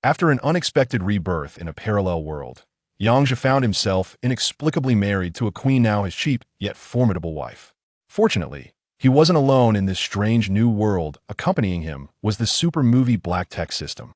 After an unexpected rebirth in a parallel world, Yang Zhe found himself inexplicably married to a queen, now his cheap yet formidable wife. Fortunately, he wasn't alone in this strange new world. Accompanying him was the super movie black tech system.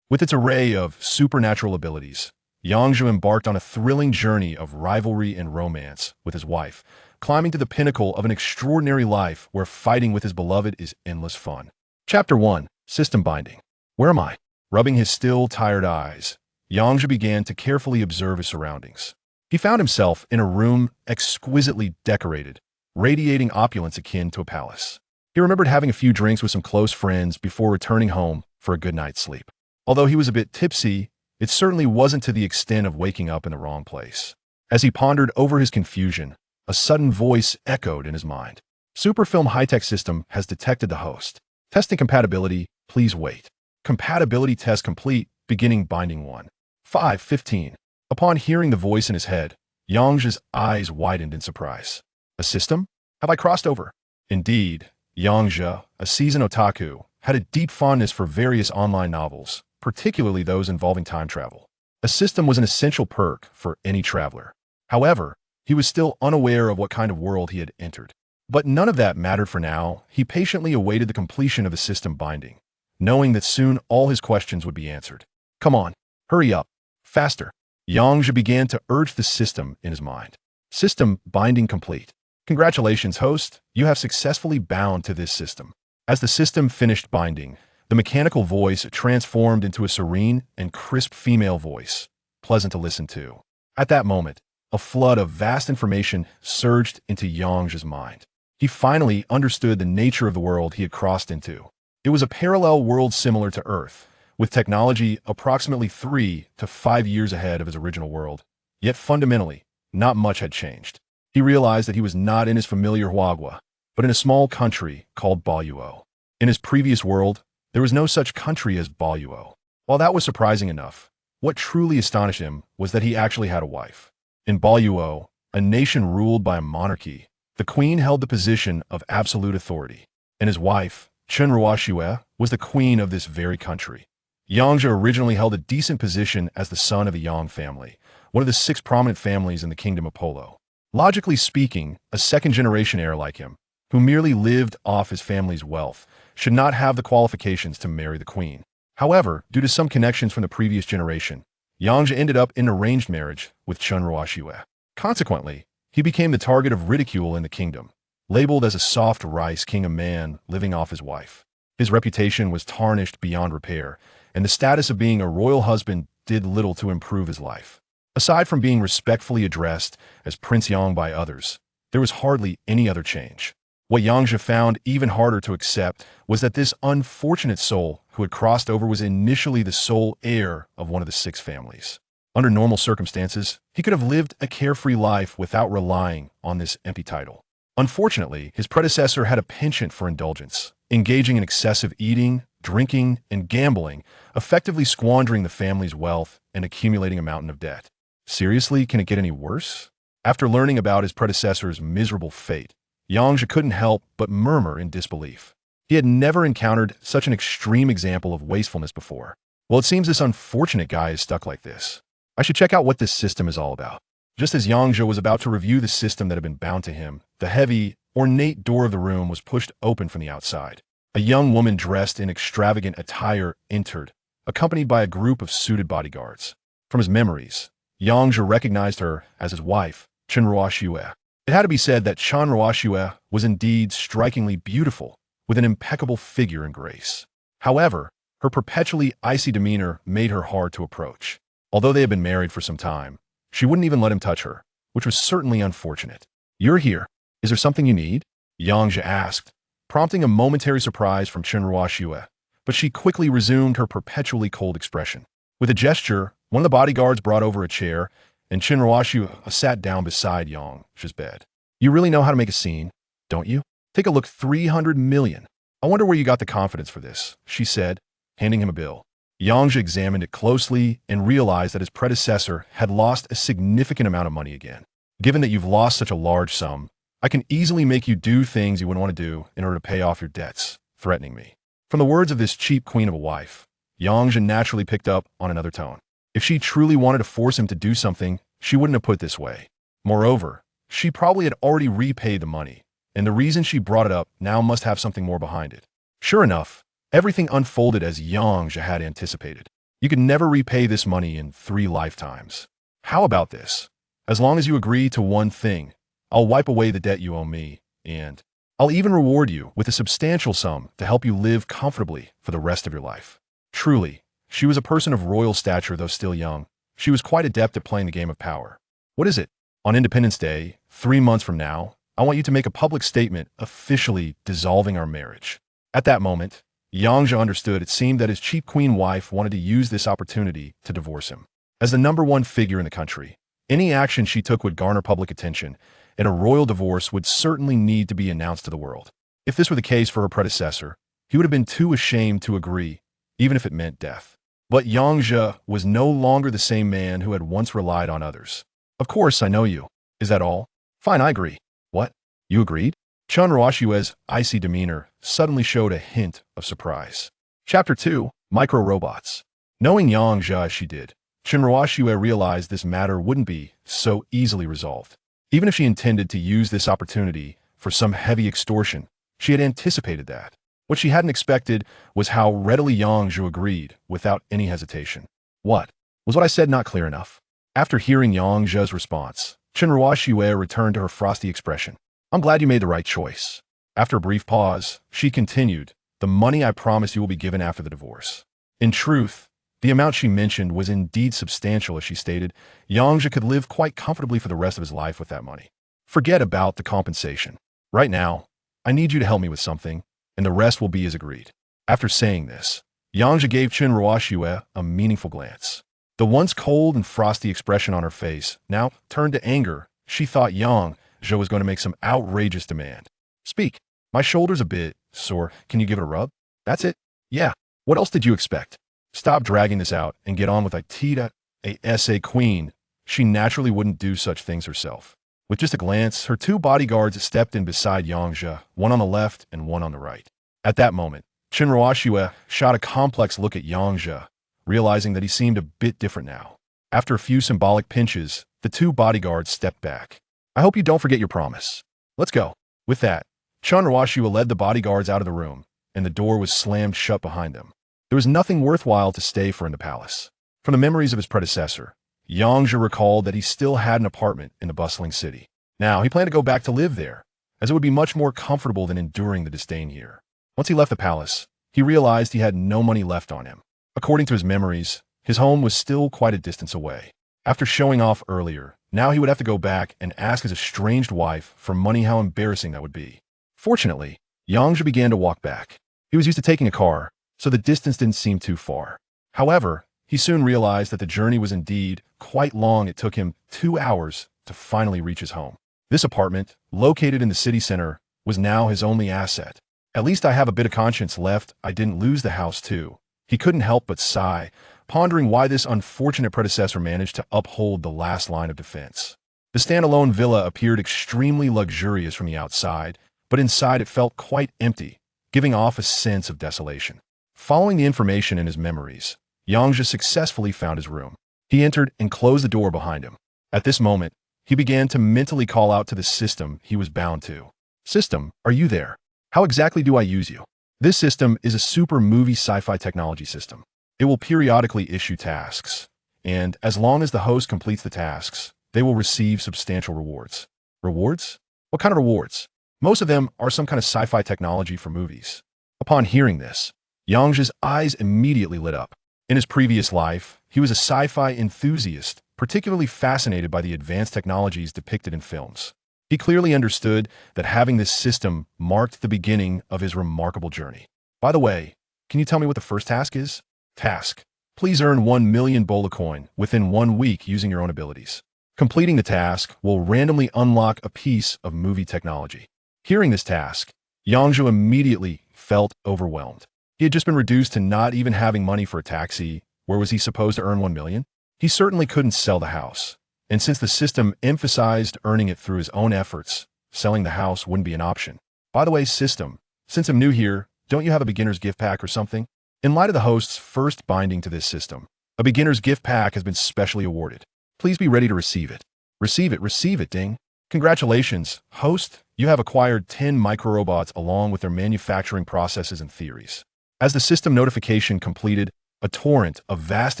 With its array of supernatural abilities, Yang Zhe embarked on a thrilling journey of rivalry and romance with his wife, climbing to the pinnacle of an extraordinary life where fighting with his beloved is endless fun. Chapter 1. System Binding. Where am I? Rubbing his still tired eyes, Yang Zhe began to carefully observe his surroundings. He found himself in a room exquisitely decorated, radiating opulence akin to a palace. He remembered having a few drinks with some close friends before returning home for a good night's sleep. Although he was a bit tipsy, it certainly wasn't to the extent of waking up in the wrong place. As he pondered over his confusion, a sudden voice echoed in his mind. Superfilm high-tech system has detected the host. Testing compatibility, please wait. Compatibility test complete, beginning binding 1. 5:15. Upon hearing the voice in his head, Yang Zhe's eyes widened in surprise. A system? Have I crossed over? Indeed, Yang Zhe, a seasoned otaku, had a deep fondness for various online novels, particularly those involving time travel. A system was an essential perk for any traveler. However, he was still unaware of what kind of world he had entered. But none of that mattered for now. He patiently awaited the completion of the system binding, knowing that soon all his questions would be answered. Come on, hurry up, faster. Yang Zhe began to urge the system in his mind. System binding complete. Congratulations, host, you have successfully bound to this system. As the system finished binding, the mechanical voice transformed into a serene and crisp female voice, pleasant to listen to. At that moment, a flood of vast information surged into Yang Zhe's mind. He finally understood the nature of the world he had crossed into. It was a parallel world similar to Earth, with technology approximately 3 to 5 years ahead of his original world. Yet fundamentally, not much had changed. He realized that he was not in his familiar Huagua, but in a small country called Baoyuo. In his previous world, there was no such country as Baoyuo. While that was surprising enough, what truly astonished him was that he actually had a wife. In Baoyuo, a nation ruled by a monarchy, the queen held the position of absolute authority, and his wife, Chen Ruoxue, was the queen of this very country. Yang Zhe originally held a decent position as the son of the Yang family, one of the 6 prominent families in the kingdom of Polo. Logically speaking, a second-generation heir like him, who merely lived off his family's wealth, should not have the qualifications to marry the queen. However, due to some connections from the previous generation, Yang Zhe ended up in an arranged marriage with Chen Ruoxue. Consequently, he became the target of ridicule in the kingdom, labeled as a soft rice king, a man living off his wife. His reputation was tarnished beyond repair, and the status of being a royal husband did little to improve his life. Aside from being respectfully addressed as Prince Yang by others, there was hardly any other change. What Yang Zhe found even harder to accept was that this unfortunate soul who had crossed over was initially the sole heir of one of the 6 families. Under normal circumstances, he could have lived a carefree life without relying on this empty title. Unfortunately, his predecessor had a penchant for indulgence, engaging in excessive eating, drinking, and gambling, effectively squandering the family's wealth and accumulating a mountain of debt. Seriously, can it get any worse? After learning about his predecessor's miserable fate, Yang Zhe couldn't help but murmur in disbelief. He had never encountered such an extreme example of wastefulness before. Well, it seems this unfortunate guy is stuck like this. I should check out what this system is all about. Just as Yang Zhe was about to review the system that had been bound to him, the heavy, ornate door of the room was pushed open from the outside. A young woman dressed in extravagant attire entered, accompanied by a group of suited bodyguards. From his memories, Yang Zhe recognized her as his wife, Chen Ruoxue. It had to be said that Chen Ruoxue was indeed strikingly beautiful, with an impeccable figure and grace. However, her perpetually icy demeanor made her hard to approach. Although they had been married for some time, she wouldn't even let him touch her, which was certainly unfortunate. "You're here. Is there something you need?" Yang Zhe asked, prompting a momentary surprise from Chen Ruoxue, but she quickly resumed her perpetually cold expression. With a gesture, one of the bodyguards brought over a chair, and Chen Ruoxue sat down beside Yang Zhe's bed. "You really know how to make a scene, don't you? Take a look, 300 million. I wonder where you got the confidence for this," she said, handing him a bill. Yang Zhe examined it closely and realized that his predecessor had lost a significant amount of money again. "Given that you've lost such a large sum, I can easily make you do things you wouldn't want to do in order to pay off your debts," threatening me. From the words of this cheap queen of a wife, Yang Zhe naturally picked up on another tone. If she truly wanted to force him to do something, she wouldn't have put it this way. Moreover, she probably had already repaid the money, and the reason she brought it up now must have something more behind it. Sure enough, everything unfolded as Yang Zhe had anticipated. You could never repay this money in 3 lifetimes. How about this? As long as you agree to one thing, I'll wipe away the debt you owe me, and I'll even reward you with a substantial sum to help you live comfortably for the rest of your life. Truly, she was a person of royal stature, though still young. She was quite adept at playing the game of power. What is it? On Independence Day, 3 months from now, I want you to make a public statement officially dissolving our marriage. At that moment, Yang Zhe understood it seemed that his cheap queen wife wanted to use this opportunity to divorce him. As the #1 figure in the country, any action she took would garner public attention, and a royal divorce would certainly need to be announced to the world. If this were the case for her predecessor, he would have been too ashamed to agree, even if it meant death. But Yang Zhe was no longer the same man who had once relied on others. Of course, I know you. Is that all? Fine, I agree. What? You agreed? Chen Ruoxue's icy demeanor suddenly showed a hint of surprise. Chapter 2, Micro-Robots. Knowing Yang Zhe as she did, Chen Ruoxue realized this matter wouldn't be so easily resolved. Even if she intended to use this opportunity for some heavy extortion, she had anticipated that. What she hadn't expected was how readily Yang Zhe agreed without any hesitation. What? Was what I said not clear enough? After hearing Yang Zhe's response, Chen Ruoxue returned to her frosty expression. I'm glad you made the right choice. After a brief pause, she continued, the money I promised you will be given after the divorce. In truth, the amount she mentioned was indeed substantial. As she stated, Yang Zhe could live quite comfortably for the rest of his life with that money. Forget about the compensation. Right now, I need you to help me with something, and the rest will be as agreed. After saying this, Yang Zhe gave Chen Ruoxue a meaningful glance. The once cold and frosty expression on her face now turned to anger. She thought Yang Zhe was going to make some outrageous demand. Speak. My shoulder's a bit sore. Can you give it a rub? That's it? Yeah. What else did you expect? Stop dragging this out and get on with a queen. She naturally wouldn't do such things herself. With just a glance, her 2 bodyguards stepped in beside Yang Zhe, one on the left and one on the right. At that moment, Chen Ruoxue shot a complex look at Yang Zhe, realizing that he seemed a bit different now. After a few symbolic pinches, the 2 bodyguards stepped back. I hope you don't forget your promise. Let's go. With that, Chen Ruoxue led the bodyguards out of the room, and the door was slammed shut behind them. There was nothing worthwhile to stay for in the palace. From the memories of his predecessor, Yang Zhe recalled that he still had an apartment in the bustling city. Now, he planned to go back to live there, as it would be much more comfortable than enduring the disdain here. Once he left the palace, he realized he had no money left on him. According to his memories, his home was still quite a distance away. After showing off earlier, now he would have to go back and ask his estranged wife for money. How embarrassing that would be. Fortunately, Yang Zhe began to walk back. He was used to taking a car, so the distance didn't seem too far. However, he soon realized that the journey was indeed quite long. It took him 2 hours to finally reach his home. This apartment, located in the city center, was now his only asset. At least I have a bit of conscience left. I didn't lose the house too. He couldn't help but sigh, pondering why this unfortunate predecessor managed to uphold the last line of defense. The standalone villa appeared extremely luxurious from the outside, but inside it felt quite empty, giving off a sense of desolation. Following the information in his memories, Yang Zhe successfully found his room. He entered and closed the door behind him. At this moment, he began to mentally call out to the system he was bound to. System, are you there? How exactly do I use you? This system is a super movie sci-fi technology system. It will periodically issue tasks, and as long as the host completes the tasks, they will receive substantial rewards. Rewards? What kind of rewards? Most of them are some kind of sci-fi technology for movies. Upon hearing this, Yang Zhe's eyes immediately lit up. In his previous life, he was a sci-fi enthusiast, particularly fascinated by the advanced technologies depicted in films. He clearly understood that having this system marked the beginning of his remarkable journey. By the way, can you tell me what the first task is? Task. Please earn 1 million bola coin within 1 week using your own abilities. Completing the task will randomly unlock a piece of movie technology. Hearing this task, Yang Zhe immediately felt overwhelmed. He had just been reduced to not even having money for a taxi. Where was he supposed to earn 1 million? He certainly couldn't sell the house. And since the system emphasized earning it through his own efforts, selling the house wouldn't be an option. By the way, system, since I'm new here, don't you have a beginner's gift pack or something? In light of the host's first binding to this system, a beginner's gift pack has been specially awarded. Please be ready to receive it. Receive it, ding. Congratulations, host. You have acquired 10 microrobots along with their manufacturing processes and theories. As the system notification completed, a torrent of vast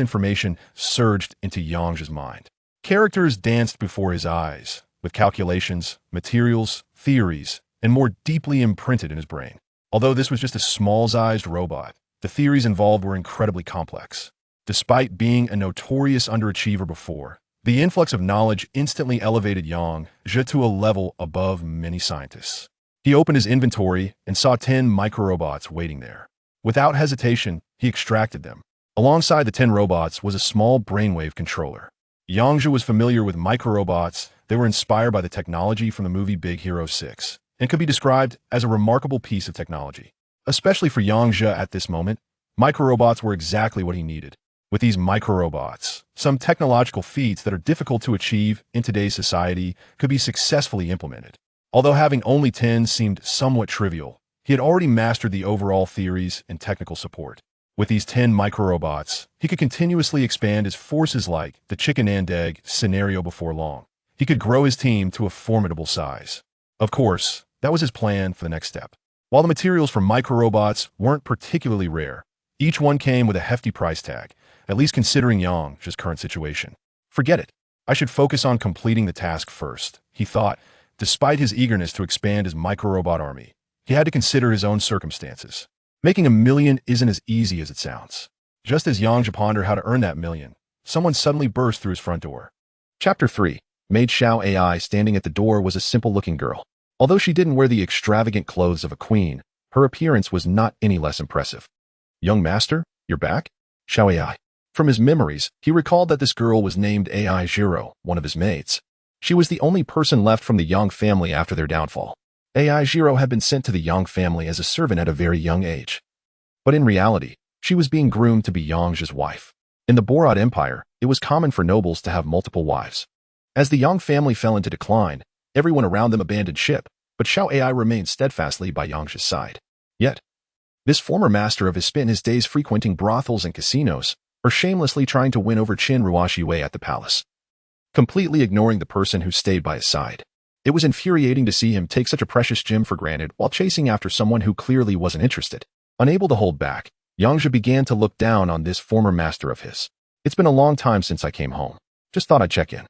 information surged into Yang Zhe's mind. Characters danced before his eyes, with calculations, materials, theories, and more deeply imprinted in his brain. Although this was just a small-sized robot, the theories involved were incredibly complex. Despite being a notorious underachiever before, the influx of knowledge instantly elevated Yang Zhe to a level above many scientists. He opened his inventory and saw 10 microrobots waiting there. Without hesitation, he extracted them. Alongside the 10 robots was a small brainwave controller. Yang Zhe was familiar with microrobots. They were inspired by the technology from the movie Big Hero 6 and could be described as a remarkable piece of technology. Especially for Yang Zhe at this moment, microrobots were exactly what he needed. With these microrobots, some technological feats that are difficult to achieve in today's society could be successfully implemented. Although having only 10 seemed somewhat trivial, he had already mastered the overall theories and technical support. With these 10 microrobots, he could continuously expand his forces like the chicken and egg scenario before long. He could grow his team to a formidable size. Of course, that was his plan for the next step. While the materials for microrobots weren't particularly rare, each one came with a hefty price tag, at least considering Yang Zhe's current situation. Forget it. I should focus on completing the task first, he thought. Despite his eagerness to expand his microrobot army, he had to consider his own circumstances. Making $1 million isn't as easy as it sounds. Just as Yang Zhe pondered how to earn that $1 million, someone suddenly burst through his front door. Chapter 3. Maid Xiao AI standing at the door was a simple-looking girl. Although she didn't wear the extravagant clothes of a queen, her appearance was not any less impressive. Young master, you're back? Xiao AI. From his memories, he recalled that this girl was named AI Zhiro, one of his maids. She was the only person left from the Yang family after their downfall. AI Zhiro had been sent to the Yang family as a servant at a very young age. But in reality, she was being groomed to be Yang Zhe's wife. In the Borat Empire, it was common for nobles to have multiple wives. As the Yang family fell into decline, everyone around them abandoned ship, but Xiao AI remained steadfastly by Yang Zhe's side. Yet, this former master of his spent his days frequenting brothels and casinos, or shamelessly trying to win over Qin Ruoxi Wei at the palace, completely ignoring the person who stayed by his side. It was infuriating to see him take such a precious gem for granted while chasing after someone who clearly wasn't interested. Unable to hold back, Yang Zhe began to look down on this former master of his. It's been a long time since I came home. Just thought I'd check in.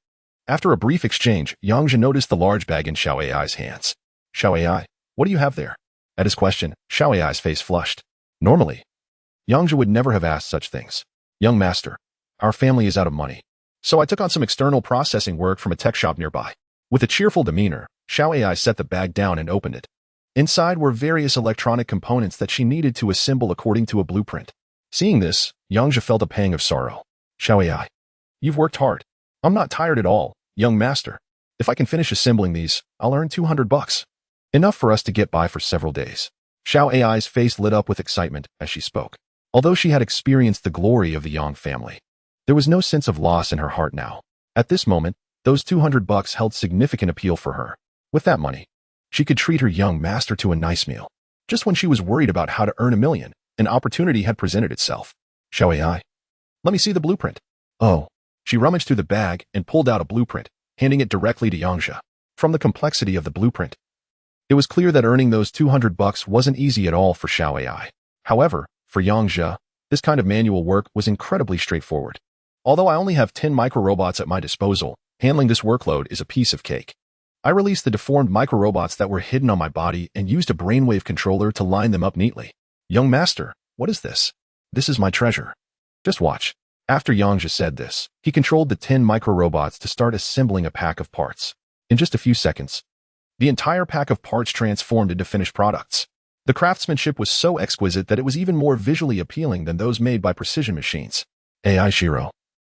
After a brief exchange, Yang Zhe noticed the large bag in Xiao AI's hands. Xiao AI, what do you have there? At his question, Xiao AI's face flushed. Normally, Yang Zhe would never have asked such things. Young master, our family is out of money, so I took on some external processing work from a tech shop nearby. With a cheerful demeanor, Xiao AI set the bag down and opened it. Inside were various electronic components that she needed to assemble according to a blueprint. Seeing this, Yang Zhe felt a pang of sorrow. Xiao AI, you've worked hard. I'm not tired at all, young master. If I can finish assembling these, I'll earn $200. Enough for us to get by for several days. Xiao AI's face lit up with excitement as she spoke. Although she had experienced the glory of the Yang family, there was no sense of loss in her heart now. At this moment, those $200 held significant appeal for her. With that money, she could treat her young master to a nice meal. Just when she was worried about how to earn $1 million, an opportunity had presented itself. Xiao AI, let me see the blueprint. Oh. She rummaged through the bag and pulled out a blueprint, handing it directly to Yang Zhe. From the complexity of the blueprint, it was clear that earning those $200 wasn't easy at all for Xiao AI. However, for Yang Zhe, this kind of manual work was incredibly straightforward. Although I only have 10 microrobots at my disposal, handling this workload is a piece of cake. I released the deformed microrobots that were hidden on my body and used a brainwave controller to line them up neatly. Young master, what is this? This is my treasure. Just watch. After Yang Zhe said this, he controlled the 10 microrobots to start assembling a pack of parts. In just a few seconds, the entire pack of parts transformed into finished products. The craftsmanship was so exquisite that it was even more visually appealing than those made by precision machines. AI Shiro,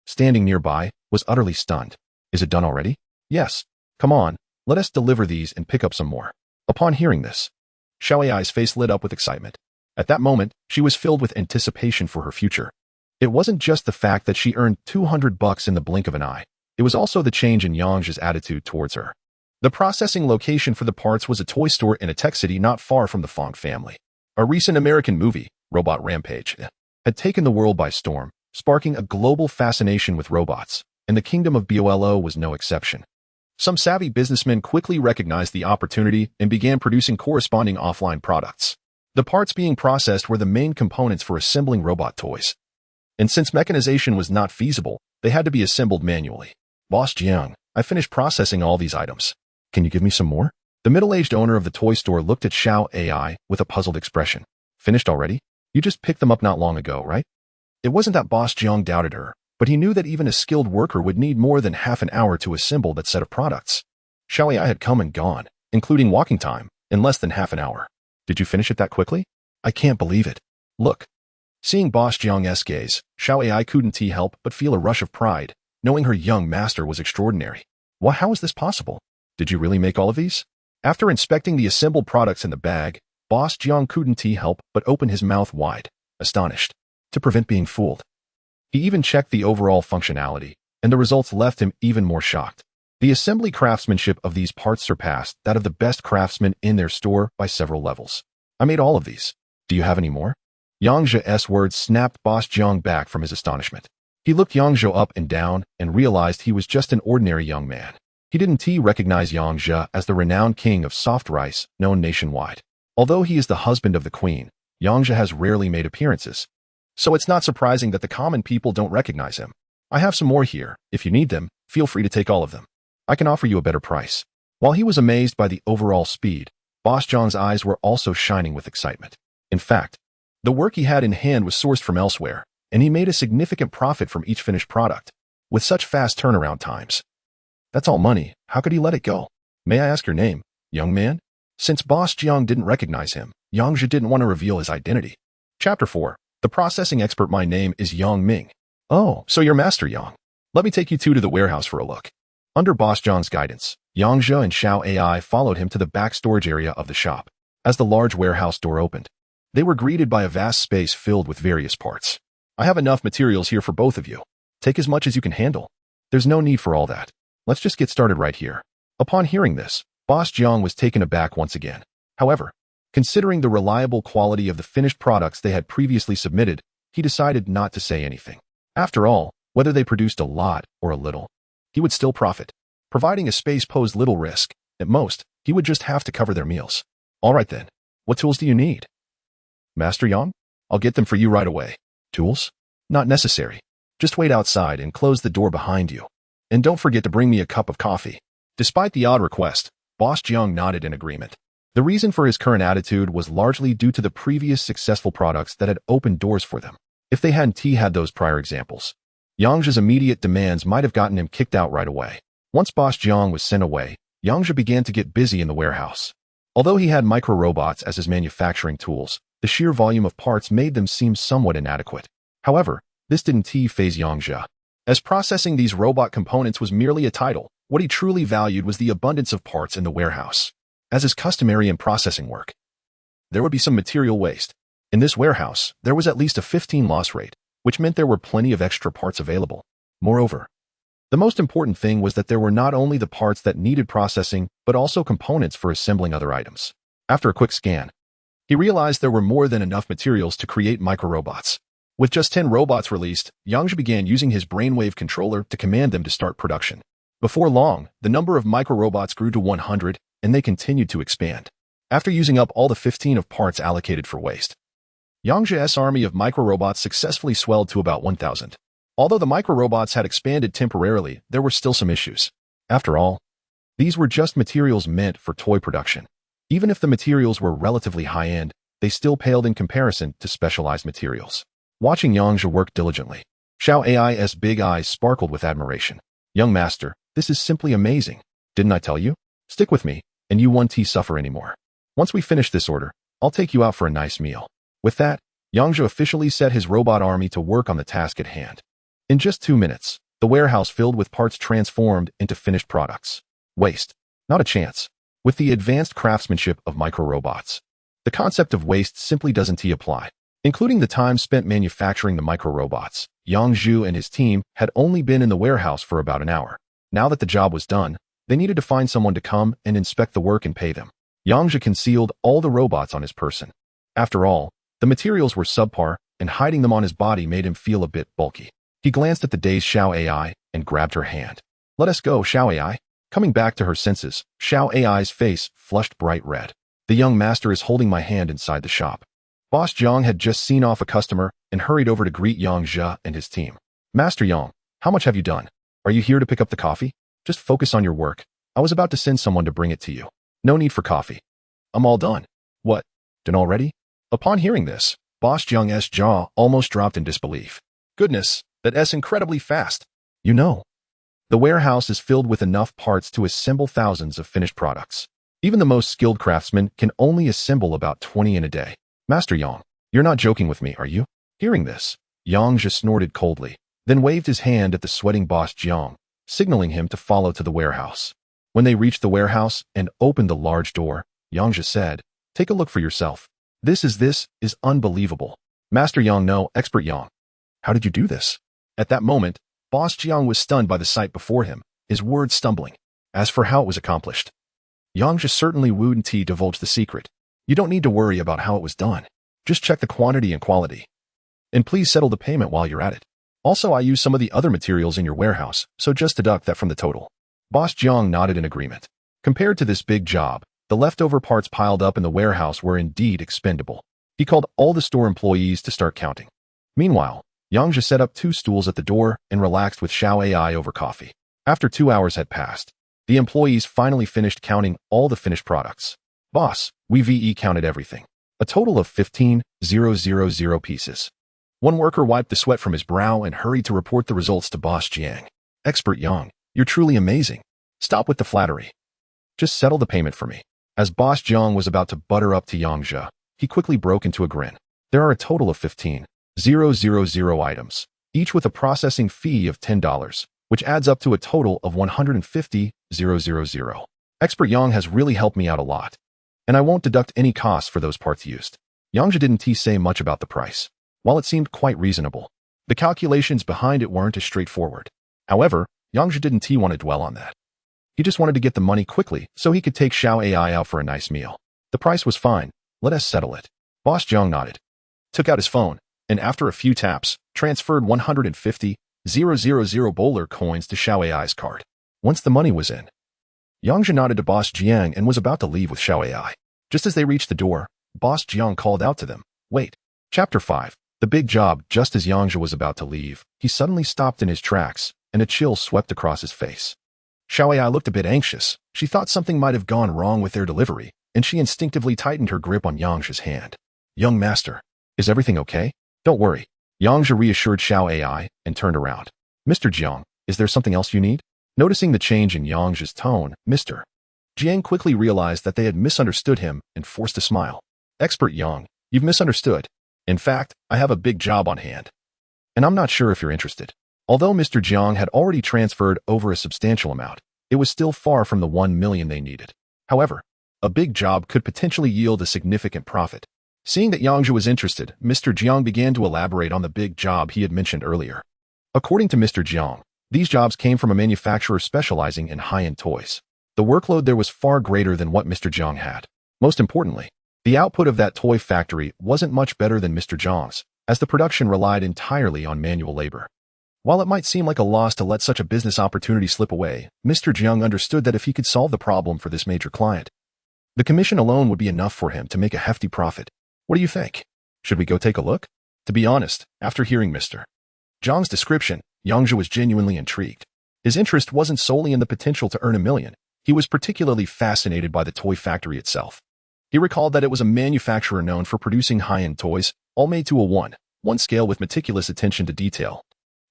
standing nearby, was utterly stunned. Is it done already? Yes. Come on, let us deliver these and pick up some more. Upon hearing this, Xiao AI's face lit up with excitement. At that moment, she was filled with anticipation for her future. It wasn't just the fact that she earned $200 in the blink of an eye. It was also the change in Yang Zhe's attitude towards her. The processing location for the parts was a toy store in a tech city not far from the Fong family. A recent American movie, Robot Rampage, had taken the world by storm, sparking a global fascination with robots, and the kingdom of BOLO was no exception. Some savvy businessmen quickly recognized the opportunity and began producing corresponding offline products. The parts being processed were the main components for assembling robot toys. And since mechanization was not feasible, they had to be assembled manually. Boss Jiang, I finished processing all these items. Can you give me some more? The middle-aged owner of the toy store looked at Xiao AI with a puzzled expression. Finished already? You just picked them up not long ago, right? It wasn't that Boss Jiang doubted her, but he knew that even a skilled worker would need more than half an hour to assemble that set of products. Xiao AI had come and gone, including walking time, in less than half an hour. Did you finish it that quickly? I can't believe it. Look. Seeing Boss Jiang's gaze, Xiao AI couldn't help but feel a rush of pride, knowing her young master was extraordinary. How is this possible? Did you really make all of these? After inspecting the assembled products in the bag, Boss Jiang couldn't help but open his mouth wide, astonished, to prevent being fooled. He even checked the overall functionality, and the results left him even more shocked. The assembly craftsmanship of these parts surpassed that of the best craftsmen in their store by several levels. I made all of these. Do you have any more? Yang Zhe's words snapped Boss Jiang back from his astonishment. He looked Yang Zhe up and down and realized he was just an ordinary young man. He didn't recognize Yang Zhe as the renowned king of soft rice known nationwide. Although he is the husband of the queen, Yang Zhe has rarely made appearances. So it's not surprising that the common people don't recognize him. I have some more here. If you need them, feel free to take all of them. I can offer you a better price. While he was amazed by the overall speed, Boss Jiang's eyes were also shining with excitement. In fact, the work he had in hand was sourced from elsewhere, and he made a significant profit from each finished product. With such fast turnaround times. That's all money. How could he let it go? May I ask your name, young man? Since Boss Jiang didn't recognize him, Yang Zhe didn't want to reveal his identity. Chapter 4. The Processing Expert. My name is Yang Ming. Oh, so you're Master Yang. Let me take you two to the warehouse for a look. Under Boss Jiang's guidance, Yang Zhe and Xiao AI followed him to the back storage area of the shop. As the large warehouse door opened, they were greeted by a vast space filled with various parts. I have enough materials here for both of you. Take as much as you can handle. There's no need for all that. Let's just get started right here. Upon hearing this, Boss Jiang was taken aback once again. However, considering the reliable quality of the finished products they had previously submitted, he decided not to say anything. After all, whether they produced a lot or a little, he would still profit. Providing a space posed little risk. At most, he would just have to cover their meals. All right then. What tools do you need? Master Yang? I'll get them for you right away. Tools? Not necessary. Just wait outside and close the door behind you. And don't forget to bring me a cup of coffee. Despite the odd request, Boss Jiang nodded in agreement. The reason for his current attitude was largely due to the previous successful products that had opened doors for them. If they hadn't had those prior examples, Yang Zhe's immediate demands might have gotten him kicked out right away. Once Boss Jiang was sent away, Yang Zhe began to get busy in the warehouse. Although he had micro-robots as his manufacturing tools, the sheer volume of parts made them seem somewhat inadequate. However, this didn't faze Yang Zhe, as processing these robot components was merely a title. What he truly valued was the abundance of parts in the warehouse. As is customary in processing work, there would be some material waste. In this warehouse, there was at least a 15 loss rate, which meant there were plenty of extra parts available. Moreover, the most important thing was that there were not only the parts that needed processing, but also components for assembling other items. After a quick scan, he realized there were more than enough materials to create micro-robots. With just 10 robots released, Yang Zhe began using his brainwave controller to command them to start production. Before long, the number of micro-robots grew to 100, and they continued to expand. After using up all the 15 of parts allocated for waste, Yang Zhe's army of micro-robots successfully swelled to about 1,000. Although the micro-robots had expanded temporarily, there were still some issues. After all, these were just materials meant for toy production. Even if the materials were relatively high-end, they still paled in comparison to specialized materials. Watching Yang Zhe work diligently, Xiao AI's big eyes sparkled with admiration. Young master, this is simply amazing. Didn't I tell you? Stick with me, and you won't suffer anymore. Once we finish this order, I'll take you out for a nice meal. With that, Yang Zhe officially set his robot army to work on the task at hand. In just 2 minutes, the warehouse filled with parts transformed into finished products. Waste? Not a chance. With the advanced craftsmanship of micro-robots, the concept of waste simply doesn't apply. Including the time spent manufacturing the micro-robots, Yang Zhe and his team had only been in the warehouse for about an hour. Now that the job was done, they needed to find someone to come and inspect the work and pay them. Yang Zhe concealed all the robots on his person. After all, the materials were subpar, and hiding them on his body made him feel a bit bulky. He glanced at the dazed Xiao AI and grabbed her hand. "Let us go, Xiao AI." Coming back to her senses, Xiao AI's face flushed bright red. "The young master is holding my hand inside the shop." Boss Jiang had just seen off a customer and hurried over to greet Yang Zhe and his team. "Master Yang, how much have you done? Are you here to pick up the coffee? Just focus on your work. I was about to send someone to bring it to you. No need for coffee. I'm all done." "What? Done already?" Upon hearing this, Boss Jiang's jaw almost dropped in disbelief. "Goodness, that's incredibly fast." "You know, the warehouse is filled with enough parts to assemble thousands of finished products. Even the most skilled craftsmen can only assemble about 20 in a day. Master Yang, you're not joking with me, are you?" Hearing this, Yang Zhe snorted coldly, then waved his hand at the sweating Boss Jiang, signaling him to follow to the warehouse. When they reached the warehouse and opened the large door, Yang Zhe said, "Take a look for yourself. This is unbelievable. Master Yang, no, expert Yang. How did you do this?" At that moment, Boss Jiang was stunned by the sight before him, his words stumbling. As for how it was accomplished, Yang Zhe certainly wouldn't divulge the secret. "You don't need to worry about how it was done. Just check the quantity and quality. And please settle the payment while you're at it. Also, I use some of the other materials in your warehouse, so just deduct that from the total." Boss Jiang nodded in agreement. Compared to this big job, the leftover parts piled up in the warehouse were indeed expendable. He called all the store employees to start counting. Meanwhile, Yang Zhe set up 2 stools at the door and relaxed with Xiao AI over coffee. After 2 hours had passed, the employees finally finished counting all the finished products. "Boss, we counted everything. A total of 15,000 pieces." One worker wiped the sweat from his brow and hurried to report the results to Boss Jiang. "Expert Yang, you're truly amazing. Stop with the flattery. Just settle the payment for me." As Boss Jiang was about to butter up to Yang Zhe, he quickly broke into a grin. "There are a total of 15,000 items, each with a processing fee of $10, which adds up to a total of 150,000. Expert Yang has really helped me out a lot, and I won't deduct any costs for those parts used." Yang Zhe didn't say much about the price. While it seemed quite reasonable, the calculations behind it weren't as straightforward. However, Yang Zhe didn't want to dwell on that. He just wanted to get the money quickly so he could take Xiao AI out for a nice meal. "The price was fine. Let us settle it." Boss Jiang nodded, took out his phone, and after a few taps, transferred 150,000 bowler coins to Xiao AI's card. Once the money was in, Yang Zhe nodded to Boss Jiang and was about to leave with Xiao AI. Just as they reached the door, Boss Jiang called out to them, "Wait." Chapter 5. The big job. Just as Yang Zhe was about to leave, he suddenly stopped in his tracks, and a chill swept across his face. Xiao AI looked a bit anxious. She thought something might have gone wrong with their delivery, and she instinctively tightened her grip on Yang Zhe's hand. "Young master, is everything okay?" "Don't worry." Yang Zhe reassured Xiao AI and turned around. "Mr. Jiang, is there something else you need?" Noticing the change in Yang Zhe's tone, Mr. Jiang quickly realized that they had misunderstood him and forced a smile. "Expert Yang, you've misunderstood. In fact, I have a big job on hand, and I'm not sure if you're interested." Although Mr. Jiang had already transferred over a substantial amount, it was still far from the 1 million they needed. However, a big job could potentially yield a significant profit. Seeing that Yang Zhe was interested, Mr. Jiang began to elaborate on the big job he had mentioned earlier. According to Mr. Jiang, these jobs came from a manufacturer specializing in high-end toys. The workload there was far greater than what Mr. Jiang had. Most importantly, the output of that toy factory wasn't much better than Mr. Jiang's, as the production relied entirely on manual labor. While it might seem like a loss to let such a business opportunity slip away, Mr. Jiang understood that if he could solve the problem for this major client, the commission alone would be enough for him to make a hefty profit. "What do you think? Should we go take a look?" To be honest, after hearing Mr. Jiang's description, Yang Zhe was genuinely intrigued. His interest wasn't solely in the potential to earn $1 million. He was particularly fascinated by the toy factory itself. He recalled that it was a manufacturer known for producing high-end toys, all made to a 1:1 scale with meticulous attention to detail,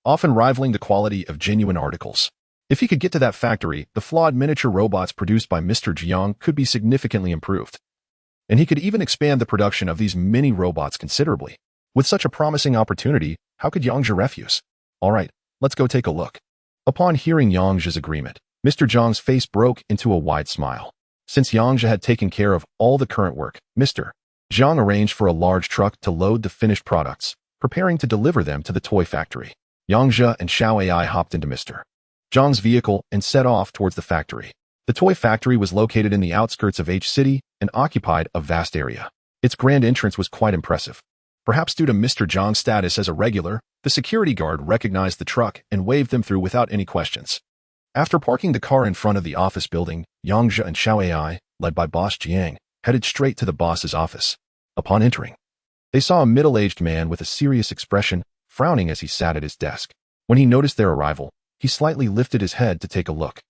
often rivaling the quality of genuine articles. If he could get to that factory, the flawed miniature robots produced by Mr. Jiang could be significantly improved, and he could even expand the production of these mini robots considerably. With such a promising opportunity, how could Yang Zhe refuse? "All right, let's go take a look." Upon hearing Yang Zhe's agreement, Mr. Jiang's face broke into a wide smile. Since Yang Zhe had taken care of all the current work, Mr. Jiang arranged for a large truck to load the finished products, preparing to deliver them to the toy factory. Yang Zhe and Xiao AI hopped into Mr. Jiang's vehicle and set off towards the factory. The toy factory was located in the outskirts of H City and occupied a vast area. Its grand entrance was quite impressive. Perhaps due to Mr. Zhang's status as a regular, the security guard recognized the truck and waved them through without any questions. After parking the car in front of the office building, Yang Zhe and Xiao Ai, led by boss Jiang, headed straight to the boss's office. Upon entering, they saw a middle-aged man with a serious expression, frowning as he sat at his desk. When he noticed their arrival, he slightly lifted his head to take a look.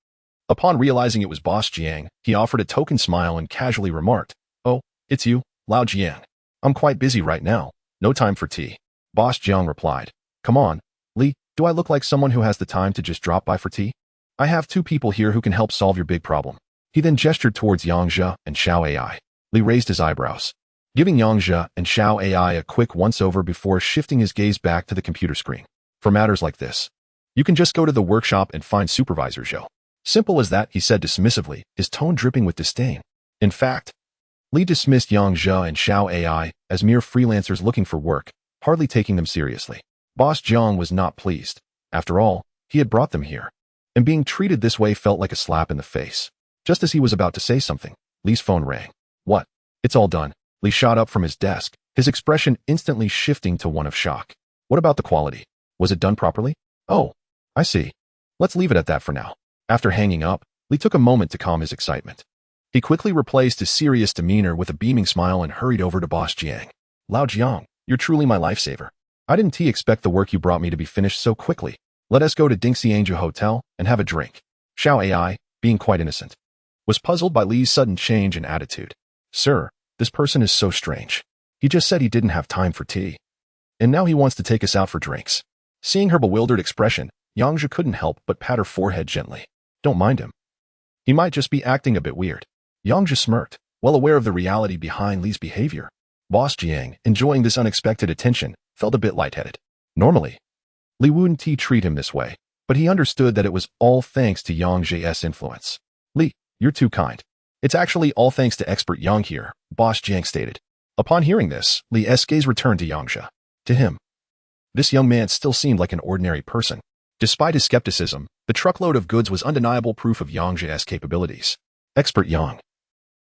Upon realizing it was boss Jiang, he offered a token smile and casually remarked, "Oh, it's you, Lao Jiang. I'm quite busy right now. No time for tea." Boss Jiang replied, "Come on, Li, do I look like someone who has the time to just drop by for tea? I have two people here who can help solve your big problem." He then gestured towards Yang Zhe and Xiao Ai. Li raised his eyebrows, giving Yang Zhe and Xiao Ai a quick once-over before shifting his gaze back to the computer screen. "For matters like this, you can just go to the workshop and find Supervisor Zhou. Simple as that," he said dismissively, his tone dripping with disdain. In fact, Li dismissed Yang Zhe and Xiao Ai as mere freelancers looking for work, hardly taking them seriously. Boss Jiang was not pleased. After all, he had brought them here, and being treated this way felt like a slap in the face. Just as he was about to say something, Li's phone rang. "What? It's all done." Li shot up from his desk, his expression instantly shifting to one of shock. "What about the quality? Was it done properly?" "Oh, I see. Let's leave it at that for now." After hanging up, Li took a moment to calm his excitement. He quickly replaced his serious demeanor with a beaming smile and hurried over to boss Jiang. "Lao Jiang, you're truly my lifesaver. I didn't expect the work you brought me to be finished so quickly. Let us go to Dingxiangju Hotel and have a drink." Xiao Ai, being quite innocent, was puzzled by Li's sudden change in attitude. "Sir, this person is so strange. He just said he didn't have time for tea, and now he wants to take us out for drinks." Seeing her bewildered expression, Yang Zhe couldn't help but pat her forehead gently. "Don't mind him. He might just be acting a bit weird." Yang Zhe smirked, well aware of the reality behind Li's behavior. Boss Jiang, enjoying this unexpected attention, felt a bit lightheaded. Normally, Li wouldn't treat him this way, but he understood that it was all thanks to Yang Zhe's influence. "Li, you're too kind. It's actually all thanks to expert Yang here," boss Jiang stated. Upon hearing this, Li's gaze returned to Yang Zhe. To him, this young man still seemed like an ordinary person. Despite his skepticism, the truckload of goods was undeniable proof of Yang Zhe's capabilities. "Expert Yang,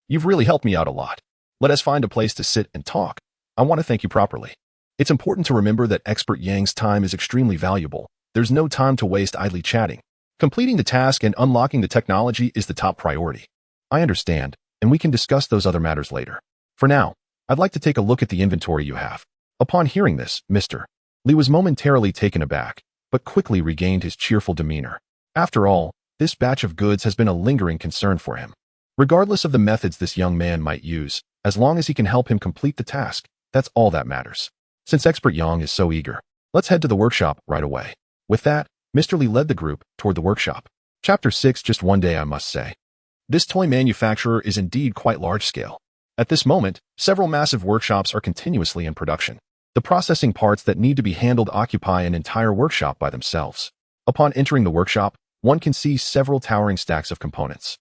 you've really helped me out a lot. Let us find a place to sit and talk. I want to thank you properly. It's important to remember that Expert Yang's time is extremely valuable. There's no time to waste idly chatting. Completing the task and unlocking the technology is the top priority." "I understand, and we can discuss those other matters later. For now, I'd like to take a look at the inventory you have." Upon hearing this, Mr. Li was momentarily taken aback, but quickly regained his cheerful demeanor. After all, this batch of goods has been a lingering concern for him. Regardless of the methods this young man might use, as long as he can help him complete the task, that's all that matters. Since Expert Yang is so eager, let's head to the workshop right away. With that, Mr. Li led the group toward the workshop. Chapter 6. Just one day, I must say. This toy manufacturer is indeed quite large-scale. At this moment, several massive workshops are continuously in production. The processing parts that need to be handled occupy an entire workshop by themselves. Upon entering the workshop, one can see several towering stacks of components,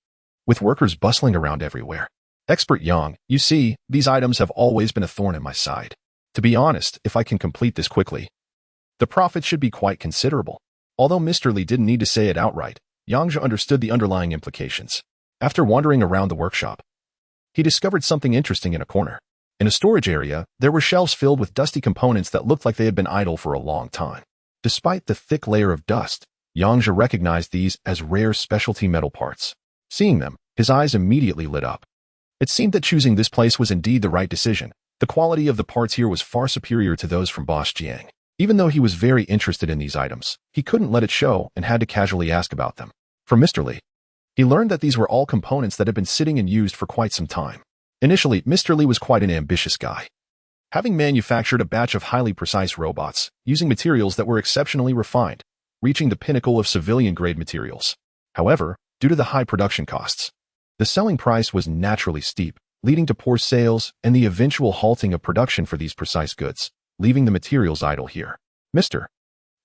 with workers bustling around everywhere. "Expert Yang, you see, these items have always been a thorn in my side. To be honest, if I can complete this quickly, the profit should be quite considerable." Although Mr. Li didn't need to say it outright, Yang Zhe understood the underlying implications. After wandering around the workshop, he discovered something interesting in a corner. In a storage area, there were shelves filled with dusty components that looked like they had been idle for a long time. Despite the thick layer of dust, Yang Zhe recognized these as rare specialty metal parts. Seeing them, his eyes immediately lit up. It seemed that choosing this place was indeed the right decision. The quality of the parts here was far superior to those from boss Jiang. Even though he was very interested in these items, he couldn't let it show and had to casually ask about them. From Mr. Li, he learned that these were all components that had been sitting and used for quite some time. Initially, Mr. Li was quite an ambitious guy, having manufactured a batch of highly precise robots, using materials that were exceptionally refined, reaching the pinnacle of civilian-grade materials. However, due to the high production costs, the selling price was naturally steep, leading to poor sales and the eventual halting of production for these precise goods, leaving the materials idle here. Mr.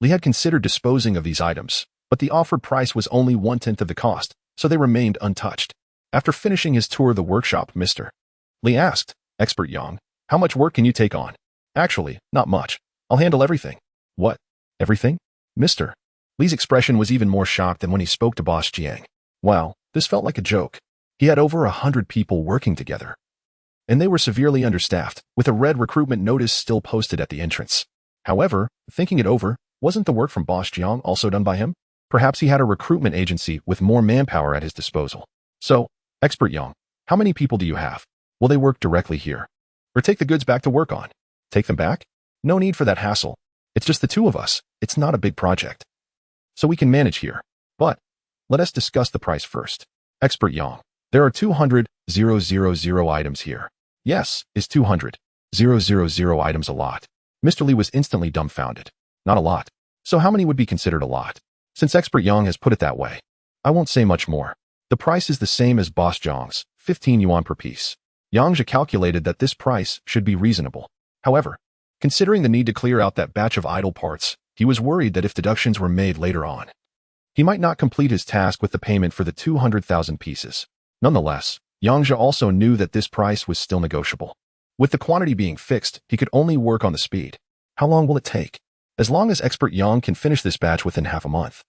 Li had considered disposing of these items, but the offered price was only 1/10 of the cost, so they remained untouched. After finishing his tour of the workshop, Mr. Li asked, "Expert Yang, how much work can you take on?" "Actually, not much. I'll handle everything." "What? Everything?" Mr. Li's expression was even more shocked than when he spoke to boss Jiang. Wow, this felt like a joke. He had over 100 people working together, and they were severely understaffed, with a red recruitment notice still posted at the entrance. However, thinking it over, wasn't the work from Boss Jiang also done by him? Perhaps he had a recruitment agency with more manpower at his disposal. So, Expert Yang, how many people do you have? Will they work directly here? Or take the goods back to work on? Take them back? No need for that hassle. It's just the two of us. It's not a big project. So we can manage here. But, let us discuss the price first. Expert Yang, there are 200,000 items here. Yes, is 200,000 items a lot? Mr. Li was instantly dumbfounded. Not a lot. So how many would be considered a lot? Since Expert Yang has put it that way, I won't say much more. The price is the same as Boss Jiang's, 15 yuan per piece. Yang Zhe calculated that this price should be reasonable. However, considering the need to clear out that batch of idle parts, he was worried that if deductions were made later on, he might not complete his task with the payment for the 200,000 pieces. Nonetheless, Yang Zhe also knew that this price was still negotiable. With the quantity being fixed, he could only work on the speed. How long will it take? As long as Expert Yang can finish this batch within half a month,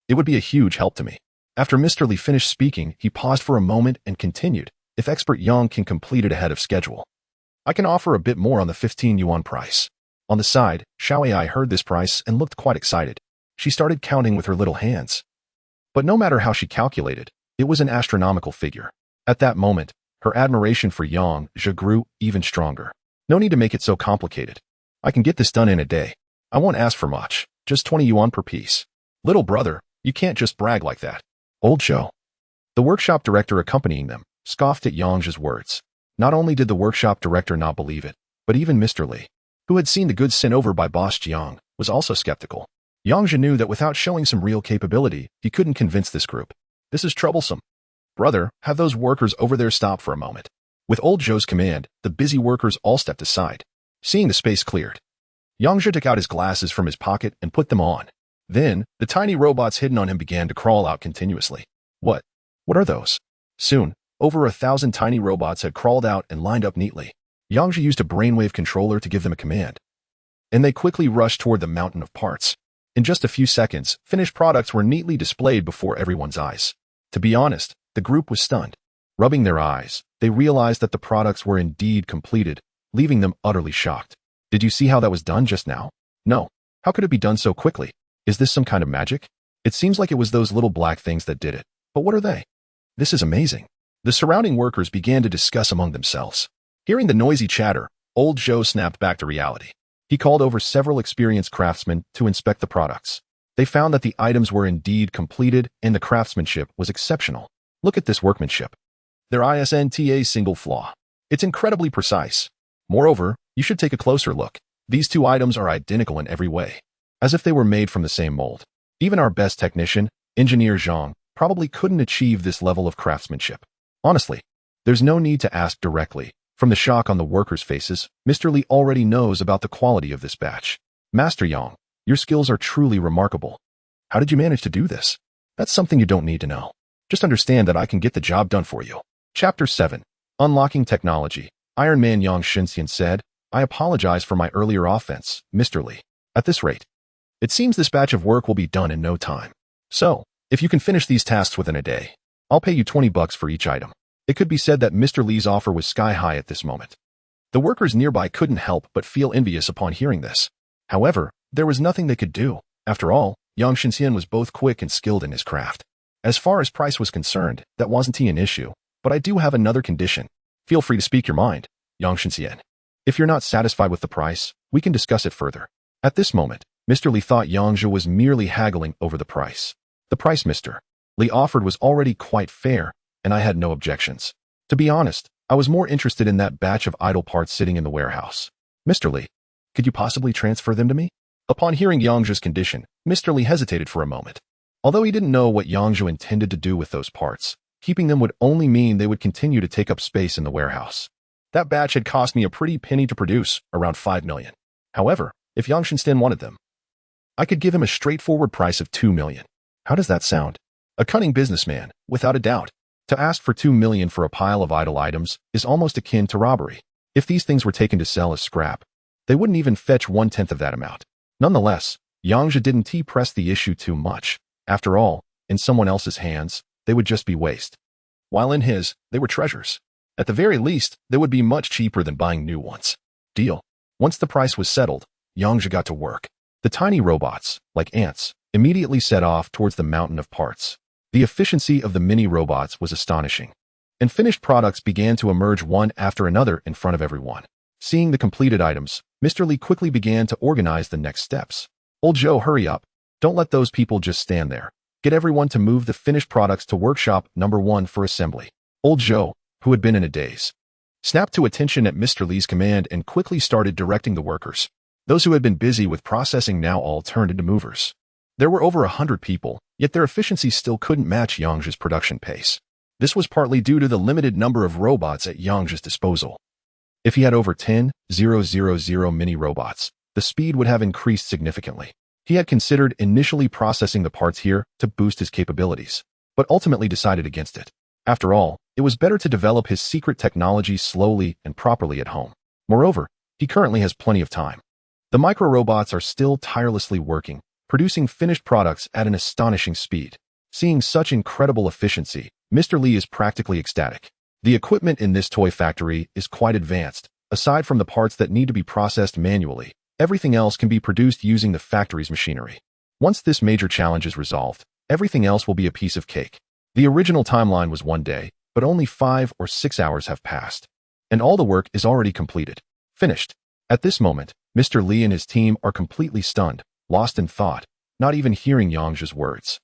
it would be a huge help to me. After Mr. Li finished speaking, he paused for a moment and continued. If Expert Yang can complete it ahead of schedule, I can offer a bit more on the 15 yuan price. On the side, Xiao Ai heard this price and looked quite excited. She started counting with her little hands. But no matter how she calculated, it was an astronomical figure. At that moment, her admiration for Yang Zhe grew even stronger. No need to make it so complicated. I can get this done in a day. I won't ask for much, just 20 yuan per piece. Little brother, you can't just brag like that. Old Zhou. The workshop director accompanying them scoffed at Yang Zhe's words. Not only did the workshop director not believe it, but even Mr. Li, who had seen the goods sent over by Boss Jiang, was also skeptical. Yang Zhe knew that without showing some real capability, he couldn't convince this group. This is troublesome. Brother, have those workers over there stop for a moment. With old Zhou's command, the busy workers all stepped aside. Seeing the space cleared, Yang Zhe took out his glasses from his pocket and put them on. Then, the tiny robots hidden on him began to crawl out continuously. What are those? Soon, over 1,000 tiny robots had crawled out and lined up neatly. Yang Zhe used a brainwave controller to give them a command, and they quickly rushed toward the mountain of parts. In just a few seconds, finished products were neatly displayed before everyone's eyes. To be honest, the group was stunned. Rubbing their eyes, they realized that the products were indeed completed, leaving them utterly shocked. Did you see how that was done just now? No. How could it be done so quickly? Is this some kind of magic? It seems like it was those little black things that did it. But what are they? This is amazing. The surrounding workers began to discuss among themselves. Hearing the noisy chatter, old Zhou snapped back to reality. He called over several experienced craftsmen to inspect the products. They found that the items were indeed completed and the craftsmanship was exceptional. Look at this workmanship. There isn't a single flaw. It's incredibly precise. Moreover, you should take a closer look. These two items are identical in every way, as if they were made from the same mold. Even our best technician, Engineer Zhang, probably couldn't achieve this level of craftsmanship. Honestly, there's no need to ask directly. From the shock on the workers' faces, Mr. Li already knows about the quality of this batch. Master Yang, your skills are truly remarkable. How did you manage to do this? That's something you don't need to know. Just understand that I can get the job done for you. Chapter 7. Unlocking Technology. Iron Man Yang Shinxian said, I apologize for my earlier offense, Mr. Li. At this rate, it seems this batch of work will be done in no time. So, if you can finish these tasks within a day, I'll pay you $20 for each item. It could be said that Mr. Li's offer was sky high at this moment. The workers nearby couldn't help but feel envious upon hearing this. However, there was nothing they could do. After all, Yang Shinxian was both quick and skilled in his craft. As far as price was concerned, that wasn't an issue. But I do have another condition. Feel free to speak your mind, Yang Shinxian. If you're not satisfied with the price, we can discuss it further. At this moment, Mr. Li thought Yang Zhe was merely haggling over the price. The price Mr. Li offered was already quite fair, and I had no objections. To be honest, I was more interested in that batch of idle parts sitting in the warehouse. Mr. Li, could you possibly transfer them to me? Upon hearing Yang Zhe's condition, Mr. Li hesitated for a moment. Although he didn't know what Yang Zhe intended to do with those parts, keeping them would only mean they would continue to take up space in the warehouse. That batch had cost me a pretty penny to produce, around 5 million. However, if Yang Shinxian wanted them, I could give him a straightforward price of 2 million. How does that sound? A cunning businessman, without a doubt. To ask for 2 million for a pile of idle items is almost akin to robbery. If these things were taken to sell as scrap, they wouldn't even fetch 1/10 of that amount. Nonetheless, Yang Zhe didn't press the issue too much. After all, in someone else's hands, they would just be waste. While in his, they were treasures. At the very least, they would be much cheaper than buying new ones. Deal. Once the price was settled, Yang Zhe got to work. The tiny robots, like ants, immediately set off towards the mountain of parts. The efficiency of the mini robots was astonishing, and finished products began to emerge one after another in front of everyone. Seeing the completed items, Mr. Li quickly began to organize the next steps. Old Joe, hurry up. Don't let those people just stand there. Get everyone to move the finished products to workshop number 1 for assembly. Old Joe, who had been in a daze, snapped to attention at Mr. Li's command and quickly started directing the workers. Those who had been busy with processing now all turned into movers. There were over 100 people, yet their efficiency still couldn't match Yang Zhe's production pace. This was partly due to the limited number of robots at Yang Zhe's disposal. If he had over 10,000 mini robots, the speed would have increased significantly. He had considered initially processing the parts here to boost his capabilities, but ultimately decided against it. After all, it was better to develop his secret technology slowly and properly at home. Moreover, he currently has plenty of time. The micro-robots are still tirelessly working, producing finished products at an astonishing speed. Seeing such incredible efficiency, Mr. Li is practically ecstatic. The equipment in this toy factory is quite advanced. Aside from the parts that need to be processed manually, everything else can be produced using the factory's machinery. Once this major challenge is resolved, everything else will be a piece of cake. The original timeline was 1 day, but only 5 or 6 hours have passed, and all the work is already completed. Finished. At this moment, Mr. Li and his team are completely stunned, lost in thought, not even hearing Yang Zhe's words.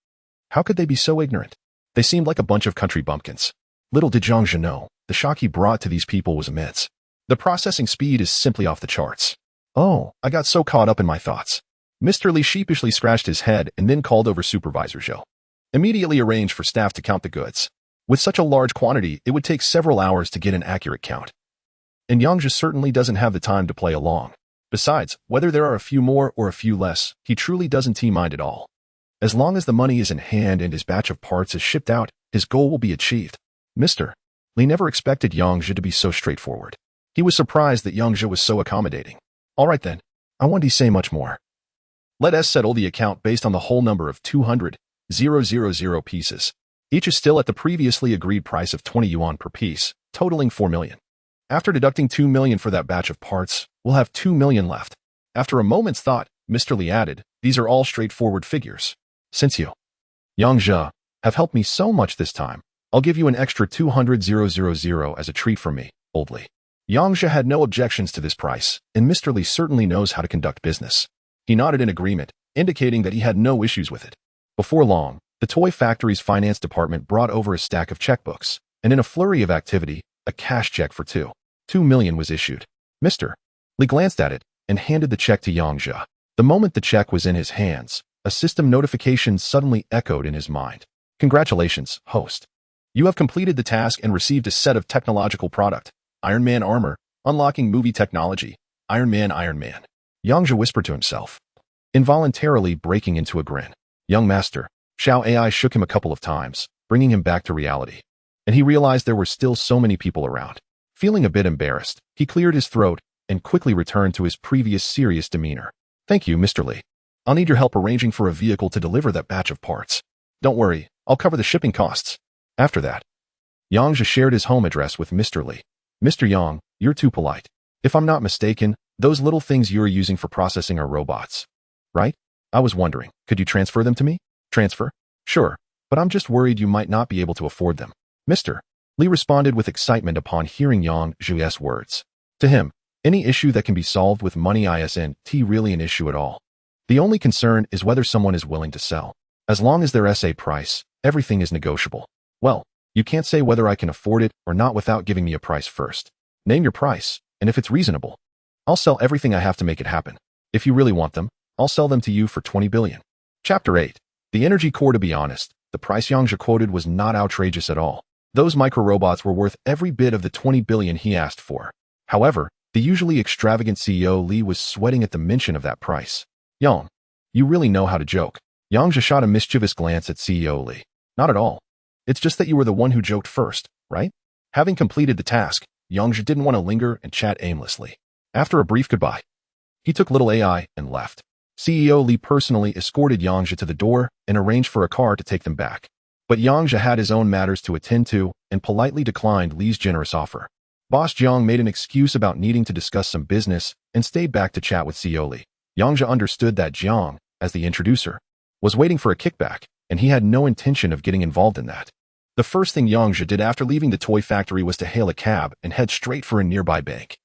How could they be so ignorant? They seemed like a bunch of country bumpkins. Little did Yang Zhe know, the shock he brought to these people was immense. The processing speed is simply off the charts. Oh, I got so caught up in my thoughts. Mr. Li sheepishly scratched his head and then called over Supervisor Zhou. Immediately arranged for staff to count the goods. With such a large quantity, it would take several hours to get an accurate count. And Yang Zhe certainly doesn't have the time to play along. Besides, whether there are a few more or a few less, he truly doesn't mind at all. As long as the money is in hand and his batch of parts is shipped out, his goal will be achieved. Mr. Li never expected Yang Zhe to be so straightforward. He was surprised that Yang Zhe was so accommodating. All right then, I won't say much more. Let us settle the account based on the whole number of 200,000 pieces. Each is still at the previously agreed price of 20 yuan per piece, totaling 4 million. After deducting 2 million for that batch of parts, we'll have 2 million left. After a moment's thought, Mr. Li added, these are all straightforward figures. Since you, Yang Zhe, have helped me so much this time, I'll give you an extra 200,000 as a treat from me, Old Li. Yang Zhe had no objections to this price, and Mr. Li certainly knows how to conduct business. He nodded in agreement, indicating that he had no issues with it. Before long, the toy factory's finance department brought over a stack of checkbooks, and in a flurry of activity, a cash check for 2 million was issued. Mr. Li glanced at it and handed the check to Yang Zhe. The moment the check was in his hands, a system notification suddenly echoed in his mind. Congratulations, host. You have completed the task and received a set of technological product. Iron Man armor, unlocking movie technology. Iron Man, Iron Man. Yang Zhe whispered to himself, involuntarily breaking into a grin. Young master, Xiao AI shook him a couple of times, bringing him back to reality. And he realized there were still so many people around. Feeling a bit embarrassed, he cleared his throat and quickly returned to his previous serious demeanor. Thank you, Mr. Li. I'll need your help arranging for a vehicle to deliver that batch of parts. Don't worry, I'll cover the shipping costs. After that, Yang Zhe shared his home address with Mr. Li. Mr. Yang, you're too polite. If I'm not mistaken, those little things you're using for processing are robots, right? I was wondering, could you transfer them to me? Transfer? Sure, but I'm just worried you might not be able to afford them. Mr. Li responded with excitement upon hearing Yang Zhe's words. To him, any issue that can be solved with money isn't really an issue at all. The only concern is whether someone is willing to sell. As long as there's a price, everything is negotiable. Well, you can't say whether I can afford it or not without giving me a price first. Name your price, and if it's reasonable, I'll sell everything I have to make it happen. If you really want them, I'll sell them to you for 20 billion. Chapter 8. The energy core. To be honest, the price Yang Zhe quoted was not outrageous at all. Those micro-robots were worth every bit of the 20 billion he asked for. However, the usually extravagant CEO Li was sweating at the mention of that price. Yang, you really know how to joke. Yang Zhe shot a mischievous glance at CEO Li. Not at all. It's just that you were the one who joked first, right? Having completed the task, Yang Zhe didn't want to linger and chat aimlessly. After a brief goodbye, he took little AI and left. CEO Li personally escorted Yang Zhe to the door and arranged for a car to take them back. But Yang Zhe had his own matters to attend to and politely declined Li's generous offer. Boss Jiang made an excuse about needing to discuss some business and stayed back to chat with CEO Li. Yang Zhe understood that Jiang, as the introducer, was waiting for a kickback, and he had no intention of getting involved in that. The first thing Yang Zhe did after leaving the toy factory was to hail a cab and head straight for a nearby bank.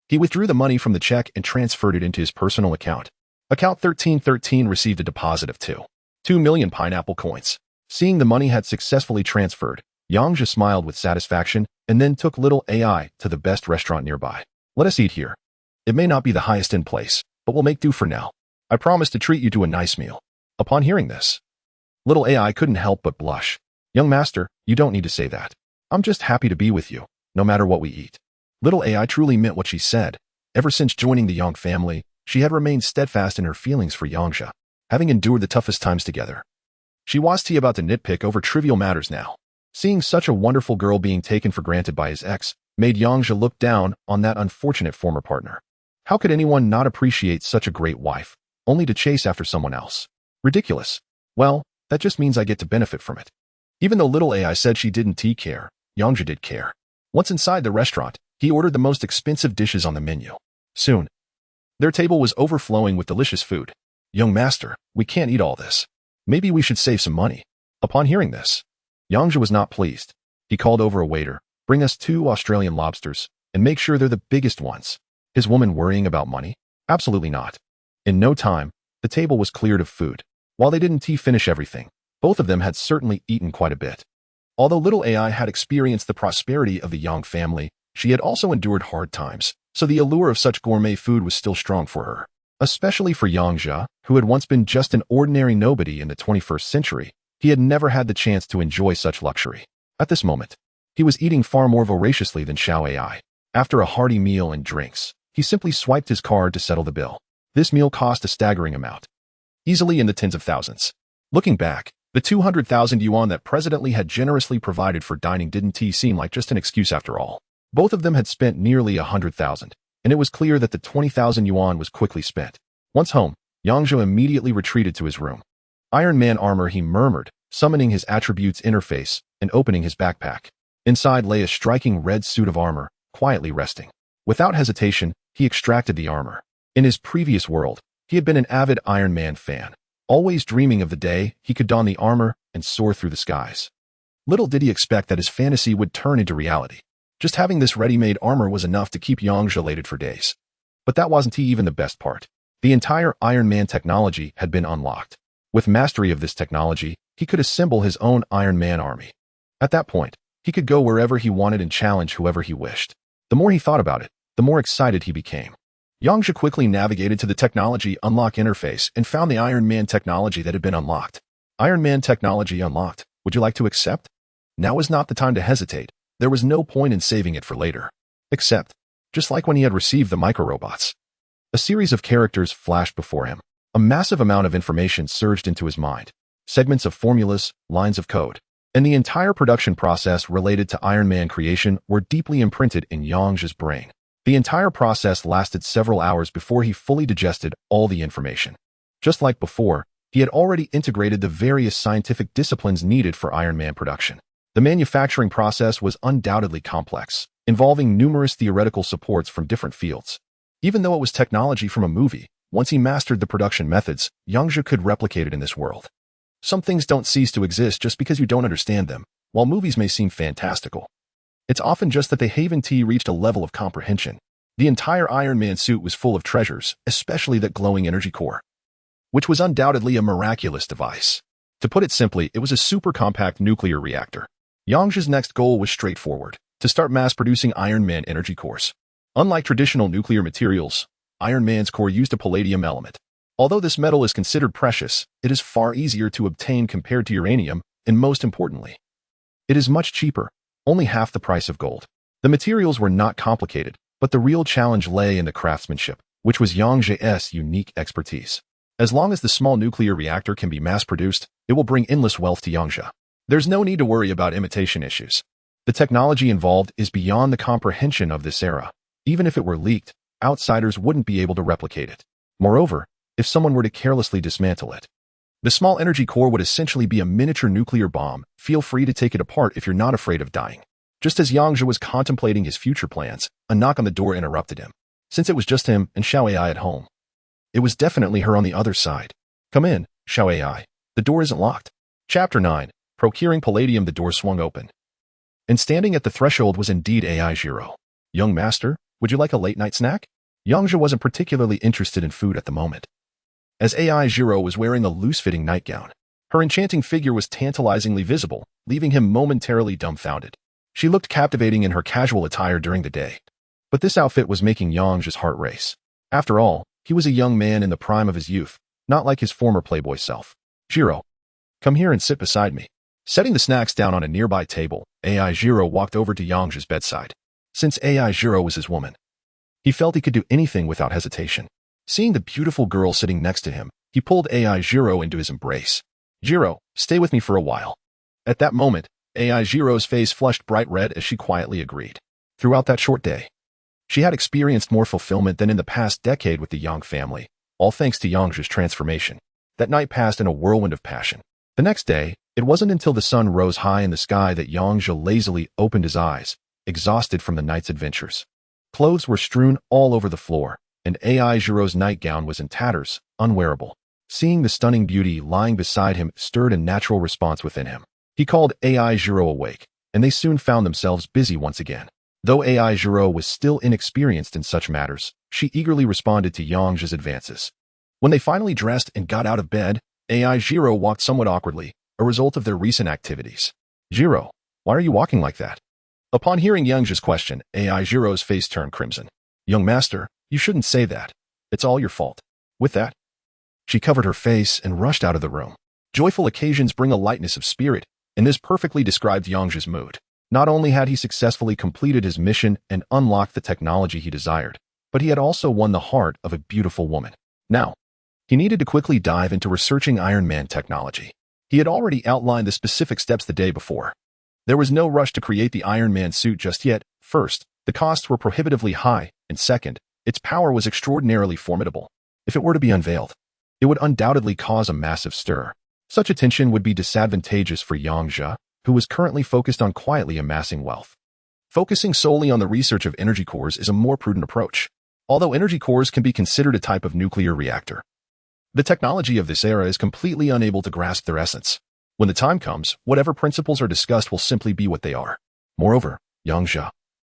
He withdrew the money from the check and transferred it into his personal account. Account 1313 received a deposit of 2 million pineapple coins. Seeing the money had successfully transferred, Yang Zhe smiled with satisfaction and then took little AI to the best restaurant nearby. Let us eat here. It may not be the highest-end place, but we'll make do for now. I promise to treat you to a nice meal. Upon hearing this, little AI couldn't help but blush. Young master, you don't need to say that. I'm just happy to be with you, no matter what we eat. Little AI truly meant what she said. Ever since joining the Yang family, she had remained steadfast in her feelings for Yang Zhe, having endured the toughest times together. She was about to nitpick over trivial matters now. Seeing such a wonderful girl being taken for granted by his ex made Yang Zhe look down on that unfortunate former partner. How could anyone not appreciate such a great wife, only to chase after someone else? Ridiculous. Well, that just means I get to benefit from it. Even though little AI said she didn't care, Yang Zhe did care. Once inside the restaurant, he ordered the most expensive dishes on the menu. Soon, their table was overflowing with delicious food. Young master, we can't eat all this. Maybe we should save some money. Upon hearing this, Yang Zhe was not pleased. He called over a waiter, bring us 2 Australian lobsters, and make sure they're the biggest ones. His woman worrying about money? Absolutely not. In no time, the table was cleared of food. While they didn't finish everything, both of them had certainly eaten quite a bit. Although little AI had experienced the prosperity of the Yang family, she had also endured hard times, so the allure of such gourmet food was still strong for her. Especially for Yang Zhe, who had once been just an ordinary nobody in the 21st century, he had never had the chance to enjoy such luxury. At this moment, he was eating far more voraciously than Xiao AI. After a hearty meal and drinks, he simply swiped his card to settle the bill. This meal cost a staggering amount, easily in the tens of thousands. Looking back, the 200,000 yuan that President Li had generously provided for dining didn't seem like just an excuse after all. Both of them had spent nearly 100,000, and it was clear that the 20,000 yuan was quickly spent. Once home, Yang Zhe immediately retreated to his room. Iron Man armor, he murmured, summoning his attributes interface and opening his backpack. Inside lay a striking red suit of armor, quietly resting. Without hesitation, he extracted the armor. In his previous world, he had been an avid Iron Man fan, always dreaming of the day he could don the armor and soar through the skies. Little did he expect that his fantasy would turn into reality. Just having this ready-made armor was enough to keep Yang Zhe elated for days. But that wasn't even the best part. The entire Iron Man technology had been unlocked. With mastery of this technology, he could assemble his own Iron Man army. At that point, he could go wherever he wanted and challenge whoever he wished. The more he thought about it, the more excited he became. Yang Zhe quickly navigated to the technology unlock interface and found the Iron Man technology that had been unlocked. Iron Man technology unlocked. Would you like to accept? Now is not the time to hesitate. There was no point in saving it for later. Except, just like when he had received the microrobots. A series of characters flashed before him. A massive amount of information surged into his mind. Segments of formulas, lines of code, and the entire production process related to Iron Man creation were deeply imprinted in Yang Zhe's brain. The entire process lasted several hours before he fully digested all the information. Just like before, he had already integrated the various scientific disciplines needed for Iron Man production. The manufacturing process was undoubtedly complex, involving numerous theoretical supports from different fields. Even though it was technology from a movie, once he mastered the production methods, Yang Zhe could replicate it in this world. Some things don't cease to exist just because you don't understand them. While movies may seem fantastical, it's often just that they haven't reached a level of comprehension. The entire Iron Man suit was full of treasures, especially that glowing energy core, which was undoubtedly a miraculous device. To put it simply, it was a super compact nuclear reactor. Yang Zhe's next goal was straightforward, to start mass-producing Iron Man energy cores. Unlike traditional nuclear materials, Iron Man's core used a palladium element. Although this metal is considered precious, it is far easier to obtain compared to uranium, and most importantly, it is much cheaper, only half the price of gold. The materials were not complicated, but the real challenge lay in the craftsmanship, which was Yang Zhe's unique expertise. As long as the small nuclear reactor can be mass-produced, it will bring endless wealth to Yang Zhe. There's no need to worry about imitation issues. The technology involved is beyond the comprehension of this era. Even if it were leaked, outsiders wouldn't be able to replicate it. Moreover, if someone were to carelessly dismantle it, The small energy core would essentially be a miniature nuclear bomb. Feel free to take it apart if you're not afraid of dying. Just as Yang Zhe was contemplating his future plans, a knock on the door interrupted him. Since it was just him and Xiao AI at home, it was definitely her on the other side. Come in, Xiao AI. The door isn't locked. Chapter 9. Procuring Palladium. The door swung open, and standing at the threshold was indeed AI Zhiro. Young master, would you like a late-night snack? Yang Zhe wasn't particularly interested in food at the moment, as AI Zhiro was wearing a loose-fitting nightgown. Her enchanting figure was tantalizingly visible, leaving him momentarily dumbfounded. She looked captivating in her casual attire during the day, but this outfit was making Yang Zhe's heart race. After all, he was a young man in the prime of his youth, not like his former playboy self. Zhiro, come here and sit beside me. Setting the snacks down on a nearby table, AI Zhiro walked over to Yang Zhe's bedside. Since AI Zhiro was his woman, he felt he could do anything without hesitation. Seeing the beautiful girl sitting next to him, he pulled AI Zhiro into his embrace. Zhiro, stay with me for a while. At that moment, AI Zhiro's face flushed bright red as she quietly agreed. Throughout that short day, she had experienced more fulfillment than in the past decade with the Yang family, all thanks to Yang Zhe's transformation. That night passed in a whirlwind of passion. The next day, it wasn't until the sun rose high in the sky that Yang Zhe lazily opened his eyes, exhausted from the night's adventures. Clothes were strewn all over the floor, and AI Zhiro's nightgown was in tatters, unwearable. Seeing the stunning beauty lying beside him stirred a natural response within him. He called AI Zhiro awake, and they soon found themselves busy once again. Though AI Zhiro was still inexperienced in such matters, she eagerly responded to Yang Zhe's advances. When they finally dressed and got out of bed, AI Zhiro walked somewhat awkwardly, a result of their recent activities. Zhiro, why are you walking like that? Upon hearing Yang Zhe's question, AI Zhiro's face turned crimson. Young master, you shouldn't say that. It's all your fault. With that, she covered her face and rushed out of the room. Joyful occasions bring a lightness of spirit, and this perfectly described Yang Zhe's mood. Not only had he successfully completed his mission and unlocked the technology he desired, but he had also won the heart of a beautiful woman. Now, he needed to quickly dive into researching Iron Man technology. He had already outlined the specific steps the day before. There was no rush to create the Iron Man suit just yet. First, the costs were prohibitively high, and second, its power was extraordinarily formidable. If it were to be unveiled, it would undoubtedly cause a massive stir. Such attention would be disadvantageous for Yang Zhe, who was currently focused on quietly amassing wealth. Focusing solely on the research of energy cores is a more prudent approach. Although energy cores can be considered a type of nuclear reactor, the technology of this era is completely unable to grasp their essence. When the time comes, whatever principles are discussed will simply be what they are. Moreover, Yang Zhe,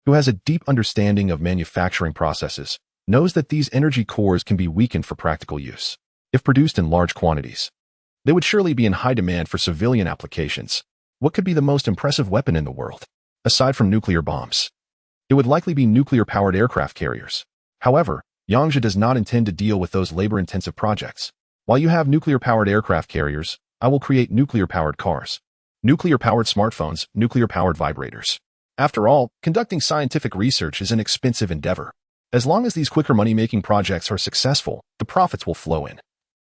who has a deep understanding of manufacturing processes, knows that these energy cores can be weakened for practical use. If produced in large quantities, they would surely be in high demand for civilian applications. What could be the most impressive weapon in the world? Aside from nuclear bombs, it would likely be nuclear-powered aircraft carriers. However, Yang Zhe does not intend to deal with those labor-intensive projects. While you have nuclear-powered aircraft carriers, I will create nuclear-powered cars, nuclear-powered smartphones, nuclear-powered vibrators. After all, conducting scientific research is an expensive endeavor. As long as these quicker money-making projects are successful, the profits will flow in,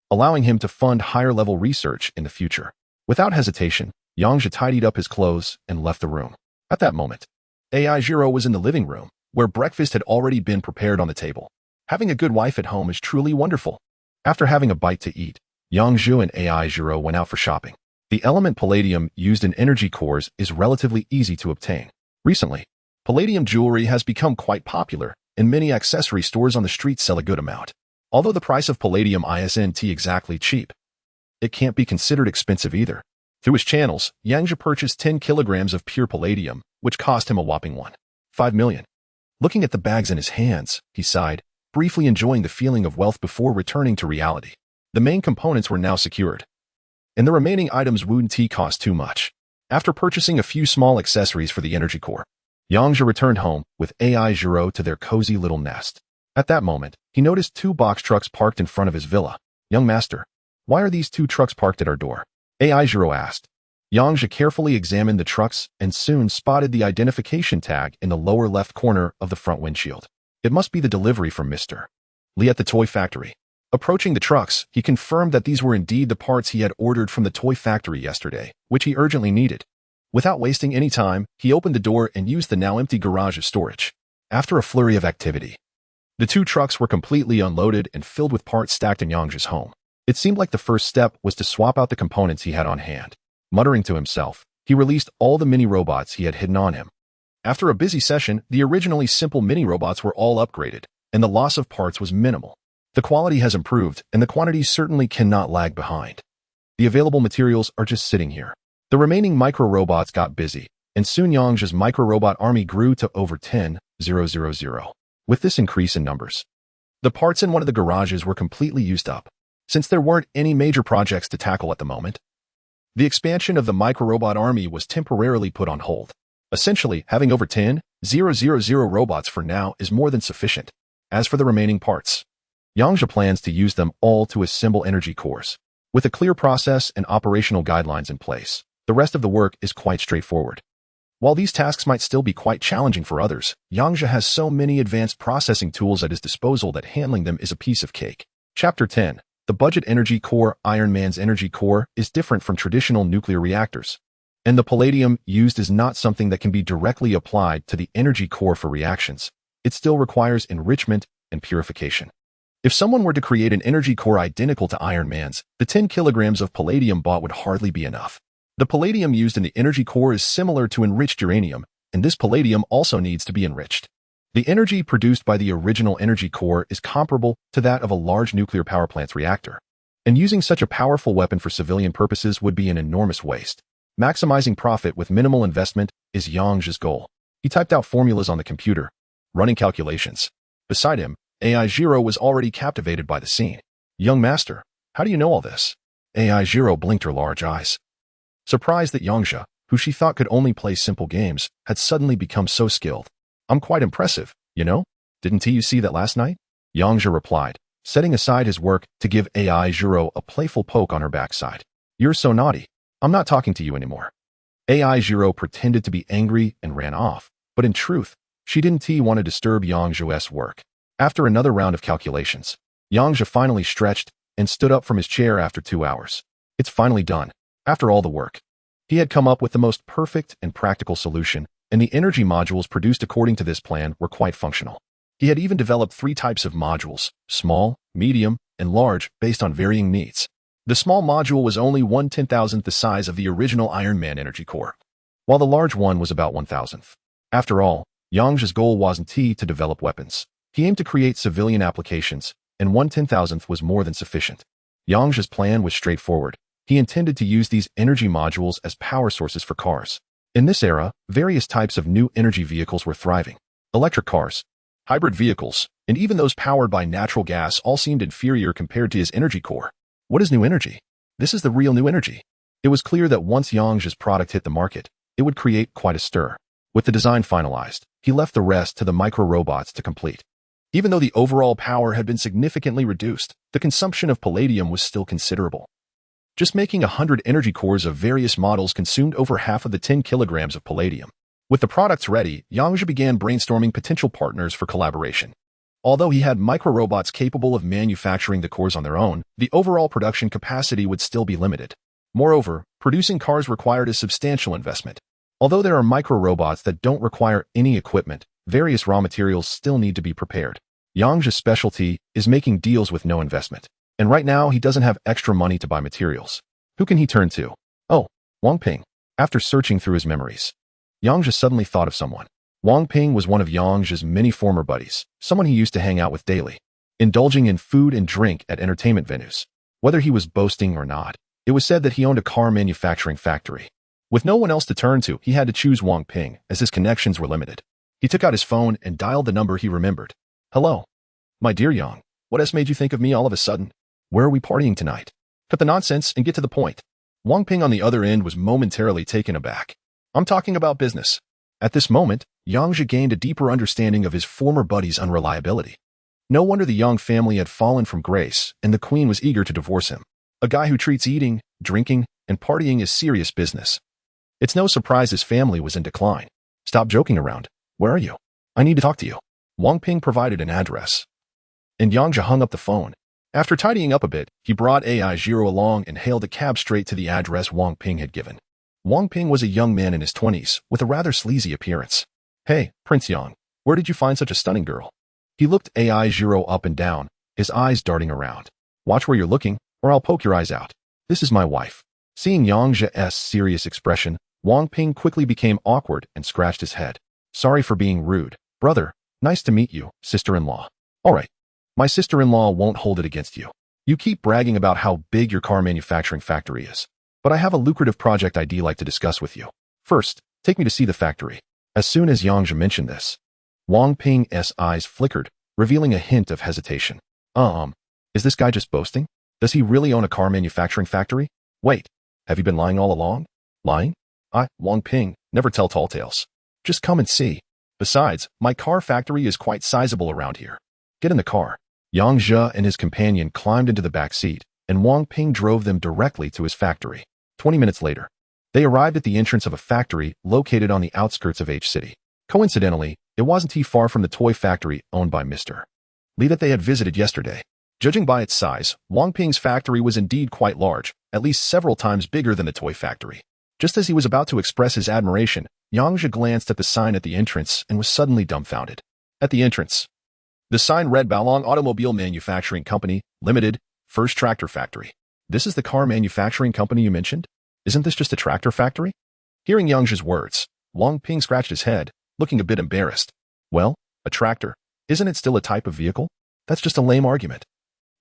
allowing him to fund higher-level research in the future. Without hesitation, Yang Zhe tidied up his clothes and left the room. At that moment, AI Zhiro was in the living room, where breakfast had already been prepared on the table. Having a good wife at home is truly wonderful. After having a bite to eat, Yang Zhe and AI Zhiro went out for shopping. The element palladium used in energy cores is relatively easy to obtain. Recently, palladium jewelry has become quite popular, and many accessory stores on the street sell a good amount. Although the price of palladium isn't exactly cheap, it can't be considered expensive either. Through his channels, Yang Zhe purchased 10 kilograms of pure palladium, which cost him a whopping 1.5 million. Looking at the bags in his hands, he sighed, briefly enjoying the feeling of wealth before returning to reality. The main components were now secured, and the remaining items wouldn't cost too much. After purchasing a few small accessories for the energy core, Yang Zhe returned home with AI Zhiro to their cozy little nest. At that moment, he noticed 2 box trucks parked in front of his villa. Young master, why are these 2 trucks parked at our door? AI Zhiro asked. Yang Zhe carefully examined the trucks and soon spotted the identification tag in the lower left corner of the front windshield. It must be the delivery from Mr. Lee at the toy factory. Approaching the trucks, he confirmed that these were indeed the parts he had ordered from the toy factory yesterday, which he urgently needed. Without wasting any time, he opened the door and used the now empty garage as storage. After a flurry of activity, the 2 trucks were completely unloaded and filled with parts stacked in Yang Zhe's home. It seemed like the first step was to swap out the components he had on hand. Muttering to himself, he released all the mini-robots he had hidden on him. After a busy session, the originally simple mini-robots were all upgraded, and the loss of parts was minimal. The quality has improved, and the quantities certainly cannot lag behind. The available materials are just sitting here. The remaining micro-robots got busy, and soon Yang Zhe's micro-robot army grew to over 10,000. With this increase in numbers, the parts in one of the garages were completely used up. Since there weren't any major projects to tackle at the moment, the expansion of the micro-robot army was temporarily put on hold. Essentially, having over 10,000 robots for now is more than sufficient. As for the remaining parts, Yang Zhe plans to use them all to assemble energy cores. With a clear process and operational guidelines in place, the rest of the work is quite straightforward. While these tasks might still be quite challenging for others, Yang Zhe has so many advanced processing tools at his disposal that handling them is a piece of cake. Chapter 10. The budget energy core. Iron Man's energy core is different from traditional nuclear reactors, and the palladium used is not something that can be directly applied to the energy core for reactions. It still requires enrichment and purification. If someone were to create an energy core identical to Iron Man's, the 10 kilograms of palladium bought would hardly be enough. The palladium used in the energy core is similar to enriched uranium, and this palladium also needs to be enriched. The energy produced by the original energy core is comparable to that of a large nuclear power plant's reactor, and using such a powerful weapon for civilian purposes would be an enormous waste. Maximizing profit with minimal investment is Yang Zhe's goal. He typed out formulas on the computer, running calculations. Beside him, AI Zero was already captivated by the scene. Young master, how do you know all this? AI Zero blinked her large eyes, surprised that Yang Zhe, who she thought could only play simple games, had suddenly become so skilled. I'm quite impressive, you know? Didn't you see that last night? Yang Zhe replied, setting aside his work to give AI Zero a playful poke on her backside. You're so naughty. I'm not talking to you anymore. AI Zero pretended to be angry and ran off, but in truth, she didn't want to disturb Yang Zhe's work. After another round of calculations, Yang Zhe finally stretched and stood up from his chair after 2 hours. It's finally done. After all the work, he had come up with the most perfect and practical solution, and the energy modules produced according to this plan were quite functional. He had even developed 3 types of modules: small, medium, and large, based on varying needs. The small module was only 1/10,000th the size of the original Iron Man energy core, while the large one was about 1,000th. After all, Yang Zhe's goal wasn't to develop weapons. He aimed to create civilian applications, and 1/10,000th was more than sufficient. Yang Zhe's plan was straightforward. He intended to use these energy modules as power sources for cars. In this era, various types of new energy vehicles were thriving. Electric cars, hybrid vehicles, and even those powered by natural gas all seemed inferior compared to his energy core. What is new energy? This is the real new energy. It was clear that once Yang Zhe's product hit the market, it would create quite a stir. With the design finalized, he left the rest to the micro-robots to complete. Even though the overall power had been significantly reduced, the consumption of palladium was still considerable. Just making 100 energy cores of various models consumed over half of the 10 kilograms of palladium. With the products ready, Yang Zhe began brainstorming potential partners for collaboration. Although he had micro-robots capable of manufacturing the cores on their own, the overall production capacity would still be limited. Moreover, producing cars required a substantial investment. Although there are micro-robots that don't require any equipment, various raw materials still need to be prepared. Yang Zhe's specialty is making deals with no investment. And right now, he doesn't have extra money to buy materials. Who can he turn to? Oh, Wang Ping. After searching through his memories, Yang Zhe suddenly thought of someone. Wang Ping was one of Yang Zhe's many former buddies, someone he used to hang out with daily, indulging in food and drink at entertainment venues. Whether he was boasting or not, it was said that he owned a car manufacturing factory. With no one else to turn to, he had to choose Wang Ping, as his connections were limited. He took out his phone and dialed the number he remembered. Hello. My dear Yang, what has made you think of me all of a sudden? Where are we partying tonight? Cut the nonsense and get to the point. Wang Ping on the other end was momentarily taken aback. I'm talking about business. At this moment, Yang Zhe gained a deeper understanding of his former buddy's unreliability. No wonder the Yang family had fallen from grace, and the queen was eager to divorce him. A guy who treats eating, drinking, and partying as serious business. It's no surprise his family was in decline. Stop joking around. Where are you? I need to talk to you. Wang Ping provided an address, and Yang Zhe hung up the phone. After tidying up a bit, he brought AI Zero along and hailed a cab straight to the address Wang Ping had given. Wang Ping was a young man in his 20s, with a rather sleazy appearance. Hey, Prince Yang, where did you find such a stunning girl? He looked AI Zero up and down, his eyes darting around. Watch where you're looking, or I'll poke your eyes out. This is my wife." Seeing Yang Zhe's serious expression, Wang Ping quickly became awkward and scratched his head. "Sorry for being rude. Brother, nice to meet you, sister-in-law." "All right. My sister-in-law won't hold it against you. You keep bragging about how big your car manufacturing factory is. But I have a lucrative project I'd like to discuss with you. First, take me to see the factory." As soon as Yang Zhe mentioned this, Wang Ping's eyes flickered, revealing a hint of hesitation. Is this guy just boasting? Does he really own a car manufacturing factory? Wait, have you been lying all along? Lying? Wang Ping, never tell tall tales. Just come and see. Besides, my car factory is quite sizable around here. Get in the car." Yang Zhe and his companion climbed into the back seat, and Wang Ping drove them directly to his factory. 20 minutes later, they arrived at the entrance of a factory located on the outskirts of H City. Coincidentally, it wasn't too far from the toy factory owned by Mr. Li that they had visited yesterday. Judging by its size, Wang Ping's factory was indeed quite large, at least several times bigger than the toy factory. Just as he was about to express his admiration, Yang Zhe glanced at the sign at the entrance and was suddenly dumbfounded. At the entrance, the sign read Balong Automobile Manufacturing Company, Limited, First Tractor Factory. "This is the car manufacturing company you mentioned? Isn't this just a tractor factory?" Hearing Yang Zhe's words, Wang Ping scratched his head, looking a bit embarrassed. "Well, a tractor. Isn't it still a type of vehicle? That's just a lame argument.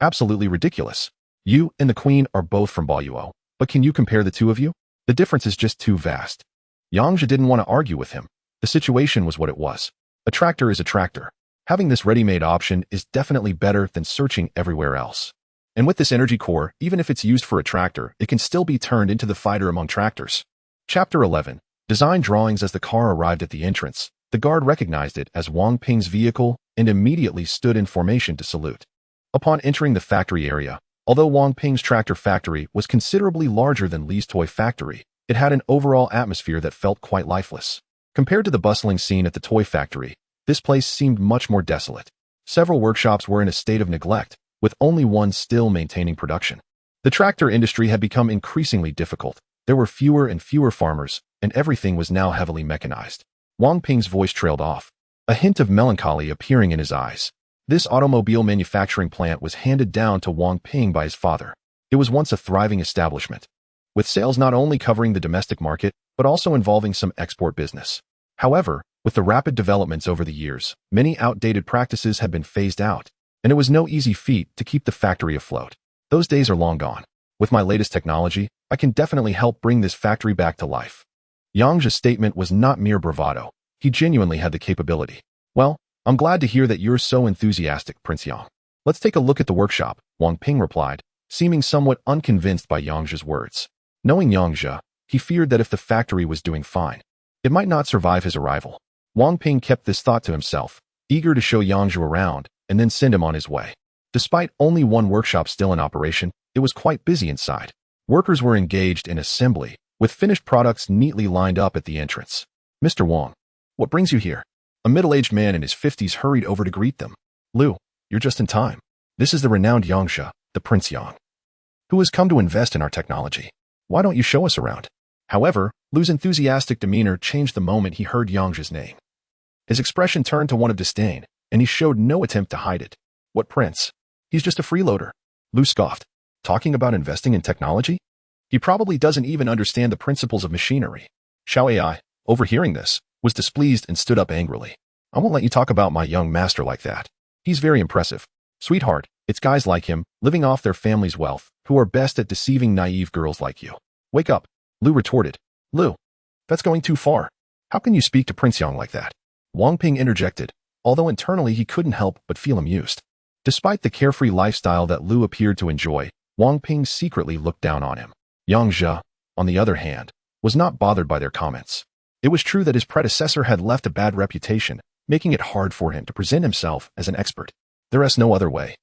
Absolutely ridiculous. You and the Queen are both from Baoyuo, but can you compare the two of you? The difference is just too vast." Yang Zhe didn't want to argue with him. The situation was what it was. A tractor is a tractor. Having this ready-made option is definitely better than searching everywhere else. And with this energy core, even if it's used for a tractor, it can still be turned into the fighter among tractors. Chapter 11. Design drawings. As the car arrived at the entrance, the guard recognized it as Wang Ping's vehicle and immediately stood in formation to salute. Upon entering the factory area, although Wang Ping's tractor factory was considerably larger than Li's toy factory, it had an overall atmosphere that felt quite lifeless. Compared to the bustling scene at the toy factory, this place seemed much more desolate. Several workshops were in a state of neglect, with only one still maintaining production. The tractor industry had become increasingly difficult. There were fewer and fewer farmers, and everything was now heavily mechanized. Wang Ping's voice trailed off, a hint of melancholy appearing in his eyes. This automobile manufacturing plant was handed down to Wang Ping by his father. It was once a thriving establishment, with sales not only covering the domestic market, but also involving some export business. However, with the rapid developments over the years, many outdated practices had been phased out, and it was no easy feat to keep the factory afloat. Those days are long gone. With my latest technology, I can definitely help bring this factory back to life. Yang Zhe's statement was not mere bravado. He genuinely had the capability. "Well, I'm glad to hear that you're so enthusiastic, Prince Yang. Let's take a look at the workshop," Wang Ping replied, seeming somewhat unconvinced by Yang Zhe's words. Knowing Yang Zhe, he feared that if the factory was doing fine, it might not survive his arrival. Wang Ping kept this thought to himself, eager to show Yang Zhe around and then send him on his way. Despite only one workshop still in operation, it was quite busy inside. Workers were engaged in assembly, with finished products neatly lined up at the entrance. "Mr. Wang, what brings you here?" A middle-aged man in his 50s hurried over to greet them. "Lu, you're just in time. This is the renowned Yang Zhe, the Prince Yang, who has come to invest in our technology. Why don't you show us around?" However, Lu's enthusiastic demeanor changed the moment he heard Yang Zhe's name. His expression turned to one of disdain, and he showed no attempt to hide it. "What prince? He's just a freeloader." Lu scoffed. "Talking about investing in technology? He probably doesn't even understand the principles of machinery." Xiao Ai, overhearing this, was displeased and stood up angrily. "I won't let you talk about my young master like that. He's very impressive. Sweetheart, it's guys like him, living off their family's wealth, who are best at deceiving naive girls like you." "Wake up," Lu retorted. "Lu, that's going too far. How can you speak to Prince Yang like that?" Wang Ping interjected, although internally he couldn't help but feel amused. Despite the carefree lifestyle that Lu appeared to enjoy, Wang Ping secretly looked down on him. Yang Zhe, on the other hand, was not bothered by their comments. It was true that his predecessor had left a bad reputation, making it hard for him to present himself as an expert. "There is no other way.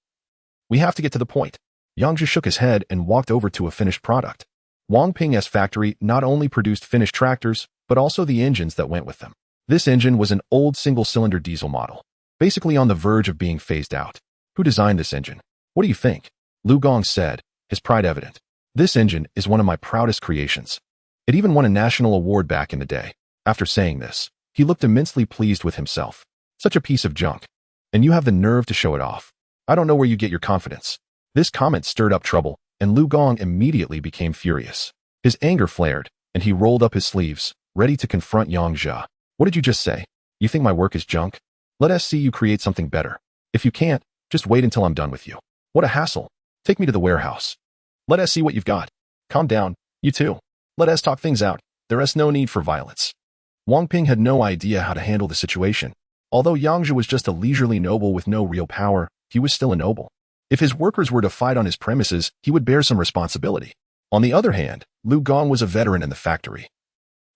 We have to get to the point." Yang Zhe shook his head and walked over to a finished product. Wang Ping's factory not only produced finished tractors, but also the engines that went with them. This engine was an old single-cylinder diesel model, basically on the verge of being phased out. "Who designed this engine? What do you think?" Lu Gong said, his pride evident. "This engine is one of my proudest creations. It even won a national award back in the day." After saying this, he looked immensely pleased with himself. "Such a piece of junk. And you have the nerve to show it off. I don't know where you get your confidence." This comment stirred up trouble, and Lu Gong immediately became furious. His anger flared, and he rolled up his sleeves, ready to confront Yang Zhe. What did you just say? You think my work is junk? Let us see you create something better. If you can't, just wait until I'm done with you. What a hassle. Take me to the warehouse. Let us see what you've got. Calm down, you too. Let us talk things out. There is no need for violence. Wang Ping had no idea how to handle the situation. Although Yang Zhe was just a leisurely noble with no real power, he was still a noble. If his workers were to fight on his premises, he would bear some responsibility. On the other hand, Lu Gong was a veteran in the factory.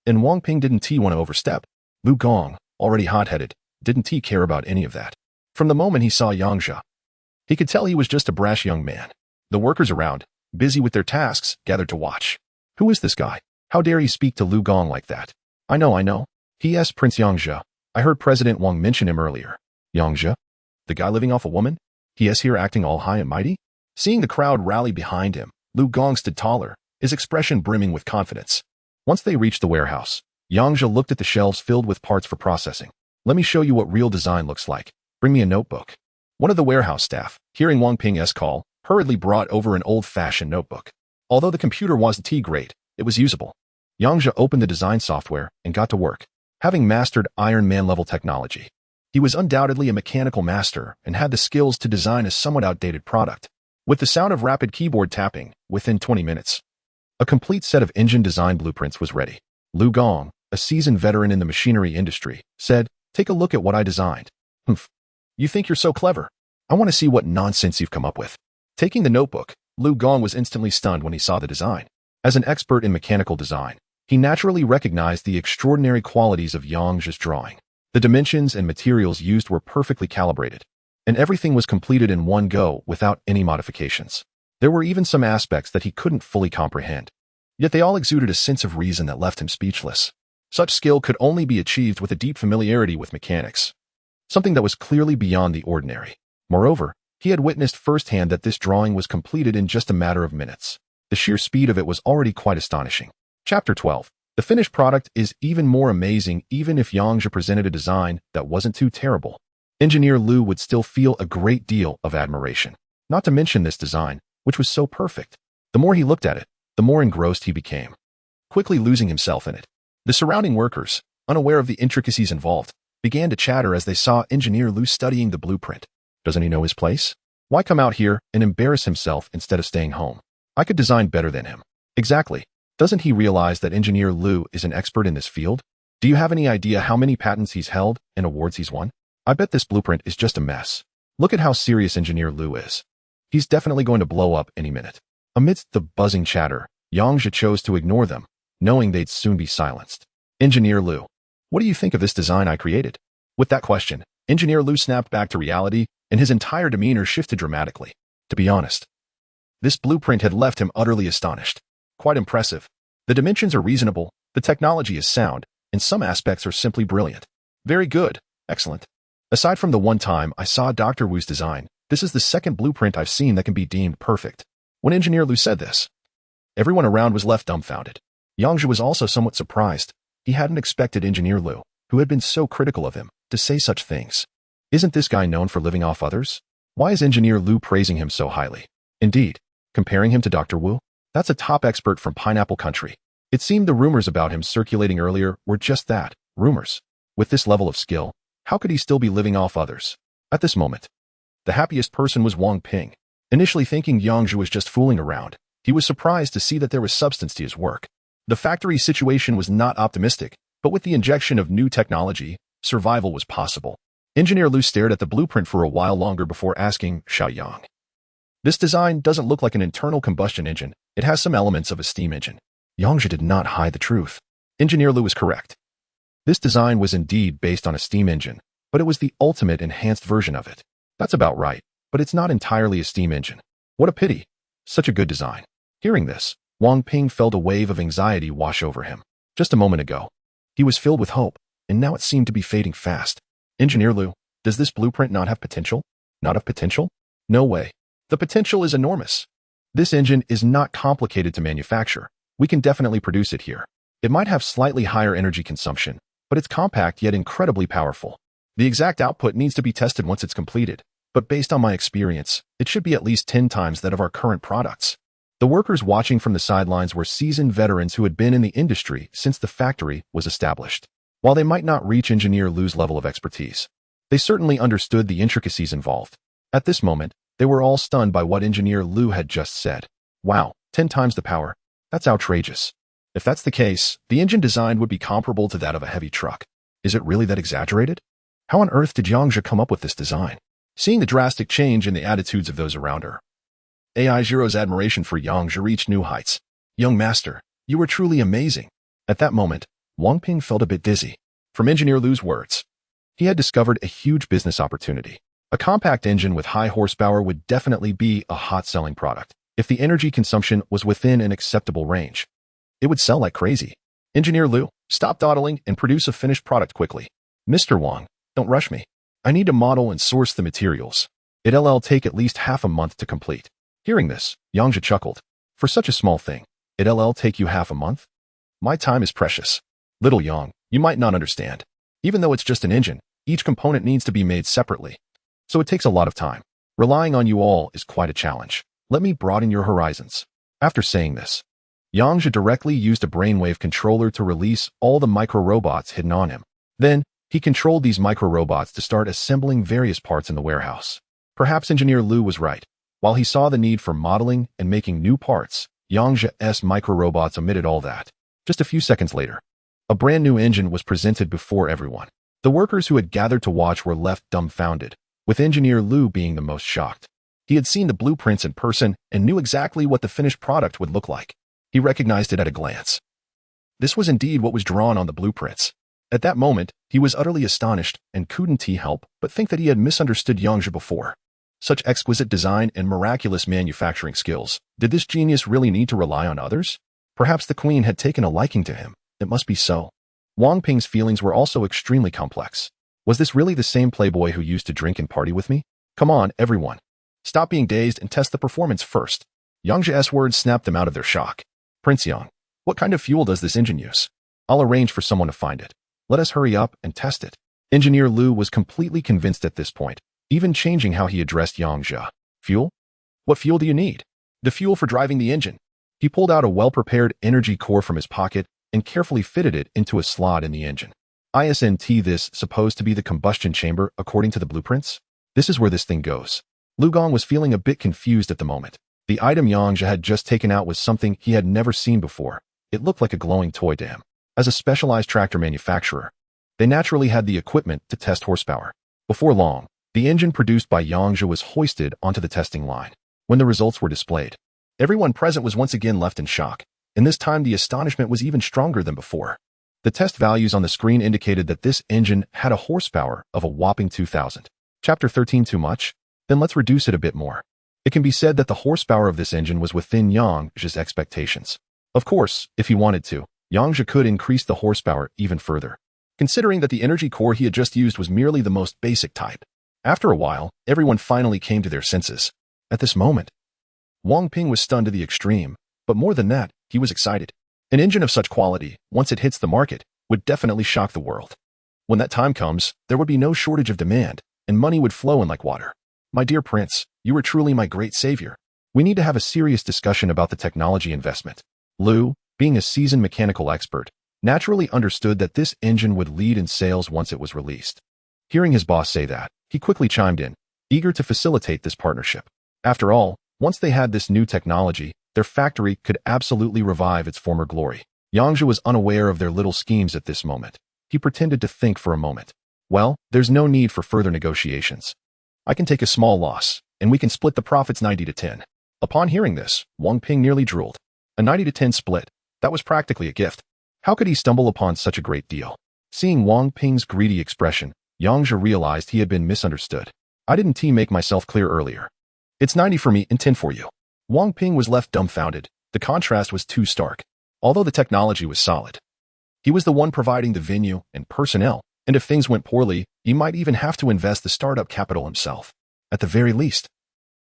And Wang Ping didn't want to overstep. Lu Gong, already hot-headed, didn't care about any of that. From the moment he saw Yang Zhe, he could tell he was just a brash young man. The workers around, busy with their tasks, gathered to watch. Who is this guy? How dare he speak to Lu Gong like that? I know. He is Prince Yang Zhe. I heard President Wang mention him earlier. Yang Zhe? The guy living off a woman? He is here acting all high and mighty? Seeing the crowd rally behind him, Lu Gong stood taller, his expression brimming with confidence. Once they reached the warehouse, Yang Zhe looked at the shelves filled with parts for processing. Let me show you what real design looks like. Bring me a notebook. One of the warehouse staff, hearing Wang Ping's call, hurriedly brought over an old-fashioned notebook. Although the computer wasn't great, it was usable. Yang Zhe opened the design software and got to work. Having mastered Iron Man-level technology, he was undoubtedly a mechanical master and had the skills to design a somewhat outdated product. With the sound of rapid keyboard tapping, within 20 minutes, a complete set of engine design blueprints was ready. Lu Gong, a seasoned veteran in the machinery industry, said, "Take a look at what I designed." "Humph. You think you're so clever? I want to see what nonsense you've come up with." Taking the notebook, Lu Gong was instantly stunned when he saw the design. As an expert in mechanical design, he naturally recognized the extraordinary qualities of Yang Zhe's drawing. The dimensions and materials used were perfectly calibrated, and everything was completed in one go without any modifications. There were even some aspects that he couldn't fully comprehend, yet they all exuded a sense of reason that left him speechless. Such skill could only be achieved with a deep familiarity with mechanics, something that was clearly beyond the ordinary. Moreover, he had witnessed firsthand that this drawing was completed in just a matter of minutes. The sheer speed of it was already quite astonishing. Chapter 12. The finished product is even more amazing. Even if Yang Zhe presented a design that wasn't too terrible, Engineer Lu would still feel a great deal of admiration. Not to mention this design, which was so perfect. The more he looked at it, the more engrossed he became, quickly losing himself in it. The surrounding workers, unaware of the intricacies involved, began to chatter as they saw Engineer Lu studying the blueprint. Doesn't he know his place? Why come out here and embarrass himself instead of staying home? I could design better than him. Exactly. Doesn't he realize that Engineer Lu is an expert in this field? Do you have any idea how many patents he's held and awards he's won? I bet this blueprint is just a mess. Look at how serious Engineer Lu is. He's definitely going to blow up any minute. Amidst the buzzing chatter, Yang Zhe chose to ignore them, knowing they'd soon be silenced. Engineer Lu, what do you think of this design I created? With that question, Engineer Lu snapped back to reality, and his entire demeanor shifted dramatically. To be honest, this blueprint had left him utterly astonished. Quite impressive. The dimensions are reasonable, the technology is sound, and some aspects are simply brilliant. Very good. Excellent. Aside from the one time I saw Dr. Wu's design, this is the second blueprint I've seen that can be deemed perfect. When Engineer Lu said this, everyone around was left dumbfounded. Yang Zhe was also somewhat surprised. He hadn't expected Engineer Lu, who had been so critical of him, to say such things. Isn't this guy known for living off others? Why is Engineer Lu praising him so highly? Indeed, comparing him to Dr. Wu? That's a top expert from Pineapple Country. It seemed the rumors about him circulating earlier were just that, rumors. With this level of skill, how could he still be living off others? At this moment, the happiest person was Wang Ping. Initially thinking Yang Zhe was just fooling around, he was surprised to see that there was substance to his work. The factory situation was not optimistic, but with the injection of new technology, survival was possible. Engineer Lu stared at the blueprint for a while longer before asking Xiaoyang. This design doesn't look like an internal combustion engine. It has some elements of a steam engine. Yang Zhe did not hide the truth. Engineer Lu was correct. This design was indeed based on a steam engine, but it was the ultimate enhanced version of it. That's about right, but it's not entirely a steam engine. What a pity. Such a good design. Hearing this, Wang Ping felt a wave of anxiety wash over him. Just a moment ago, he was filled with hope, and now it seemed to be fading fast. Engineer Lu, does this blueprint not have potential? Not have potential? No way. The potential is enormous. This engine is not complicated to manufacture. We can definitely produce it here. It might have slightly higher energy consumption, but it's compact yet incredibly powerful. The exact output needs to be tested once it's completed, but based on my experience, it should be at least 10 times that of our current products. The workers watching from the sidelines were seasoned veterans who had been in the industry since the factory was established. While they might not reach Engineer Lu's level of expertise, they certainly understood the intricacies involved. At this moment, they were all stunned by what Engineer Lu had just said. Wow, 10 times the power. That's outrageous. If that's the case, the engine design would be comparable to that of a heavy truck. Is it really that exaggerated? How on earth did Yang Zhe come up with this design? Seeing the drastic change in the attitudes of those around her, AI Jiro's admiration for Yang Zhe reached new heights. Young master, you were truly amazing. At that moment, Wang Ping felt a bit dizzy. From Engineer Lu's words, he had discovered a huge business opportunity. A compact engine with high horsepower would definitely be a hot-selling product. If the energy consumption was within an acceptable range, it would sell like crazy. Engineer Lu, stop dawdling and produce a finished product quickly. Mr. Wang, don't rush me. I need to model and source the materials. It'll take at least half a month to complete. Hearing this, Yang Zhe chuckled. For such a small thing, it'll take you half a month? My time is precious. Little Yang, you might not understand. Even though it's just an engine, each component needs to be made separately. So it takes a lot of time. Relying on you all is quite a challenge. Let me broaden your horizons. After saying this, Yang Zhe directly used a brainwave controller to release all the micro-robots hidden on him. Then, he controlled these micro-robots to start assembling various parts in the warehouse. Perhaps Engineer Lu was right. While he saw the need for modeling and making new parts, Yang Zhe's micro-robots omitted all that. Just a few seconds later, a brand new engine was presented before everyone. The workers who had gathered to watch were left dumbfounded, with Engineer Lu being the most shocked. He had seen the blueprints in person and knew exactly what the finished product would look like. He recognized it at a glance. This was indeed what was drawn on the blueprints. At that moment, he was utterly astonished and couldn't help but think that he had misunderstood Yang Zhe before. Such exquisite design and miraculous manufacturing skills. Did this genius really need to rely on others? Perhaps the queen had taken a liking to him. It must be so. Wang Ping's feelings were also extremely complex. Was this really the same playboy who used to drink and party with me? Come on, everyone. Stop being dazed and test the performance first. Yang Zhe's words snapped them out of their shock. Prince Yang, what kind of fuel does this engine use? I'll arrange for someone to find it. Let us hurry up and test it. Engineer Lu was completely convinced at this point, even changing how he addressed Yang Zhe. Fuel? What fuel do you need? The fuel for driving the engine. He pulled out a well-prepared energy core from his pocket and carefully fitted it into a slot in the engine. Isn't this supposed to be the combustion chamber according to the blueprints? This is where this thing goes. Lu Gong was feeling a bit confused at the moment. The item Yang Zhe had just taken out was something he had never seen before. It looked like a glowing toy to him. As a specialized tractor manufacturer, they naturally had the equipment to test horsepower. Before long, the engine produced by Yang Zhe was hoisted onto the testing line. When the results were displayed, everyone present was once again left in shock, and this time the astonishment was even stronger than before. The test values on the screen indicated that this engine had a horsepower of a whopping 2,000. Chapter 13 too much? Then let's reduce it a bit more. It can be said that the horsepower of this engine was within Yang Zhe's expectations. Of course, if he wanted to, Yang Zhe could increase the horsepower even further, considering that the energy core he had just used was merely the most basic type. After a while, everyone finally came to their senses. At this moment, Wang Ping was stunned to the extreme, but more than that, he was excited. An engine of such quality, once it hits the market, would definitely shock the world. When that time comes, there would be no shortage of demand, and money would flow in like water. My dear prince, you are truly my great savior. We need to have a serious discussion about the technology investment. Lu, being a seasoned mechanical expert, naturally understood that this engine would lead in sales once it was released. Hearing his boss say that, he quickly chimed in, eager to facilitate this partnership. After all, once they had this new technology, their factory could absolutely revive its former glory. Yang Zhe was unaware of their little schemes at this moment. He pretended to think for a moment. Well, there's no need for further negotiations. I can take a small loss, and we can split the profits 90-10. Upon hearing this, Wang Ping nearly drooled. A 90-10 split, that was practically a gift. How could he stumble upon such a great deal? Seeing Wang Ping's greedy expression, Yang Zhe realized he had been misunderstood. I didn't make myself clear earlier. It's 90 for me and 10 for you. Wang Ping was left dumbfounded. The contrast was too stark. Although the technology was solid, he was the one providing the venue and personnel, and if things went poorly, he might even have to invest the startup capital himself. At the very least,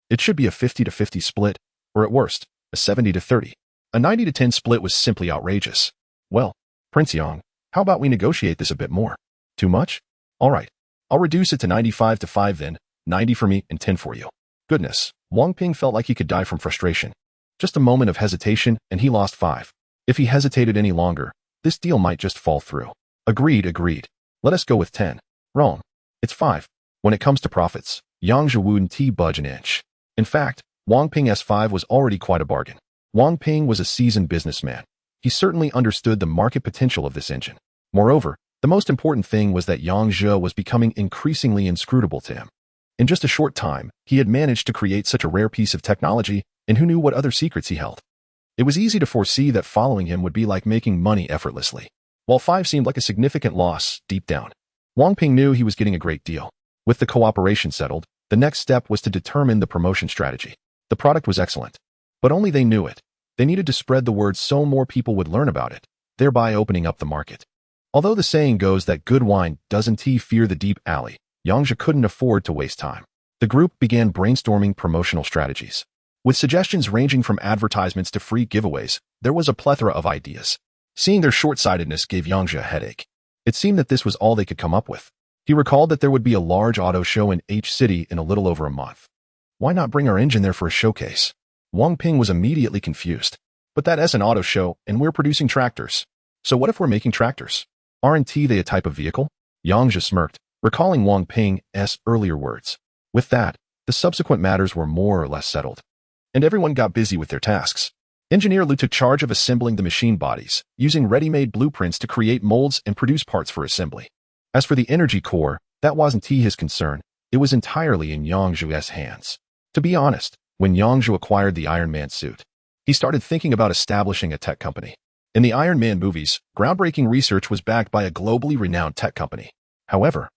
it should be a 50-50 split, or at worst, a 70-30. A 90-10 split was simply outrageous. Well, Prince Yang, how about we negotiate this a bit more? Too much? All right, I'll reduce it to 95-5 then, 90 for me and 10 for you. Goodness, Wang Ping felt like he could die from frustration. Just a moment of hesitation, and he lost 5. If he hesitated any longer, this deal might just fall through. Agreed, agreed. Let us go with 10. Wrong. It's 5. When it comes to profits, Yang Zhe wouldn't budge an inch. In fact, Wang Ping's 5 was already quite a bargain. Wang Ping was a seasoned businessman. He certainly understood the market potential of this engine. Moreover, the most important thing was that Yang Zhe was becoming increasingly inscrutable to him. In just a short time, he had managed to create such a rare piece of technology, and who knew what other secrets he held. It was easy to foresee that following him would be like making money effortlessly. While 5 seemed like a significant loss, deep down, Wang Ping knew he was getting a great deal. With the cooperation settled, the next step was to determine the promotion strategy. The product was excellent, but only they knew it. They needed to spread the word so more people would learn about it, thereby opening up the market. Although the saying goes that good wine doesn't fear the deep alley, Yang Zhe couldn't afford to waste time. The group began brainstorming promotional strategies. With suggestions ranging from advertisements to free giveaways, there was a plethora of ideas. Seeing their short-sightedness gave Yang Zhe a headache. It seemed that this was all they could come up with. He recalled that there would be a large auto show in H City in a little over a month. Why not bring our engine there for a showcase? Wang Ping was immediately confused. But that's an auto show, and we're producing tractors. So what if we're making tractors? Aren't they a type of vehicle? Yang Zhe smirked, recalling Wang Ping's earlier words. With that, the subsequent matters were more or less settled. And everyone got busy with their tasks. Engineer Lu took charge of assembling the machine bodies, using ready-made blueprints to create molds and produce parts for assembly. As for the energy core, that wasn't his concern. It was entirely in Yang Zhe's hands. To be honest, when Yang Zhe acquired the Iron Man suit, he started thinking about establishing a tech company. In the Iron Man movies, groundbreaking research was backed by a globally renowned tech company. However,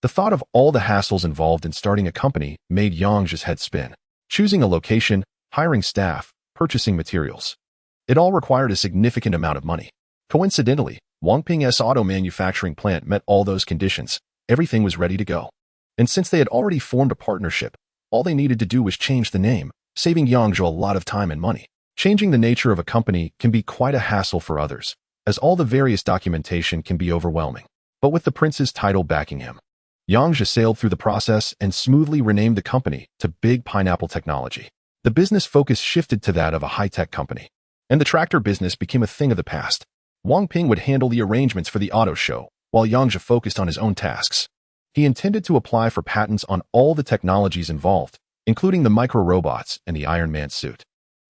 the thought of all the hassles involved in starting a company made Yang Zhe's head spin. Choosing a location, hiring staff, purchasing materials. It all required a significant amount of money. Coincidentally, Wang Ping's auto manufacturing plant met all those conditions. Everything was ready to go. And since they had already formed a partnership, all they needed to do was change the name, saving Yang Zhe a lot of time and money. Changing the nature of a company can be quite a hassle for others, as all the various documentation can be overwhelming. But with the prince's title backing him, Yang Zhe sailed through the process and smoothly renamed the company to Big Pineapple Technology. The business focus shifted to that of a high-tech company, and the tractor business became a thing of the past. Wang Ping would handle the arrangements for the auto show, while Yang Zhe focused on his own tasks. He intended to apply for patents on all the technologies involved, including the micro-robots and the Iron Man suit.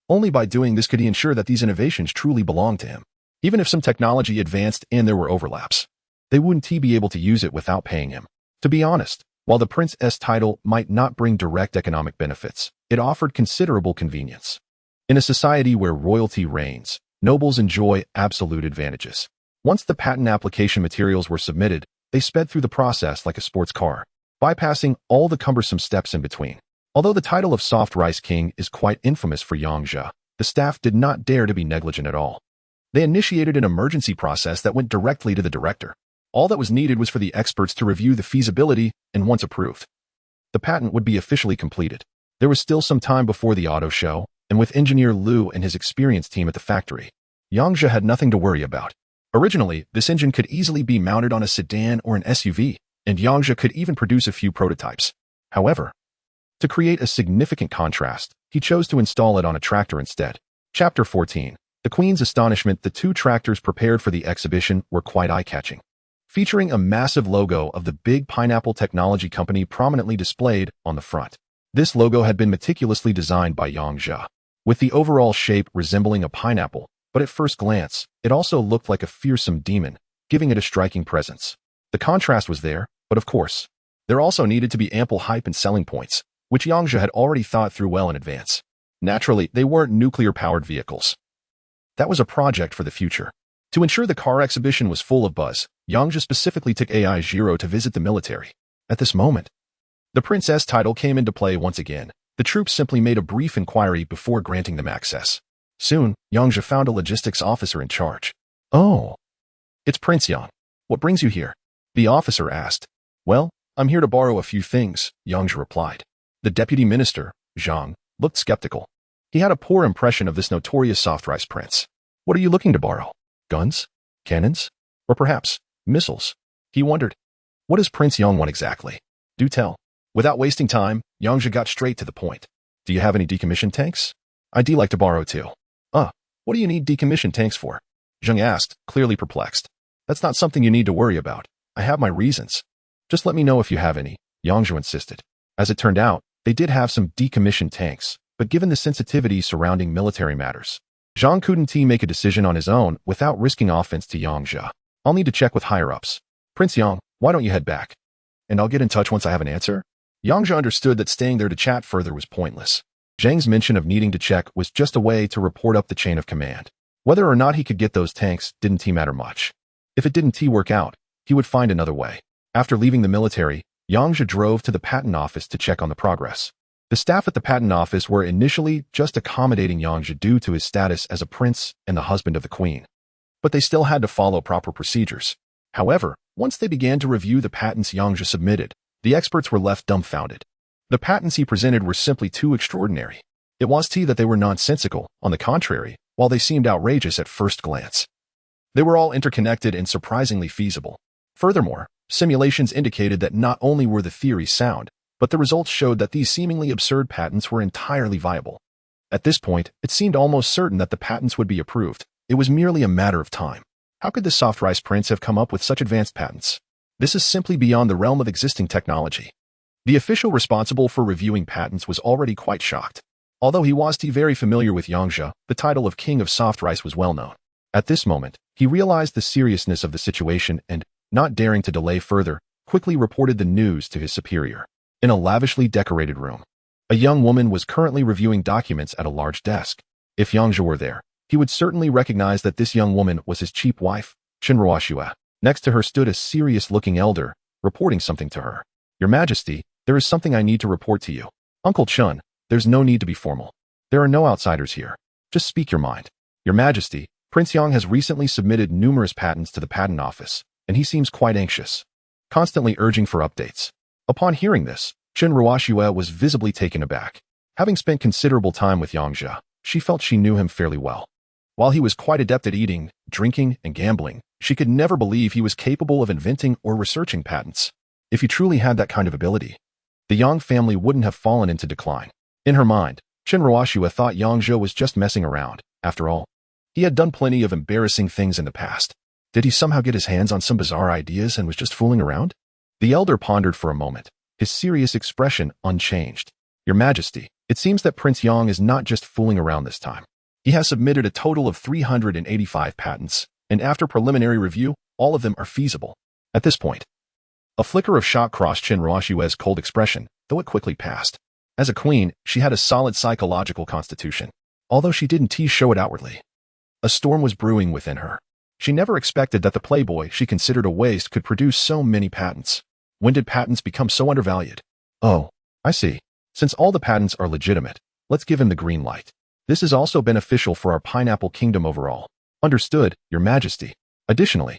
Only by doing this could he ensure that these innovations truly belonged to him. Even if some technology advanced and there were overlaps, they wouldn't be able to use it without paying him. To be honest, while the prince's title might not bring direct economic benefits, it offered considerable convenience. In a society where royalty reigns, nobles enjoy absolute advantages. Once the patent application materials were submitted, they sped through the process like a sports car, bypassing all the cumbersome steps in between. Although the title of Soft Rice King is quite infamous for Yang Zhe, the staff did not dare to be negligent at all. They initiated an emergency process that went directly to the director. All that was needed was for the experts to review the feasibility, and once approved, the patent would be officially completed. There was still some time before the auto show, and with engineer Lu and his experienced team at the factory, Yang Zhe had nothing to worry about. Originally, this engine could easily be mounted on a sedan or an SUV, and Yang Zhe could even produce a few prototypes. However, to create a significant contrast, he chose to install it on a tractor instead. Chapter 14. The Queen's astonishment. The 2 tractors prepared for the exhibition were quite eye-catching, featuring a massive logo of the Big Pineapple Technology Company prominently displayed on the front. This logo had been meticulously designed by Yang Zhe, with the overall shape resembling a pineapple, but at first glance, it also looked like a fearsome demon, giving it a striking presence. The contrast was there, but of course, there also needed to be ample hype and selling points, which Yang Zhe had already thought through well in advance. Naturally, they weren't nuclear-powered vehicles. That was a project for the future. To ensure the car exhibition was full of buzz, Yang Zhe specifically took AI Zhiro to visit the military. At this moment, the prince's title came into play once again. The troops simply made a brief inquiry before granting them access. Soon, Yang Zhe found a logistics officer in charge. "Oh, it's Prince Yang. What brings you here?" the officer asked. "Well, I'm here to borrow a few things," Yang Zhe replied. The deputy minister, Zhang, looked skeptical. He had a poor impression of this notorious soft rice prince. "What are you looking to borrow? Guns? Cannons? Or perhaps missiles?" he wondered. "What does Prince Yang want exactly? Do tell." Without wasting time, Yang Zhe got straight to the point. "Do you have any decommissioned tanks? I'd like to borrow too. What do you need decommissioned tanks for? Zheng asked, clearly perplexed. That's not something you need to worry about. I have my reasons. Just let me know if you have any, Yang Zhe insisted. As it turned out, they did have some decommissioned tanks, but given the sensitivity surrounding military matters, Zhang couldn't make a decision on his own without risking offense to Yang Zhe. I'll need to check with higher-ups. Prince Yang, why don't you head back? And I'll get in touch once I have an answer? Yang Zhe understood that staying there to chat further was pointless. Zhang's mention of needing to check was just a way to report up the chain of command. Whether or not he could get those tanks didn't matter much. If it didn't work out, he would find another way. After leaving the military, Yang Zhe drove to the patent office to check on the progress. The staff at the patent office were initially just accommodating Yang Zhe due to his status as a prince and the husband of the queen. But they still had to follow proper procedures. However, once they began to review the patents Yang Zhe submitted, the experts were left dumbfounded. The patents he presented were simply too extraordinary. It wasn't that they were nonsensical, on the contrary, while they seemed outrageous at first glance. They were all interconnected and surprisingly feasible. Furthermore, simulations indicated that not only were the theories sound, but the results showed that these seemingly absurd patents were entirely viable. At this point, it seemed almost certain that the patents would be approved. It was merely a matter of time. How could the soft rice prince have come up with such advanced patents? This is simply beyond the realm of existing technology. The official responsible for reviewing patents was already quite shocked. Although he was very familiar with Yang Zhe, the title of King of Soft Rice was well known. At this moment, he realized the seriousness of the situation and, not daring to delay further, quickly reported the news to his superior. In a lavishly decorated room, a young woman was currently reviewing documents at a large desk. If Yang Zhe were there, he would certainly recognize that this young woman was his cheap wife, Qinruoxue. Next to her stood a serious-looking elder, reporting something to her. Your Majesty, there is something I need to report to you. Uncle Chun, there's no need to be formal. There are no outsiders here. Just speak your mind. Your Majesty, Prince Yang has recently submitted numerous patents to the patent office, and he seems quite anxious, constantly urging for updates. Upon hearing this, Qinruoxue was visibly taken aback. Having spent considerable time with Yang Zhe, she felt she knew him fairly well. While he was quite adept at eating, drinking, and gambling, she could never believe he was capable of inventing or researching patents. If he truly had that kind of ability, the Yang family wouldn't have fallen into decline. In her mind, Qinruoxue thought Yang Zhe was just messing around. After all, he had done plenty of embarrassing things in the past. Did he somehow get his hands on some bizarre ideas and was just fooling around? The elder pondered for a moment, his serious expression unchanged. Your Majesty, it seems that Prince Yang is not just fooling around this time. He has submitted a total of 385 patents, and after preliminary review, all of them are feasible. At this point, a flicker of shock crossed Qinruoxue's cold expression, though it quickly passed. As a queen, she had a solid psychological constitution, although she didn't show it outwardly. A storm was brewing within her. She never expected that the playboy she considered a waste could produce so many patents. When did patents become so undervalued? Oh, I see. Since all the patents are legitimate, let's give him the green light. This is also beneficial for our pineapple kingdom overall. Understood, Your Majesty. Additionally,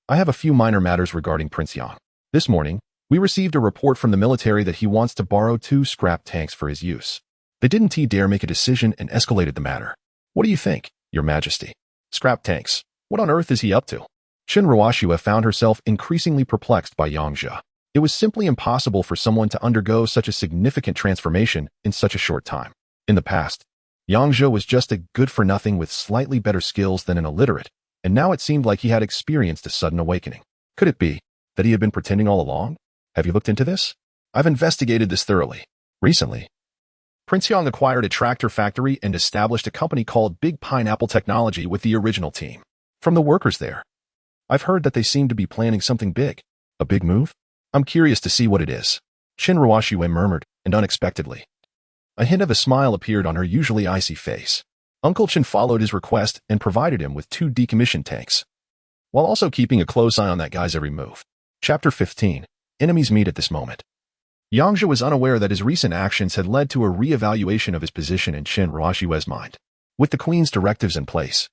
I have a few minor matters regarding Prince Yang. This morning, we received a report from the military that he wants to borrow 2 scrap tanks for his use. They didn't dare make a decision and escalated the matter. What do you think, Your Majesty? Scrap tanks. What on earth is he up to? Qinruoxue found herself increasingly perplexed by Yang Zhe. It was simply impossible for someone to undergo such a significant transformation in such a short time. In the past, Yang Zhe was just a good-for-nothing with slightly better skills than an illiterate, and now it seemed like he had experienced a sudden awakening. Could it be that he had been pretending all along? Have you looked into this? I've investigated this thoroughly. Recently, Prince Yang acquired a tractor factory and established a company called Big Pineapple Technology with the original team. From the workers there, I've heard that they seem to be planning something big. A big move? I'm curious to see what it is. Qinruoxue murmured, and unexpectedly, a hint of a smile appeared on her usually icy face. Uncle Qin followed his request and provided him with 2 decommissioned tanks, while also keeping a close eye on that guy's every move. Chapter 15. Enemies meet at this moment. Yang Zhe was unaware that his recent actions had led to a re-evaluation of his position in Qinruoxue's mind. With the Queen's directives in place,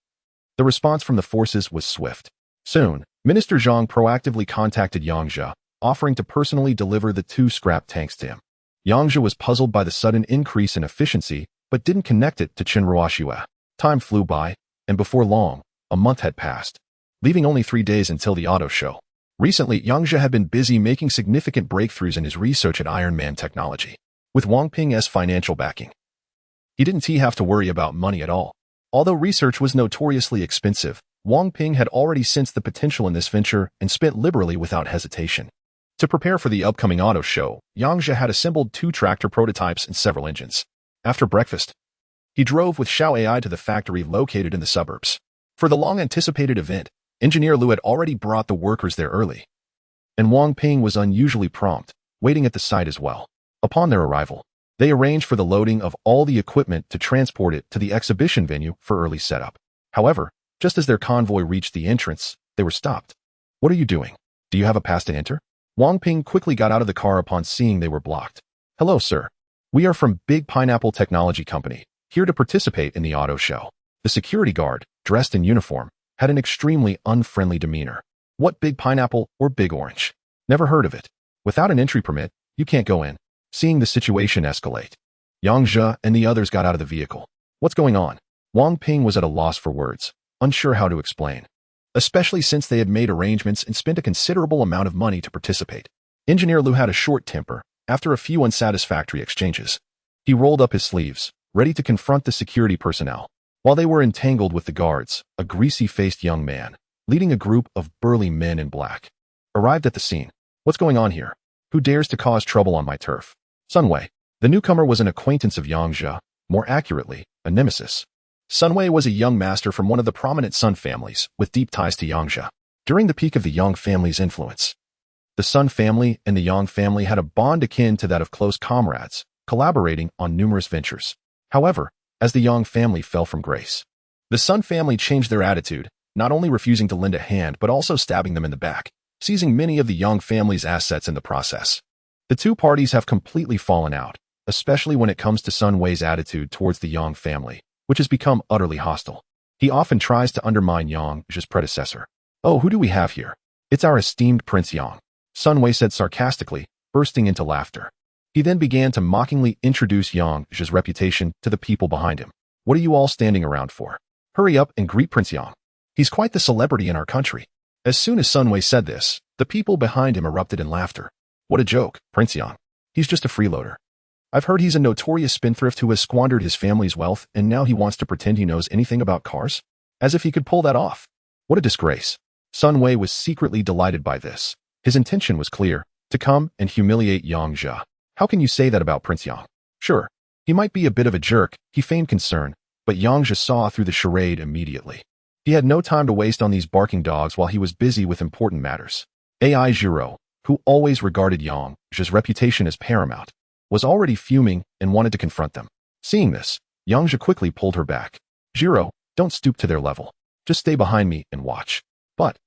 the response from the forces was swift. Soon, Minister Zhang proactively contacted Yang Zhe, offering to personally deliver the 2 scrap tanks to him. Yang Zhe was puzzled by the sudden increase in efficiency, but didn't connect it to Qinruoxue. Time flew by, and before long, a month had passed, leaving only 3 days until the auto show. Recently, Yang Zhe had been busy making significant breakthroughs in his research at Iron Man technology. With Wang Ping's financial backing, He didn't have to worry about money at all. Although research was notoriously expensive, Wang Ping had already sensed the potential in this venture and spent liberally without hesitation. To prepare for the upcoming auto show, Yang Zhe had assembled 2 tractor prototypes and several engines. After breakfast, he drove with Xiao AI to the factory located in the suburbs. For the long-anticipated event, Engineer Lu had already brought the workers there early, and Wang Ping was unusually prompt, waiting at the site as well. Upon their arrival, they arranged for the loading of all the equipment to transport it to the exhibition venue for early setup. However, just as their convoy reached the entrance, they were stopped. "What are you doing? Do you have a pass to enter?" Wang Ping quickly got out of the car upon seeing they were blocked. "Hello, sir. We are from Big Pineapple Technology Company, here to participate in the auto show." The security guard, dressed in uniform, had an extremely unfriendly demeanor. "What Big Pineapple or Big Orange? Never heard of it. Without an entry permit, you can't go in." Seeing the situation escalate, Yang Zhe and the others got out of the vehicle. "What's going on?" Wang Ping was at a loss for words, unsure how to explain, especially since they had made arrangements and spent a considerable amount of money to participate. Engineer Lu had a short temper. After a few unsatisfactory exchanges, he rolled up his sleeves, ready to confront the security personnel. While they were entangled with the guards, a greasy-faced young man, leading a group of burly men in black, arrived at the scene. "What's going on here? Who dares to cause trouble on my turf?" Sunwei. The newcomer was an acquaintance of Yang Zhe, more accurately, a nemesis. Sunwei was a young master from one of the prominent Sun families, with deep ties to Yang Zhe. During the peak of the Yang family's influence, the Sun family and the Yang family had a bond akin to that of close comrades, collaborating on numerous ventures. However, as the Yang family fell from grace, the Sun family changed their attitude, not only refusing to lend a hand but also stabbing them in the back, seizing many of the Yang family's assets in the process. The two parties have completely fallen out, especially when it comes to Sunwei's attitude towards the Yang family, which has become utterly hostile. He often tries to undermine Yang Zhe's predecessor. "Oh, who do we have here? It's our esteemed Prince Yang," Sunwei said sarcastically, bursting into laughter. He then began to mockingly introduce Yang Zhe's reputation to the people behind him. "What are you all standing around for? Hurry up and greet Prince Yang. He's quite the celebrity in our country." As soon as Sunwei said this, the people behind him erupted in laughter. "What a joke, Prince Yang. He's just a freeloader. I've heard he's a notorious spendthrift who has squandered his family's wealth and now he wants to pretend he knows anything about cars? As if he could pull that off. What a disgrace." Sunwei was secretly delighted by this. His intention was clear, to come and humiliate Yang Zhe. "How can you say that about Prince Yang? Sure, he might be a bit of a jerk," he feigned concern, but Yang Zhe saw through the charade immediately. He had no time to waste on these barking dogs while he was busy with important matters. AI Zhiro, who always regarded Yang Zhe's reputation as paramount, was already fuming and wanted to confront them. Seeing this, Yang Zhe quickly pulled her back. "Zhiro, don't stoop to their level. Just stay behind me and watch." "But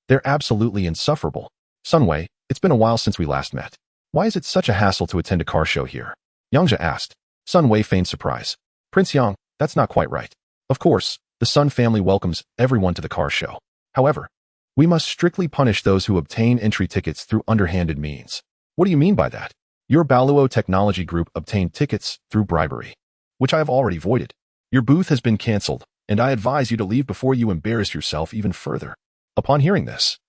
they're absolutely insufferable. Sunwei, it's been a while since we last met. Why is it such a hassle to attend a car show here?" Yang Zhe asked. Sunwei feigned surprise. "Prince Yang, that's not quite right. Of course, the Sun family welcomes everyone to the car show. However, we must strictly punish those who obtain entry tickets through underhanded means." "What do you mean by that?" "Your Baluo Technology Group obtained tickets through bribery, which I have already voided. Your booth has been cancelled, and I advise you to leave before you embarrass yourself even further." Upon hearing this,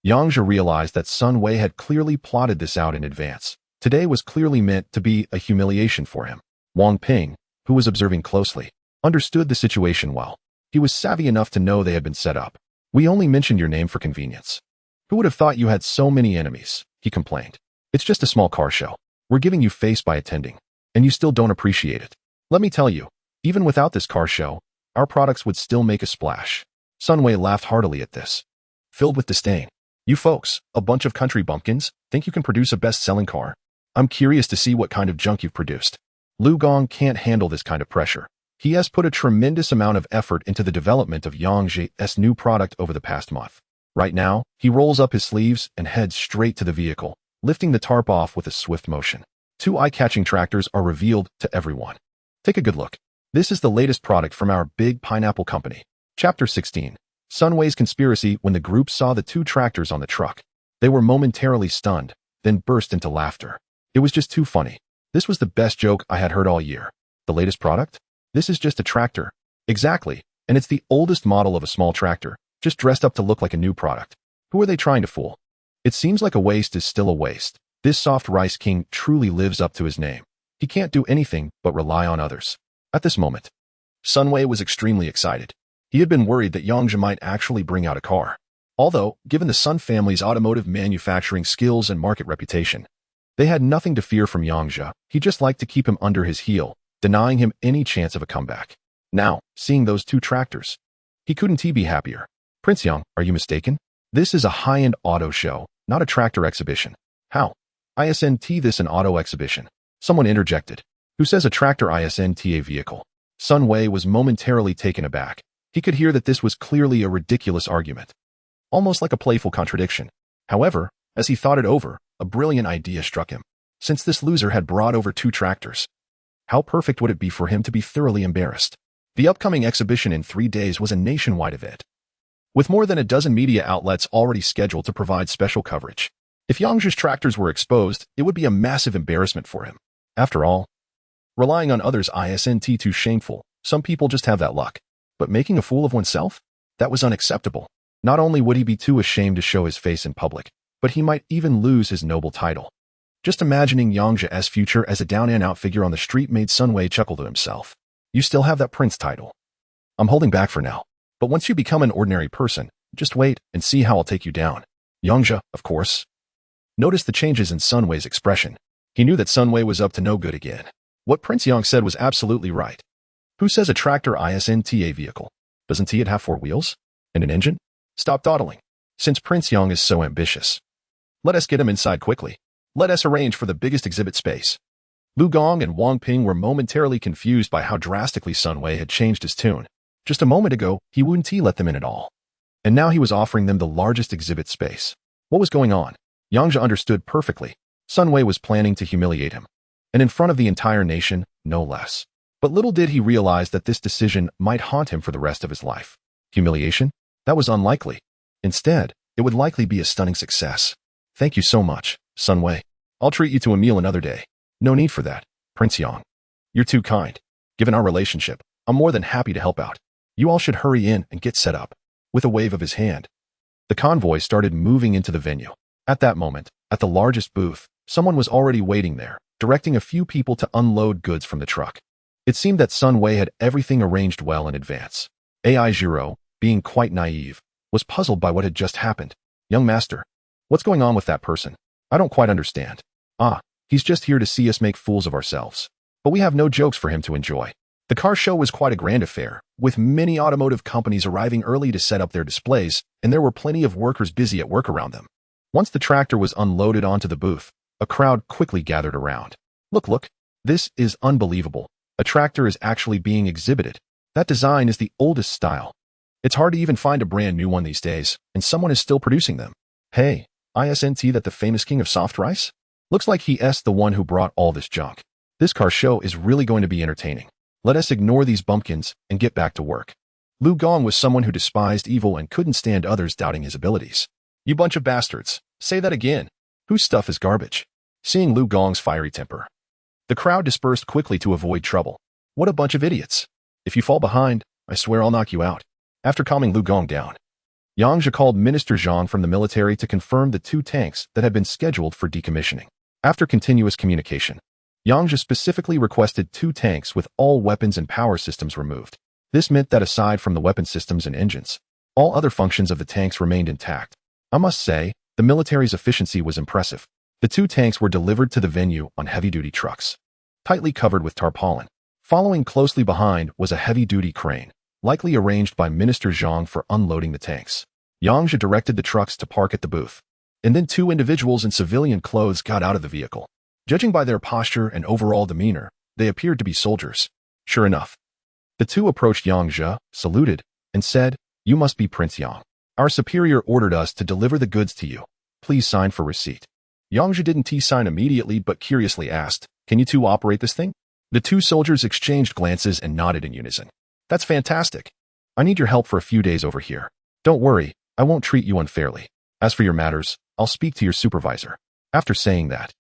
Yang Zhe realized that Sunwei had clearly plotted this out in advance. Today was clearly meant to be a humiliation for him. Wang Ping, who was observing closely, understood the situation well. He was savvy enough to know they had been set up. "We only mentioned your name for convenience. Who would have thought you had so many enemies?" he complained. "It's just a small car show. We're giving you face by attending, and you still don't appreciate it. Let me tell you, even without this car show, our products would still make a splash." Sunwei laughed heartily at this, filled with disdain. "You folks, a bunch of country bumpkins, think you can produce a best-selling car? I'm curious to see what kind of junk you've produced." Lu Gong can't handle this kind of pressure. He has put a tremendous amount of effort into the development of Yang Zhe's new product over the past month. Right now, he rolls up his sleeves and heads straight to the vehicle, lifting the tarp off with a swift motion. 2 eye-catching tractors are revealed to everyone. Take a good look. This is the latest product from our Big Pineapple Company. Chapter 16. Sunwei's conspiracy. When the group saw the 2 tractors on the truck, they were momentarily stunned, then burst into laughter. It was just too funny. This was the best joke I had heard all year. The latest product? This is just a tractor. Exactly, and it's the oldest model of a small tractor, just dressed up to look like a new product. Who are they trying to fool? It seems like a waste is still a waste. This soft rice king truly lives up to his name. He can't do anything but rely on others. At this moment, Sun Wei was extremely excited. He had been worried that Yang Zhe might actually bring out a car. Although, given the Sun family's automotive manufacturing skills and market reputation, they had nothing to fear from Yang Zhe. He just liked to keep him under his heel, denying him any chance of a comeback. Now, seeing those two tractors, he couldn't be happier. Prince Yang, are you mistaken? This is a high-end auto show, not a tractor exhibition. How? Isn't this an auto exhibition? Someone interjected. Who says a tractor isn't a vehicle? Sun Wei was momentarily taken aback. He could hear that this was clearly a ridiculous argument, almost like a playful contradiction. However, as he thought it over, a brilliant idea struck him. Since this loser had brought over two tractors, how perfect would it be for him to be thoroughly embarrassed? The upcoming exhibition in 3 days was a nationwide event, with more than a dozen media outlets already scheduled to provide special coverage. If Yang Zhe's tractors were exposed, it would be a massive embarrassment for him. After all, relying on others isn't too shameful. Some people just have that luck. But making a fool of oneself? That was unacceptable. Not only would he be too ashamed to show his face in public, but he might even lose his noble title. Just imagining Yang Zhe's future as a down-and-out figure on the street made Sun Wei chuckle to himself. You still have that prince title. I'm holding back for now. But once you become an ordinary person, just wait and see how I'll take you down. Yang Zhe, of course, noticed the changes in Sun Wei's expression. He knew that Sun Wei was up to no good again. What Prince Yang said was absolutely right. Who says a tractor isn't a vehicle? Doesn't it have 4 wheels? And an engine? Stop dawdling. Since Prince Yang is so ambitious, let us get him inside quickly. Let us arrange for the biggest exhibit space. Lu Gong and Wang Ping were momentarily confused by how drastically Sun Wei had changed his tune. Just a moment ago, he wouldn't let them in at all. And now he was offering them the largest exhibit space. What was going on? Yang Zhe understood perfectly. Sun Wei was planning to humiliate him, and in front of the entire nation, no less. But little did he realize that this decision might haunt him for the rest of his life. Humiliation? That was unlikely. Instead, it would likely be a stunning success. Thank you so much, Sun Wei. I'll treat you to a meal another day. No need for that, Prince Yang. You're too kind. Given our relationship, I'm more than happy to help out. You all should hurry in and get set up. With a wave of his hand, the convoy started moving into the venue. At that moment, at the largest booth, someone was already waiting there, directing a few people to unload goods from the truck. It seemed that Sun Wei had everything arranged well in advance. AI Zhiro, being quite naive, was puzzled by what had just happened. Young master, what's going on with that person? I don't quite understand. He's just here to see us make fools of ourselves. But we have no jokes for him to enjoy. The car show was quite a grand affair, with many automotive companies arriving early to set up their displays, and there were plenty of workers busy at work around them. Once the tractor was unloaded onto the booth, a crowd quickly gathered around. Look, this is unbelievable. A tractor is actually being exhibited. That design is the oldest style. It's hard to even find a brand new one these days, and someone is still producing them. Hey, isn't that the famous king of soft rice? Looks like he's the one who brought all this junk. This car show is really going to be entertaining. Let us ignore these bumpkins and get back to work. Lu Gong was someone who despised evil and couldn't stand others doubting his abilities. You bunch of bastards. Say that again. Whose stuff is garbage? Seeing Lu Gong's fiery temper, the crowd dispersed quickly to avoid trouble. What a bunch of idiots. If you fall behind, I swear I'll knock you out. After calming Lu Gong down, Yang Zhe called Minister Zhang from the military to confirm the 2 tanks that had been scheduled for decommissioning. After continuous communication, Yang Zhe specifically requested 2 tanks with all weapons and power systems removed. This meant that aside from the weapon systems and engines, all other functions of the tanks remained intact. I must say, the military's efficiency was impressive. The 2 tanks were delivered to the venue on heavy-duty trucks, tightly covered with tarpaulin. Following closely behind was a heavy-duty crane, likely arranged by Minister Zhang for unloading the tanks. Yang Zhe directed the trucks to park at the booth, and then 2 individuals in civilian clothes got out of the vehicle. Judging by their posture and overall demeanor, they appeared to be soldiers. Sure enough, the 2 approached Yang Zhe, saluted, and said, "You must be Prince Yang. Our superior ordered us to deliver the goods to you. Please sign for receipt." Yang Zhe didn't sign immediately but curiously asked, "Can you 2 operate this thing?" The 2 soldiers exchanged glances and nodded in unison. "That's fantastic. I need your help for a few days over here. Don't worry, I won't treat you unfairly. As for your matters, I'll speak to your supervisor." After saying that,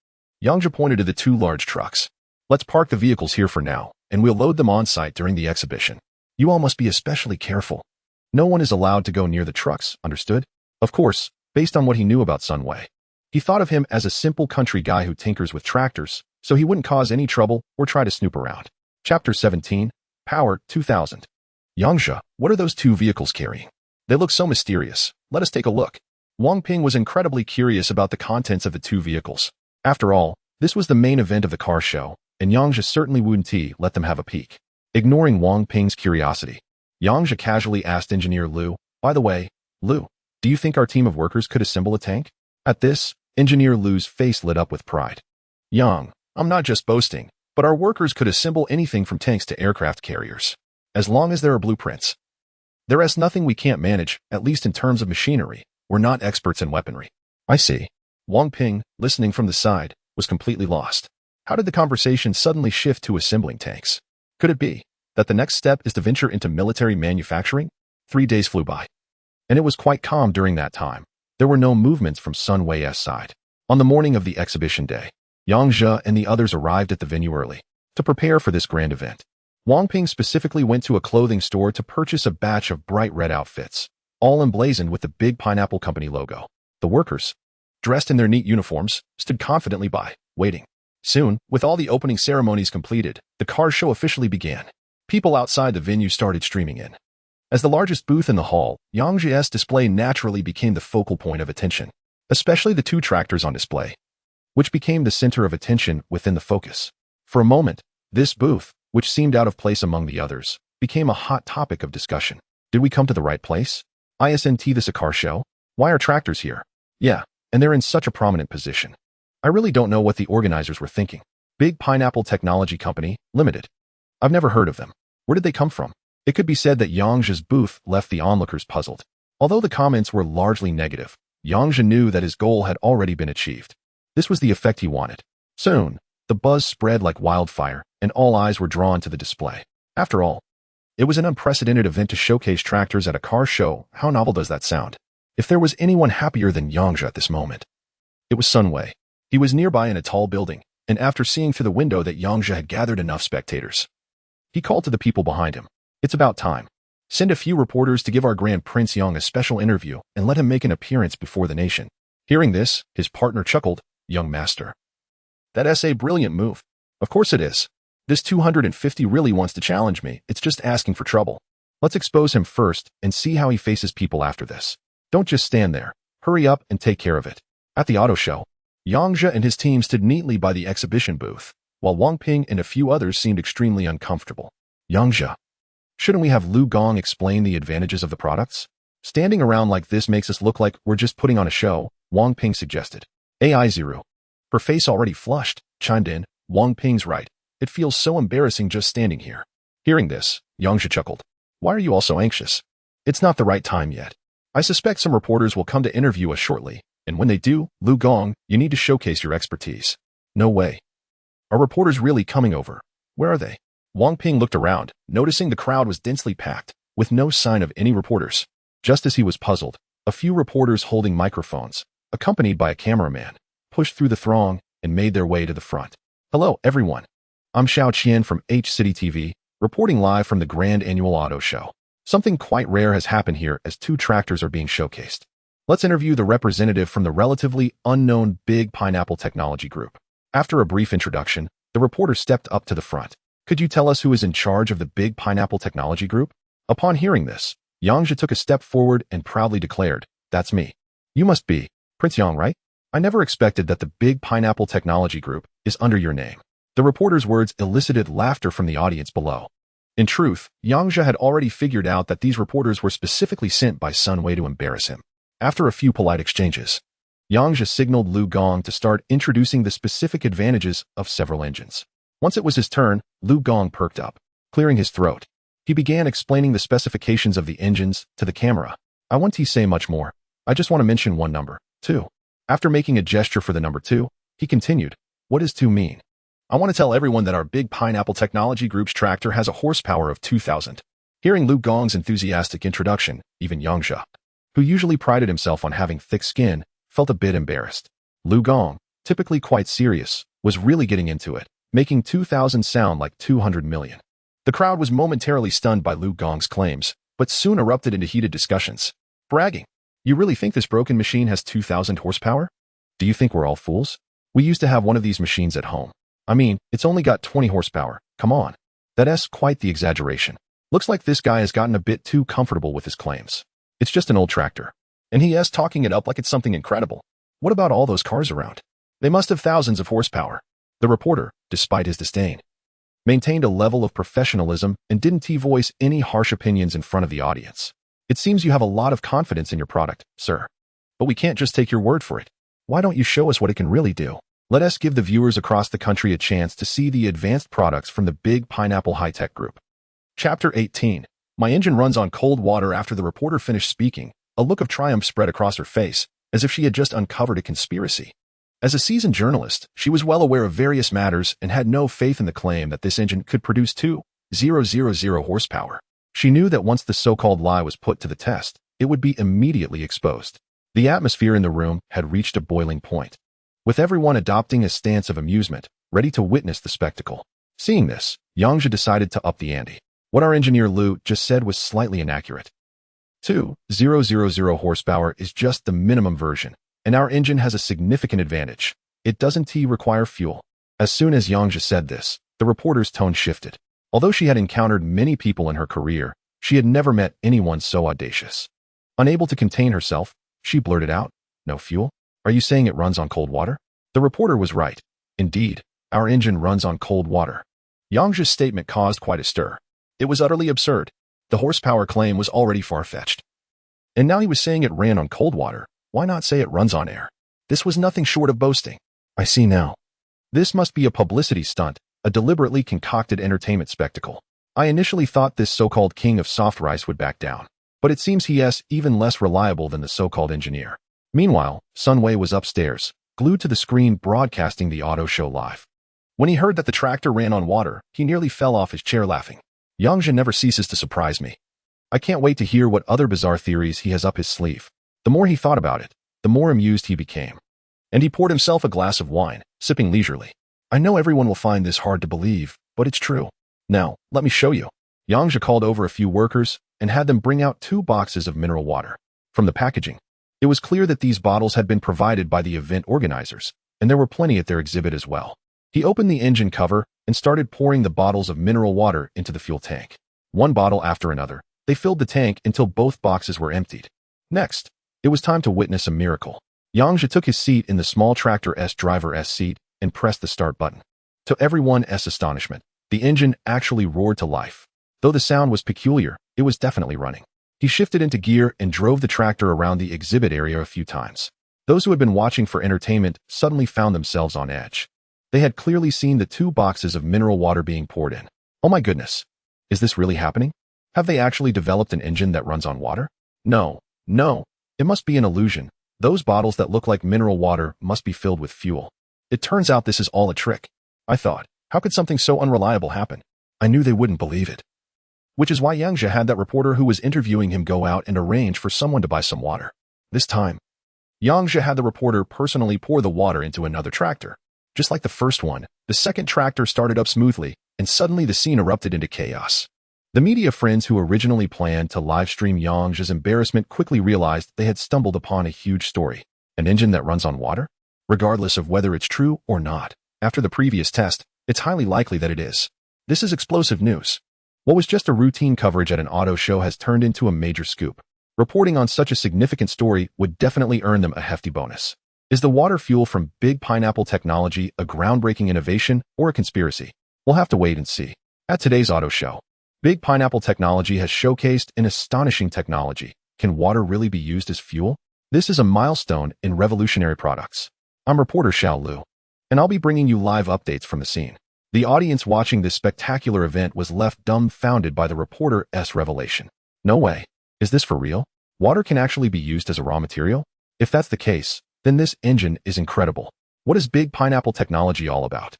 Yang Zhe pointed to the 2 large trucks. "Let's park the vehicles here for now, and we'll load them on site during the exhibition. You all must be especially careful. No one is allowed to go near the trucks, understood?" Of course, based on what he knew about Sun Wei, he thought of him as a simple country guy who tinkers with tractors, so he wouldn't cause any trouble or try to snoop around. Chapter 17, Power, 2000. Yang Zhe, what are those two vehicles carrying? They look so mysterious. Let us take a look. Wang Ping was incredibly curious about the contents of the two vehicles. After all, this was the main event of the car show, and Yang Zhe certainly wouldn't let them have a peek. Ignoring Wang Ping's curiosity, Yang Zhe casually asked Engineer Liu, "By the way, Liu, do you think our team of workers could assemble a tank?" At this, Engineer Liu's face lit up with pride. "Yang, I'm not just boasting, but our workers could assemble anything from tanks to aircraft carriers. As long as there are blueprints. There is nothing we can't manage, at least in terms of machinery. We're not experts in weaponry." "I see." Wang Ping, listening from the side, was completely lost. How did the conversation suddenly shift to assembling tanks? Could it be that the next step is to venture into military manufacturing? 3 days flew by, and it was quite calm during that time. There were no movements from Sun Wei's side. On the morning of the exhibition day, Yang Zhe and the others arrived at the venue early to prepare for this grand event. Wang Ping specifically went to a clothing store to purchase a batch of bright red outfits, all emblazoned with the big Pineapple Company logo. The workers, dressed in their neat uniforms, stood confidently by, waiting. Soon, with all the opening ceremonies completed, the car show officially began. People outside the venue started streaming in. As the largest booth in the hall, Yang Zhe's display naturally became the focal point of attention, especially the two tractors on display, which became the center of attention within the focus. For a moment, this booth, which seemed out of place among the others, became a hot topic of discussion. Did we come to the right place? Isn't this a car show? Why are tractors here? Yeah, and they're in such a prominent position. I really don't know what the organizers were thinking. Big Pineapple Technology Company, Limited. I've never heard of them. Where did they come from? It could be said that Yang Zhe's booth left the onlookers puzzled. Although the comments were largely negative, Yang Zhe knew that his goal had already been achieved. This was the effect he wanted. Soon, the buzz spread like wildfire, and all eyes were drawn to the display. After all, it was an unprecedented event to showcase tractors at a car show. How novel does that sound? If there was anyone happier than Yang Zhe at this moment, it was Sun Wei. He was nearby in a tall building, and after seeing through the window that Yang Zhe had gathered enough spectators, he called to the people behind him. "It's about time. Send a few reporters to give our Grand Prince Yang a special interview and let him make an appearance before the nation." Hearing this, his partner chuckled. "Young master, that's a brilliant move." "Of course it is. This 250 really wants to challenge me. It's just asking for trouble. Let's expose him first and see how he faces people after this. Don't just stand there. Hurry up and take care of it." At the auto show, Yang Zhe and his team stood neatly by the exhibition booth, while Wang Ping and a few others seemed extremely uncomfortable. "Yang Zhe, shouldn't we have Lu Gong explain the advantages of the products? Standing around like this makes us look like we're just putting on a show," Wang Ping suggested. AI Zero, her face already flushed, chimed in. "Wang Ping's right. It feels so embarrassing just standing here." Hearing this, Yang Zhe chuckled. "Why are you all so anxious? It's not the right time yet. I suspect some reporters will come to interview us shortly, and when they do, Lu Gong, you need to showcase your expertise." "No way. Are reporters really coming over? Where are they?" Wang Ping looked around, noticing the crowd was densely packed, with no sign of any reporters. Just as he was puzzled, a few reporters holding microphones, accompanied by a cameraman, pushed through the throng and made their way to the front. "Hello, everyone. I'm Xiao Qian from H City TV, reporting live from the Grand Annual Auto Show. Something quite rare has happened here as two tractors are being showcased. Let's interview the representative from the relatively unknown Big Pineapple Technology Group." After a brief introduction, the reporter stepped up to the front. "Could you tell us who is in charge of the Big Pineapple Technology Group?" Upon hearing this, Yang Zhe took a step forward and proudly declared, "That's me. You must be Prince Yang, right? I never expected that the Big Pineapple Technology Group is under your name." The reporter's words elicited laughter from the audience below. In truth, Yang Zhe had already figured out that these reporters were specifically sent by Sun Wei to embarrass him. After a few polite exchanges, Yang Zhe signaled Lu Gong to start introducing the specific advantages of several engines. Once it was his turn, Lu Gong perked up, clearing his throat. He began explaining the specifications of the engines to the camera. "I won't say much more. I just want to mention one number, 2. After making a gesture for the number 2, he continued, "What does 2 mean? I want to tell everyone that our Big Pineapple Technology Group's tractor has a horsepower of 2,000. Hearing Lu Gong's enthusiastic introduction, even Yang Zhe, who usually prided himself on having thick skin, felt a bit embarrassed. Lu Gong, typically quite serious, was really getting into it, making 2,000 sound like 200 million. The crowd was momentarily stunned by Lu Gong's claims, but soon erupted into heated discussions. "Bragging. You really think this broken machine has 2,000 horsepower? Do you think we're all fools? We used to have one of these machines at home. I mean, it's only got 20 horsepower. Come on. That's quite the exaggeration. Looks like this guy has gotten a bit too comfortable with his claims. It's just an old tractor. And he is talking it up like it's something incredible. What about all those cars around? They must have thousands of horsepower. The reporter, despite his disdain, maintained a level of professionalism and didn't voice any harsh opinions in front of the audience. It seems you have a lot of confidence in your product, sir. But we can't just take your word for it. Why don't you show us what it can really do? Let us give the viewers across the country a chance to see the advanced products from the Big Pineapple High-Tech Group. Chapter 18. My engine runs on cold water. After the reporter finished speaking, a look of triumph spread across her face, as if she had just uncovered a conspiracy. As a seasoned journalist, she was well aware of various matters and had no faith in the claim that this engine could produce 2,000 horsepower. She knew that once the so-called lie was put to the test, it would be immediately exposed. The atmosphere in the room had reached a boiling point, with everyone adopting a stance of amusement, ready to witness the spectacle. Seeing this, Yang Zhe decided to up the ante. What our engineer Lu just said was slightly inaccurate. 2,000 horsepower is just the minimum version, and our engine has a significant advantage. It doesn't require fuel. As soon as Yang Zhe said this, the reporter's tone shifted. Although she had encountered many people in her career, she had never met anyone so audacious. Unable to contain herself, she blurted out, "No fuel? Are you saying it runs on cold water?" The reporter was right. Indeed, our engine runs on cold water. Yang Zhe's statement caused quite a stir. It was utterly absurd. The horsepower claim was already far-fetched. And now he was saying it ran on cold water. Why not say it runs on air? This was nothing short of boasting. I see now. This must be a publicity stunt, a deliberately concocted entertainment spectacle. I initially thought this so-called king of soft rice would back down, but it seems he is even less reliable than the so-called engineer. Meanwhile, Sun Wei was upstairs, glued to the screen broadcasting the auto show live. When he heard that the tractor ran on water, he nearly fell off his chair laughing. Yang Zhe never ceases to surprise me. I can't wait to hear what other bizarre theories he has up his sleeve. The more he thought about it, the more amused he became. And he poured himself a glass of wine, sipping leisurely. I know everyone will find this hard to believe, but it's true. Now, let me show you. Yang Zhe called over a few workers and had them bring out 2 boxes of mineral water. From the packaging, it was clear that these bottles had been provided by the event organizers, and there were plenty at their exhibit as well. He opened the engine cover and started pouring the bottles of mineral water into the fuel tank. One bottle after another, they filled the tank until both boxes were emptied. Next, it was time to witness a miracle. Yang Zhe took his seat in the small tractor's driver's seat and pressed the start button. To everyone's astonishment, the engine actually roared to life. Though the sound was peculiar, it was definitely running. He shifted into gear and drove the tractor around the exhibit area a few times. Those who had been watching for entertainment suddenly found themselves on edge. They had clearly seen the 2 boxes of mineral water being poured in. Oh my goodness. Is this really happening? Have they actually developed an engine that runs on water? No. It must be an illusion. Those bottles that look like mineral water must be filled with fuel. It turns out this is all a trick. I thought, how could something so unreliable happen? I knew they wouldn't believe it. Which is why Yang Zhe had that reporter who was interviewing him go out and arrange for someone to buy some water. This time, Yang Zhe had the reporter personally pour the water into another tractor. Just like the first one, the second tractor started up smoothly, and suddenly the scene erupted into chaos. The media friends who originally planned to livestream Yang Zhe's embarrassment quickly realized they had stumbled upon a huge story. An engine that runs on water? Regardless of whether it's true or not, after the previous test, it's highly likely that it is. This is explosive news. What was just a routine coverage at an auto show has turned into a major scoop. Reporting on such a significant story would definitely earn them a hefty bonus. Is the water fuel from Big Pineapple Technology a groundbreaking innovation or a conspiracy? We'll have to wait and see. At today's auto show, Big Pineapple Technology has showcased an astonishing technology. Can water really be used as fuel? This is a milestone in revolutionary products. I'm reporter Xiao Lu, and I'll be bringing you live updates from the scene. The audience watching this spectacular event was left dumbfounded by the reporter's revelation. No way. Is this for real? Water can actually be used as a raw material? If that's the case, then this engine is incredible. What is Big Pineapple Technology all about?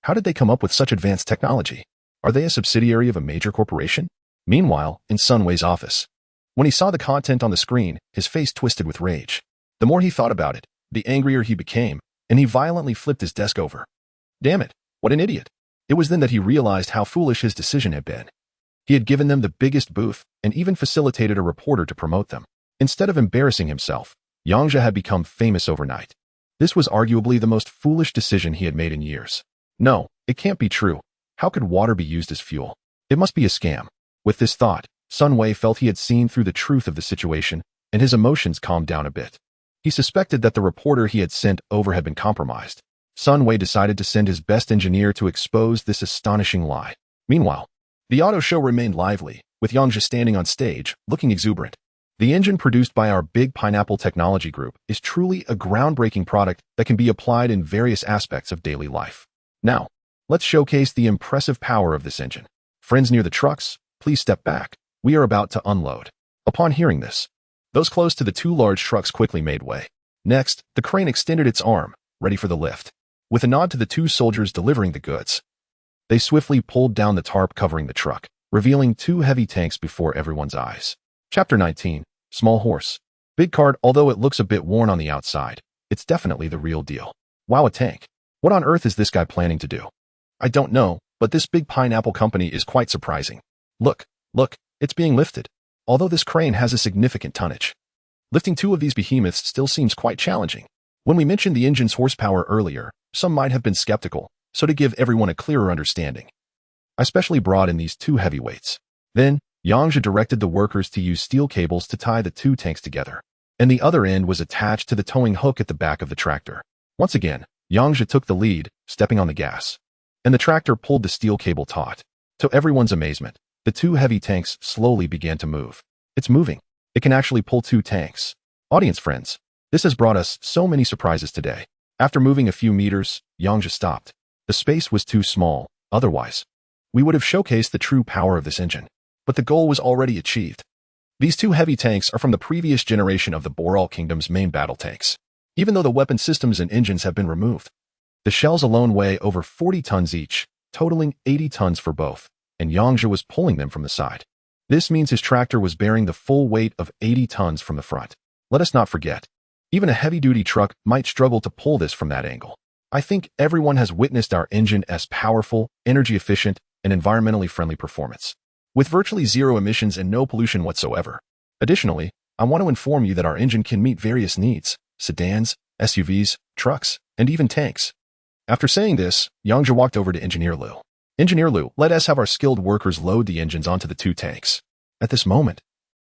How did they come up with such advanced technology? Are they a subsidiary of a major corporation? Meanwhile, in Sun Wei's office, when he saw the content on the screen, his face twisted with rage. The more he thought about it, the angrier he became, and he violently flipped his desk over. Damn it, what an idiot. It was then that he realized how foolish his decision had been. He had given them the biggest booth and even facilitated a reporter to promote them. Instead of embarrassing himself, Yang Zhe had become famous overnight. This was arguably the most foolish decision he had made in years. No, it can't be true. How could water be used as fuel? It must be a scam. With this thought, Sun Wei felt he had seen through the truth of the situation, and his emotions calmed down a bit. He suspected that the reporter he had sent over had been compromised. Sun Wei decided to send his best engineer to expose this astonishing lie. Meanwhile, the auto show remained lively, with Yang Zhe standing on stage, looking exuberant. The engine produced by our Big Pineapple Technology Group is truly a groundbreaking product that can be applied in various aspects of daily life. Now, let's showcase the impressive power of this engine. Friends near the trucks, please step back. We are about to unload. Upon hearing this, those close to the two large trucks quickly made way. Next, the crane extended its arm, ready for the lift. With a nod to the two soldiers delivering the goods, they swiftly pulled down the tarp covering the truck, revealing two heavy tanks before everyone's eyes. Chapter 19, Small Horse. Big cart, although it looks a bit worn on the outside, it's definitely the real deal. Wow, a tank. What on earth is this guy planning to do? I don't know, but this Big Pineapple company is quite surprising. Look, it's being lifted. Although this crane has a significant tonnage, lifting two of these behemoths still seems quite challenging. When we mentioned the engine's horsepower earlier, some might have been skeptical, so to give everyone a clearer understanding, I specially brought in these two heavyweights. Then, Yang Zhe directed the workers to use steel cables to tie the two tanks together, and the other end was attached to the towing hook at the back of the tractor. Once again, Yang Zhe took the lead, stepping on the gas, and the tractor pulled the steel cable taut. To everyone's amazement, the two heavy tanks slowly began to move. It's moving. It can actually pull two tanks. Audience friends, this has brought us so many surprises today. After moving a few meters, Yang Zhe stopped. The space was too small, otherwise, we would have showcased the true power of this engine. But the goal was already achieved. These two heavy tanks are from the previous generation of the Boral Kingdom's main battle tanks. Even though the weapon systems and engines have been removed, the shells alone weigh over 40 tons each, totaling 80 tons for both, and Yang Zhe was pulling them from the side. This means his tractor was bearing the full weight of 80 tons from the front. Let us not forget, even a heavy-duty truck might struggle to pull this from that angle. I think everyone has witnessed our engine as powerful, energy-efficient, and environmentally friendly performance, with virtually zero emissions and no pollution whatsoever. Additionally, I want to inform you that our engine can meet various needs: sedans, SUVs, trucks, and even tanks. After saying this, Yang Zhe walked over to Engineer Liu. Engineer Liu, let us have our skilled workers load the engines onto the two tanks. At this moment,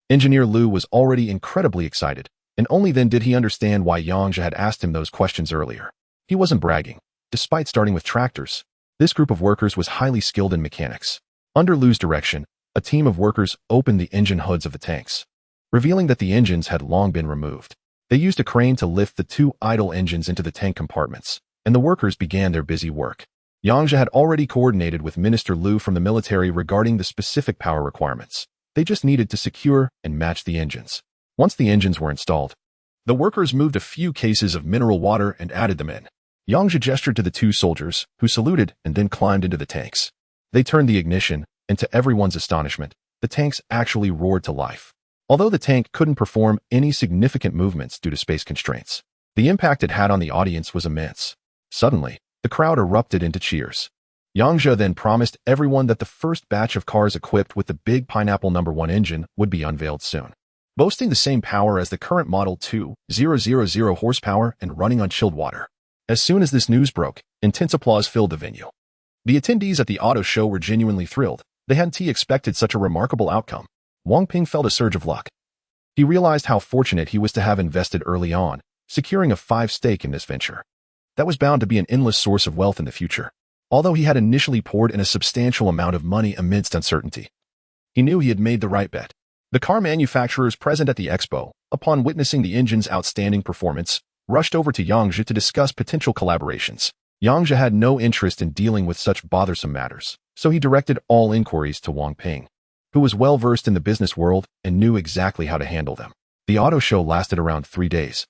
Engineer Liu was already incredibly excited, and only then did he understand why Yang Zhe had asked him those questions earlier. He wasn't bragging. Despite starting with tractors, this group of workers was highly skilled in mechanics. Under Liu's direction, a team of workers opened the engine hoods of the tanks, revealing that the engines had long been removed. They used a crane to lift the two idle engines into the tank compartments, and the workers began their busy work. Yang Zhe had already coordinated with Minister Liu from the military regarding the specific power requirements. They just needed to secure and match the engines. Once the engines were installed, the workers moved a few cases of mineral water and added them in. Yang Zhe gestured to the two soldiers, who saluted and then climbed into the tanks. They turned the ignition, and to everyone's astonishment, the tanks actually roared to life. Although the tank couldn't perform any significant movements due to space constraints, the impact it had on the audience was immense. Suddenly, the crowd erupted into cheers. Yang Zhe then promised everyone that the first batch of cars equipped with the Big Pineapple No. 1 engine would be unveiled soon, boasting the same power as the current Model 2000 horsepower and running on chilled water. As soon as this news broke, intense applause filled the venue. The attendees at the auto show were genuinely thrilled. They hadn't expected such a remarkable outcome. Wang Ping felt a surge of luck. He realized how fortunate he was to have invested early on, securing a 5% stake in this venture. That was bound to be an endless source of wealth in the future. Although he had initially poured in a substantial amount of money amidst uncertainty, he knew he had made the right bet. The car manufacturers present at the expo, upon witnessing the engine's outstanding performance, rushed over to Yang Zhe to discuss potential collaborations. Yang Zhe had no interest in dealing with such bothersome matters, so he directed all inquiries to Wang Ping, who was well-versed in the business world and knew exactly how to handle them. The auto show lasted around 3 days,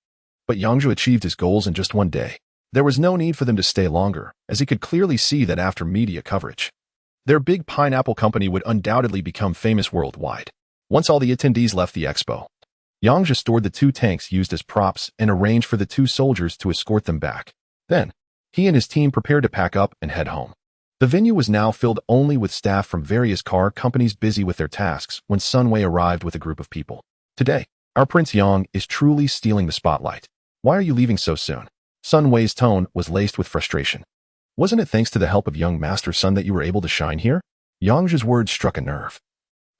but Yang Zhe achieved his goals in just 1 day. There was no need for them to stay longer, as he could clearly see that after media coverage, their Big Pineapple company would undoubtedly become famous worldwide. Once all the attendees left the expo, Yang Zhe stored the 2 tanks used as props and arranged for the 2 soldiers to escort them back. Then, he and his team prepared to pack up and head home. The venue was now filled only with staff from various car companies busy with their tasks when Sun Wei arrived with a group of people. Today, our Prince Yang is truly stealing the spotlight. Why are you leaving so soon? Sun Wei's tone was laced with frustration. Wasn't it thanks to the help of young Master Sun that you were able to shine here? Yang Zhe's words struck a nerve,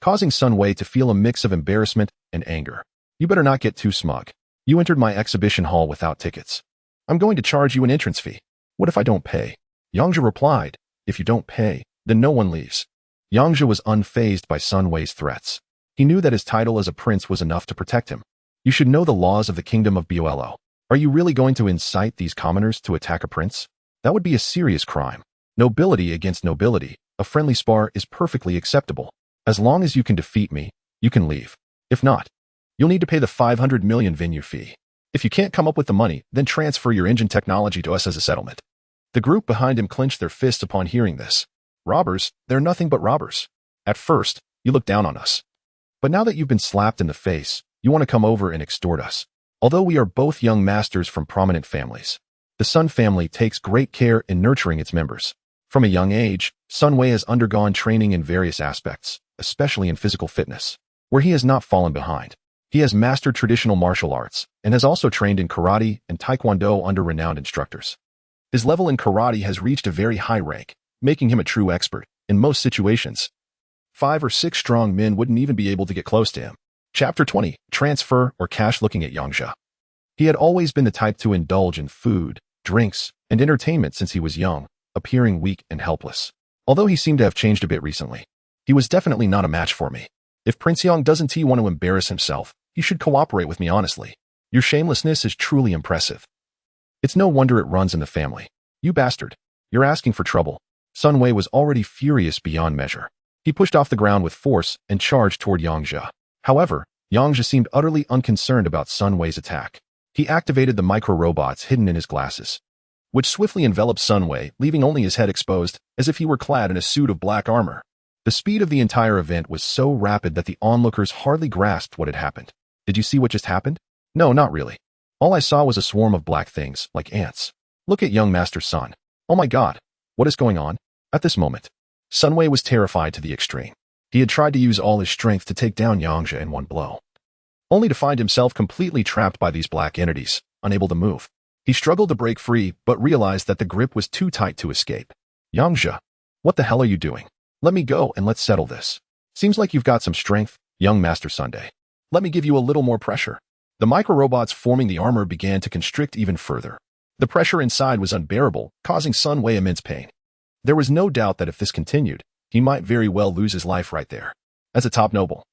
causing Sun Wei to feel a mix of embarrassment and anger. You better not get too smug. You entered my exhibition hall without tickets. I'm going to charge you an entrance fee. What if I don't pay? Yang Zhe replied, if you don't pay, then no one leaves. Yang Zhe was unfazed by Sun Wei's threats. He knew that his title as a prince was enough to protect him. You should know the laws of the kingdom of Bolo. Are you really going to incite these commoners to attack a prince? That would be a serious crime. Nobility against nobility, a friendly spar is perfectly acceptable. As long as you can defeat me, you can leave. If not, you'll need to pay the 500 million venue fee. If you can't come up with the money, then transfer your engine technology to us as a settlement. The group behind him clenched their fists upon hearing this. Robbers, they're nothing but robbers. At first, you look down on us. But now that you've been slapped in the face, you want to come over and extort us. Although we are both young masters from prominent families, the Sun family takes great care in nurturing its members. From a young age, Sun Wei has undergone training in various aspects, especially in physical fitness, where he has not fallen behind. He has mastered traditional martial arts and has also trained in karate and taekwondo under renowned instructors. His level in karate has reached a very high rank, making him a true expert. In most situations, 5 or 6 strong men wouldn't even be able to get close to him. Chapter 20, Transfer or Cash. Looking at Yang Zhe, he had always been the type to indulge in food, drinks, and entertainment since he was young, appearing weak and helpless. Although he seemed to have changed a bit recently, he was definitely not a match for me. If Prince Yang doesn't want to embarrass himself, he should cooperate with me honestly. Your shamelessness is truly impressive. It's no wonder it runs in the family. You bastard. You're asking for trouble. Sun Wei was already furious beyond measure. He pushed off the ground with force and charged toward Yang Zhe. However, Yang Zhe seemed utterly unconcerned about Sun Wei's attack. He activated the micro-robots hidden in his glasses, which swiftly enveloped Sun Wei, leaving only his head exposed, as if he were clad in a suit of black armor. The speed of the entire event was so rapid that the onlookers hardly grasped what had happened. Did you see what just happened? No, not really. All I saw was a swarm of black things, like ants. Look at young Master Sun. Oh my god, what is going on? At this moment, Sun Wei was terrified to the extreme. He had tried to use all his strength to take down Yang Zhe in one blow, only to find himself completely trapped by these black entities, unable to move. He struggled to break free, but realized that the grip was too tight to escape. Yang Zhe, what the hell are you doing? Let me go and let's settle this. Seems like you've got some strength, young Master Sunday. Let me give you a little more pressure. The micro-robots forming the armor began to constrict even further. The pressure inside was unbearable, causing Sun Wei immense pain. There was no doubt that if this continued, he might very well lose his life right there. As a top noble,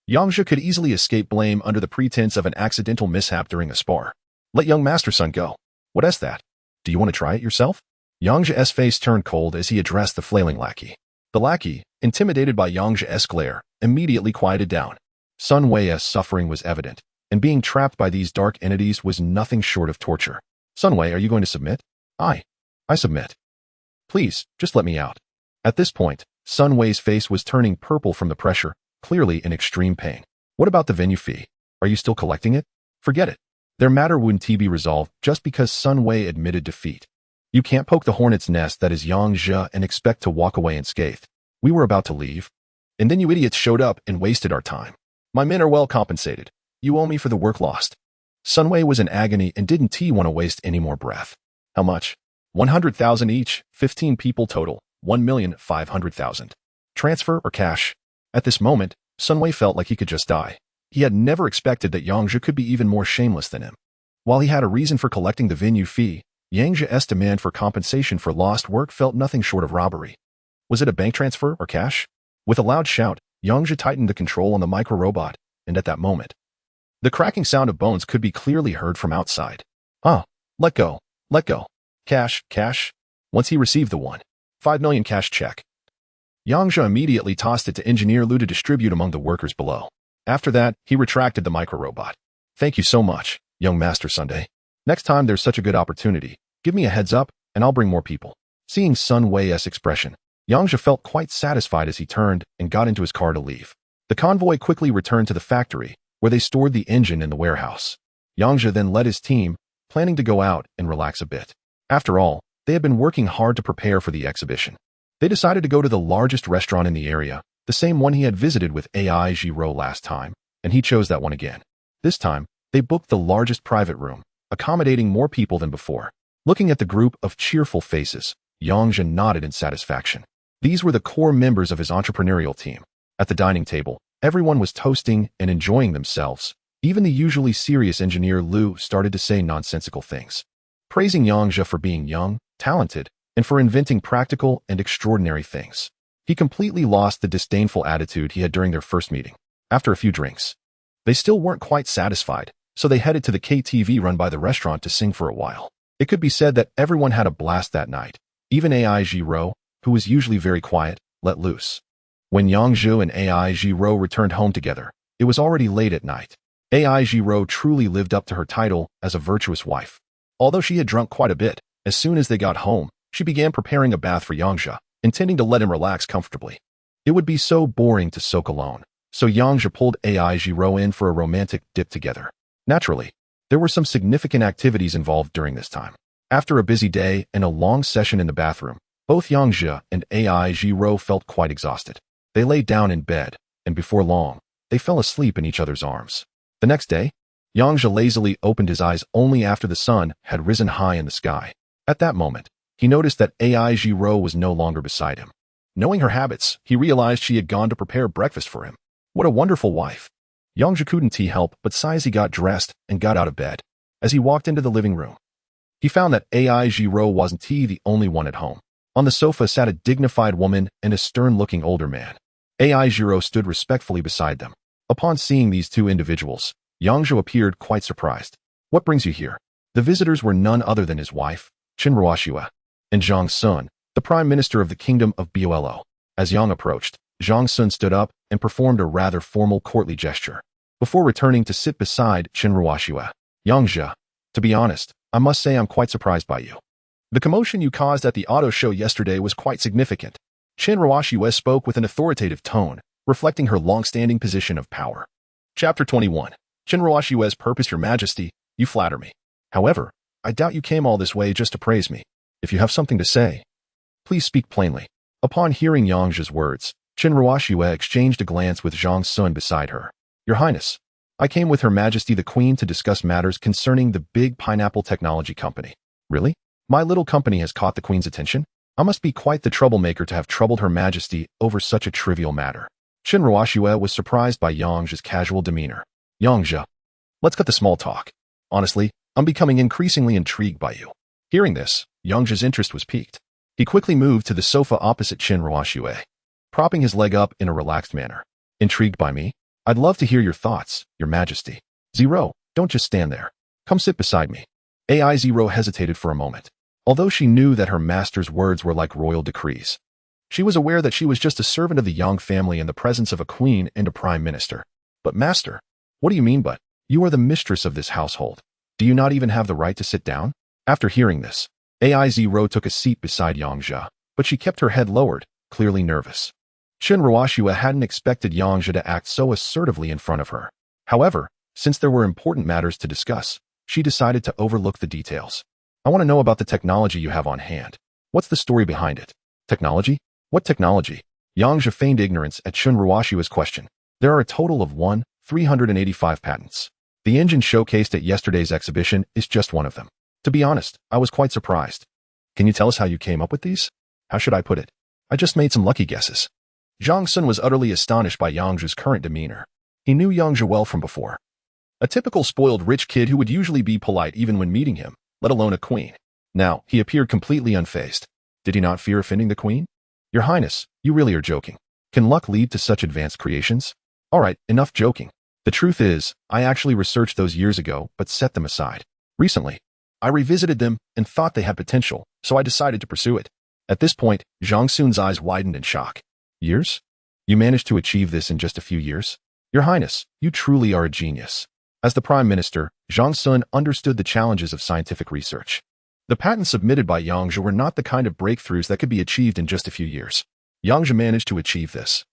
Yang Zhe could easily escape blame under the pretense of an accidental mishap during a spar. Let young Master Sun go. What is that? Do you want to try it yourself? Yang Zhe's face turned cold as he addressed the flailing lackey. The lackey, intimidated by Yang Zhe's glare, immediately quieted down. Sun Wei's suffering was evident, and being trapped by these dark entities was nothing short of torture. Sun Wei, are you going to submit? I submit. Please, just let me out. At this point, Sun Wei's face was turning purple from the pressure, clearly in extreme pain. What about the venue fee? Are you still collecting it? Forget it. Their matter wouldn't be resolved just because Sun Wei admitted defeat. You can't poke the hornet's nest that is Yang Zhe and expect to walk away unscathed. We were about to leave, and then you idiots showed up and wasted our time. My men are well compensated. You owe me for the work lost. Sun Wei was in agony and didn't want to waste any more breath. How much? 100,000 each, 15 people total, 1,500,000. Transfer or cash? At this moment, Sun Wei felt like he could just die. He had never expected that Yang Zhe could be even more shameless than him. While he had a reason for collecting the venue fee, Yang Zhe's demand for compensation for lost work felt nothing short of robbery. Was it a bank transfer or cash? With a loud shout, Yang Zhe tightened the control on the micro-robot, and at that moment, the cracking sound of bones could be clearly heard from outside. Let go. Let go. Cash. Once he received the 1.5 million cash check, Yang Zhe immediately tossed it to Engineer Liu to distribute among the workers below. After that, he retracted the micro-robot. Thank you so much, young Master Sunday. Next time there's such a good opportunity, give me a heads up, and I'll bring more people. Seeing Sun Wei's expression, Yang Zhe felt quite satisfied as he turned and got into his car to leave. The convoy quickly returned to the factory, where they stored the engine in the warehouse. Yang Zhe then led his team, planning to go out and relax a bit. After all, they had been working hard to prepare for the exhibition. They decided to go to the largest restaurant in the area, the same one he had visited with AI Giro last time, and he chose that one again. This time, they booked the largest private room, accommodating more people than before. Looking at the group of cheerful faces, Yang Zhe nodded in satisfaction. These were the core members of his entrepreneurial team. At the dining table, everyone was toasting and enjoying themselves. Even the usually serious engineer Liu started to say nonsensical things, praising Yang Zhe for being young, talented, and for inventing practical and extraordinary things. He completely lost the disdainful attitude he had during their first meeting. After a few drinks, they still weren't quite satisfied, so they headed to the KTV run by the restaurant to sing for a while. It could be said that everyone had a blast that night. Even Yang Zhe, who was usually very quiet, let loose. When Yang Zhe and Yang Zhe returned home together, it was already late at night. Yang Zhe truly lived up to her title as a virtuous wife. Although she had drunk quite a bit, as soon as they got home, she began preparing a bath for Yang Zhe, intending to let him relax comfortably. It would be so boring to soak alone, so Yang Zhe pulled Yang Zhe in for a romantic dip together. Naturally, there were some significant activities involved during this time. After a busy day and a long session in the bathroom, both Yang Zhe and Yang Zhe felt quite exhausted. They lay down in bed, and before long, they fell asleep in each other's arms. The next day, Yang Zhe lazily opened his eyes only after the sun had risen high in the sky. At that moment, he noticed that Yang Zhe was no longer beside him. Knowing her habits, he realized she had gone to prepare breakfast for him. What a wonderful wife! Yang Zhe couldn't help but sigh as he got dressed and got out of bed. As he walked into the living room, he found that Yang Zhe wasn't the only one at home. On the sofa sat a dignified woman and a stern-looking older man. Yang Zhe stood respectfully beside them. Upon seeing these two individuals, Yang Zhe appeared quite surprised. What brings you here? The visitors were none other than his wife, Qin and Zhang Sun, the Prime Minister of the Kingdom of Bolo. As Yang approached, Zhang Sun stood up and performed a rather formal courtly gesture, before returning to sit beside Qin. Yang Zhe, to be honest, I must say I'm quite surprised by you. The commotion you caused at the auto show yesterday was quite significant. Qin spoke with an authoritative tone, reflecting her long-standing position of power. Chapter 21. Qin purpose, Your Majesty, you flatter me. However, I doubt you came all this way just to praise me. If you have something to say, please speak plainly. Upon hearing Yang Zhe's words, Qin exchanged a glance with Zhang Sun beside her. Your Highness, I came with Her Majesty the Queen to discuss matters concerning the big pineapple technology company. Really? My little company has caught the Queen's attention? I must be quite the troublemaker to have troubled Her Majesty over such a trivial matter. Qin was surprised by Yang Zhe's casual demeanor. Yang Zhe, let's cut the small talk. Honestly, I'm becoming increasingly intrigued by you. Hearing this, Yang Zhe's interest was piqued. He quickly moved to the sofa opposite Qin, propping his leg up in a relaxed manner. Intrigued by me? I'd love to hear your thoughts, Your Majesty. Zero, don't just stand there. Come sit beside me. Zero hesitated for a moment. Although she knew that her master's words were like royal decrees, she was aware that she was just a servant of the Yang family in the presence of a queen and a prime minister. But master, what do you mean but? You are the mistress of this household. Do you not even have the right to sit down? After hearing this, Zero took a seat beside Yang Zhe, but she kept her head lowered, clearly nervous. Qin hadn't expected Yang Zhe to act so assertively in front of her. However, since there were important matters to discuss, she decided to overlook the details. I want to know about the technology you have on hand. What's the story behind it? Technology? What technology? Yang Zhe feigned ignorance at Qin question. There are a total of 385 patents. The engine showcased at yesterday's exhibition is just one of them. To be honest, I was quite surprised. Can you tell us how you came up with these? How should I put it? I just made some lucky guesses. Zhang Sun was utterly astonished by Yang Zhe's current demeanor. He knew Yang Zhe well from before. A typical spoiled rich kid who would usually be polite even when meeting him, let alone a queen. Now, he appeared completely unfazed. Did he not fear offending the queen? Your Highness, you really are joking. Can luck lead to such advanced creations? All right, enough joking. The truth is, I actually researched those years ago but set them aside. Recently, I revisited them and thought they had potential, so I decided to pursue it. At this point, Zhang Sun's eyes widened in shock. Years? You managed to achieve this in just a few years? Your Highness, you truly are a genius. As the Prime Minister, Zhang Sun understood the challenges of scientific research. The patents submitted by Yang Zhe were not the kind of breakthroughs that could be achieved in just a few years. Yang Zhe managed to achieve this,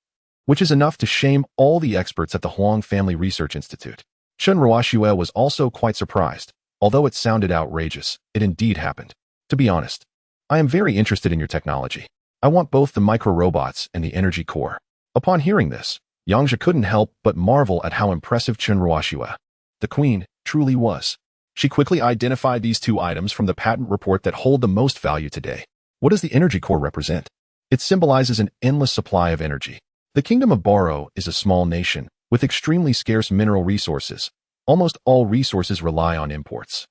which is enough to shame all the experts at the Huang Family Research Institute. Qin was also quite surprised. Although it sounded outrageous, it indeed happened. To be honest, I am very interested in your technology. I want both the micro-robots and the energy core. Upon hearing this, Yang Zhe couldn't help but marvel at how impressive Qin, the queen, truly was. She quickly identified these two items from the patent report that hold the most value today. What does the energy core represent? It symbolizes an endless supply of energy. The Kingdom of Boro is a small nation with extremely scarce mineral resources. Almost all resources rely on imports.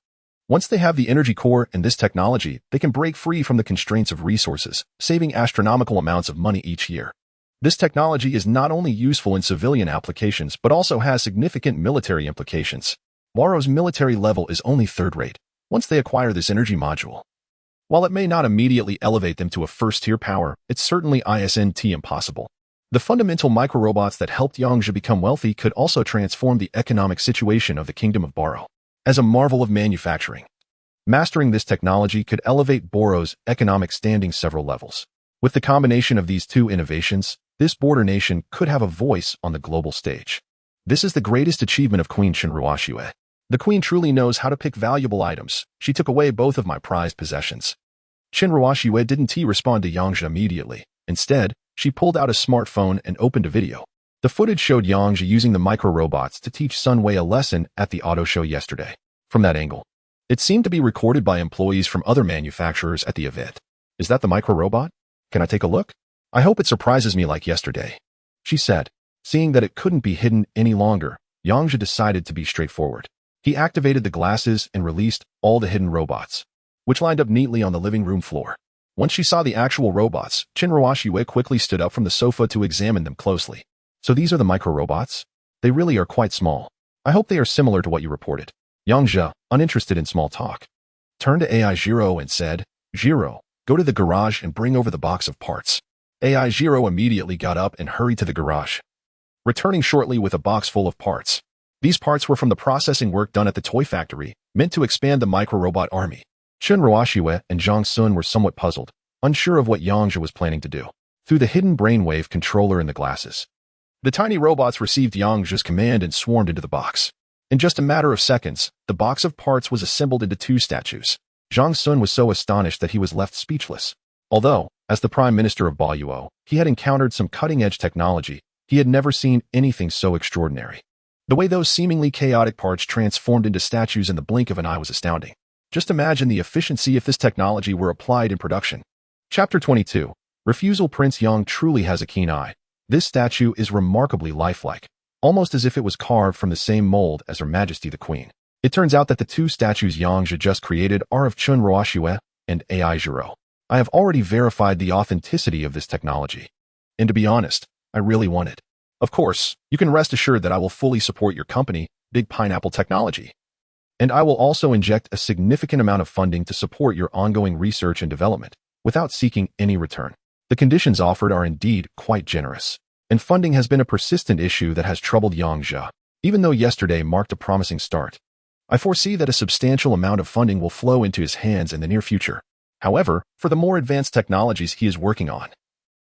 Once they have the energy core and this technology, they can break free from the constraints of resources, saving astronomical amounts of money each year. This technology is not only useful in civilian applications, but also has significant military implications. Boro's military level is only third-rate once they acquire this energy module. While it may not immediately elevate them to a first-tier power, it's certainly isn't impossible. The fundamental microrobots that helped Yang Zhe become wealthy could also transform the economic situation of the Kingdom of Boro. As a marvel of manufacturing, mastering this technology could elevate Boro's economic standing several levels. With the combination of these two innovations, this border nation could have a voice on the global stage. This is the greatest achievement of Queen Chen Ruoxue. The queen truly knows how to pick valuable items. She took away both of my prized possessions. Chen Ruoxue didn't respond to Yang Zhe immediately. Instead, she pulled out a smartphone and opened a video. The footage showed Yang Zhe using the micro-robots to teach Sun Wei a lesson at the auto show yesterday. From that angle, it seemed to be recorded by employees from other manufacturers at the event. Is that the micro-robot? Can I take a look? I hope it surprises me like yesterday, she said. Seeing that it couldn't be hidden any longer, Yang Zhe decided to be straightforward. He activated the glasses and released all the hidden robots, which lined up neatly on the living room floor. Once she saw the actual robots, Chen Ruoxue quickly stood up from the sofa to examine them closely. So these are the micro-robots? They really are quite small. I hope they are similar to what you reported. Yang Zhe, uninterested in small talk, turned to AI Zhiro and said, Zhiro, go to the garage and bring over the box of parts. AI Zhiro immediately got up and hurried to the garage, returning shortly with a box full of parts. These parts were from the processing work done at the toy factory, meant to expand the micro-robot army. Chen Ruoxue and Zhang Sun were somewhat puzzled, unsure of what Yang Zhe was planning to do. Through the hidden brainwave controller in the glasses, the tiny robots received Yang Zhe's command and swarmed into the box. In just a matter of seconds, the box of parts was assembled into two statues. Zhang Sun was so astonished that he was left speechless. Although, as the Prime Minister of Baoyuo, he had encountered some cutting-edge technology, he had never seen anything so extraordinary. The way those seemingly chaotic parts transformed into statues in the blink of an eye was astounding. Just imagine the efficiency if this technology were applied in production. Chapter 22. Refusal. Prince Yang truly has a keen eye. This statue is remarkably lifelike, almost as if it was carved from the same mold as Her Majesty the Queen. It turns out that the two statues Yang Zhe just created are of Chen Ruoxue and AI Zhiro. I have already verified the authenticity of this technology. And to be honest, I really want it. Of course, you can rest assured that I will fully support your company, Big Pineapple Technology. And I will also inject a significant amount of funding to support your ongoing research and development, without seeking any return. The conditions offered are indeed quite generous, and funding has been a persistent issue that has troubled Yang Zhe. Even though yesterday marked a promising start, I foresee that a substantial amount of funding will flow into his hands in the near future. However, for the more advanced technologies he is working on,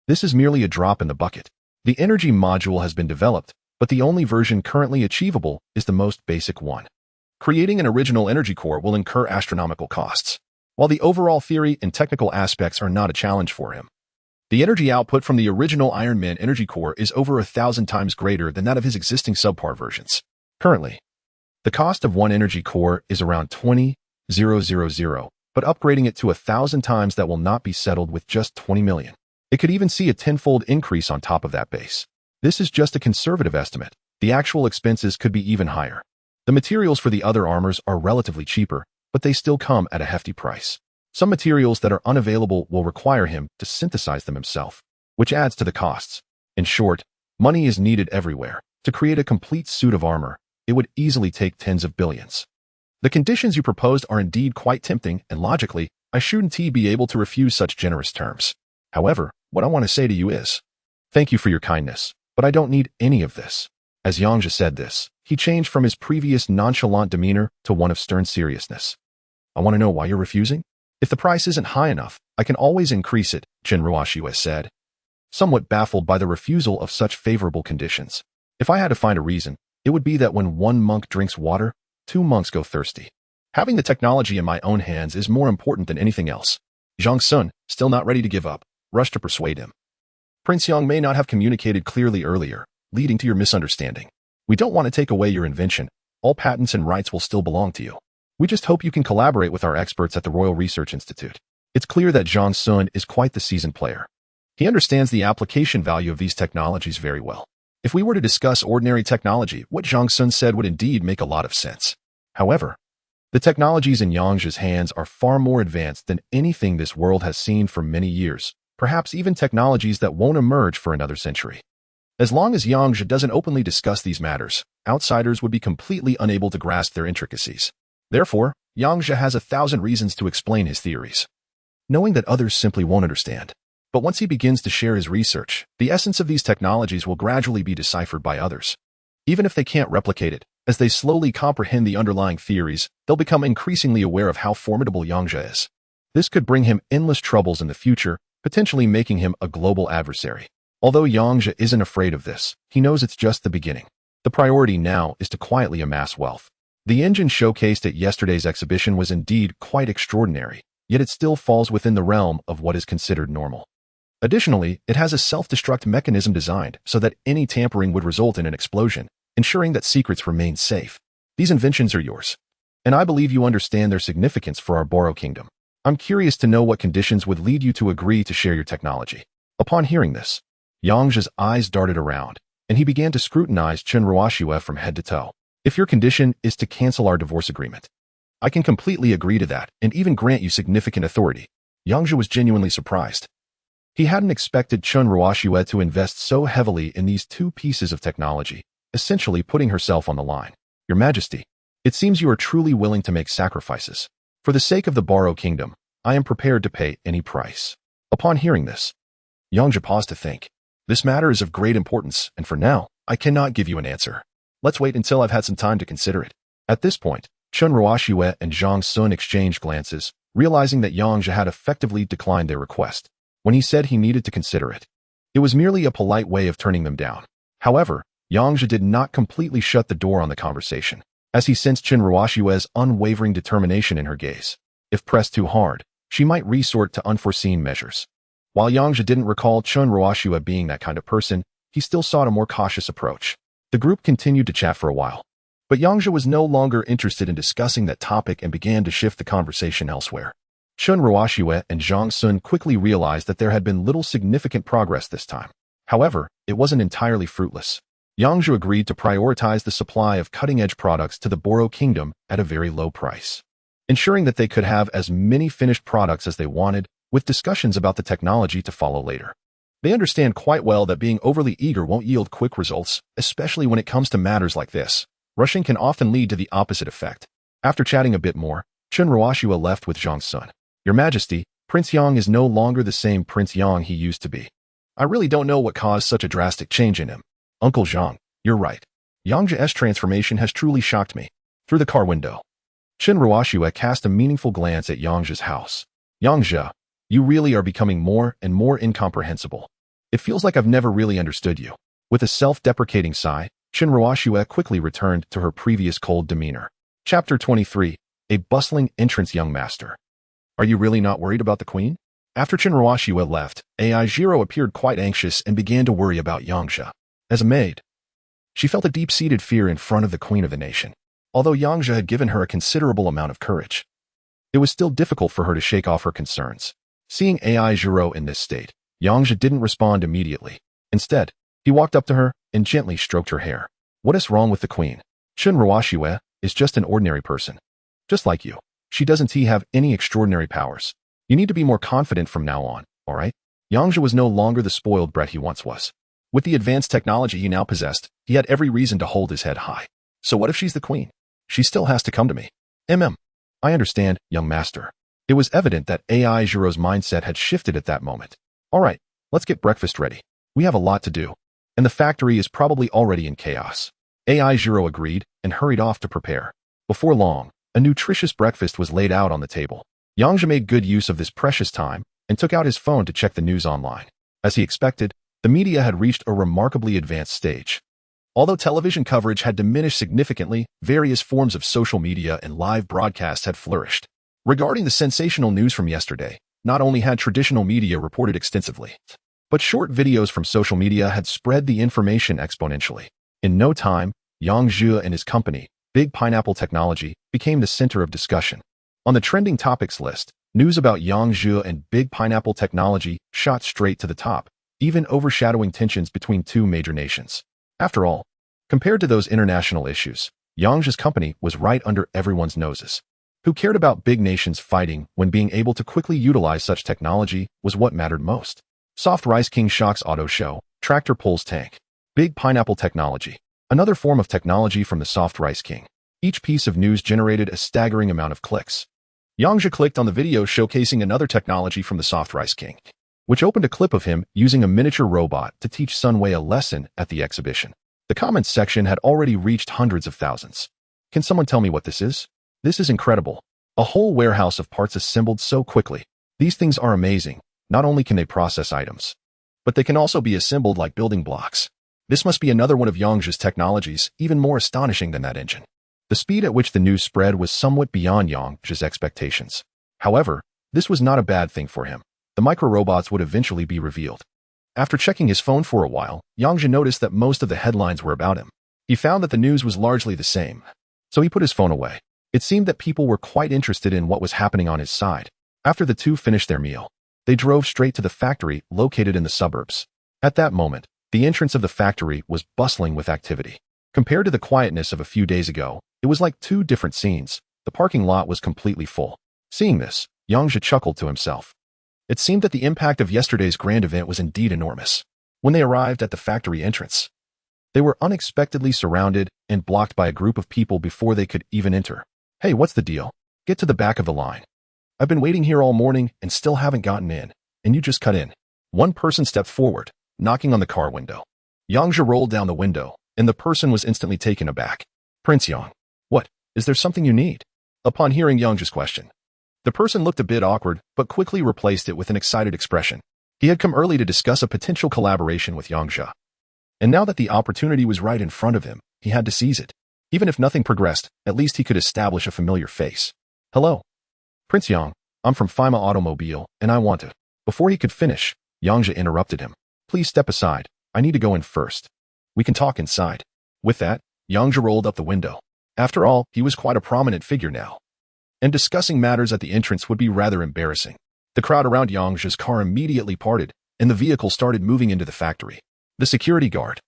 this is merely a drop in the bucket. The energy module has been developed, but the only version currently achievable is the most basic one. Creating an original energy core will incur astronomical costs. While the overall theory and technical aspects are not a challenge for him, the energy output from the original Iron Man energy core is over 1,000 times greater than that of his existing subpar versions. Currently, the cost of one energy core is around 20,000, but upgrading it to 1,000 times that will not be settled with just 20 million. It could even see a tenfold increase on top of that base. This is just a conservative estimate. The actual expenses could be even higher. The materials for the other armors are relatively cheaper, but they still come at a hefty price. Some materials that are unavailable will require him to synthesize them himself, which adds to the costs. In short, money is needed everywhere. To create a complete suit of armor, it would easily take tens of billions. The conditions you proposed are indeed quite tempting, and logically, I shouldn't be able to refuse such generous terms. However, what I want to say to you is, thank you for your kindness, but I don't need any of this. As Yang Zhe said this, he changed from his previous nonchalant demeanor to one of stern seriousness. I want to know why you're refusing? If the price isn't high enough, I can always increase it, Chen Ruoxue said, somewhat baffled by the refusal of such favorable conditions. If I had to find a reason, it would be that when one monk drinks water, two monks go thirsty. Having the technology in my own hands is more important than anything else. Zhang Sun, still not ready to give up, rushed to persuade him. Prince Yang may not have communicated clearly earlier, leading to your misunderstanding. We don't want to take away your invention. All patents and rights will still belong to you. We just hope you can collaborate with our experts at the Royal Research Institute. It's clear that Yang Zhe is quite the seasoned player. He understands the application value of these technologies very well. If we were to discuss ordinary technology, what Yang Zhe said would indeed make a lot of sense. However, the technologies in Yang Zhe's hands are far more advanced than anything this world has seen for many years, perhaps even technologies that won't emerge for another century. As long as Yang Zhe doesn't openly discuss these matters, outsiders would be completely unable to grasp their intricacies. Therefore, Yang Zhe has 1,000 reasons to explain his theories, knowing that others simply won't understand. But once he begins to share his research, the essence of these technologies will gradually be deciphered by others. Even if they can't replicate it, as they slowly comprehend the underlying theories, they'll become increasingly aware of how formidable Yang Zhe is. This could bring him endless troubles in the future, potentially making him a global adversary. Although Yang Zhe isn't afraid of this, he knows it's just the beginning. The priority now is to quietly amass wealth. The engine showcased at yesterday's exhibition was indeed quite extraordinary, yet it still falls within the realm of what is considered normal. Additionally, it has a self-destruct mechanism designed so that any tampering would result in an explosion, ensuring that secrets remain safe. These inventions are yours, and I believe you understand their significance for our Boro Kingdom. I'm curious to know what conditions would lead you to agree to share your technology. Upon hearing this, Yang Zhe's eyes darted around, and he began to scrutinize Chen Ruoxue from head to toe. If your condition is to cancel our divorce agreement, I can completely agree to that and even grant you significant authority. Yang Zhe was genuinely surprised. He hadn't expected Chen Ruoxue to invest so heavily in these two pieces of technology, essentially putting herself on the line. Your Majesty, it seems you are truly willing to make sacrifices. For the sake of the Boro Kingdom, I am prepared to pay any price. Upon hearing this, Yang Zhe paused to think. This matter is of great importance, and for now, I cannot give you an answer. Let's wait until I've had some time to consider it. At this point, Chen Ruoxue and Yang Zhe exchanged glances, realizing that Yang Zhe had effectively declined their request. When he said he needed to consider it, it was merely a polite way of turning them down. However, Yang Zhe did not completely shut the door on the conversation, as he sensed Chen Ruoxue's unwavering determination in her gaze. If pressed too hard, she might resort to unforeseen measures. While Yang Zhe didn't recall Chen Ruoxue being that kind of person, he still sought a more cautious approach. The group continued to chat for a while, but Yang Zhe was no longer interested in discussing that topic and began to shift the conversation elsewhere. Chen Ruoxue and Yang Zhe quickly realized that there had been little significant progress this time. However, it wasn't entirely fruitless. Yang Zhe agreed to prioritize the supply of cutting-edge products to the Boro Kingdom at a very low price, ensuring that they could have as many finished products as they wanted, with discussions about the technology to follow later. They understand quite well that being overly eager won't yield quick results, especially when it comes to matters like this. Rushing can often lead to the opposite effect. After chatting a bit more, Chen Ruoxue left with Yang Zhe. Your Majesty, Prince Yang is no longer the same Prince Yang he used to be. I really don't know what caused such a drastic change in him. Uncle Zhang, you're right. Yang Zhe's transformation has truly shocked me. Through the car window, Chen Ruoxue cast a meaningful glance at Yang Zhe's house. Yang Zhe, you really are becoming more and more incomprehensible. It feels like I've never really understood you. With a self-deprecating sigh, Chen Ruoxue quickly returned to her previous cold demeanor. Chapter 23, A Bustling Entrance Young Master. Are you really not worried about the queen? After Chen Ruoxue left, Yang Zhe appeared quite anxious and began to worry about Yang Zhe. As a maid, she felt a deep-seated fear in front of the queen of the nation. Although Yang Zhe had given her a considerable amount of courage, it was still difficult for her to shake off her concerns. Seeing Yang Zhe in this state, Yang Zhe didn't respond immediately. Instead, he walked up to her and gently stroked her hair. What is wrong with the queen? Chen Ruoxue is just an ordinary person. Just like you. She doesn't have any extraordinary powers. You need to be more confident from now on, alright? Yang Zhe was no longer the spoiled brat he once was. With the advanced technology he now possessed, he had every reason to hold his head high. So what if she's the queen? She still has to come to me. I understand, young master. It was evident that Yang Zhe's mindset had shifted at that moment. Alright, let's get breakfast ready. We have a lot to do, and the factory is probably already in chaos. Yang Zhe agreed and hurried off to prepare. Before long, a nutritious breakfast was laid out on the table. Yang Zhe made good use of this precious time and took out his phone to check the news online. As he expected, the media had reached a remarkably advanced stage. Although television coverage had diminished significantly, various forms of social media and live broadcasts had flourished. Regarding the sensational news from yesterday, not only had traditional media reported extensively, but short videos from social media had spread the information exponentially. In no time, Yang Zhe and his company, Big Pineapple Technology, became the center of discussion. On the trending topics list, News about Yang Zhe and Big Pineapple technology shot straight to the top, even overshadowing tensions between two major nations. After all, compared to those international issues, Yang Zhe's company was right under everyone's noses. Who cared about big nations fighting when being able to quickly utilize such technology was what mattered most? Soft Rice King shocks auto show, tractor pulls tank. Big Pineapple technology. Another form of technology from the Soft Rice King. Each piece of news generated a staggering amount of clicks. Yang Zhe clicked on the video showcasing another technology from the Soft Rice King, which opened a clip of him using a miniature robot to teach Sunwei a lesson at the exhibition. The comments section had already reached hundreds of thousands. Can someone tell me what this is? This is incredible. A whole warehouse of parts assembled so quickly. These things are amazing. Not only can they process items, but they can also be assembled like building blocks. This must be another one of Yang Zhe's technologies, even more astonishing than that engine. The speed at which the news spread was somewhat beyond Yang Zhe's expectations. However, this was not a bad thing for him. The micro-robots would eventually be revealed. After checking his phone for a while, Yang Zhe noticed that most of the headlines were about him. He found that the news was largely the same, so he put his phone away. It seemed that people were quite interested in what was happening on his side. After the two finished their meal, they drove straight to the factory located in the suburbs. At that moment, the entrance of the factory was bustling with activity. Compared to the quietness of a few days ago, it was like two different scenes. The parking lot was completely full. Seeing this, Yang Zhe chuckled to himself. It seemed that the impact of yesterday's grand event was indeed enormous. When they arrived at the factory entrance, they were unexpectedly surrounded and blocked by a group of people before they could even enter. Hey, what's the deal? Get to the back of the line. I've been waiting here all morning and still haven't gotten in, and you just cut in. One person stepped forward, knocking on the car window. Yang Zhe rolled down the window, and the person was instantly taken aback. Prince Yang. What? Is there something you need? Upon hearing Yang Zhe's question, the person looked a bit awkward, but quickly replaced it with an excited expression. He had come early to discuss a potential collaboration with Yang Zhe. And now that the opportunity was right in front of him, he had to seize it. Even if nothing progressed, at least he could establish a familiar face. Hello. Prince Yang, I'm from FIMA Automobile, and I want to. Before he could finish, Yang Zhe interrupted him. Please step aside. I need to go in first. We can talk inside. With that, Yang Zhe rolled up the window. After all, he was quite a prominent figure now. And discussing matters at the entrance would be rather embarrassing. The crowd around Yang Zhe's car immediately parted, and the vehicle started moving into the factory. The security guard,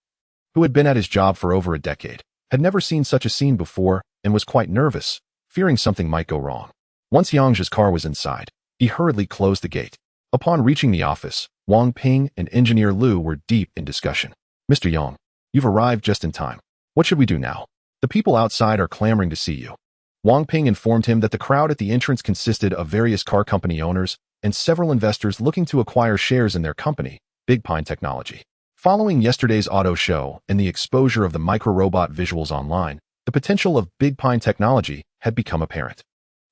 who had been at his job for over a decade, had never seen such a scene before and was quite nervous, fearing something might go wrong. Once Yang Zhe's car was inside, he hurriedly closed the gate. Upon reaching the office, Wang Ping and Engineer Liu were deep in discussion. Mr. Yang, you've arrived just in time. What should we do now? The people outside are clamoring to see you. Wang Ping informed him that the crowd at the entrance consisted of various car company owners and several investors looking to acquire shares in their company, Big Pine Technology. Following yesterday's auto show and the exposure of the micro-robot visuals online, the potential of Big Pine Technology had become apparent.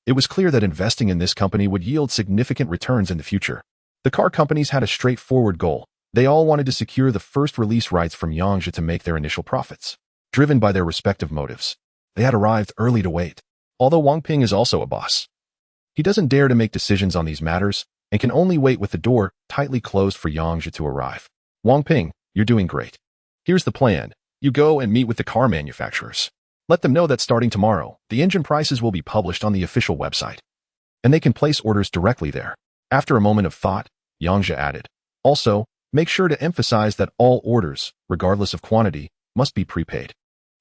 It was clear that investing in this company would yield significant returns in the future. The car companies had a straightforward goal. They all wanted to secure the first release rights from Yang Zhe to make their initial profits. Driven by their respective motives, they had arrived early to wait. Although Wang Ping is also a boss, he doesn't dare to make decisions on these matters and can only wait with the door tightly closed for Yang Zhe to arrive. Wang Ping, you're doing great. Here's the plan. You go and meet with the car manufacturers. Let them know that starting tomorrow, the engine prices will be published on the official website, and they can place orders directly there. After a moment of thought, Yang Zhe added, also, make sure to emphasize that all orders, regardless of quantity, must be prepaid.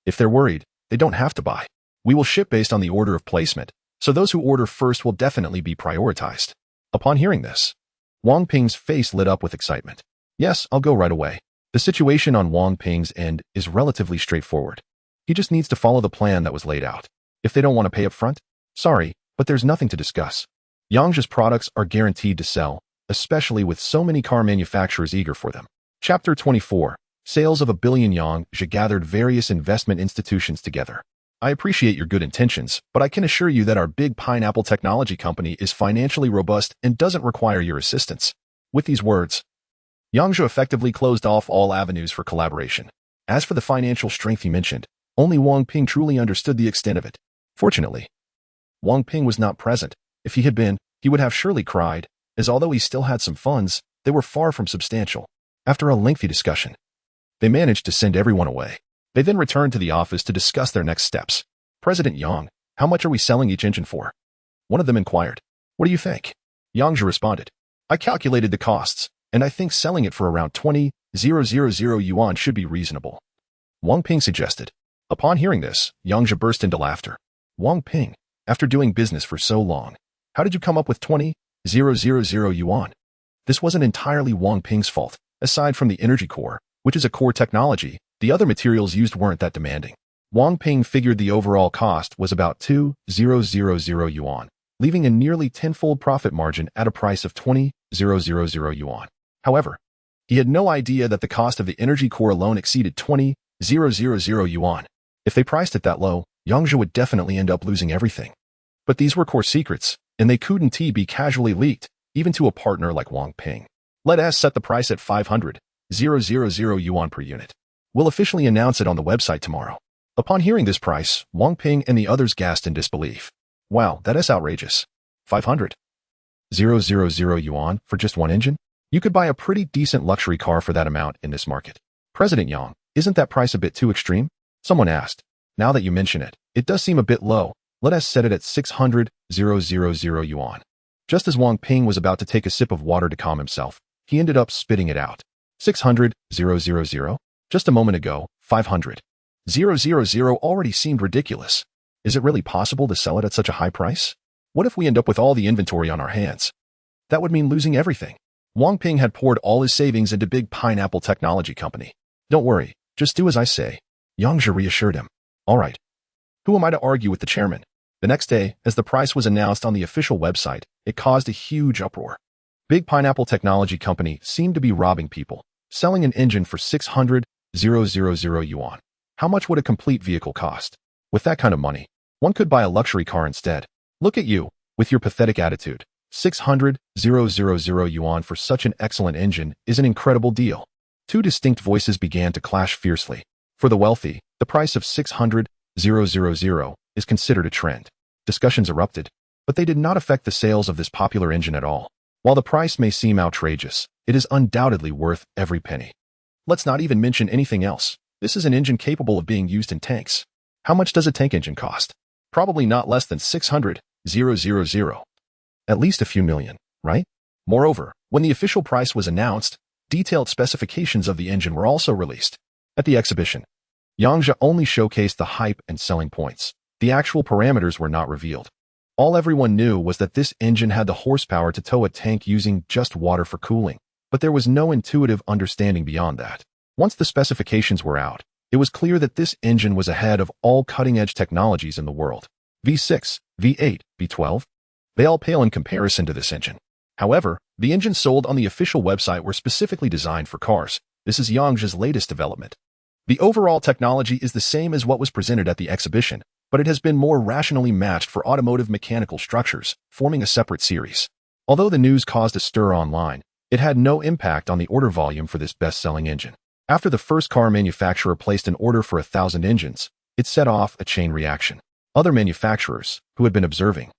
If they're worried, they don't have to buy. We will ship based on the order of placement, so those who order first will definitely be prioritized. Upon hearing this, Wang Ping's face lit up with excitement. Yes, I'll go right away. The situation on Wang Ping's end is relatively straightforward. He just needs to follow the plan that was laid out. If they don't want to pay up front, sorry, but there's nothing to discuss. Yang Zhe's products are guaranteed to sell, especially with so many car manufacturers eager for them. Chapter 24. Sales of 1 billion. Yang Zhe gathered various investment institutions together. I appreciate your good intentions, but I can assure you that our Big Pineapple Technology Company is financially robust and doesn't require your assistance. With these words, Yang Zhe effectively closed off all avenues for collaboration. As for the financial strength he mentioned, only Wang Ping truly understood the extent of it. Fortunately, Wang Ping was not present. If he had been, he would have surely cried, as although he still had some funds, they were far from substantial. After a lengthy discussion, they managed to send everyone away. They then returned to the office to discuss their next steps. President Yang, how much are we selling each engine for? One of them inquired. What do you think? Yang Zhe responded. I calculated the costs, and I think selling it for around 20,000 yuan should be reasonable. Wang Ping suggested. Upon hearing this, Yang Zhe burst into laughter. Wang Ping, after doing business for so long, how did you come up with 20,000 yuan? This wasn't entirely Wang Ping's fault. Aside from the energy core, which is a core technology, the other materials used weren't that demanding. Wang Ping figured the overall cost was about 2,000 yuan, leaving a nearly tenfold profit margin at a price of 20,000 yuan. However, he had no idea that the cost of the energy core alone exceeded 20,000 yuan. If they priced it that low, Yang Zhe would definitely end up losing everything. But these were core secrets, and they couldn't be casually leaked, even to a partner like Wang Ping. Let us set the price at 500,000 yuan per unit. We'll officially announce it on the website tomorrow. Upon hearing this price, Wang Ping and the others gasped in disbelief. Wow, that is outrageous. 500,000 yuan for just one engine? You could buy a pretty decent luxury car for that amount in this market. President Yang, isn't that price a bit too extreme? Someone asked. Now that you mention it, it does seem a bit low. Let us set it at 600,000 yuan. Just as Wang Ping was about to take a sip of water to calm himself, he ended up spitting it out. 600,000? Just a moment ago, 500,000 already seemed ridiculous. Is it really possible to sell it at such a high price? What if we end up with all the inventory on our hands? That would mean losing everything. Wang Ping had poured all his savings into Big Pineapple Technology Company. Don't worry, just do as I say. Yang Zhe reassured him. All right. Who am I to argue with the chairman? The next day, as the price was announced on the official website, it caused a huge uproar. Big Pineapple Technology Company seemed to be robbing people, selling an engine for 600,000 yuan. How much would a complete vehicle cost? With that kind of money, one could buy a luxury car instead. Look at you, with your pathetic attitude. 600,000 yuan for such an excellent engine is an incredible deal. Two distinct voices began to clash fiercely. For the wealthy, the price of 600,000 is considered a trend. Discussions erupted, but they did not affect the sales of this popular engine at all. While the price may seem outrageous, it is undoubtedly worth every penny. Let's not even mention anything else. This is an engine capable of being used in tanks. How much does a tank engine cost? Probably not less than 600,000. At least a few million, right? Moreover, when the official price was announced, detailed specifications of the engine were also released. At the exhibition, Yang Zhe only showcased the hype and selling points. The actual parameters were not revealed. All everyone knew was that this engine had the horsepower to tow a tank using just water for cooling, but there was no intuitive understanding beyond that. Once the specifications were out, it was clear that this engine was ahead of all cutting-edge technologies in the world. V6, V8, V12, they all pale in comparison to this engine. However, the engines sold on the official website were specifically designed for cars. This is Yang Zhe's latest development. The overall technology is the same as what was presented at the exhibition, but it has been more rationally matched for automotive mechanical structures, forming a separate series. Although the news caused a stir online, it had no impact on the order volume for this best-selling engine. After the first car manufacturer placed an order for 1,000 engines, it set off a chain reaction. Other manufacturers, who had been observing,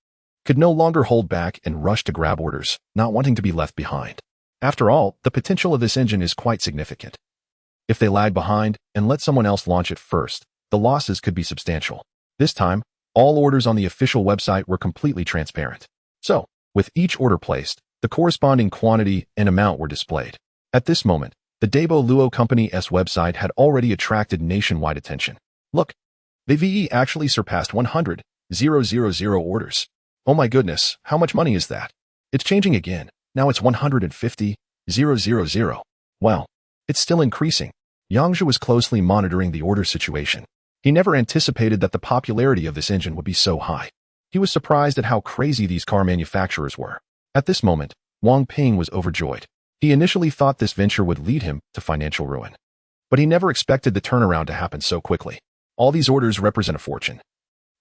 could no longer hold back and rush to grab orders, not wanting to be left behind. After all, the potential of this engine is quite significant. If they lag behind and let someone else launch it first, the losses could be substantial. This time, all orders on the official website were completely transparent. So, with each order placed, the corresponding quantity and amount were displayed. At this moment, the Dabo Luo Company's website had already attracted nationwide attention. Look, the VE actually surpassed 100,000 orders. Oh my goodness, how much money is that? It's changing again. Now it's 150,000. Wow, it's still increasing. Yang Zhe was closely monitoring the order situation. He never anticipated that the popularity of this engine would be so high. He was surprised at how crazy these car manufacturers were. At this moment, Wang Ping was overjoyed. He initially thought this venture would lead him to financial ruin. But he never expected the turnaround to happen so quickly. All these orders represent a fortune.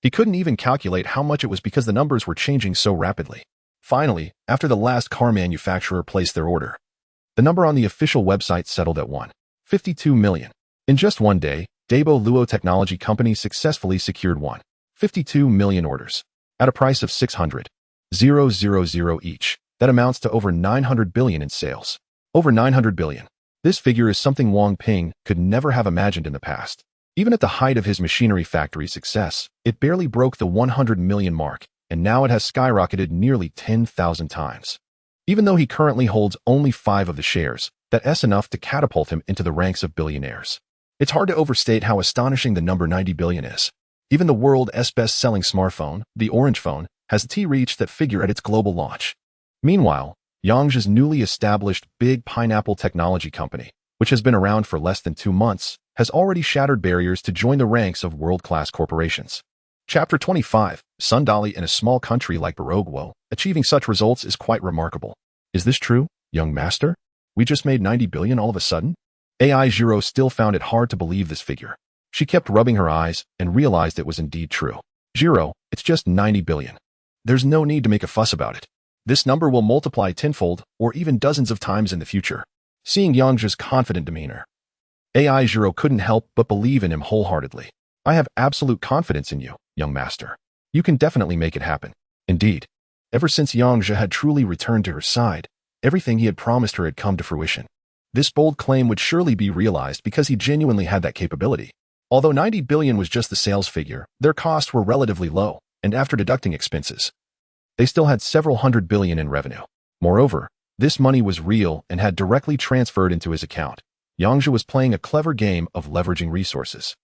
He couldn't even calculate how much it was because the numbers were changing so rapidly. Finally, after the last car manufacturer placed their order, the number on the official website settled at 152 million. In just one day, Dabo Luo Technology Company successfully secured 152 million orders at a price of 600,000 each. That amounts to over 900 billion in sales. Over 900 billion. This figure is something Wang Ping could never have imagined in the past. Even at the height of his machinery factory success, it barely broke the 100 million mark. and now it has skyrocketed nearly 10,000 times. Even though he currently holds only 5 of the shares, that's enough to catapult him into the ranks of billionaires. It's hard to overstate how astonishing the number 90 billion is. Even the world's best-selling smartphone, the Orange phone, has reached that figure at its global launch. Meanwhile, Yang Zhe's newly established Big Pineapple Technology Company, which has been around for less than 2 months, has already shattered barriers to join the ranks of world-class corporations. Chapter 25, Sundali in a small country like Barogwo, achieving such results is quite remarkable. Is this true, young master? We just made 90 billion all of a sudden? AI Zero still found it hard to believe this figure. She kept rubbing her eyes and realized it was indeed true. Zero, it's just 90 billion. There's no need to make a fuss about it. This number will multiply tenfold or even dozens of times in the future. Seeing Yang Zhe's confident demeanor, AI Zero couldn't help but believe in him wholeheartedly. I have absolute confidence in you, young master. You can definitely make it happen. Indeed, ever since Yang Zhe had truly returned to her side, everything he had promised her had come to fruition. This bold claim would surely be realized because he genuinely had that capability. Although 90 billion was just the sales figure, their costs were relatively low, and after deducting expenses, they still had several hundred billion in revenue. Moreover, this money was real and had directly transferred into his account. Yang Zhe was playing a clever game of leveraging resources.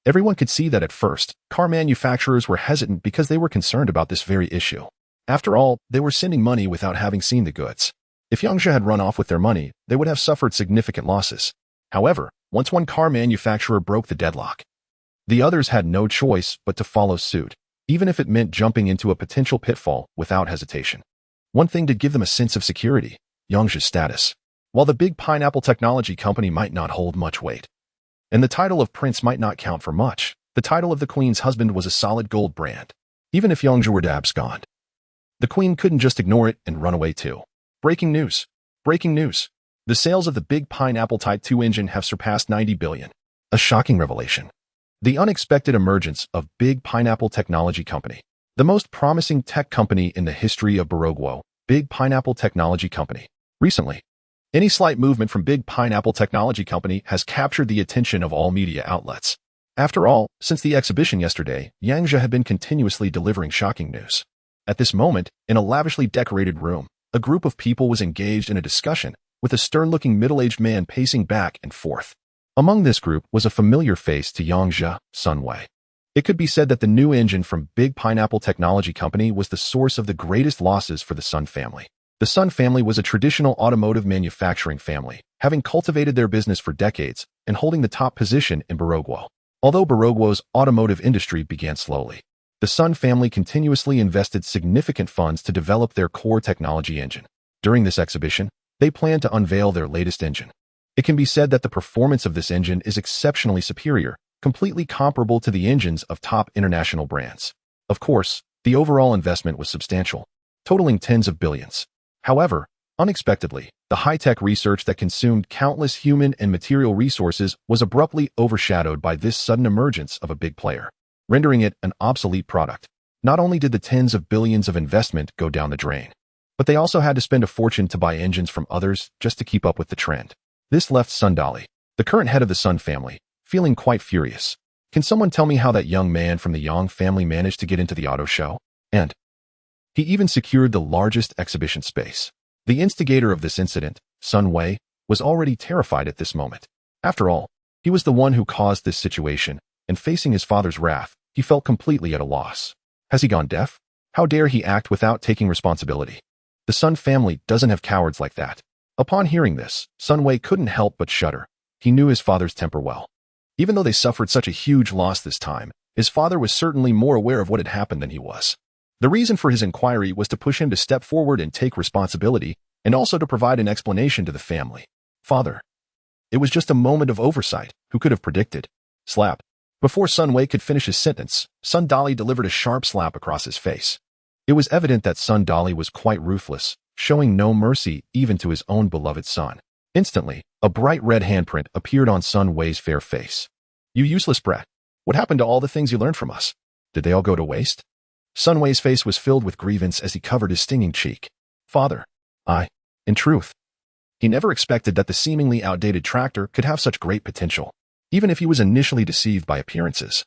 Everyone could see that at first, car manufacturers were hesitant because they were concerned about this very issue. After all, they were sending money without having seen the goods. If Yang Zhe had run off with their money, they would have suffered significant losses. However, once one car manufacturer broke the deadlock, the others had no choice but to follow suit, even if it meant jumping into a potential pitfall without hesitation. One thing did give them a sense of security: Yang Zhe's status. While the Big Pineapple Technology Company might not hold much weight, and the title of prince might not count for much, the title of the queen's husband was a solid gold brand. Even if Yang Zhe were to abscond, the queen couldn't just ignore it and run away too. Breaking news! Breaking news! The sales of the Big Pineapple Type 2 engine have surpassed 90 billion. A shocking revelation. The unexpected emergence of Big Pineapple Technology Company, the most promising tech company in the history of Barogwo, Big Pineapple Technology Company. Recently, any slight movement from Big Pineapple Technology Company has captured the attention of all media outlets. After all, since the exhibition yesterday, Yang Zhe had been continuously delivering shocking news. At this moment, in a lavishly decorated room, a group of people was engaged in a discussion, with a stern-looking middle-aged man pacing back and forth. Among this group was a familiar face to Yang Zhe, Sun Wei. It could be said that the new engine from Big Pineapple Technology Company was the source of the greatest losses for the Sun family. The Sun family was a traditional automotive manufacturing family, having cultivated their business for decades and holding the top position in Barogwo. Although Barogwo's automotive industry began slowly, the Sun family continuously invested significant funds to develop their core technology engine. During this exhibition, they plan to unveil their latest engine. It can be said that the performance of this engine is exceptionally superior, completely comparable to the engines of top international brands. Of course, the overall investment was substantial, totaling tens of billions. However, unexpectedly, the high-tech research that consumed countless human and material resources was abruptly overshadowed by this sudden emergence of a big player, rendering it an obsolete product. Not only did the tens of billions of investment go down the drain, but they also had to spend a fortune to buy engines from others just to keep up with the trend. This left Sundali, the current head of the Sun family, feeling quite furious. Can someone tell me how that young man from the Yang family managed to get into the auto show? And he even secured the largest exhibition space. The instigator of this incident, Sun Wei, was already terrified at this moment. After all, he was the one who caused this situation, and facing his father's wrath, he felt completely at a loss. Has he gone deaf? How dare he act without taking responsibility? The Sun family doesn't have cowards like that. Upon hearing this, Sun Wei couldn't help but shudder. He knew his father's temper well. Even though they suffered such a huge loss this time, his father was certainly more aware of what had happened than he was. The reason for his inquiry was to push him to step forward and take responsibility, and also to provide an explanation to the family. Father. It was just a moment of oversight. Who could have predicted? Slap. Before Sun Wei could finish his sentence, Sundali delivered a sharp slap across his face. It was evident that Sundali was quite ruthless, showing no mercy even to his own beloved son. Instantly, a bright red handprint appeared on Sun Wei's fair face. You useless brat. What happened to all the things you learned from us? Did they all go to waste? Sun Wei's face was filled with grievance as he covered his stinging cheek. Father. In truth, he never expected that the seemingly outdated tractor could have such great potential, even if he was initially deceived by appearances.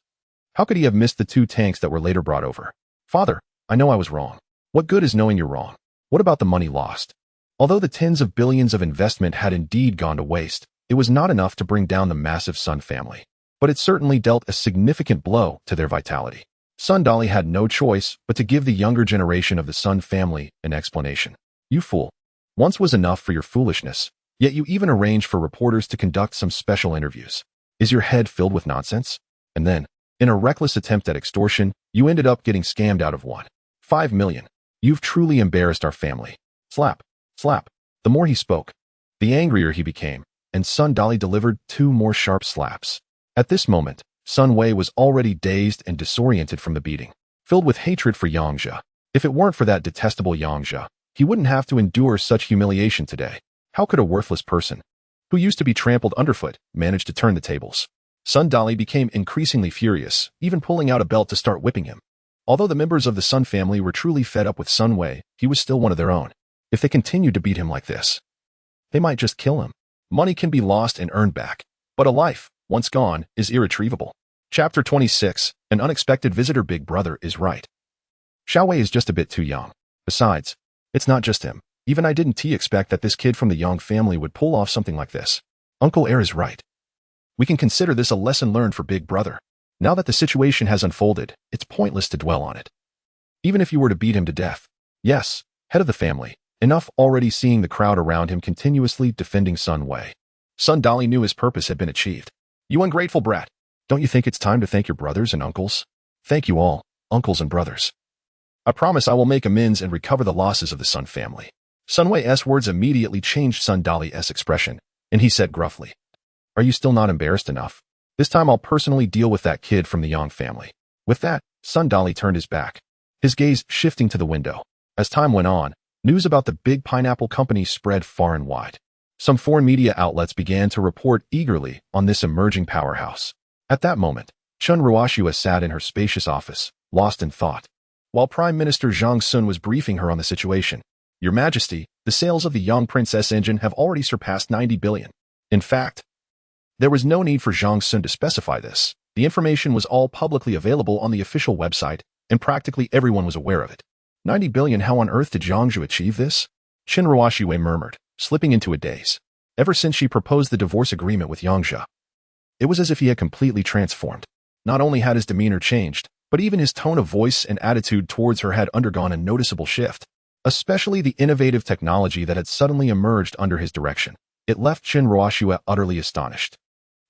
How could he have missed the 2 tanks that were later brought over? Father, I know I was wrong. What good is knowing you're wrong? What about the money lost? Although the tens of billions of investment had indeed gone to waste, it was not enough to bring down the massive Sun family. But it certainly dealt a significant blow to their vitality. Sun Dolly had no choice but to give the younger generation of the Sun family an explanation. You fool. Once was enough for your foolishness, yet you even arranged for reporters to conduct some special interviews. Is your head filled with nonsense? And then, in a reckless attempt at extortion, you ended up getting scammed out of 1.5 million. You've truly embarrassed our family. Slap. Slap. The more he spoke, the angrier he became, and Sun Dolly delivered 2 more sharp slaps. At this moment, Sun Wei was already dazed and disoriented from the beating, filled with hatred for Yang Zhe. If it weren't for that detestable Yang Zhe, he wouldn't have to endure such humiliation today. How could a worthless person, who used to be trampled underfoot, manage to turn the tables? Sun Dolly became increasingly furious, even pulling out a belt to start whipping him. Although the members of the Sun family were truly fed up with Sun Wei, he was still one of their own. If they continued to beat him like this, they might just kill him. Money can be lost and earned back, but a life, once gone, is irretrievable. Chapter 26, An Unexpected Visitor. Big Brother is right. Xiao Wei is just a bit too young. Besides, it's not just him. Even I didn't expect that this kid from the Yang family would pull off something like this. Uncle Air is right. We can consider this a lesson learned for Big Brother. Now that the situation has unfolded, it's pointless to dwell on it. Even if you were to beat him to death. Yes, head of the family. Enough already seeing the crowd around him continuously defending Sun Wei. Sun Dolly knew his purpose had been achieved. You ungrateful brat. Don't you think it's time to thank your brothers and uncles? Thank you all, uncles and brothers. I promise I will make amends and recover the losses of the Sun family. Sun Wei's words immediately changed Sun Dolly's expression, and he said gruffly, Are you still not embarrassed enough? This time I'll personally deal with that kid from the Yang family. With that, Sun Dolly turned his back, his gaze shifting to the window. As time went on, news about the big pineapple company spread far and wide. Some foreign media outlets began to report eagerly on this emerging powerhouse. At that moment, Chun Ruoxue sat in her spacious office, lost in thought, while Prime Minister Zhang Sun was briefing her on the situation. Your Majesty, the sales of the Young Princess engine have already surpassed 90 billion. In fact, there was no need for Zhang Sun to specify this. The information was all publicly available on the official website, and practically everyone was aware of it. 90 billion, how on earth did Yang Zhe achieve this? Qin Ruoxue murmured, slipping into a daze. Ever since she proposed the divorce agreement with Yang Zhe, it was as if he had completely transformed. Not only had his demeanor changed, but even his tone of voice and attitude towards her had undergone a noticeable shift. Especially the innovative technology that had suddenly emerged under his direction. It left Qin Ruoxue utterly astonished.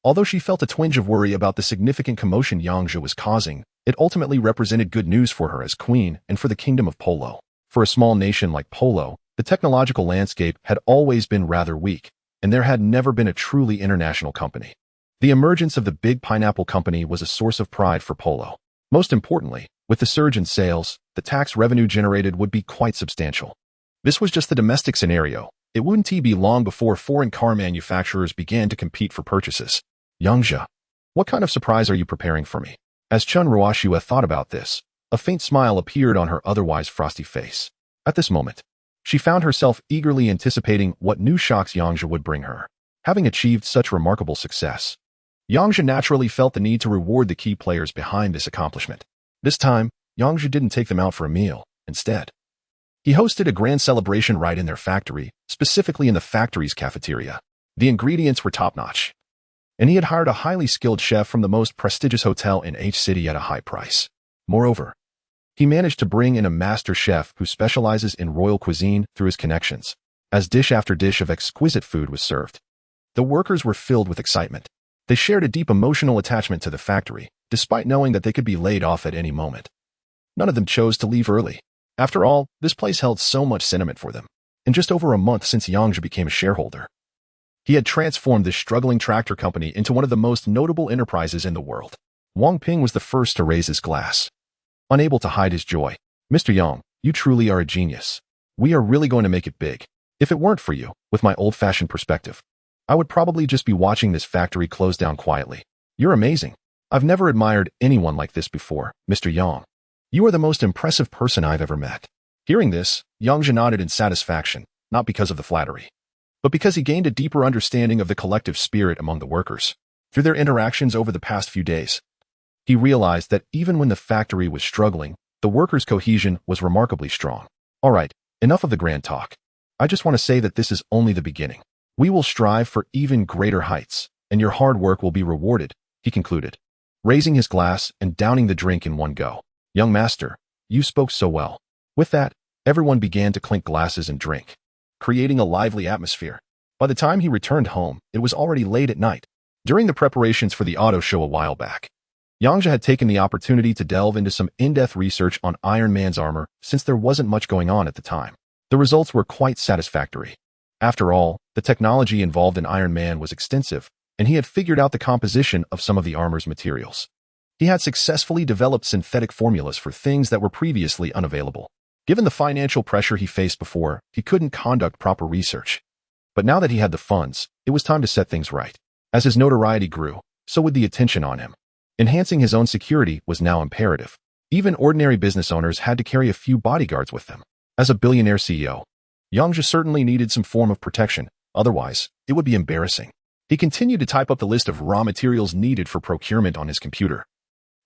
Although she felt a twinge of worry about the significant commotion Yang Zhe was causing, it ultimately represented good news for her as queen and for the kingdom of Polo. For a small nation like Polo, the technological landscape had always been rather weak, and there had never been a truly international company. The emergence of the big pineapple company was a source of pride for Polo. Most importantly, with the surge in sales, the tax revenue generated would be quite substantial. This was just the domestic scenario. It wouldn't be long before foreign car manufacturers began to compete for purchases. Yang Zhe, what kind of surprise are you preparing for me? As Chun Ruoxue thought about this, a faint smile appeared on her otherwise frosty face. At this moment, she found herself eagerly anticipating what new shocks Yang Zhe would bring her. Having achieved such remarkable success, Yang Zhe naturally felt the need to reward the key players behind this accomplishment. This time, Yang Zhe didn't take them out for a meal. Instead, he hosted a grand celebration right in their factory, specifically in the factory's cafeteria. The ingredients were top-notch, and he had hired a highly skilled chef from the most prestigious hotel in H City at a high price. Moreover, he managed to bring in a master chef who specializes in royal cuisine through his connections. As dish after dish of exquisite food was served, the workers were filled with excitement. They shared a deep emotional attachment to the factory, despite knowing that they could be laid off at any moment. None of them chose to leave early. After all, this place held so much sentiment for them. In just over a month since Yang Zhe became a shareholder, he had transformed this struggling tractor company into one of the most notable enterprises in the world. Wang Ping was the first to raise his glass, unable to hide his joy. Mr. Yang, you truly are a genius. We are really going to make it big. If it weren't for you, with my old-fashioned perspective, I would probably just be watching this factory close down quietly. You're amazing. I've never admired anyone like this before, Mr. Yang. You are the most impressive person I've ever met. Hearing this, Yang Zhe nodded in satisfaction, not because of the flattery, but because he gained a deeper understanding of the collective spirit among the workers. Through their interactions over the past few days, he realized that even when the factory was struggling, The workers' cohesion was remarkably strong. All right, enough of the grand talk. I just want to say that this is only the beginning. We will strive for even greater heights, and your hard work will be rewarded, he concluded, raising his glass and downing the drink in one go. Young master, you spoke so well. With that, everyone began to clink glasses and drink, creating a lively atmosphere. By the time he returned home, it was already late at night. During the preparations for the auto show a while back, Yang Zhe had taken the opportunity to delve into some in-depth research on Iron Man's armor since there wasn't much going on at the time. The results were quite satisfactory. After all, the technology involved in Iron Man was extensive, and he had figured out the composition of some of the armor's materials. He had successfully developed synthetic formulas for things that were previously unavailable. Given the financial pressure he faced before, he couldn't conduct proper research. But now that he had the funds, it was time to set things right. As his notoriety grew, so would the attention on him. Enhancing his own security was now imperative. Even ordinary business owners had to carry a few bodyguards with them. As a billionaire CEO, Yang Zhe certainly needed some form of protection, otherwise, it would be embarrassing. He continued to type up the list of raw materials needed for procurement on his computer,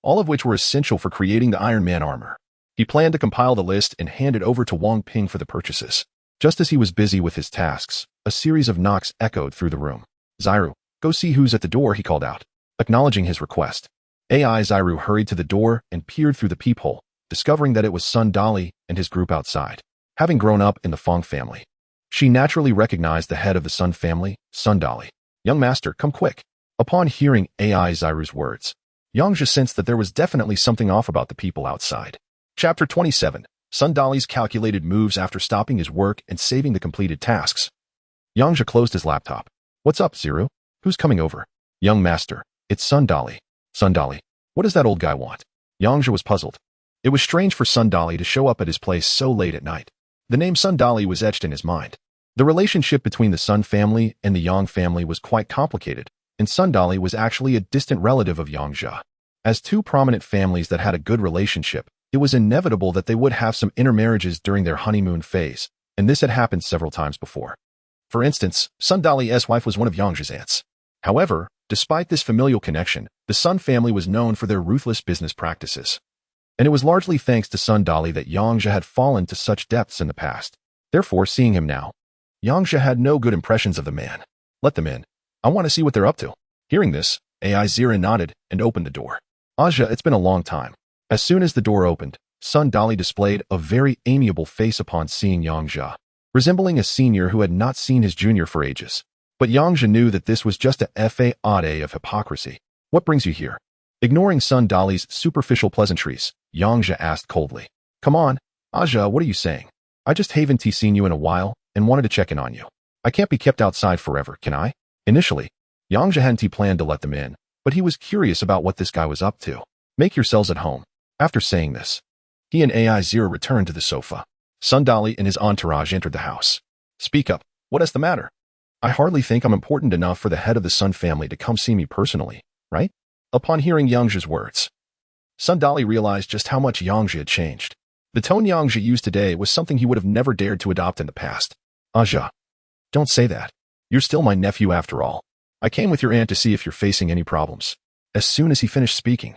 all of which were essential for creating the Iron Man armor. He planned to compile the list and hand it over to Wang Ping for the purchases. Just as he was busy with his tasks, a series of knocks echoed through the room. Zairu, go see who's at the door, he called out, acknowledging his request. AI Zairu hurried to the door and peered through the peephole, discovering that it was Sun Dali and his group outside. Having grown up in the Fong family, she naturally recognized the head of the Sun family, Sun Dali. Young master, come quick. Upon hearing AI Zairu's words, Yang Zhe sensed that there was definitely something off about the people outside. Chapter 27. Sun Dali's calculated moves after stopping his work and saving the completed tasks. Yang Zhe closed his laptop. What's up, Zairu? Who's coming over? Young master, it's Sun Dali. Sun Dali, what does that old guy want? Yang Zhe was puzzled. It was strange for Sun Dali to show up at his place so late at night. The name Sun Dali was etched in his mind. The relationship between the Sun family and the Yang family was quite complicated, and Sun Dali was actually a distant relative of Yang Zhe. As two prominent families that had a good relationship, it was inevitable that they would have some intermarriages during their honeymoon phase, and this had happened several times before. For instance, Sun Dali's wife was one of Yang Zhe's aunts. However, despite this familial connection, the Sun family was known for their ruthless business practices. And it was largely thanks to Sun Dali that Yang Zhe had fallen to such depths in the past. Therefore, seeing him now, Yang Zhe had no good impressions of the man. Let them in. I want to see what they're up to. Hearing this, AI Zira nodded and opened the door. Aja, it's been a long time. As soon as the door opened, Sun Dali displayed a very amiable face upon seeing Yang Zhe, resembling a senior who had not seen his junior for ages. But Yang Zhe knew that this was just a facade of hypocrisy. What brings you here? Ignoring Sun Dali's superficial pleasantries, Yang Zhe asked coldly. Come on, Aja, what are you saying? I just haven't seen you in a while and wanted to check in on you. I can't be kept outside forever, can I? Initially, Yang Zhe hadn't planned to let them in, but he was curious about what this guy was up to. Make yourselves at home. After saying this, he and AI Zero returned to the sofa. Sun Dali and his entourage entered the house. Speak up. What is the matter? I hardly think I'm important enough for the head of the Sun family to come see me personally, right? Upon hearing Yang Zhe's words, Sun Dali realized just how much Yang Zhe had changed. The tone Yang Zhe used today was something he would have never dared to adopt in the past. Aja, don't say that. You're still my nephew after all. I came with your aunt to see if you're facing any problems. As soon as he finished speaking,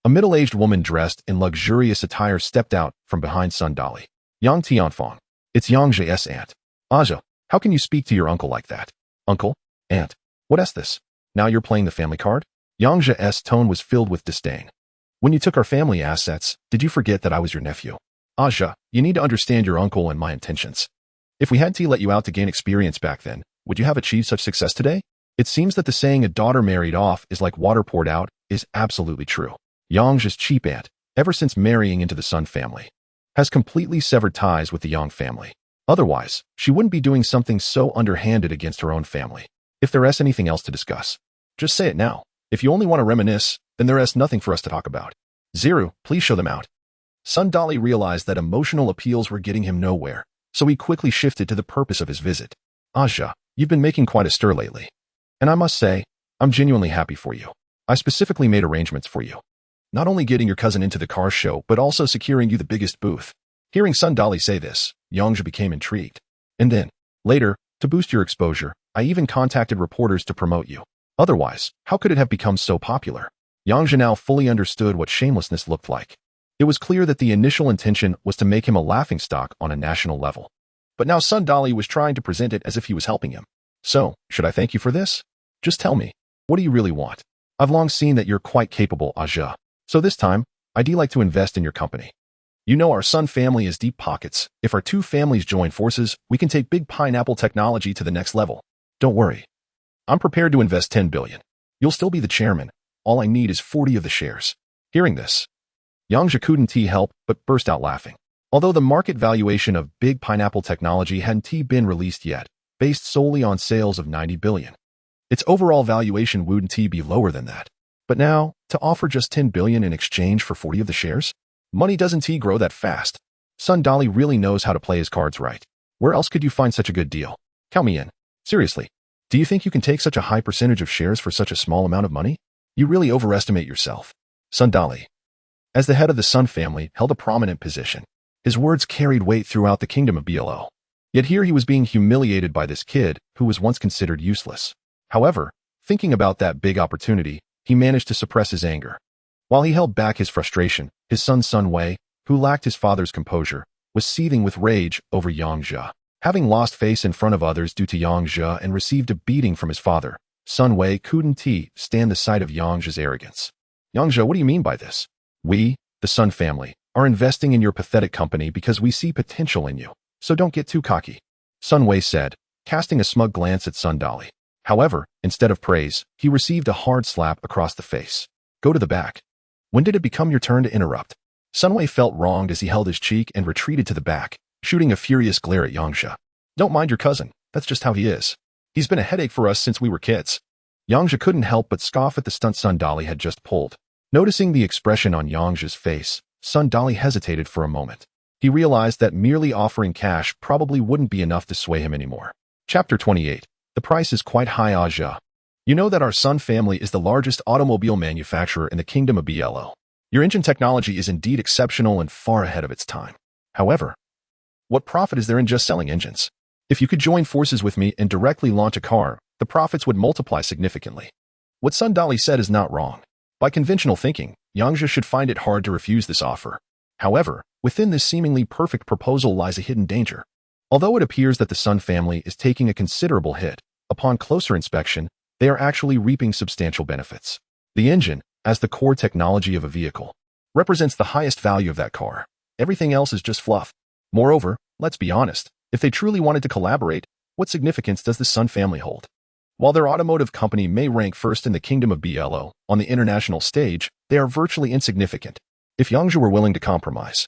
a middle-aged woman dressed in luxurious attire stepped out from behind Sun Dali. Yang Tianfang, it's Yang Zhe's aunt. Aja, how can you speak to your uncle like that? Uncle? Aunt? What is this? Now you're playing the family card? Yang Zhe's tone was filled with disdain. When you took our family assets, did you forget that I was your nephew? Aja, you need to understand your uncle and my intentions. If we had to let you out to gain experience back then, would you have achieved such success today? It seems that the saying a daughter married off is like water poured out is absolutely true. Yang Zhe's cheap aunt, ever since marrying into the Sun family, has completely severed ties with the Yang family. Otherwise, she wouldn't be doing something so underhanded against her own family. If there is anything else to discuss, just say it now. If you only want to reminisce, then there is nothing for us to talk about. Zero, please show them out. Sun Dali realized that emotional appeals were getting him nowhere, so he quickly shifted to the purpose of his visit. Aja, you've been making quite a stir lately. And I must say, I'm genuinely happy for you. I specifically made arrangements for you. Not only getting your cousin into the car show, but also securing you the biggest booth. Hearing Sun Dali say this, Yang Zhe became intrigued. And then, later, to boost your exposure, I even contacted reporters to promote you. Otherwise, how could it have become so popular? Yang Zhe now fully understood what shamelessness looked like. It was clear that the initial intention was to make him a laughingstock on a national level. But now Sundali was trying to present it as if he was helping him. So, should I thank you for this? Just tell me, what do you really want? I've long seen that you're quite capable, Yang Zhe. So this time, I'd like to invest in your company. You know our Sun family has deep pockets. If our two families join forces, we can take big pineapple technology to the next level. Don't worry. I'm prepared to invest 10 billion. You'll still be the chairman. All I need is 40 of the shares. Hearing this, Yang Zhe couldn't help but burst out laughing. Although the market valuation of big pineapple technology hadn't been released yet, based solely on sales of 90 billion. Its overall valuation wouldn't be lower than that. But now, to offer just 10 billion in exchange for 40 of the shares? Money doesn't grow that fast. Sundali really knows how to play his cards right. Where else could you find such a good deal? Count me in. Seriously, do you think you can take such a high percentage of shares for such a small amount of money? You really overestimate yourself. Sundali, as the head of the Sun family, held a prominent position. His words carried weight throughout the kingdom of BLO. Yet here he was being humiliated by this kid who was once considered useless. However, thinking about that big opportunity, he managed to suppress his anger. While he held back his frustration, his son Sun Wei, who lacked his father's composure, was seething with rage over Yang Zhe. Having lost face in front of others due to Yang Zhe and received a beating from his father, Sun Wei couldn't stand the sight of Yang Zhe's arrogance. Yang Zhe, what do you mean by this? We, the Sun family, are investing in your pathetic company because we see potential in you, so don't get too cocky, Sun Wei said, casting a smug glance at Sundali. However, instead of praise, he received a hard slap across the face. Go to the back. When did it become your turn to interrupt? Sun Wei felt wronged as he held his cheek and retreated to the back, shooting a furious glare at Yang Zhe. Don't mind your cousin, that's just how he is. He's been a headache for us since we were kids. Yang Zhe couldn't help but scoff at the stunt Sundali had just pulled. Noticing the expression on Yang Zhe's face, Sundali hesitated for a moment. He realized that merely offering cash probably wouldn't be enough to sway him anymore. Chapter 28. The price is quite high, Yang Zhe. You know that our Sun family is the largest automobile manufacturer in the kingdom of BLO. Your engine technology is indeed exceptional and far ahead of its time. However, what profit is there in just selling engines? If you could join forces with me and directly launch a car, the profits would multiply significantly. What Sundali said is not wrong. By conventional thinking, Yang Zhe should find it hard to refuse this offer. However, within this seemingly perfect proposal lies a hidden danger. Although it appears that the Sun family is taking a considerable hit, upon closer inspection, they are actually reaping substantial benefits. The engine, as the core technology of a vehicle, represents the highest value of that car. Everything else is just fluff. Moreover, let's be honest, if they truly wanted to collaborate, what significance does the Sun family hold? While their automotive company may rank first in the kingdom of BLO, on the international stage, they are virtually insignificant. If Yang Zhe were willing to compromise,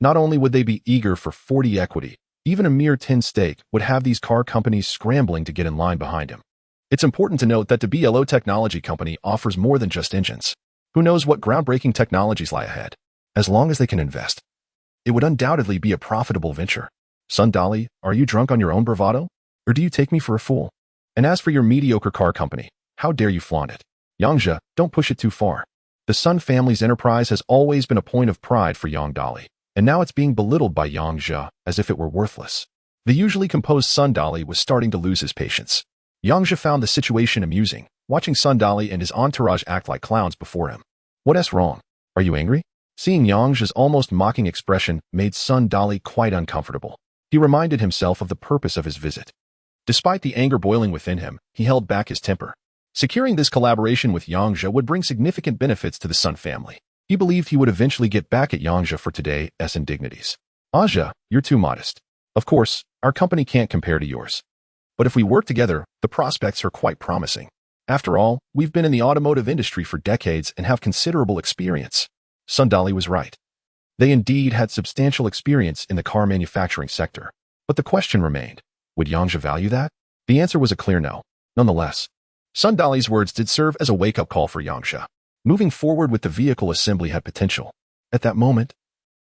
not only would they be eager for 40 equity, even a mere 10 stake would have these car companies scrambling to get in line behind him. It's important to note that the BLO technology company offers more than just engines. Who knows what groundbreaking technologies lie ahead? As long as they can invest, it would undoubtedly be a profitable venture. Sundali, are you drunk on your own bravado? Or do you take me for a fool? And as for your mediocre car company, how dare you flaunt it? Yang Zhe, don't push it too far. The Sun family's enterprise has always been a point of pride for Yang Dali, and now it's being belittled by Yang Zhe as if it were worthless. The usually composed Sundali was starting to lose his patience. Yang Zhe found the situation amusing, watching Sundali and his entourage act like clowns before him. What's wrong? Are you angry? Seeing Yang Zhe's almost mocking expression made Sundali quite uncomfortable. He reminded himself of the purpose of his visit. Despite the anger boiling within him, he held back his temper. Securing this collaboration with Yang Zhe would bring significant benefits to the Sun family. He believed he would eventually get back at Yang Zhe for today's indignities. Yang Zhe, you're too modest. Of course, our company can't compare to yours. But if we work together, the prospects are quite promising. After all, we've been in the automotive industry for decades and have considerable experience. Sundali was right. They indeed had substantial experience in the car manufacturing sector. But the question remained, would Yang Zhe value that? The answer was a clear no. Nonetheless, Sundali's words did serve as a wake-up call for Yang Zhe. Moving forward with the vehicle assembly had potential. At that moment,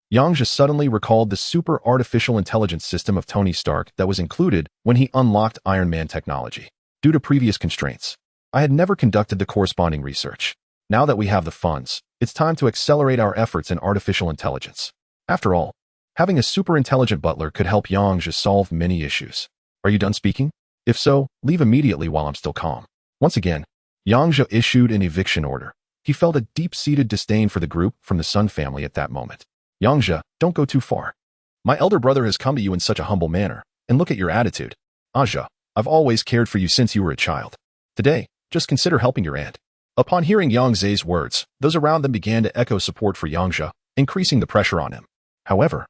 Yang Zhe suddenly recalled the super artificial intelligence system of Tony Stark that was included when he unlocked Iron Man technology. Due to previous constraints, I had never conducted the corresponding research. Now that we have the funds, it's time to accelerate our efforts in artificial intelligence. After all, having a super intelligent butler could help Yang Zhe solve many issues. Are you done speaking? If so, leave immediately while I'm still calm. Once again, Yang Zhe issued an eviction order, He felt a deep-seated disdain for the group from the Sun family at that moment. Yang Zhe, don't go too far. My elder brother has come to you in such a humble manner, and look at your attitude. Aja, I've always cared for you since you were a child. Today, just consider helping your aunt. Upon hearing Yang Zhe's words, those around them began to echo support for Yang Zhe, increasing the pressure on him. However,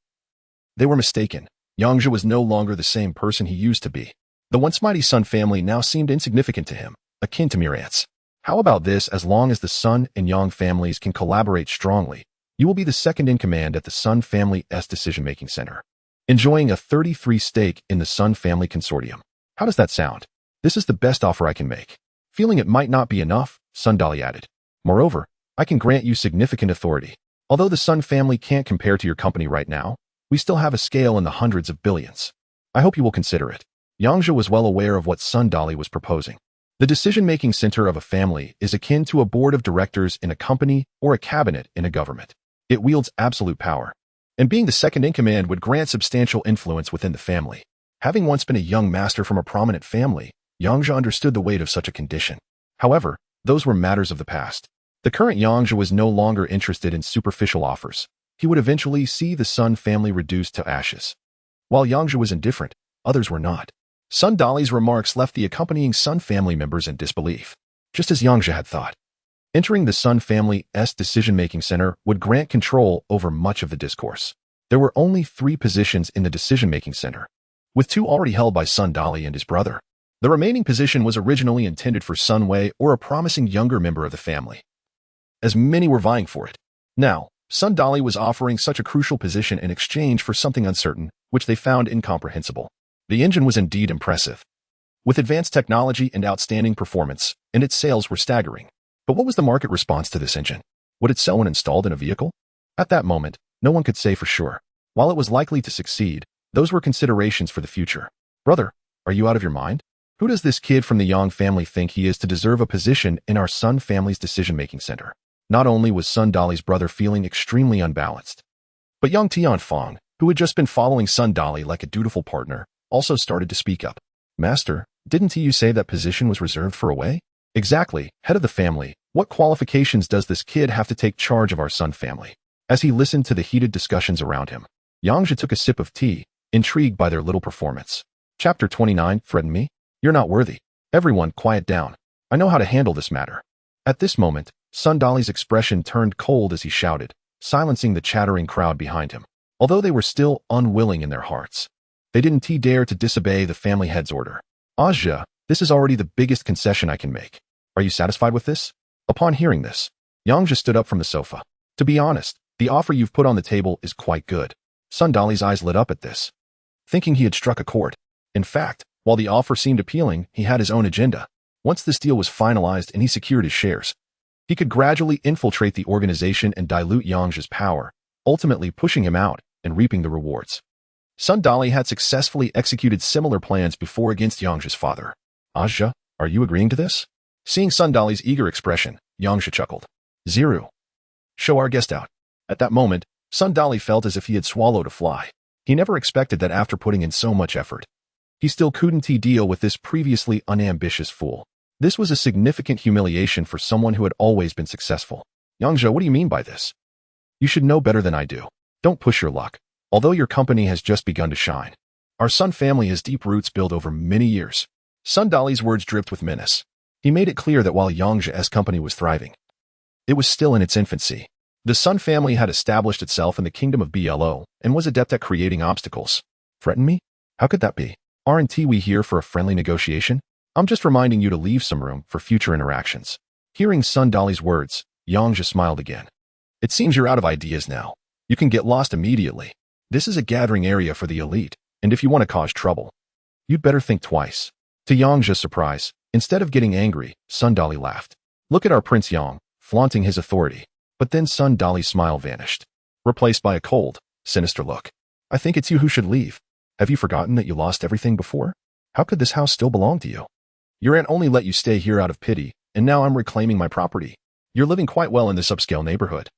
they were mistaken. Yang Zhe was no longer the same person he used to be. The once mighty Sun family now seemed insignificant to him, akin to mere ants. How about this? As long as the Sun and Yang families can collaborate strongly, you will be the second in command at the Sun family's decision-making center, enjoying a 33% stake in the Sun family consortium. How does that sound? This is the best offer I can make. Feeling it might not be enough, Sun Dali added. Moreover, I can grant you significant authority. Although the Sun family can't compare to your company right now, we still have a scale in the hundreds of billions. I hope you will consider it. Yang Zhe was well aware of what Sun Dali was proposing. The decision-making center of a family is akin to a board of directors in a company or a cabinet in a government. It wields absolute power, and being the second in command would grant substantial influence within the family. Having once been a young master from a prominent family, Yang Zhe understood the weight of such a condition. However, those were matters of the past. The current Yang Zhe was no longer interested in superficial offers. He would eventually see the Sun family reduced to ashes. While Yang Zhe was indifferent, others were not. Sun Dali's remarks left the accompanying Sun family members in disbelief, just as Yang Zhe had thought. Entering the Sun family's decision-making center would grant control over much of the discourse. There were only 3 positions in the decision-making center, with 2 already held by Sun Dali and his brother. The remaining position was originally intended for Sun Wei or a promising younger member of the family, as many were vying for it. Now, Sun Dali was offering such a crucial position in exchange for something uncertain, which they found incomprehensible. The engine was indeed impressive, with advanced technology and outstanding performance, and its sales were staggering. But what was the market response to this engine? Would it sell when installed in a vehicle? At that moment, no one could say for sure. While it was likely to succeed, those were considerations for the future. Brother, are you out of your mind? Who does this kid from the Yang family think he is to deserve a position in our Sun family's decision-making center? Not only was Sun Dali's brother feeling extremely unbalanced, but Yang Tianfang, who had just been following Sun Dali like a dutiful partner, also started to speak up. Master, didn't you say that position was reserved for a Wei? Exactly, head of the family. What qualifications does this kid have to take charge of our Sun family? As he listened to the heated discussions around him, Yang Zhe took a sip of tea, intrigued by their little performance. Chapter 29, Threaten me? You're not worthy. Everyone, quiet down. I know how to handle this matter. At this moment, Sun Dali's expression turned cold as he shouted, silencing the chattering crowd behind him. Although they were still unwilling in their hearts, they didn't dare to disobey the family head's order. Aja, this is already the biggest concession I can make. Are you satisfied with this? Upon hearing this, Yang Zhe stood up from the sofa. To be honest, the offer you've put on the table is quite good. Sun Dali's eyes lit up at this, thinking he had struck a chord. In fact, while the offer seemed appealing, he had his own agenda. Once this deal was finalized and he secured his shares, he could gradually infiltrate the organization and dilute Yang Zhe's power, ultimately pushing him out and reaping the rewards. Sun Dali had successfully executed similar plans before against Yang Zhe's father. Aja, are you agreeing to this? Seeing Sun Dali's eager expression, Yang Zhe chuckled. Zero. Show our guest out. At that moment, Sun Dali felt as if he had swallowed a fly. He never expected that after putting in so much effort, he still couldn't deal with this previously unambitious fool. This was a significant humiliation for someone who had always been successful. Yang Zhe, what do you mean by this? You should know better than I do. Don't push your luck. Although your company has just begun to shine, our Sun family has deep roots built over many years. Sun Dali's words dripped with menace. He made it clear that while Yang Zhe's company was thriving, it was still in its infancy. The Sun family had established itself in the kingdom of Blo and was adept at creating obstacles. Threaten me? How could that be? Aren't we here for a friendly negotiation? I'm just reminding you to leave some room for future interactions. Hearing Sun Dali's words, Yang Zhe smiled again. It seems you're out of ideas now. You can get lost immediately. This is a gathering area for the elite, and if you want to cause trouble, you'd better think twice. To Yang Zhe's surprise, instead of getting angry, Sun Dali laughed. Look at our Prince Yang, flaunting his authority. But then Sun Dali's smile vanished, replaced by a cold, sinister look. I think it's you who should leave. Have you forgotten that you lost everything before? How could this house still belong to you? Your aunt only let you stay here out of pity, and now I'm reclaiming my property. You're living quite well in this upscale neighborhood.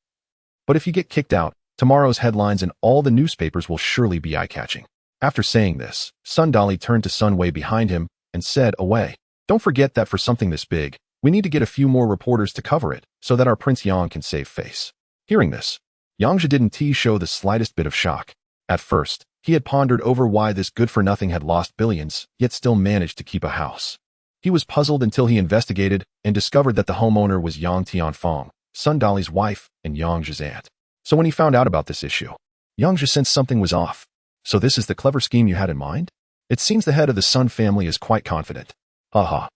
But if you get kicked out, tomorrow's headlines in all the newspapers will surely be eye-catching. After saying this, Sun Dali turned to Sun Wei behind him and said, away. Don't forget that for something this big, We need to get a few more reporters to cover it so that our Prince Yang can save face. Hearing this, Yang Zhe didn't show the slightest bit of shock. At first, he had pondered over why this good-for-nothing had lost billions, yet still managed to keep a house. He was puzzled until he investigated and discovered that the homeowner was Yang Tianfang, Sun Dali's wife and Yang Zhe's aunt. So when he found out about this issue, Yang Zhe sensed something was off. So this is the clever scheme you had in mind? It seems the head of the Sun family is quite confident. Haha.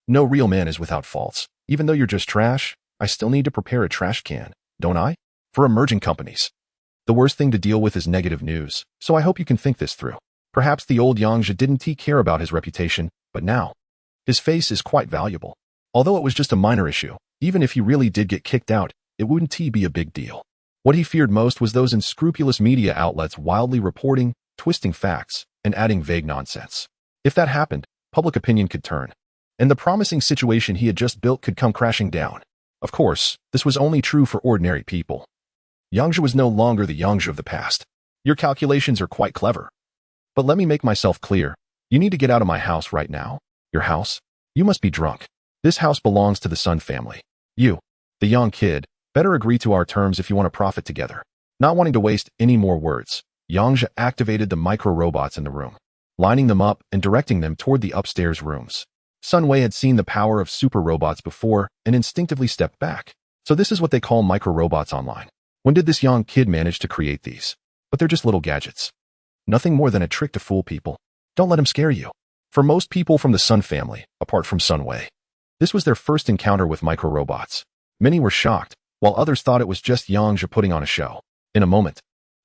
No real man is without faults. Even though you're just trash, I still need to prepare a trash can, don't I? For emerging companies. The worst thing to deal with is negative news, so I hope you can think this through. Perhaps the old Yang Zhe didn't care about his reputation, but now, his face is quite valuable. Although it was just a minor issue, even if he really did get kicked out, it wouldn't be a big deal. What he feared most was those unscrupulous media outlets wildly reporting, twisting facts, and adding vague nonsense. If that happened, public opinion could turn, and the promising situation he had just built could come crashing down. Of course, this was only true for ordinary people. Yang Zhe was no longer the Yang Zhe of the past. Your calculations are quite clever. But let me make myself clear. You need to get out of my house right now. Your house? You must be drunk. This house belongs to the Sun family. You, the young kid, better agree to our terms if you want to profit together. Not wanting to waste any more words, Yang Zhe activated the micro-robots in the room, lining them up and directing them toward the upstairs rooms. Sun Wei had seen the power of super robots before and instinctively stepped back. So this is what they call micro-robots online. When did this young kid manage to create these? But they're just little gadgets. Nothing more than a trick to fool people. Don't let him scare you. For most people from the Sun family, apart from Sun Wei, this was their first encounter with micro-robots. Many were shocked, while others thought it was just Yang Zhe putting on a show. In a moment,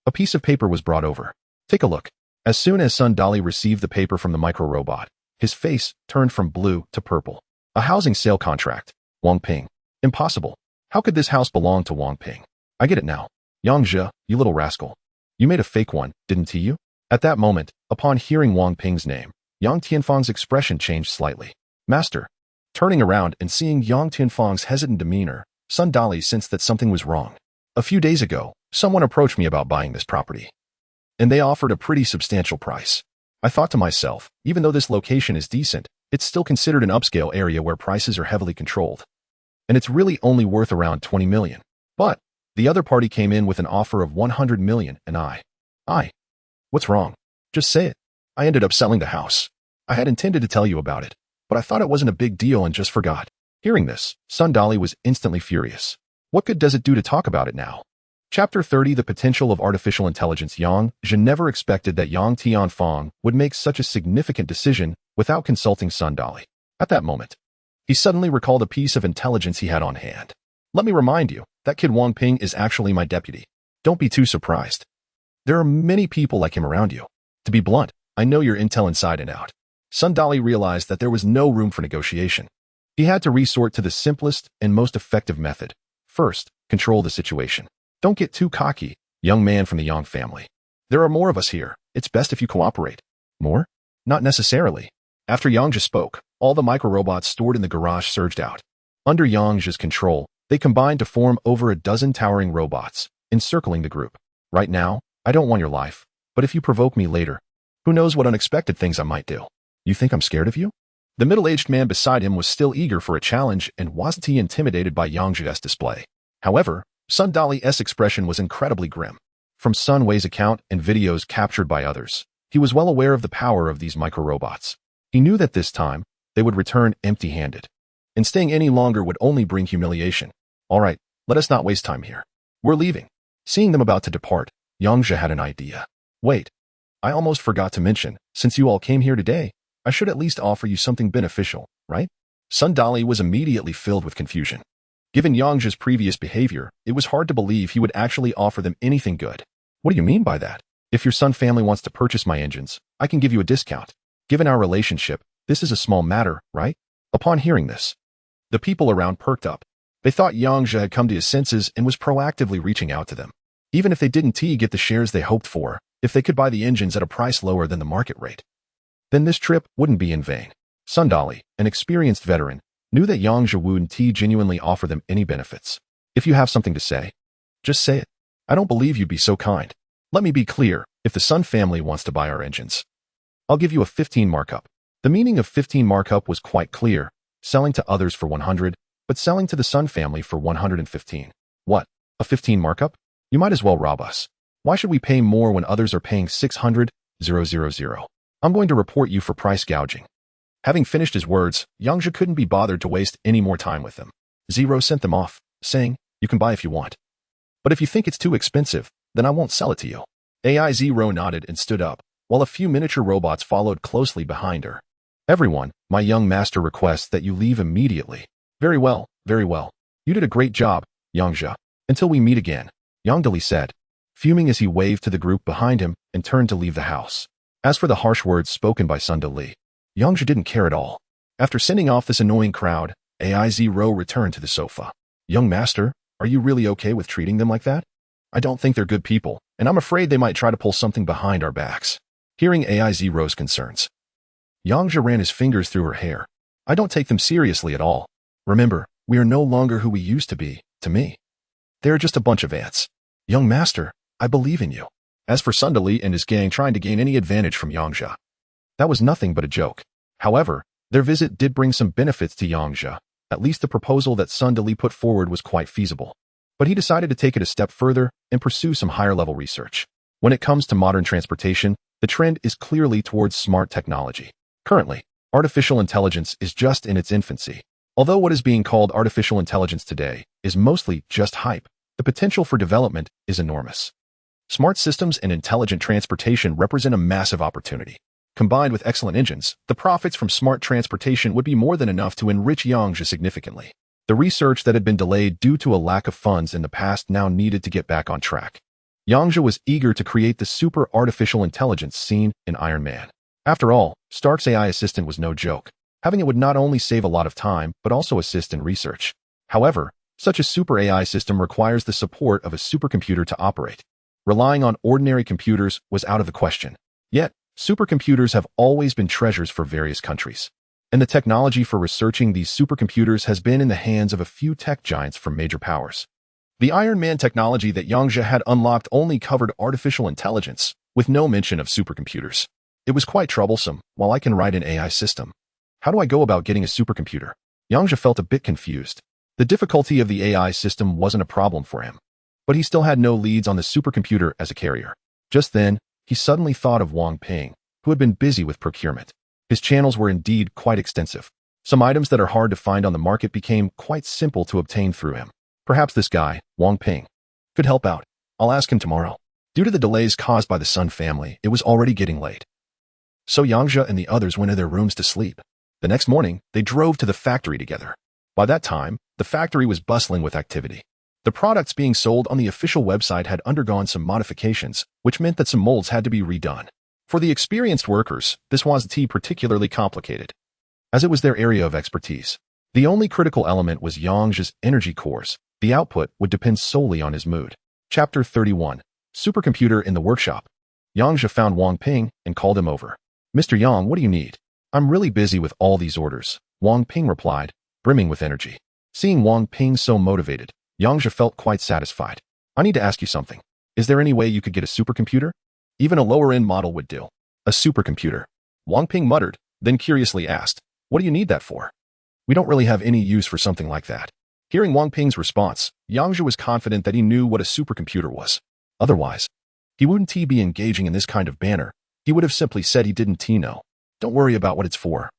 a piece of paper was brought over. Take a look. As soon as Sun Dali received the paper from the micro-robot, his face turned from blue to purple. A housing sale contract. Wang Ping. Impossible. How could this house belong to Wang Ping? I get it now. Yang Zhe, you little rascal. You made a fake one, didn't you? At that moment, upon hearing Wang Ping's name, Yang Tianfang's expression changed slightly. Master. Turning around and seeing Yang Tianfang's hesitant demeanor, Sun Dali sensed that something was wrong. A few days ago, someone approached me about buying this property. And they offered a pretty substantial price. I thought to myself, even though this location is decent, it's still considered an upscale area where prices are heavily controlled. And it's really only worth around 20 million. But the other party came in with an offer of 100 million and what's wrong? Just say it. I ended up selling the house. I had intended to tell you about it, but I thought it wasn't a big deal and just forgot. Hearing this, Sun Dali was instantly furious. What good does it do to talk about it now? Chapter 30 The Potential of Artificial Intelligence. Yang Zhe never expected that Yang Tianfang would make such a significant decision without consulting Sun Dali. At that moment, he suddenly recalled a piece of intelligence he had on hand. Let me remind you, that kid Wang Ping is actually my deputy. Don't be too surprised. There are many people like him around you. To be blunt, I know your intel inside and out. Sun Dali realized that there was no room for negotiation. He had to resort to the simplest and most effective method. First, control the situation. Don't get too cocky, young man from the Yang family. There are more of us here. It's best if you cooperate. More? Not necessarily. After Yang Zhe spoke, all the micro-robots stored in the garage surged out. Under Yang Zhe's control, they combined to form over a dozen towering robots, encircling the group. Right now, I don't want your life, but if you provoke me later, who knows what unexpected things I might do. You think I'm scared of you? The middle-aged man beside him was still eager for a challenge and wasn't intimidated by Yang Zhe's display. However, Sun Dali's expression was incredibly grim. From Sun Wei's account and videos captured by others, he was well aware of the power of these micro-robots. He knew that this time, they would return empty-handed. And staying any longer would only bring humiliation. All right, let us not waste time here. We're leaving. Seeing them about to depart, Yang Zhe had an idea. Wait, I almost forgot to mention, since you all came here today, I should at least offer you something beneficial, right? Sun Dali was immediately filled with confusion. Given Yang Zhe's previous behavior, it was hard to believe he would actually offer them anything good. What do you mean by that? If your Sun family wants to purchase my engines, I can give you a discount. Given our relationship, this is a small matter, right? Upon hearing this, the people around perked up. They thought Yang Zhe had come to his senses and was proactively reaching out to them. Even if they didn't get the shares they hoped for, if they could buy the engines at a price lower than the market rate, then this trip wouldn't be in vain. Sun Dali, an experienced veteran, knew that Yang Zhe wouldn't genuinely offer them any benefits. If you have something to say, just say it. I don't believe you'd be so kind. Let me be clear, if the Sun family wants to buy our engines, I'll give you a 15 markup. The meaning of 15 markup was quite clear. selling to others for 100, but selling to the Sun family for 115. What? A 15 markup? You might as well rob us. Why should we pay more when others are paying 600? 000. I'm going to report you for price gouging. Having finished his words, Yang Zhe couldn't be bothered to waste any more time with them. Zero sent them off, saying, you can buy if you want. But if you think it's too expensive, then I won't sell it to you. AI Zero nodded and stood up, while a few miniature robots followed closely behind her. Everyone, my young master requests that you leave immediately. Very well, very well. You did a great job, Yang Zhe. Until we meet again, Yang Zhe said, fuming as he waved to the group behind him and turned to leave the house. As for the harsh words spoken by Sun De, Yang Zhe didn't care at all. After sending off this annoying crowd, AI Zero returned to the sofa. Young master, are you really okay with treating them like that? I don't think they're good people, and I'm afraid they might try to pull something behind our backs. Hearing AI Zero's concerns, Yang Zhe ran his fingers through her hair. I don't take them seriously at all. Remember, we are no longer who we used to be, to me. They are just a bunch of ants. Young master, I believe in you. As for Sun De and his gang trying to gain any advantage from Yang Zhe, that was nothing but a joke. However, their visit did bring some benefits to Yang Zhe. At least the proposal that Sun De put forward was quite feasible. But he decided to take it a step further and pursue some higher-level research. When it comes to modern transportation, the trend is clearly towards smart technology. Currently, artificial intelligence is just in its infancy. Although what is being called artificial intelligence today is mostly just hype, the potential for development is enormous. Smart systems and intelligent transportation represent a massive opportunity. Combined with excellent engines, the profits from smart transportation would be more than enough to enrich Yang Zhe significantly. The research that had been delayed due to a lack of funds in the past now needed to get back on track. Yang Zhe was eager to create the super artificial intelligence seen in Iron Man. After all, Stark's AI assistant was no joke. Having it would not only save a lot of time, but also assist in research. However, such a super AI system requires the support of a supercomputer to operate. Relying on ordinary computers was out of the question. Yet, supercomputers have always been treasures for various countries. And the technology for researching these supercomputers has been in the hands of a few tech giants from major powers. The Iron Man technology that Yang Zhe had unlocked only covered artificial intelligence, with no mention of supercomputers. It was quite troublesome. While I can write an AI system, how do I go about getting a supercomputer? Yang Zhe felt a bit confused. The difficulty of the AI system wasn't a problem for him, but he still had no leads on the supercomputer as a carrier. Just then, he suddenly thought of Wang Ping, who had been busy with procurement. His channels were indeed quite extensive. Some items that are hard to find on the market became quite simple to obtain through him. Perhaps this guy, Wang Ping, could help out. I'll ask him tomorrow. Due to the delays caused by the Sun family, it was already getting late. So Yang Zhe and the others went to their rooms to sleep. The next morning, they drove to the factory together. By that time, the factory was bustling with activity. The products being sold on the official website had undergone some modifications, which meant that some molds had to be redone. For the experienced workers, this was particularly complicated, as it was their area of expertise. The only critical element was Yang Zhe's energy cores. The output would depend solely on his mood. Chapter 31. Supercomputer in the workshop. Yang Zhe found Wang Ping and called him over. Mr. Yang, what do you need? I'm really busy with all these orders, Wang Ping replied, brimming with energy. Seeing Wang Ping so motivated, Yang Zhe felt quite satisfied. I need to ask you something. Is there any way you could get a supercomputer? Even a lower-end model would do. A supercomputer. Wang Ping muttered, then curiously asked, what do you need that for? We don't really have any use for something like that. Hearing Wang Ping's response, Yang Zhe was confident that he knew what a supercomputer was. Otherwise, he wouldn't be engaging in this kind of banter. He would have simply said he didn't know. Don't worry about what it's for.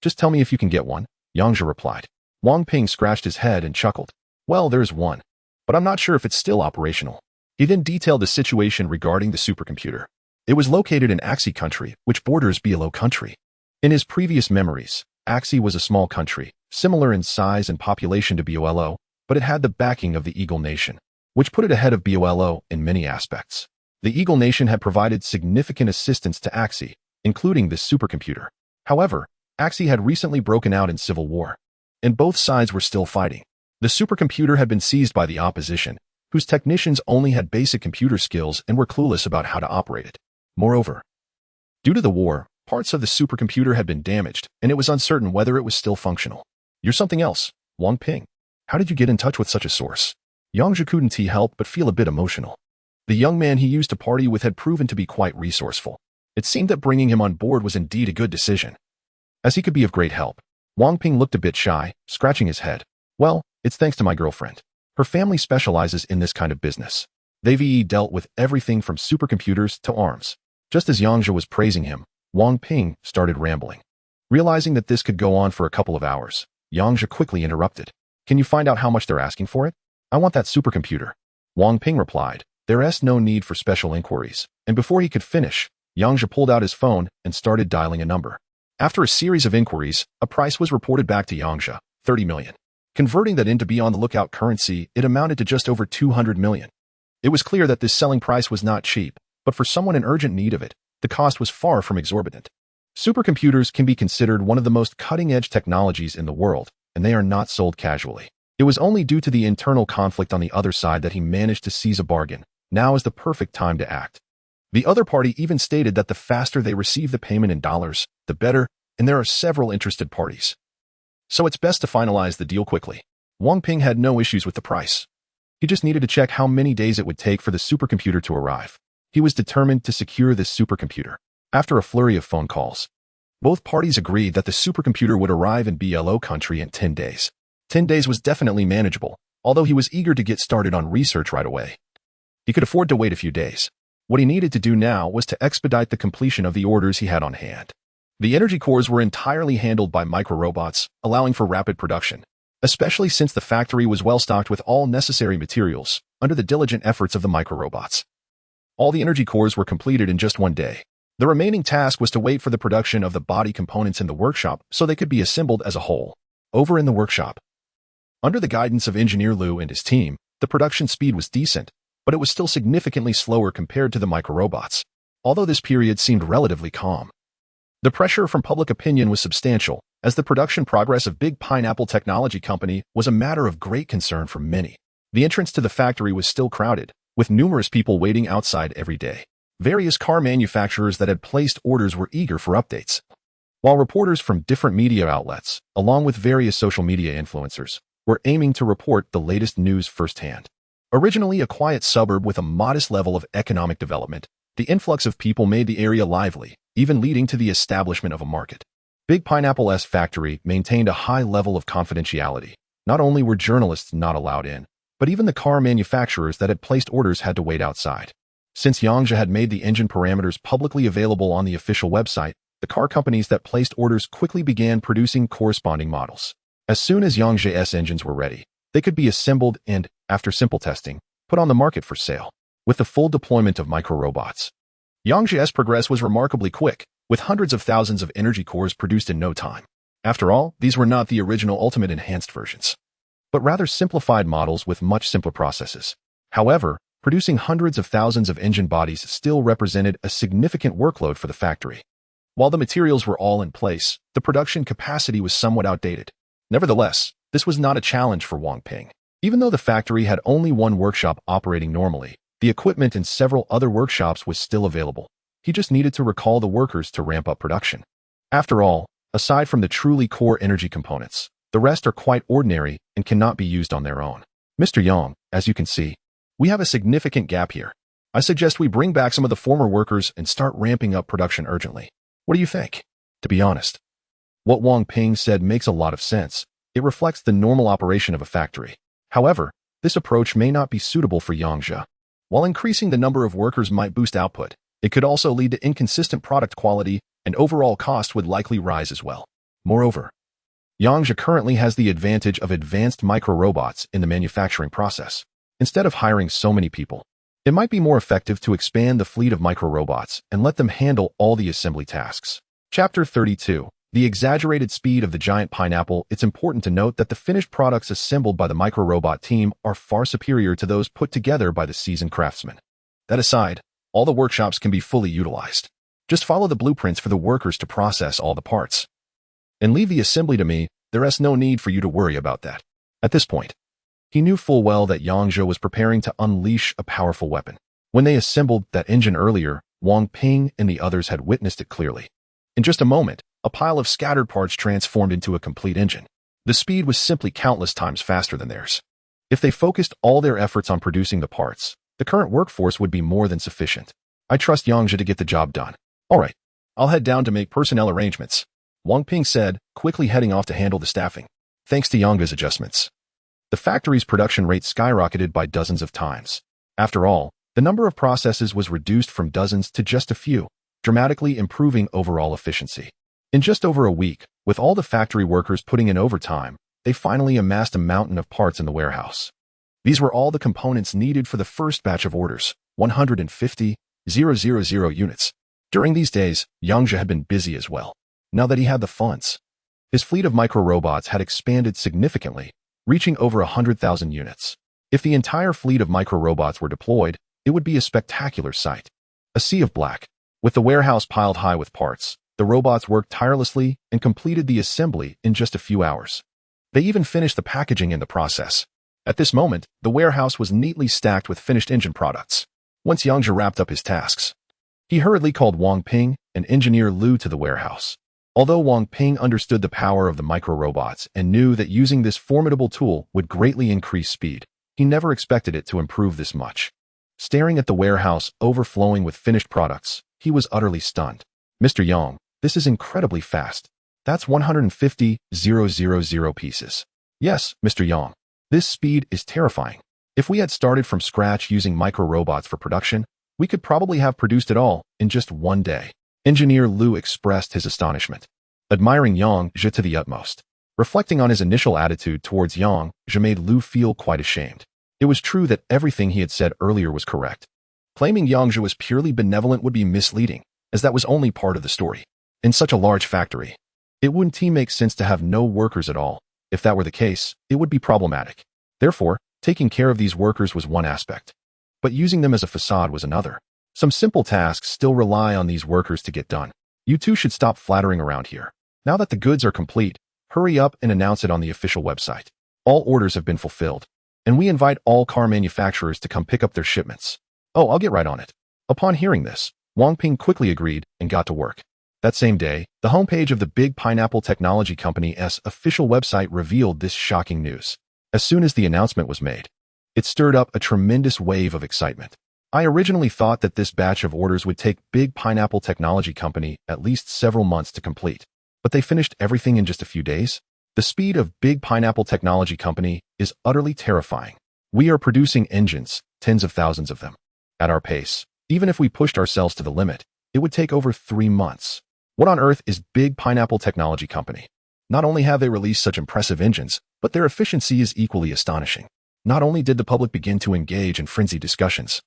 Just tell me if you can get one, Yang Zhe replied. Wang Ping scratched his head and chuckled. Well, there's one, but I'm not sure if it's still operational. He then detailed the situation regarding the supercomputer. It was located in Axie country, which borders Bolo country. In his previous memories, Axie was a small country, similar in size and population to Bolo, but it had the backing of the Eagle Nation, which put it ahead of Bolo in many aspects. The Eagle Nation had provided significant assistance to Axie, including this supercomputer. However, Axie had recently broken out in civil war, and both sides were still fighting. The supercomputer had been seized by the opposition, whose technicians only had basic computer skills and were clueless about how to operate it. Moreover, due to the war, parts of the supercomputer had been damaged, and it was uncertain whether it was still functional. You're something else, Wang Ping. How did you get in touch with such a source? Yang Zhe couldn't help but feel a bit emotional. The young man he used to party with had proven to be quite resourceful. It seemed that bringing him on board was indeed a good decision, as he could be of great help. Wang Ping looked a bit shy, scratching his head. Well, it's thanks to my girlfriend. Her family specializes in this kind of business. They've dealt with everything from supercomputers to arms. Just as Yang Zhe was praising him, Wang Ping started rambling. Realizing that this could go on for a couple of hours, Yang Zhe quickly interrupted. Can you find out how much they're asking for it? I want that supercomputer. Wang Ping replied. There's no need for special inquiries. And before he could finish, Yang Zhe pulled out his phone and started dialing a number. After a series of inquiries, a price was reported back to Yang Zhe, 30 million. Converting that into be-on-the-lookout currency, it amounted to just over 200 million. It was clear that this selling price was not cheap, but for someone in urgent need of it, the cost was far from exorbitant. Supercomputers can be considered one of the most cutting-edge technologies in the world, and they are not sold casually. It was only due to the internal conflict on the other side that he managed to seize a bargain. Now is the perfect time to act. The other party even stated that the faster they receive the payment in dollars, the better, and there are several interested parties. So it's best to finalize the deal quickly. Wang Ping had no issues with the price. He just needed to check how many days it would take for the supercomputer to arrive. He was determined to secure this supercomputer. After a flurry of phone calls, both parties agreed that the supercomputer would arrive in BLO country in 10 days. 10 days was definitely manageable, although he was eager to get started on research right away. He could afford to wait a few days. What he needed to do now was to expedite the completion of the orders he had on hand. The energy cores were entirely handled by micro-robots, allowing for rapid production, especially since the factory was well stocked with all necessary materials under the diligent efforts of the micro-robots. All the energy cores were completed in just one day. The remaining task was to wait for the production of the body components in the workshop so they could be assembled as a whole. Over in the workshop, under the guidance of Engineer Liu and his team, the production speed was decent, but it was still significantly slower compared to the micro-robots, although this period seemed relatively calm. The pressure from public opinion was substantial, as the production progress of Big Pineapple Technology Company was a matter of great concern for many. The entrance to the factory was still crowded, with numerous people waiting outside every day. Various car manufacturers that had placed orders were eager for updates, while reporters from different media outlets, along with various social media influencers, were aiming to report the latest news firsthand. Originally a quiet suburb with a modest level of economic development, the influx of people made the area lively, even leading to the establishment of a market. Big Pineapple's factory maintained a high level of confidentiality. Not only were journalists not allowed in, but even the car manufacturers that had placed orders had to wait outside. Since Yang Zhe had made the engine parameters publicly available on the official website, the car companies that placed orders quickly began producing corresponding models. As soon as Yang Zhe's engines were ready, they could be assembled and, after simple testing, put on the market for sale. With the full deployment of micro-robots, Yang Zhe's progress was remarkably quick, with hundreds of thousands of energy cores produced in no time. After all, these were not the original Ultimate Enhanced versions, but rather simplified models with much simpler processes. However, producing hundreds of thousands of engine bodies still represented a significant workload for the factory. While the materials were all in place, the production capacity was somewhat outdated. Nevertheless, this was not a challenge for Wang Ping. Even though the factory had only one workshop operating normally, the equipment in several other workshops was still available. He just needed to recall the workers to ramp up production. After all, aside from the truly core energy components, the rest are quite ordinary and cannot be used on their own. Mr. Yang, as you can see, we have a significant gap here. I suggest we bring back some of the former workers and start ramping up production urgently. What do you think? To be honest, what Wang Ping said makes a lot of sense. It reflects the normal operation of a factory. However, this approach may not be suitable for Yang Zhe. While increasing the number of workers might boost output, it could also lead to inconsistent product quality, and overall cost would likely rise as well. Moreover, Yang Zhe currently has the advantage of advanced micro-robots in the manufacturing process. Instead of hiring so many people, it might be more effective to expand the fleet of micro-robots and let them handle all the assembly tasks. Chapter 32. The exaggerated speed of the giant pineapple. It's important to note that the finished products assembled by the micro-robot team are far superior to those put together by the seasoned craftsmen. That aside, all the workshops can be fully utilized. Just follow the blueprints for the workers to process all the parts. And leave the assembly to me. There is no need for you to worry about that. At this point, he knew full well that Yang Zhe was preparing to unleash a powerful weapon. When they assembled that engine earlier, Wang Ping and the others had witnessed it clearly. In just a moment, a pile of scattered parts transformed into a complete engine. The speed was simply countless times faster than theirs. If they focused all their efforts on producing the parts, the current workforce would be more than sufficient. I trust Yang Zhe to get the job done. All right, I'll head down to make personnel arrangements. Wang Ping said, quickly heading off to handle the staffing. Thanks to Yang Zhe's adjustments, the factory's production rate skyrocketed by dozens of times. After all, the number of processes was reduced from dozens to just a few, dramatically improving overall efficiency. In just over a week, with all the factory workers putting in overtime, they finally amassed a mountain of parts in the warehouse. These were all the components needed for the first batch of orders, 150,000 units. During these days, Yang Zhe had been busy as well. Now that he had the funds, his fleet of micro-robots had expanded significantly, reaching over 100,000 units. If the entire fleet of micro-robots were deployed, it would be a spectacular sight. A sea of black. With the warehouse piled high with parts, the robots worked tirelessly and completed the assembly in just a few hours. They even finished the packaging in the process. At this moment, the warehouse was neatly stacked with finished engine products. Once Yang Zhe wrapped up his tasks, he hurriedly called Wang Ping and engineer Lu to the warehouse. Although Wang Ping understood the power of the micro-robots and knew that using this formidable tool would greatly increase speed, he never expected it to improve this much. Staring at the warehouse overflowing with finished products, he was utterly stunned. Mr. Yang, this is incredibly fast. That's 150,000 pieces. Yes, Mr. Yang. This speed is terrifying. If we had started from scratch using micro-robots for production, we could probably have produced it all in just one day. Engineer Lu expressed his astonishment, admiring Yang Zhe to the utmost. Reflecting on his initial attitude towards Yang Zhe made Lu feel quite ashamed. It was true that everything he had said earlier was correct. Claiming Yang Zhe was purely benevolent would be misleading, as that was only part of the story. In such a large factory, it wouldn't make sense to have no workers at all. If that were the case, it would be problematic. Therefore, taking care of these workers was one aspect, but using them as a facade was another. Some simple tasks still rely on these workers to get done. You two should stop flattering around here. Now that the goods are complete, hurry up and announce it on the official website. All orders have been fulfilled, and we invite all car manufacturers to come pick up their shipments. Oh, I'll get right on it. Upon hearing this, Wang Ping quickly agreed and got to work. That same day, the homepage of the Big Pineapple Technology Company's official website revealed this shocking news. As soon as the announcement was made, it stirred up a tremendous wave of excitement. I originally thought that this batch of orders would take Big Pineapple Technology Company at least several months to complete, but they finished everything in just a few days. The speed of Big Pineapple Technology Company is utterly terrifying. We are producing engines, tens of thousands of them. At our pace, even if we pushed ourselves to the limit, it would take over 3 months. What on earth is Big Pineapple Technology Company? Not only have they released such impressive engines, but their efficiency is equally astonishing. Not only did the public begin to engage in frenzied discussions,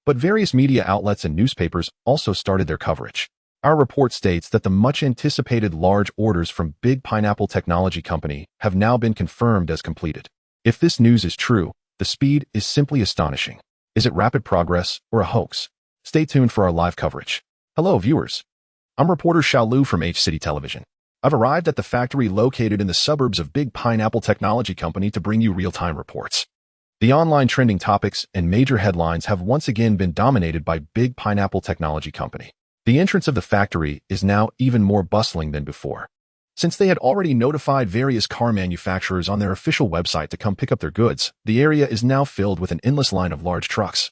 but various media outlets and newspapers also started their coverage. Our report states that the much-anticipated large orders from Big Pineapple Technology Company have now been confirmed as completed. If this news is true, the speed is simply astonishing. Is it rapid progress or a hoax? Stay tuned for our live coverage. Hello, viewers. I'm reporter Xiao Lu from H City Television. I've arrived at the factory located in the suburbs of Big Pineapple Technology Company to bring you real-time reports. The online trending topics and major headlines have once again been dominated by Big Pineapple Technology Company. The entrance of the factory is now even more bustling than before. Since they had already notified various car manufacturers on their official website to come pick up their goods, the area is now filled with an endless line of large trucks,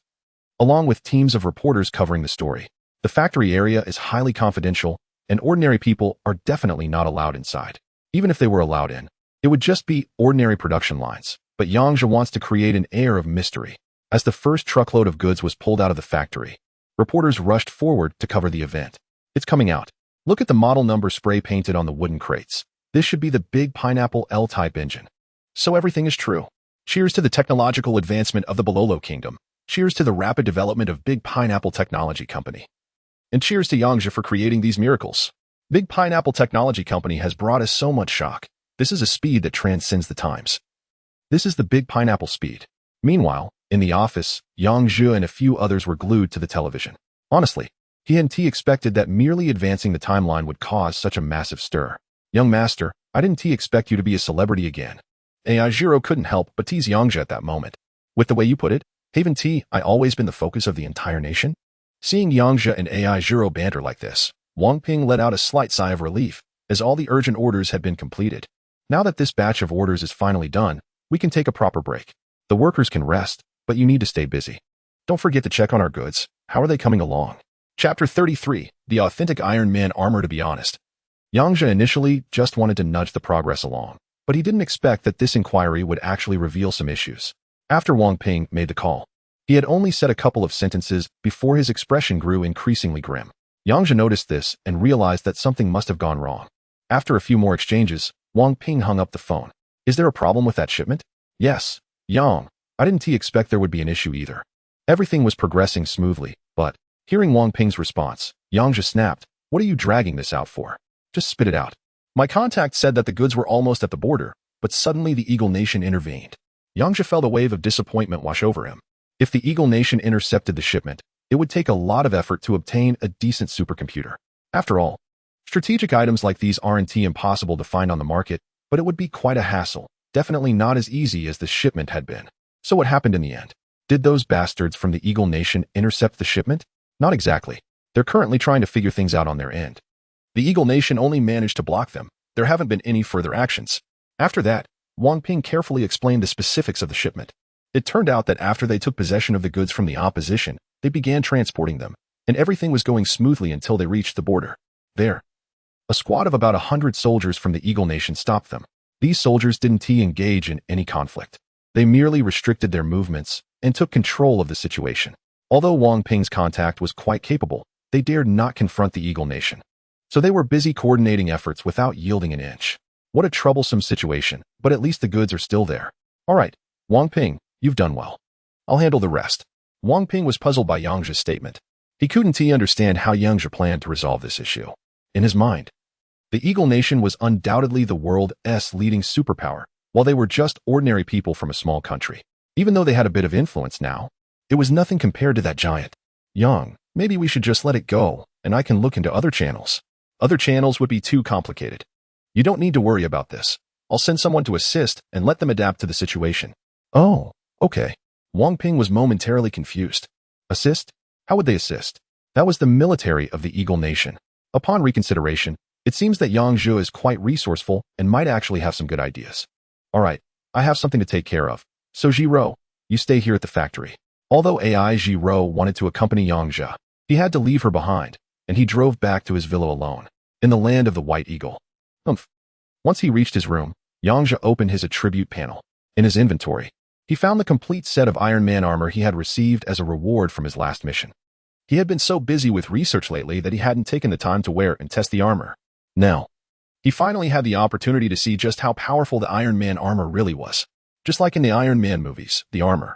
along with teams of reporters covering the story. The factory area is highly confidential, and ordinary people are definitely not allowed inside. Even if they were allowed in, it would just be ordinary production lines. But Yang Zhe wants to create an air of mystery. As the first truckload of goods was pulled out of the factory, reporters rushed forward to cover the event. It's coming out. Look at the model number spray painted on the wooden crates. This should be the Big Pineapple L-type engine. So everything is true. Cheers to the technological advancement of the Bololo Kingdom. Cheers to the rapid development of Big Pineapple Technology Company. And cheers to Yang Zhe for creating these miracles. Big Pineapple Technology Company has brought us so much shock. This is a speed that transcends the times. This is the Big Pineapple speed. Meanwhile, in the office, Yang Zhe and a few others were glued to the television. Honestly, he hadn't expected that merely advancing the timeline would cause such a massive stir. Young master, I didn't expect you to be a celebrity again. AI Zero couldn't help but tease Yang Zhe at that moment. With the way you put it, haven't I always been the focus of the entire nation? Seeing Yang Zhe and AI Zero banter like this, Wang Ping let out a slight sigh of relief, as all the urgent orders had been completed. Now that this batch of orders is finally done, we can take a proper break. The workers can rest, but you need to stay busy. Don't forget to check on our goods. How are they coming along? Chapter 33, The Authentic Iron Man Armor. To be honest, Yang Zhe initially just wanted to nudge the progress along, but he didn't expect that this inquiry would actually reveal some issues. After Wang Ping made the call, he had only said a couple of sentences before his expression grew increasingly grim. Yang Zhe noticed this and realized that something must have gone wrong. After a few more exchanges, Wang Ping hung up the phone. Is there a problem with that shipment? Yes, Yang. I didn't expect there would be an issue either. Everything was progressing smoothly, but, hearing Wang Ping's response, Yang Zhe snapped, what are you dragging this out for? Just spit it out. My contact said that the goods were almost at the border, but suddenly the Eagle Nation intervened. Yang Zhe felt a wave of disappointment wash over him. If the Eagle Nation intercepted the shipment, it would take a lot of effort to obtain a decent supercomputer. After all, strategic items like these aren't impossible to find on the market, but it would be quite a hassle, definitely not as easy as the shipment had been. So what happened in the end? Did those bastards from the Eagle Nation intercept the shipment? Not exactly. They're currently trying to figure things out on their end. The Eagle Nation only managed to block them. There haven't been any further actions. After that, Wang Ping carefully explained the specifics of the shipment. It turned out that after they took possession of the goods from the opposition, they began transporting them, and everything was going smoothly until they reached the border. There, a squad of about 100 soldiers from the Eagle Nation stopped them. These soldiers didn't engage in any conflict. They merely restricted their movements and took control of the situation. Although Wang Ping's contact was quite capable, they dared not confront the Eagle Nation. So they were busy coordinating efforts without yielding an inch. What a troublesome situation, but at least the goods are still there. All right, Wang Ping, you've done well. I'll handle the rest. Wang Ping was puzzled by Yang Zhe's statement. He couldn't understand how Yang Zhe planned to resolve this issue. In his mind, the Eagle Nation was undoubtedly the world's leading superpower, while they were just ordinary people from a small country. Even though they had a bit of influence now, it was nothing compared to that giant. Yang, maybe we should just let it go, and I can look into other channels. Other channels would be too complicated. You don't need to worry about this. I'll send someone to assist and let them adapt to the situation. Oh, okay. Wang Ping was momentarily confused. Assist? How would they assist? That was the military of the Eagle Nation. Upon reconsideration, it seems that Yang Zhe is quite resourceful and might actually have some good ideas. All right, I have something to take care of. So Zhiro, you stay here at the factory. Although AI Zhiro wanted to accompany Yang Zhe, he had to leave her behind, and he drove back to his villa alone, in the land of the White Eagle. Once he reached his room, Yang Zhe opened his attribute panel. In his inventory, he found the complete set of Iron Man armor he had received as a reward from his last mission. He had been so busy with research lately that he hadn't taken the time to wear and test the armor. Now, he finally had the opportunity to see just how powerful the Iron Man armor really was. Just like in the Iron Man movies, the armor,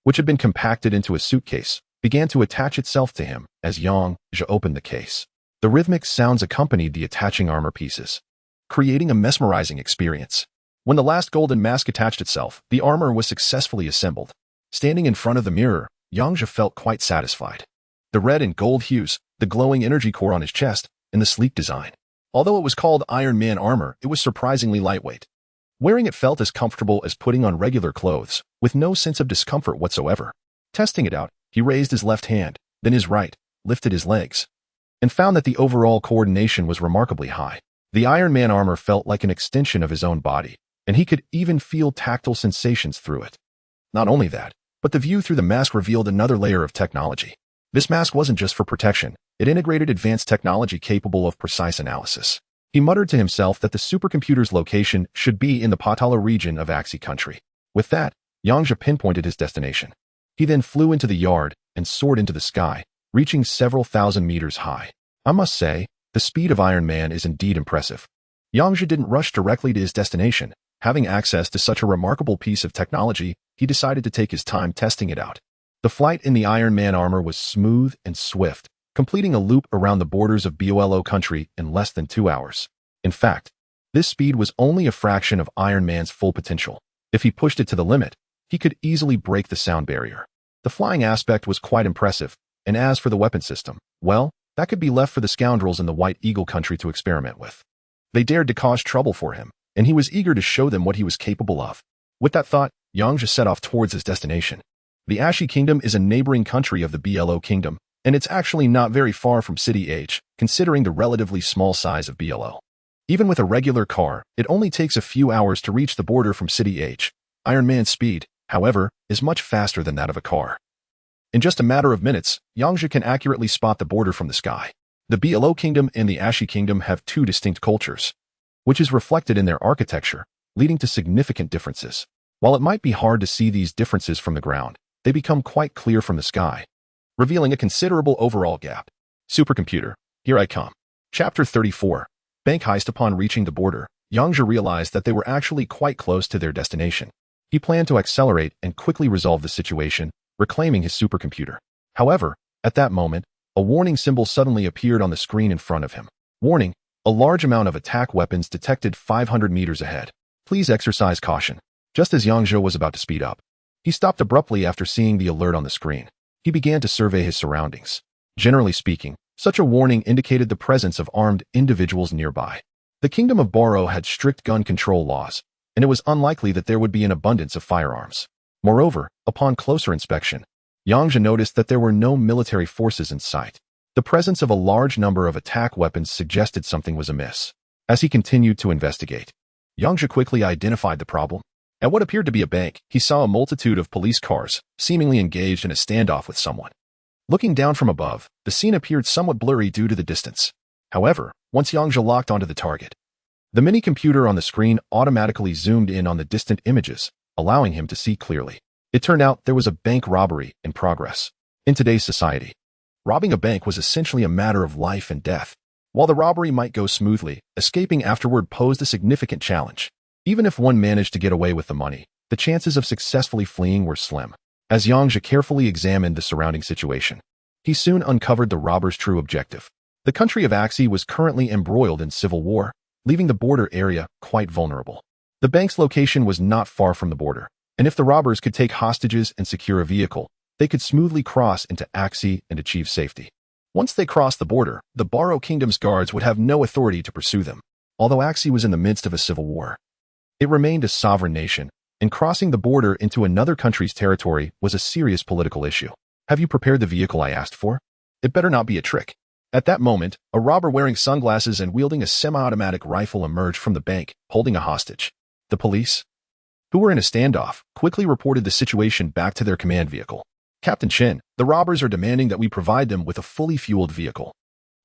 which had been compacted into a suitcase, began to attach itself to him as Yang Zhe opened the case. The rhythmic sounds accompanied the attaching armor pieces, creating a mesmerizing experience. When the last golden mask attached itself, the armor was successfully assembled. Standing in front of the mirror, Yang Zhe felt quite satisfied. The red and gold hues, the glowing energy core on his chest, and the sleek design. Although it was called Iron Man armor, it was surprisingly lightweight. Wearing it felt as comfortable as putting on regular clothes, with no sense of discomfort whatsoever. Testing it out, he raised his left hand, then his right, lifted his legs, and found that the overall coordination was remarkably high. The Iron Man armor felt like an extension of his own body, and he could even feel tactile sensations through it. Not only that, but the view through the mask revealed another layer of technology. This mask wasn't just for protection, it integrated advanced technology capable of precise analysis. He muttered to himself that the supercomputer's location should be in the Patala region of Axi country. With that, Yang Zhe pinpointed his destination. He then flew into the yard and soared into the sky, reaching several thousand meters high. I must say, the speed of Iron Man is indeed impressive. Yang Zhe didn't rush directly to his destination. Having access to such a remarkable piece of technology, he decided to take his time testing it out. The flight in the Iron Man armor was smooth and swift, completing a loop around the borders of Bolo country in less than 2 hours. In fact, this speed was only a fraction of Iron Man's full potential. If he pushed it to the limit, he could easily break the sound barrier. The flying aspect was quite impressive, and as for the weapon system, well, that could be left for the scoundrels in the White Eagle country to experiment with. They dared to cause trouble for him, and he was eager to show them what he was capable of. With that thought, Yang Zhe set off towards his destination. The Ashi Kingdom is a neighboring country of the Blo Kingdom, and it's actually not very far from City H, considering the relatively small size of Blo. Even with a regular car, it only takes a few hours to reach the border from City H. Iron Man's speed, however, is much faster than that of a car. In just a matter of minutes, Yang Zhe can accurately spot the border from the sky. The Bielo Kingdom and the Ashi Kingdom have two distinct cultures, which is reflected in their architecture, leading to significant differences. While it might be hard to see these differences from the ground, they become quite clear from the sky, revealing a considerable overall gap. Supercomputer, here I come. Chapter 34. Bank heist. Upon reaching the border, Yang Zhe realized that they were actually quite close to their destination. He planned to accelerate and quickly resolve the situation, reclaiming his supercomputer. However, at that moment, a warning symbol suddenly appeared on the screen in front of him. Warning, a large amount of attack weapons detected 500 meters ahead. Please exercise caution. Just as Yang Zhe was about to speed up, he stopped abruptly after seeing the alert on the screen. He began to survey his surroundings. Generally speaking, such a warning indicated the presence of armed individuals nearby. The Kingdom of Boro had strict gun control laws, and it was unlikely that there would be an abundance of firearms. Moreover, upon closer inspection, Yang Zhe noticed that there were no military forces in sight. The presence of a large number of attack weapons suggested something was amiss. As he continued to investigate, Yang Zhe quickly identified the problem. At what appeared to be a bank, he saw a multitude of police cars, seemingly engaged in a standoff with someone. Looking down from above, the scene appeared somewhat blurry due to the distance. However, once Yang Zhe locked onto the target, the mini-computer on the screen automatically zoomed in on the distant images, allowing him to see clearly. It turned out there was a bank robbery in progress. In today's society, robbing a bank was essentially a matter of life and death. While the robbery might go smoothly, escaping afterward posed a significant challenge. Even if one managed to get away with the money, the chances of successfully fleeing were slim. As Yang Zhe carefully examined the surrounding situation, he soon uncovered the robbers' true objective. The country of Axi was currently embroiled in civil war, leaving the border area quite vulnerable. The bank's location was not far from the border, and if the robbers could take hostages and secure a vehicle, they could smoothly cross into Axi and achieve safety. Once they crossed the border, the Boro Kingdom's guards would have no authority to pursue them. Although Axi was in the midst of a civil war, it remained a sovereign nation, and crossing the border into another country's territory was a serious political issue. Have you prepared the vehicle I asked for? It better not be a trick. At that moment, a robber wearing sunglasses and wielding a semi-automatic rifle emerged from the bank, holding a hostage. The police, who were in a standoff, quickly reported the situation back to their command vehicle. Captain Chen, the robbers are demanding that we provide them with a fully fueled vehicle.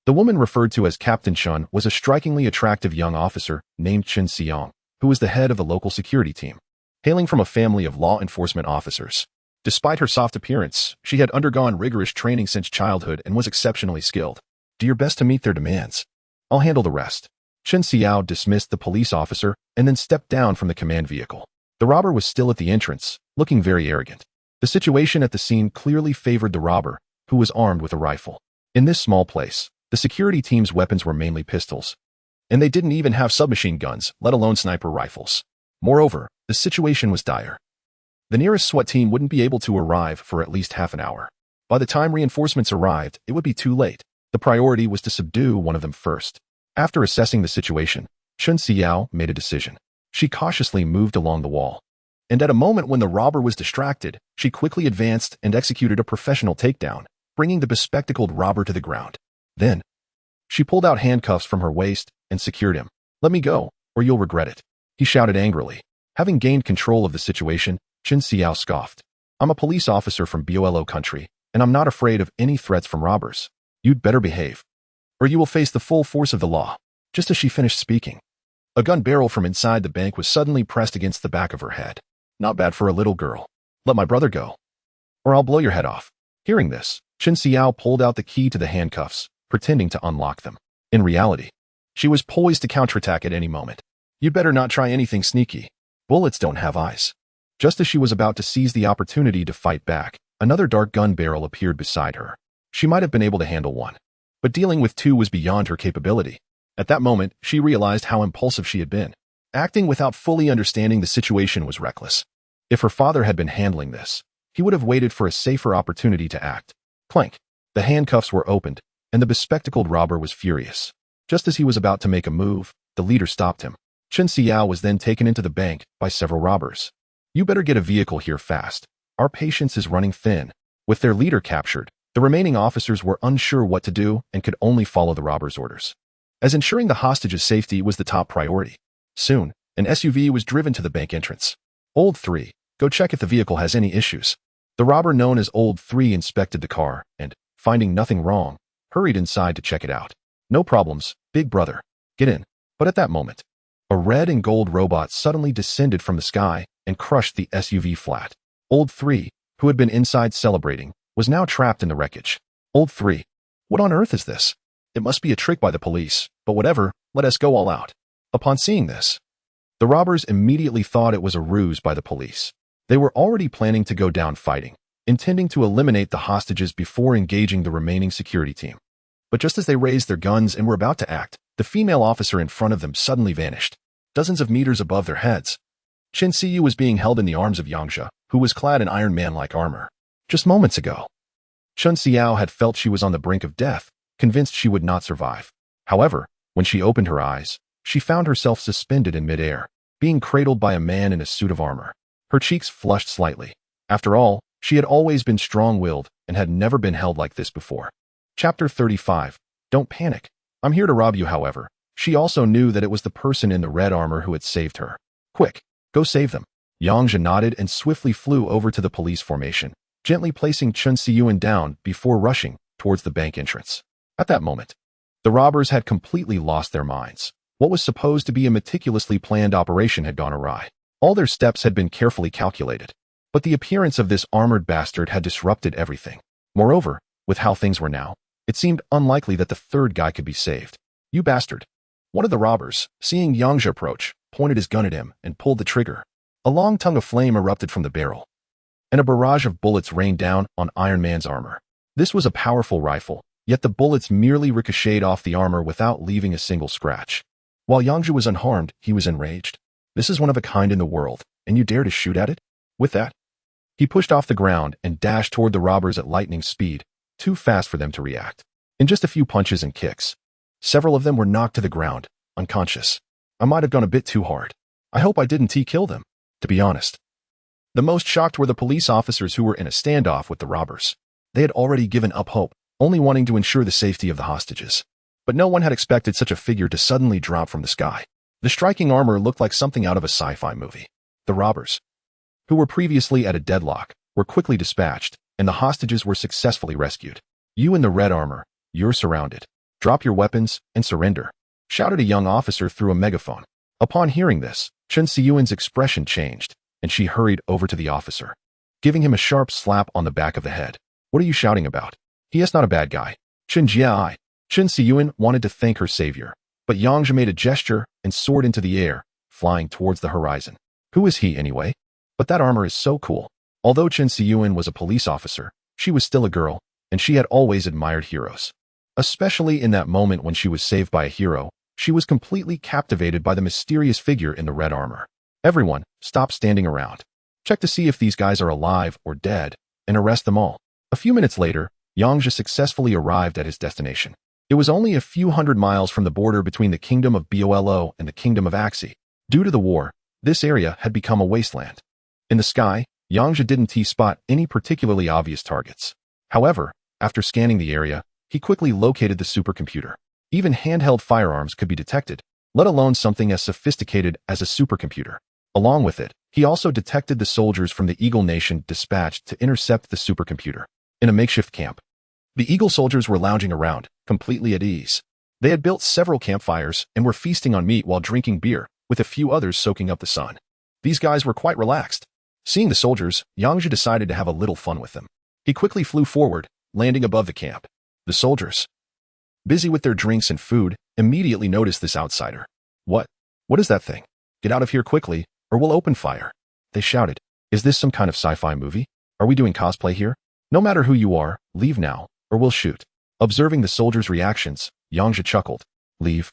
The woman referred to as Captain Chen was a strikingly attractive young officer named Chen Xiang, who was the head of the local security team. Hailing from a family of law enforcement officers, despite her soft appearance, she had undergone rigorous training since childhood and was exceptionally skilled. Do your best to meet their demands. I'll handle the rest. Chen Xiao dismissed the police officer and then stepped down from the command vehicle. The robber was still at the entrance, looking very arrogant. The situation at the scene clearly favored the robber, who was armed with a rifle. In this small place, the security team's weapons were mainly pistols, and they didn't even have submachine guns, let alone sniper rifles. Moreover, the situation was dire. The nearest SWAT team wouldn't be able to arrive for at least half an hour. By the time reinforcements arrived, it would be too late. The priority was to subdue one of them first. After assessing the situation, Chen Xiao made a decision. She cautiously moved along the wall, and at a moment when the robber was distracted, she quickly advanced and executed a professional takedown, bringing the bespectacled robber to the ground. Then, she pulled out handcuffs from her waist and secured him. Let me go, or you'll regret it, he shouted angrily. Having gained control of the situation, Chen Xiao scoffed. I'm a police officer from Bielo country, and I'm not afraid of any threats from robbers. You'd better behave, or you will face the full force of the law. Just as she finished speaking, a gun barrel from inside the bank was suddenly pressed against the back of her head. Not bad for a little girl. Let my brother go, or I'll blow your head off. Hearing this, Chen Xiao pulled out the key to the handcuffs, pretending to unlock them. In reality, she was poised to counterattack at any moment. You'd better not try anything sneaky. Bullets don't have eyes. Just as she was about to seize the opportunity to fight back, another dark gun barrel appeared beside her. She might have been able to handle one, but dealing with two was beyond her capability. At that moment, she realized how impulsive she had been. Acting without fully understanding the situation was reckless. If her father had been handling this, he would have waited for a safer opportunity to act. Clank. The handcuffs were opened, and the bespectacled robber was furious. Just as he was about to make a move, the leader stopped him. Chen Xiao was then taken into the bank by several robbers. You better get a vehicle here fast. Our patience is running thin. With their leader captured, the remaining officers were unsure what to do and could only follow the robbers' orders, as ensuring the hostage's safety was the top priority. Soon, an SUV was driven to the bank entrance. Old 3, go check if the vehicle has any issues. The robber known as Old 3 inspected the car and, finding nothing wrong, hurried inside to check it out. No problems, big brother. Get in. But at that moment, a red and gold robot suddenly descended from the sky and crushed the SUV flat. Old 3, who had been inside celebrating, was now trapped in the wreckage. Old 3. What on earth is this? It must be a trick by the police, but whatever, let us go all out. Upon seeing this, the robbers immediately thought it was a ruse by the police. They were already planning to go down fighting, intending to eliminate the hostages before engaging the remaining security team. But just as they raised their guns and were about to act, the female officer in front of them suddenly vanished. Dozens of meters above their heads, Chen Xiyu was being held in the arms of Yang Zhe, who was clad in Iron Man-like armor. Just moments ago, Chen Xiao had felt she was on the brink of death, convinced she would not survive. However, when she opened her eyes, she found herself suspended in midair, being cradled by a man in a suit of armor. Her cheeks flushed slightly. After all, she had always been strong-willed and had never been held like this before. Chapter 35. Don't panic. I'm here to rob you, however. She also knew that it was the person in the red armor who had saved her. Quick, go save them. Yang Zhe nodded and swiftly flew over to the police formation, gently placing Chen Xiyuan down before rushing towards the bank entrance. At that moment, the robbers had completely lost their minds. What was supposed to be a meticulously planned operation had gone awry. All their steps had been carefully calculated. But the appearance of this armored bastard had disrupted everything. Moreover, with how things were now, it seemed unlikely that the third guy could be saved. You bastard. One of the robbers, seeing Yang Zhe approach, pointed his gun at him and pulled the trigger. A long tongue of flame erupted from the barrel, and a barrage of bullets rained down on Iron Man's armor. This was a powerful rifle, yet the bullets merely ricocheted off the armor without leaving a single scratch. While Yang Zhe was unharmed, he was enraged. This is one of a kind in the world, and you dare to shoot at it? With that, he pushed off the ground and dashed toward the robbers at lightning speed, too fast for them to react. In just a few punches and kicks, several of them were knocked to the ground, unconscious. I might have gone a bit too hard. I hope I didn't kill them, to be honest. The most shocked were the police officers who were in a standoff with the robbers. They had already given up hope, only wanting to ensure the safety of the hostages. But no one had expected such a figure to suddenly drop from the sky. The striking armor looked like something out of a sci-fi movie. The robbers, who were previously at a deadlock, were quickly dispatched, and the hostages were successfully rescued. You in the red armor, you're surrounded. Drop your weapons and surrender, shouted a young officer through a megaphone. Upon hearing this, Chen Xiyuan's expression changed, and she hurried over to the officer, giving him a sharp slap on the back of the head. What are you shouting about? He is not a bad guy. Chen Xiyuan wanted to thank her savior, but Yang Zhe made a gesture and soared into the air, flying towards the horizon. Who is he anyway? But that armor is so cool. Although Chen Xiyuan was a police officer, she was still a girl, and she had always admired heroes. Especially in that moment when she was saved by a hero, she was completely captivated by the mysterious figure in the red armor. Everyone, stop standing around. Check to see if these guys are alive or dead, and arrest them all. A few minutes later, Yang Zhe successfully arrived at his destination. It was only a few hundred miles from the border between the kingdom of Bolo and the kingdom of Axi. Due to the war, this area had become a wasteland. In the sky, Yang Zhe didn't spot any particularly obvious targets. However, after scanning the area, he quickly located the supercomputer. Even handheld firearms could be detected, let alone something as sophisticated as a supercomputer. Along with it, he also detected the soldiers from the Eagle Nation dispatched to intercept the supercomputer. In a makeshift camp, the Eagle soldiers were lounging around, completely at ease. They had built several campfires and were feasting on meat while drinking beer, with a few others soaking up the sun. These guys were quite relaxed. Seeing the soldiers, Yang Zhe decided to have a little fun with them. He quickly flew forward, landing above the camp. The soldiers, busy with their drinks and food, immediately noticed this outsider. What is that thing? Get out of here quickly, or we'll open fire. They shouted. Is this some kind of sci-fi movie? Are we doing cosplay here? No matter who you are, leave now, or we'll shoot. Observing the soldiers' reactions, Yang Zhe chuckled. Leave?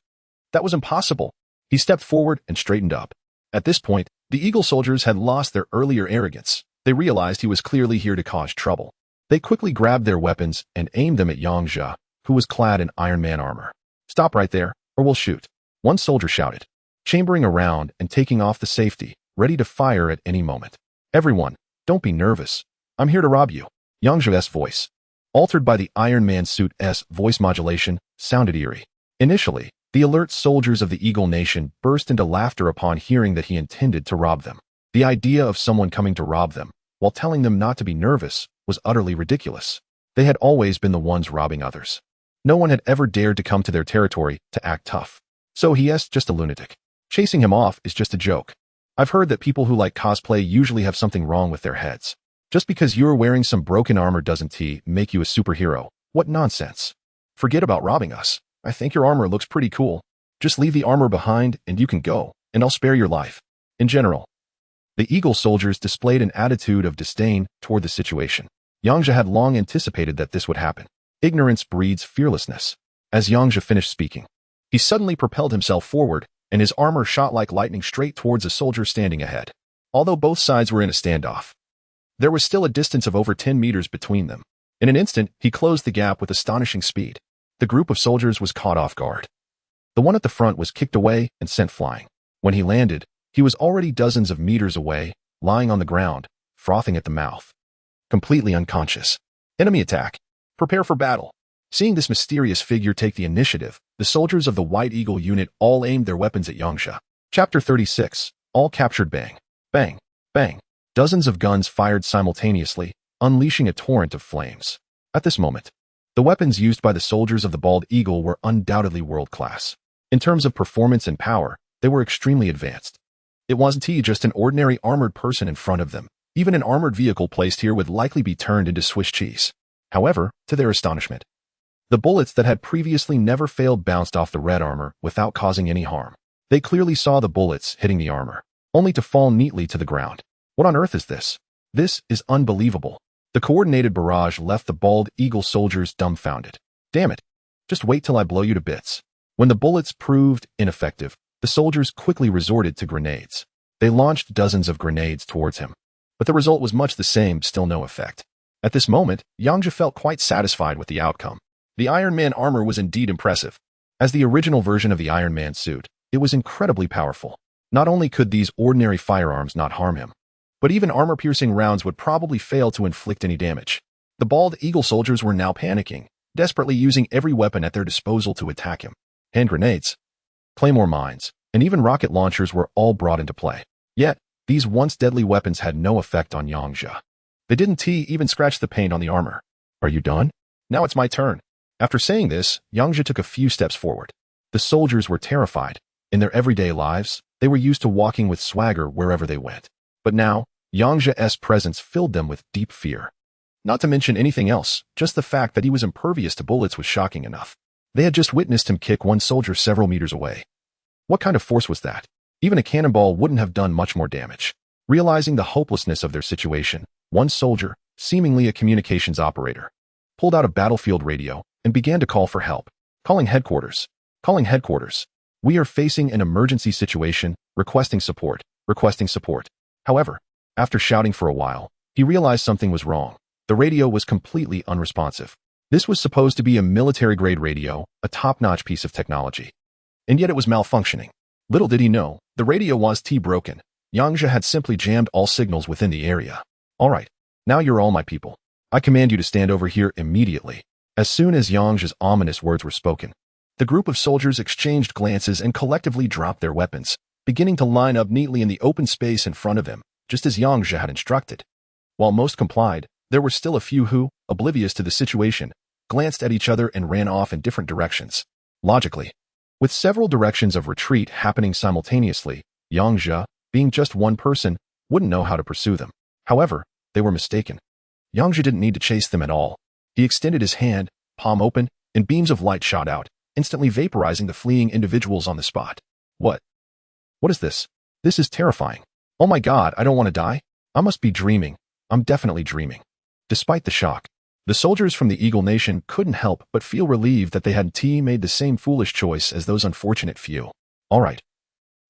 That was impossible. He stepped forward and straightened up. At this point, the Eagle soldiers had lost their earlier arrogance. They realized he was clearly here to cause trouble. They quickly grabbed their weapons and aimed them at Yang Zhe, who was clad in Iron Man armor. Stop right there, or we'll shoot. One soldier shouted, chambering around and taking off the safety, ready to fire at any moment. Everyone, don't be nervous. I'm here to rob you. Yang Zhe's voice, altered by the Iron Man suit's voice modulation, sounded eerie. Initially, the alert soldiers of the Eagle Nation burst into laughter upon hearing that he intended to rob them. The idea of someone coming to rob them, while telling them not to be nervous, was utterly ridiculous. They had always been the ones robbing others. No one had ever dared to come to their territory to act tough. So he's just a lunatic. Chasing him off is just a joke. I've heard that people who like cosplay usually have something wrong with their heads. Just because you're wearing some broken armor doesn't make you a superhero. What nonsense. Forget about robbing us. I think your armor looks pretty cool. Just leave the armor behind and you can go, and I'll spare your life. In general, the Eagle soldiers displayed an attitude of disdain toward the situation. Yang Zhe had long anticipated that this would happen. Ignorance breeds fearlessness. As Yang Zhe finished speaking, he suddenly propelled himself forward, and his armor shot like lightning straight towards a soldier standing ahead. Although both sides were in a standoff, there was still a distance of over 10 meters between them. In an instant, he closed the gap with astonishing speed. The group of soldiers was caught off guard. The one at the front was kicked away and sent flying. When he landed, he was already dozens of meters away, lying on the ground, frothing at the mouth. Completely unconscious. Enemy attack. Prepare for battle. Seeing this mysterious figure take the initiative, the soldiers of the White Eagle unit all aimed their weapons at Yang Zhe. Chapter 36. All captured. Bang. Bang. Bang. Dozens of guns fired simultaneously, unleashing a torrent of flames. At this moment, the weapons used by the soldiers of the Bald Eagle were undoubtedly world-class. In terms of performance and power, they were extremely advanced. It wasn't just an ordinary armored person in front of them. Even an armored vehicle placed here would likely be turned into Swiss cheese. However, to their astonishment, the bullets that had previously never failed bounced off the red armor without causing any harm. They clearly saw the bullets hitting the armor, only to fall neatly to the ground. What on earth is this? This is unbelievable. The coordinated barrage left the Bald Eagle soldiers dumbfounded. Damn it. Just wait till I blow you to bits. When the bullets proved ineffective, the soldiers quickly resorted to grenades. They launched dozens of grenades towards him. But the result was much the same, still no effect. At this moment, Yang Zhe felt quite satisfied with the outcome. The Iron Man armor was indeed impressive. As the original version of the Iron Man suit, it was incredibly powerful. Not only could these ordinary firearms not harm him, but even armor-piercing rounds would probably fail to inflict any damage. The Bald Eagle soldiers were now panicking, desperately using every weapon at their disposal to attack him. Hand grenades, claymore mines, and even rocket launchers were all brought into play. Yet, these once deadly weapons had no effect on Yang Zhe. They didn't even scratch the paint on the armor. Are you done? Now it's my turn. After saying this, Yang Zhe took a few steps forward. The soldiers were terrified. In their everyday lives, they were used to walking with swagger wherever they went. But now, Yang Zhe's presence filled them with deep fear. Not to mention anything else, just the fact that he was impervious to bullets was shocking enough. They had just witnessed him kick one soldier several meters away. What kind of force was that? Even a cannonball wouldn't have done much more damage. Realizing the hopelessness of their situation, one soldier, seemingly a communications operator, pulled out a battlefield radio and began to call for help. Calling headquarters. Calling headquarters. We are facing an emergency situation, requesting support. Requesting support. However, after shouting for a while, he realized something was wrong. The radio was completely unresponsive. This was supposed to be a military-grade radio, a top-notch piece of technology. And yet it was malfunctioning. Little did he know, the radio was broken. Yang Zhe had simply jammed all signals within the area. All right, now you're all my people. I command you to stand over here immediately. As soon as Yang Zhe's ominous words were spoken, the group of soldiers exchanged glances and collectively dropped their weapons, beginning to line up neatly in the open space in front of them, just as Yang Zhe had instructed. While most complied, there were still a few who, oblivious to the situation, glanced at each other and ran off in different directions. Logically, with several directions of retreat happening simultaneously, Yang Zhe, being just one person, wouldn't know how to pursue them. However, they were mistaken. Yang Zhe didn't need to chase them at all. He extended his hand, palm open, and beams of light shot out, instantly vaporizing the fleeing individuals on the spot. What? What is this? This is terrifying. Oh my God, I don't want to die. I must be dreaming. I'm definitely dreaming. Despite the shock, the soldiers from the Eagle Nation couldn't help but feel relieved that they hadn't made the same foolish choice as those unfortunate few. All right.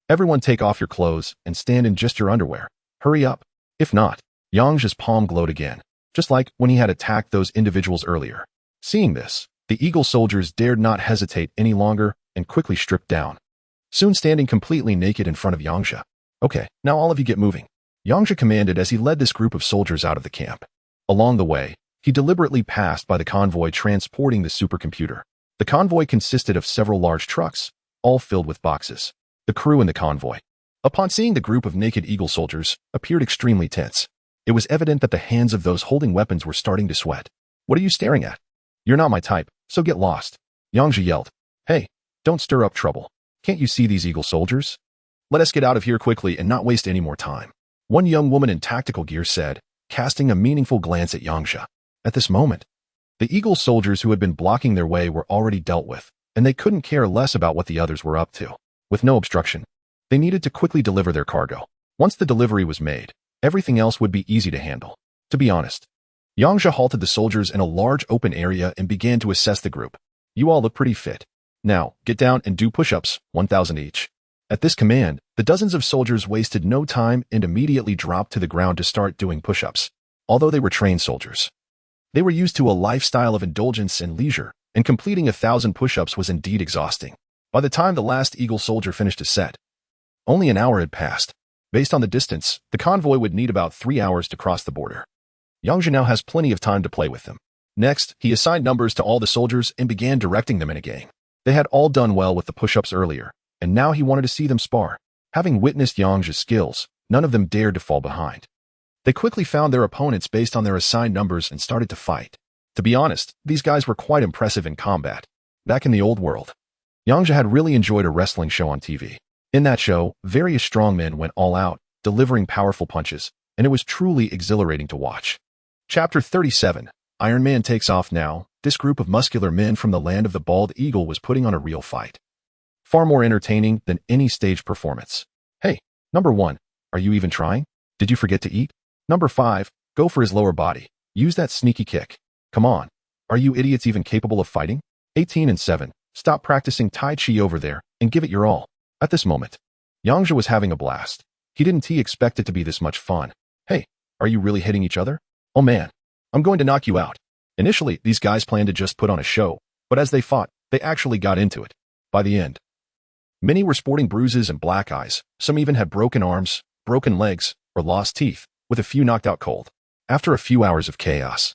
Everyone take off your clothes and stand in just your underwear. Hurry up. If not, Yang Zhe's palm glowed again, just like when he had attacked those individuals earlier. Seeing this, the Eagle soldiers dared not hesitate any longer and quickly stripped down, soon standing completely naked in front of Yang Zhe. Okay, now all of you get moving. Yang Zhe commanded as he led this group of soldiers out of the camp. Along the way, he deliberately passed by the convoy transporting the supercomputer. The convoy consisted of several large trucks, all filled with boxes. The crew in the convoy, upon seeing the group of naked Eagle soldiers, appeared extremely tense. It was evident that the hands of those holding weapons were starting to sweat. What are you staring at? You're not my type, so get lost. Yang Zhe yelled. Hey, don't stir up trouble. Can't you see these eagle soldiers? Let us get out of here quickly and not waste any more time. One young woman in tactical gear said, casting a meaningful glance at Yang Zhe. At this moment, the eagle soldiers who had been blocking their way were already dealt with, and they couldn't care less about what the others were up to. With no obstruction, they needed to quickly deliver their cargo. Once the delivery was made, everything else would be easy to handle. To be honest, Yang Zhe halted the soldiers in a large open area and began to assess the group. You all look pretty fit. Now, get down and do push-ups, 1,000 each. At this command, the dozens of soldiers wasted no time and immediately dropped to the ground to start doing push-ups. Although they were trained soldiers, they were used to a lifestyle of indulgence and leisure, and completing 1,000 push-ups was indeed exhausting. By the time the last eagle soldier finished his set, only an hour had passed. Based on the distance, the convoy would need about 3 hours to cross the border. Yang Zhe now has plenty of time to play with them. Next, he assigned numbers to all the soldiers and began directing them in a gang. They had all done well with the push-ups earlier, and now he wanted to see them spar. Having witnessed Yang Zhe's skills, none of them dared to fall behind. They quickly found their opponents based on their assigned numbers and started to fight. To be honest, these guys were quite impressive in combat. Back in the old world, Yang Zhe had really enjoyed a wrestling show on TV. In that show, various strongmen went all out, delivering powerful punches, and it was truly exhilarating to watch. Chapter 37, Iron Man takes off now. This group of muscular men from the land of the bald eagle was putting on a real fight. Far more entertaining than any stage performance. Hey, number 1, are you even trying? Did you forget to eat? Number 5, go for his lower body. Use that sneaky kick. Come on. Are you idiots even capable of fighting? 18 and 7, stop practicing Tai Chi over there and give it your all. At this moment, Yang Zhe was having a blast. He didn't expect it to be this much fun. Hey, are you really hitting each other? Oh man, I'm going to knock you out. Initially, these guys planned to just put on a show, but as they fought, they actually got into it. By the end, many were sporting bruises and black eyes. Some even had broken arms, broken legs, or lost teeth, with a few knocked out cold. After a few hours of chaos,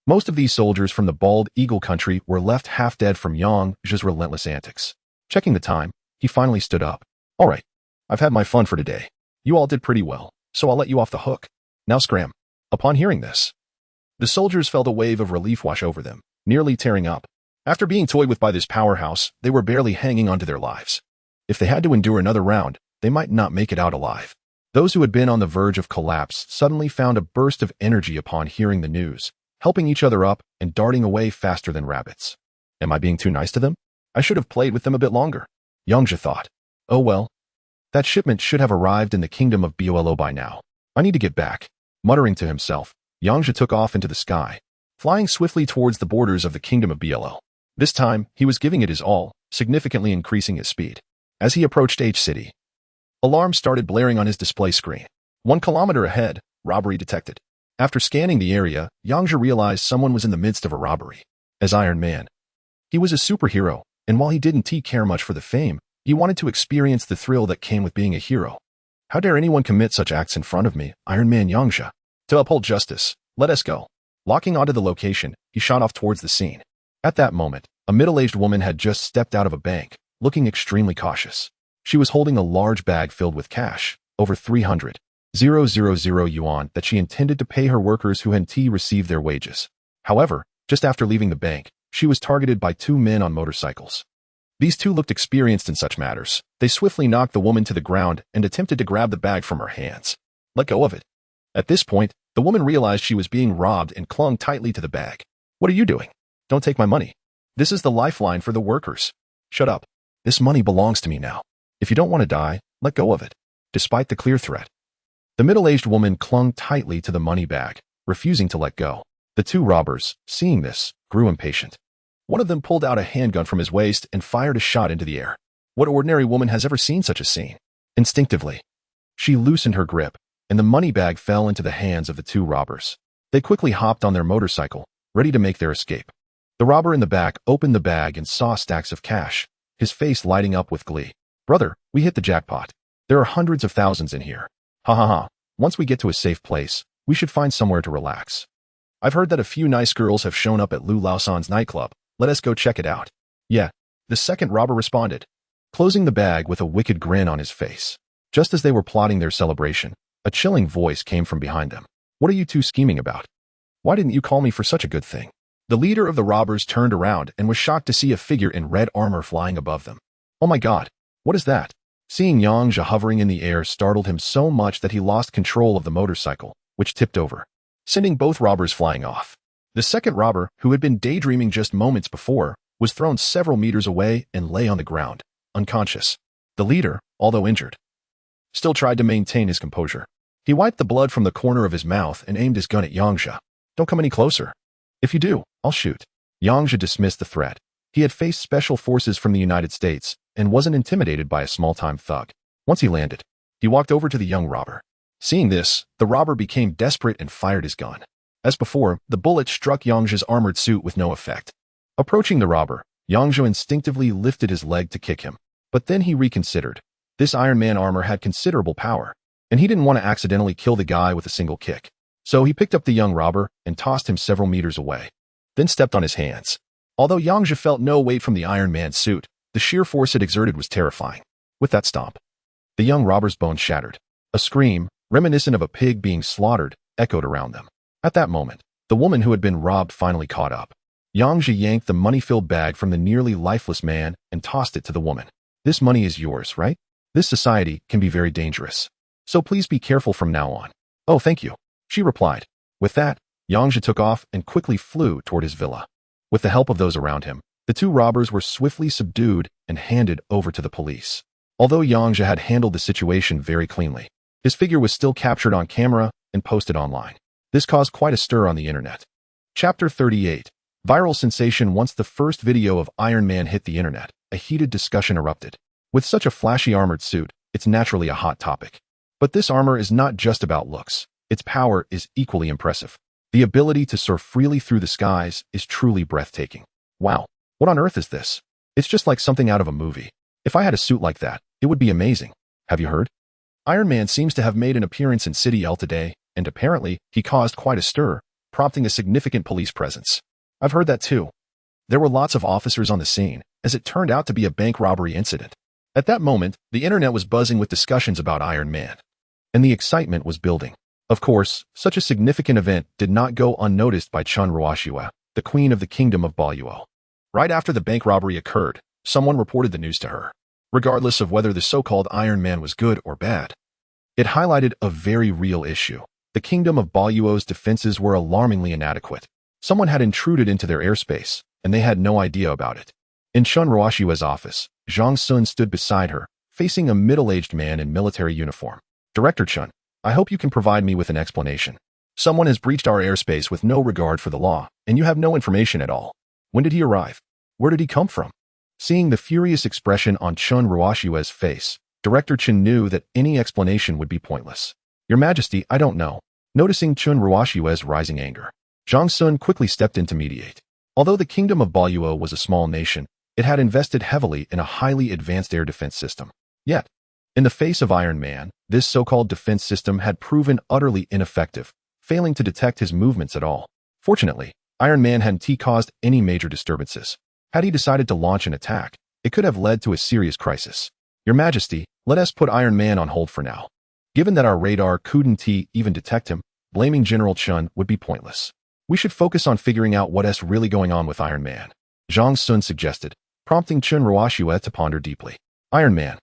most of these soldiers from the bald eagle country were left half dead from Yang Zhe's relentless antics. Checking the time, he finally stood up. All right, I've had my fun for today. You all did pretty well, so I'll let you off the hook. Now scram. Upon hearing this, the soldiers felt a wave of relief wash over them, nearly tearing up. After being toyed with by this powerhouse, they were barely hanging on to their lives. If they had to endure another round, they might not make it out alive. Those who had been on the verge of collapse suddenly found a burst of energy upon hearing the news, helping each other up and darting away faster than rabbits. Am I being too nice to them? I should have played with them a bit longer. Yang Zhe thought. Oh well. That shipment should have arrived in the kingdom of Bolo by now. I need to get back. Muttering to himself, Yang Zhe took off into the sky, flying swiftly towards the borders of the kingdom of Bolo. This time, he was giving it his all, significantly increasing his speed. As he approached H City, alarms started blaring on his display screen. 1 kilometer ahead, robbery detected. After scanning the area, Yang Zhe realized someone was in the midst of a robbery. As Iron Man, he was a superhero, and while he didn't care much for the fame, he wanted to experience the thrill that came with being a hero. How dare anyone commit such acts in front of me, Iron Man Yang Zhe? To uphold justice, let us go. Locking onto the location, he shot off towards the scene. At that moment, a middle-aged woman had just stepped out of a bank, looking extremely cautious. She was holding a large bag filled with cash, over 300,000 yuan that she intended to pay her workers who had received their wages. However, just after leaving the bank, she was targeted by 2 men on motorcycles. These 2 looked experienced in such matters. They swiftly knocked the woman to the ground and attempted to grab the bag from her hands. Let go of it. At this point, the woman realized she was being robbed and clung tightly to the bag. What are you doing? Don't take my money. This is the lifeline for the workers. Shut up. This money belongs to me now. If you don't want to die, let go of it. Despite the clear threat, the middle-aged woman clung tightly to the money bag, refusing to let go. The 2 robbers, seeing this, grew impatient. One of them pulled out a handgun from his waist and fired a shot into the air. What ordinary woman has ever seen such a scene? Instinctively, she loosened her grip, and the money bag fell into the hands of the 2 robbers. They quickly hopped on their motorcycle, ready to make their escape. The robber in the back opened the bag and saw stacks of cash, his face lighting up with glee. Brother, we hit the jackpot. There are hundreds of thousands in here. Ha ha ha. Once we get to a safe place, we should find somewhere to relax. I've heard that a few nice girls have shown up at Lu Laosan's nightclub. Let us go check it out. Yeah, the second robber responded, closing the bag with a wicked grin on his face. Just as they were plotting their celebration, a chilling voice came from behind them. What are you 2 scheming about? Why didn't you call me for such a good thing? The leader of the robbers turned around and was shocked to see a figure in red armor flying above them. Oh my god, what is that? Seeing Yang Zhe hovering in the air startled him so much that he lost control of the motorcycle, which tipped over, sending both robbers flying off. The second robber, who had been daydreaming just moments before, was thrown several meters away and lay on the ground, unconscious. The leader, although injured, still tried to maintain his composure. He wiped the blood from the corner of his mouth and aimed his gun at Yang Zhe. Don't come any closer. If you do, I'll shoot. Yang Zhe dismissed the threat. He had faced special forces from the United States and wasn't intimidated by a small-time thug. Once he landed, he walked over to the young robber. Seeing this, the robber became desperate and fired his gun. As before, the bullet struck Yang Zhe's armored suit with no effect. Approaching the robber, Yang Zhe instinctively lifted his leg to kick him. But then he reconsidered. This Iron Man armor had considerable power, and he didn't want to accidentally kill the guy with a single kick. So he picked up the young robber and tossed him several meters away, then stepped on his hands. Although Yang Zhe felt no weight from the Iron Man suit, the sheer force it exerted was terrifying. With that stomp, the young robber's bones shattered. A scream, reminiscent of a pig being slaughtered, echoed around them. At that moment, the woman who had been robbed finally caught up. Yang Zhe yanked the money-filled bag from the nearly lifeless man and tossed it to the woman. This money is yours, right? This society can be very dangerous. So please be careful from now on. Oh, thank you, she replied. With that, Yang Zhe took off and quickly flew toward his villa. With the help of those around him, the two robbers were swiftly subdued and handed over to the police. Although Yang Zhe had handled the situation very cleanly, his figure was still captured on camera and posted online. This caused quite a stir on the internet. Chapter 38. Viral sensation. Once the first video of Iron Man hit the internet, a heated discussion erupted. With such a flashy armored suit, it's naturally a hot topic. But this armor is not just about looks. Its power is equally impressive. The ability to soar freely through the skies is truly breathtaking. Wow, what on earth is this? It's just like something out of a movie. If I had a suit like that, it would be amazing. Have you heard? Iron Man seems to have made an appearance in City L today, and apparently, he caused quite a stir, prompting a significant police presence. I've heard that too. There were lots of officers on the scene, as it turned out to be a bank robbery incident. At that moment, the internet was buzzing with discussions about Iron Man, and the excitement was building. Of course, such a significant event did not go unnoticed by Chun Ruoxue, the queen of the kingdom of Boluo. Right after the bank robbery occurred, someone reported the news to her. Regardless of whether the so-called Iron Man was good or bad, it highlighted a very real issue. The kingdom of Boluo's defenses were alarmingly inadequate. Someone had intruded into their airspace, and they had no idea about it. In Chun Ruoxue's office, Zhang Sun stood beside her, facing a middle-aged man in military uniform. Director Chun, I hope you can provide me with an explanation. Someone has breached our airspace with no regard for the law, and you have no information at all. When did he arrive? Where did he come from? Seeing the furious expression on Chun Ruoxue's face, Director Chen knew that any explanation would be pointless. Your Majesty, I don't know. Noticing Chun Ruoxue's rising anger, Zhang Sun quickly stepped in to mediate. Although the kingdom of Boluo was a small nation, it had invested heavily in a highly advanced air defense system. Yet, in the face of Iron Man, this so-called defense system had proven utterly ineffective, failing to detect his movements at all. Fortunately, Iron Man hadn't caused any major disturbances. Had he decided to launch an attack, it could have led to a serious crisis. Your Majesty, let us put Iron Man on hold for now. Given that our radar couldn't even detect him, blaming General Chun would be pointless. We should focus on figuring out what's really going on with Iron Man, Zhang Sun suggested, prompting Chun Ruoxue to ponder deeply. Iron Man.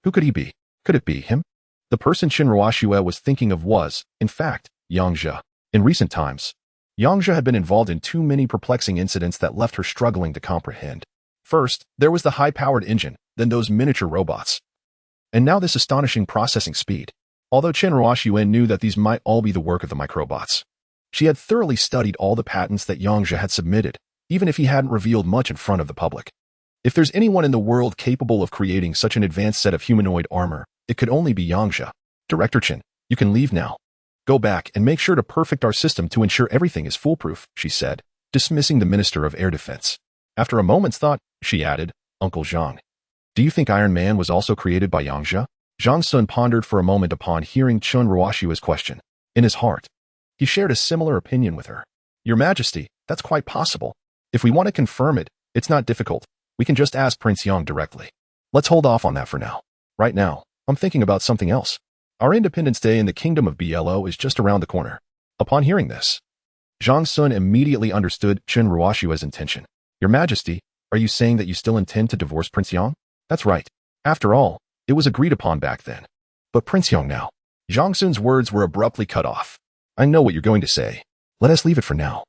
Who could he be? Could it be him? The person Chun Ruoxue was thinking of was, in fact, Yang Zhe. In recent times, Yang Zhe had been involved in too many perplexing incidents that left her struggling to comprehend. First, there was the high-powered engine, then those miniature robots, and now this astonishing processing speed. Although Chun Ruoxue knew that these might all be the work of the microbots, she had thoroughly studied all the patents that Yang Zhe had submitted, even if he hadn't revealed much in front of the public. If there's anyone in the world capable of creating such an advanced set of humanoid armor, it could only be Yang Zhe. Director Chen, you can leave now. Go back and make sure to perfect our system to ensure everything is foolproof, she said, dismissing the Minister of Air Defense. After a moment's thought, she added, Uncle Zhang. Do you think Iron Man was also created by Yang Zhe? Zhang Sun pondered for a moment upon hearing Chun Ruoxue's question. In his heart, he shared a similar opinion with her. Your Majesty, that's quite possible. If we want to confirm it, it's not difficult. We can just ask Prince Yang directly. Let's hold off on that for now. Right now, I'm thinking about something else. Our Independence Day in the Kingdom of Blo is just around the corner. Upon hearing this, Zhang Sun immediately understood Chen Ruoshua's intention. Your Majesty, are you saying that you still intend to divorce Prince Yang? That's right. After all, it was agreed upon back then. But Prince Yang now. Zhang Sun's words were abruptly cut off. I know what you're going to say. Let us leave it for now.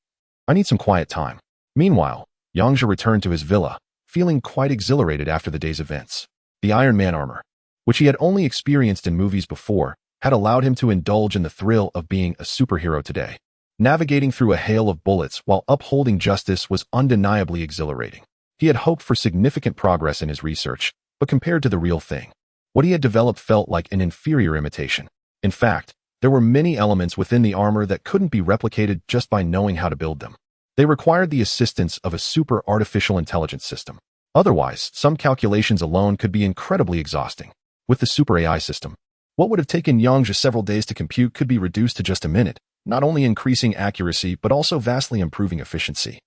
I need some quiet time. Meanwhile, Yang Zhe returned to his villa, feeling quite exhilarated after the day's events. The Iron Man armor, which he had only experienced in movies before, had allowed him to indulge in the thrill of being a superhero today. Navigating through a hail of bullets while upholding justice was undeniably exhilarating. He had hoped for significant progress in his research, but compared to the real thing, what he had developed felt like an inferior imitation. In fact, there were many elements within the armor that couldn't be replicated just by knowing how to build them. They required the assistance of a super artificial intelligence system. Otherwise, some calculations alone could be incredibly exhausting. With the super AI system, what would have taken Yang Zhe several days to compute could be reduced to just a minute, not only increasing accuracy but also vastly improving efficiency.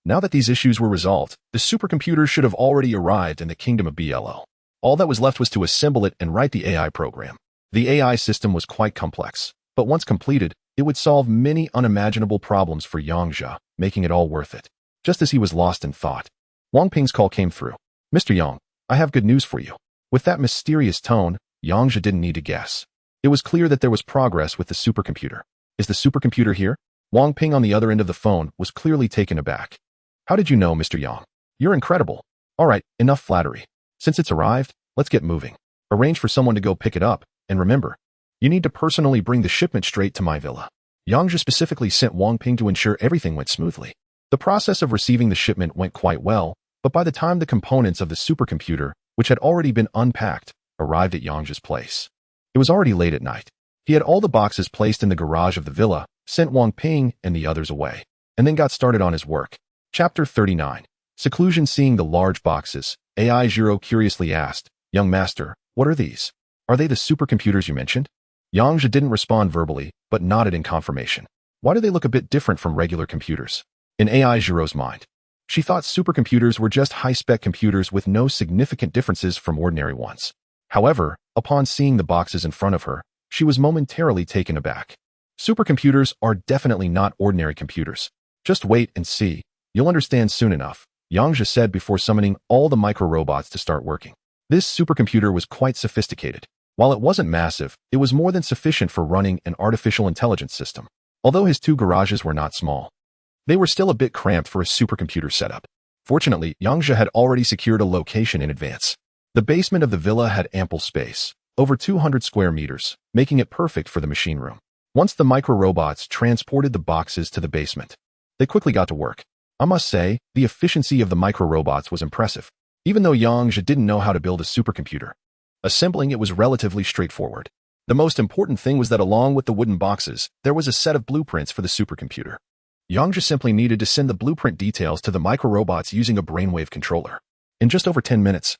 Now that these issues were resolved, the supercomputer should have already arrived in the kingdom of BLL. All that was left was to assemble it and write the AI program. The AI system was quite complex, but once completed, it would solve many unimaginable problems for Yang Zhe, making it all worth it. Just as he was lost in thought, Wang Ping's call came through. Mr. Yang, I have good news for you. With that mysterious tone, Yang Zhe didn't need to guess. It was clear that there was progress with the supercomputer. Is the supercomputer here? Wang Ping on the other end of the phone was clearly taken aback. How did you know, Mr. Yang? You're incredible. All right, enough flattery. Since it's arrived, let's get moving. Arrange for someone to go pick it up, and remember, you need to personally bring the shipment straight to my villa. Yang Zhe specifically sent Wang Ping to ensure everything went smoothly. The process of receiving the shipment went quite well, but by the time the components of the supercomputer, which had already been unpacked, arrived at Yang Zhe's place, it was already late at night. He had all the boxes placed in the garage of the villa, sent Wang Ping and the others away, and then got started on his work. Chapter 39. Seclusion. Seeing the large boxes, AI Zero curiously asked, Young Master, what are these? Are they the supercomputers you mentioned? Yang Zhe didn't respond verbally, but nodded in confirmation. Why do they look a bit different from regular computers? In AI Zero's mind, she thought supercomputers were just high-spec computers with no significant differences from ordinary ones. However, upon seeing the boxes in front of her, she was momentarily taken aback. Supercomputers are definitely not ordinary computers. Just wait and see. You'll understand soon enough, Yang Zhe said before summoning all the micro-robots to start working. This supercomputer was quite sophisticated. While it wasn't massive, it was more than sufficient for running an artificial intelligence system. Although his two garages were not small, they were still a bit cramped for a supercomputer setup. Fortunately, Yang Zhe had already secured a location in advance. The basement of the villa had ample space, over 200 square meters, making it perfect for the machine room. Once the micro-robots transported the boxes to the basement, they quickly got to work. I must say, the efficiency of the micro-robots was impressive. Even though Yang Zhe didn't know how to build a supercomputer, assembling it was relatively straightforward. The most important thing was that along with the wooden boxes, there was a set of blueprints for the supercomputer. Yang Zhe simply needed to send the blueprint details to the micro-robots using a brainwave controller. In just over 10 minutes,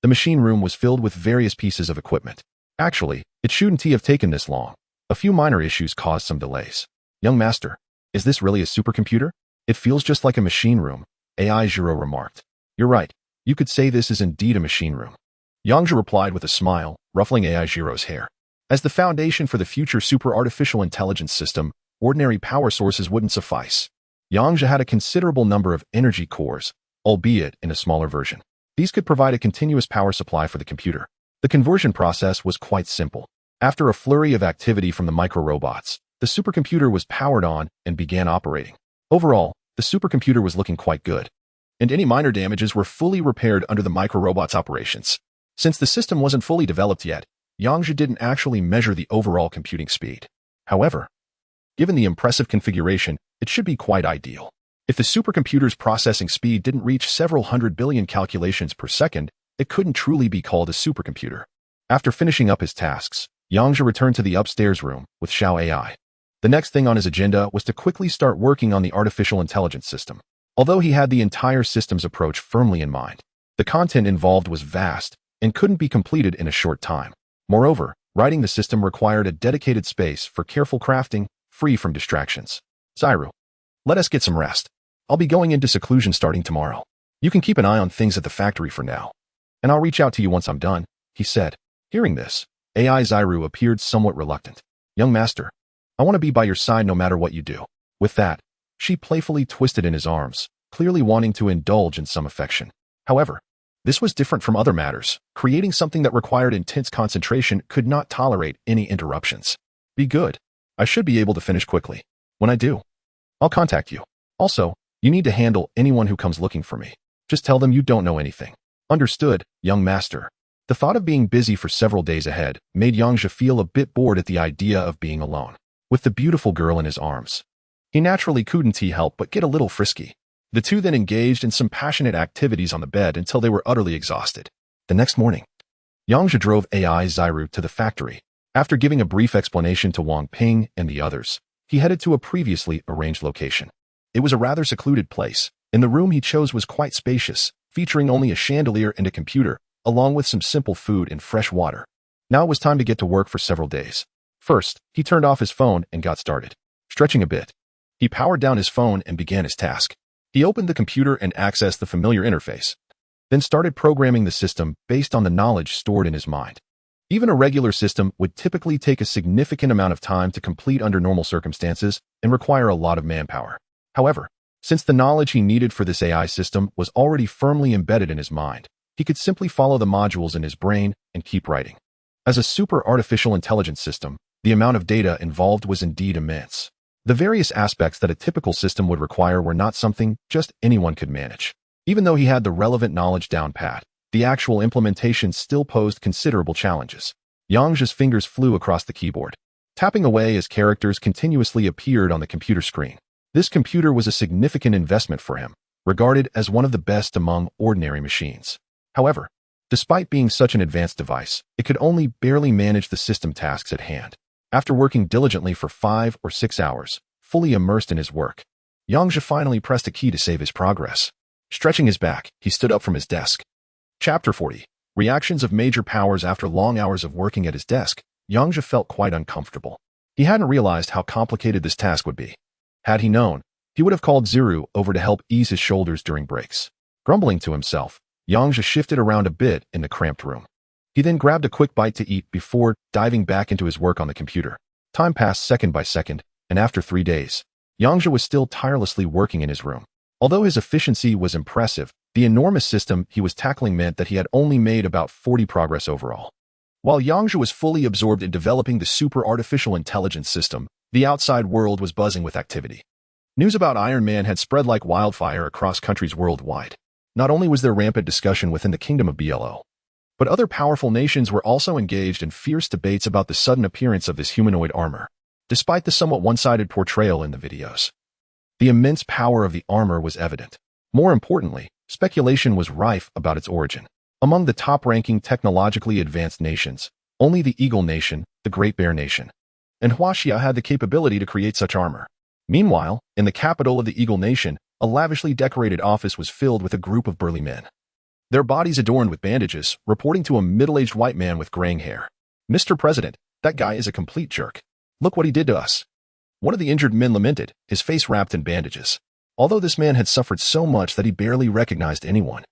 the machine room was filled with various pieces of equipment. Actually, it shouldn't have taken this long. A few minor issues caused some delays. Young Master, is this really a supercomputer? It feels just like a machine room, AI Zero remarked. You're right. You could say this is indeed a machine room. Yang Zhe replied with a smile, ruffling AI Zero's hair. As the foundation for the future super artificial intelligence system, ordinary power sources wouldn't suffice. Yang Zhe had a considerable number of energy cores, albeit in a smaller version. These could provide a continuous power supply for the computer. The conversion process was quite simple. After a flurry of activity from the micro-robots, the supercomputer was powered on and began operating. Overall, the supercomputer was looking quite good, and any minor damages were fully repaired under the micro-robots' operations. Since the system wasn't fully developed yet, Yang Zhe didn't actually measure the overall computing speed. However, given the impressive configuration, it should be quite ideal. If the supercomputer's processing speed didn't reach several hundred billion calculations per second, it couldn't truly be called a supercomputer. After finishing up his tasks, Yang Zhe returned to the upstairs room with Xiao AI. The next thing on his agenda was to quickly start working on the artificial intelligence system. Although he had the entire system's approach firmly in mind, the content involved was vast and couldn't be completed in a short time. Moreover, writing the system required a dedicated space for careful crafting, free from distractions. Zairu, let us get some rest. I'll be going into seclusion starting tomorrow. You can keep an eye on things at the factory for now, and I'll reach out to you once I'm done, he said. Hearing this, AI Zairu appeared somewhat reluctant. Young Master, I want to be by your side no matter what you do. With that, She playfully twisted in his arms, clearly wanting to indulge in some affection. However, this was different from other matters. Creating something that required intense concentration could not tolerate any interruptions. Be good. I should be able to finish quickly. When I do, I'll contact you. Also, you need to handle anyone who comes looking for me. Just tell them you don't know anything. Understood, young master. The thought of being busy for several days ahead made Yang Zhe feel a bit bored at the idea of being alone, with the beautiful girl in his arms. He naturally couldn't help but get a little frisky. The two then engaged in some passionate activities on the bed until they were utterly exhausted. The next morning, Yang Zhe drove AI Zairu to the factory. After giving a brief explanation to Wang Ping and the others, he headed to a previously arranged location. It was a rather secluded place, and the room he chose was quite spacious, featuring only a chandelier and a computer, along with some simple food and fresh water. Now it was time to get to work for several days. First, he turned off his phone and got started. Stretching a bit, he powered down his phone and began his task. He opened the computer and accessed the familiar interface, then started programming the system based on the knowledge stored in his mind. Even a regular system would typically take a significant amount of time to complete under normal circumstances and require a lot of manpower. However, since the knowledge he needed for this AI system was already firmly embedded in his mind, he could simply follow the modules in his brain and keep writing. As a super artificial intelligence system, the amount of data involved was indeed immense. The various aspects that a typical system would require were not something just anyone could manage. Even though he had the relevant knowledge down pat, the actual implementation still posed considerable challenges. Yang Zhe's fingers flew across the keyboard, tapping away as characters continuously appeared on the computer screen. This computer was a significant investment for him, regarded as one of the best among ordinary machines. However, despite being such an advanced device, it could only barely manage the system tasks at hand. After working diligently for 5 or 6 hours, fully immersed in his work, Yang Zhe finally pressed a key to save his progress. Stretching his back, he stood up from his desk. Chapter 40. Reactions of major powers. After long hours of working at his desk, Yang Zhe felt quite uncomfortable. He hadn't realized how complicated this task would be. Had he known, he would have called Zairu over to help ease his shoulders during breaks. Grumbling to himself, Yang Zhe shifted around a bit in the cramped room. He then grabbed a quick bite to eat before diving back into his work on the computer. Time passed second by second, and after 3 days, Yang Zhe was still tirelessly working in his room. Although his efficiency was impressive, the enormous system he was tackling meant that he had only made about 40 progress overall. While Yang Zhe was fully absorbed in developing the super artificial intelligence system, the outside world was buzzing with activity. News about Iron Man had spread like wildfire across countries worldwide. Not only was there rampant discussion within the kingdom of BLO, but other powerful nations were also engaged in fierce debates about the sudden appearance of this humanoid armor. Despite the somewhat one-sided portrayal in the videos, the immense power of the armor was evident. More importantly, speculation was rife about its origin. Among the top-ranking technologically advanced nations, only the Eagle Nation, the Great Bear Nation, and Huaxia had the capability to create such armor. Meanwhile, in the capital of the Eagle Nation, a lavishly decorated office was filled with a group of burly men, their bodies adorned with bandages, reporting to a middle-aged white man with graying hair. "Mr. President, that guy is a complete jerk. Look what he did to us." One of the injured men lamented, his face wrapped in bandages. Although this man had suffered so much that he barely recognized anyone,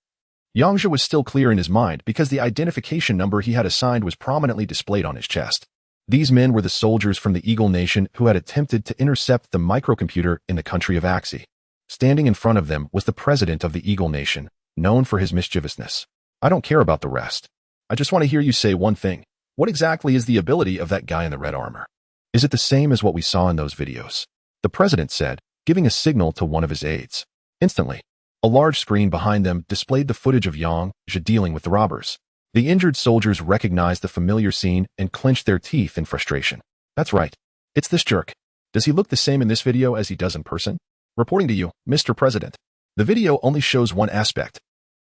Yang Zhe was still clear in his mind because the identification number he had assigned was prominently displayed on his chest. These men were the soldiers from the Eagle Nation who had attempted to intercept the microcomputer in the country of Axie. Standing in front of them was the president of the Eagle Nation, known for his mischievousness. "I don't care about the rest. I just want to hear you say one thing. What exactly is the ability of that guy in the red armor? Is it the same as what we saw in those videos?" The president said, giving a signal to one of his aides. Instantly, a large screen behind them displayed the footage of Yang Zhe dealing with the robbers. The injured soldiers recognized the familiar scene and clenched their teeth in frustration. "That's right. It's this jerk. Does he look the same in this video as he does in person?" "Reporting to you, Mr. President. The video only shows one aspect.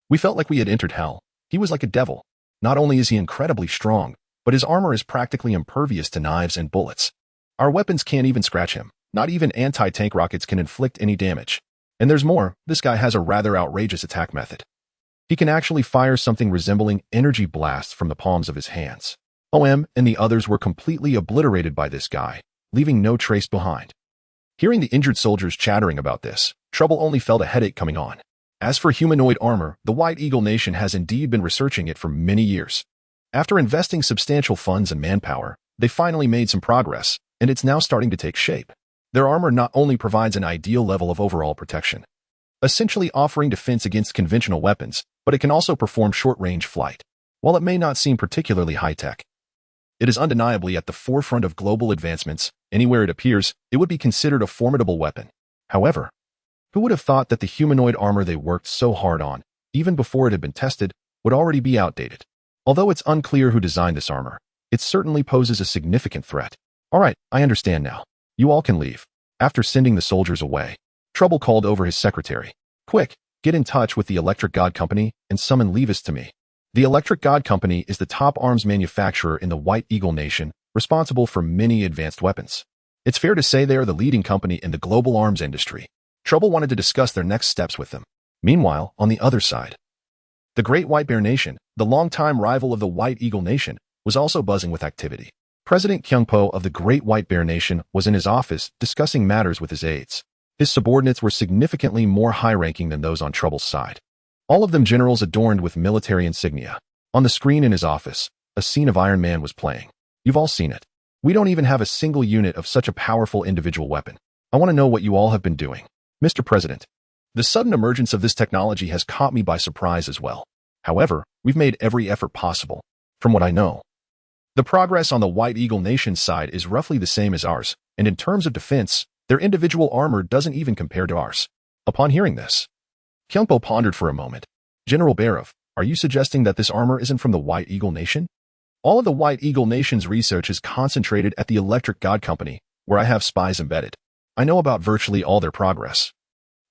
We felt like we had entered hell. He was like a devil. Not only is he incredibly strong, but his armor is practically impervious to knives and bullets. Our weapons can't even scratch him. Not even anti-tank rockets can inflict any damage. And there's more, this guy has a rather outrageous attack method. He can actually fire something resembling energy blasts from the palms of his hands." OM and the others were completely obliterated by this guy, leaving no trace behind. Hearing the injured soldiers chattering about this, Trouble only felt a headache coming on. As for humanoid armor, the White Eagle Nation has indeed been researching it for many years. After investing substantial funds and manpower, they finally made some progress, and it's now starting to take shape. Their armor not only provides an ideal level of overall protection, essentially offering defense against conventional weapons, but it can also perform short-range flight. While it may not seem particularly high-tech, it is undeniably at the forefront of global advancements. Anywhere it appears, it would be considered a formidable weapon. However, who would have thought that the humanoid armor they worked so hard on, even before it had been tested, would already be outdated? Although it's unclear who designed this armor, it certainly poses a significant threat. All right, I understand now. You all can leave. After sending the soldiers away, Trouble called over his secretary. Quick, get in touch with the Electric God Company and summon Levis to me. The Electric God Company is the top arms manufacturer in the White Eagle Nation, responsible for many advanced weapons. It's fair to say they are the leading company in the global arms industry. Trouble wanted to discuss their next steps with them. Meanwhile, on the other side, the Great White Bear Nation, the longtime rival of the White Eagle Nation, was also buzzing with activity. President Kyungpo of the Great White Bear Nation was in his office discussing matters with his aides. His subordinates were significantly more high-ranking than those on Trouble's side. All of them generals adorned with military insignia. On the screen in his office, a scene of Iron Man was playing. You've all seen it. We don't even have a single unit of such a powerful individual weapon. I want to know what you all have been doing. Mr. President, the sudden emergence of this technology has caught me by surprise as well. However, we've made every effort possible. From what I know, the progress on the White Eagle Nation's side is roughly the same as ours, and in terms of defense, their individual armor doesn't even compare to ours. Upon hearing this, Kyungpo pondered for a moment. General Barov, are you suggesting that this armor isn't from the White Eagle Nation? All of the White Eagle Nation's research is concentrated at the Electric God Company, where I have spies embedded. I know about virtually all their progress.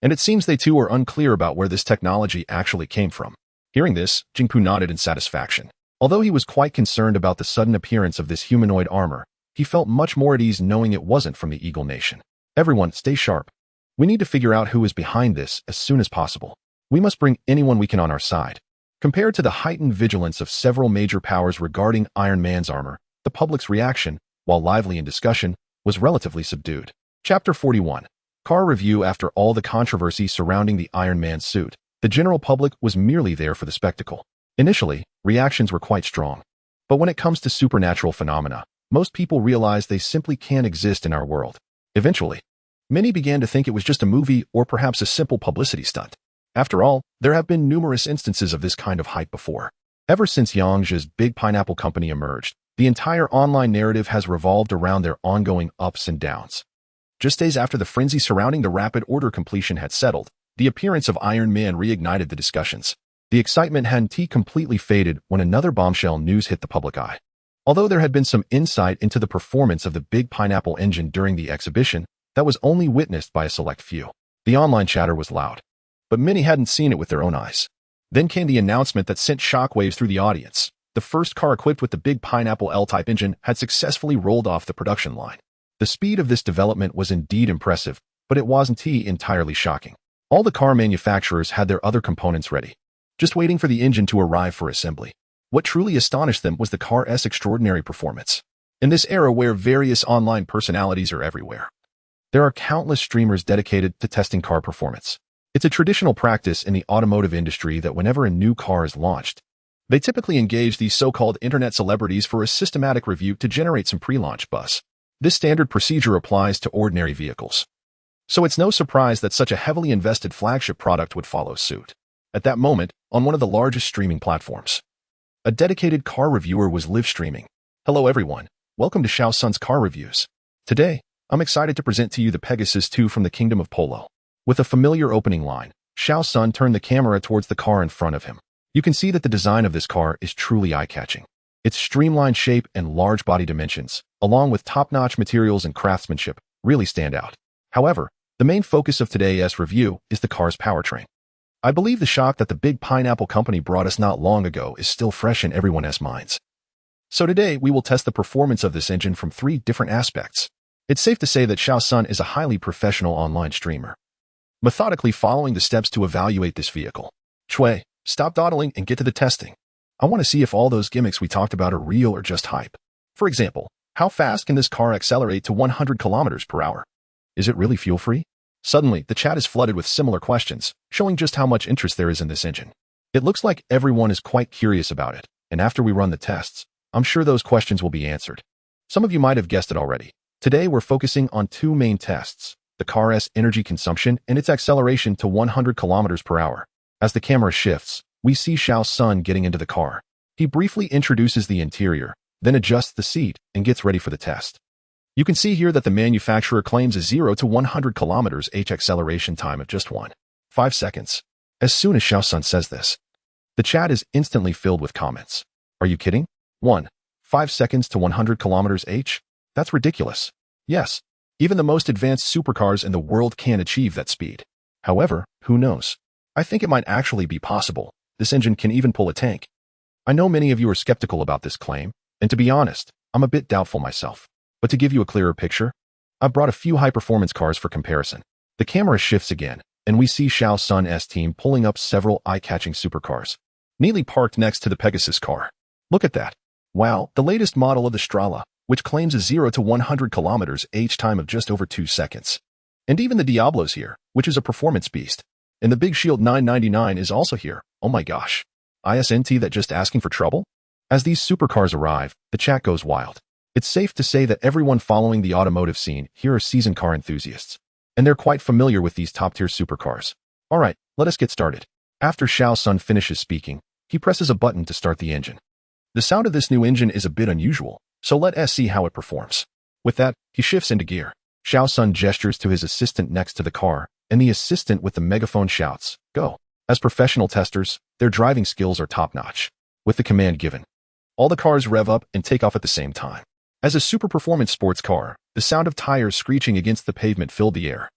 And it seems they too are unclear about where this technology actually came from. Hearing this, Jingpu nodded in satisfaction. Although he was quite concerned about the sudden appearance of this humanoid armor, he felt much more at ease knowing it wasn't from the Eagle Nation. Everyone, stay sharp. We need to figure out who is behind this as soon as possible. We must bring anyone we can on our side. Compared to the heightened vigilance of several major powers regarding Iron Man's armor, the public's reaction, while lively in discussion, was relatively subdued. Chapter 41. Car Review. After all the controversy surrounding the Iron Man suit, the general public was merely there for the spectacle. Initially, reactions were quite strong. But when it comes to supernatural phenomena, most people realize they simply can't exist in our world. Eventually, many began to think it was just a movie or perhaps a simple publicity stunt. After all, there have been numerous instances of this kind of hype before. Ever since Yang Zhe's Big Pineapple Company emerged, the entire online narrative has revolved around their ongoing ups and downs. Just days after the frenzy surrounding the rapid order completion had settled, the appearance of Iron Man reignited the discussions. The excitement hadn't completely faded when another bombshell news hit the public eye. Although there had been some insight into the performance of the Big Pineapple engine during the exhibition, that was only witnessed by a select few. The online chatter was loud, but many hadn't seen it with their own eyes. Then came the announcement that sent shockwaves through the audience. The first car equipped with the Big Pineapple L-type engine had successfully rolled off the production line. The speed of this development was indeed impressive, but it wasn't entirely shocking. All the car manufacturers had their other components ready, just waiting for the engine to arrive for assembly. What truly astonished them was the car's extraordinary performance. In this era where various online personalities are everywhere, there are countless streamers dedicated to testing car performance. It's a traditional practice in the automotive industry that whenever a new car is launched, they typically engage these so-called internet celebrities for a systematic review to generate some pre-launch buzz. This standard procedure applies to ordinary vehicles. So it's no surprise that such a heavily invested flagship product would follow suit. At that moment, on one of the largest streaming platforms, a dedicated car reviewer was live streaming. Hello everyone, welcome to Xiao Sun's Car Reviews. Today, I'm excited to present to you the Pegasus 2 from the Kingdom of Polo. With a familiar opening line, Xiao Sun turned the camera towards the car in front of him. You can see that the design of this car is truly eye-catching. Its streamlined shape and large body dimensions, along with top-notch materials and craftsmanship, really stand out. However, the main focus of today's review is the car's powertrain. I believe the shock that the Big Pineapple Company brought us not long ago is still fresh in everyone's minds. So today, we will test the performance of this engine from 3 different aspects. It's safe to say that Xiao Sun is a highly professional online streamer, methodically following the steps to evaluate this vehicle. Shui, stop dawdling and get to the testing. I want to see if all those gimmicks we talked about are real or just hype. For example, how fast can this car accelerate to 100 kilometers per hour? Is it really fuel-free? Suddenly, the chat is flooded with similar questions, showing just how much interest there is in this engine. It looks like everyone is quite curious about it, and after we run the tests, I'm sure those questions will be answered. Some of you might have guessed it already. Today we're focusing on two main tests, the car's energy consumption and its acceleration to 100 kilometers per hour. As the camera shifts, we see Xiao Sun getting into the car. He briefly introduces the interior, then adjusts the seat and gets ready for the test. You can see here that the manufacturer claims a 0 to 100 kilometers h acceleration time of just 1.5 seconds. As soon as Xiao Sun says this, the chat is instantly filled with comments. Are you kidding? 1.5 seconds to 100 kilometers h? That's ridiculous. Yes, even the most advanced supercars in the world can't achieve that speed. However, who knows? I think it might actually be possible. This engine can even pull a tank. I know many of you are skeptical about this claim, and to be honest, I'm a bit doubtful myself. But to give you a clearer picture, I've brought a few high-performance cars for comparison. The camera shifts again, and we see Xiao Sun's team pulling up several eye-catching supercars, neatly parked next to the Pegasus car. Look at that. Wow, the latest model of the Strala, which claims a 0 to 100 kilometers h time of just over 2 seconds. And even the Diablo's here, which is a performance beast. And the Big Shield 999 is also here. Oh my gosh. ISNT that just asking for trouble? As these supercars arrive, the chat goes wild. It's safe to say that everyone following the automotive scene here are seasoned car enthusiasts, and they're quite familiar with these top-tier supercars. Alright, let us get started. After Xiao Sun finishes speaking, he presses a button to start the engine. The sound of this new engine is a bit unusual, so let us see how it performs. With that, he shifts into gear. Xiao Sun gestures to his assistant next to the car, and the assistant with the megaphone shouts, "Go." As professional testers, their driving skills are top-notch. With the command given, all the cars rev up and take off at the same time. As a super-performance sports car, the sound of tires screeching against the pavement filled the air,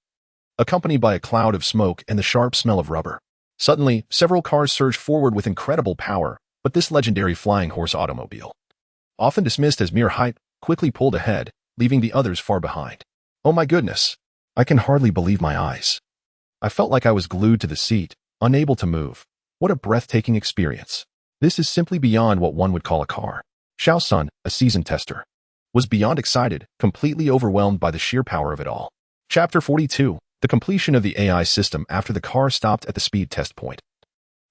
accompanied by a cloud of smoke and the sharp smell of rubber. Suddenly, several cars surge forward with incredible power, but this legendary flying horse automobile, often dismissed as mere hype, quickly pulled ahead, leaving the others far behind. Oh my goodness! I can hardly believe my eyes. I felt like I was glued to the seat, unable to move. What a breathtaking experience. This is simply beyond what one would call a car. Xiao Sun, a seasoned tester, was beyond excited, completely overwhelmed by the sheer power of it all. Chapter 42, the completion of the AI system after the car stopped at the speed test point.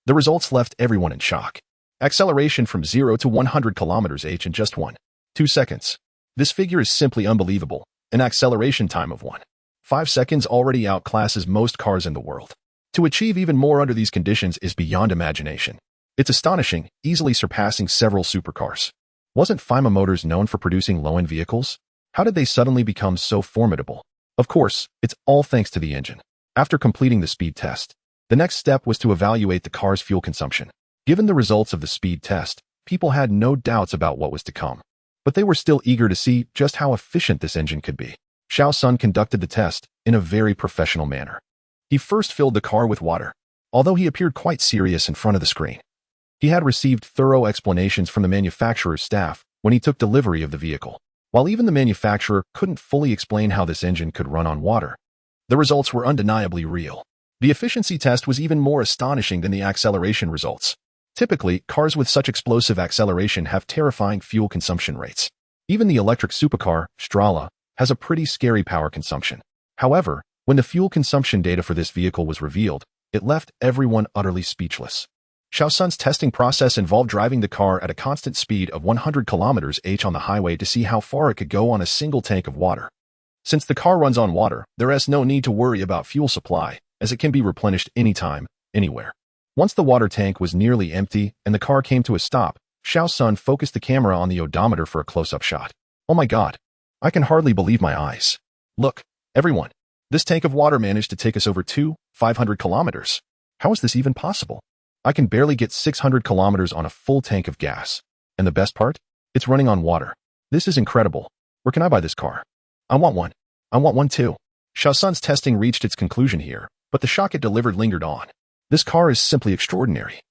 The results left everyone in shock. Acceleration from 0 to 100 kilometers h in just 1.2 seconds. This figure is simply unbelievable. An acceleration time of 1.5 seconds already outclasses most cars in the world. To achieve even more under these conditions is beyond imagination. It's astonishing, easily surpassing several supercars. Wasn't FIMA Motors known for producing low-end vehicles? How did they suddenly become so formidable? Of course, it's all thanks to the engine. After completing the speed test, the next step was to evaluate the car's fuel consumption. Given the results of the speed test, people had no doubts about what was to come. But they were still eager to see just how efficient this engine could be. Xiao Sun conducted the test in a very professional manner. He first filled the car with water, although he appeared quite serious in front of the screen. He had received thorough explanations from the manufacturer's staff when he took delivery of the vehicle. While even the manufacturer couldn't fully explain how this engine could run on water, the results were undeniably real. The efficiency test was even more astonishing than the acceleration results. Typically, cars with such explosive acceleration have terrifying fuel consumption rates. Even the electric supercar, Strala, has a pretty scary power consumption. However, when the fuel consumption data for this vehicle was revealed, it left everyone utterly speechless. Xiao Sun's testing process involved driving the car at a constant speed of 100 kilometers h on the highway to see how far it could go on a single tank of water. Since the car runs on water, there is no need to worry about fuel supply, as it can be replenished anytime, anywhere. Once the water tank was nearly empty and the car came to a stop, Xiao Sun focused the camera on the odometer for a close-up shot. Oh my god. I can hardly believe my eyes. Look, everyone. This tank of water managed to take us over 500 kilometers. How is this even possible? I can barely get 600 kilometers on a full tank of gas. And the best part? It's running on water. This is incredible. Where can I buy this car? I want one. I want one too. Xiao Sun's testing reached its conclusion here, but the shock it delivered lingered on. This car is simply extraordinary.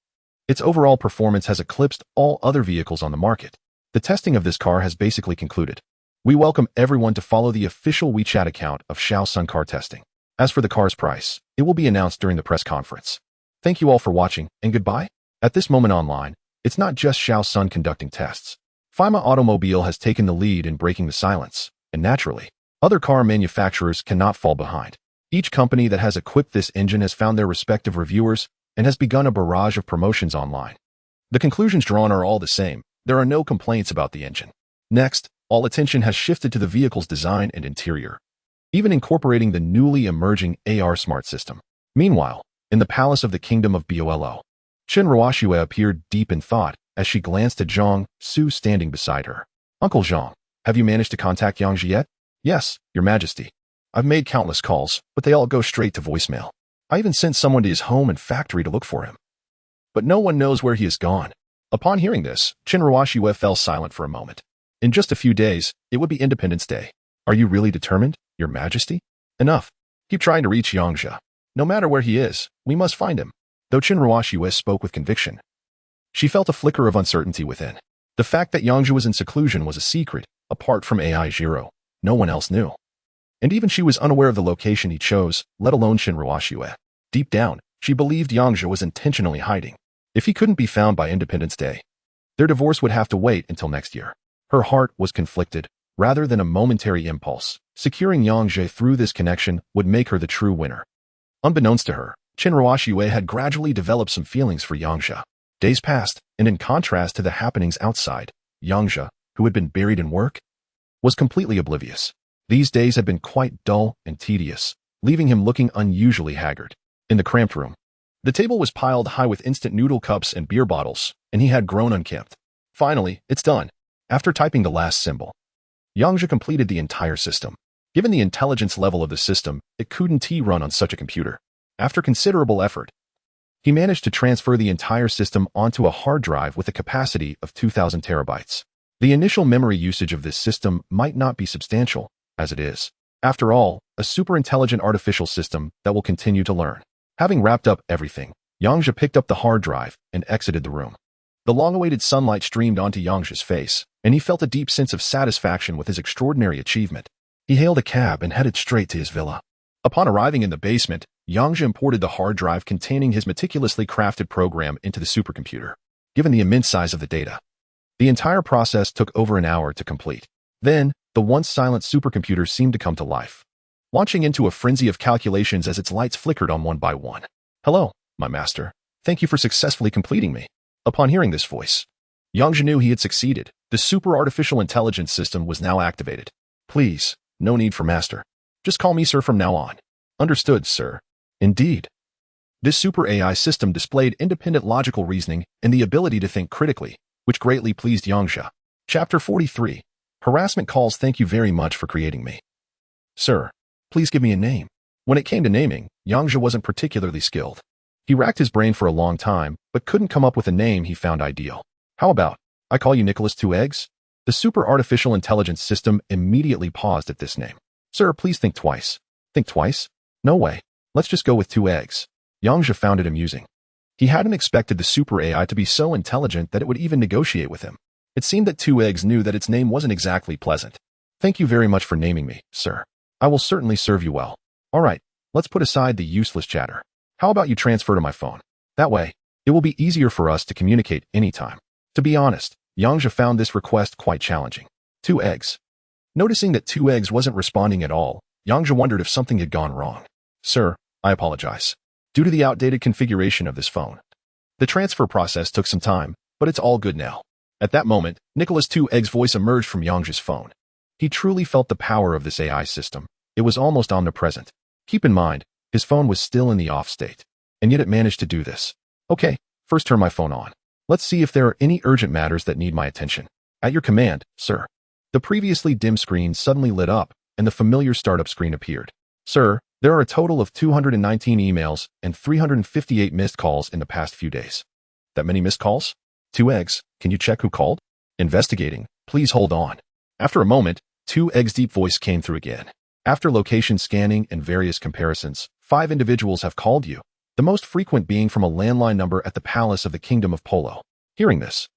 Its overall performance has eclipsed all other vehicles on the market. The testing of this car has basically concluded. We welcome everyone to follow the official WeChat account of Xiao Sun Car Testing. As for the car's price, it will be announced during the press conference. Thank you all for watching, and goodbye. At this moment online, it's not just Xiao Sun conducting tests. FIMA Automobile has taken the lead in breaking the silence, and naturally, other car manufacturers cannot fall behind. Each company that has equipped this engine has found their respective reviewers and has begun a barrage of promotions online. The conclusions drawn are all the same. There are no complaints about the engine. Next, All attention has shifted to the vehicle's design and interior, even incorporating the newly emerging AR smart system. Meanwhile, in the palace of the kingdom of Bolo, Qin Ruoxue appeared deep in thought as she glanced at Zhang Su standing beside her. Uncle Zhang, have you managed to contact Yang Zhe yet? Yes, Your Majesty. I've made countless calls, but they all go straight to voicemail. I even sent someone to his home and factory to look for him. But no one knows where he has gone. Upon hearing this, Qin Ruoxue fell silent for a moment. In just a few days, it would be Independence Day. Are you really determined, Your Majesty? Enough. Keep trying to reach Yang Zhe. No matter where he is, we must find him. Though Qin Ruoxue spoke with conviction, she felt a flicker of uncertainty within. The fact that Yang Zhe was in seclusion was a secret, apart from AI Zero. No one else knew. And even she was unaware of the location he chose, let alone Qin Ruoxue. Deep down, she believed Yang Zhe was intentionally hiding. If he couldn't be found by Independence Day, their divorce would have to wait until next year. Her heart was conflicted. Rather than a momentary impulse, securing Yang Zhe through this connection would make her the true winner. Unbeknownst to her, Qin Ruoxue had gradually developed some feelings for Yang Zhe. Days passed, and in contrast to the happenings outside, Yang Zhe, who had been buried in work, was completely oblivious. These days had been quite dull and tedious, leaving him looking unusually haggard. In the cramped room, the table was piled high with instant noodle cups and beer bottles, and he had grown unkempt. Finally, it's done. After typing the last symbol, Yang Zhe completed the entire system. Given the intelligence level of the system, it couldn't run on such a computer. After considerable effort, he managed to transfer the entire system onto a hard drive with a capacity of 2,000 terabytes. The initial memory usage of this system might not be substantial, as it is, after all, a super-intelligent artificial system that will continue to learn. Having wrapped up everything, Yang Zhe picked up the hard drive and exited the room. The long-awaited sunlight streamed onto Yang Zhe's face, and he felt a deep sense of satisfaction with his extraordinary achievement. He hailed a cab and headed straight to his villa. Upon arriving in the basement, Yang Zhe imported the hard drive containing his meticulously crafted program into the supercomputer. Given the immense size of the data, the entire process took over an hour to complete. Then, the once silent supercomputer seemed to come to life, launching into a frenzy of calculations as its lights flickered on one by one. Hello, my master. Thank you for successfully completing me. Upon hearing this voice, Yang Zhe knew he had succeeded. The super artificial intelligence system was now activated. Please, no need for master. Just call me sir from now on. Understood, sir. Indeed. This super AI system displayed independent logical reasoning and the ability to think critically, which greatly pleased Yang Zhe. Chapter 43. Harassment calls. Thank you very much for creating me. Sir, please give me a name. When it came to naming, Yang Zhe wasn't particularly skilled. He racked his brain for a long time, but couldn't come up with a name he found ideal. How about, I call you Nicholas Two Eggs? The super artificial intelligence system immediately paused at this name. Sir, please think twice. Think twice? No way. Let's just go with Two Eggs. Yang Zhe found it amusing. He hadn't expected the super AI to be so intelligent that it would even negotiate with him. It seemed that Two Eggs knew that its name wasn't exactly pleasant. Thank you very much for naming me, sir. I will certainly serve you well. All right, let's put aside the useless chatter. How about you transfer to my phone? That way, it will be easier for us to communicate anytime. To be honest, Yang Zhe found this request quite challenging. Two Eggs. Noticing that Two Eggs wasn't responding at all, Yang Zhe wondered if something had gone wrong. Sir, I apologize. Due to the outdated configuration of this phone, the transfer process took some time, but it's all good now. At that moment, Nicholas Two Eggs' voice emerged from Yang Zhe's phone. He truly felt the power of this AI system. It was almost omnipresent. Keep in mind, his phone was still in the off state, and yet it managed to do this. Okay, first turn my phone on. Let's see if there are any urgent matters that need my attention. At your command, sir. The previously dim screen suddenly lit up, and the familiar startup screen appeared. Sir, there are a total of 219 emails and 358 missed calls in the past few days. That many missed calls? Two Eggs, can you check who called? Investigating, please hold on. After a moment, Two Eggs' deep voice came through again. After location scanning and various comparisons, 5 individuals have called you, the most frequent being from a landline number at the palace of the Kingdom of Polo. Hearing this,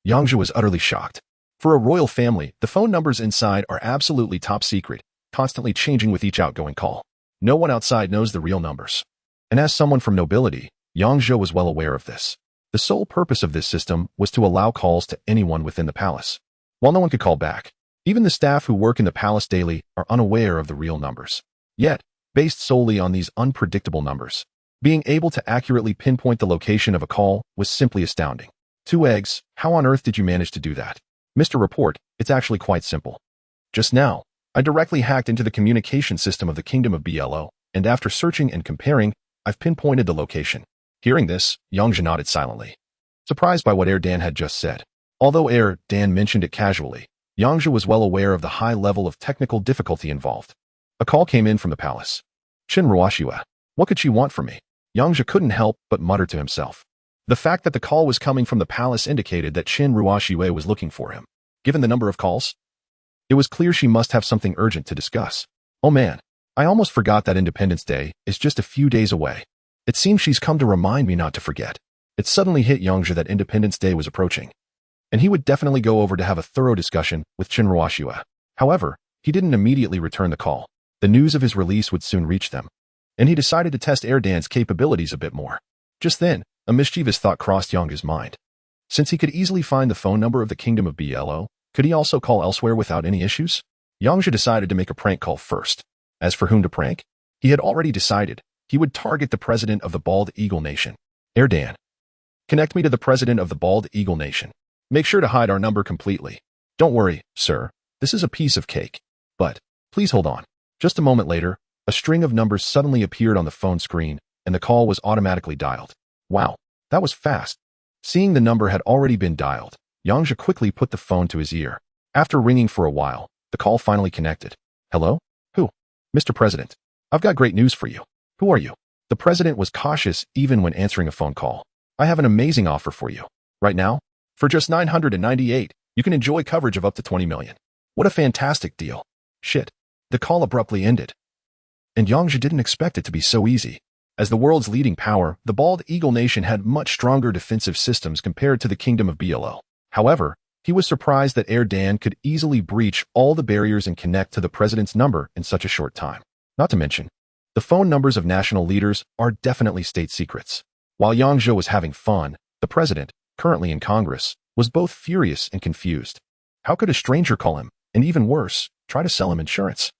Yang Zhe was utterly shocked. For a royal family, the phone numbers inside are absolutely top secret, constantly changing with each outgoing call. No one outside knows the real numbers. And as someone from nobility, Yang Zhe was well aware of this. The sole purpose of this system was to allow calls to anyone within the palace, while no one could call back. Even the staff who work in the palace daily are unaware of the real numbers. Yet, based solely on these unpredictable numbers, being able to accurately pinpoint the location of a call was simply astounding. Two Eggs, how on earth did you manage to do that? Mr. Report, it's actually quite simple. Just now, I directly hacked into the communication system of the Kingdom of BLO, and after searching and comparing, I've pinpointed the location. Hearing this, Yang Zhe nodded silently, surprised by what Dan had just said. Although Dan mentioned it casually, Yang Zhe was well aware of the high level of technical difficulty involved. A call came in from the palace. Qin Ruoxue. What could she want from me? Yang Zhe couldn't help but mutter to himself. The fact that the call was coming from the palace indicated that Qin Ruoxue was looking for him. Given the number of calls, it was clear she must have something urgent to discuss. Oh man, I almost forgot that Independence Day is just a few days away. It seems she's come to remind me not to forget. It suddenly hit Yang Zhe that Independence Day was approaching, and he would definitely go over to have a thorough discussion with Qin Ruoxue. However, he didn't immediately return the call. The news of his release would soon reach them, and he decided to test Dan's capabilities a bit more. Just then, a mischievous thought crossed Yang Zhe's mind. Since he could easily find the phone number of the Kingdom of BLO, could he also call elsewhere without any issues? Yang Zhe decided to make a prank call first. As for whom to prank, he had already decided he would target the president of the Bald Eagle Nation. Dan, connect me to the president of the Bald Eagle Nation. Make sure to hide our number completely. Don't worry, sir. This is a piece of cake. But, please hold on. Just a moment later, a string of numbers suddenly appeared on the phone screen, and the call was automatically dialed. Wow, that was fast. Seeing the number had already been dialed, Yang Zhe quickly put the phone to his ear. After ringing for a while, the call finally connected. Hello? Who? Mr. President. I've got great news for you. Who are you? The president was cautious even when answering a phone call. I have an amazing offer for you. Right now, for just $998, you can enjoy coverage of up to 20 million. What a fantastic deal. Shit. The call abruptly ended. And Yang Zhe didn't expect it to be so easy. As the world's leading power, the Bald Eagle Nation had much stronger defensive systems compared to the Kingdom of BLO. However, he was surprised that Dan could easily breach all the barriers and connect to the president's number in such a short time. Not to mention, the phone numbers of national leaders are definitely state secrets. While Yang Zhe was having fun, the president, currently in Congress, was both furious and confused. How could a stranger call him, and even worse, try to sell him insurance?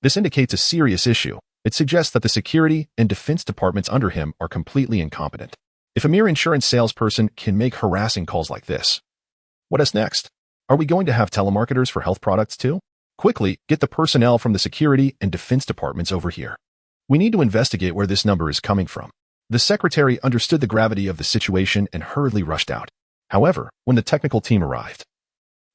This indicates a serious issue. It suggests that the security and defense departments under him are completely incompetent. If a mere insurance salesperson can make harassing calls like this, what is next? Are we going to have telemarketers for health products too? Quickly, get the personnel from the security and defense departments over here. We need to investigate where this number is coming from. The secretary understood the gravity of the situation and hurriedly rushed out. However, when the technical team arrived,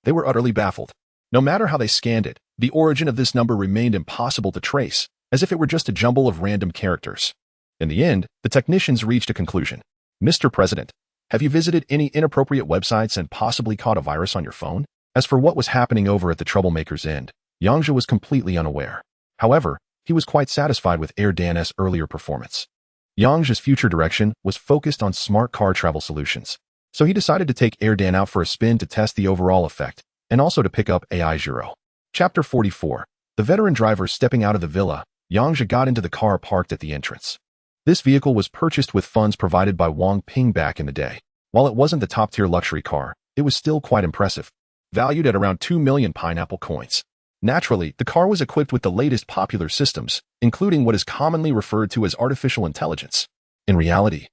they were utterly baffled. No matter how they scanned it, the origin of this number remained impossible to trace, as if it were just a jumble of random characters. In the end, the technicians reached a conclusion. Mr. President, have you visited any inappropriate websites and possibly caught a virus on your phone? As for what was happening over at the troublemaker's end, Yang Zhe was completely unaware. However, he was quite satisfied with Dan's earlier performance. Yang Zhe's future direction was focused on smart car travel solutions, so he decided to take Dan out for a spin to test the overall effect, and also to pick up AI Zero. Chapter 44. The veteran driver stepping out of the villa, Yang Zhe got into the car parked at the entrance. This vehicle was purchased with funds provided by Wang Ping back in the day. While it wasn't the top-tier luxury car, it was still quite impressive, valued at around 2 million pineapple coins. Naturally, the car was equipped with the latest popular systems, including what is commonly referred to as artificial intelligence. In reality,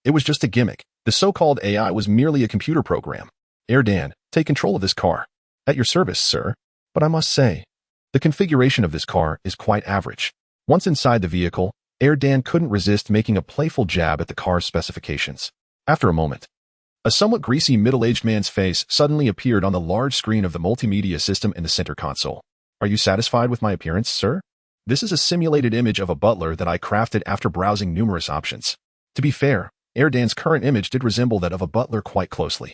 it was just a gimmick. The so-called AI was merely a computer program. Dan, take control of this car. At your service, sir. But I must say, the configuration of this car is quite average. Once inside the vehicle, Dan couldn't resist making a playful jab at the car's specifications. After a moment, a somewhat greasy middle-aged man's face suddenly appeared on the large screen of the multimedia system in the center console. Are you satisfied with my appearance, sir? This is a simulated image of a butler that I crafted after browsing numerous options. To be fair, Dan's current image did resemble that of a butler quite closely.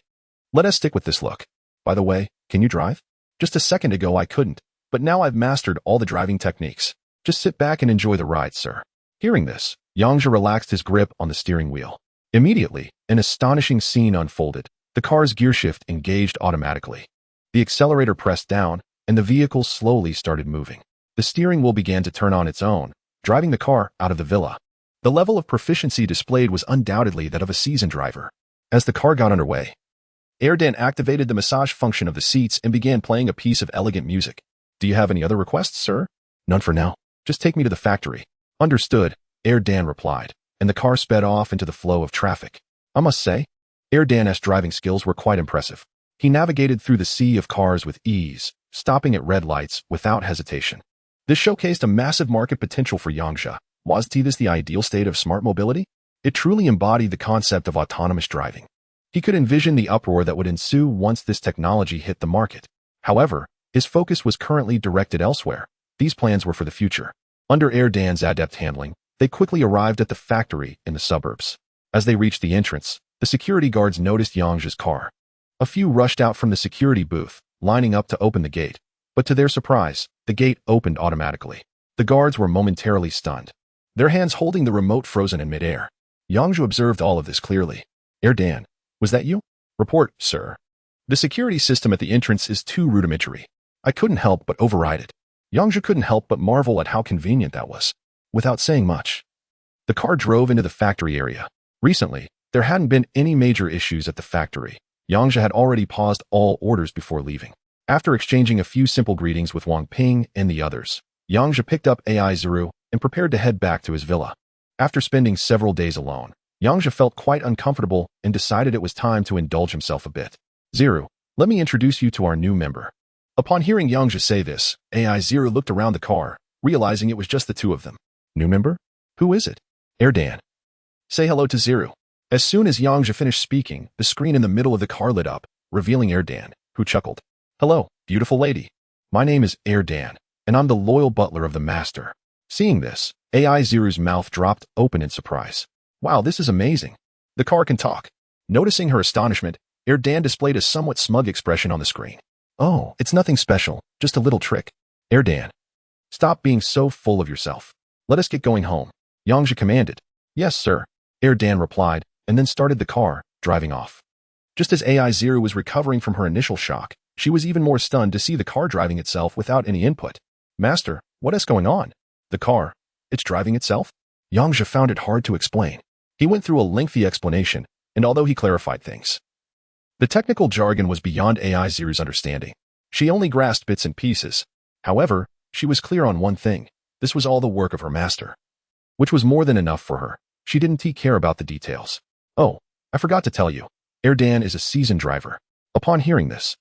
Let us stick with this look. By the way, can you drive? Just a second ago I couldn't, but now I've mastered all the driving techniques. Just sit back and enjoy the ride, sir. Hearing this, Yang Zhe relaxed his grip on the steering wheel. Immediately, an astonishing scene unfolded. The car's gearshift engaged automatically. The accelerator pressed down, and the vehicle slowly started moving. The steering wheel began to turn on its own, driving the car out of the villa. The level of proficiency displayed was undoubtedly that of a seasoned driver. As the car got underway, Dan activated the massage function of the seats and began playing a piece of elegant music. Do you have any other requests, sir? None for now. Just take me to the factory. Understood, Dan replied, and the car sped off into the flow of traffic. I must say, Dan's driving skills were quite impressive. He navigated through the sea of cars with ease, stopping at red lights without hesitation. This showcased a massive market potential for Yang Zhe. Was this the ideal state of smart mobility? It truly embodied the concept of autonomous driving. He could envision the uproar that would ensue once this technology hit the market. However, his focus was currently directed elsewhere. These plans were for the future. Under Erdan's adept handling, they quickly arrived at the factory in the suburbs. As they reached the entrance, the security guards noticed Yang Zhe's car. A few rushed out from the security booth, lining up to open the gate. But to their surprise, the gate opened automatically. The guards were momentarily stunned, their hands holding the remote frozen in midair. Yang Zhe observed all of this clearly. Erdan, was that you? Report, sir. The security system at the entrance is too rudimentary. I couldn't help but override it. Yang Zhe couldn't help but marvel at how convenient that was. Without saying much, the car drove into the factory area. Recently, there hadn't been any major issues at the factory. Yang Zhe had already paused all orders before leaving. After exchanging a few simple greetings with Wang Ping and the others, Yang Zhe picked up Ai Zuru and prepared to head back to his villa. After spending several days alone, Yang Zhe felt quite uncomfortable and decided it was time to indulge himself a bit. Zuru, let me introduce you to our new member. Upon hearing Yang Zhe say this, Ai Zuru looked around the car, realizing it was just the two of them. New member? Who is it? Erdan. Say hello to Zuru. As soon as Yang Zhe finished speaking, the screen in the middle of the car lit up, revealing Erdan, who chuckled. Hello, beautiful lady. My name is Erdan, and I'm the loyal butler of the master. Seeing this, Ai Zuru's mouth dropped open in surprise. Wow, this is amazing. The car can talk. Noticing her astonishment, Erdan displayed a somewhat smug expression on the screen. Oh, it's nothing special, just a little trick. Erdan, stop being so full of yourself. Let us get going home. Yang Zhe commanded. Yes, sir. Erdan replied, and then started the car, driving off. Just as Ai Zuru was recovering from her initial shock, she was even more stunned to see the car driving itself without any input. Master, what is going on? The car, it's driving itself? Yang Zhe found it hard to explain. He went through a lengthy explanation, and although he clarified things, the technical jargon was beyond Ai Zuru's understanding. She only grasped bits and pieces. However, she was clear on one thing. This was all the work of her master, which was more than enough for her. She didn't care about the details. Oh, I forgot to tell you. Erdan is a seasoned driver. Upon hearing this,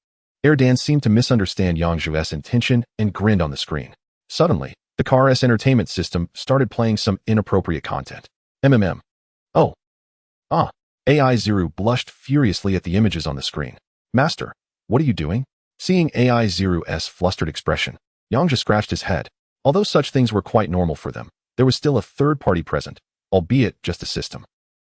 Erdan seemed to misunderstand Yang Zhe's intention and grinned on the screen. Suddenly, the car's entertainment system started playing some inappropriate content. Oh. Ai Zuru blushed furiously at the images on the screen. Master, what are you doing? Seeing Ai Zuru's flustered expression, Yang Zhe scratched his head. Although such things were quite normal for them, there was still a third party present, albeit just a system.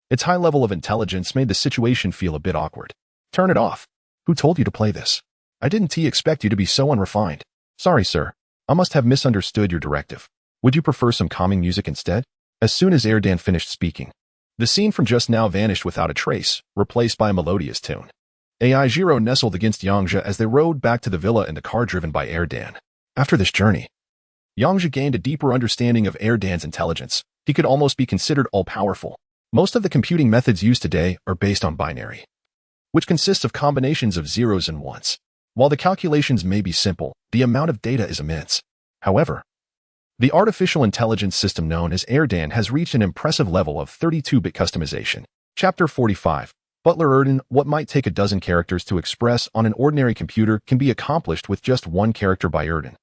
Its high level of intelligence made the situation feel a bit awkward. Turn it off. Who told you to play this? I didn't expect you to be so unrefined. Sorry, sir. I must have misunderstood your directive. Would you prefer some calming music instead? As soon as Erdan finished speaking, the scene from just now vanished without a trace, replaced by a melodious tune. Ai Zuru nestled against Yang Zhe as they rode back to the villa in the car driven by Erdan. After this journey, Yang Zhe gained a deeper understanding of Erdan's intelligence. He could almost be considered all-powerful. Most of the computing methods used today are based on binary, which consists of combinations of zeros and ones. While the calculations may be simple, the amount of data is immense. However, the artificial intelligence system known as Erdan has reached an impressive level of 32-bit customization. Chapter 45. Butler Erdan, what might take a dozen characters to express on an ordinary computer can be accomplished with just one character by Erdan,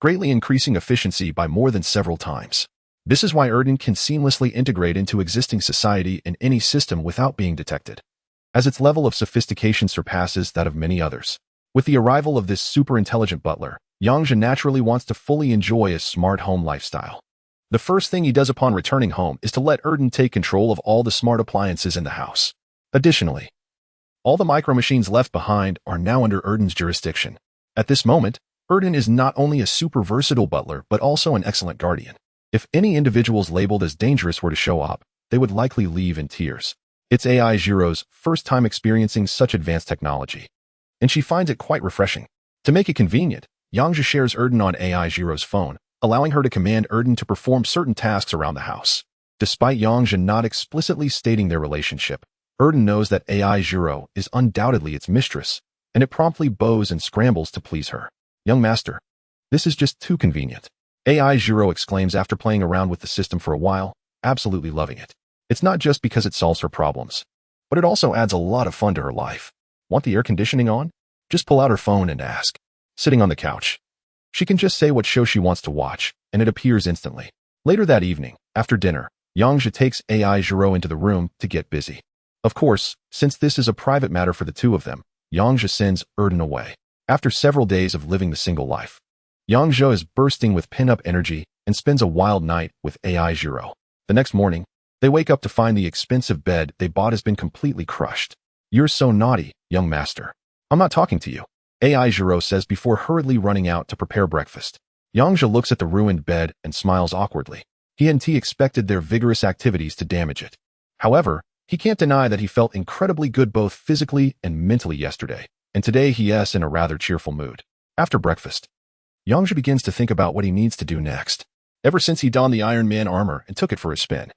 greatly increasing efficiency by more than several times. This is why Erdan can seamlessly integrate into existing society in any system without being detected, as its level of sophistication surpasses that of many others. With the arrival of this super-intelligent butler, Yang Zhe naturally wants to fully enjoy a smart home lifestyle. The first thing he does upon returning home is to let Erdan take control of all the smart appliances in the house. Additionally, all the micro-machines left behind are now under Erdan's jurisdiction. At this moment, Erdan is not only a super versatile butler but also an excellent guardian. If any individuals labeled as dangerous were to show up, they would likely leave in tears. It's Ai Zuru's first time experiencing such advanced technology, and she finds it quite refreshing. To make it convenient, Yang Zhe shares Erdan on Ai Zuru's phone, allowing her to command Erdan to perform certain tasks around the house. Despite Yang Zhe not explicitly stating their relationship, Erdan knows that Ai Zuru is undoubtedly its mistress, and it promptly bows and scrambles to please her. Young master, this is just too convenient. Ai Zuru exclaims after playing around with the system for a while, absolutely loving it. It's not just because it solves her problems, but it also adds a lot of fun to her life. Want the air conditioning on? Just pull out her phone and ask. Sitting on the couch, she can just say what show she wants to watch, and it appears instantly. Later that evening, after dinner, Yang Zhe takes Yang Zhe into the room to get busy. Of course, since this is a private matter for the two of them, Yang Zhe sends Erden away. After several days of living the single life, Yang Zhe is bursting with pin-up energy and spends a wild night with Yang Zhe. The next morning, they wake up to find the expensive bed they bought has been completely crushed. You're so naughty, young master. I'm not talking to you, Yang Zhe says before hurriedly running out to prepare breakfast. Yang Zhe looks at the ruined bed and smiles awkwardly. He expected their vigorous activities to damage it. However, he can't deny that he felt incredibly good both physically and mentally yesterday, and today he is in a rather cheerful mood. After breakfast, Yang Zhe begins to think about what he needs to do next. Ever since he donned the Iron Man armor and took it for a spin,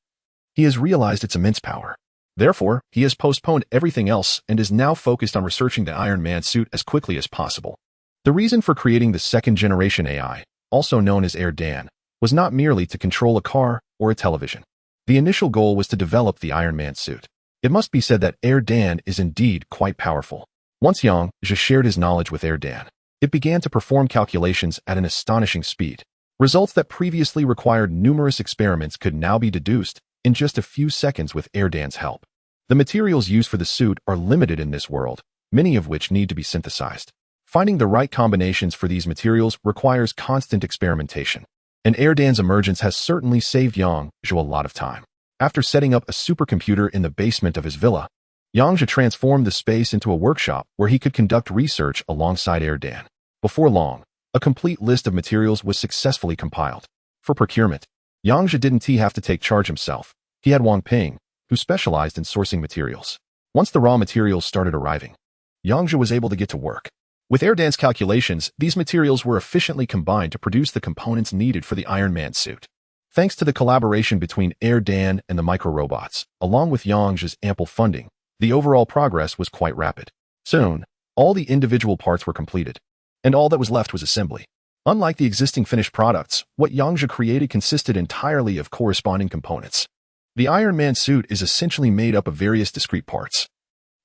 he has realized its immense power. Therefore, he has postponed everything else and is now focused on researching the Iron Man suit as quickly as possible. The reason for creating the second-generation AI, also known as Erden, was not merely to control a car or a television. The initial goal was to develop the Iron Man suit. It must be said that Erden is indeed quite powerful. Once Yang Zhe shared his knowledge with Erden, it began to perform calculations at an astonishing speed. Results that previously required numerous experiments could now be deduced in just a few seconds with Erden's help. The materials used for the suit are limited in this world, many of which need to be synthesized. Finding the right combinations for these materials requires constant experimentation, and Erden's emergence has certainly saved Yang Zhe a lot of time. After setting up a supercomputer in the basement of his villa, Yang Zhe transformed the space into a workshop where he could conduct research alongside Erden. Before long, a complete list of materials was successfully compiled. For procurement, Yang Zhe didn't have to take charge himself. He had Wang Ping, who specialized in sourcing materials. Once the raw materials started arriving, Yang Zhe was able to get to work. With Erden's calculations, these materials were efficiently combined to produce the components needed for the Iron Man suit. Thanks to the collaboration between Erden and the micro-robots, along with Yang Zhe's ample funding, the overall progress was quite rapid. Soon, all the individual parts were completed, and all that was left was assembly. Unlike the existing finished products, what Yang Zhe created consisted entirely of corresponding components. The Iron Man suit is essentially made up of various discrete parts,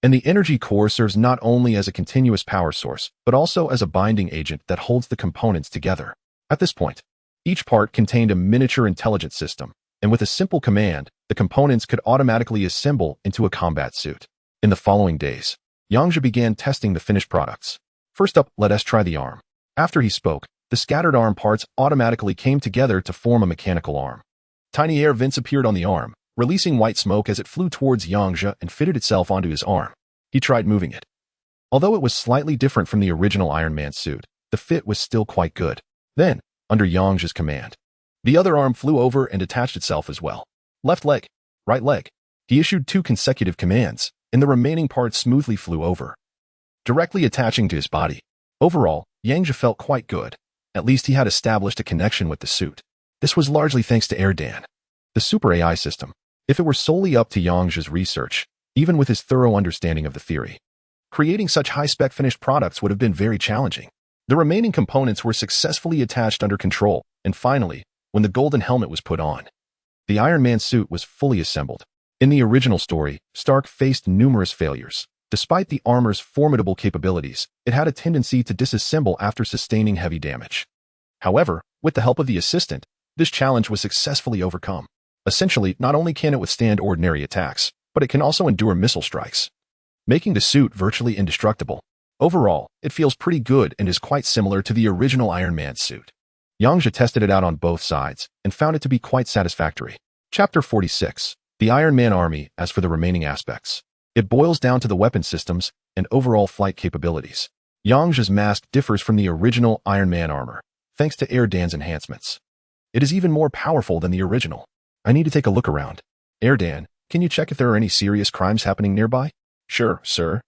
and the energy core serves not only as a continuous power source, but also as a binding agent that holds the components together. At this point, each part contained a miniature intelligence system, and with a simple command, the components could automatically assemble into a combat suit. In the following days, Yang Zhe began testing the finished products. First up, let us try the arm. After he spoke, the scattered arm parts automatically came together to form a mechanical arm. Tiny air vents appeared on the arm, releasing white smoke as it flew towards Yang Zhe and fitted itself onto his arm. He tried moving it. Although it was slightly different from the original Iron Man suit, the fit was still quite good. Then, under Yang Zhe's command, the other arm flew over and attached itself as well. Left leg, right leg. He issued 2 consecutive commands, and the remaining parts smoothly flew over, directly attaching to his body. Overall, Yang Zhe felt quite good. At least he had established a connection with the suit. This was largely thanks to Erden, the super AI system. If it were solely up to Yang Zhe's research, even with his thorough understanding of the theory, creating such high-spec finished products would have been very challenging. The remaining components were successfully attached under control, and finally, when the golden helmet was put on, the Iron Man suit was fully assembled. In the original story, Stark faced numerous failures. Despite the armor's formidable capabilities, it had a tendency to disassemble after sustaining heavy damage. However, with the help of the assistant, this challenge was successfully overcome. Essentially, not only can it withstand ordinary attacks, but it can also endure missile strikes, making the suit virtually indestructible. Overall, it feels pretty good and is quite similar to the original Iron Man suit. Yang Zhe tested it out on both sides and found it to be quite satisfactory. Chapter 46. The Iron Man Army. As for the remaining aspects, it boils down to the weapon systems and overall flight capabilities. Yang Zhe's mask differs from the original Iron Man armor, thanks to Erden's enhancements. It is even more powerful than the original. I need to take a look around. Erden, can you check if there are any serious crimes happening nearby? Sure, sir.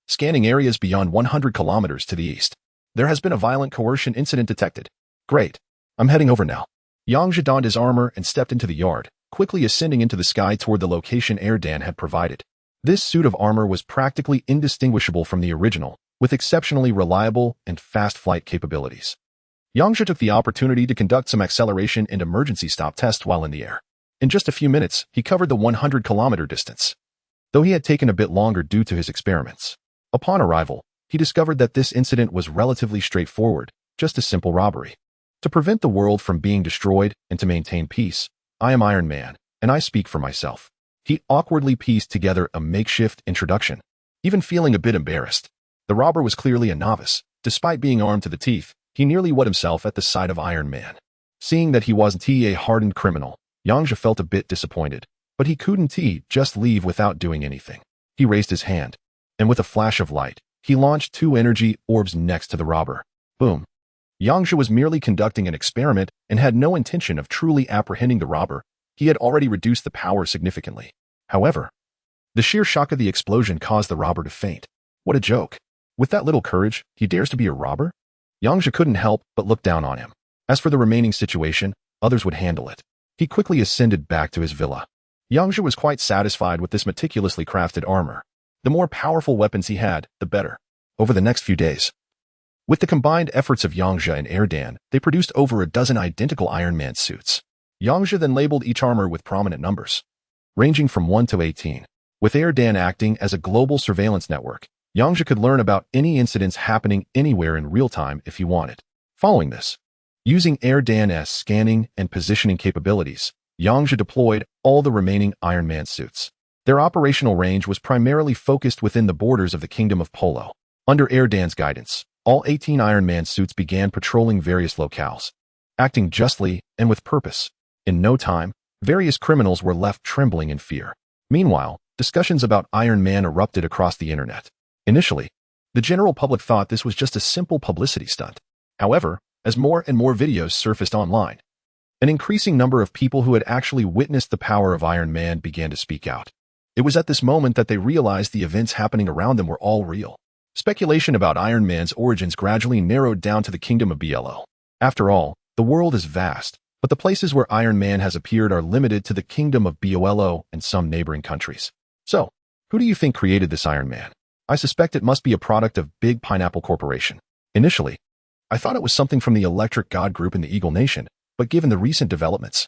Scanning areas beyond 100 kilometers to the east. There has been a violent coercion incident detected. Great. I'm heading over now. Yang Zhe donned his armor and stepped into the yard, quickly ascending into the sky toward the location Erden had provided. This suit of armor was practically indistinguishable from the original, with exceptionally reliable and fast flight capabilities. Yang Zhe took the opportunity to conduct some acceleration and emergency stop tests while in the air. In just a few minutes, he covered the 100-kilometer distance, though he had taken a bit longer due to his experiments. Upon arrival, he discovered that this incident was relatively straightforward, just a simple robbery. To prevent the world from being destroyed and to maintain peace, I am Iron Man, and I speak for myself. He awkwardly pieced together a makeshift introduction, even feeling a bit embarrassed. The robber was clearly a novice. Despite being armed to the teeth, he nearly wet himself at the sight of Iron Man. Seeing that he wasn't a hardened criminal, Yang Zhe felt a bit disappointed, but he couldn't just leave without doing anything. He raised his hand, and with a flash of light, he launched 2 energy orbs next to the robber. Boom. Yang Zhe was merely conducting an experiment and had no intention of truly apprehending the robber. He had already reduced the power significantly. However, the sheer shock of the explosion caused the robber to faint. What a joke. With that little courage, he dares to be a robber? Yang Zhe couldn't help but look down on him. As for the remaining situation, others would handle it. He quickly ascended back to his villa. Yang Zhe was quite satisfied with this meticulously crafted armor. The more powerful weapons he had, the better. Over the next few days, with the combined efforts of Yang Zhe and Erdan, they produced over a dozen identical Iron Man suits. Yang Zhe then labeled each armor with prominent numbers, ranging from 1 to 18. With Erdan acting as a global surveillance network, Yang Zhe could learn about any incidents happening anywhere in real time if he wanted. Following this, using Erdan's scanning and positioning capabilities, Yang Zhe deployed all the remaining Iron Man suits. Their operational range was primarily focused within the borders of the Kingdom of Polo. Under Erdan's guidance, all 18 Iron Man suits began patrolling various locales, acting justly and with purpose. In no time, various criminals were left trembling in fear. Meanwhile, discussions about Iron Man erupted across the internet. Initially, the general public thought this was just a simple publicity stunt. However, as more and more videos surfaced online, an increasing number of people who had actually witnessed the power of Iron Man began to speak out. It was at this moment that they realized the events happening around them were all real. Speculation about Iron Man's origins gradually narrowed down to the Kingdom of BLO. After all, the world is vast, but the places where Iron Man has appeared are limited to the Kingdom of BOLO and some neighboring countries. So, who do you think created this Iron Man? I suspect it must be a product of Big Pineapple Corporation. Initially, I thought it was something from the Electric God Group in the Eagle Nation, but given the recent developments,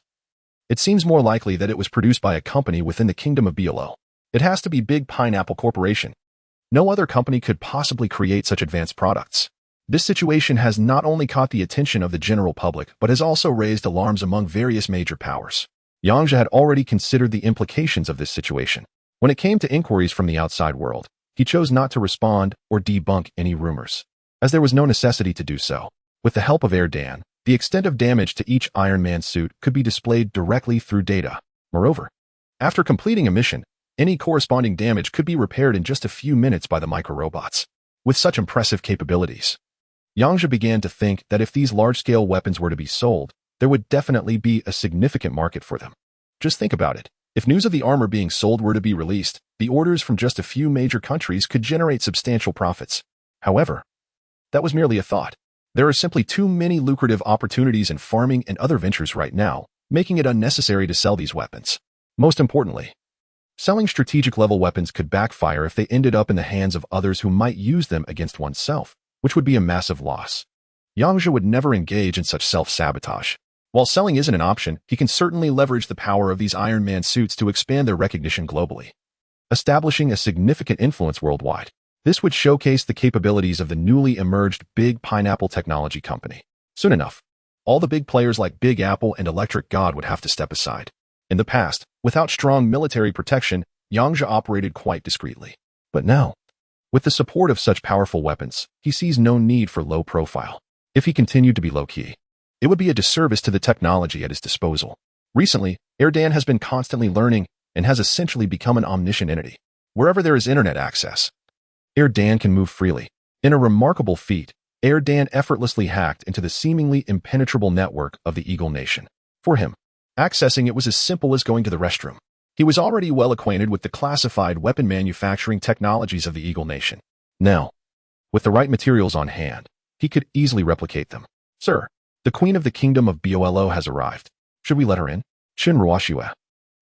it seems more likely that it was produced by a company within the Kingdom of BLO. It has to be Big Pineapple Corporation. No other company could possibly create such advanced products. This situation has not only caught the attention of the general public, but has also raised alarms among various major powers. Yang Zhe had already considered the implications of this situation. When it came to inquiries from the outside world, he chose not to respond or debunk any rumors, as there was no necessity to do so. With the help of Erdan, the extent of damage to each Iron Man suit could be displayed directly through data. Moreover, after completing a mission, any corresponding damage could be repaired in just a few minutes by the microrobots. With such impressive capabilities, Yang Zhe began to think that if these large-scale weapons were to be sold, there would definitely be a significant market for them. Just think about it. If news of the armor being sold were to be released, the orders from just a few major countries could generate substantial profits. However, that was merely a thought. There are simply too many lucrative opportunities in farming and other ventures right now, making it unnecessary to sell these weapons. Most importantly, selling strategic-level weapons could backfire if they ended up in the hands of others who might use them against oneself, which would be a massive loss. Yang Zhe would never engage in such self-sabotage. While selling isn't an option, he can certainly leverage the power of these Iron Man suits to expand their recognition globally, establishing a significant influence worldwide. This would showcase the capabilities of the newly emerged Big Pineapple Technology Company. Soon enough, all the big players like Big Apple and Electric God would have to step aside. In the past, without strong military protection, Yang Zhe operated quite discreetly. But now, with the support of such powerful weapons, he sees no need for low profile. If he continued to be low-key, it would be a disservice to the technology at his disposal. Recently, Erdan has been constantly learning and has essentially become an omniscient entity. Wherever there is internet access, Erdan can move freely. In a remarkable feat, Erdan effortlessly hacked into the seemingly impenetrable network of the Eagle Nation. For him, accessing it was as simple as going to the restroom. He was already well acquainted with the classified weapon manufacturing technologies of the Eagle Nation. Now, with the right materials on hand, he could easily replicate them. Sir, the Queen of the Kingdom of BOLO has arrived. Should we let her in? Qin Ruoxue.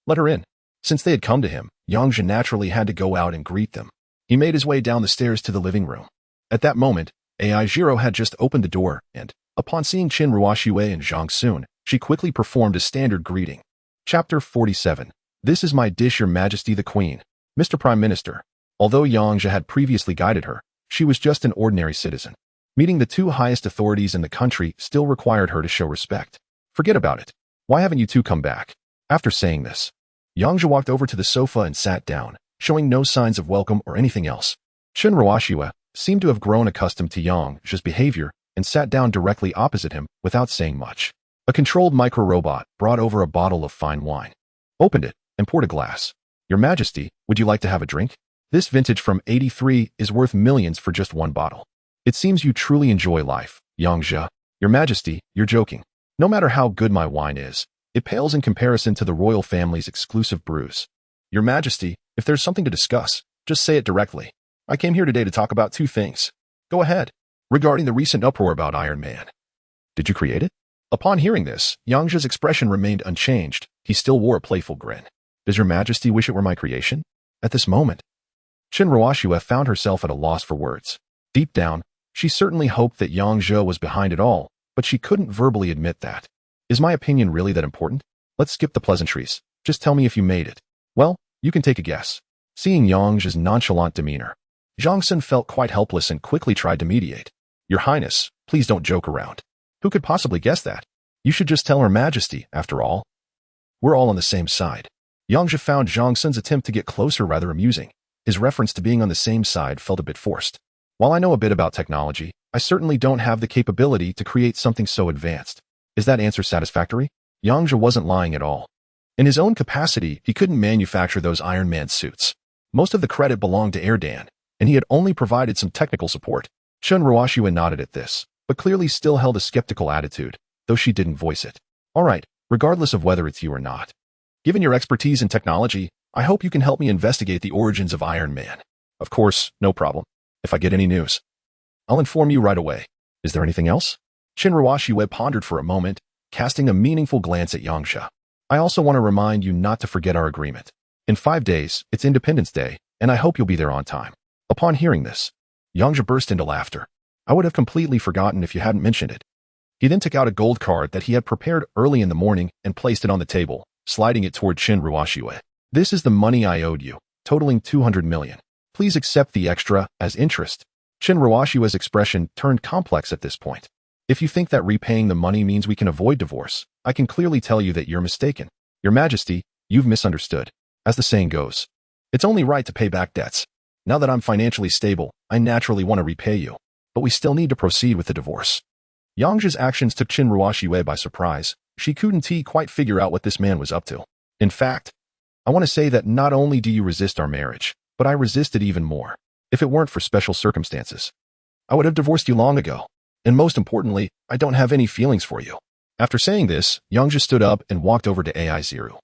Let her in. Since they had come to him, Yang Zhe naturally had to go out and greet them. He made his way down the stairs to the living room. At that moment, AI Jiro had just opened the door, and, upon seeing Qin Ruoxue and Zhang Sun, she quickly performed a standard greeting. Chapter 47. This is my dish, Your Majesty the Queen. Mr. Prime Minister. Although Yang Zhe had previously guided her, She was just an ordinary citizen. Meeting the two highest authorities in the country still required her to show respect. Forget about it. Why haven't you two come back? After saying this, Yang Zhe walked over to the sofa and sat down, showing no signs of welcome or anything else. Chen Ruoxue seemed to have grown accustomed to Yang Zhe's behavior and sat down directly opposite him without saying much. A controlled micro-robot brought over a bottle of fine wine, opened it, and poured a glass. Your Majesty, would you like to have a drink? This vintage from '83 is worth millions for just one bottle. It seems you truly enjoy life, Yang Zhe. Your Majesty, you're joking. No matter how good my wine is, it pales in comparison to the royal family's exclusive brews. Your Majesty, if there's something to discuss, just say it directly. I came here today to talk about two things. Go ahead. Regarding the recent uproar about Iron Man. Did you create it? Upon hearing this, Yang Zhe's expression remained unchanged. He still wore a playful grin. Does your Majesty wish it were my creation? At this moment, Chen Ruoxue found herself at a loss for words. Deep down, she certainly hoped that Yang Zhe was behind it all, but she couldn't verbally admit that. Is my opinion really that important? Let's skip the pleasantries. Just tell me if you made it. Well, you can take a guess. Seeing Yang Zhe's nonchalant demeanor, Zhang Sun felt quite helpless and quickly tried to mediate. Your Highness, please don't joke around. Who could possibly guess that? You should just tell Her Majesty, after all. We're all on the same side. Yang Zhe found Zhang Sun's attempt to get closer rather amusing. His reference to being on the same side felt a bit forced. While I know a bit about technology, I certainly don't have the capability to create something so advanced. Is that answer satisfactory? Yang Zhe wasn't lying at all. In his own capacity, he couldn't manufacture those Iron Man suits. Most of the credit belonged to Erdan, and he had only provided some technical support. Chen Ruoxue nodded at this, but clearly still held a skeptical attitude, though she didn't voice it. All right, regardless of whether it's you or not. Given your expertise in technology, I hope you can help me investigate the origins of Iron Man. Of course, no problem. If I get any news, I'll inform you right away. Is there anything else? Chen Ruoxue pondered for a moment, casting a meaningful glance at Yang Zhe. I also want to remind you not to forget our agreement. In 5 days, it's Independence Day, and I hope you'll be there on time. Upon hearing this, Yang Zhe burst into laughter. I would have completely forgotten if you hadn't mentioned it. He then took out a gold card that he had prepared early in the morning and placed it on the table, sliding it toward Chen Ruoxue. This is the money I owed you, totaling 200 million. Please accept the extra as interest. Chen Ruoxue's expression turned complex at this point. If you think that repaying the money means we can avoid divorce, I can clearly tell you that you're mistaken. Your Majesty, you've misunderstood. As the saying goes, it's only right to pay back debts. Now that I'm financially stable, I naturally want to repay you. But we still need to proceed with the divorce. Yang Zhe's actions took Chen Ruoxue by surprise. She couldn't quite figure out what this man was up to. In fact, I want to say that not only do you resist our marriage, but I resist it even more. If it weren't for special circumstances, I would have divorced you long ago. And most importantly, I don't have any feelings for you. After saying this, Yang Zhe stood up and walked over to Ai Ziru,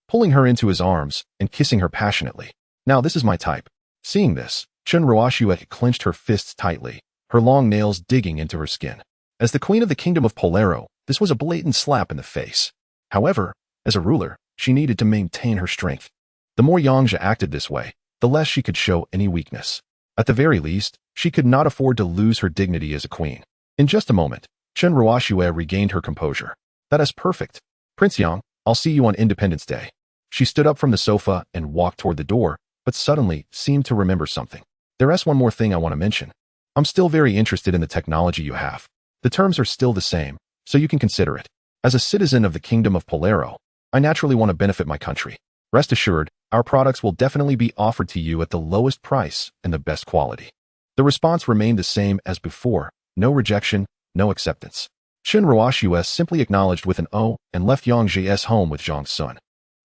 pulling her into his arms and kissing her passionately. Now this is my type. Seeing this, Chen Ruoxue clenched her fists tightly, her long nails digging into her skin. As the queen of the kingdom of Polaro, this was a blatant slap in the face. However, as a ruler, she needed to maintain her strength. The more Yang Zhe acted this way, the less she could show any weakness. At the very least, she could not afford to lose her dignity as a queen. In just a moment, Chen Ruoxue regained her composure. That is perfect. Prince Yang, I'll see you on Independence Day. She stood up from the sofa and walked toward the door, but suddenly seemed to remember something. There's one more thing I want to mention. I'm still very interested in the technology you have. The terms are still the same, so you can consider it. As a citizen of the Kingdom of Polaro, I naturally want to benefit my country. Rest assured, our products will definitely be offered to you at the lowest price and the best quality. The response remained the same as before. No rejection, no acceptance. Chen Ruoxue simply acknowledged with an "oh" and left Yang Zhe's home with Zhang Sun,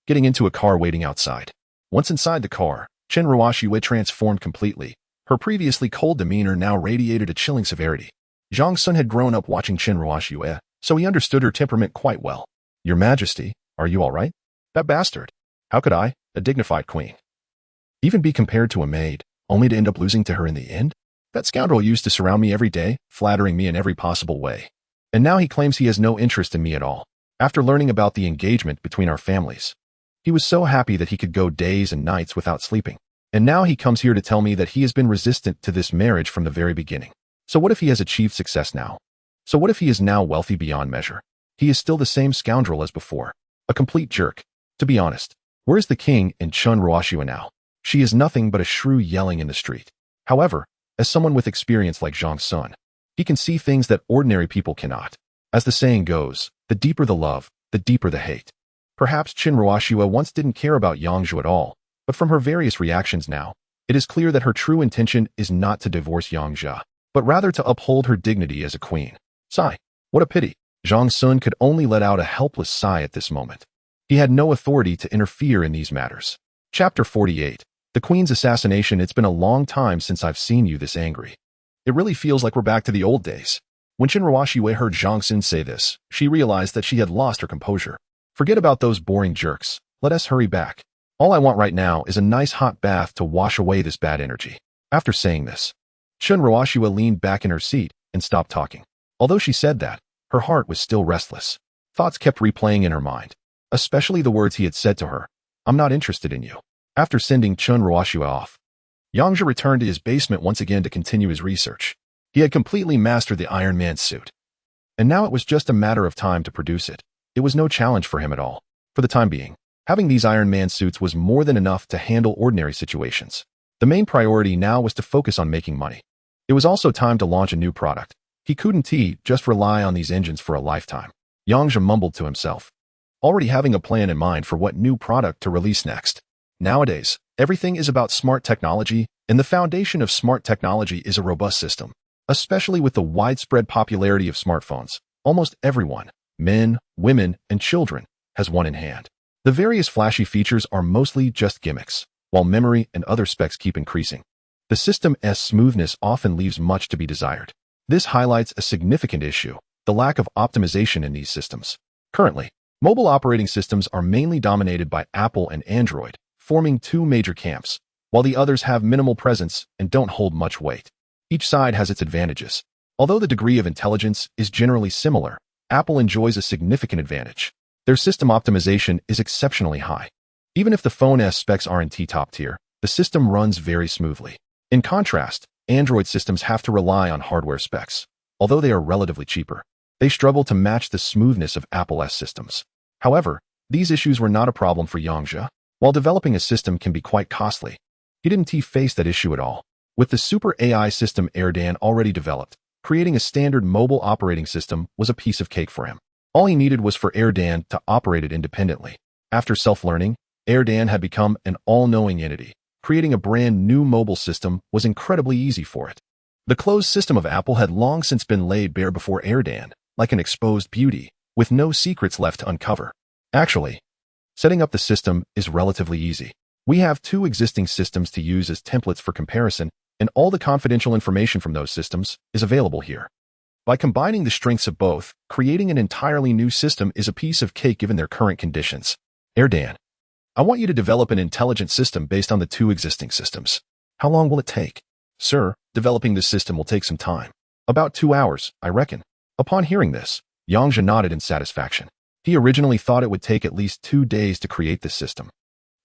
getting into a car waiting outside. Once inside the car, Chen Ruoxue transformed completely. Her previously cold demeanor now radiated a chilling severity. Zhang Sun had grown up watching Chen Ruoxue, so he understood her temperament quite well. Your Majesty, are you all right? That bastard. How could I, a dignified queen, even be compared to a maid, only to end up losing to her in the end? That scoundrel used to surround me every day, flattering me in every possible way. And now he claims he has no interest in me at all. After learning about the engagement between our families, he was so happy that he could go days and nights without sleeping. And now he comes here to tell me that he has been resistant to this marriage from the very beginning. So what if he has achieved success now? So what if he is now wealthy beyond measure? He is still the same scoundrel as before. A complete jerk. To be honest, where's the king and Chen Ruoxue now? She is nothing but a shrew yelling in the street. However, As someone with experience like Zhang Sun, he can see things that ordinary people cannot. As the saying goes, the deeper the love, the deeper the hate. Perhaps Qin Ruoxue once didn't care about Yang Zhe at all, but from her various reactions now, it is clear that her true intention is not to divorce Yang Zhe, but rather to uphold her dignity as a queen. Sigh. What a pity. Zhang Sun could only let out a helpless sigh at this moment. He had no authority to interfere in these matters. Chapter 48. The Queen's Assassination. It's been a long time since I've seen you this angry. It really feels like we're back to the old days. When Qin Ruoxue heard Zhang Sun say this, she realized that she had lost her composure. Forget about those boring jerks. Let us hurry back. All I want right now is a nice hot bath to wash away this bad energy. After saying this, Qin Ruoxue leaned back in her seat and stopped talking. Although she said that, her heart was still restless. Thoughts kept replaying in her mind, especially the words he had said to her. I'm not interested in you. After sending Qin Ruoxue off, Yang Zhe returned to his basement once again to continue his research. He had completely mastered the Iron Man suit, and now it was just a matter of time to produce it. It was no challenge for him at all. For the time being, having these Iron Man suits was more than enough to handle ordinary situations. The main priority now was to focus on making money. It was also time to launch a new product. He couldn't just rely on these engines for a lifetime. Yang Zhe mumbled to himself, already having a plan in mind for what new product to release next. Nowadays, everything is about smart technology, and the foundation of smart technology is a robust system. Especially with the widespread popularity of smartphones, almost everyone, men, women, and children, has one in hand. The various flashy features are mostly just gimmicks, while memory and other specs keep increasing. The system's smoothness often leaves much to be desired. This highlights a significant issue, the lack of optimization in these systems. Currently, mobile operating systems are mainly dominated by Apple and Android, forming two major camps, while the others have minimal presence and don't hold much weight. Each side has its advantages. Although the degree of intelligence is generally similar, Apple enjoys a significant advantage. Their system optimization is exceptionally high. Even if the phone's specs aren't top tier, the system runs very smoothly. In contrast, Android systems have to rely on hardware specs. Although they are relatively cheaper, they struggle to match the smoothness of Apple's systems. However, these issues were not a problem for Yang Zhe. While developing a system can be quite costly, he didn't face that issue at all. With the super AI system Erdan already developed, creating a standard mobile operating system was a piece of cake for him. All he needed was for Erdan to operate it independently. After self-learning, Erdan had become an all-knowing entity. Creating a brand new mobile system was incredibly easy for it. The closed system of Apple had long since been laid bare before Erdan, like an exposed beauty, with no secrets left to uncover. Actually, setting up the system is relatively easy. We have two existing systems to use as templates for comparison, and all the confidential information from those systems is available here. By combining the strengths of both, creating an entirely new system is a piece of cake given their current conditions. Erdan, I want you to develop an intelligent system based on the two existing systems. How long will it take? Sir, developing this system will take some time. About 2 hours, I reckon. Upon hearing this, Yang Zhe nodded in satisfaction. He originally thought it would take at least 2 days to create this system,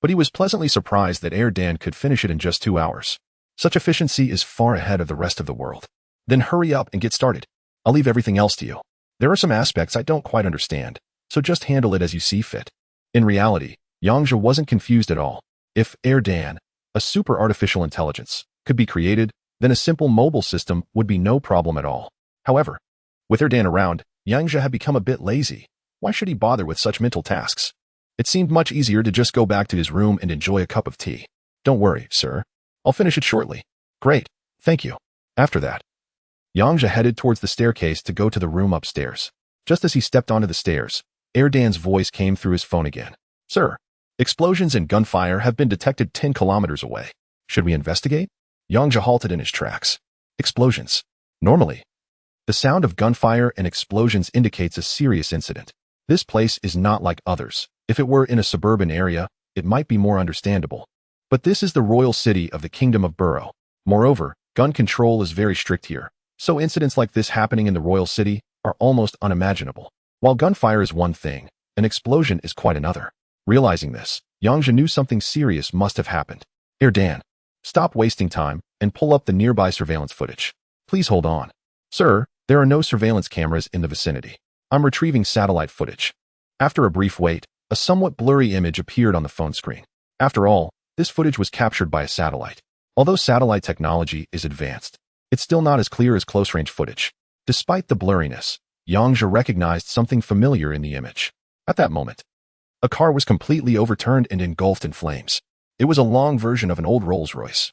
but he was pleasantly surprised that Erdan could finish it in just 2 hours. Such efficiency is far ahead of the rest of the world. Then hurry up and get started. I'll leave everything else to you. There are some aspects I don't quite understand, so just handle it as you see fit. In reality, Yang Zhe wasn't confused at all. If Erdan, a super artificial intelligence, could be created, then a simple mobile system would be no problem at all. However, with Erdan around, Yang Zhe had become a bit lazy. Why should he bother with such mental tasks? It seemed much easier to just go back to his room and enjoy a cup of tea. Don't worry, sir. I'll finish it shortly. Great, thank you. After that, Yang Zhe headed towards the staircase to go to the room upstairs. Just as he stepped onto the stairs, Erdan's voice came through his phone again. Sir, explosions and gunfire have been detected 10 kilometers away. Should we investigate? Yang Zhe halted in his tracks. Explosions. Normally, the sound of gunfire and explosions indicates a serious incident. This place is not like others. If it were in a suburban area, it might be more understandable. But this is the royal city of the Kingdom of Borough. Moreover, gun control is very strict here, so incidents like this happening in the royal city are almost unimaginable. While gunfire is one thing, an explosion is quite another. Realizing this, Yang Zhe knew something serious must have happened. Erdan, stop wasting time and pull up the nearby surveillance footage. Please hold on. Sir, there are no surveillance cameras in the vicinity. I'm retrieving satellite footage. After a brief wait, a somewhat blurry image appeared on the phone screen. After all, this footage was captured by a satellite. Although satellite technology is advanced, it's still not as clear as close-range footage. Despite the blurriness, Yang Zhe recognized something familiar in the image. At that moment, a car was completely overturned and engulfed in flames. It was a long version of an old Rolls-Royce.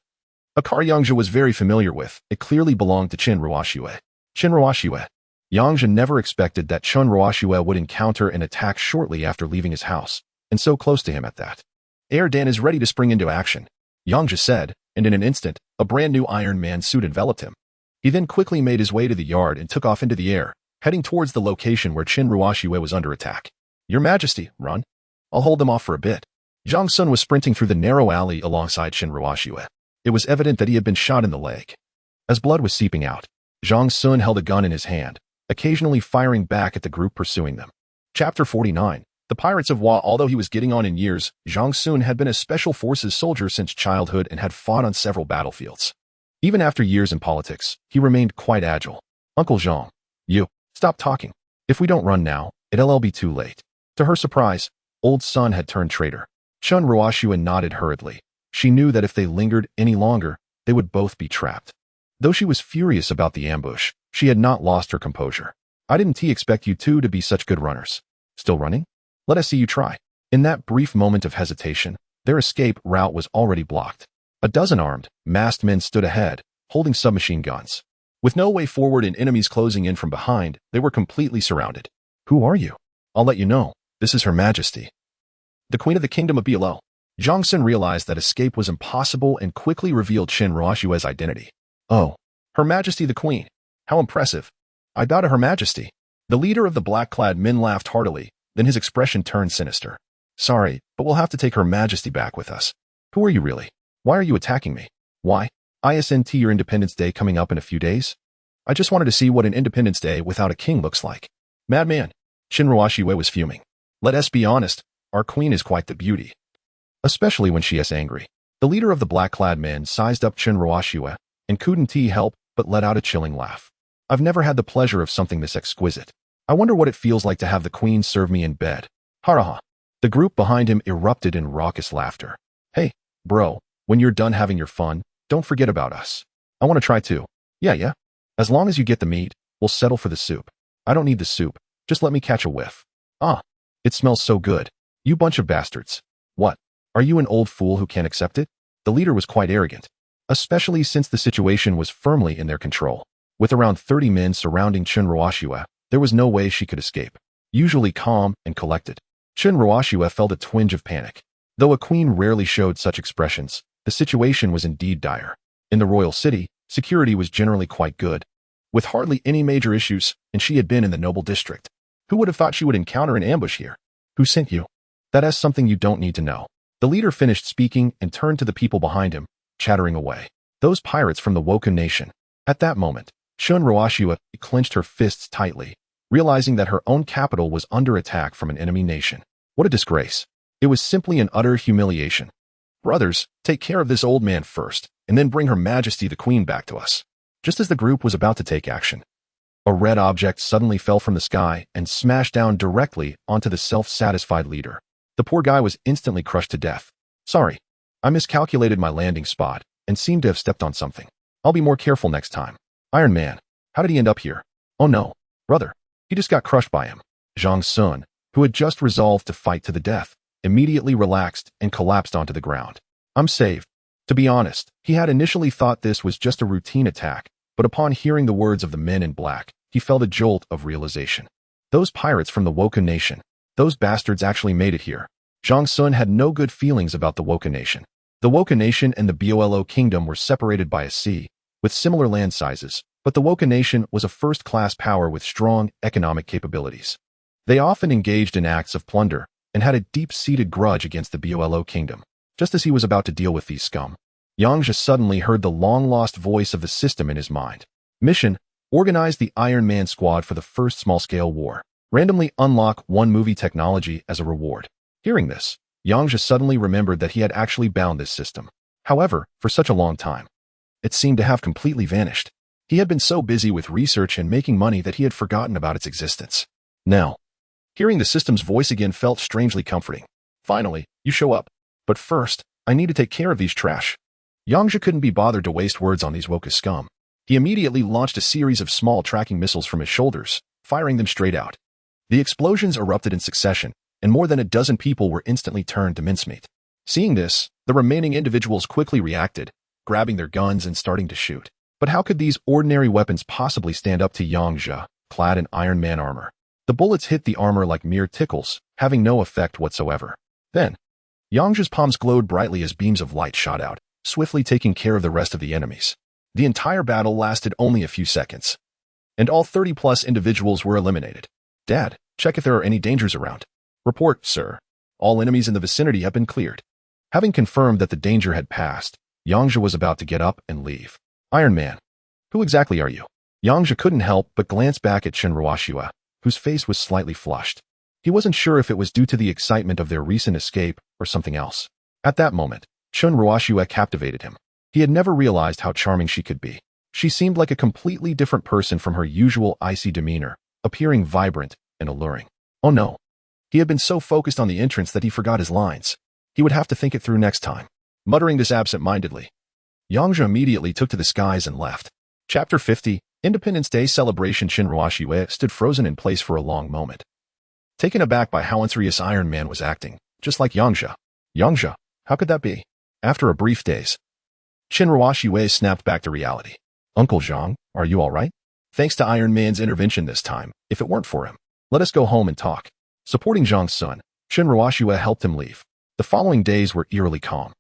A car Yang Zhe was very familiar with. It clearly belonged to Qin Ruoxue. Qin Ruoxue. Yang Zhe never expected that Qin Ruoxue would encounter an attack shortly after leaving his house, and so close to him at that. Air Dan is ready to spring into action, Yang Zhe said, and in an instant, a brand new Iron Man suit enveloped him. He then quickly made his way to the yard and took off into the air, heading towards the location where Qin Ruoxue was under attack. Your Majesty, run. I'll hold them off for a bit. Zhang Sun was sprinting through the narrow alley alongside Qin Ruoxue. It was evident that he had been shot in the leg. As blood was seeping out, Zhang Sun held a gun in his hand, occasionally firing back at the group pursuing them. Chapter 49. The Pirates of Wa. Although he was getting on in years, Zhang Sun had been a special forces soldier since childhood and had fought on several battlefields. Even after years in politics, he remained quite agile. Uncle Zhang, you, stop talking. If we don't run now, it'll be too late. To her surprise, old Sun had turned traitor. Qin Ruoxue nodded hurriedly. She knew that if they lingered any longer, they would both be trapped. Though she was furious about the ambush, she had not lost her composure. I didn't expect you two to be such good runners. Still running? Let us see you try. In that brief moment of hesitation, their escape route was already blocked. A dozen armed, masked men stood ahead, holding submachine guns. With no way forward and enemies closing in from behind, they were completely surrounded. Who are you? I'll let you know. This is Her Majesty, the Queen of the Kingdom of Blo. Zhang Sun realized that escape was impossible and quickly revealed Qin Ruoxue's identity. Oh, Her Majesty the Queen. How impressive. I bow to Her Majesty. The leader of the black-clad men laughed heartily, then his expression turned sinister. Sorry, but we'll have to take Her Majesty back with us. Who are you really? Why are you attacking me? Why? Isn't your Independence Day coming up in a few days? I just wanted to see what an Independence Day without a king looks like. Madman. Qin Ruoxue was fuming. Let us be honest, our queen is quite the beauty. Especially when she is angry. The leader of the black-clad men sized up Qin Ruoxue and couldn't help but let out a chilling laugh. I've never had the pleasure of something this exquisite. I wonder what it feels like to have the queen serve me in bed. Ha. The group behind him erupted in raucous laughter. Hey, bro, when you're done having your fun, don't forget about us. I want to try too. Yeah. As long as you get the meat, we'll settle for the soup. I don't need the soup. Just let me catch a whiff. Ah, it smells so good. You bunch of bastards. What? Are you an old fool who can't accept it? The leader was quite arrogant, especially since the situation was firmly in their control. With around 30 men surrounding Qin Ruoxue, there was no way she could escape. Usually calm and collected, Qin Ruoxue felt a twinge of panic. Though a queen rarely showed such expressions, the situation was indeed dire. In the royal city, security was generally quite good, with hardly any major issues, and she had been in the noble district. Who would have thought she would encounter an ambush here? Who sent you? That is something you don't need to know. The leader finished speaking and turned to the people behind him, chattering away. Those pirates from the Woken Nation. At that moment, Qin Ruoxue clenched her fists tightly, realizing that her own capital was under attack from an enemy nation. What a disgrace. It was simply an utter humiliation. Brothers, take care of this old man first, and then bring Her Majesty the Queen back to us. Just as the group was about to take action, a red object suddenly fell from the sky and smashed down directly onto the self-satisfied leader. The poor guy was instantly crushed to death. Sorry, I miscalculated my landing spot and seemed to have stepped on something. I'll be more careful next time. Iron Man, how did he end up here? Oh no, brother, he just got crushed by him. Zhang Sun, who had just resolved to fight to the death, immediately relaxed and collapsed onto the ground. I'm saved. To be honest, he had initially thought this was just a routine attack, but upon hearing the words of the men in black, he felt a jolt of realization. Those pirates from the Woken Nation, those bastards actually made it here. Zhang Sun had no good feelings about the Woken Nation. The Woken Nation and the Blo Kingdom were separated by a sea, with similar land sizes, but the Woken Nation was a first-class power with strong economic capabilities. They often engaged in acts of plunder and had a deep-seated grudge against the Blo Kingdom. Just as he was about to deal with these scum, Yang Zhe suddenly heard the long-lost voice of the system in his mind. Mission: organize the Iron Man squad for the first small-scale war. Randomly unlock one movie technology as a reward. Hearing this, Yang Zhe suddenly remembered that he had actually bound this system. However, for such a long time, it seemed to have completely vanished. He had been so busy with research and making money that he had forgotten about its existence. Now, hearing the system's voice again felt strangely comforting. Finally, you show up. But first, I need to take care of these trash. Yang Zhe couldn't be bothered to waste words on these woke scum. He immediately launched a series of small tracking missiles from his shoulders, firing them straight out. The explosions erupted in succession, and more than a dozen people were instantly turned to mincemeat. Seeing this, the remaining individuals quickly reacted, grabbing their guns and starting to shoot. But how could these ordinary weapons possibly stand up to Yang Zhe, clad in Iron Man armor? The bullets hit the armor like mere tickles, having no effect whatsoever. Then, Yang Zhe's palms glowed brightly as beams of light shot out, swiftly taking care of the rest of the enemies. The entire battle lasted only a few seconds, and all 30-plus individuals were eliminated. Dad, check if there are any dangers around. Report, sir. All enemies in the vicinity have been cleared. Having confirmed that the danger had passed, Yang Zhe was about to get up and leave. Iron Man, who exactly are you? Yang Zhe couldn't help but glance back at Chen Ruoxue, whose face was slightly flushed. He wasn't sure if it was due to the excitement of their recent escape or something else. At that moment, Chen Ruoxue captivated him. He had never realized how charming she could be. She seemed like a completely different person from her usual icy demeanor, appearing vibrant and alluring. Oh no. He had been so focused on the entrance that he forgot his lines. He would have to think it through next time. Muttering this absent-mindedly, Yang Zhe immediately took to the skies and left. Chapter 50, Independence Day Celebration. Chen Ruoxue stood frozen in place for a long moment, taken aback by how unserious Iron Man was acting, just like Yang Zhe. Yang Zhe, how could that be? After a brief daze, Chen Ruoxue snapped back to reality. Uncle Zhang, are you all right? Thanks to Iron Man's intervention this time, if it weren't for him. Let us go home and talk. Supporting Zhang's son, Chen Ruoxue helped him leave. The following days were eerily calm.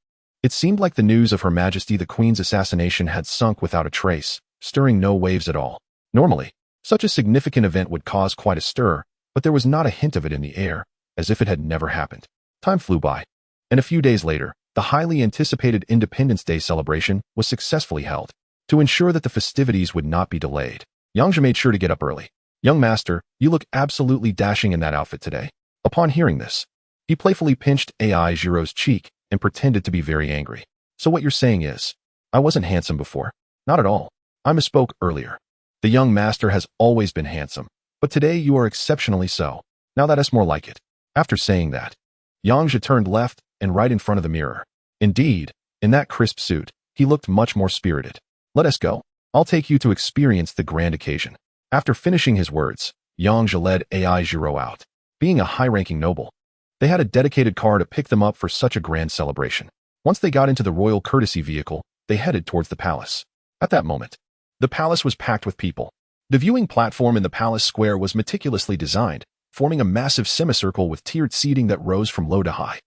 It seemed like the news of Her Majesty the Queen's assassination had sunk without a trace, stirring no waves at all. Normally, such a significant event would cause quite a stir, but there was not a hint of it in the air, as if it had never happened. Time flew by, and a few days later, the highly anticipated Independence Day celebration was successfully held. To ensure that the festivities would not be delayed, Yang Zhe made sure to get up early. Young master, you look absolutely dashing in that outfit today. Upon hearing this, he playfully pinched Ai Jiro's cheek and pretended to be very angry. So what you're saying is, I wasn't handsome before? Not at all. I misspoke earlier. The young master has always been handsome, but today you are exceptionally so. Now that's more like it. After saying that, Yang Zhe turned left and right in front of the mirror. Indeed, in that crisp suit, he looked much more spirited. Let us go. I'll take you to experience the grand occasion. After finishing his words, Yang Zhe led Ai Jiro out. Being a high-ranking noble, they had a dedicated car to pick them up for such a grand celebration. Once they got into the royal courtesy vehicle, they headed towards the palace. At that moment, the palace was packed with people. The viewing platform in the palace square was meticulously designed, forming a massive semicircle with tiered seating that rose from low to high.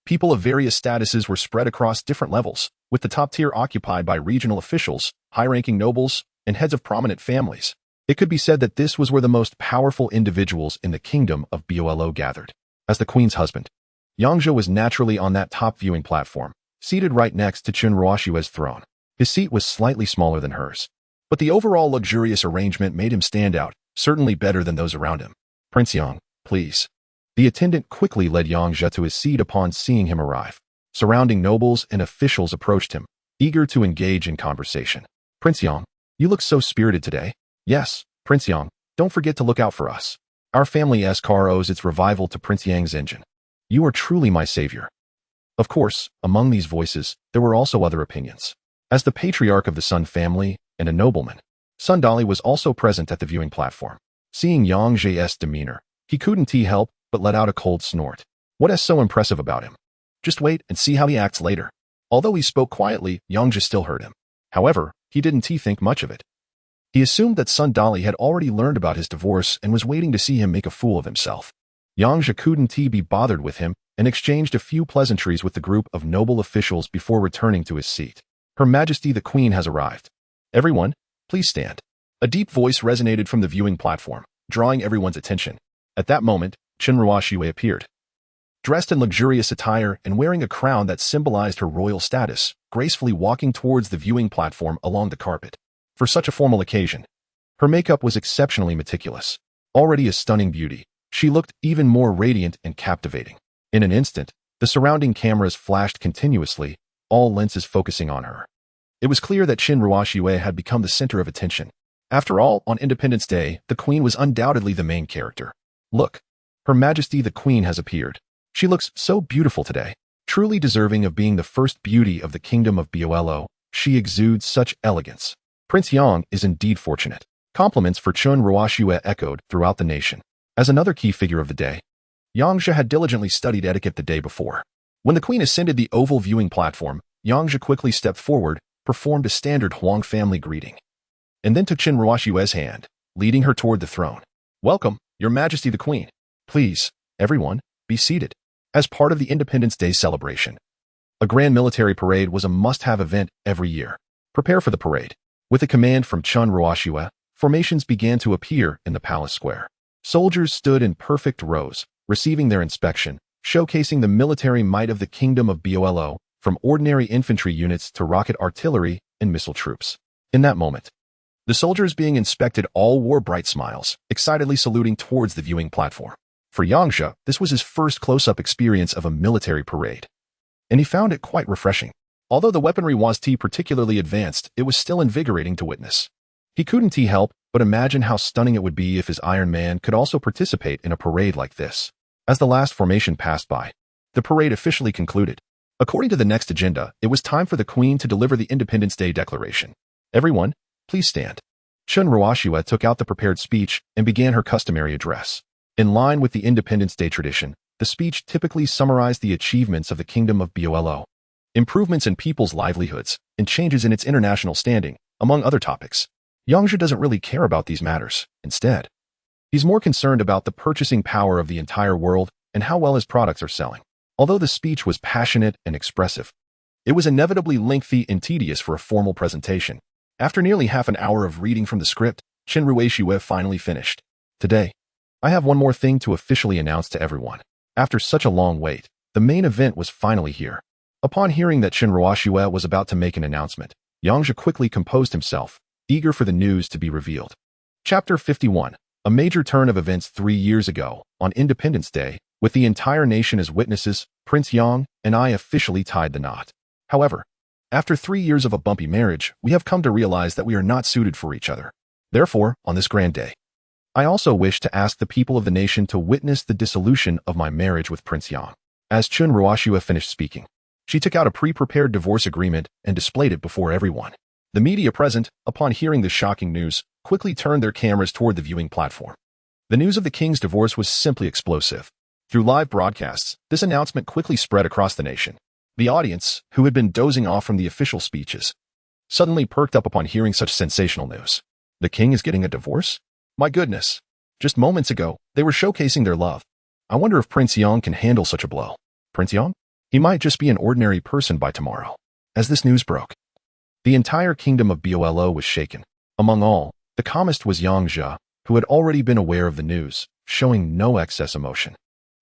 People of various statuses were spread across different levels, with the top tier occupied by regional officials, high-ranking nobles, and heads of prominent families. It could be said that this was where the most powerful individuals in the kingdom of Bolo gathered. As the queen's husband, Yang Zhe was naturally on that top viewing platform, seated right next to Chen Ruoxue's throne. His seat was slightly smaller than hers, but the overall luxurious arrangement made him stand out, certainly better than those around him. Prince Yang, please. The attendant quickly led Yang Zhe to his seat upon seeing him arrive. Surrounding nobles and officials approached him, eager to engage in conversation. Prince Yang, you look so spirited today. Yes, Prince Yang, don't forget to look out for us. Our family's car owes its revival to Prince Yang's engine. You are truly my savior. Of course, among these voices, there were also other opinions. As the patriarch of the Sun family and a nobleman, Sun Dali was also present at the viewing platform. Seeing Yang Zhe's demeanor, he couldn't help but let out a cold snort. What is so impressive about him? Just wait and see how he acts later. Although he spoke quietly, Yang Zhe still heard him. However, he didn't think much of it. He assumed that Sun Dali had already learned about his divorce and was waiting to see him make a fool of himself. Yang Zhe couldn't be bothered with him and exchanged a few pleasantries with the group of noble officials before returning to his seat. Her Majesty the Queen has arrived. Everyone, please stand. A deep voice resonated from the viewing platform, drawing everyone's attention. At that moment, Chen Ruoxue appeared. Dressed in luxurious attire and wearing a crown that symbolized her royal status, gracefully walking towards the viewing platform along the carpet. For such a formal occasion, her makeup was exceptionally meticulous. Already a stunning beauty, she looked even more radiant and captivating. In an instant, the surrounding cameras flashed continuously, all lenses focusing on her. It was clear that Chen Ruoxue had become the center of attention. After all, on Independence Day, the Queen was undoubtedly the main character. Look, Her Majesty the Queen has appeared. She looks so beautiful today. Truly deserving of being the first beauty of the kingdom of Bolo, she exudes such elegance. Prince Yang is indeed fortunate. Compliments for Chun Ruoxue echoed throughout the nation. As another key figure of the day, Yang Zhe had diligently studied etiquette the day before. When the queen ascended the oval viewing platform, Yang Zhe quickly stepped forward, performed a standard Huang family greeting, and then took Chun Ruoxue's hand, leading her toward the throne. "Welcome, Your Majesty the Queen. Please, everyone, be seated." As part of the Independence Day celebration, a grand military parade was a must-have event every year. Prepare for the parade. With a command from Chun Ruoxue, formations began to appear in the palace square. Soldiers stood in perfect rows, receiving their inspection, showcasing the military might of the Kingdom of Bolo, from ordinary infantry units to rocket artillery and missile troops. In that moment, the soldiers being inspected all wore bright smiles, excitedly saluting towards the viewing platform. For Yang Zhe, this was his first close-up experience of a military parade, and he found it quite refreshing. Although the weaponry wasn't particularly advanced, it was still invigorating to witness. He couldn't help but imagine how stunning it would be if his Iron Man could also participate in a parade like this. As the last formation passed by, the parade officially concluded. According to the next agenda, it was time for the Queen to deliver the Independence Day Declaration. "Everyone, please stand." Chun Ruoxue took out the prepared speech and began her customary address. In line with the Independence Day tradition, the speech typically summarized the achievements of the Kingdom of Bolo, improvements in people's livelihoods, and changes in its international standing, among other topics. Yang Zhe doesn't really care about these matters. Instead, he's more concerned about the purchasing power of the entire world and how well his products are selling. Although the speech was passionate and expressive, it was inevitably lengthy and tedious for a formal presentation. After nearly half an hour of reading from the script, Chun Ruoxue finally finished. "Today, I have one more thing to officially announce to everyone." After such a long wait, the main event was finally here. Upon hearing that Chun Ruoxue was about to make an announcement, Yang Zhe quickly composed himself, eager for the news to be revealed. Chapter 51. A major turn of events 3 years ago, on Independence Day, with the entire nation as witnesses, Prince Yang and I officially tied the knot. However, after 3 years of a bumpy marriage, we have come to realize that we are not suited for each other. Therefore, on this grand day, I also wish to ask the people of the nation to witness the dissolution of my marriage with Prince Yang. As Chun Ruoxue finished speaking, she took out a pre-prepared divorce agreement and displayed it before everyone. The media present, upon hearing this shocking news, quickly turned their cameras toward the viewing platform. The news of the king's divorce was simply explosive. Through live broadcasts, this announcement quickly spread across the nation. The audience, who had been dozing off from the official speeches, suddenly perked up upon hearing such sensational news. The king is getting a divorce? My goodness. Just moments ago, they were showcasing their love. I wonder if Prince Yang can handle such a blow. Prince Yang? He might just be an ordinary person by tomorrow. As this news broke, the entire kingdom of Bolo was shaken. Among all, the calmest was Yang Zhe, who had already been aware of the news, showing no excess emotion.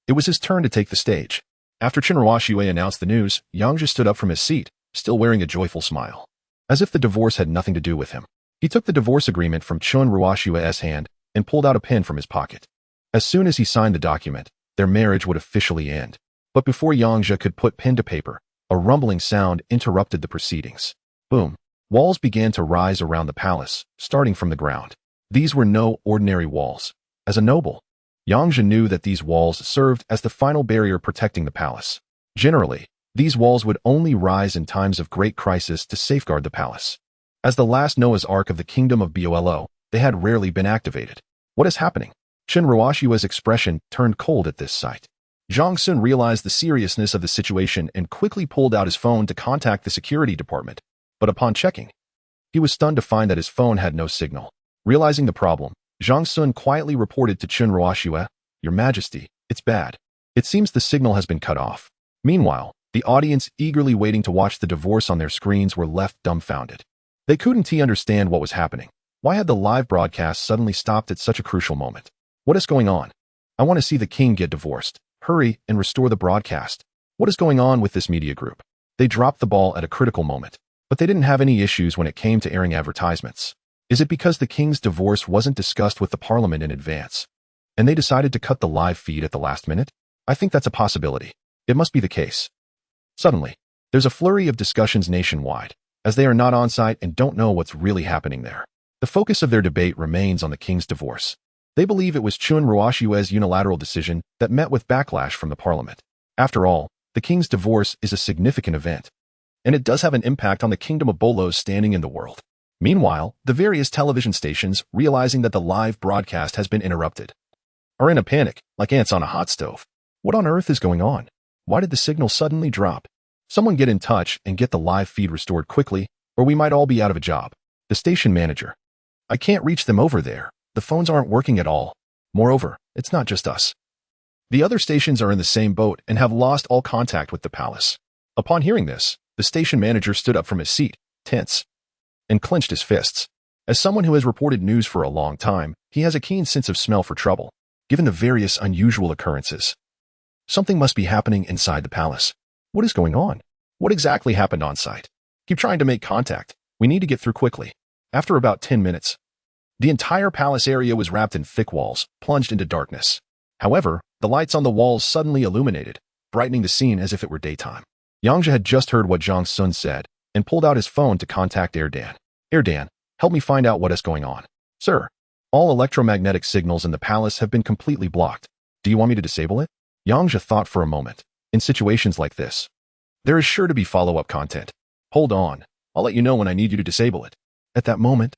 It was his turn to take the stage. After Chun Ruoxue announced the news, Yang Zhe stood up from his seat, still wearing a joyful smile. As if the divorce had nothing to do with him, he took the divorce agreement from Chun Ruoxue's hand and pulled out a pen from his pocket. As soon as he signed the document, their marriage would officially end. But before Yang Zhe could put pen to paper, a rumbling sound interrupted the proceedings. Boom. Walls began to rise around the palace, starting from the ground. These were no ordinary walls. As a noble, Yang Zhe knew that these walls served as the final barrier protecting the palace. Generally, these walls would only rise in times of great crisis to safeguard the palace. As the last Noah's Ark of the Kingdom of Bolo, they had rarely been activated. What is happening? Chun Ruoxue's expression turned cold at this sight. Zhang Sun realized the seriousness of the situation and quickly pulled out his phone to contact the security department. But upon checking, he was stunned to find that his phone had no signal. Realizing the problem, Zhang Sun quietly reported to Chun Ruoxue, "Your Majesty, it's bad. It seems the signal has been cut off." Meanwhile, the audience eagerly waiting to watch the divorce on their screens were left dumbfounded. They couldn't understand what was happening. Why had the live broadcast suddenly stopped at such a crucial moment? What is going on? I want to see the king get divorced. Hurry and restore the broadcast. What is going on with this media group? They dropped the ball at a critical moment, but they didn't have any issues when it came to airing advertisements. Is it because the king's divorce wasn't discussed with the parliament in advance, and they decided to cut the live feed at the last minute? I think that's a possibility. It must be the case. Suddenly, there's a flurry of discussions nationwide, as they are not on site and don't know what's really happening there. The focus of their debate remains on the king's divorce. They believe it was Chun Ruoxue's unilateral decision that met with backlash from the parliament. After all, The king's divorce is a significant event, and it does have an impact on the kingdom of Bolo's standing in the world. Meanwhile, the various television stations, realizing that the live broadcast has been interrupted, are in a panic, like ants on a hot stove. What on earth is going on? Why did the signal suddenly drop? Someone get in touch and get the live feed restored quickly, or we might all be out of a job. The station manager. I can't reach them over there. The phones aren't working at all. Moreover, it's not just us. The other stations are in the same boat and have lost all contact with the palace. Upon hearing this, the station manager stood up from his seat, tense, and clenched his fists. As someone who has reported news for a long time, he has a keen sense of smell for trouble, given the various unusual occurrences. Something must be happening inside the palace. What is going on? What exactly happened on site? Keep trying to make contact. We need to get through quickly. After about 10 minutes, the entire palace area was wrapped in thick walls, plunged into darkness. However, the lights on the walls suddenly illuminated, brightening the scene as if it were daytime. Yang Zhe had just heard what Zhang Sun said and pulled out his phone to contact Erdan. Erdan, help me find out what is going on. Sir, all electromagnetic signals in the palace have been completely blocked. Do you want me to disable it? Yang Zhe thought for a moment. In situations like this, there is sure to be follow-up content. Hold on. I'll let you know when I need you to disable it. At that moment,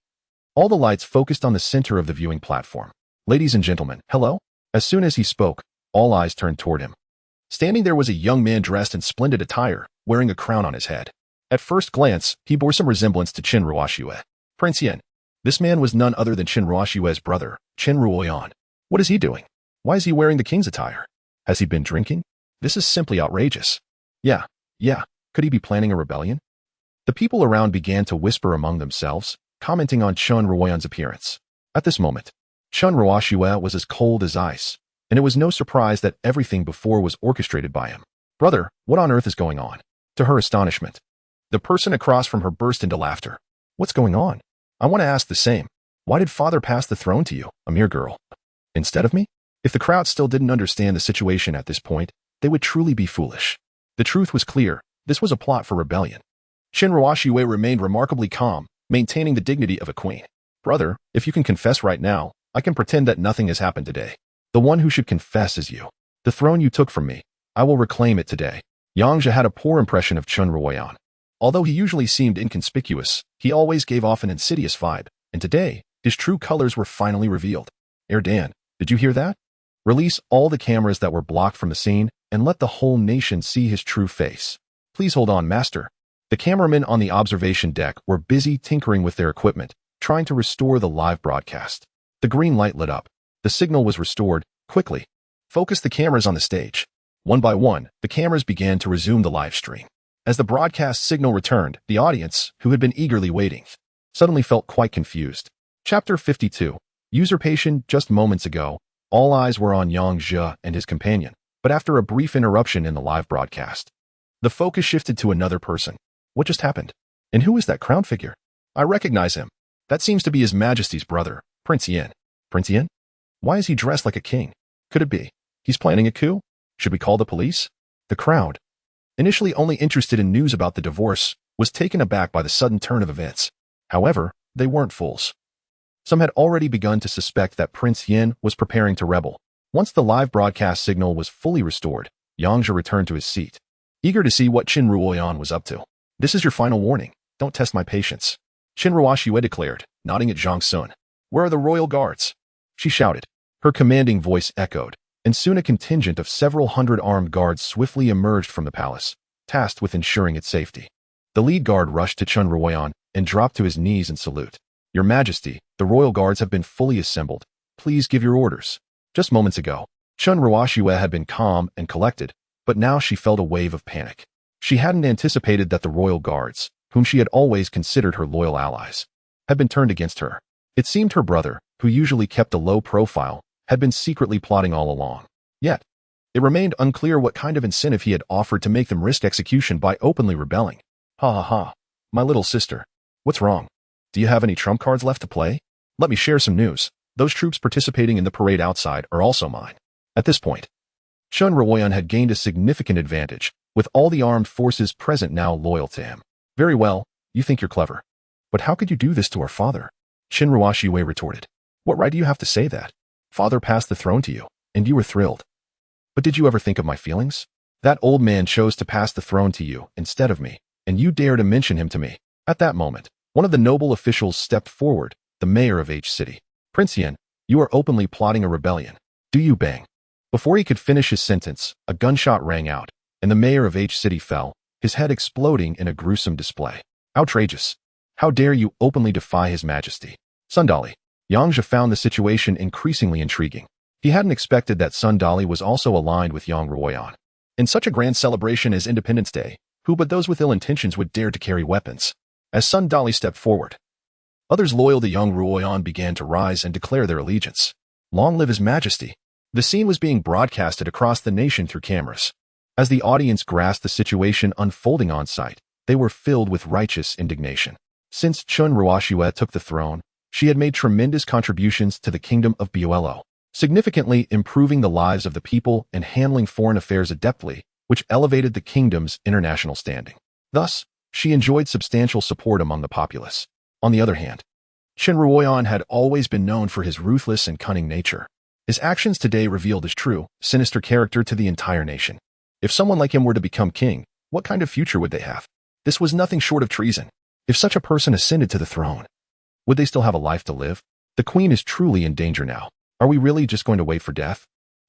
all the lights focused on the center of the viewing platform. Ladies and gentlemen, hello? As soon as he spoke, all eyes turned toward him. Standing there was a young man dressed in splendid attire, wearing a crown on his head. At first glance, he bore some resemblance to Qin Ruoxue. Prince Yan. This man was none other than Qin Ruoxue's brother, Qin Ruoyan. What is he doing? Why is he wearing the king's attire? Has he been drinking? This is simply outrageous. Yeah. Could he be planning a rebellion? The people around began to whisper among themselves, commenting on Qin Ruoyan's appearance. At this moment, Qin Ruoxue was as cold as ice, and it was no surprise that everything before was orchestrated by him. Brother, what on earth is going on? To her astonishment, the person across from her burst into laughter. What's going on? I want to ask the same. Why did father pass the throne to you, a mere girl, instead of me? If the crowd still didn't understand the situation at this point, they would truly be foolish. The truth was clear. This was a plot for rebellion. Qin Ruoxue remained remarkably calm, maintaining the dignity of a queen. Brother, if you can confess right now, I can pretend that nothing has happened today. The one who should confess is you. The throne you took from me, I will reclaim it today. Yang Zhe had a poor impression of Qin Ruoyan. Although he usually seemed inconspicuous, he always gave off an insidious vibe, and today, his true colors were finally revealed. Erdan, did you hear that? Release all the cameras that were blocked from the scene, and let the whole nation see his true face. Please hold on, master. The cameramen on the observation deck were busy tinkering with their equipment, trying to restore the live broadcast. The green light lit up. The signal was restored. Quickly, focus the cameras on the stage. One by one, the cameras began to resume the live stream. As the broadcast signal returned, the audience, who had been eagerly waiting, suddenly felt quite confused. Chapter 52. Usurpation. Just moments ago, all eyes were on Yang Zhe and his companion, but after a brief interruption in the live broadcast, the focus shifted to another person. What just happened? And who is that crowned figure? I recognize him. That seems to be His Majesty's brother, Prince Yan. Prince Yan? Why is he dressed like a king? Could it be he's planning a coup? Should we call the police? The crowd, initially only interested in news about the divorce, was taken aback by the sudden turn of events. However, they weren't fools. Some had already begun to suspect that Prince Yan was preparing to rebel. Once the live broadcast signal was fully restored, Yang Zhe returned to his seat, eager to see what Qin Ruoyan was up to. This is your final warning. Don't test my patience, Qin Ruoxue declared, nodding at Zhang Sun. Where are the royal guards? She shouted. Her commanding voice echoed, and soon a contingent of several hundred armed guards swiftly emerged from the palace, tasked with ensuring its safety. The lead guard rushed to Qin Ruoyan and dropped to his knees in salute. Your Majesty, the royal guards have been fully assembled. Please give your orders. Just moments ago, Qin Ruoxue had been calm and collected, but now she felt a wave of panic. She hadn't anticipated that the royal guards, whom she had always considered her loyal allies, had been turned against her. It seemed her brother, who usually kept a low profile, had been secretly plotting all along. Yet, it remained unclear what kind of incentive he had offered to make them risk execution by openly rebelling. Ha, my little sister. What's wrong? Do you have any trump cards left to play? Let me share some news. Those troops participating in the parade outside are also mine. At this point, Qin Ruoyan had gained a significant advantage, with all the armed forces present now loyal to him. Very well, you think you're clever. But how could you do this to our father? Qin Ruoxue retorted. What right do you have to say that? Father passed the throne to you, and you were thrilled. But did you ever think of my feelings? That old man chose to pass the throne to you instead of me, and you dare to mention him to me. At that moment, one of the noble officials stepped forward, the mayor of H City. Prince Yan, you are openly plotting a rebellion. Do you bang? Before he could finish his sentence, a gunshot rang out, and the mayor of H City fell, his head exploding in a gruesome display. Outrageous. How dare you openly defy his majesty? Sundali. Yang Zhe found the situation increasingly intriguing. He hadn't expected that Sundali was also aligned with Yang Ruoyan. In such a grand celebration as Independence Day, who but those with ill intentions would dare to carry weapons? As Sundali stepped forward, others loyal to Yang Ruoyan began to rise and declare their allegiance. Long live His Majesty. The scene was being broadcasted across the nation through cameras. As the audience grasped the situation unfolding on site, they were filled with righteous indignation. Since Chun Ruoxue took the throne, she had made tremendous contributions to the kingdom of Buelo, significantly improving the lives of the people and handling foreign affairs adeptly, which elevated the kingdom's international standing. Thus, she enjoyed substantial support among the populace. On the other hand, Chen Ruoyan had always been known for his ruthless and cunning nature. His actions today revealed his true, sinister character to the entire nation. If someone like him were to become king, what kind of future would they have? This was nothing short of treason. If such a person ascended to the throne, would they still have a life to live? The queen is truly in danger now. Are we really just going to wait for death?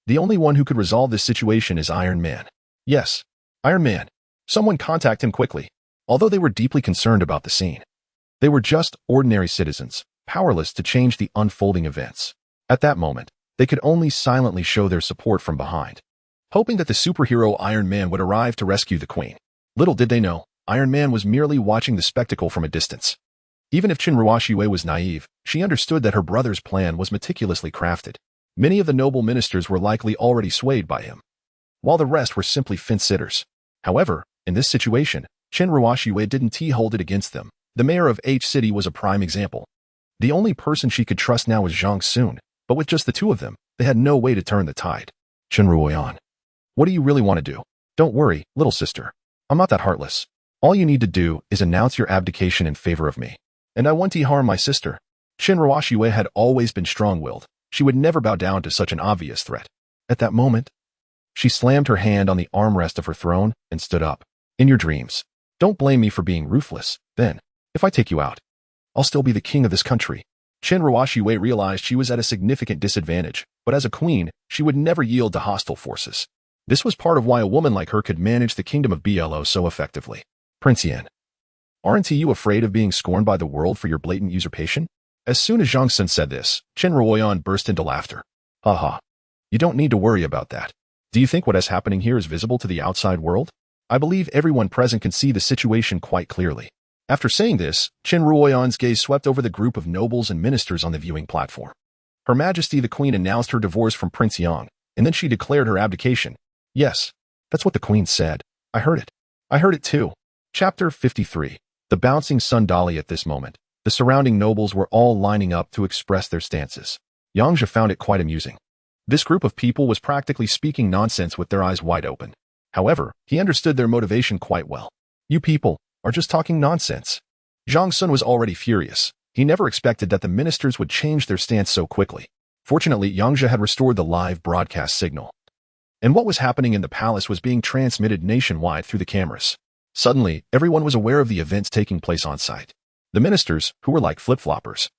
The only one who could resolve this situation is Iron Man. Yes, Iron Man. Someone contact him quickly. Although they were deeply concerned about the scene, they were just ordinary citizens, powerless to change the unfolding events. At that moment, they could only silently show their support from behind, hoping that the superhero Iron Man would arrive to rescue the queen. Little did they know, Iron Man was merely watching the spectacle from a distance. Even if Chen Ruoxue was naive, she understood that her brother's plan was meticulously crafted. Many of the noble ministers were likely already swayed by him, while the rest were simply fence-sitters. However, in this situation, Chen Ruoxue didn't hold it against them. The mayor of H City was a prime example. The only person she could trust now was Zhang Sun, but with just the two of them, they had no way to turn the tide. Chen Ruoyan, what do you really want to do? Don't worry, little sister. I'm not that heartless. All you need to do is announce your abdication in favor of me. And I won't harm my sister. Chen Ruoxue had always been strong-willed. She would never bow down to such an obvious threat. At that moment, she slammed her hand on the armrest of her throne and stood up. In your dreams, don't blame me for being ruthless. Then, if I take you out, I'll still be the king of this country. Chen Ruoxue realized she was at a significant disadvantage, but as a queen, she would never yield to hostile forces. This was part of why a woman like her could manage the kingdom of Buelo so effectively. Prince Yan, aren't you afraid of being scorned by the world for your blatant usurpation? As soon as Zhang Sun said this, Chen Ruoyan burst into laughter. Haha. You don't need to worry about that. Do you think what is happening here is visible to the outside world? I believe everyone present can see the situation quite clearly. After saying this, Chen Ruoyan's gaze swept over the group of nobles and ministers on the viewing platform. Her Majesty the Queen announced her divorce from Prince Yang, and then she declared her abdication. Yes, that's what the Queen said. I heard it. I heard it too. Chapter 53. The bouncing Sundali. At this moment, the surrounding nobles were all lining up to express their stances. Yang Zhe found it quite amusing. This group of people was practically speaking nonsense with their eyes wide open. However, he understood their motivation quite well. You people are just talking nonsense. Zhang Sun was already furious. He never expected that the ministers would change their stance so quickly. Fortunately, Yang Zhe had restored the live broadcast signal, and what was happening in the palace was being transmitted nationwide through the cameras. Suddenly, everyone was aware of the events taking place on site. The ministers, who were like flip-floppers,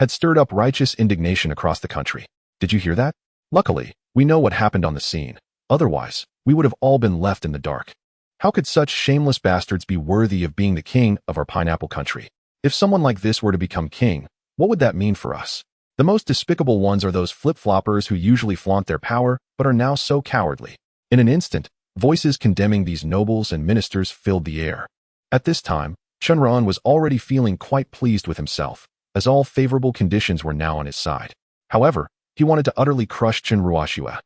had stirred up righteous indignation across the country. Did you hear that? Luckily, we know what happened on the scene. Otherwise, we would have all been left in the dark. How could such shameless bastards be worthy of being the king of our pineapple country? If someone like this were to become king, what would that mean for us? The most despicable ones are those flip-floppers who usually flaunt their power but are now so cowardly. In an instant, voices condemning these nobles and ministers filled the air. At this time, Chunran was already feeling quite pleased with himself, as all favorable conditions were now on his side. However, he wanted to utterly crush Chen Ruoxue.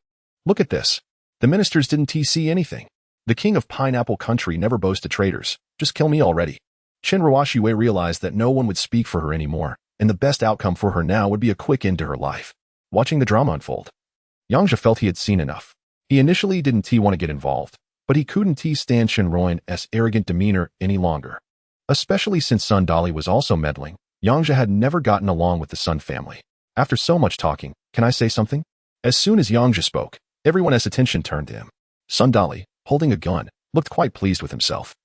Look at this. The ministers didn't see anything. The king of pineapple country never boasts to traitors. Just kill me already. Chen Ruoxue realized that no one would speak for her anymore, and the best outcome for her now would be a quick end to her life. Watching the drama unfold, Yang Zhe felt he had seen enough. He initially didn't want to get involved, but he couldn't stand Shen Ruoyan's arrogant demeanor any longer. Especially since Sun Dali was also meddling, Yang Zhe had never gotten along with the Sun family. After so much talking, can I say something? As soon as Yang Zhe spoke, everyone's attention turned to him. Sun Dali, holding a gun, looked quite pleased with himself.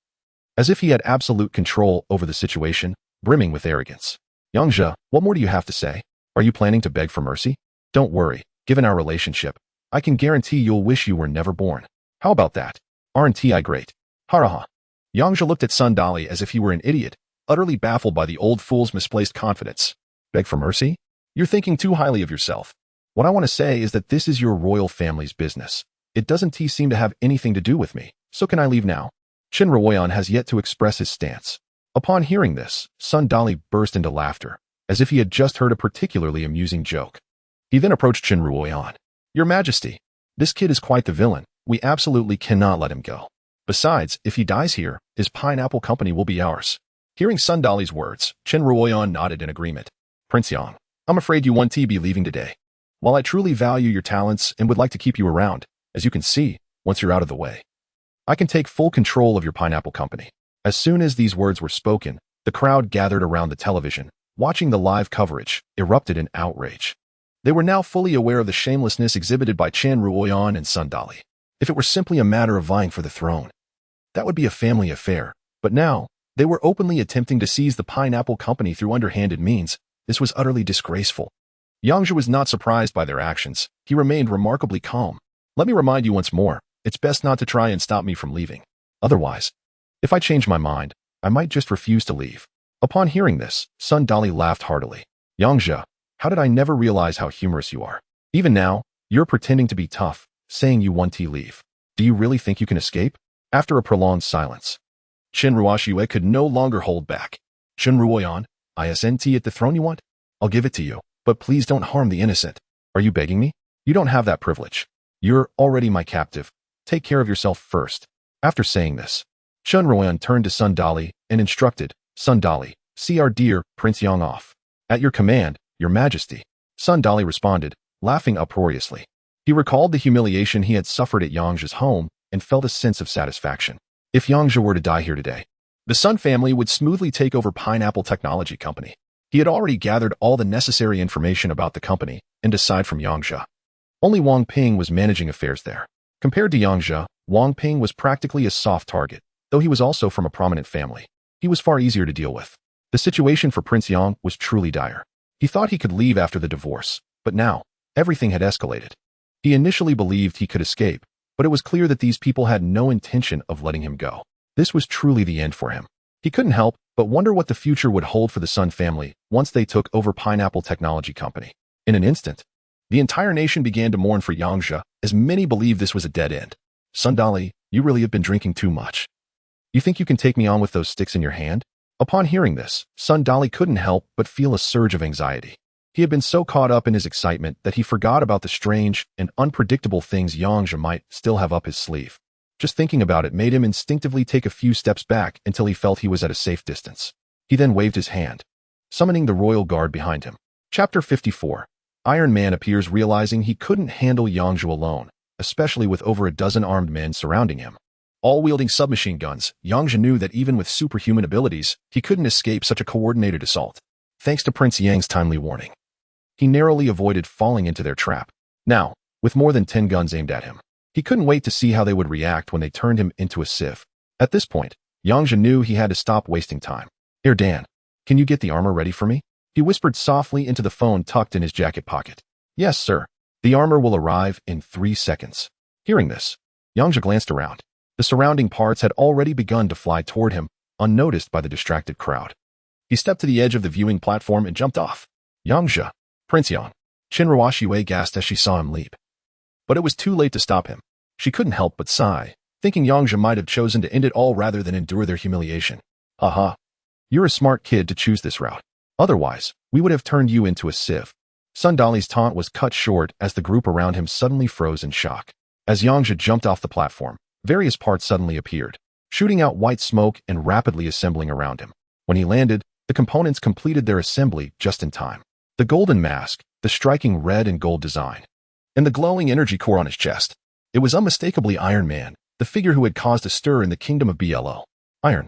As if he had absolute control over the situation, brimming with arrogance. Yang Zhe, what more do you have to say? Are you planning to beg for mercy? Don't worry, given our relationship, I can guarantee you'll wish you were never born. How about that? Aren't I great? Haraha. Yang Zhe looked at Sun Dali as if he were an idiot, utterly baffled by the old fool's misplaced confidence. Beg for mercy? You're thinking too highly of yourself. What I want to say is that this is your royal family's business. It doesn't seem to have anything to do with me, so can I leave now? Qin Ruoyan has yet to express his stance. Upon hearing this, Sun Dali burst into laughter, as if he had just heard a particularly amusing joke. He then approached Qin Ruoyan. Your Majesty, this kid is quite the villain. We absolutely cannot let him go. Besides, if he dies here, his pineapple company will be ours. Hearing Sun Dali's words, Qin Ruoyan nodded in agreement. Prince Yang, I'm afraid you won't be leaving today. While I truly value your talents and would like to keep you around, as you can see, once you're out of the way, I can take full control of your pineapple company. As soon as these words were spoken, the crowd gathered around the television, watching the live coverage, erupted in outrage. They were now fully aware of the shamelessness exhibited by Qin Ruoyan and Sun Dali. If it were simply a matter of vying for the throne, that would be a family affair. But now, they were openly attempting to seize the pineapple company through underhanded means. This was utterly disgraceful. Yang Zhe was not surprised by their actions. He remained remarkably calm. Let me remind you once more, it's best not to try and stop me from leaving. Otherwise, if I change my mind, I might just refuse to leave. Upon hearing this, Sun Dali laughed heartily. Yang Zhe, how did I never realize how humorous you are? Even now, you're pretending to be tough, saying you want to leave. Do you really think you can escape? After a prolonged silence, Qin Ruoyan could no longer hold back. Qin Ruoyan, isn't at the throne you want? I'll give it to you, but please don't harm the innocent. Are you begging me? You don't have that privilege. You're already my captive. Take care of yourself first. After saying this, Qin Ruoyan turned to Sun Dali and instructed, Sun Dali, see our dear Prince Yang off. At your command, Your Majesty. Sun Dali responded, laughing uproariously. He recalled the humiliation he had suffered at Yang Zhe's home and felt a sense of satisfaction. If Yang Zhe were to die here today, the Sun family would smoothly take over Pineapple Technology Company. He had already gathered all the necessary information about the company, and aside from Yang Zhe, only Wang Ping was managing affairs there. Compared to Yang Zhe, Wang Ping was practically a soft target, though he was also from a prominent family. He was far easier to deal with. The situation for Prince Yang was truly dire. He thought he could leave after the divorce, but now, everything had escalated. He initially believed he could escape, but it was clear that these people had no intention of letting him go. This was truly the end for him. He couldn't help but wonder what the future would hold for the Sun family once they took over Pineapple Technology Company. In an instant, the entire nation began to mourn for Yang Zhe, as many believed this was a dead end. Sun Dali, you really have been drinking too much. You think you can take me on with those sticks in your hand? Upon hearing this, Sun Dali couldn't help but feel a surge of anxiety. He had been so caught up in his excitement that he forgot about the strange and unpredictable things Yang Zhe might still have up his sleeve. Just thinking about it made him instinctively take a few steps back until he felt he was at a safe distance. He then waved his hand, summoning the royal guard behind him. Chapter 54. Iron Man appears, realizing he couldn't handle Yang Zhe alone, especially with over a dozen armed men surrounding him. All wielding submachine guns, Yang Zhe knew that even with superhuman abilities, he couldn't escape such a coordinated assault. Thanks to Prince Yang's timely warning, he narrowly avoided falling into their trap. Now, with more than 10 guns aimed at him, he couldn't wait to see how they would react when they turned him into a sieve. At this point, Yang Zhe knew he had to stop wasting time. Dan, can you get the armor ready for me? He whispered softly into the phone tucked in his jacket pocket. Yes, sir. The armor will arrive in 3 seconds. Hearing this, Yang Zhe glanced around. The surrounding parts had already begun to fly toward him, unnoticed by the distracted crowd. He stepped to the edge of the viewing platform and jumped off. Yang Zhe, Prince Yang. Qin Ruoyan gasped as she saw him leap. But it was too late to stop him. She couldn't help but sigh, thinking Yang Zhe might have chosen to end it all rather than endure their humiliation. Haha. You're a smart kid to choose this route. Otherwise, we would have turned you into a sieve. Sun Dali's taunt was cut short as the group around him suddenly froze in shock. As Yang Zhe jumped off the platform, various parts suddenly appeared, shooting out white smoke and rapidly assembling around him. When he landed, the components completed their assembly just in time. The golden mask, the striking red and gold design, and the glowing energy core on his chest. It was unmistakably Iron Man, the figure who had caused a stir in the kingdom of BLO. Iron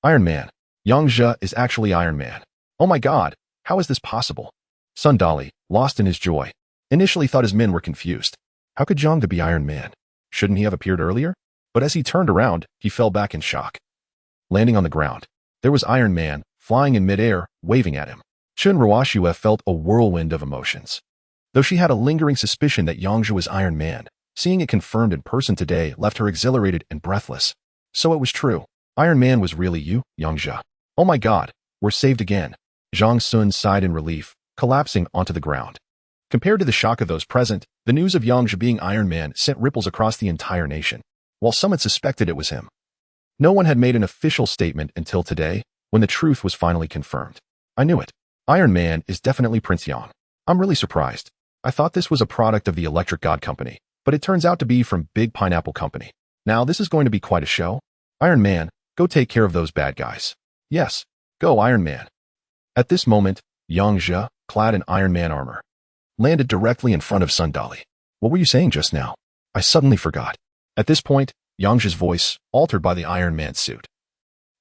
Man. Yang Zhe is actually Iron Man. Oh my god, how is this possible? Sun Dali, lost in his joy, initially thought his men were confused. How could Yang Zhe be Iron Man? Shouldn't he have appeared earlier? But as he turned around, he fell back in shock. Landing on the ground, there was Iron Man, flying in midair, waving at him. Chun Ruoxue felt a whirlwind of emotions. Though she had a lingering suspicion that Yang Zhe was Iron Man, seeing it confirmed in person today left her exhilarated and breathless. So it was true. Iron Man was really you, Yang Zhe. Oh my god, we're saved again. Zhang Sun sighed in relief, collapsing onto the ground. Compared to the shock of those present, the news of Yang Zhe being Iron Man sent ripples across the entire nation, while some had suspected it was him. No one had made an official statement until today, when the truth was finally confirmed. I knew it. Iron Man is definitely Prince Yang. I'm really surprised. I thought this was a product of the Electric God Company, but it turns out to be from Big Pineapple Company. Now this is going to be quite a show. Iron Man, go take care of those bad guys. Yes, go Iron Man. At this moment, Yang Zhe, clad in Iron Man armor, landed directly in front of Sun Dali. What were you saying just now? I suddenly forgot. At this point, Yang Zhe's voice, altered by the Iron Man suit,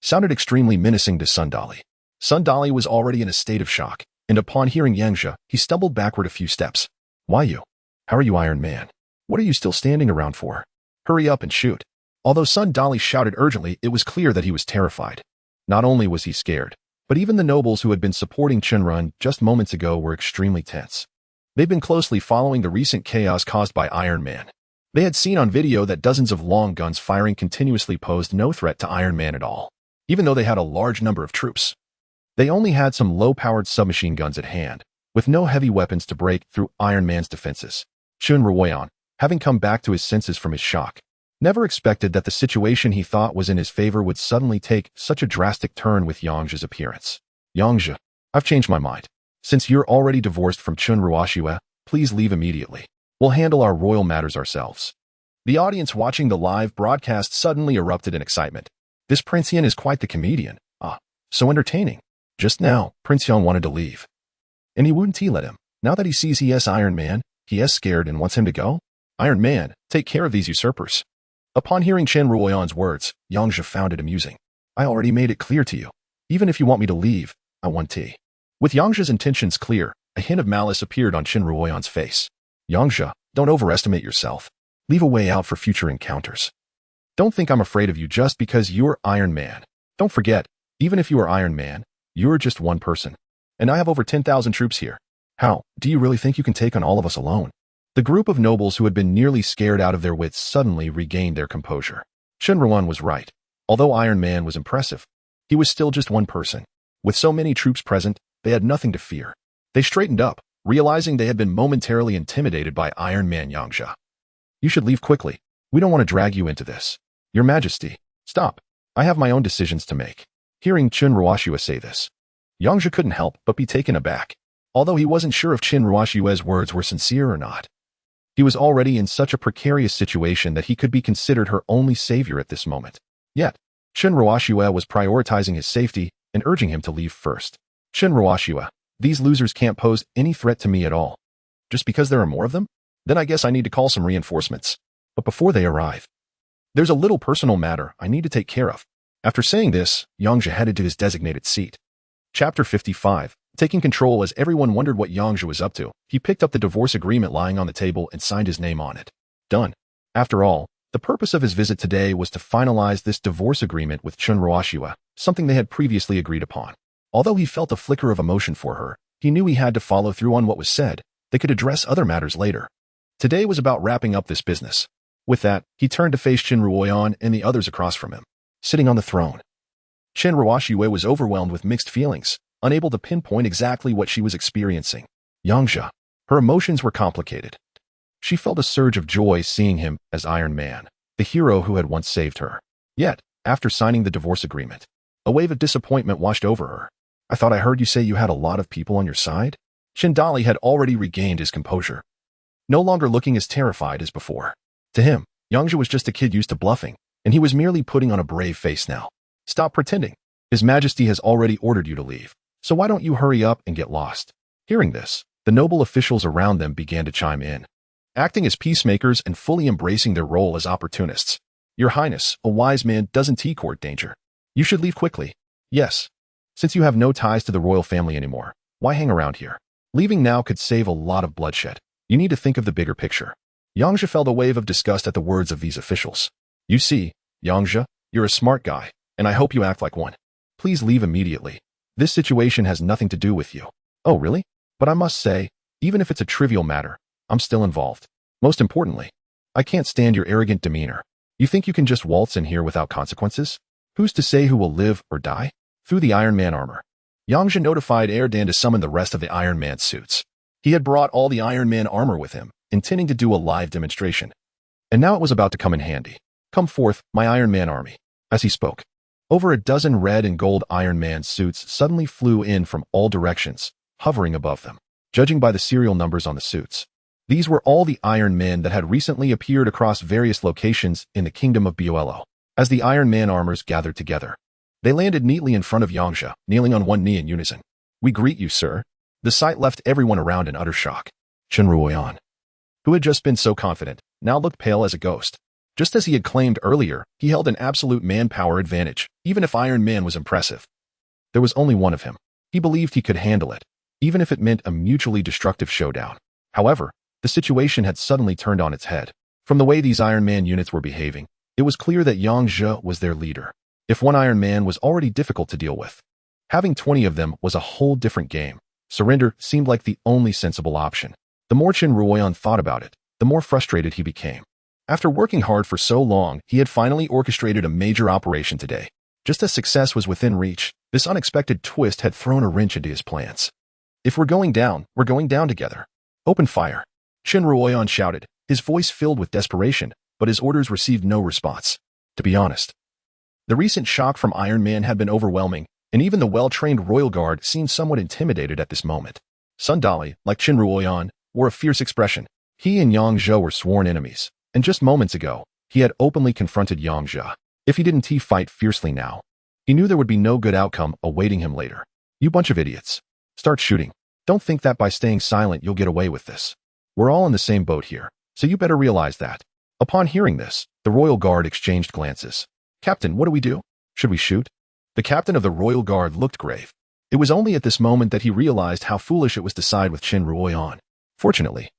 sounded extremely menacing to Sun Dali. Sun Dali was already in a state of shock, and upon hearing Yang Zhe, he stumbled backward a few steps. Why you? How are you Iron Man? What are you still standing around for? Hurry up and shoot. Although Sun Dali shouted urgently, it was clear that he was terrified. Not only was he scared, but even the nobles who had been supporting Chenrun just moments ago were extremely tense. They'd been closely following the recent chaos caused by Iron Man. They had seen on video that dozens of long guns firing continuously posed no threat to Iron Man at all, even though they had a large number of troops. They only had some low-powered submachine guns at hand, with no heavy weapons to break through Iron Man's defenses. Chun Ruoyan, having come back to his senses from his shock, never expected that the situation he thought was in his favor would suddenly take such a drastic turn with Yang Zhe's appearance. Yang Zhe, I've changed my mind. Since you're already divorced from Chun Ruoxue, please leave immediately. We'll handle our royal matters ourselves. The audience watching the live broadcast suddenly erupted in excitement. This Prince Yan is quite the comedian. So entertaining. Just now, Prince Yang wanted to leave, and he wouldn't let him. Now that he sees he is Iron Man, he is scared and wants him to go. Iron Man, take care of these usurpers. Upon hearing Chen Ruoyan's words, Yang Zhe found it amusing. I already made it clear to you. Even if you want me to leave, I want tea. With Yang Zhe's intentions clear, a hint of malice appeared on Chen Ruoyan's face. Yang Zhe, don't overestimate yourself. Leave a way out for future encounters. Don't think I'm afraid of you just because you're Iron Man. Don't forget, even if you are Iron Man, you're just one person. And I have over 10,000 troops here. How, do you really think you can take on all of us alone? The group of nobles who had been nearly scared out of their wits suddenly regained their composure. Chen Ruoyan was right. Although Iron Man was impressive, he was still just one person. With so many troops present, they had nothing to fear. They straightened up, realizing they had been momentarily intimidated by Iron Man Yang Zhe. You should leave quickly. We don't want to drag you into this. Your Majesty, stop. I have my own decisions to make. Hearing Chun Ruoxue say this, Yang Zhe couldn't help but be taken aback, although he wasn't sure if Chen Ruoxue's words were sincere or not. He was already in such a precarious situation that he could be considered her only savior at this moment. Yet, Chen Ruoxue was prioritizing his safety and urging him to leave first. Chen Ruoxue, these losers can't pose any threat to me at all. Just because there are more of them? Then I guess I need to call some reinforcements. But before they arrive, there's a little personal matter I need to take care of. After saying this, Yang Zhe headed to his designated seat. Chapter 55. Taking control. As everyone wondered what Yang Zhe was up to, he picked up the divorce agreement lying on the table and signed his name on it. Done. After all, the purpose of his visit today was to finalize this divorce agreement with Chun Ruoxue, something they had previously agreed upon. Although he felt a flicker of emotion for her, he knew he had to follow through on what was said. They could address other matters later. Today was about wrapping up this business. With that, he turned to face Chen Ruoyan and the others across from him, sitting on the throne. Chen Ruoxue was overwhelmed with mixed feelings, unable to pinpoint exactly what she was experiencing. Yang Zhe, her emotions were complicated. She felt a surge of joy seeing him as Iron Man, the hero who had once saved her. Yet, after signing the divorce agreement, a wave of disappointment washed over her. I thought I heard you say you had a lot of people on your side? Chen Dali had already regained his composure, no longer looking as terrified as before. To him, Yang Zhe was just a kid used to bluffing, and he was merely putting on a brave face now. Stop pretending. His Majesty has already ordered you to leave, so why don't you hurry up and get lost? Hearing this, the noble officials around them began to chime in, acting as peacemakers and fully embracing their role as opportunists. Your Highness, a wise man doesn't court danger. You should leave quickly. Yes. Since you have no ties to the royal family anymore, why hang around here? Leaving now could save a lot of bloodshed. You need to think of the bigger picture. Yang Zhe felt a wave of disgust at the words of these officials. You see, Yang Zhe, you're a smart guy, and I hope you act like one. Please leave immediately. This situation has nothing to do with you. Oh, really? But I must say, even if it's a trivial matter, I'm still involved. Most importantly, I can't stand your arrogant demeanor. You think you can just waltz in here without consequences? Who's to say who will live or die? Through the Iron Man armor, Yang Zhe notified Erdan to summon the rest of the Iron Man suits. He had brought all the Iron Man armor with him, intending to do a live demonstration. And now it was about to come in handy. Come forth, my Iron Man army. As he spoke, over a dozen red and gold Iron Man suits suddenly flew in from all directions, hovering above them. Judging by the serial numbers on the suits, these were all the Iron Men that had recently appeared across various locations in the kingdom of Buello. As the Iron Man armors gathered together, they landed neatly in front of Yang Zhe, kneeling on one knee in unison. We greet you, sir. The sight left everyone around in utter shock. Chen Ruoyan, who had just been so confident, now looked pale as a ghost. Just as he had claimed earlier, he held an absolute manpower advantage, even if Iron Man was impressive. There was only one of him. He believed he could handle it, even if it meant a mutually destructive showdown. However, the situation had suddenly turned on its head. From the way these Iron Man units were behaving, it was clear that Yang Zhe was their leader. If one Iron Man was already difficult to deal with, having 20 of them was a whole different game. Surrender seemed like the only sensible option. The more Chen Ruoyan thought about it, the more frustrated he became. After working hard for so long, he had finally orchestrated a major operation today. Just as success was within reach, this unexpected twist had thrown a wrench into his plans. If we're going down together. Open fire. Chen Ruoyan shouted, his voice filled with desperation, but his orders received no response. To be honest, the recent shock from Iron Man had been overwhelming, and even the well-trained Royal Guard seemed somewhat intimidated at this moment. Sun Dali, like Chen Ruoyan, wore a fierce expression. He and Yang Zhe were sworn enemies, and just moments ago, he had openly confronted Yang Zhe. If he didn't fight fiercely now, he knew there would be no good outcome awaiting him later. You bunch of idiots. Start shooting. Don't think that by staying silent you'll get away with this. We're all in the same boat here, so you better realize that. Upon hearing this, the Royal Guard exchanged glances. Captain, what do we do? Should we shoot? The captain of the Royal Guard looked grave. It was only at this moment that he realized how foolish it was to side with Chen Ruoyan. Fortunately,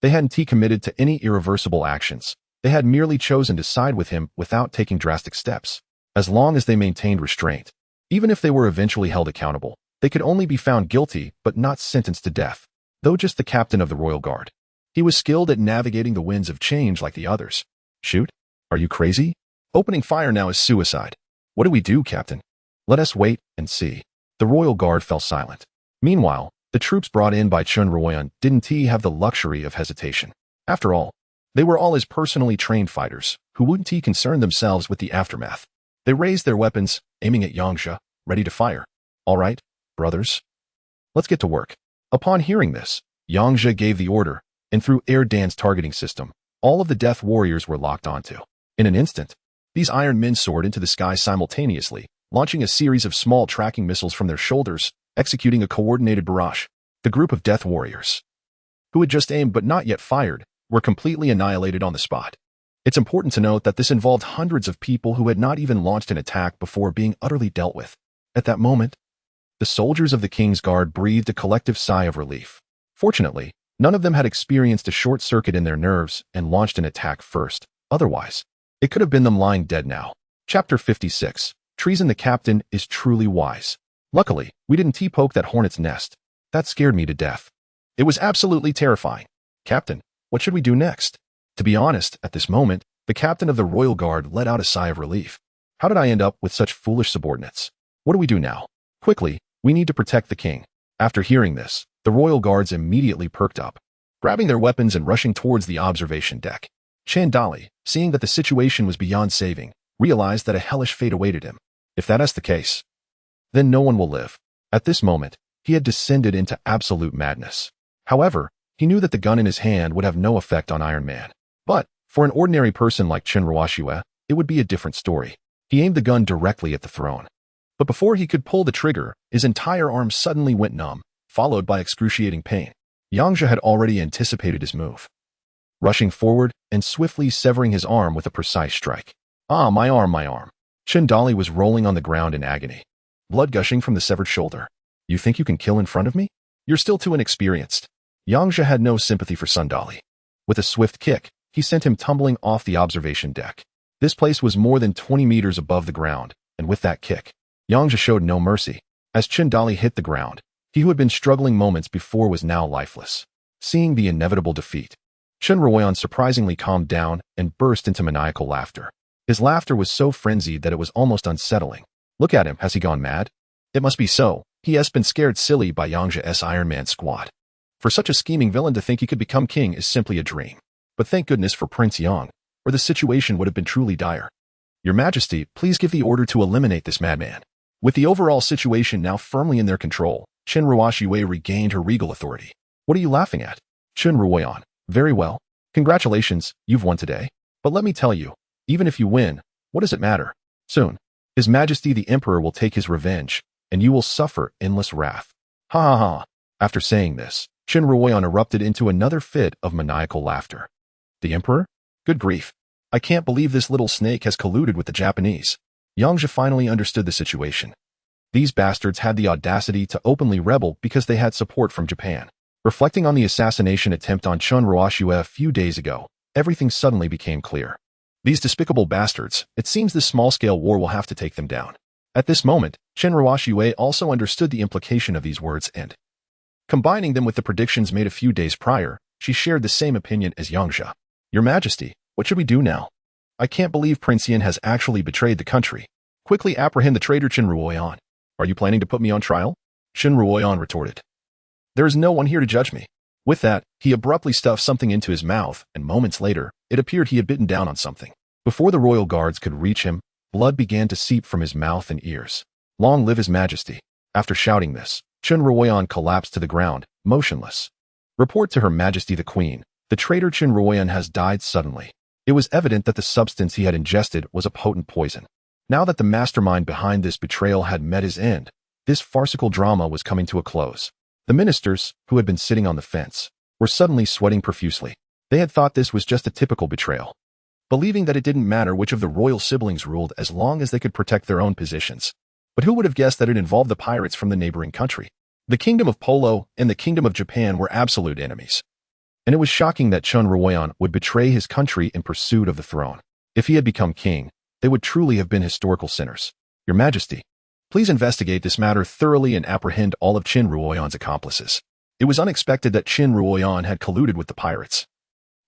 they hadn't committed to any irreversible actions. They had merely chosen to side with him without taking drastic steps. As long as they maintained restraint, even if they were eventually held accountable, they could only be found guilty but not sentenced to death. Though just the captain of the Royal Guard, he was skilled at navigating the winds of change like the others. Shoot? Are you crazy? Opening fire now is suicide. What do we do, Captain? Let us wait and see. The Royal Guard fell silent. Meanwhile, the troops brought in by Chen Ruoyan didn't have the luxury of hesitation. After all, they were all his personally trained fighters, who wouldn't concern themselves with the aftermath. They raised their weapons, aiming at Yang Zhe, ready to fire. All right, brothers. Let's get to work. Upon hearing this, Yang Zhe gave the order, and through Erdan's targeting system, all of the Death Warriors were locked onto. In an instant, these Iron Men soared into the sky simultaneously, launching a series of small tracking missiles from their shoulders, executing a coordinated barrage. The group of Death Warriors, who had just aimed but not yet fired, were completely annihilated on the spot. It's important to note that this involved hundreds of people who had not even launched an attack before being utterly dealt with. At that moment, the soldiers of the King's Guard breathed a collective sigh of relief. Fortunately, none of them had experienced a short circuit in their nerves and launched an attack first. Otherwise, it could have been them lying dead now. Chapter 56. Treason. The captain is truly wise. Luckily, we didn't poke that hornet's nest. That scared me to death. It was absolutely terrifying. Captain, what should we do next? To be honest, at this moment, the captain of the Royal Guard let out a sigh of relief. How did I end up with such foolish subordinates? What do we do now? Quickly, we need to protect the king. After hearing this, the Royal Guards immediately perked up, grabbing their weapons and rushing towards the observation deck. Chan Dali, seeing that the situation was beyond saving, realized that a hellish fate awaited him. If that is the case, then no one will live. At this moment, he had descended into absolute madness. However, he knew that the gun in his hand would have no effect on Iron Man. But, for an ordinary person like Chen Ruoyan, it would be a different story. He aimed the gun directly at the throne. But before he could pull the trigger, his entire arm suddenly went numb, followed by excruciating pain. Yang Zhe had already anticipated his move, rushing forward and swiftly severing his arm with a precise strike. Ah, my arm, my arm. Chen Dali was rolling on the ground in agony, blood gushing from the severed shoulder. You think you can kill in front of me? You're still too inexperienced. Yang Zhe had no sympathy for Sun Dali. With a swift kick, he sent him tumbling off the observation deck. This place was more than 20 meters above the ground, and with that kick, Yang Zhe showed no mercy. As Chen Dali hit the ground, he who had been struggling moments before was now lifeless. Seeing the inevitable defeat, Chen Ruoyan surprisingly calmed down and burst into maniacal laughter. His laughter was so frenzied that it was almost unsettling. Look at him, has he gone mad? It must be so. He has been scared silly by Yang Zhe's Iron Man squad. For such a scheming villain to think he could become king is simply a dream. But thank goodness for Prince Yang, or the situation would have been truly dire. Your Majesty, please give the order to eliminate this madman. With the overall situation now firmly in their control, Chen Ruoxue regained her regal authority. What are you laughing at? Chen Ruoyan. Very well. Congratulations, you've won today. But let me tell you, even if you win, what does it matter? Soon, His Majesty the Emperor will take his revenge, and you will suffer endless wrath. Ha ha ha. After saying this, Chen Ruoyan erupted into another fit of maniacal laughter. The Emperor? Good grief. I can't believe this little snake has colluded with the Japanese. Yang Zhe finally understood the situation. These bastards had the audacity to openly rebel because they had support from Japan. Reflecting on the assassination attempt on Chen Ruoxue a few days ago, everything suddenly became clear. These despicable bastards, it seems this small-scale war will have to take them down. At this moment, Chen Ruoxue also understood the implication of these words and, combining them with the predictions made a few days prior, she shared the same opinion as Yang Zhe. Your Majesty, what should we do now? I can't believe Prince Yan has actually betrayed the country. Quickly apprehend the traitor Chen Ruoyan. Are you planning to put me on trial? Chen Ruoyan retorted. There is no one here to judge me. With that, he abruptly stuffed something into his mouth, and moments later, it appeared he had bitten down on something. Before the royal guards could reach him, blood began to seep from his mouth and ears. Long live His Majesty. After shouting this, Chen Ruoyan collapsed to the ground, motionless. Report to Her Majesty the Queen. The traitor Chen Ruoyan has died suddenly. It was evident that the substance he had ingested was a potent poison. Now that the mastermind behind this betrayal had met his end, this farcical drama was coming to a close. The ministers, who had been sitting on the fence, were suddenly sweating profusely. They had thought this was just a typical betrayal, believing that it didn't matter which of the royal siblings ruled as long as they could protect their own positions. But who would have guessed that it involved the pirates from the neighboring country? The Kingdom of Polo and the Kingdom of Japan were absolute enemies. And it was shocking that Chen Ruoyan would betray his country in pursuit of the throne. If he had become king, they would truly have been historical sinners. Your Majesty, please investigate this matter thoroughly and apprehend all of Chen Ruoyan's accomplices. It was unexpected that Chen Ruoyan had colluded with the pirates.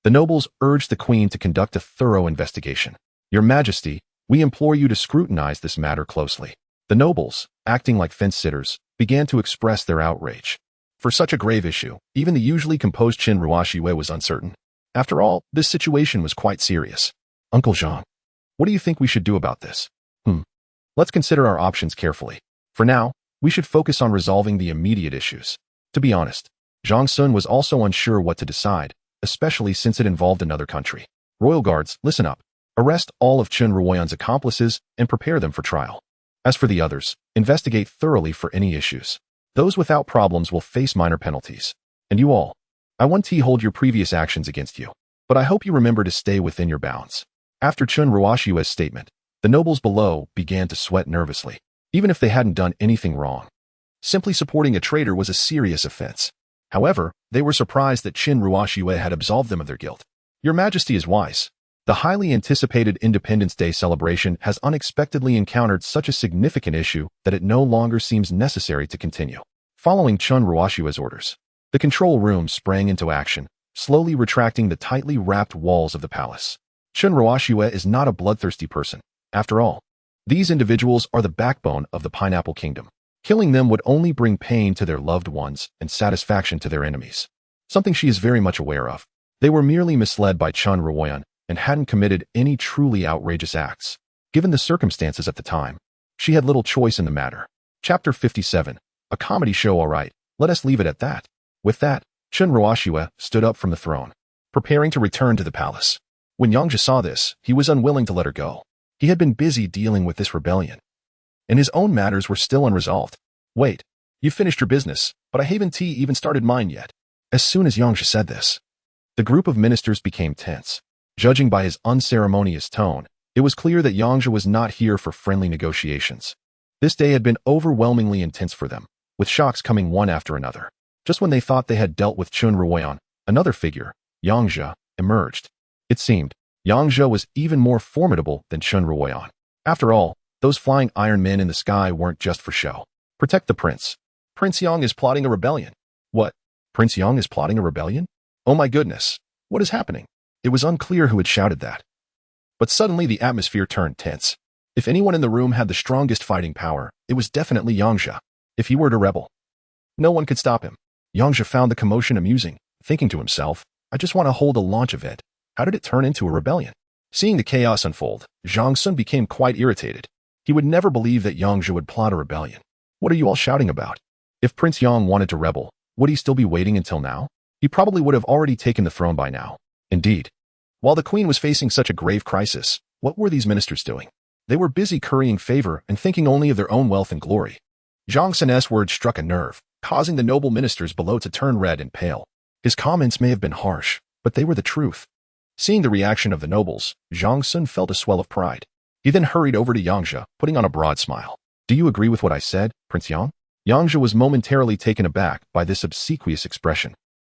The nobles urged the queen to conduct a thorough investigation. Your Majesty, we implore you to scrutinize this matter closely. The nobles, acting like fence-sitters, began to express their outrage. For such a grave issue, even the usually composed Chen Ruoxue was uncertain. After all, this situation was quite serious. Uncle Zhang, what do you think we should do about this? Let's consider our options carefully. For now, we should focus on resolving the immediate issues. To be honest, Zhang Sun was also unsure what to decide, especially since it involved another country. Royal guards, listen up. Arrest all of Chen Ruoyan's accomplices and prepare them for trial. As for the others, investigate thoroughly for any issues. Those without problems will face minor penalties. And you all, I want to hold your previous actions against you, but I hope you remember to stay within your bounds. After Chen Ruoxue's statement, the nobles below began to sweat nervously, even if they hadn't done anything wrong. Simply supporting a traitor was a serious offense. However, they were surprised that Chen Ruoxue had absolved them of their guilt. Your Majesty is wise. The highly anticipated Independence Day celebration has unexpectedly encountered such a significant issue that it no longer seems necessary to continue. Following Chen Ruoxue's orders, the control room sprang into action, slowly retracting the tightly wrapped walls of the palace. Chen Ruoxue is not a bloodthirsty person. After all, these individuals are the backbone of the Pineapple Kingdom. Killing them would only bring pain to their loved ones and satisfaction to their enemies. Something she is very much aware of. They were merely misled by Chen Ruoyan and hadn't committed any truly outrageous acts. Given the circumstances at the time, she had little choice in the matter. Chapter 57. A comedy show, all right. Let us leave it at that. With that, Chen Ruoxue stood up from the throne, preparing to return to the palace. When Yang Zhe saw this, he was unwilling to let her go. He had been busy dealing with this rebellion, and his own matters were still unresolved. Wait, you finished your business, but I haven't even started mine yet. As soon as Yang Zhe said this, the group of ministers became tense. Judging by his unceremonious tone, it was clear that Yang Zhe was not here for friendly negotiations. This day had been overwhelmingly intense for them, with shocks coming one after another. Just when they thought they had dealt with Chen Ruoyan, another figure, Yang Zhe, emerged. It seemed Yang Zhe was even more formidable than Chun Ruoyan. After all, those flying iron men in the sky weren't just for show. Protect the prince. Prince Yang is plotting a rebellion. What? Prince Yang is plotting a rebellion? Oh my goodness. What is happening? It was unclear who had shouted that. But suddenly the atmosphere turned tense. If anyone in the room had the strongest fighting power, it was definitely Yang Zhe. If he were to rebel, no one could stop him. Yang Zhe found the commotion amusing, thinking to himself, I just want to hold a launch event. How did it turn into a rebellion? Seeing the chaos unfold, Zhang Sun became quite irritated. He would never believe that Yang Zhe would plot a rebellion. What are you all shouting about? If Prince Yang wanted to rebel, would he still be waiting until now? He probably would have already taken the throne by now. Indeed. While the queen was facing such a grave crisis, what were these ministers doing? They were busy currying favor and thinking only of their own wealth and glory. Zhang Sun's words struck a nerve, causing the noble ministers below to turn red and pale. His comments may have been harsh, but they were the truth. Seeing the reaction of the nobles, Zhang Sun felt a swell of pride. He then hurried over to Yang Zhe, putting on a broad smile. Do you agree with what I said, Prince Yang? Yang Zhe was momentarily taken aback by this obsequious expression.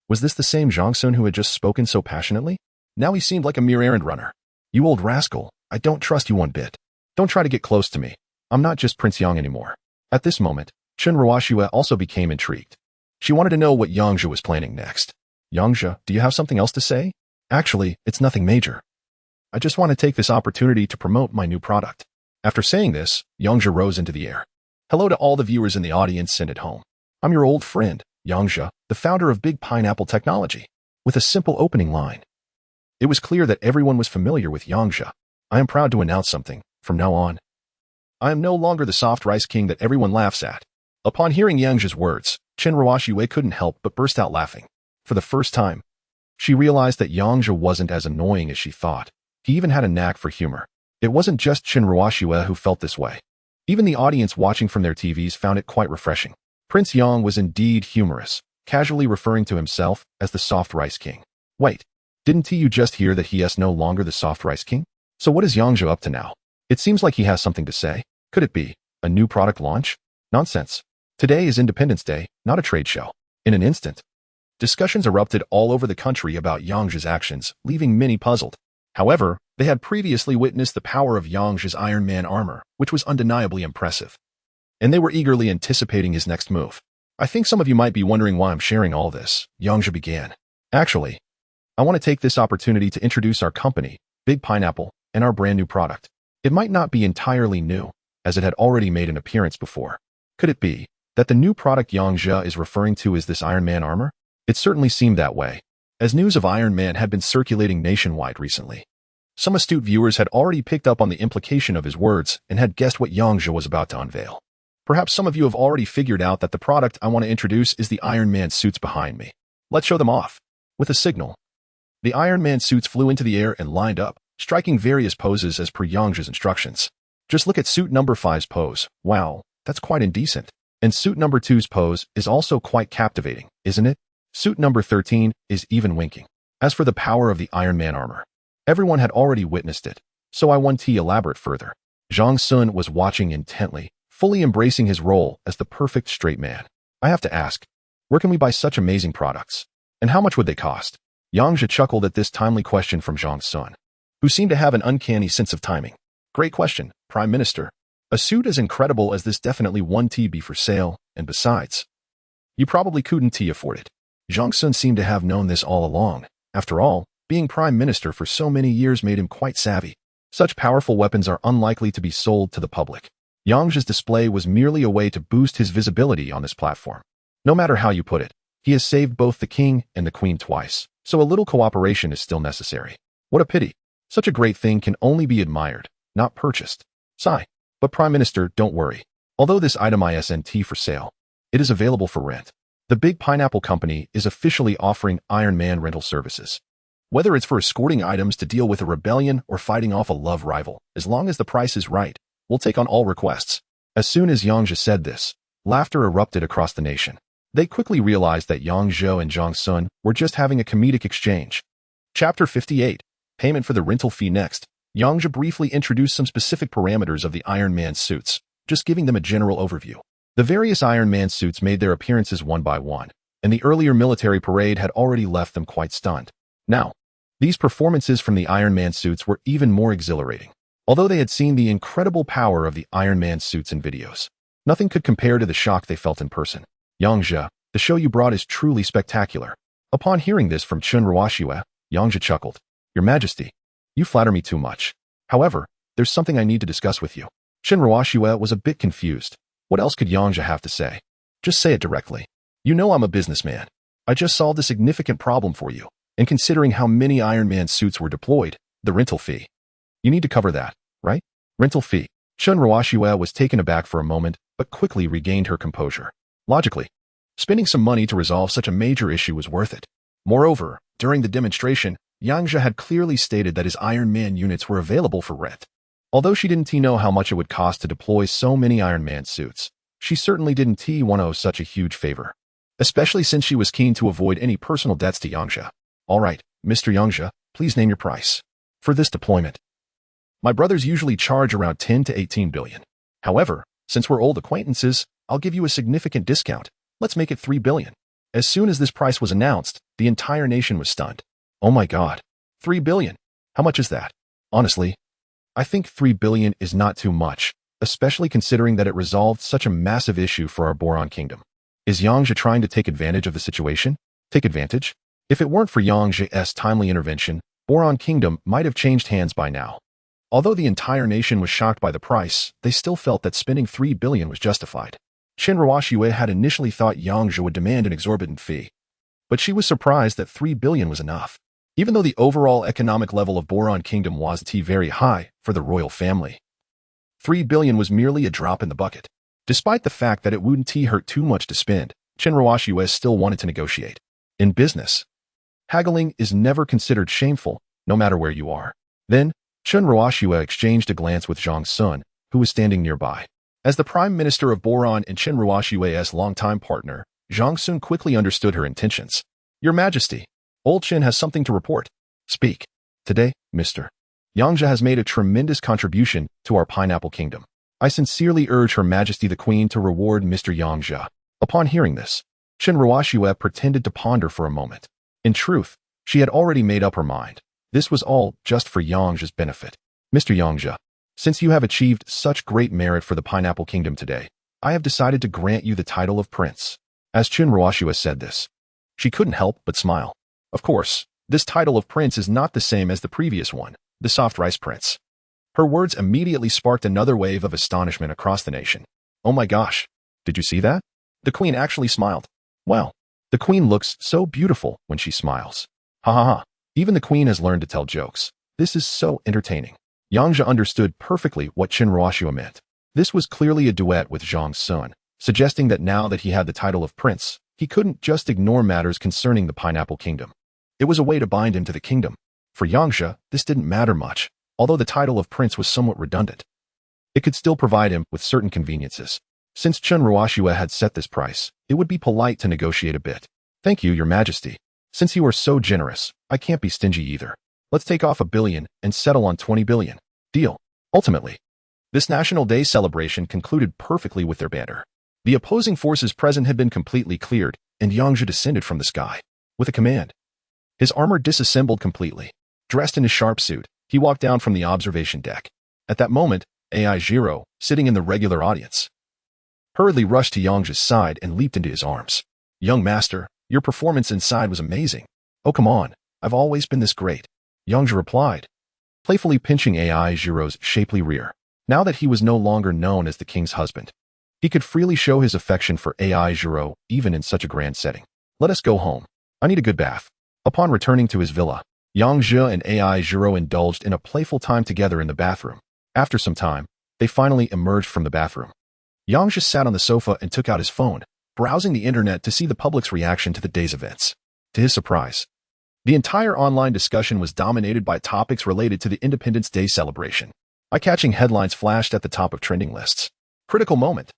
Was this the same Zhang Sun who had just spoken so passionately? Now he seemed like a mere errand runner. You old rascal, I don't trust you one bit. Don't try to get close to me. I'm not just Prince Yang anymore. At this moment, Chun Ruoxue also became intrigued. She wanted to know what Yang Zhe was planning next. Yang Zhe, do you have something else to say? Actually, it's nothing major. I just want to take this opportunity to promote my new product. After saying this, Yang Zhe rose into the air. Hello to all the viewers in the audience and at home. I'm your old friend, Yang Zhe, the founder of Big Pineapple Technology. With a simple opening line. It was clear that everyone was familiar with Yang Zhe. I am proud to announce something. From now on, I am no longer the soft rice king that everyone laughs at. Upon hearing Yang Zhe's words, Chun Ruoxue couldn't help but burst out laughing. For the first time, she realized that Yang Zhe wasn't as annoying as she thought. He even had a knack for humor. It wasn't just Chun Ruoxue who felt this way. Even the audience watching from their TVs found it quite refreshing. Prince Yang was indeed humorous, casually referring to himself as the soft rice king. Wait, didn't you just hear that he is no longer the soft rice king? So what is Yang Zhe up to now? It seems like he has something to say. Could it be a new product launch? Nonsense. Today is Independence Day, not a trade show. In an instant, discussions erupted all over the country about Yang Zhe's actions, leaving many puzzled. However, they had previously witnessed the power of Yang Zhe's Iron Man armor, which was undeniably impressive. And they were eagerly anticipating his next move. I think some of you might be wondering why I'm sharing all this, Yang Zhe began. Actually, I want to take this opportunity to introduce our company, Big Pineapple, and our brand new product. It might not be entirely new, as it had already made an appearance before. Could it be that the new product Yang Zhe is referring to is this Iron Man armor? It certainly seemed that way, as news of Iron Man had been circulating nationwide recently. Some astute viewers had already picked up on the implication of his words and had guessed what Yang Zhe was about to unveil. Perhaps some of you have already figured out that the product I want to introduce is the Iron Man suits behind me. Let's show them off. With a signal, the Iron Man suits flew into the air and lined up, striking various poses as per Yang Zhe's instructions. Just look at suit number 5's pose. Wow, that's quite indecent. And suit number 2's pose is also quite captivating, isn't it? Suit number 13 is even winking. As for the power of the Iron Man armor, everyone had already witnessed it, so I want to elaborate further. Zhang Sun was watching intently, fully embracing his role as the perfect straight man. I have to ask, where can we buy such amazing products? And how much would they cost? Yang Zhe chuckled at this timely question from Zhang Sun, who seemed to have an uncanny sense of timing. Great question, Prime Minister. A suit as incredible as this definitely won't be for sale, and besides, you probably couldn't afford it. Zhang Sun seemed to have known this all along. After all, being Prime Minister for so many years made him quite savvy. Such powerful weapons are unlikely to be sold to the public. Yang Zhe's display was merely a way to boost his visibility on this platform. No matter how you put it, he has saved both the king and the queen twice, so a little cooperation is still necessary. What a pity. Such a great thing can only be admired, not purchased. Sigh. But Prime Minister, don't worry. Although this item isn't for sale, it is available for rent. The Big Pineapple Company is officially offering Iron Man rental services. Whether it's for escorting items to deal with a rebellion or fighting off a love rival, as long as the price is right, we'll take on all requests. As soon as Yang Zhe said this, laughter erupted across the nation. They quickly realized that Yang Zhe and Zhang Sun were just having a comedic exchange. Chapter 58. Payment for the rental fee. Next, Yang Zhe briefly introduced some specific parameters of the Iron Man suits, just giving them a general overview. The various Iron Man suits made their appearances one by one, and the earlier military parade had already left them quite stunned. Now, These performances from the Iron Man suits were even more exhilarating. Although they had seen the incredible power of the Iron Man suits in videos, nothing could compare to the shock they felt in person. Yang Zhe, the show you brought is truly spectacular. Upon hearing this from Chen Ruoxue, Yang Zhe chuckled. Your Majesty, you flatter me too much. However, there's something I need to discuss with you. Chen Ruoxue was a bit confused. What else could Yang Zhe have to say? Just say it directly. You know I'm a businessman. I just solved a significant problem for you, and considering how many Iron Man suits were deployed, the rental fee. You need to cover that, right? Rental fee. Chen Ruoxue was taken aback for a moment, but quickly regained her composure. Logically, spending some money to resolve such a major issue was worth it. Moreover, during the demonstration, Yang Zhe had clearly stated that his Iron Man units were available for rent. Although she didn't know how much it would cost to deploy so many Iron Man suits, she certainly didn't want to owe such a huge favor, especially since she was keen to avoid any personal debts to Yang Zhe. All right, Mr. Yang Zhe, please name your price for this deployment. My brothers usually charge around 10 to 18 billion. However, since we're old acquaintances, I'll give you a significant discount. Let's make it 3 billion. As soon as this price was announced, the entire nation was stunned. Oh my God, 3 billion. How much is that? Honestly, I think 3 billion is not too much, especially considering that it resolved such a massive issue for our Boron Kingdom. Is Yang Zhe trying to take advantage of the situation? Take advantage? If it weren't for Yang Zhe's timely intervention, Boron Kingdom might have changed hands by now. Although the entire nation was shocked by the price, they still felt that spending 3 billion was justified. Chen Ruoxue had initially thought Yang Zhe would demand an exorbitant fee, but she was surprised that 3 billion was enough. Even though the overall economic level of Boron Kingdom was very high for the royal family, 3 billion was merely a drop in the bucket. Despite the fact that it wouldn't hurt too much to spend, Chen Ruoxue still wanted to negotiate. In business, haggling is never considered shameful, no matter where you are. Then, Chen Ruoxue exchanged a glance with Zhang Sun, who was standing nearby. As the Prime Minister of Boron and Chen Ruoxue's longtime partner, Zhang Sun quickly understood her intentions. Your Majesty, Old Chen has something to report. Speak. Today, Mr. Yang Zhe has made a tremendous contribution to our Pineapple Kingdom. I sincerely urge Her Majesty the Queen to reward Mr. Yang Zhe. Upon hearing this, Chen Ruoxue pretended to ponder for a moment. In truth, she had already made up her mind. This was all just for Yang Zhe's benefit. Mr. Yang Zhe, since you have achieved such great merit for the Pineapple Kingdom today, I have decided to grant you the title of Prince. As Chen Ruoxue said this, she couldn't help but smile. Of course, this title of Prince is not the same as the previous one, the Soft Rice Prince. Her words immediately sparked another wave of astonishment across the nation. Oh my gosh, did you see that? The Queen actually smiled. Well, the Queen looks so beautiful when she smiles. Ha ha ha. Even the Queen has learned to tell jokes. This is so entertaining. Yang Zhe understood perfectly what Chen Ruoxue meant. This was clearly a duet with Zhang Sun, suggesting that now that he had the title of Prince, he couldn't just ignore matters concerning the Pineapple Kingdom. It was a way to bind him to the kingdom. For Yang Zhe, this didn't matter much, although the title of Prince was somewhat redundant. It could still provide him with certain conveniences. Since Chen Ruoxue had set this price, it would be polite to negotiate a bit. Thank you, Your Majesty. Since you are so generous, I can't be stingy either. Let's take off 1 billion and settle on 20 billion. Deal. Ultimately, this National Day celebration concluded perfectly with their banter. The opposing forces present had been completely cleared, and Yang Zhe descended from the sky. With a command, his armor disassembled completely. Dressed in his sharp suit, he walked down from the observation deck. At that moment, AI Zero, sitting in the regular audience, hurriedly rushed to Yang Zhe's side and leaped into his arms. Young master, your performance inside was amazing. Oh, come on. I've always been this great. Yang Zhe replied, playfully pinching AI Zero's shapely rear. Now that he was no longer known as the king's husband, he could freely show his affection for AI Zero even in such a grand setting. Let us go home. I need a good bath. Upon returning to his villa, Yang Zhe and AI Zero indulged in a playful time together in the bathroom. After some time, they finally emerged from the bathroom. Yang Zhe sat on the sofa and took out his phone, browsing the internet to see the public's reaction to the day's events. To his surprise, the entire online discussion was dominated by topics related to the Independence Day celebration. Eye-catching headlines flashed at the top of trending lists. Critical moment.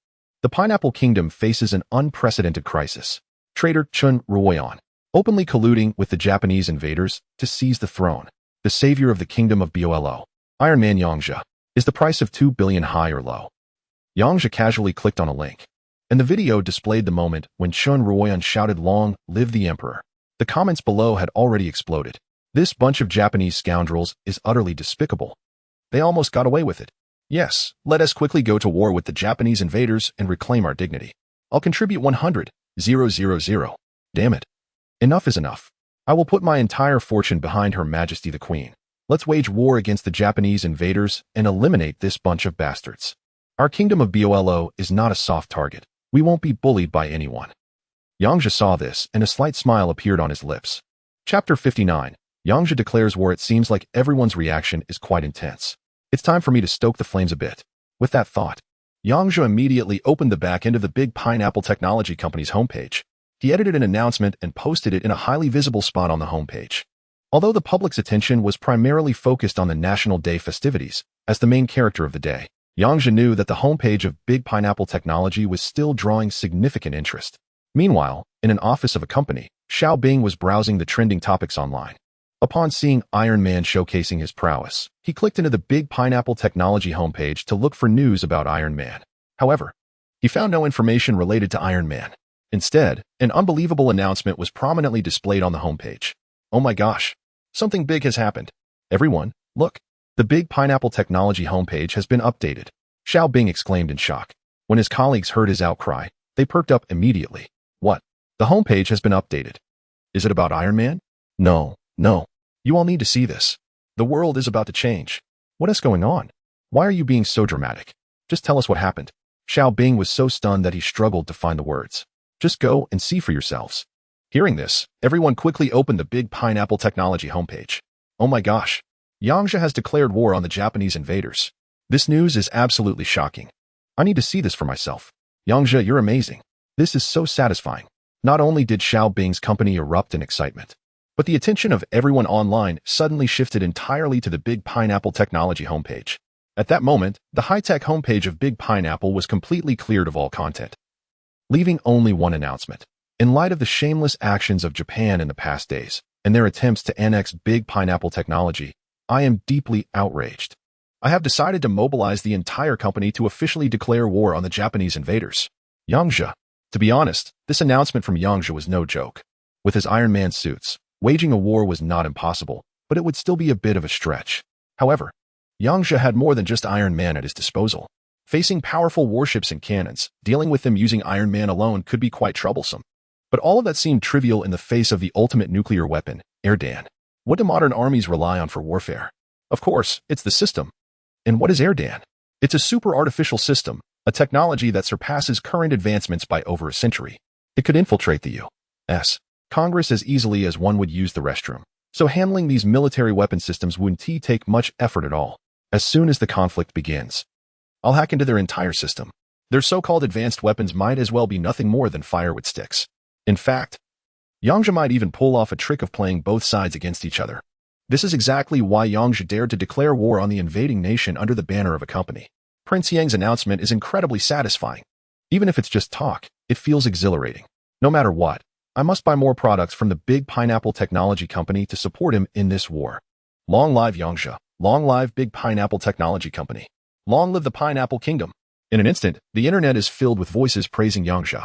The Pineapple Kingdom faces an unprecedented crisis. Traitor Chen Ruoyan, openly colluding with the Japanese invaders to seize the throne. The savior of the kingdom of Bolo. Iron Man Yang Zhe. Is the price of 2 billion high or low? Yang Zhe casually clicked on a link, and the video displayed the moment when Chen Ruoyan shouted, "Long live the Emperor." The comments below had already exploded. This bunch of Japanese scoundrels is utterly despicable. They almost got away with it. Yes, let us quickly go to war with the Japanese invaders and reclaim our dignity. I'll contribute 100,000. Damn it. Enough is enough. I will put my entire fortune behind Her Majesty the Queen. Let's wage war against the Japanese invaders and eliminate this bunch of bastards. Our kingdom of Bolo is not a soft target. We won't be bullied by anyone. Yang Zhe saw this, and a slight smile appeared on his lips. Chapter 59. Yang Zhe declares war. It seems like everyone's reaction is quite intense. It's time for me to stoke the flames a bit. With that thought, Yang Zhe immediately opened the back end of the Big Pineapple Technology Company's homepage. He edited an announcement and posted it in a highly visible spot on the homepage. Although the public's attention was primarily focused on the National Day festivities, as the main character of the day, Yang Zhe knew that the homepage of Big Pineapple Technology was still drawing significant interest. Meanwhile, in an office of a company, Xiao Bing was browsing the trending topics online. Upon seeing Iron Man showcasing his prowess, he clicked into the Big Pineapple Technology homepage to look for news about Iron Man. However, he found no information related to Iron Man. Instead, an unbelievable announcement was prominently displayed on the homepage. Oh my gosh, something big has happened. Everyone, look. The Big Pineapple Technology homepage has been updated. Xiao Bing exclaimed in shock. When his colleagues heard his outcry, they perked up immediately. What? The homepage has been updated. Is it about Iron Man? No. You all need to see this. The world is about to change. What is going on? Why are you being so dramatic? Just tell us what happened. Xiao Bing was so stunned that he struggled to find the words. Just go and see for yourselves. Hearing this, everyone quickly opened the Big Pineapple Technology homepage. Oh my gosh. Yang Zhe has declared war on the Japanese invaders. This news is absolutely shocking. I need to see this for myself. Yang Zhe, you're amazing. This is so satisfying. Not only did Xiao Bing's company erupt in excitement, but the attention of everyone online suddenly shifted entirely to the Big Pineapple Technology homepage. At that moment, the high-tech homepage of Big Pineapple was completely cleared of all content, leaving only one announcement. In light of the shameless actions of Japan in the past days and their attempts to annex Big Pineapple Technology, I am deeply outraged. I have decided to mobilize the entire company to officially declare war on the Japanese invaders. Yang Zhe. To be honest, this announcement from Yang Zhe was no joke. With his Iron Man suits, waging a war was not impossible, but it would still be a bit of a stretch. However, Yang Zhe had more than just Iron Man at his disposal. Facing powerful warships and cannons, dealing with them using Iron Man alone could be quite troublesome. But all of that seemed trivial in the face of the ultimate nuclear weapon, Airdan. What do modern armies rely on for warfare? Of course, it's the system. And what is Airdan? It's a super artificial system, a technology that surpasses current advancements by over a century. It could infiltrate the U.S. Congress as easily as one would use the restroom. So handling these military weapon systems wouldn't take much effort at all. As soon as the conflict begins, I'll hack into their entire system. Their so-called advanced weapons might as well be nothing more than fire with sticks. In fact, Yang Zhe might even pull off a trick of playing both sides against each other. This is exactly why Yang Zhe dared to declare war on the invading nation under the banner of a company. Prince Yang's announcement is incredibly satisfying. Even if it's just talk, it feels exhilarating. No matter what, I must buy more products from the Big Pineapple Technology Company to support him in this war. Long live Yang Zhe. Long live Big Pineapple Technology Company. Long live the Pineapple Kingdom. In an instant, the internet is filled with voices praising Yang Zhe,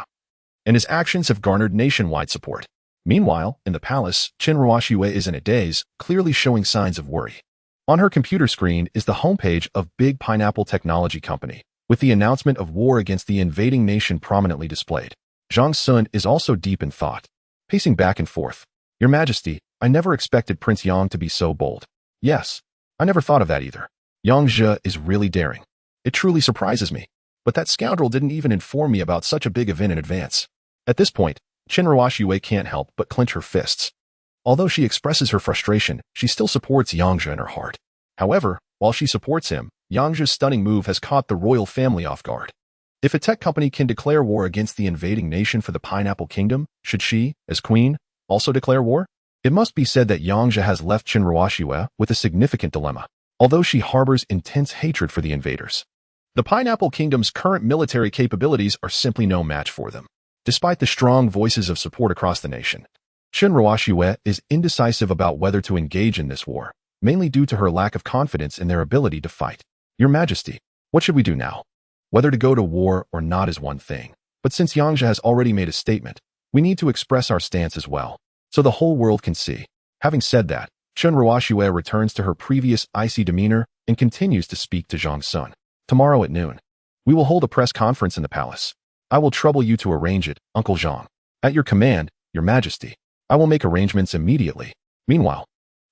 and his actions have garnered nationwide support. Meanwhile, in the palace, Qin Ruoxue is in a daze, clearly showing signs of worry. On her computer screen is the homepage of Big Pineapple Technology Company, with the announcement of war against the invading nation prominently displayed. Zhang Sun is also deep in thought, pacing back and forth. Your Majesty, I never expected Prince Yang to be so bold. Yes, I never thought of that either. Yang Zhe is really daring. It truly surprises me. But that scoundrel didn't even inform me about such a big event in advance. At this point, Qin Ruoxue can't help but clench her fists. Although she expresses her frustration, she still supports Yang Zhe in her heart. However, while she supports him, Yang Zhe's stunning move has caught the royal family off guard. If a tech company can declare war against the invading nation for the Pineapple Kingdom, should she, as queen, also declare war? It must be said that Yang Zhe has left Qin Ruoxue with a significant dilemma, although she harbors intense hatred for the invaders. The Pineapple Kingdom's current military capabilities are simply no match for them. Despite the strong voices of support across the nation, Qin Ruoxue is indecisive about whether to engage in this war, mainly due to her lack of confidence in their ability to fight. Your Majesty, what should we do now? Whether to go to war or not is one thing, but since Yang Zhe has already made a statement, we need to express our stance as well, so the whole world can see. Having said that, Chen Ruoxue returns to her previous icy demeanor and continues to speak to Zhang Sun. Tomorrow at noon, we will hold a press conference in the palace. I will trouble you to arrange it, Uncle Zhang. At your command, Your Majesty. I will make arrangements immediately. Meanwhile,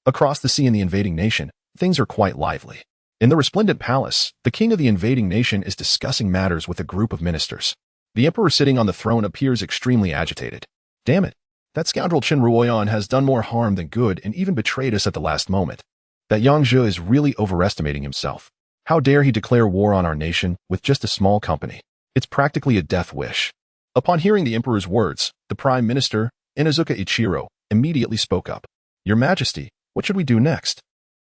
across the sea in the invading nation, things are quite lively. In the resplendent palace, the king of the invading nation is discussing matters with a group of ministers. The emperor sitting on the throne appears extremely agitated. Damn it. That scoundrel Chen Ruoyan has done more harm than good and even betrayed us at the last moment. That Yang Zhe is really overestimating himself. How dare he declare war on our nation with just a small company? It's practically a death wish. Upon hearing the emperor's words, the prime minister, Inuzuka Ichiro, immediately spoke up. Your Majesty, what should we do next?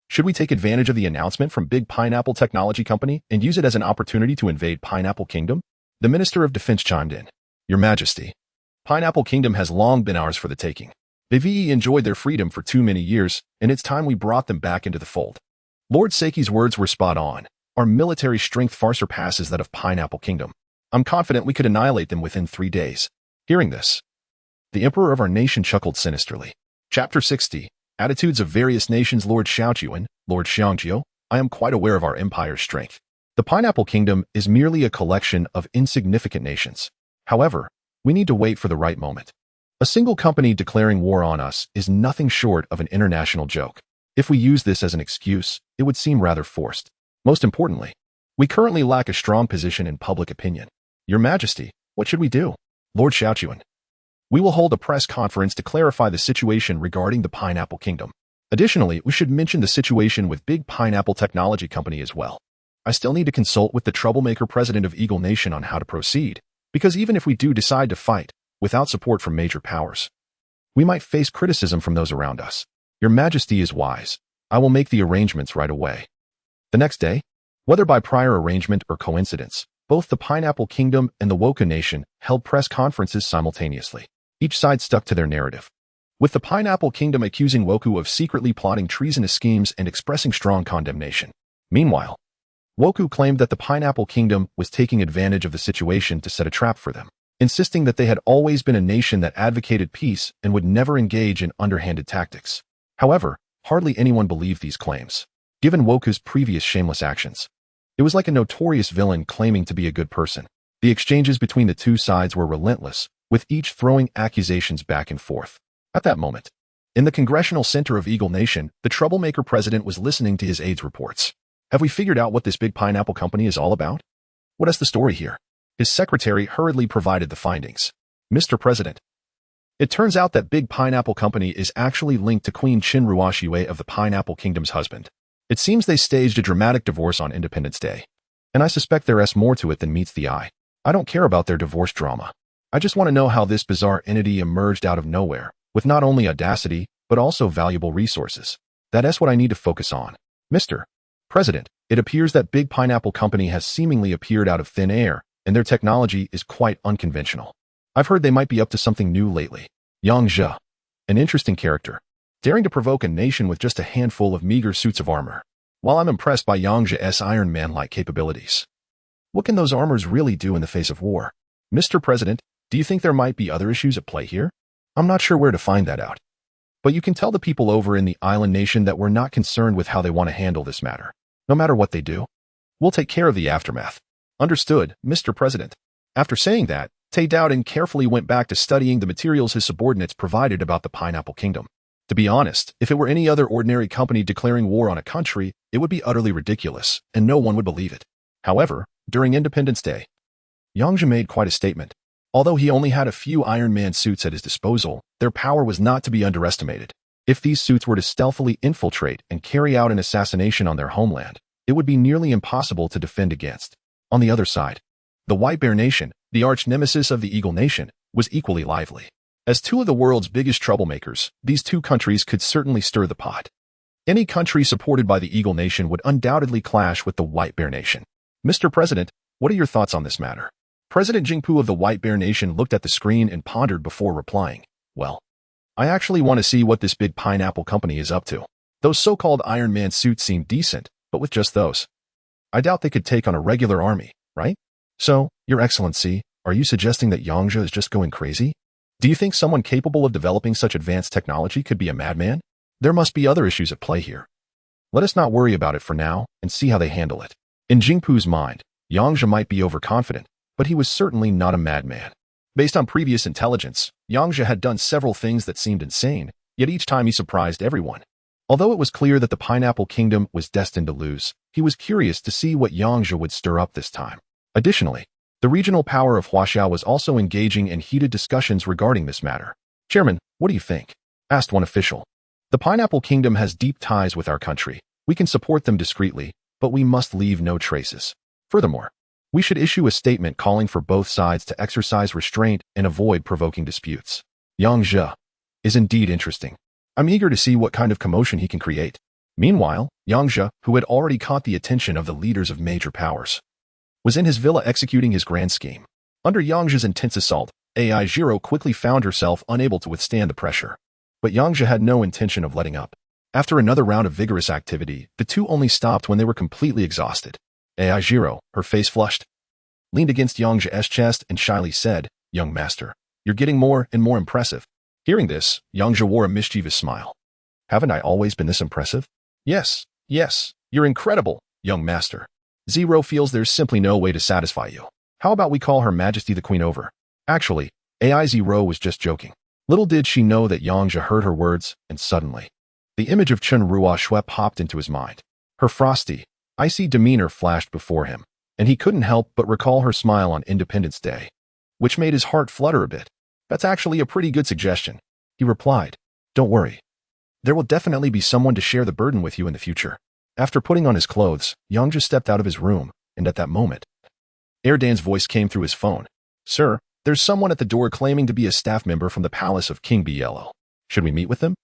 Should we take advantage of the announcement from Big Pineapple Technology Company and use it as an opportunity to invade Pineapple Kingdom? The Minister of Defense chimed in. Your Majesty, Pineapple Kingdom has long been ours for the taking. They've enjoyed their freedom for too many years, and it's time we brought them back into the fold. Lord Seiki's words were spot on. Our military strength far surpasses that of Pineapple Kingdom. I'm confident we could annihilate them within 3 days. Hearing this, the emperor of our nation chuckled sinisterly. Chapter 60. Attitudes of Various Nations. Lord Xiaojuan, Lord Xiangjiu, I am quite aware of our empire's strength. The Pineapple Kingdom is merely a collection of insignificant nations. However, we need to wait for the right moment. A single company declaring war on us is nothing short of an international joke. If we use this as an excuse, it would seem rather forced. Most importantly, we currently lack a strong position in public opinion. Your Majesty, what should we do? Lord Xiaojuan. We will hold a press conference to clarify the situation regarding the Pineapple Kingdom. Additionally, we should mention the situation with Big Pineapple Technology Company as well. I still need to consult with the troublemaker president of Eagle Nation on how to proceed, because even if we do decide to fight, without support from major powers, we might face criticism from those around us. Your Majesty is wise. I will make the arrangements right away. The next day, whether by prior arrangement or coincidence, both the Pineapple Kingdom and the Woka Nation held press conferences simultaneously. Each side stuck to their narrative, with the Pineapple Kingdom accusing Woku of secretly plotting treasonous schemes and expressing strong condemnation. Meanwhile, Woku claimed that the Pineapple Kingdom was taking advantage of the situation to set a trap for them, insisting that they had always been a nation that advocated peace and would never engage in underhanded tactics. However, hardly anyone believed these claims, given Woku's previous shameless actions. It was like a notorious villain claiming to be a good person. The exchanges between the two sides were relentless, with each throwing accusations back and forth. At that moment, in the congressional center of Eagle Nation, the troublemaker president was listening to his aides' reports. Have we figured out what this Big Pineapple Company is all about? What is the story here? His secretary hurriedly provided the findings. Mr. President, it turns out that Big Pineapple Company is actually linked to Queen Chen Ruoxue of the Pineapple Kingdom's husband. It seems they staged a dramatic divorce on Independence Day, and I suspect there's more to it than meets the eye. I don't care about their divorce drama. I just want to know how this bizarre entity emerged out of nowhere, with not only audacity, but also valuable resources. That's what I need to focus on. Mr. President, it appears that Big Pineapple Company has seemingly appeared out of thin air, and their technology is quite unconventional. I've heard they might be up to something new lately. Yang Zhe, an interesting character, daring to provoke a nation with just a handful of meager suits of armor. While I'm impressed by Yang Zhe's Iron Man-like capabilities, what can those armors really do in the face of war? Mr. President, do you think there might be other issues at play here? I'm not sure where to find that out. But you can tell the people over in the island nation that we're not concerned with how they want to handle this matter. No matter what they do, we'll take care of the aftermath. Understood, Mr. President. After saying that, Tay Dowden carefully went back to studying the materials his subordinates provided about the Pineapple Kingdom. To be honest, if it were any other ordinary company declaring war on a country, it would be utterly ridiculous, and no one would believe it. However, during Independence Day, Yang Zhe made quite a statement. Although he only had a few Iron Man suits at his disposal, their power was not to be underestimated. If these suits were to stealthily infiltrate and carry out an assassination on their homeland, it would be nearly impossible to defend against. On the other side, the White Bear Nation, the arch-nemesis of the Eagle Nation, was equally lively. As two of the world's biggest troublemakers, these two countries could certainly stir the pot. Any country supported by the Eagle Nation would undoubtedly clash with the White Bear Nation. Mr. President, what are your thoughts on this matter? President Jingpu of the White Bear Nation looked at the screen and pondered before replying. Well, I actually want to see what this Big Pineapple Company is up to. Those so-called Iron Man suits seem decent, but with just those, I doubt they could take on a regular army, right? So, Your Excellency, are you suggesting that Yang Zhe is just going crazy? Do you think someone capable of developing such advanced technology could be a madman? There must be other issues at play here. Let us not worry about it for now and see how they handle it. In Jingpu's mind, Yang Zhe might be overconfident, but he was certainly not a madman. Based on previous intelligence, Yang Zhe had done several things that seemed insane, yet each time he surprised everyone. Although it was clear that the Pineapple Kingdom was destined to lose, he was curious to see what Yang Zhe would stir up this time. Additionally, the regional power of Huaxiao was also engaging in heated discussions regarding this matter. "Chairman, what do you think?" asked one official. "The Pineapple Kingdom has deep ties with our country. We can support them discreetly, but we must leave no traces. Furthermore, we should issue a statement calling for both sides to exercise restraint and avoid provoking disputes." Yang Zhe is indeed interesting. I'm eager to see what kind of commotion he can create. Meanwhile, Yang Zhe, who had already caught the attention of the leaders of major powers, was in his villa executing his grand scheme. Under Yang Zhe's intense assault, AI Zero quickly found herself unable to withstand the pressure. But Yang Zhe had no intention of letting up. After another round of vigorous activity, the two only stopped when they were completely exhausted. AI Zero, her face flushed, leaned against Yang Zhe's chest and shyly said, "Young master, you're getting more and more impressive." Hearing this, Yang Zhe wore a mischievous smile. "Haven't I always been this impressive?" Yes, you're incredible, young master. Zero feels there's simply no way to satisfy you. How about we call Her Majesty the Queen over?" Actually, AI Zero was just joking. Little did she know that Yang Zhe heard her words, and suddenly, the image of Chen Ruoxue popped into his mind. Her frosty, icy demeanor flashed before him, and he couldn't help but recall her smile on Independence Day, which made his heart flutter a bit. "That's actually a pretty good suggestion," he replied. "Don't worry. There will definitely be someone to share the burden with you in the future." After putting on his clothes, Yang Zhe stepped out of his room, and at that moment, Erdan's voice came through his phone. "Sir, there's someone at the door claiming to be a staff member from the palace of King Bielo. Should we meet with them?"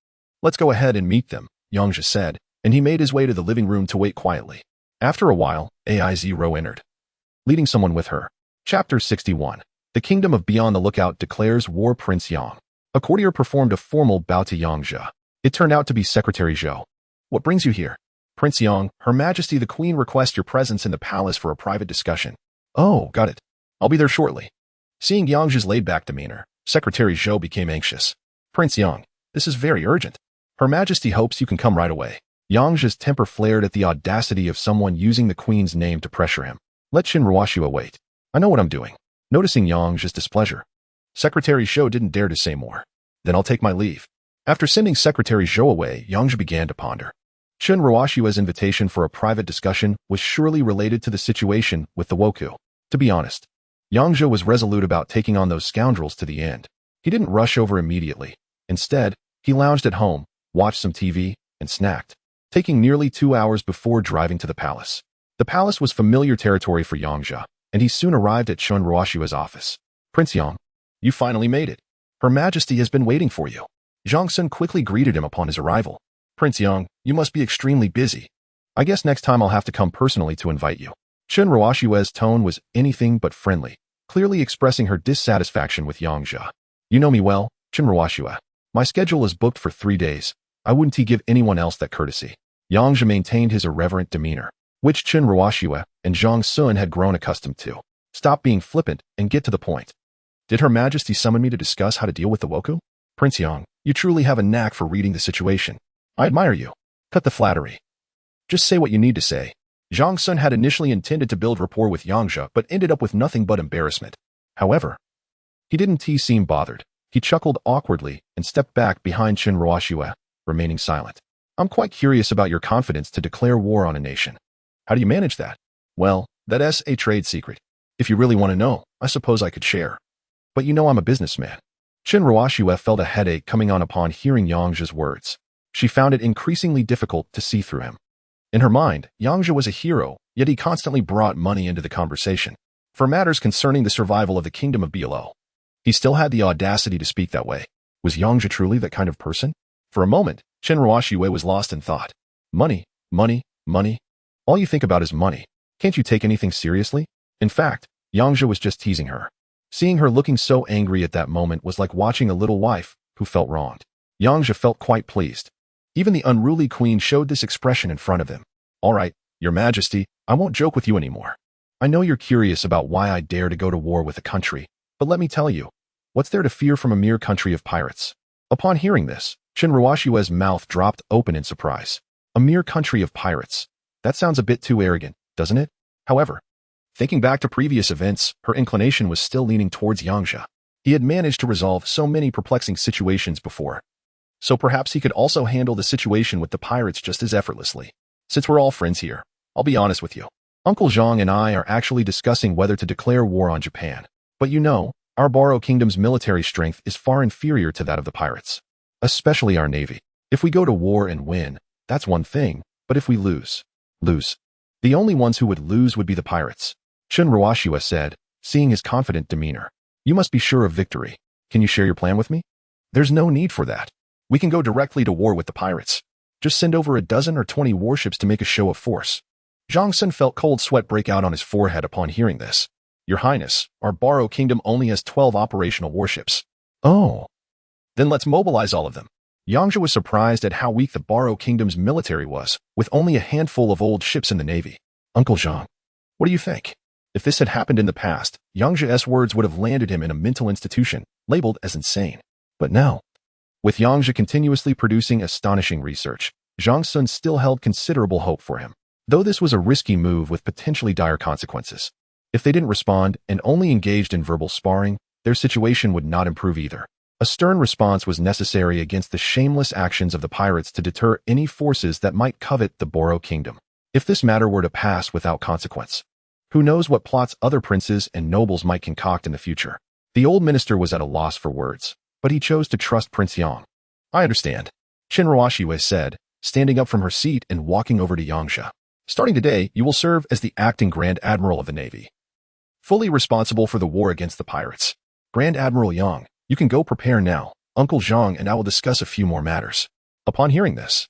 "Let's go ahead and meet them," Yang Zhe said, and he made his way to the living room to wait quietly. After a while, AI Zero entered, leading someone with her. Chapter 61. The Kingdom of Beyond the Lookout declares war. Prince Yang. A courtier performed a formal bow to Yang Zhe. It turned out to be Secretary Zhou. "What brings you here?" "Prince Yang, Her Majesty the Queen requests your presence in the palace for a private discussion." "Oh, got it. I'll be there shortly." Seeing Yang Zhe's laid-back demeanor, Secretary Zhou became anxious. "Prince Yang, this is very urgent. Her Majesty hopes you can come right away." Yang Zhe's temper flared at the audacity of someone using the Queen's name to pressure him. "Let Qin Ruoxue wait. I know what I'm doing." Noticing Yang Zhe's displeasure, Secretary Zhou didn't dare to say more. "Then I'll take my leave." After sending Secretary Zhou away, Yang Zhe began to ponder. Qin Ruoxue's invitation for a private discussion was surely related to the situation with the Woku. To be honest, Yang Zhe was resolute about taking on those scoundrels to the end. He didn't rush over immediately. Instead, he lounged at home, watched some TV, and snacked, taking nearly 2 hours before driving to the palace. The palace was familiar territory for Yang Zhe, and he soon arrived at Qin Ruoxue's office. "Prince Yang, you finally made it. Her Majesty has been waiting for you." Zhang Sun quickly greeted him upon his arrival. "Prince Yang, you must be extremely busy. I guess next time I'll have to come personally to invite you." Qin Ruoxue's tone was anything but friendly, clearly expressing her dissatisfaction with Yang Zhe. "You know me well, Qin Ruoxue. My schedule is booked for 3 days. I wouldn't give anyone else that courtesy." Yang Zhe maintained his irreverent demeanor, which Qin Ruoxue and Zhang Sun had grown accustomed to. "Stop being flippant and get to the point. Did Her Majesty summon me to discuss how to deal with the Woku?" "Prince Yang, you truly have a knack for reading the situation. I admire you. Cut the flattery. Just say what you need to say." Zhang Sun had initially intended to build rapport with Yang Zhe, but ended up with nothing but embarrassment. However, he didn't seem bothered. He chuckled awkwardly and stepped back behind Qin Ruoxue, remaining silent. "I'm quite curious about your confidence to declare war on a nation. How do you manage that?" "Well, that's a trade secret. If you really want to know, I suppose I could share. But you know I'm a businessman." Qin Ruoxue felt a headache coming on upon hearing Yang Zhe's words. She found it increasingly difficult to see through him. In her mind, Yang Zhe was a hero, yet he constantly brought money into the conversation. For matters concerning the survival of the Kingdom of Bielo, he still had the audacity to speak that way. Was Yang Zhe truly that kind of person? For a moment, Qin Ruoxue was lost in thought. Money, money, money. All you think about is money. Can't you take anything seriously? In fact, Yang Zhe was just teasing her. Seeing her looking so angry at that moment was like watching a little wife who felt wronged. Yang Zhe felt quite pleased. Even the unruly queen showed this expression in front of him. "All right, Your Majesty, I won't joke with you anymore. I know you're curious about why I dare to go to war with a country, but let me tell you, what's there to fear from a mere country of pirates?" Upon hearing this, Shinruashua's mouth dropped open in surprise. A mere country of pirates. That sounds a bit too arrogant, doesn't it? However, thinking back to previous events, her inclination was still leaning towards Yang Zhe. He had managed to resolve so many perplexing situations before. So perhaps he could also handle the situation with the pirates just as effortlessly. Since we're all friends here, I'll be honest with you. Uncle Zhang and I are actually discussing whether to declare war on Japan. But you know, our Baro Kingdom's military strength is far inferior to that of the pirates. Especially our navy. If we go to war and win, that's one thing, but if we lose. The only ones who would lose would be the pirates. Shinruashua said, seeing his confident demeanor. You must be sure of victory. Can you share your plan with me? There's no need for that. We can go directly to war with the pirates. Just send over a dozen or 20 warships to make a show of force. Zhang Sun felt cold sweat break out on his forehead upon hearing this. Your Highness, our Baro Kingdom only has 12 operational warships. Oh. Then let's mobilize all of them. Yang Zhe was surprised at how weak the Baro Kingdom's military was, with only a handful of old ships in the navy. Uncle Zhang, what do you think? If this had happened in the past, Yang Zhe's words would have landed him in a mental institution, labeled as insane. But now, with Yang Zhe continuously producing astonishing research, Zhang Sun still held considerable hope for him. Though this was a risky move with potentially dire consequences. If they didn't respond and only engaged in verbal sparring, their situation would not improve either. A stern response was necessary against the shameless actions of the pirates to deter any forces that might covet the Baro Kingdom. If this matter were to pass without consequence, who knows what plots other princes and nobles might concoct in the future. The old minister was at a loss for words, but he chose to trust Prince Yang. I understand, Shinruashua said, standing up from her seat and walking over to Yang Zhe. Starting today, you will serve as the acting Grand Admiral of the Navy, fully responsible for the war against the pirates. Grand Admiral Yang, you can go prepare now. Uncle Zhang and I will discuss a few more matters. Upon hearing this,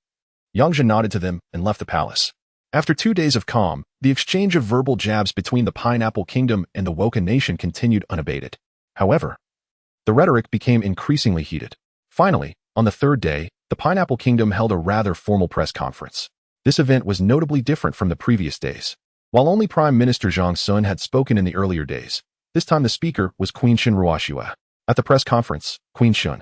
Yang Zhe nodded to them and left the palace. After 2 days of calm, the exchange of verbal jabs between the Pineapple Kingdom and the Woken Nation continued unabated. However, the rhetoric became increasingly heated. Finally, on the third day, the Pineapple Kingdom held a rather formal press conference. This event was notably different from the previous days. While only Prime Minister Zhang Sun had spoken in the earlier days, this time the speaker was Queen Shinruashua. At the press conference, Queen Shun,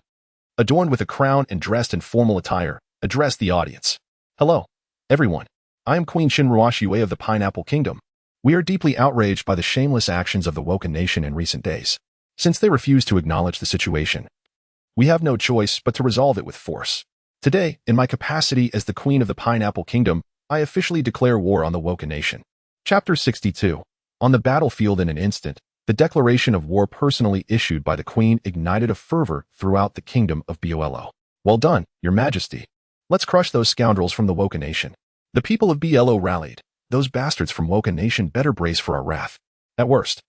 adorned with a crown and dressed in formal attire, addressed the audience. Hello, everyone. I am Queen Shinruashua of the Pineapple Kingdom. We are deeply outraged by the shameless actions of the Woken Nation in recent days. Since they refuse to acknowledge the situation, we have no choice but to resolve it with force. Today, in my capacity as the Queen of the Pineapple Kingdom, I officially declare war on the Woken Nation. Chapter 62. On the battlefield in an instant, the declaration of war personally issued by the Queen ignited a fervor throughout the kingdom of Bolo. Well done, Your Majesty. Let's crush those scoundrels from the Woken Nation. The people of Bolo rallied. Those bastards from Woken Nation better brace for our wrath. At worst,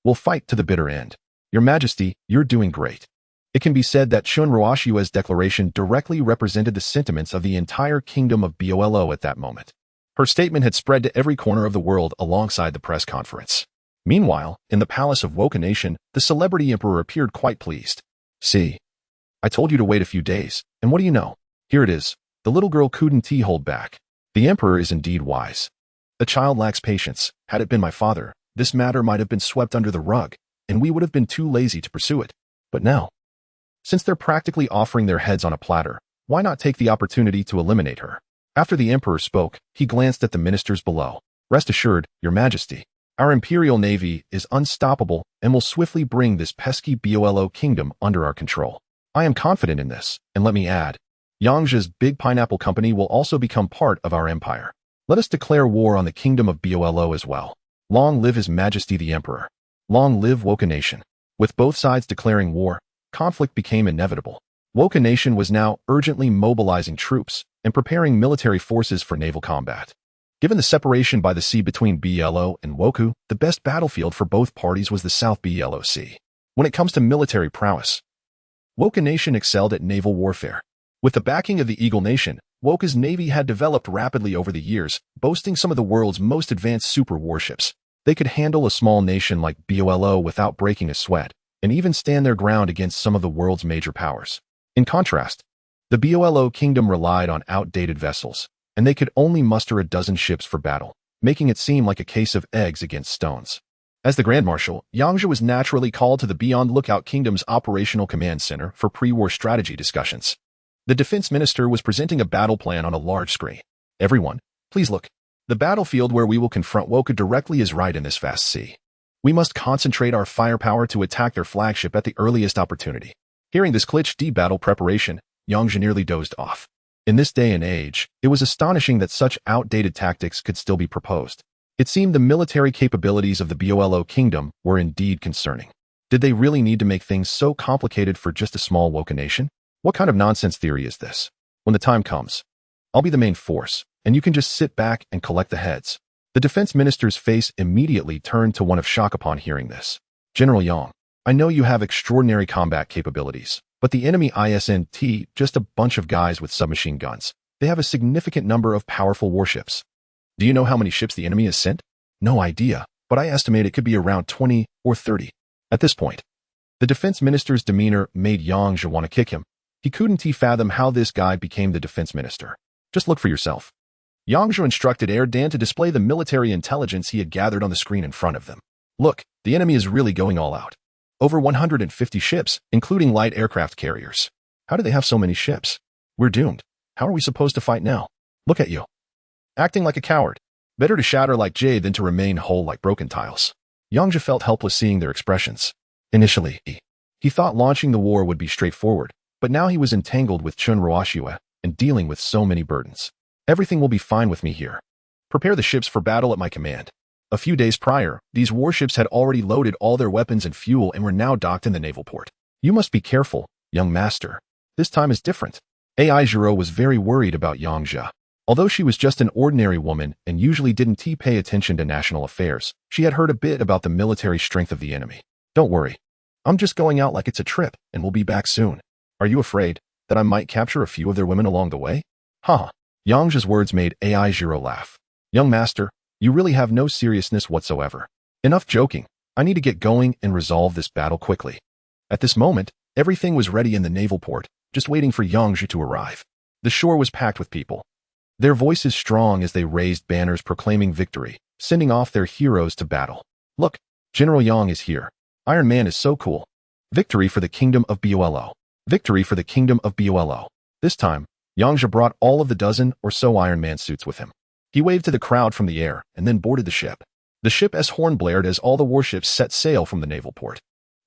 we'll fight to the bitter end. Your Majesty, you're doing great. It can be said that Shinruashua's declaration directly represented the sentiments of the entire kingdom of Bolo at that moment. Her statement had spread to every corner of the world alongside the press conference. Meanwhile, in the palace of Woken Nation, the celebrity emperor appeared quite pleased. See, I told you to wait a few days, and what do you know? Here it is. The little girl couldn't hold back. The emperor is indeed wise. The child lacks patience. Had it been my father, this matter might have been swept under the rug, and we would have been too lazy to pursue it. But now, since they're practically offering their heads on a platter, why not take the opportunity to eliminate her? After the emperor spoke, he glanced at the ministers below. Rest assured, Your Majesty, our imperial navy is unstoppable and will swiftly bring this pesky Bolo kingdom under our control. I am confident in this, and let me add, Yang Zhe's big pineapple company will also become part of our empire. Let us declare war on the kingdom of Bolo as well. Long live His Majesty the Emperor. Long live Woken Nation. With both sides declaring war, conflict became inevitable. Woken Nation was now urgently mobilizing troops and preparing military forces for naval combat. Given the separation by the sea between Bolo and Woku, the best battlefield for both parties was the South Bolo Sea. When it comes to military prowess, Woken Nation excelled at naval warfare. With the backing of the Eagle Nation, Woku's navy had developed rapidly over the years, boasting some of the world's most advanced super warships. They could handle a small nation like Bolo without breaking a sweat, and even stand their ground against some of the world's major powers. In contrast, the Bolo kingdom relied on outdated vessels, and they could only muster a dozen ships for battle, making it seem like a case of eggs against stones. As the Grand Marshal, Yang Zhe was naturally called to the Beyond Lookout Kingdom's Operational Command Center for pre-war strategy discussions. The defense minister was presenting a battle plan on a large screen. Everyone, please look. The battlefield where we will confront Woku directly is right in this vast sea. We must concentrate our firepower to attack their flagship at the earliest opportunity. Hearing this glitch battle preparation, Yang Zhe nearly dozed off. In this day and age, it was astonishing that such outdated tactics could still be proposed. It seemed the military capabilities of the Bolo kingdom were indeed concerning. Did they really need to make things so complicated for just a small Woku nation? What kind of nonsense theory is this? When the time comes, I'll be the main force, and you can just sit back and collect the heads. The defense minister's face immediately turned to one of shock upon hearing this. General Yang, I know you have extraordinary combat capabilities, but the enemy isn't just a bunch of guys with submachine guns. They have a significant number of powerful warships. Do you know how many ships the enemy has sent? No idea, but I estimate it could be around 20 or 30. At this point, the defense minister's demeanor made Yang Zhe want to kick him. He couldn't fathom how this guy became the defense minister. Just look for yourself. Yang Zhe instructed Dan to display the military intelligence he had gathered on the screen in front of them. Look, the enemy is really going all out. Over 150 ships, including light aircraft carriers. How do they have so many ships? We're doomed. How are we supposed to fight now? Look at you. Acting like a coward. Better to shatter like jade than to remain whole like broken tiles. Yang Zhe felt helpless seeing their expressions. Initially, he thought launching the war would be straightforward, but now he was entangled with Chun Roashua and dealing with so many burdens. Everything will be fine with me here. Prepare the ships for battle at my command. A few days prior, these warships had already loaded all their weapons and fuel and were now docked in the naval port. You must be careful, young master. This time is different. Ai Zhiro was very worried about Yang Zhe. Although she was just an ordinary woman and usually didn't pay attention to national affairs, she had heard a bit about the military strength of the enemy. Don't worry. I'm just going out like it's a trip and we'll be back soon. Are you afraid that I might capture a few of their women along the way? Haha. Yang Zhe's words made Ai Zhiro laugh. Young master, you really have no seriousness whatsoever. Enough joking. I need to get going and resolve this battle quickly. At this moment, everything was ready in the naval port, just waiting for Yang Zhe to arrive. The shore was packed with people. Their voices strong as they raised banners proclaiming victory, sending off their heroes to battle. Look, General Yang is here. Iron Man is so cool. Victory for the kingdom of Bolo. Victory for the kingdom of Bolo. This time, Yang Zhe brought all of the dozen or so Iron Man suits with him. He waved to the crowd from the air and then boarded the ship. The ship's horn blared as all the warships set sail from the naval port.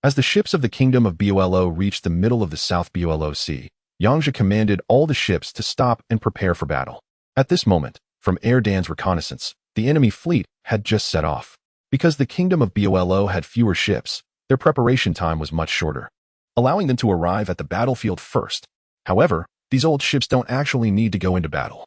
As the ships of the kingdom of Bolo reached the middle of the South Bolo Sea, Yang Zhe commanded all the ships to stop and prepare for battle. At this moment, from Dan's reconnaissance, the enemy fleet had just set off. Because the kingdom of Bolo had fewer ships, their preparation time was much shorter, allowing them to arrive at the battlefield first. However, these old ships don't actually need to go into battle.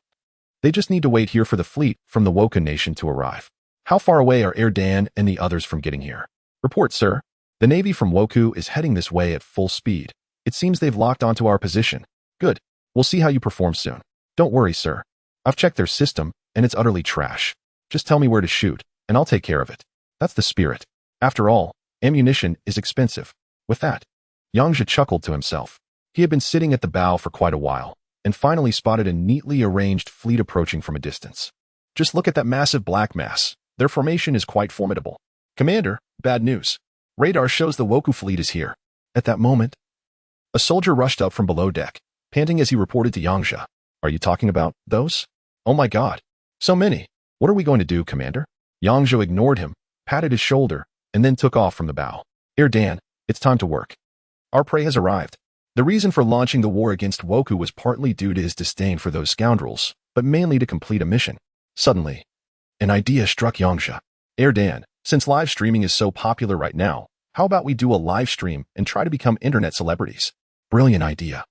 They just need to wait here for the fleet from the Woku nation to arrive. How far away are Dan and the others from getting here? Report, sir. The Navy from Woku is heading this way at full speed. It seems they've locked onto our position. Good. We'll see how you perform soon. Don't worry, sir. I've checked their system, and it's utterly trash. Just tell me where to shoot, and I'll take care of it. That's the spirit. After all, ammunition is expensive. With that, Yang Zhe chuckled to himself. He had been sitting at the bow for quite a while, and finally spotted a neatly arranged fleet approaching from a distance. Just look at that massive black mass. Their formation is quite formidable. Commander, bad news. Radar shows the Woku fleet is here. At that moment, a soldier rushed up from below deck, panting as he reported to Yang Zhe. Are you talking about those? Oh my god. So many. What are we going to do, Commander? Yang Zhe ignored him, patted his shoulder, and then took off from the bow. Dan, it's time to work. Our prey has arrived. The reason for launching the war against Woku was partly due to his disdain for those scoundrels, but mainly to complete a mission. Suddenly, an idea struck Yang Zhe. Dan, since live streaming is so popular right now, how about we do a live stream and try to become internet celebrities? Brilliant idea.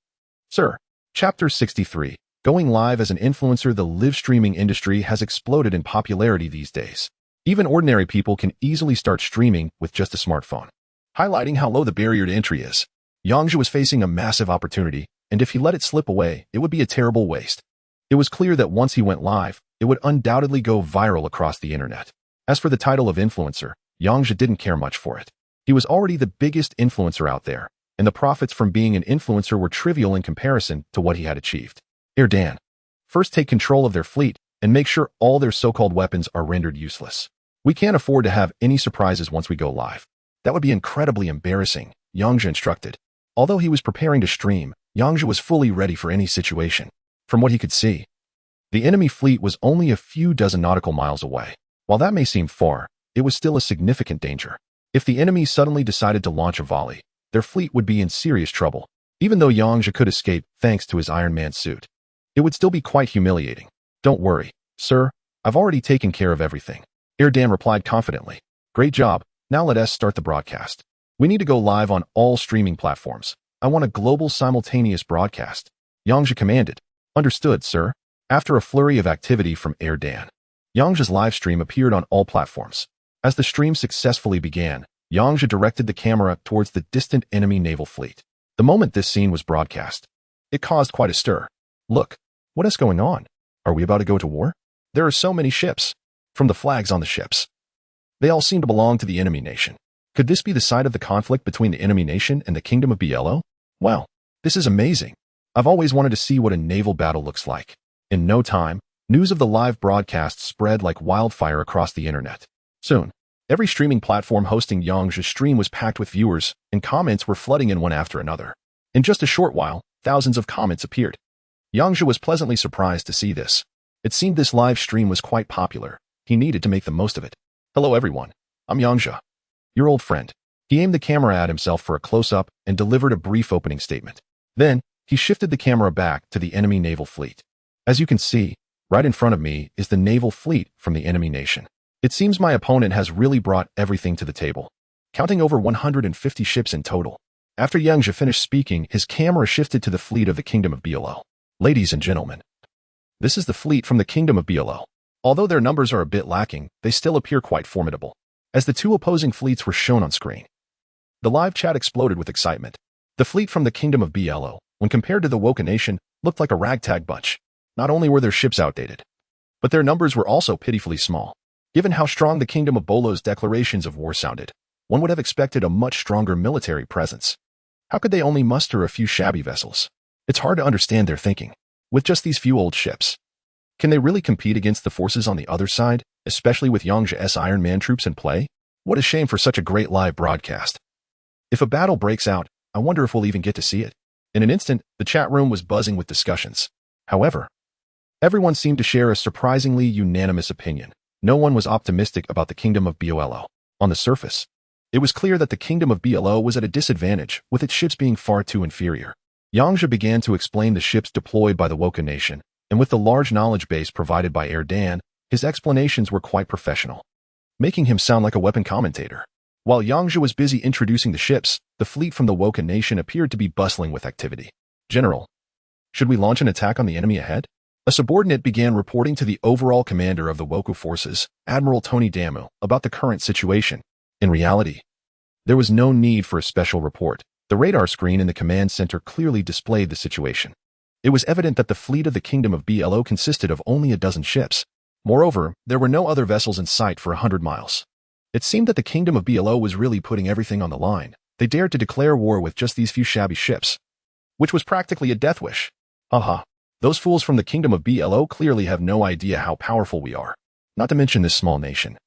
Sir, Chapter 63. Going live as an influencer. The live streaming industry has exploded in popularity these days. Even ordinary people can easily start streaming with just a smartphone. Highlighting how low the barrier to entry is. Yang Zhe was facing a massive opportunity, and if he let it slip away, it would be a terrible waste. It was clear that once he went live, it would undoubtedly go viral across the internet. As for the title of influencer, Yang Zhe didn't care much for it. He was already the biggest influencer out there, and the profits from being an influencer were trivial in comparison to what he had achieved. Dan, first take control of their fleet and make sure all their so-called weapons are rendered useless. We can't afford to have any surprises once we go live. That would be incredibly embarrassing, Yang Zhe instructed. Although he was preparing to stream, Yang Zhe was fully ready for any situation. From what he could see, the enemy fleet was only a few dozen nautical miles away. While that may seem far, it was still a significant danger. If the enemy suddenly decided to launch a volley, their fleet would be in serious trouble. Even though Yang Zhe could escape thanks to his Iron Man suit, it would still be quite humiliating. Don't worry, sir. I've already taken care of everything. Erdan replied confidently. Great job. Now let us start the broadcast. We need to go live on all streaming platforms. I want a global simultaneous broadcast. Yang Zhe commanded. Understood, sir. After a flurry of activity from Erdan, Yang Zhe's live stream appeared on all platforms. As the stream successfully began, Yang Zhe directed the camera towards the distant enemy naval fleet. The moment this scene was broadcast, it caused quite a stir. Look, what is going on? Are we about to go to war? There are so many ships. From the flags on the ships, they all seem to belong to the enemy nation. Could this be the site of the conflict between the enemy nation and the Kingdom of Bielo? Wow, this is amazing. I've always wanted to see what a naval battle looks like. In no time, news of the live broadcast spread like wildfire across the internet. Soon, every streaming platform hosting Yang Zhe's stream was packed with viewers, and comments were flooding in one after another. In just a short while, thousands of comments appeared. Yang Zhe was pleasantly surprised to see this. It seemed this live stream was quite popular. He needed to make the most of it. Hello everyone, I'm Yang Zhe, your old friend. He aimed the camera at himself for a close-up and delivered a brief opening statement. Then, he shifted the camera back to the enemy naval fleet. As you can see, right in front of me is the naval fleet from the enemy nation. It seems my opponent has really brought everything to the table, counting over 150 ships in total. After Yang Zhe finished speaking, his camera shifted to the fleet of the Kingdom of Bielo. Ladies and gentlemen, this is the fleet from the Kingdom of Bielo. Although their numbers are a bit lacking, they still appear quite formidable. As the two opposing fleets were shown on screen, the live chat exploded with excitement. The fleet from the Kingdom of Bielo, when compared to the Woken nation, looked like a ragtag bunch. Not only were their ships outdated, but their numbers were also pitifully small. Given how strong the Kingdom of Bolo's declarations of war sounded, one would have expected a much stronger military presence. How could they only muster a few shabby vessels? It's hard to understand their thinking. With just these few old ships, can they really compete against the forces on the other side, especially with Yang Zhe's Iron Man troops in play? What a shame for such a great live broadcast. If a battle breaks out, I wonder if we'll even get to see it. In an instant, the chat room was buzzing with discussions. However, everyone seemed to share a surprisingly unanimous opinion. No one was optimistic about the Kingdom of Bielo. On the surface, it was clear that the Kingdom of Bielo was at a disadvantage, with its ships being far too inferior. Yang Zhe began to explain the ships deployed by the Woken nation, and with the large knowledge base provided by Erdan, his explanations were quite professional, making him sound like a weapon commentator. While Yang Zhe was busy introducing the ships, the fleet from the Woken nation appeared to be bustling with activity. General, should we launch an attack on the enemy ahead? A subordinate began reporting to the overall commander of the Woku forces, Admiral Tony Damu, about the current situation. In reality, there was no need for a special report. The radar screen in the command center clearly displayed the situation. It was evident that the fleet of the Kingdom of Bielo consisted of only a dozen ships. Moreover, there were no other vessels in sight for 100 miles. It seemed that the Kingdom of Bielo was really putting everything on the line. They dared to declare war with just these few shabby ships, which was practically a death wish. Haha. Those fools from the Kingdom of Bielo clearly have no idea how powerful we are. Not to mention this small nation.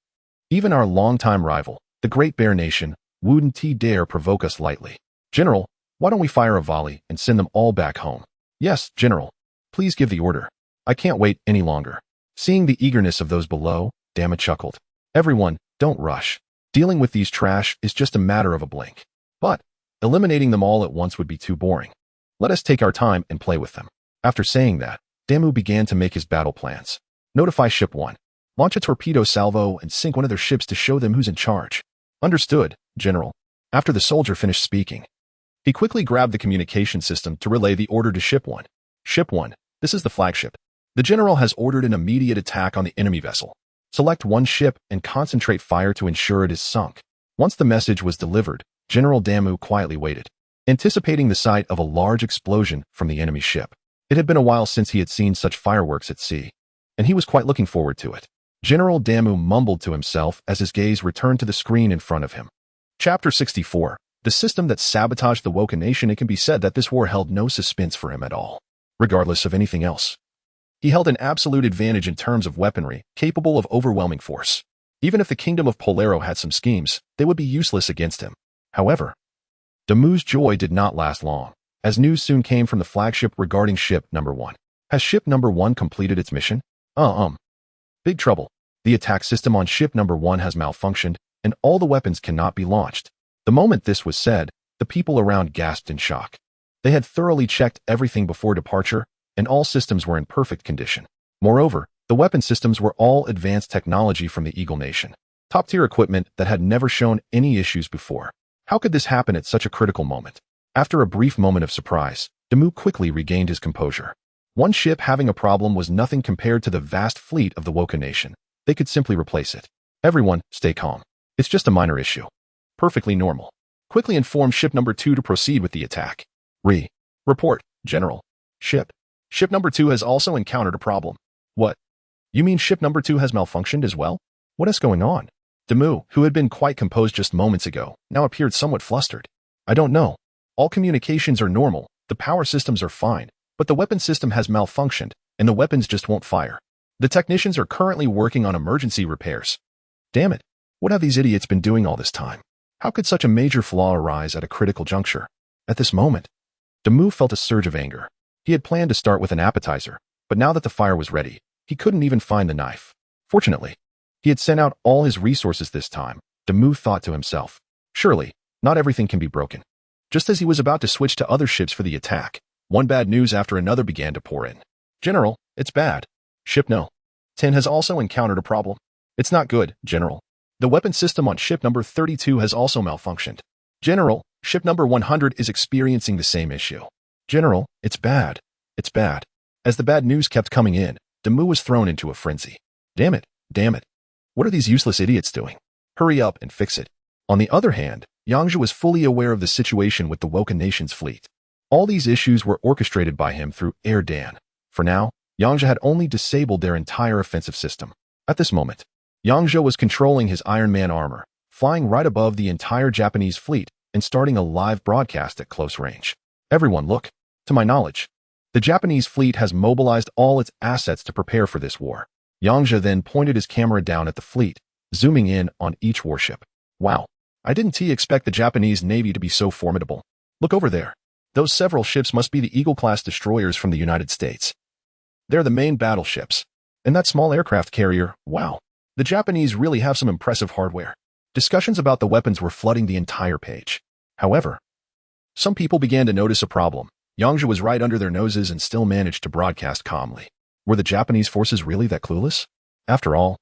Even our longtime rival, the Great Bear Nation, wouldn't dare provoke us lightly. General, why don't we fire a volley and send them all back home? Yes, General. Please give the order. I can't wait any longer. Seeing the eagerness of those below, Damu chuckled. Everyone, don't rush. Dealing with these trash is just a matter of a blink. But eliminating them all at once would be too boring. Let us take our time and play with them. After saying that, Damu began to make his battle plans. Notify Ship 1. Launch a torpedo salvo and sink one of their ships to show them who's in charge. Understood, General. After the soldier finished speaking, he quickly grabbed the communication system to relay the order to Ship 1. Ship 1, this is the flagship. The General has ordered an immediate attack on the enemy vessel. Select one ship and concentrate fire to ensure it is sunk. Once the message was delivered, General Damu quietly waited, anticipating the sight of a large explosion from the enemy ship. It had been a while since he had seen such fireworks at sea, and he was quite looking forward to it. General Damu mumbled to himself as his gaze returned to the screen in front of him. Chapter 64. The system that sabotaged the Woken nation. It can be said that this war held no suspense for him at all, regardless of anything else. He held an absolute advantage in terms of weaponry, capable of overwhelming force. Even if the Kingdom of Polero had some schemes, they would be useless against him. However, Damu's joy did not last long. as news soon came from the flagship regarding ship number 1. Has ship number 1 completed its mission? Big trouble. The attack system on ship number 1 has malfunctioned, and all the weapons cannot be launched. The moment this was said, the people around gasped in shock. They had thoroughly checked everything before departure, and all systems were in perfect condition. Moreover, the weapon systems were all advanced technology from the Eagle Nation. Top-tier equipment that had never shown any issues before. How could this happen at such a critical moment? After a brief moment of surprise, Demu quickly regained his composure. One ship having a problem was nothing compared to the vast fleet of the Woka Nation. They could simply replace it. Everyone, stay calm. It's just a minor issue. Perfectly normal. Quickly inform ship number 2 to proceed with the attack. Report, General. Ship number 2 has also encountered a problem. What? You mean ship number 2 has malfunctioned as well? What is going on? Demu, who had been quite composed just moments ago, now appeared somewhat flustered. I don't know. All communications are normal, the power systems are fine, but the weapon system has malfunctioned, and the weapons just won't fire. The technicians are currently working on emergency repairs. Damn it. What have these idiots been doing all this time? How could such a major flaw arise at a critical juncture? At this moment, Demu felt a surge of anger. He had planned to start with an appetizer, but now that the fire was ready, he couldn't even find the knife. Fortunately, he had sent out all his resources this time. Demu thought to himself. Surely, not everything can be broken. Just as he was about to switch to other ships for the attack, one bad news after another began to pour in. General, it's bad. Ship No. 10 has also encountered a problem. It's not good, General. The weapon system on ship number 32 has also malfunctioned. General, ship number 100 is experiencing the same issue. General, it's bad. It's bad. As the bad news kept coming in, Demu was thrown into a frenzy. Damn it. What are these useless idiots doing? Hurry up and fix it. On the other hand, Yang Zhe was fully aware of the situation with the Woka Nation's fleet. All these issues were orchestrated by him through Air Dan. For now, Yang Zhe had only disabled their entire offensive system. At this moment, Yang Zhe was controlling his Iron Man armor, flying right above the entire Japanese fleet and starting a live broadcast at close range. Everyone look. To my knowledge, the Japanese fleet has mobilized all its assets to prepare for this war. Yang Zhe then pointed his camera down at the fleet, zooming in on each warship. Wow. I didn't expect the Japanese Navy to be so formidable. Look over there. Those several ships must be the Eagle-class destroyers from the United States. They're the main battleships. And that small aircraft carrier, wow. The Japanese really have some impressive hardware. Discussions about the weapons were flooding the entire page. However, some people began to notice a problem. Yang Zhe was right under their noses and still managed to broadcast calmly. Were the Japanese forces really that clueless? After all,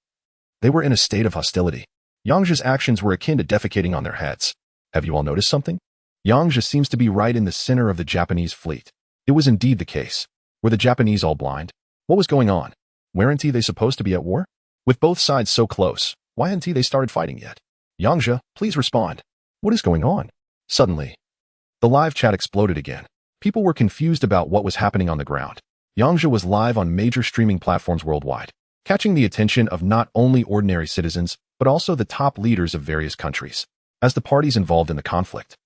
they were in a state of hostility. Yang Zhe's actions were akin to defecating on their heads. Have you all noticed something? Yang Zhe seems to be right in the center of the Japanese fleet. It was indeed the case. Were the Japanese all blind? What was going on? Weren't they supposed to be at war? With both sides so close, why hadn't they started fighting yet? Yang Zhe, please respond. What is going on? Suddenly, the live chat exploded again. People were confused about what was happening on the ground. Yang Zhe was live on major streaming platforms worldwide, catching the attention of not only ordinary citizens, but also the top leaders of various countries. As the parties involved in the conflict,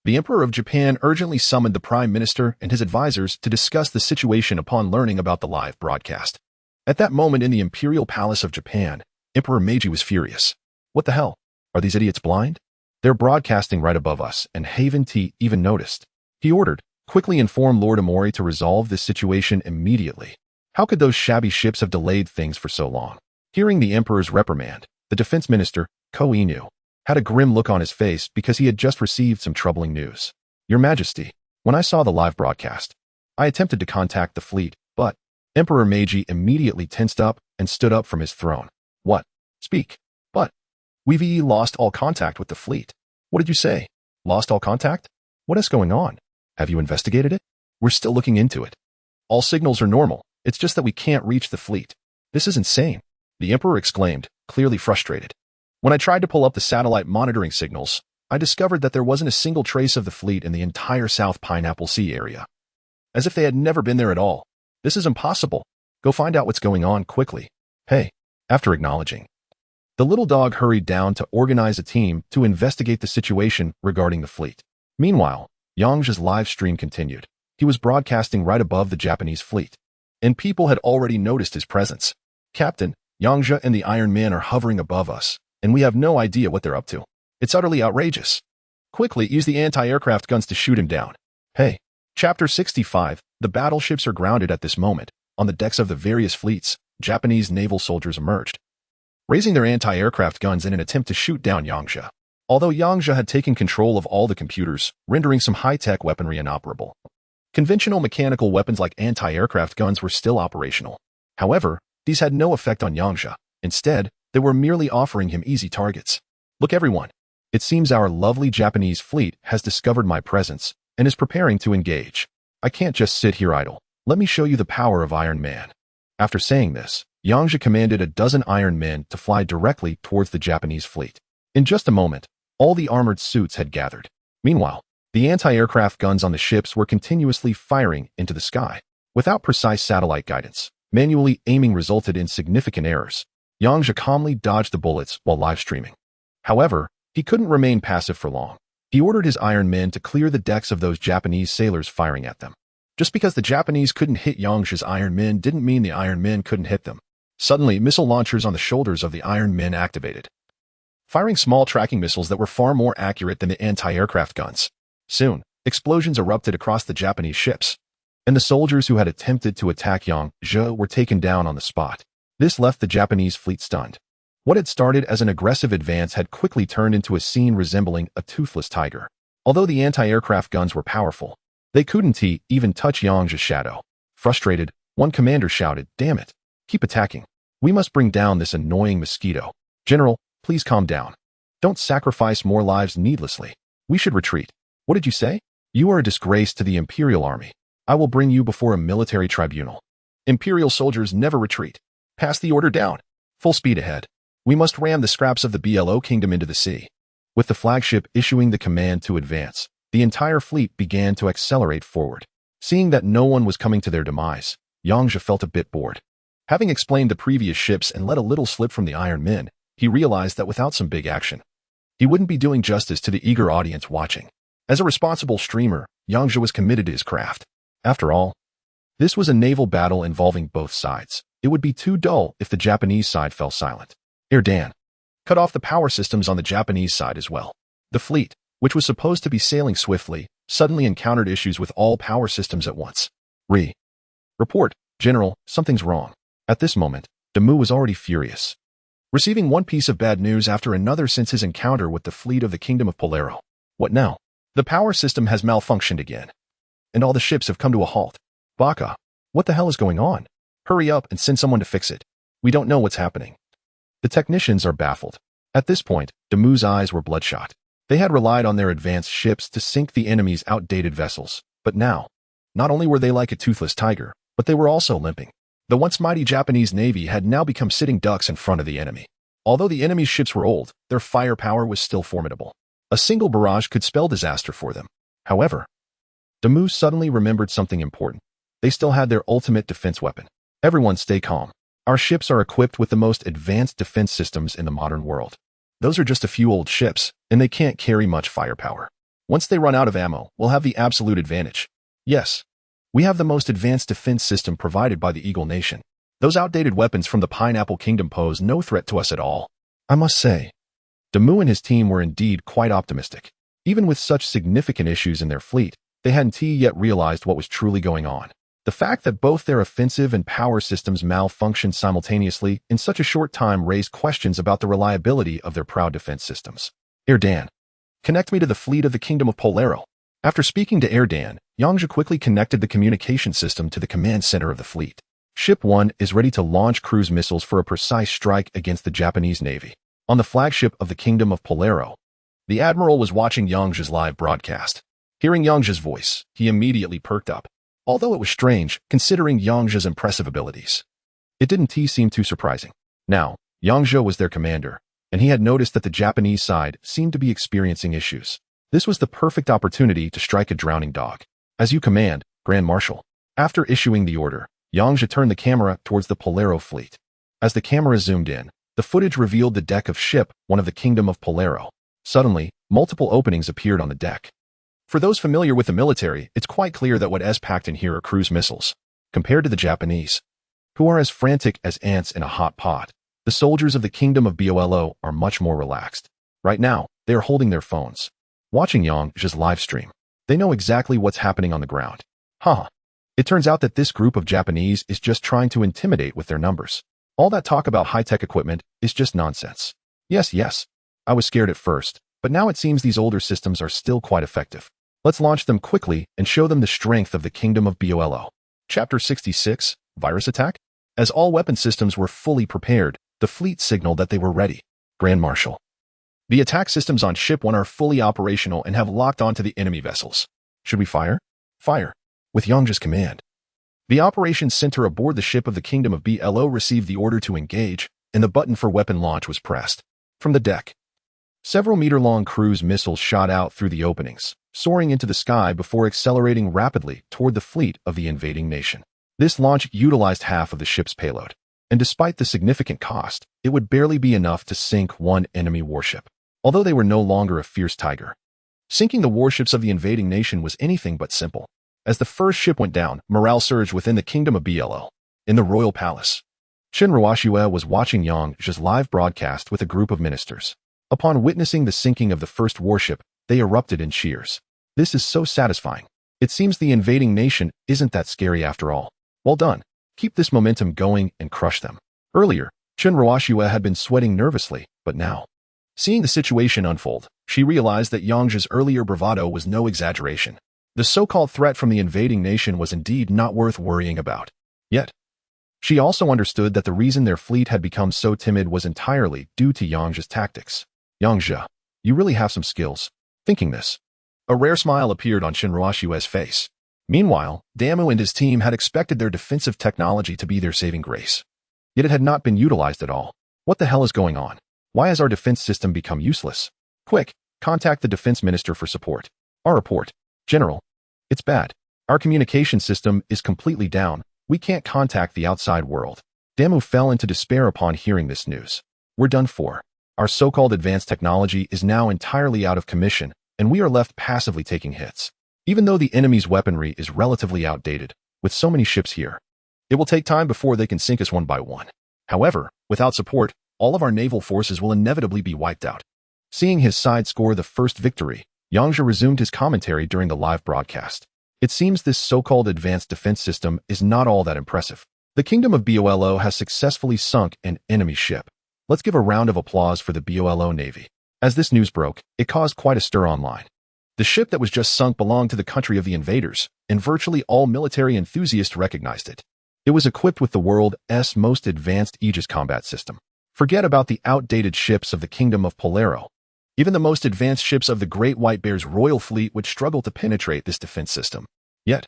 the Emperor of Japan urgently summoned the Prime Minister and his advisors to discuss the situation upon learning about the live broadcast. At that moment in the Imperial Palace of Japan, Emperor Meiji was furious. What the hell? Are these idiots blind? They're broadcasting right above us, and Haven T even noticed. He ordered, quickly inform Lord Amori to resolve this situation immediately. How could those shabby ships have delayed things for so long? Hearing the Emperor's reprimand, the Defense Minister, Ko Inu, had a grim look on his face because he had just received some troubling news. Your Majesty, when I saw the live broadcast, I attempted to contact the fleet, but Emperor Meiji immediately tensed up and stood up from his throne. What? Speak. But we've lost all contact with the fleet. What did you say? Lost all contact? What is going on? Have you investigated it? We're still looking into it. All signals are normal. It's just that we can't reach the fleet. This is insane, the Emperor exclaimed, clearly frustrated. When I tried to pull up the satellite monitoring signals, I discovered that there wasn't a single trace of the fleet in the entire South Pineapple Sea area. As if they had never been there at all. This is impossible. Go find out what's going on quickly. Hey. After acknowledging, the little dog hurried down to organize a team to investigate the situation regarding the fleet. Meanwhile, Yang Zhe's live stream continued. He was broadcasting right above the Japanese fleet, and people had already noticed his presence. Captain, Yang Zhe and the Iron Man are hovering above us, and we have no idea what they're up to. It's utterly outrageous. Quickly use the anti-aircraft guns to shoot him down. Hey, Chapter 65. The battleships are grounded at this moment. On the decks of the various fleets, Japanese naval soldiers emerged, raising their anti-aircraft guns in an attempt to shoot down Yang Zhe. Although Yang Zhe had taken control of all the computers, rendering some high-tech weaponry inoperable, conventional mechanical weapons like anti-aircraft guns were still operational. However, these had no effect on Yang Zhe. Instead, they were merely offering him easy targets. Look everyone. It seems our lovely Japanese fleet has discovered my presence and is preparing to engage. I can't just sit here idle. Let me show you the power of Iron Man. After saying this, Yang Zhe commanded a dozen Iron Men to fly directly towards the Japanese fleet. In just a moment, all the armored suits had gathered. Meanwhile, the anti-aircraft guns on the ships were continuously firing into the sky. Without precise satellite guidance, manually aiming resulted in significant errors. Yang Zhe calmly dodged the bullets while live streaming. However, he couldn't remain passive for long. He ordered his Iron Men to clear the decks of those Japanese sailors firing at them. Just because the Japanese couldn't hit Yang Zhe's Iron Men didn't mean the Iron Men couldn't hit them. Suddenly, missile launchers on the shoulders of the Iron Men activated, firing small tracking missiles that were far more accurate than the anti-aircraft guns. Soon, explosions erupted across the Japanese ships, and the soldiers who had attempted to attack Yang Zhe were taken down on the spot. This left the Japanese fleet stunned. What had started as an aggressive advance had quickly turned into a scene resembling a toothless tiger. Although the anti-aircraft guns were powerful, they couldn't even touch Yang Zhe's shadow. Frustrated, one commander shouted, "Damn it! Keep attacking. We must bring down this annoying mosquito. General, please calm down. Don't sacrifice more lives needlessly. We should retreat." "What did you say? You are a disgrace to the Imperial Army. I will bring you before a military tribunal. Imperial soldiers never retreat. Pass the order down. Full speed ahead. We must ram the scraps of the BLO kingdom into the sea." With the flagship issuing the command to advance, the entire fleet began to accelerate forward. Seeing that no one was coming to their demise, Yang Zhe felt a bit bored. Having explained the previous ships and let a little slip from the Iron Men, he realized that without some big action, he wouldn't be doing justice to the eager audience watching. As a responsible streamer, Yang Zhe was committed to his craft. After all, this was a naval battle involving both sides. It would be too dull if the Japanese side fell silent. Dan cut off the power systems on the Japanese side as well. The fleet, which was supposed to be sailing swiftly, suddenly encountered issues with all power systems at once. Report, General, something's wrong. At this moment, Demu was already furious, receiving one piece of bad news after another since his encounter with the fleet of the Kingdom of Polero. What now? The power system has malfunctioned again, and all the ships have come to a halt. Baka, what the hell is going on? Hurry up and send someone to fix it. We don't know what's happening. The technicians are baffled. At this point, Demu's eyes were bloodshot. They had relied on their advanced ships to sink the enemy's outdated vessels, but now, not only were they like a toothless tiger, but they were also limping. The once mighty Japanese Navy had now become sitting ducks in front of the enemy. Although the enemy's ships were old, their firepower was still formidable. A single barrage could spell disaster for them. However, Demu suddenly remembered something important. They still had their ultimate defense weapon. Everyone stay calm. Our ships are equipped with the most advanced defense systems in the modern world. Those are just a few old ships, and they can't carry much firepower. Once they run out of ammo, we'll have the absolute advantage. Yes, we have the most advanced defense system provided by the Eagle Nation. Those outdated weapons from the Pineapple Kingdom pose no threat to us at all. I must say, Demu and his team were indeed quite optimistic. Even with such significant issues in their fleet, they hadn't yet realized what was truly going on. The fact that both their offensive and power systems malfunctioned simultaneously in such a short time raised questions about the reliability of their proud defense systems. Dan, connect me to the fleet of the Kingdom of Polero. After speaking to Dan, Yang Zhe quickly connected the communication system to the command center of the fleet. Ship 1 is ready to launch cruise missiles for a precise strike against the Japanese Navy. On the flagship of the Kingdom of Polero, the Admiral was watching Yang Zhe's live broadcast. Hearing Yang Zhe's voice, he immediately perked up. Although it was strange, considering Yang Zhe's impressive abilities, it didn't seem too surprising. Now, Yang Zhe was their commander, and he had noticed that the Japanese side seemed to be experiencing issues. This was the perfect opportunity to strike a drowning dog. As you command, Grand Marshal. After issuing the order, Yang Zhe turned the camera towards the Polero fleet. As the camera zoomed in, the footage revealed the deck of ship 1 of the Kingdom of Polero. Suddenly, multiple openings appeared on the deck. For those familiar with the military, it's quite clear that what is packed in here are cruise missiles. Compared to the Japanese, who are as frantic as ants in a hot pot, the soldiers of the Kingdom of Bolo are much more relaxed. Right now, they are holding their phones, watching Yang Zhe's live stream. They know exactly what's happening on the ground. Haha. It turns out that this group of Japanese is just trying to intimidate with their numbers. All that talk about high-tech equipment is just nonsense. Yes. I was scared at first, but now it seems these older systems are still quite effective. Let's launch them quickly and show them the strength of the Kingdom of Bolo. Chapter 66, Virus Attack? As all weapon systems were fully prepared, the fleet signaled that they were ready. Grand Marshal. The attack systems on Ship 1 are fully operational and have locked onto the enemy vessels. Should we fire? Fire. With Yang Zhe's command. The operations center aboard the ship of the Kingdom of Bolo received the order to engage, and the button for weapon launch was pressed. From the deck, several meter-long cruise missiles shot out through the openings, soaring into the sky before accelerating rapidly toward the fleet of the invading nation. This launch utilized half of the ship's payload, and despite the significant cost, it would barely be enough to sink one enemy warship, although they were no longer a fierce tiger. Sinking the warships of the invading nation was anything but simple. As the first ship went down, morale surged within the Kingdom of Bolo. In the royal palace, Shinrawashue was watching Yang Zhe's live broadcast with a group of ministers. Upon witnessing the sinking of the first warship, they erupted in cheers. This is so satisfying. It seems the invading nation isn't that scary after all. Well done. Keep this momentum going and crush them. Earlier, Shinrawashue had been sweating nervously, but now, seeing the situation unfold, she realized that Yang Zhe's earlier bravado was no exaggeration. The so-called threat from the invading nation was indeed not worth worrying about. Yet, she also understood that the reason their fleet had become so timid was entirely due to Yang Zhe's tactics. Yang Zhe, you really have some skills. Thinking this, a rare smile appeared on Shinrawashue's face. Meanwhile, Damu and his team had expected their defensive technology to be their saving grace. Yet it had not been utilized at all. What the hell is going on? Why has our defense system become useless? Quick, contact the defense minister for support. Our report. General. It's bad. Our communication system is completely down. We can't contact the outside world. Damu fell into despair upon hearing this news. We're done for. Our so-called advanced technology is now entirely out of commission, and we are left passively taking hits. Even though the enemy's weaponry is relatively outdated, with so many ships here, it will take time before they can sink us one by one. However, without support, all of our naval forces will inevitably be wiped out. Seeing his side score the first victory, Yang Zhe resumed his commentary during the live broadcast. It seems this so-called advanced defense system is not all that impressive. The Kingdom of Bolo has successfully sunk an enemy ship. Let's give a round of applause for the Bolo Navy. As this news broke, it caused quite a stir online. The ship that was just sunk belonged to the country of the invaders, and virtually all military enthusiasts recognized it. It was equipped with the world's most advanced Aegis combat system. Forget about the outdated ships of the Kingdom of Polaro. Even the most advanced ships of the Great White Bear's royal fleet would struggle to penetrate this defense system. Yet,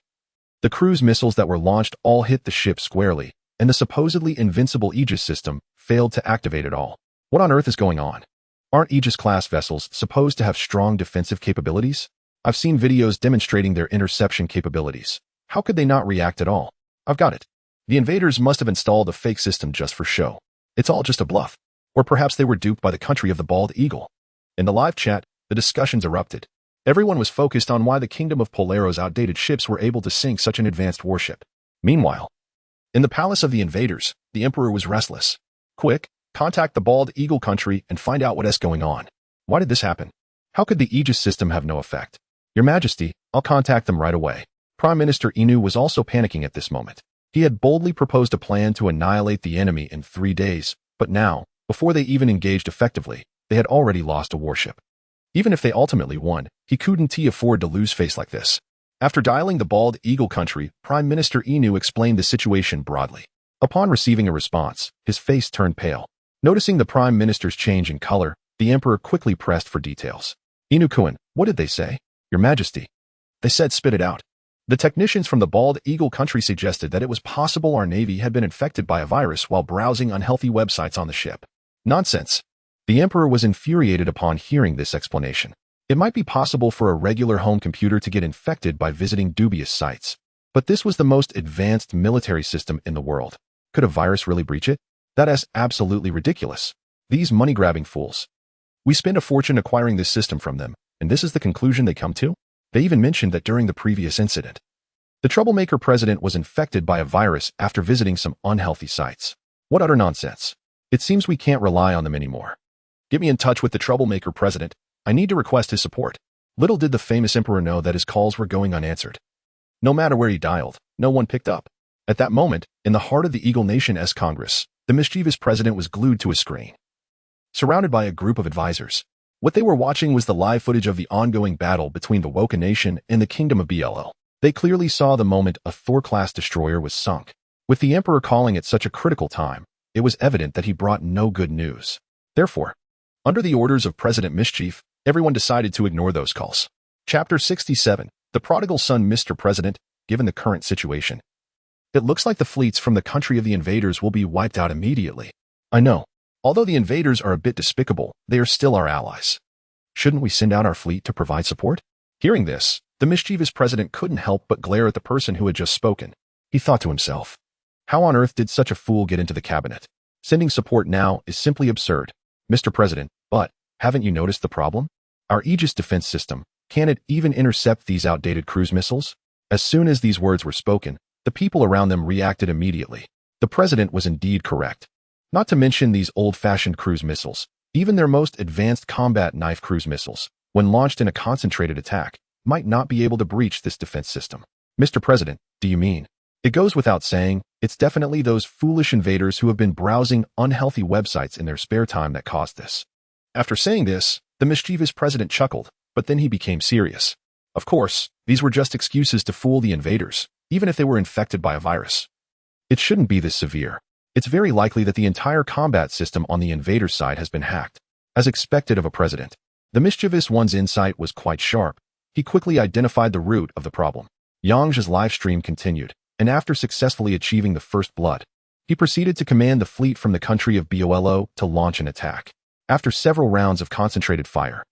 the cruise missiles that were launched all hit the ship squarely, and the supposedly invincible Aegis system failed to activate at all. What on earth is going on? Aren't Aegis-class vessels supposed to have strong defensive capabilities? I've seen videos demonstrating their interception capabilities. How could they not react at all? I've got it. The invaders must have installed a fake system just for show. It's all just a bluff. Or perhaps they were duped by the country of the bald eagle. In the live chat, the discussions erupted. Everyone was focused on why the Kingdom of Polaro's outdated ships were able to sink such an advanced warship. Meanwhile, in the palace of the invaders, the emperor was restless. Quick, contact the bald eagle country and find out what's going on. Why did this happen? How could the Aegis system have no effect? Your Majesty, I'll contact them right away. Prime Minister Inu was also panicking at this moment. He had boldly proposed a plan to annihilate the enemy in 3 days, but now, before they even engaged effectively, they had already lost a warship. Even if they ultimately won, he couldn't afford to lose face like this. After dialing the bald eagle country, Prime Minister Inu explained the situation broadly. Upon receiving a response, his face turned pale. Noticing the Prime Minister's change in color, the Emperor quickly pressed for details. Inu-kun, what did they say? Your Majesty. They said spit it out. The technicians from the bald eagle country suggested that it was possible our navy had been infected by a virus while browsing unhealthy websites on the ship. Nonsense. The Emperor was infuriated upon hearing this explanation. It might be possible for a regular home computer to get infected by visiting dubious sites. But this was the most advanced military system in the world. Could a virus really breach it? That is absolutely ridiculous. These money-grabbing fools. We spent a fortune acquiring this system from them, and this is the conclusion they come to? They even mentioned that during the previous incident, the troublemaker president was infected by a virus after visiting some unhealthy sites. What utter nonsense. It seems we can't rely on them anymore. Get me in touch with the troublemaker president. I need to request his support. Little did the famous emperor know that his calls were going unanswered. No matter where he dialed, no one picked up. At that moment, in the heart of the Eagle Nation's Congress, the mischievous president was glued to a screen, surrounded by a group of advisors. What they were watching was the live footage of the ongoing battle between the Woka Nation and the Kingdom of BLL. They clearly saw the moment a Thor-class destroyer was sunk. With the emperor calling at such a critical time, it was evident that he brought no good news. Therefore, under the orders of President Mischief, everyone decided to ignore those calls. Chapter 67. The Prodigal Son. Mr. President, given the current situation, it looks like the fleets from the country of the invaders will be wiped out immediately. I know. Although the invaders are a bit despicable, they are still our allies. Shouldn't we send out our fleet to provide support? Hearing this, the mischievous president couldn't help but glare at the person who had just spoken. He thought to himself, how on earth did such a fool get into the cabinet? Sending support now is simply absurd, Mr. President, but haven't you noticed the problem? Our Aegis defense system, can it even intercept these outdated cruise missiles? As soon as these words were spoken, the people around them reacted immediately. The president was indeed correct. Not to mention these old-fashioned cruise missiles, even their most advanced combat knife cruise missiles, when launched in a concentrated attack, might not be able to breach this defense system. Mr. President, do you mean? It goes without saying, it's definitely those foolish invaders who have been browsing unhealthy websites in their spare time that caused this. After saying this, the mischievous president chuckled, but then he became serious. Of course, these were just excuses to fool the invaders, even if they were infected by a virus. It shouldn't be this severe. It's very likely that the entire combat system on the invader's side has been hacked. As expected of a president, the mischievous one's insight was quite sharp. He quickly identified the root of the problem. Yang Zhe's live stream continued, and after successfully achieving the first blood, he proceeded to command the fleet from the country of BOLO to launch an attack. After several rounds of concentrated fire,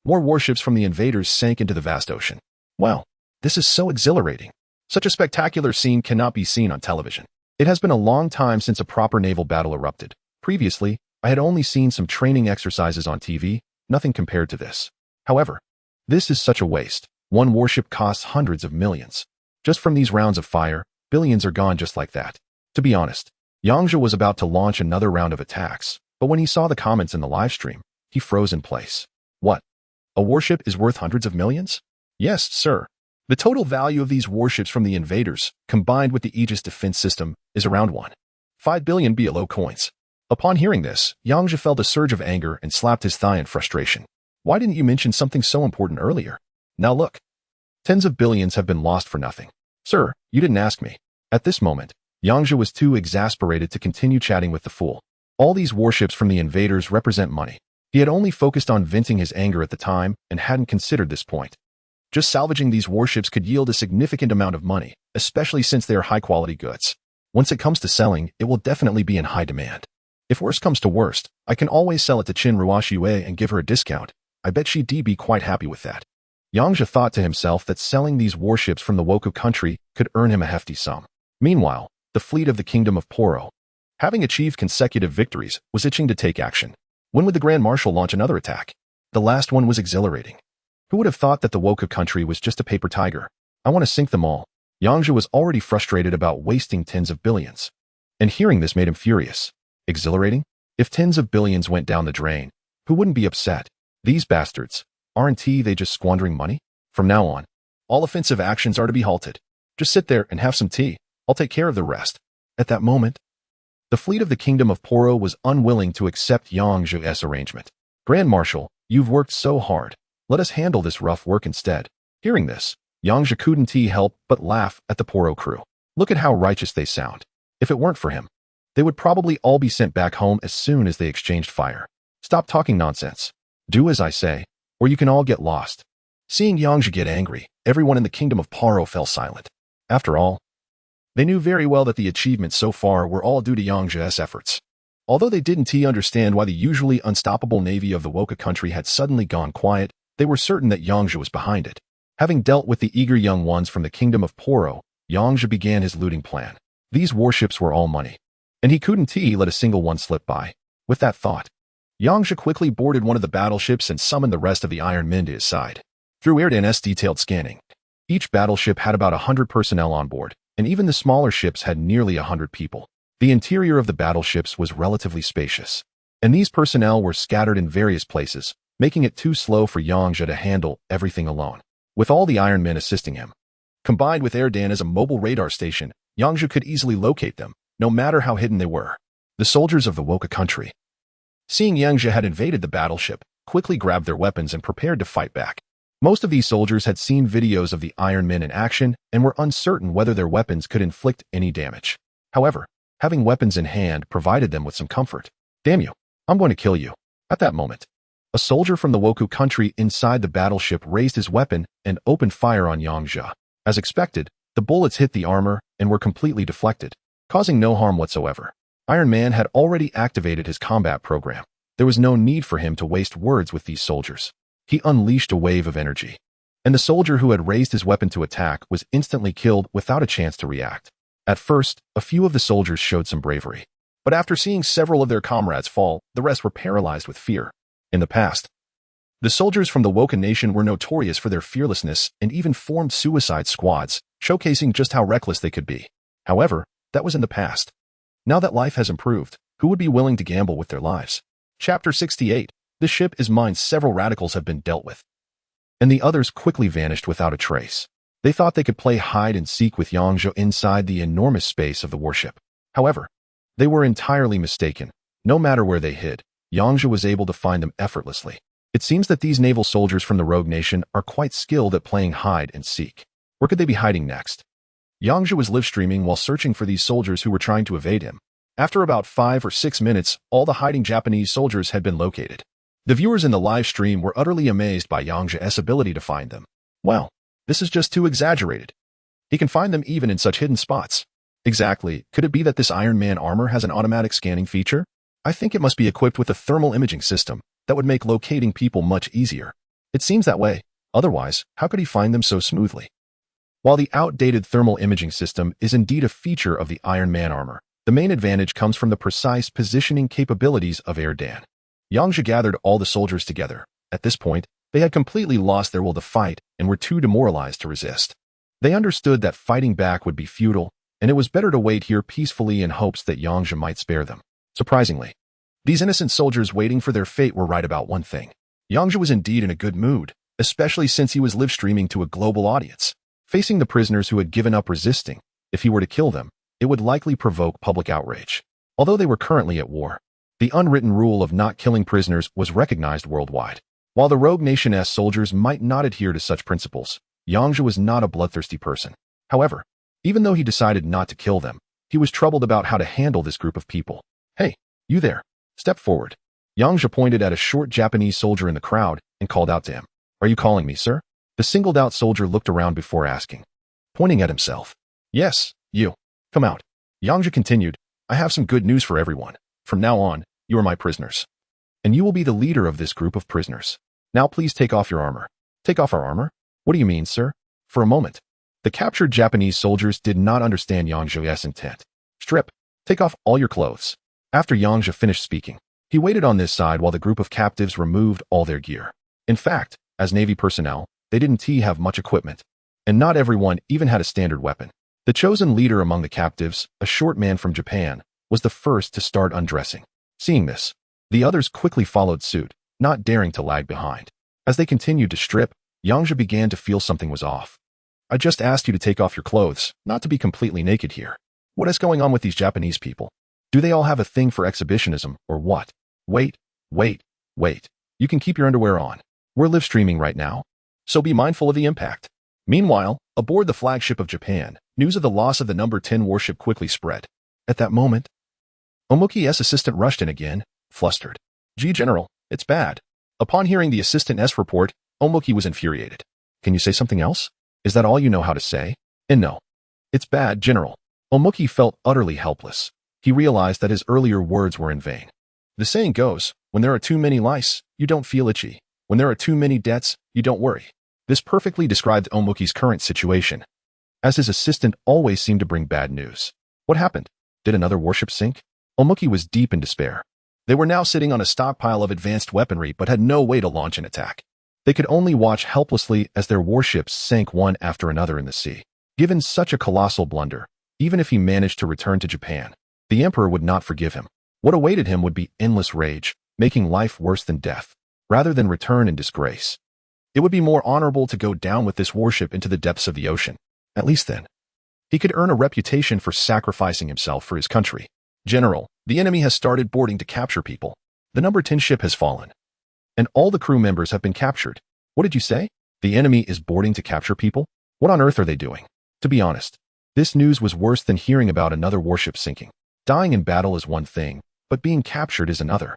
more warships from the invaders sank into the vast ocean. Wow, this is so exhilarating. Such a spectacular scene cannot be seen on television. It has been a long time since a proper naval battle erupted. Previously, I had only seen some training exercises on TV, nothing compared to this. However, this is such a waste. One warship costs hundreds of millions. Just from these rounds of fire, billions are gone just like that. To be honest, Yang Zhe was about to launch another round of attacks, but when he saw the comments in the live stream, he froze in place. What? A warship is worth hundreds of millions? Yes, sir. The total value of these warships from the invaders, combined with the Aegis defense system, is around 1.5 billion BLO coins. Upon hearing this, Yang Zhe felt a surge of anger and slapped his thigh in frustration. Why didn't you mention something so important earlier? Now look. Tens of billions have been lost for nothing. Sir, you didn't ask me. At this moment, Yang Zhe was too exasperated to continue chatting with the fool. All these warships from the invaders represent money. He had only focused on venting his anger at the time and hadn't considered this point. Just salvaging these warships could yield a significant amount of money, especially since they are high-quality goods. Once it comes to selling, it will definitely be in high demand. If worst comes to worst, I can always sell it to Qin Ruoxue and give her a discount. I bet she'd be quite happy with that. Yang Zhe thought to himself that selling these warships from the Woku country could earn him a hefty sum. Meanwhile, the fleet of the Kingdom of Poro, having achieved consecutive victories, was itching to take action. When would the Grand Marshal launch another attack? The last one was exhilarating. Who would have thought that the Woku country was just a paper tiger? I want to sink them all. Yang Zhe was already frustrated about wasting tens of billions. And hearing this made him furious. Exhilarating? If tens of billions went down the drain, who wouldn't be upset? These bastards, aren't they just squandering money? From now on, all offensive actions are to be halted. Just sit there and have some tea. I'll take care of the rest. At that moment, the fleet of the Kingdom of Poro was unwilling to accept Yang Zhe's arrangement. Grand Marshal, you've worked so hard. Let us handle this rough work instead. Hearing this, Yang Zhe couldn't help but laugh at the Poro crew. Look at how righteous they sound. If it weren't for him, they would probably all be sent back home as soon as they exchanged fire. Stop talking nonsense. Do as I say, or you can all get lost. Seeing Yang Zhe get angry, everyone in the Kingdom of Poro fell silent. After all, they knew very well that the achievements so far were all due to Yang Zhe's efforts. Although they didn't understand why the usually unstoppable navy of the Woka country had suddenly gone quiet, they were certain that Yang Zhe was behind it. Having dealt with the eager young ones from the Kingdom of Poro, Yang Zhe began his looting plan. These warships were all money, and he couldn't let a single one slip by. With that thought, Yang Zhe quickly boarded one of the battleships and summoned the rest of the Iron Men to his side. Through Erdan's detailed scanning, each battleship had about 100 personnel on board, and even the smaller ships had nearly 100 people. The interior of the battleships was relatively spacious, and these personnel were scattered in various places, making it too slow for Yang Zhe to handle everything alone. With all the Iron Men assisting him, combined with Erdan as a mobile radar station, Yang Zhe could easily locate them, no matter how hidden they were. The soldiers of the Woka country, seeing Yang Zhe had invaded the battleship, quickly grabbed their weapons and prepared to fight back. Most of these soldiers had seen videos of the Iron Men in action and were uncertain whether their weapons could inflict any damage. However, having weapons in hand provided them with some comfort. Damn you, I'm going to kill you. At that moment, a soldier from the Woku country inside the battleship raised his weapon and opened fire on Yang Zhe. As expected, the bullets hit the armor and were completely deflected, causing no harm whatsoever. Iron Man had already activated his combat program. There was no need for him to waste words with these soldiers. He unleashed a wave of energy, and the soldier who had raised his weapon to attack was instantly killed without a chance to react. At first, a few of the soldiers showed some bravery, but after seeing several of their comrades fall, the rest were paralyzed with fear. In the past, the soldiers from the Woken Nation were notorious for their fearlessness and even formed suicide squads, showcasing just how reckless they could be. However, that was in the past. Now that life has improved, who would be willing to gamble with their lives? Chapter 68. The ship is mine. Several radicals have been dealt with, and the others quickly vanished without a trace. They thought they could play hide and seek with Yang Zhe inside the enormous space of the warship. However, they were entirely mistaken. No matter where they hid, Yang Zhe was able to find them effortlessly. It seems that these naval soldiers from the Rogue Nation are quite skilled at playing hide and seek. Where could they be hiding next? Yang Zhe was live streaming while searching for these soldiers who were trying to evade him. After about 5 or 6 minutes, all the hiding Japanese soldiers had been located. The viewers in the live stream were utterly amazed by Yang Zhe's ability to find them. Well, this is just too exaggerated. He can find them even in such hidden spots. Exactly, could it be that this Iron Man armor has an automatic scanning feature? I think it must be equipped with a thermal imaging system that would make locating people much easier. It seems that way. Otherwise, how could he find them so smoothly? While the outdated thermal imaging system is indeed a feature of the Iron Man armor, the main advantage comes from the precise positioning capabilities of Erdan. Yang Zhe gathered all the soldiers together. At this point, they had completely lost their will to fight and were too demoralized to resist. They understood that fighting back would be futile, and it was better to wait here peacefully in hopes that Yang Zhe might spare them. Surprisingly, these innocent soldiers waiting for their fate were right about one thing. Yang Zhe was indeed in a good mood, especially since he was live streaming to a global audience. Facing the prisoners who had given up resisting, if he were to kill them, it would likely provoke public outrage. Although they were currently at war, the unwritten rule of not killing prisoners was recognized worldwide. While the Rogue Nation's soldiers might not adhere to such principles, Yang Zhe was not a bloodthirsty person. However, even though he decided not to kill them, he was troubled about how to handle this group of people. Hey, you there, step forward. Yang Zhe pointed at a short Japanese soldier in the crowd and called out to him. Are you calling me, sir? The singled-out soldier looked around before asking, pointing at himself. Yes, you. Come out. Yang Zhe continued, I have some good news for everyone. From now on, you are my prisoners, and you will be the leader of this group of prisoners. Now please take off your armor. Take off our armor? What do you mean, sir? For a moment, the captured Japanese soldiers did not understand Yang Zhe's intent. Strip. Take off all your clothes. After Yang Zhe finished speaking, he waited on this side while the group of captives removed all their gear. In fact, as Navy personnel, they didn't have much equipment, and not everyone even had a standard weapon. The chosen leader among the captives, a short man from Japan, was the first to start undressing. Seeing this, the others quickly followed suit, not daring to lag behind. As they continued to strip, Yang Zhe began to feel something was off. I just asked you to take off your clothes, not to be completely naked here. What is going on with these Japanese people? Do they all have a thing for exhibitionism, or what? Wait. You can keep your underwear on. We're live streaming right now, so be mindful of the impact. Meanwhile, aboard the flagship of Japan, news of the loss of the number 10 warship quickly spread. At that moment, Omuki's assistant rushed in again, flustered. Gee, General, it's bad. Upon hearing the assistant's report, Omuki was infuriated. Can you say something else? Is that all you know how to say? And no. It's bad, General. Omuki felt utterly helpless. He realized that his earlier words were in vain. The saying goes, when there are too many lice, you don't feel itchy. When there are too many debts, you don't worry. This perfectly described Omuki's current situation, as his assistant always seemed to bring bad news. What happened? Did another warship sink? Omuki was deep in despair. They were now sitting on a stockpile of advanced weaponry but had no way to launch an attack. They could only watch helplessly as their warships sank one after another in the sea. Given such a colossal blunder, even if he managed to return to Japan, the Emperor would not forgive him. What awaited him would be endless rage, making life worse than death. rather than return in disgrace. It would be more honorable to go down with this warship into the depths of the ocean. At least then, he could earn a reputation for sacrificing himself for his country. General, the enemy has started boarding to capture people. The number 10 ship has fallen, and all the crew members have been captured. What did you say? The enemy is boarding to capture people? What on earth are they doing? To be honest, this news was worse than hearing about another warship sinking. Dying in battle is one thing, but being captured is another.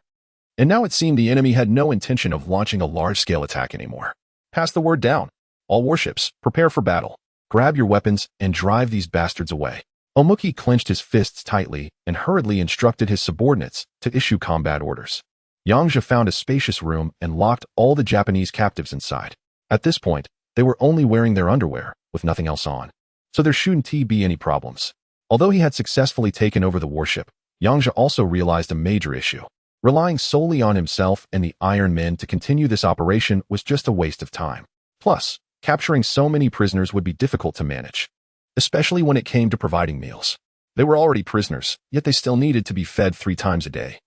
And now it seemed the enemy had no intention of launching a large-scale attack anymore. Pass the word down. All warships, prepare for battle. Grab your weapons and drive these bastards away. Omuki clenched his fists tightly and hurriedly instructed his subordinates to issue combat orders. Yang Zhe found a spacious room and locked all the Japanese captives inside. At this point, they were only wearing their underwear, with nothing else on. So there shouldn't be any problems. Although he had successfully taken over the warship, Yang Zhe also realized a major issue. Relying solely on himself and the Iron Men to continue this operation was just a waste of time. Plus, capturing so many prisoners would be difficult to manage, especially when it came to providing meals. They were already prisoners, yet they still needed to be fed 3 times a day.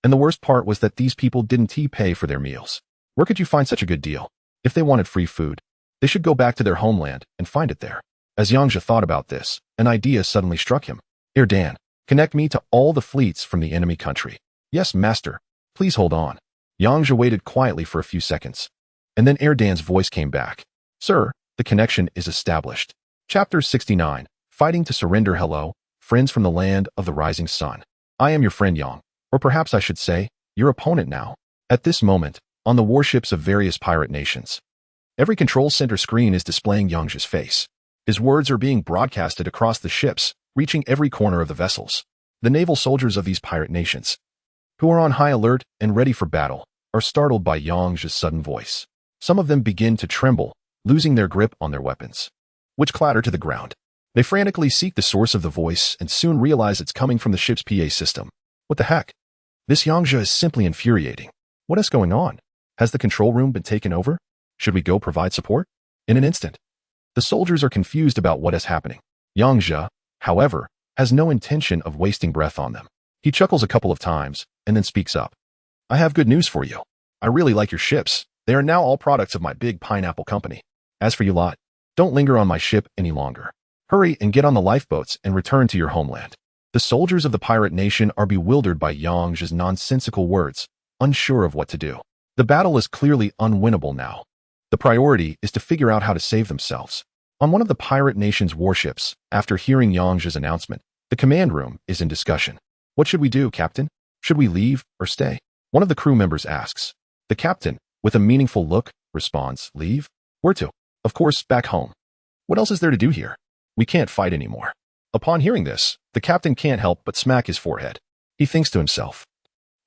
And the worst part was that these people didn't pay for their meals. Where could you find such a good deal? If they wanted free food, they should go back to their homeland and find it there. As Yang Zhe thought about this, an idea suddenly struck him. Erdan, connect me to all the fleets from the enemy country. Yes, master. Please hold on. Yang Zhe waited quietly for a few seconds, and then Erdan's voice came back. Sir, the connection is established. Chapter 69, Fighting to Surrender. Hello, friends from the land of the rising sun. I am your friend Yang, or perhaps I should say, your opponent now. At this moment, on the warships of various pirate nations, every control center screen is displaying Yang Zhe's face. His words are being broadcasted across the ships, reaching every corner of the vessels. The naval soldiers of these pirate nations, who are on high alert and ready for battle, are startled by Yang Zhe's sudden voice. Some of them begin to tremble, losing their grip on their weapons, which clatter to the ground. They frantically seek the source of the voice and soon realize it's coming from the ship's PA system. What the heck? This Yang Zhe is simply infuriating. What is going on? Has the control room been taken over? Should we go provide support? In an instant, the soldiers are confused about what is happening. Yang Zhe, however, has no intention of wasting breath on them. He chuckles a couple of times and then speaks up. I have good news for you. I really like your ships. They are now all products of my big pineapple company. As for you lot, don't linger on my ship any longer. Hurry and get on the lifeboats and return to your homeland. The soldiers of the pirate nation are bewildered by Yang Zhe's nonsensical words, unsure of what to do. The battle is clearly unwinnable now. The priority is to figure out how to save themselves. On one of the pirate nation's warships, after hearing Yang Zhe's announcement, the command room is in discussion. What should we do, Captain? Should we leave or stay? One of the crew members asks. The captain, with a meaningful look, responds, leave? Where to? Of course, back home. What else is there to do here? We can't fight anymore. Upon hearing this, the captain can't help but smack his forehead. He thinks to himself,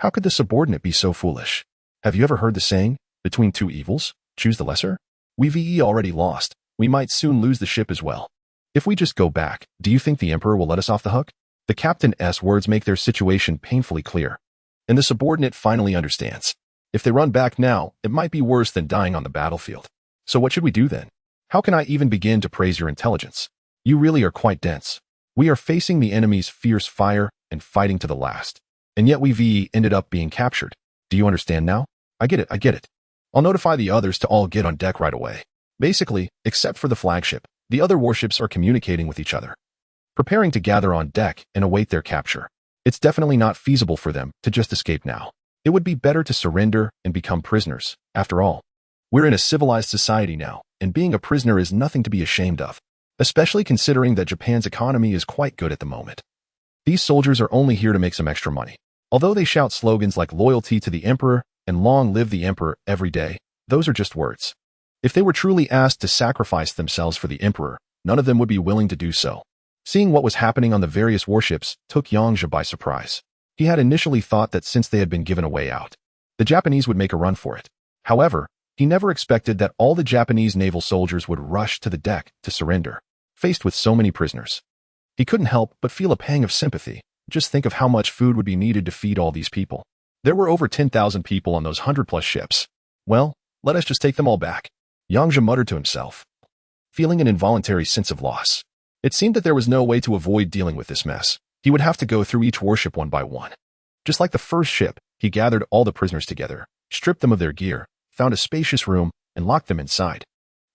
how could the subordinate be so foolish? Have you ever heard the saying, between two evils, choose the lesser? We've already lost. We might soon lose the ship as well. If we just go back, do you think the Emperor will let us off the hook? The captain's words make their situation painfully clear, and the subordinate finally understands. If they run back now, it might be worse than dying on the battlefield. So what should we do then? How can I even begin to praise your intelligence? You really are quite dense. We are facing the enemy's fierce fire and fighting to the last. And yet we've ended up being captured. Do you understand now? I get it. I'll notify the others to all get on deck right away. Basically, except for the flagship, the other warships are communicating with each other, preparing to gather on deck and await their capture. It's definitely not feasible for them to just escape now. It would be better to surrender and become prisoners. After all, we're in a civilized society now, and being a prisoner is nothing to be ashamed of, especially considering that Japan's economy is quite good at the moment. These soldiers are only here to make some extra money. Although they shout slogans like loyalty to the Emperor and long live the Emperor every day, those are just words. If they were truly asked to sacrifice themselves for the Emperor, none of them would be willing to do so. Seeing what was happening on the various warships took Yang Zhe by surprise. He had initially thought that since they had been given a way out, the Japanese would make a run for it. However, he never expected that all the Japanese naval soldiers would rush to the deck to surrender, faced with so many prisoners. He couldn't help but feel a pang of sympathy. Just think of how much food would be needed to feed all these people. There were over 10,000 people on those 100-plus ships. Well, let us just take them all back. Yang Zhe muttered to himself, feeling an involuntary sense of loss. It seemed that there was no way to avoid dealing with this mess. He would have to go through each warship one by one. Just like the first ship, he gathered all the prisoners together, stripped them of their gear, found a spacious room, and locked them inside.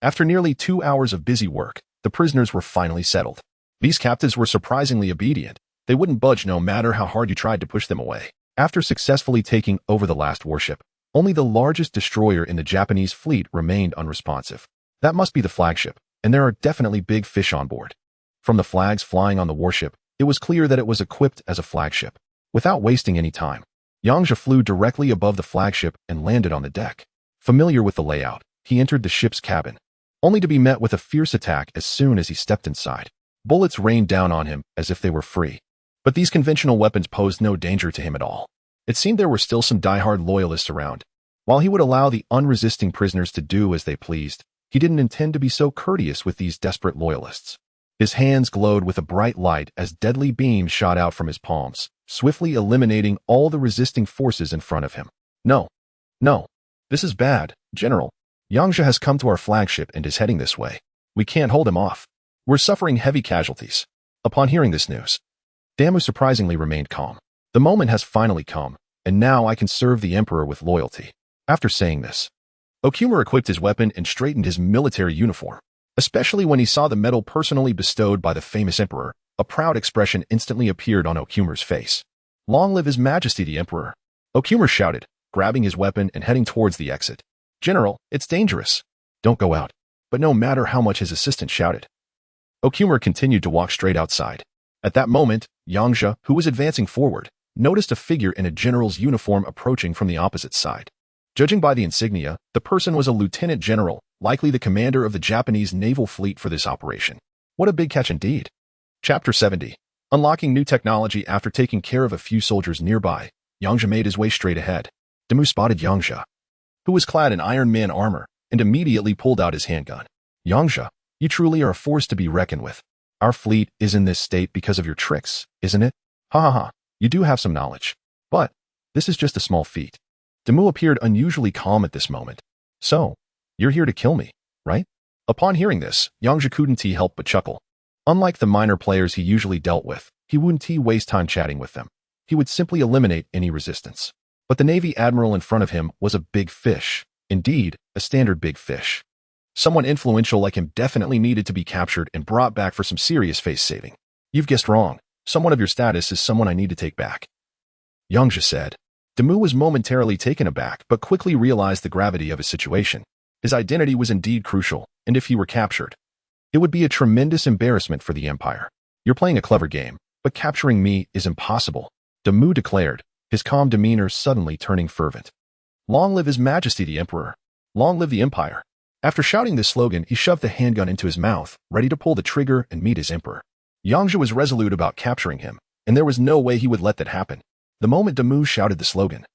After nearly 2 hours of busy work, the prisoners were finally settled. These captives were surprisingly obedient. They wouldn't budge no matter how hard you tried to push them away. After successfully taking over the last warship, only the largest destroyer in the Japanese fleet remained unresponsive. That must be the flagship, and there are definitely big fish on board. From the flags flying on the warship, it was clear that it was equipped as a flagship. Without wasting any time, Yang Zhe flew directly above the flagship and landed on the deck. Familiar with the layout, he entered the ship's cabin, only to be met with a fierce attack as soon as he stepped inside. Bullets rained down on him as if they were free. But these conventional weapons posed no danger to him at all. It seemed there were still some die-hard loyalists around. While he would allow the unresisting prisoners to do as they pleased, he didn't intend to be so courteous with these desperate loyalists. His hands glowed with a bright light as deadly beams shot out from his palms, swiftly eliminating all the resisting forces in front of him. No. This is bad, General. Yang Zhe has come to our flagship and is heading this way. We can't hold him off. We're suffering heavy casualties. Upon hearing this news, Damu surprisingly remained calm. The moment has finally come, and now I can serve the Emperor with loyalty. After saying this, Okumura equipped his weapon and straightened his military uniform. Especially when he saw the medal personally bestowed by the famous Emperor, a proud expression instantly appeared on Okumura's face. Long live His Majesty the Emperor! Okumura shouted, grabbing his weapon and heading towards the exit. General, it's dangerous. Don't go out. But no matter how much his assistant shouted, Okumura continued to walk straight outside. At that moment, Yang Zhe, who was advancing forward, noticed a figure in a general's uniform approaching from the opposite side. Judging by the insignia, the person was a lieutenant general, likely the commander of the Japanese naval fleet for this operation. What a big catch indeed. Chapter 70. Unlocking new technology. After taking care of a few soldiers nearby, Yang Zhe made his way straight ahead. Damu spotted Yang Zhe, who was clad in Iron Man armor, and immediately pulled out his handgun. Yang Zhe, you truly are a force to be reckoned with. Our fleet is in this state because of your tricks, isn't it? Ha ha ha, you do have some knowledge. But this is just a small feat. Damu appeared unusually calm at this moment. So, you're here to kill me, right? Upon hearing this, Yang Zhe couldn't help but chuckle. Unlike the minor players he usually dealt with, he wouldn't waste time chatting with them. He would simply eliminate any resistance. But the Navy Admiral in front of him was a big fish. Indeed, a standard big fish. Someone influential like him definitely needed to be captured and brought back for some serious face-saving. You've guessed wrong. Someone of your status is someone I need to take back. Yang Zhe said. Damu was momentarily taken aback but quickly realized the gravity of his situation. His identity was indeed crucial, and if he were captured, it would be a tremendous embarrassment for the Empire. You're playing a clever game, but capturing me is impossible, Damu declared, his calm demeanor suddenly turning fervent. Long live His Majesty the Emperor! Long live the Empire! After shouting this slogan, he shoved the handgun into his mouth, ready to pull the trigger and meet his Emperor. Yang Zhe was resolute about capturing him, and there was no way he would let that happen. The moment Damu shouted the slogan,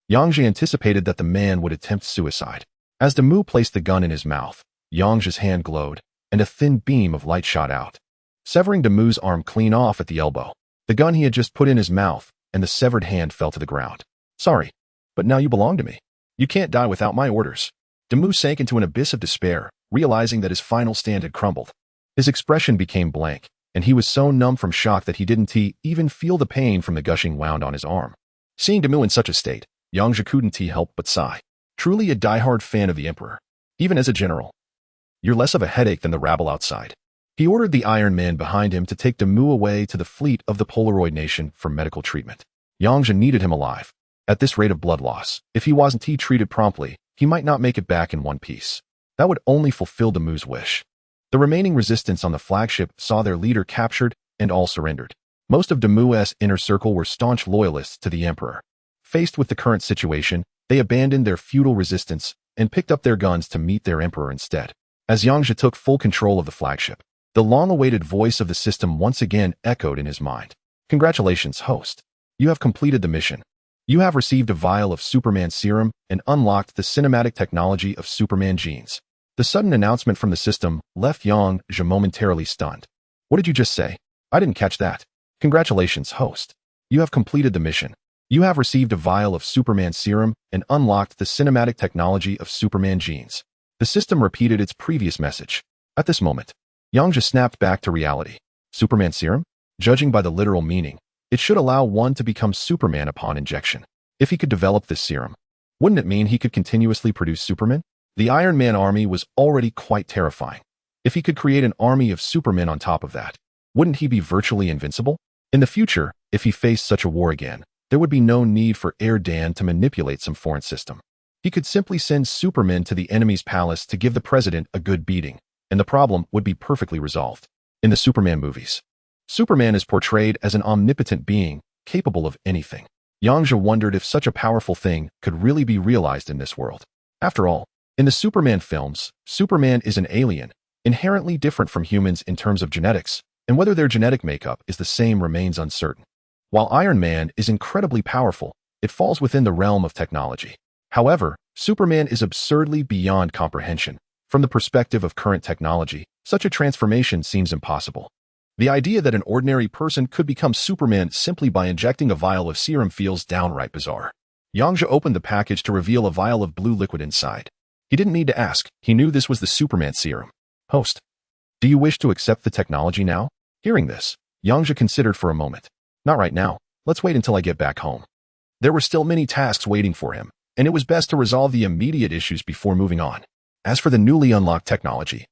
Yang Zhe anticipated that the man would attempt suicide. As Damu placed the gun in his mouth, Yang Zhe's hand glowed, and a thin beam of light shot out, severing Damu's arm clean off at the elbow. The gun he had just put in his mouth, and the severed hand fell to the ground. Sorry, but now you belong to me. You can't die without my orders. Damu sank into an abyss of despair, realizing that his final stand had crumbled. His expression became blank, and he was so numb from shock that he didn't even feel the pain from the gushing wound on his arm. Seeing Damu in such a state, Yang Zhe couldn't help but sigh. Truly a die-hard fan of the Emperor. Even as a general, you're less of a headache than the rabble outside. He ordered the Iron Man behind him to take Damu away to the fleet of the Polaroid Nation for medical treatment. Yang Zhe needed him alive. At this rate of blood loss, if he wasn't treated promptly, he might not make it back in one piece. That would only fulfill Damu's wish. The remaining resistance on the flagship saw their leader captured and all surrendered. Most of Damu's inner circle were staunch loyalists to the Emperor. Faced with the current situation, they abandoned their feudal resistance and picked up their guns to meet their Emperor instead. As Yang Zhe took full control of the flagship, the long-awaited voice of the system once again echoed in his mind. Congratulations, host. You have completed the mission. You have received a vial of Superman serum and unlocked the cinematic technology of Superman genes. The sudden announcement from the system left Yang Zhe momentarily stunned. What did you just say? I didn't catch that. Congratulations, host. You have completed the mission. You have received a vial of Superman serum and unlocked the cinematic technology of Superman genes. The system repeated its previous message. At this moment, Yang Zhe snapped back to reality. Superman serum? Judging by the literal meaning, it should allow one to become Superman upon injection. If he could develop this serum, Wouldn't it mean he could continuously produce Supermen? The Iron Man army was already quite terrifying. If he could create an army of Supermen on top of that, wouldn't he be virtually invincible? In the future, if he faced such a war again, there would be no need for Dan to manipulate some foreign system. He could simply send Supermen to the enemy's palace to give the president a good beating, and the problem would be perfectly resolved. In the Superman movies, Superman is portrayed as an omnipotent being, capable of anything. Yang Zhe wondered if such a powerful thing could really be realized in this world. After all, in the Superman films, Superman is an alien, inherently different from humans in terms of genetics, and whether their genetic makeup is the same remains uncertain. While Iron Man is incredibly powerful, it falls within the realm of technology. However, Superman is absurdly beyond comprehension. From the perspective of current technology, such a transformation seems impossible. The idea that an ordinary person could become Superman simply by injecting a vial of serum feels downright bizarre. Yang Zhe opened the package to reveal a vial of blue liquid inside. He didn't need to ask. He knew this was the Superman serum. Host, do you wish to accept the technology now? Hearing this, Yang Zhe considered for a moment. Not right now. Let's wait until I get back home. There were still many tasks waiting for him, and it was best to resolve the immediate issues before moving on. As for the newly unlocked technology,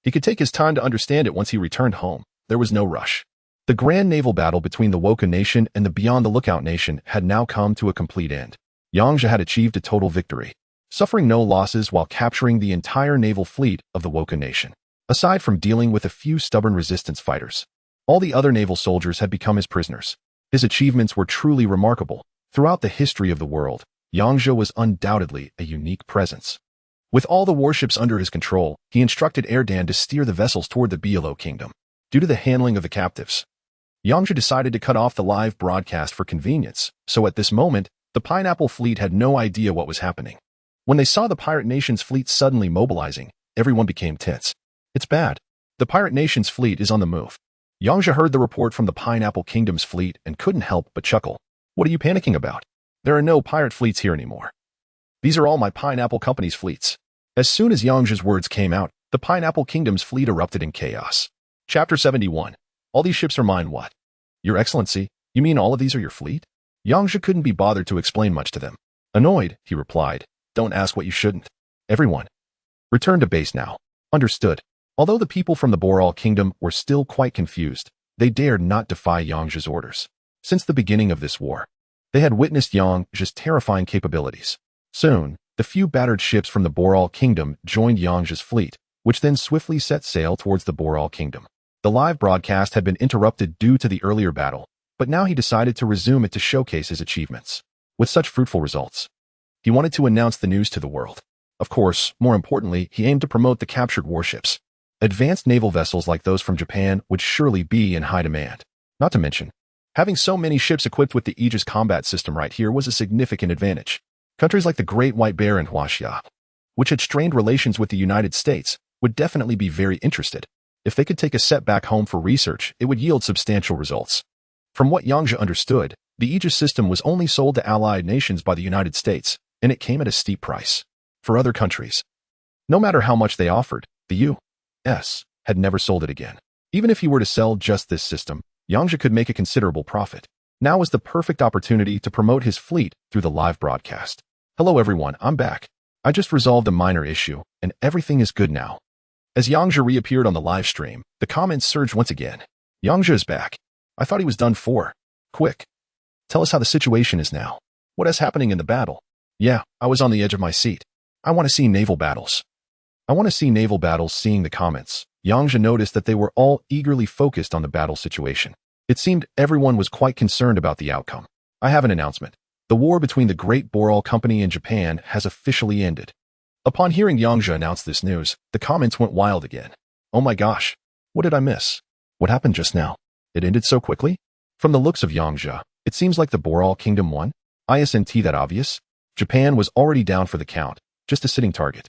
he could take his time to understand it once he returned home. There was no rush. The grand naval battle between the Woka Nation and the Beyond the Lookout Nation had now come to a complete end. Yang Zhe had achieved a total victory, suffering no losses while capturing the entire naval fleet of the Woka Nation. Aside from dealing with a few stubborn resistance fighters, all the other naval soldiers had become his prisoners. His achievements were truly remarkable. Throughout the history of the world, Yang Zhe was undoubtedly a unique presence. With all the warships under his control, he instructed Dan to steer the vessels toward the Bielo Kingdom. Due to the handling of the captives, Yang Zhe decided to cut off the live broadcast for convenience, so at this moment, the Pineapple Fleet had no idea what was happening. When they saw the Pirate Nation's fleet suddenly mobilizing, everyone became tense. It's bad. The Pirate Nation's fleet is on the move. Yang Zhe heard the report from the Pineapple Kingdom's fleet and couldn't help but chuckle. What are you panicking about? There are no pirate fleets here anymore. These are all my Pineapple Company's fleets. As soon as Yang Zhe's words came out, the Pineapple Kingdom's fleet erupted in chaos. Chapter 71. All these ships are mine, what? Your Excellency, you mean all of these are your fleet? Yang Zhe couldn't be bothered to explain much to them. Annoyed, he replied, don't ask what you shouldn't. Everyone, return to base now. Understood. Although the people from the Boral Kingdom were still quite confused, they dared not defy Yang Zhe's orders. Since the beginning of this war, they had witnessed Yang Zhe's terrifying capabilities. Soon, the few battered ships from the Boral Kingdom joined Yang Zhe's fleet, which then swiftly set sail towards the Boral Kingdom. The live broadcast had been interrupted due to the earlier battle, but now he decided to resume it to showcase his achievements. With such fruitful results, he wanted to announce the news to the world. Of course, more importantly, he aimed to promote the captured warships. Advanced naval vessels like those from Japan would surely be in high demand. Not to mention, having so many ships equipped with the Aegis combat system right here was a significant advantage. Countries like the Great White Bear and Huaxia, which had strained relations with the United States, would definitely be very interested. If they could take a set back home for research, it would yield substantial results. From what Yang Zhe understood, the Aegis system was only sold to allied nations by the United States, and it came at a steep price. For other countries, no matter how much they offered, the U.S. had never sold it again. Even if he were to sell just this system, Yang Zhe could make a considerable profit. Now was the perfect opportunity to promote his fleet through the live broadcast. Hello everyone, I'm back. I just resolved a minor issue, and everything is good now. As Yang Zhe reappeared on the live stream, the comments surged once again. Yang Zhe is back. I thought he was done for. Quick. Tell us how the situation is now. What is happening in the battle? Yeah, I was on the edge of my seat. I want to see naval battles. Seeing the comments, Yang Zhe noticed that they were all eagerly focused on the battle situation. It seemed everyone was quite concerned about the outcome. I have an announcement. The war between the Great Boral Company and Japan has officially ended. Upon hearing Yang Zhe announce this news, the comments went wild again. Oh my gosh. What did I miss? What happened just now? It ended so quickly? From the looks of Yang Zhe, it seems like the Boral Kingdom won. Isn't that obvious? Japan was already down for the count, just a sitting target.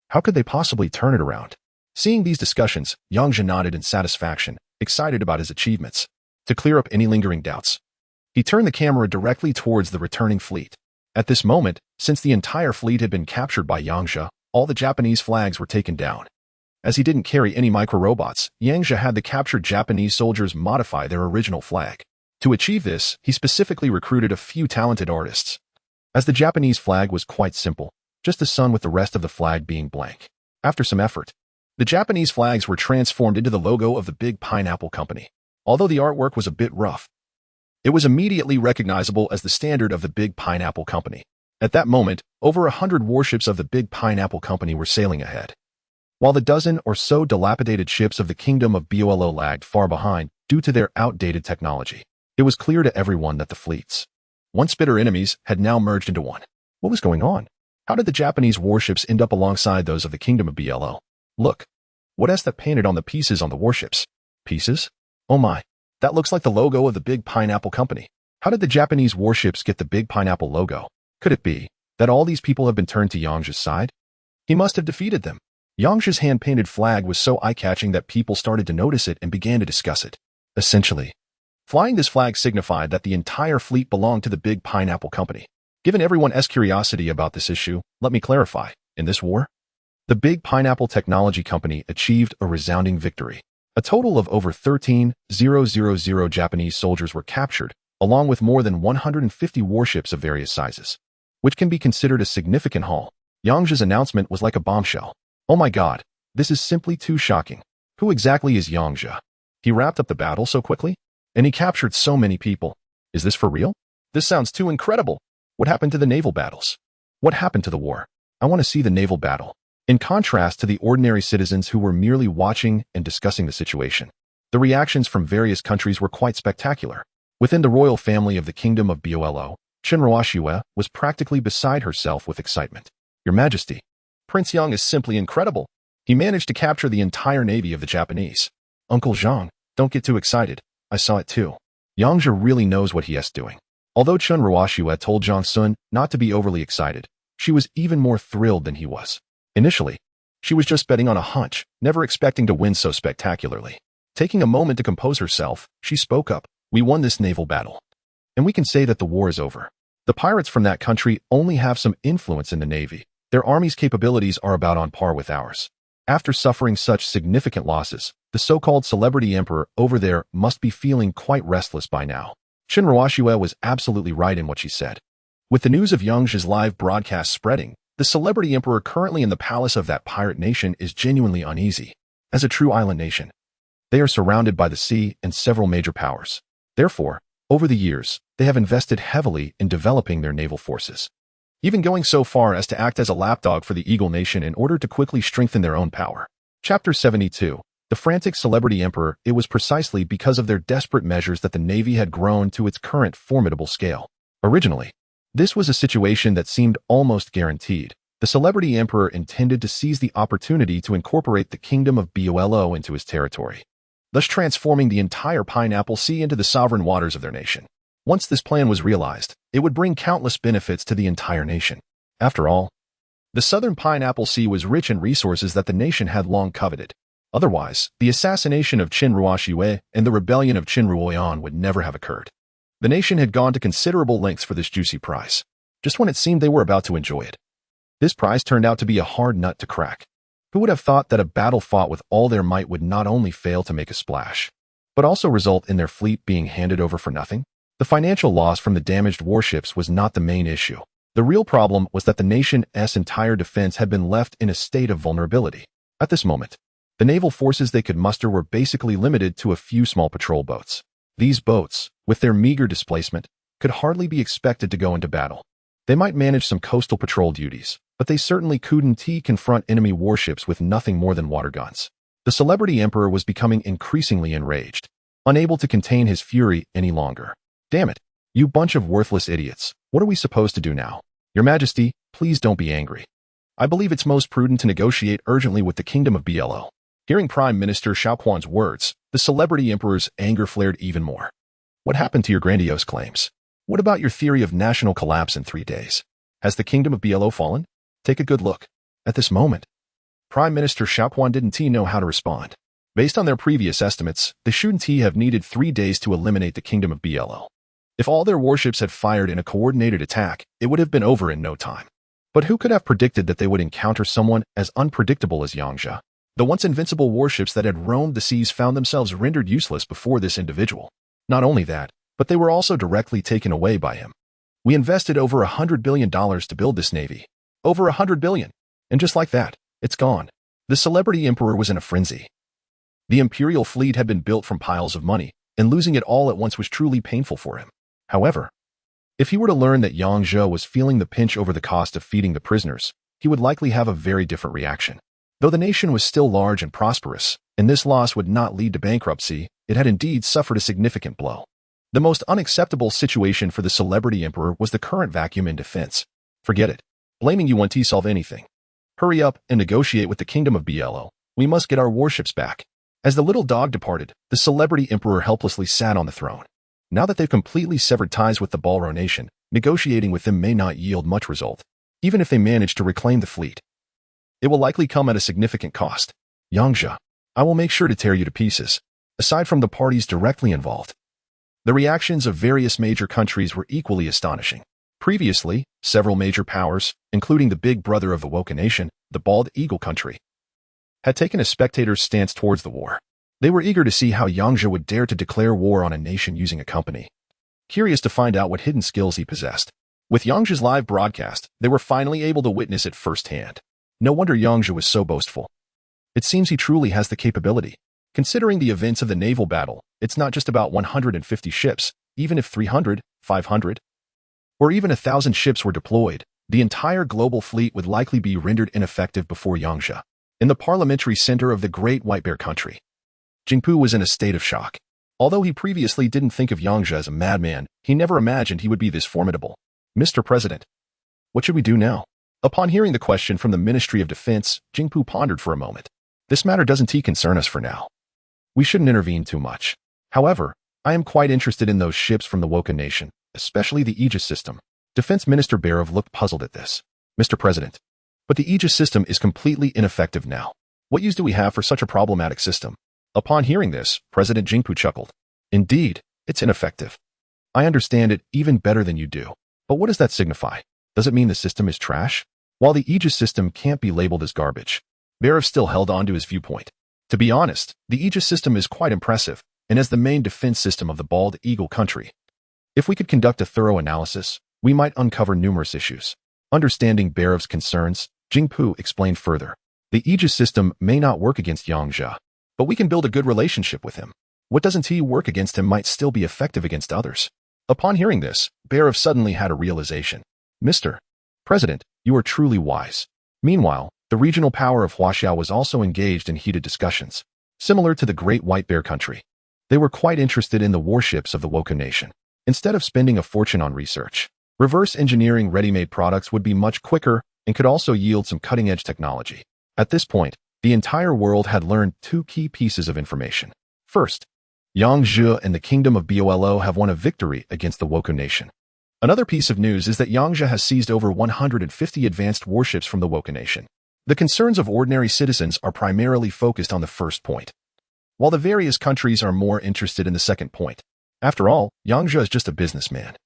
How could they possibly turn it around? Seeing these discussions, Yang Zhe nodded in satisfaction, excited about his achievements. To clear up any lingering doubts, he turned the camera directly towards the returning fleet. At this moment, since the entire fleet had been captured by Yang Zhe, all the Japanese flags were taken down. As he didn't carry any micro-robots, Yang Zhe had the captured Japanese soldiers modify their original flag. To achieve this, he specifically recruited a few talented artists. as the Japanese flag was quite simple, just the sun with the rest of the flag being blank. After some effort, the Japanese flags were transformed into the logo of the Big Pineapple Company. Although the artwork was a bit rough, it was immediately recognizable as the standard of the Big Pineapple Company. At that moment, over 100 warships of the Big Pineapple Company were sailing ahead, while the dozen or so dilapidated ships of the Kingdom of Bolo lagged far behind due to their outdated technology. It was clear to everyone that the fleets, once bitter enemies, had now merged into one. What was going on? How did the Japanese warships end up alongside those of the Kingdom of Bolo? Look, what is that painted on the pieces on the warships? Pieces? Oh my, that looks like the logo of the Big Pineapple Company. How did the Japanese warships get the Big Pineapple logo? Could it be that all these people have been turned to Yang Zhe's side? He must have defeated them. Yang Zhe's hand-painted flag was so eye-catching that people started to notice it and began to discuss it. Essentially, flying this flag signified that the entire fleet belonged to the Big Pineapple Company. Given everyone's curiosity about this issue, let me clarify. In this war, the Big Pineapple Technology Company achieved a resounding victory. A total of over 13,000 Japanese soldiers were captured, along with more than 150 warships of various sizes, which can be considered a significant haul. Yang Zhe's announcement was like a bombshell. Oh my god, this is simply too shocking. Who exactly is Yang Zhe? He wrapped up the battle so quickly, and he captured so many people. Is this for real? This sounds too incredible. What happened to the naval battles? What happened to the war? I want to see the naval battle. In contrast to the ordinary citizens who were merely watching and discussing the situation, the reactions from various countries were quite spectacular. Within the royal family of the Kingdom of Bolo, Qin was practically beside herself with excitement. Your Majesty, Prince Yang is simply incredible. He managed to capture the entire navy of the Japanese. Uncle Zhang, don't get too excited. I saw it too. Yang Zhe really knows what he is doing. Although Qin told Zhang Sun not to be overly excited, she was even more thrilled than he was. Initially, she was just betting on a hunch, never expecting to win so spectacularly. Taking a moment to compose herself, she spoke up. We won this naval battle, and we can say that the war is over. The pirates from that country only have some influence in the navy. Their army's capabilities are about on par with ours. After suffering such significant losses, the so-called celebrity emperor over there must be feeling quite restless by now. Qin was absolutely right in what she said. With the news of Yang Zhe's live broadcast spreading, the celebrity emperor currently in the palace of that pirate nation is genuinely uneasy. As a true island nation, they are surrounded by the sea and several major powers. Therefore, over the years, they have invested heavily in developing their naval forces, even going so far as to act as a lapdog for the Eagle Nation in order to quickly strengthen their own power. Chapter 72. The frantic celebrity emperor. It was precisely because of their desperate measures that the navy had grown to its current formidable scale. Originally, this was a situation that seemed almost guaranteed. The celebrity emperor intended to seize the opportunity to incorporate the Kingdom of Bolo into his territory, thus transforming the entire Pineapple Sea into the sovereign waters of their nation. Once this plan was realized, it would bring countless benefits to the entire nation. After all, the southern Pineapple Sea was rich in resources that the nation had long coveted. Otherwise, the assassination of Qin and the rebellion of Qin Ruoyan would never have occurred. The nation had gone to considerable lengths for this juicy prize, just when it seemed they were about to enjoy it. This prize turned out to be a hard nut to crack. Who would have thought that a battle fought with all their might would not only fail to make a splash, but also result in their fleet being handed over for nothing? The financial loss from the damaged warships was not the main issue. The real problem was that the nation's entire defense had been left in a state of vulnerability. At this moment, the naval forces they could muster were basically limited to a few small patrol boats. These boats, with their meager displacement, could hardly be expected to go into battle. They might manage some coastal patrol duties, but they certainly couldn't confront enemy warships with nothing more than water guns. The celebrity emperor was becoming increasingly enraged, unable to contain his fury any longer. Damn it, you bunch of worthless idiots. What are we supposed to do now? Your Majesty, please don't be angry. I believe it's most prudent to negotiate urgently with the Kingdom of Bolo. Hearing Prime Minister Xiaoquan's words, the celebrity emperor's anger flared even more. What happened to your grandiose claims? What about your theory of national collapse in 3 days? Has the Kingdom of Bolo fallen? Take a good look. At this moment, Prime Minister Xiaoquan didn't know how to respond. Based on their previous estimates, they shouldn't have needed 3 days to eliminate the Kingdom of Bolo. If all their warships had fired in a coordinated attack, it would have been over in no time. But who could have predicted that they would encounter someone as unpredictable as Yang Zhe? The once invincible warships that had roamed the seas found themselves rendered useless before this individual. Not only that, but they were also directly taken away by him. We invested over $100 billion to build this navy. Over $100 billion. And just like that, it's gone. The celebrity emperor was in a frenzy. The imperial fleet had been built from piles of money, and losing it all at once was truly painful for him. However, if he were to learn that Yang Zhe was feeling the pinch over the cost of feeding the prisoners, he would likely have a very different reaction. Though the nation was still large and prosperous, and this loss would not lead to bankruptcy, it had indeed suffered a significant blow. The most unacceptable situation for the celebrity emperor was the current vacuum in defense. Forget it. Blaming you won't solve anything. Hurry up and negotiate with the kingdom of BLO. We must get our warships back. As the little dog departed, the celebrity emperor helplessly sat on the throne. Now that they've completely severed ties with the Balro nation, negotiating with them may not yield much result. Even if they manage to reclaim the fleet, it will likely come at a significant cost. Yang Zhe, I will make sure to tear you to pieces. Aside from the parties directly involved, the reactions of various major countries were equally astonishing. Previously, several major powers, including the big brother of the Woken nation, the Bald Eagle country, had taken a spectator's stance towards the war. They were eager to see how Yang Zhe would dare to declare war on a nation using a company, curious to find out what hidden skills he possessed. With Yang Zhe's live broadcast, they were finally able to witness it firsthand. No wonder Yang Zhe was so boastful. It seems he truly has the capability. Considering the events of the naval battle, it's not just about 150 ships. Even if 300, 500, or even 1,000 ships were deployed, the entire global fleet would likely be rendered ineffective before Yang Zhe. In the parliamentary center of the Great White Bear country, Jingpu was in a state of shock. Although he previously didn't think of Yang Zhe as a madman, he never imagined he would be this formidable. Mr. President, what should we do now? Upon hearing the question from the Ministry of Defense, Jingpu pondered for a moment. This matter doesn't concern us for now. We shouldn't intervene too much. However, I am quite interested in those ships from the Woken nation, especially the Aegis system. Defense Minister Barov looked puzzled at this. Mr. President, but the Aegis system is completely ineffective now. What use do we have for such a problematic system? Upon hearing this, President Jingpu chuckled. Indeed, it's ineffective. I understand it even better than you do. But what does that signify? Does it mean the system is trash? While the Aegis system can't be labeled as garbage, Barov still held on to his viewpoint. To be honest, the Aegis system is quite impressive, and as the main defense system of the Bald Eagle country, if we could conduct a thorough analysis, we might uncover numerous issues. Understanding Barov's concerns, Jingpu explained further. The Aegis system may not work against Yang Zhe, but we can build a good relationship with him. What doesn't work against him might still be effective against others. Upon hearing this, Barov suddenly had a realization. Mr. President, you are truly wise. Meanwhile, the regional power of Huaxiao was also engaged in heated discussions. Similar to the Great White Bear country, they were quite interested in the warships of the Woken nation. Instead of spending a fortune on research, reverse engineering ready-made products would be much quicker and could also yield some cutting-edge technology. At this point, the entire world had learned two key pieces of information. First, Yang Zhe and the Kingdom of Bolo have won a victory against the Woken nation. Another piece of news is that Yang Zhe has seized over 150 advanced warships from the Woken nation. The concerns of ordinary citizens are primarily focused on the first point, while the various countries are more interested in the second point. After all, Yang Zhe is just a businessman.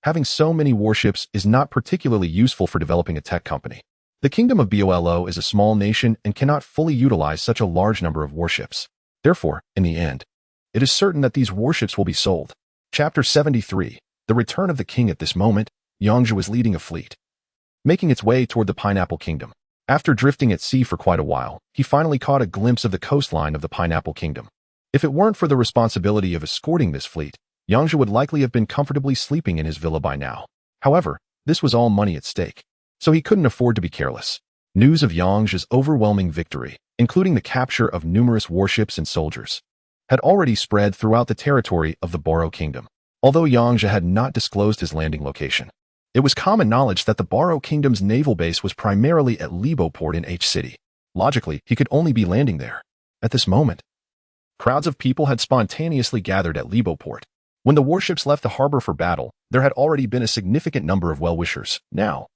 Having so many warships is not particularly useful for developing a tech company. The Kingdom of Bolo is a small nation and cannot fully utilize such a large number of warships. Therefore, in the end, it is certain that these warships will be sold. Chapter 73. The Return of the King. At this moment, Yang Zhe was leading a fleet, making its way toward the Pineapple Kingdom. After drifting at sea for quite a while, he finally caught a glimpse of the coastline of the Pineapple Kingdom. If it weren't for the responsibility of escorting this fleet, Yang Zhe would likely have been comfortably sleeping in his villa by now. However, this was all money at stake, so he couldn't afford to be careless. News of Yang Zhe's overwhelming victory, including the capture of numerous warships and soldiers, had already spread throughout the territory of the Boro Kingdom. Although Yang Zhe had not disclosed his landing location, it was common knowledge that the Boro Kingdom's naval base was primarily at Libo Port in H City. Logically, he could only be landing there. At this moment, crowds of people had spontaneously gathered at Libo Port. When the warships left the harbor for battle, there had already been a significant number of well-wishers. Now,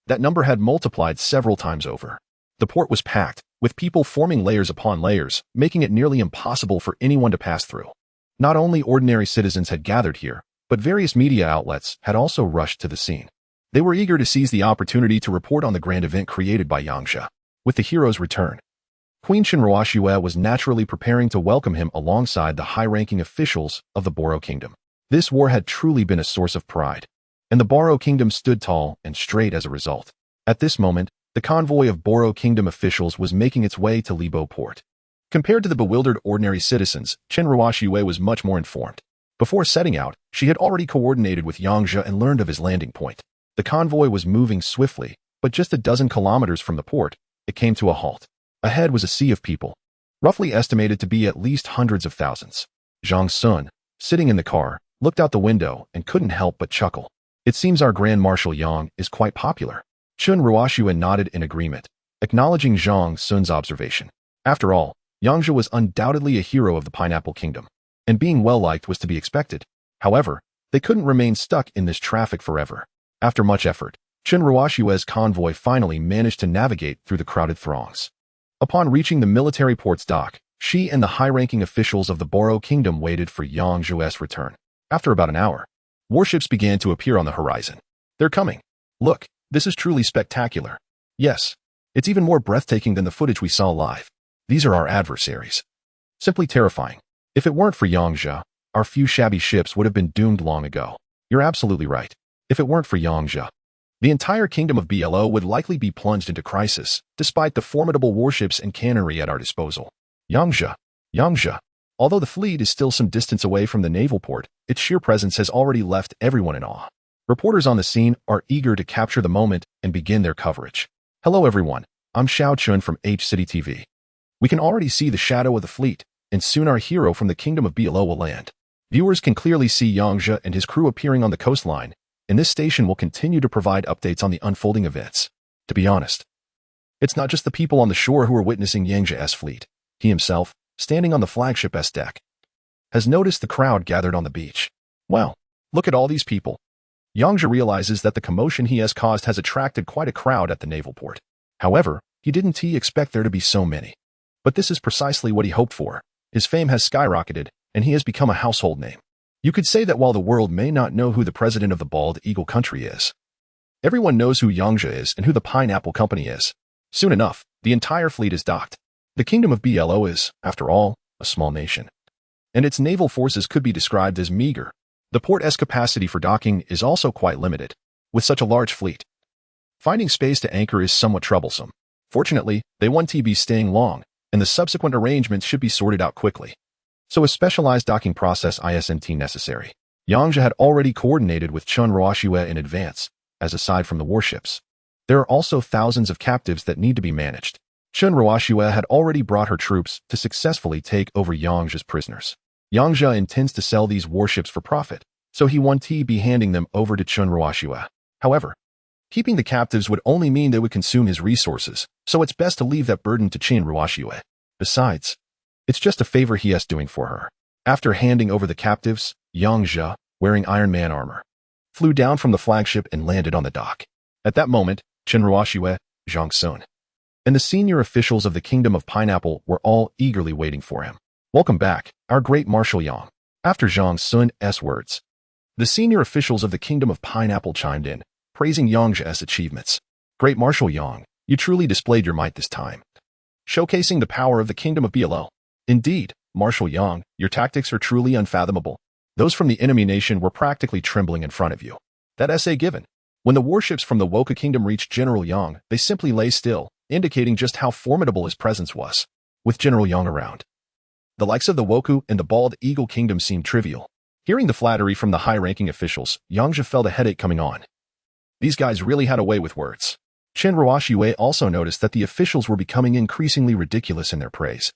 that number had multiplied several times over. The port was packed, with people forming layers upon layers, making it nearly impossible for anyone to pass through. Not only ordinary citizens had gathered here, but various media outlets had also rushed to the scene. They were eager to seize the opportunity to report on the grand event created by Yang Zhe. With the hero's return, Queen Shenruoxue was naturally preparing to welcome him alongside the high-ranking officials of the Boro Kingdom. This war had truly been a source of pride, and the Boro Kingdom stood tall and straight as a result. At this moment, the convoy of Boro Kingdom officials was making its way to Libo port. Compared to the bewildered ordinary citizens, Qin Ruoxue was much more informed. Before setting out, she had already coordinated with Yang Zhe and learned of his landing point. The convoy was moving swiftly, but just a dozen kilometers from the port, it came to a halt. Ahead was a sea of people, roughly estimated to be at least hundreds of thousands. Zhang Sun, sitting in the car, looked out the window and couldn't help but chuckle. It seems our Grand Marshal Yang is quite popular. Qin Ruoxue nodded in agreement, acknowledging Zhang Sun's observation. After all, Yang Zhe was undoubtedly a hero of the Pineapple Kingdom, and being well-liked was to be expected. However, they couldn't remain stuck in this traffic forever. After much effort, Qin Ruoxue's convoy finally managed to navigate through the crowded throngs. Upon reaching the military port's dock, she and the high-ranking officials of the Boro Kingdom waited for Yang Zhe's return. After about an hour, warships began to appear on the horizon. They're coming. Look, this is truly spectacular. Yes, it's even more breathtaking than the footage we saw live. These are our adversaries. Simply terrifying. If it weren't for Yang Zhe, our few shabby ships would have been doomed long ago. You're absolutely right. If it weren't for Yang Zhe, the entire kingdom of BLO would likely be plunged into crisis, despite the formidable warships and cannery at our disposal. Yang Zhe. Although the fleet is still some distance away from the naval port, its sheer presence has already left everyone in awe. Reporters on the scene are eager to capture the moment and begin their coverage. Hello everyone, I'm Xiao Chun from H City TV. We can already see the shadow of the fleet, and soon our hero from the kingdom of BLO will land. Viewers can clearly see Yang Zhe and his crew appearing on the coastline, and this station will continue to provide updates on the unfolding events. To be honest, it's not just the people on the shore who are witnessing Yang Zhe's fleet. He himself, standing on the flagship's deck, has noticed the crowd gathered on the beach. Well, look at all these people. Yang Zhe realizes that the commotion he has caused has attracted quite a crowd at the naval port. However, he didn't expect there to be so many. But this is precisely what he hoped for. His fame has skyrocketed, and he has become a household name. You could say that while the world may not know who the president of the Bald Eagle country is, everyone knows who Yang Zhe is and who the Pineapple Company is. Soon enough, the entire fleet is docked. The kingdom of BLO is, after all, a small nation, and its naval forces could be described as meager. The port's capacity for docking is also quite limited. With such a large fleet, finding space to anchor is somewhat troublesome. Fortunately, they won't be staying long, and the subsequent arrangements should be sorted out quickly. So a specialized docking process isn't necessary. Yang Zhe had already coordinated with Qin Ruoxue in advance, as aside from the warships, there are also thousands of captives that need to be managed. Qin Ruoxue had already brought her troops to successfully take over Yang Zhe's prisoners. Yang Zhe intends to sell these warships for profit, so he won't be handing them over to Qin Ruoxue. However, keeping the captives would only mean they would consume his resources, so it's best to leave that burden to Qin Ruoxue. Besides, it's just a favor he is doing for her. After handing over the captives, Yang Zhe, wearing Iron Man armor, flew down from the flagship and landed on the dock. At that moment, Qin Ruoxue, Zhang Sun, and the senior officials of the Kingdom of Pineapple were all eagerly waiting for him. Welcome back, our great Marshal Yang. After Zhang Sun's words, the senior officials of the Kingdom of Pineapple chimed in, praising Yang Zhe's achievements. Great Marshal Yang, you truly displayed your might this time, showcasing the power of the Kingdom of BLO. Indeed, Marshal Yang, your tactics are truly unfathomable. Those from the enemy nation were practically trembling in front of you. That essay given. When the warships from the Woka Kingdom reached General Yang, they simply lay still, indicating just how formidable his presence was. With General Yang around, the likes of the Woku and the Bald Eagle Kingdom seemed trivial. Hearing the flattery from the high-ranking officials, Yang Zhe felt a headache coming on. These guys really had a way with words. Qin Ruoxue also noticed that the officials were becoming increasingly ridiculous in their praise,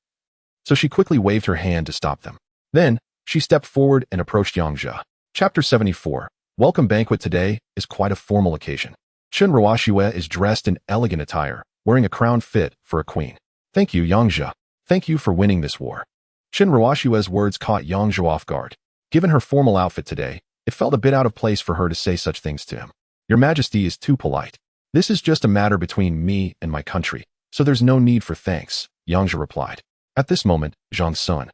so she quickly waved her hand to stop them. Then, she stepped forward and approached Yang Zhe. Chapter 74. Welcome banquet today is quite a formal occasion. Qin Ruoxue is dressed in elegant attire, wearing a crown fit for a queen. Thank you, Yang Zhe. Thank you for winning this war. Qin Ruoxue's words caught Yang Zhe off guard. Given her formal outfit today, it felt a bit out of place for her to say such things to him. Your Majesty is too polite. This is just a matter between me and my country, so there's no need for thanks, Yang Zhe replied. At this moment, Zhang Sun,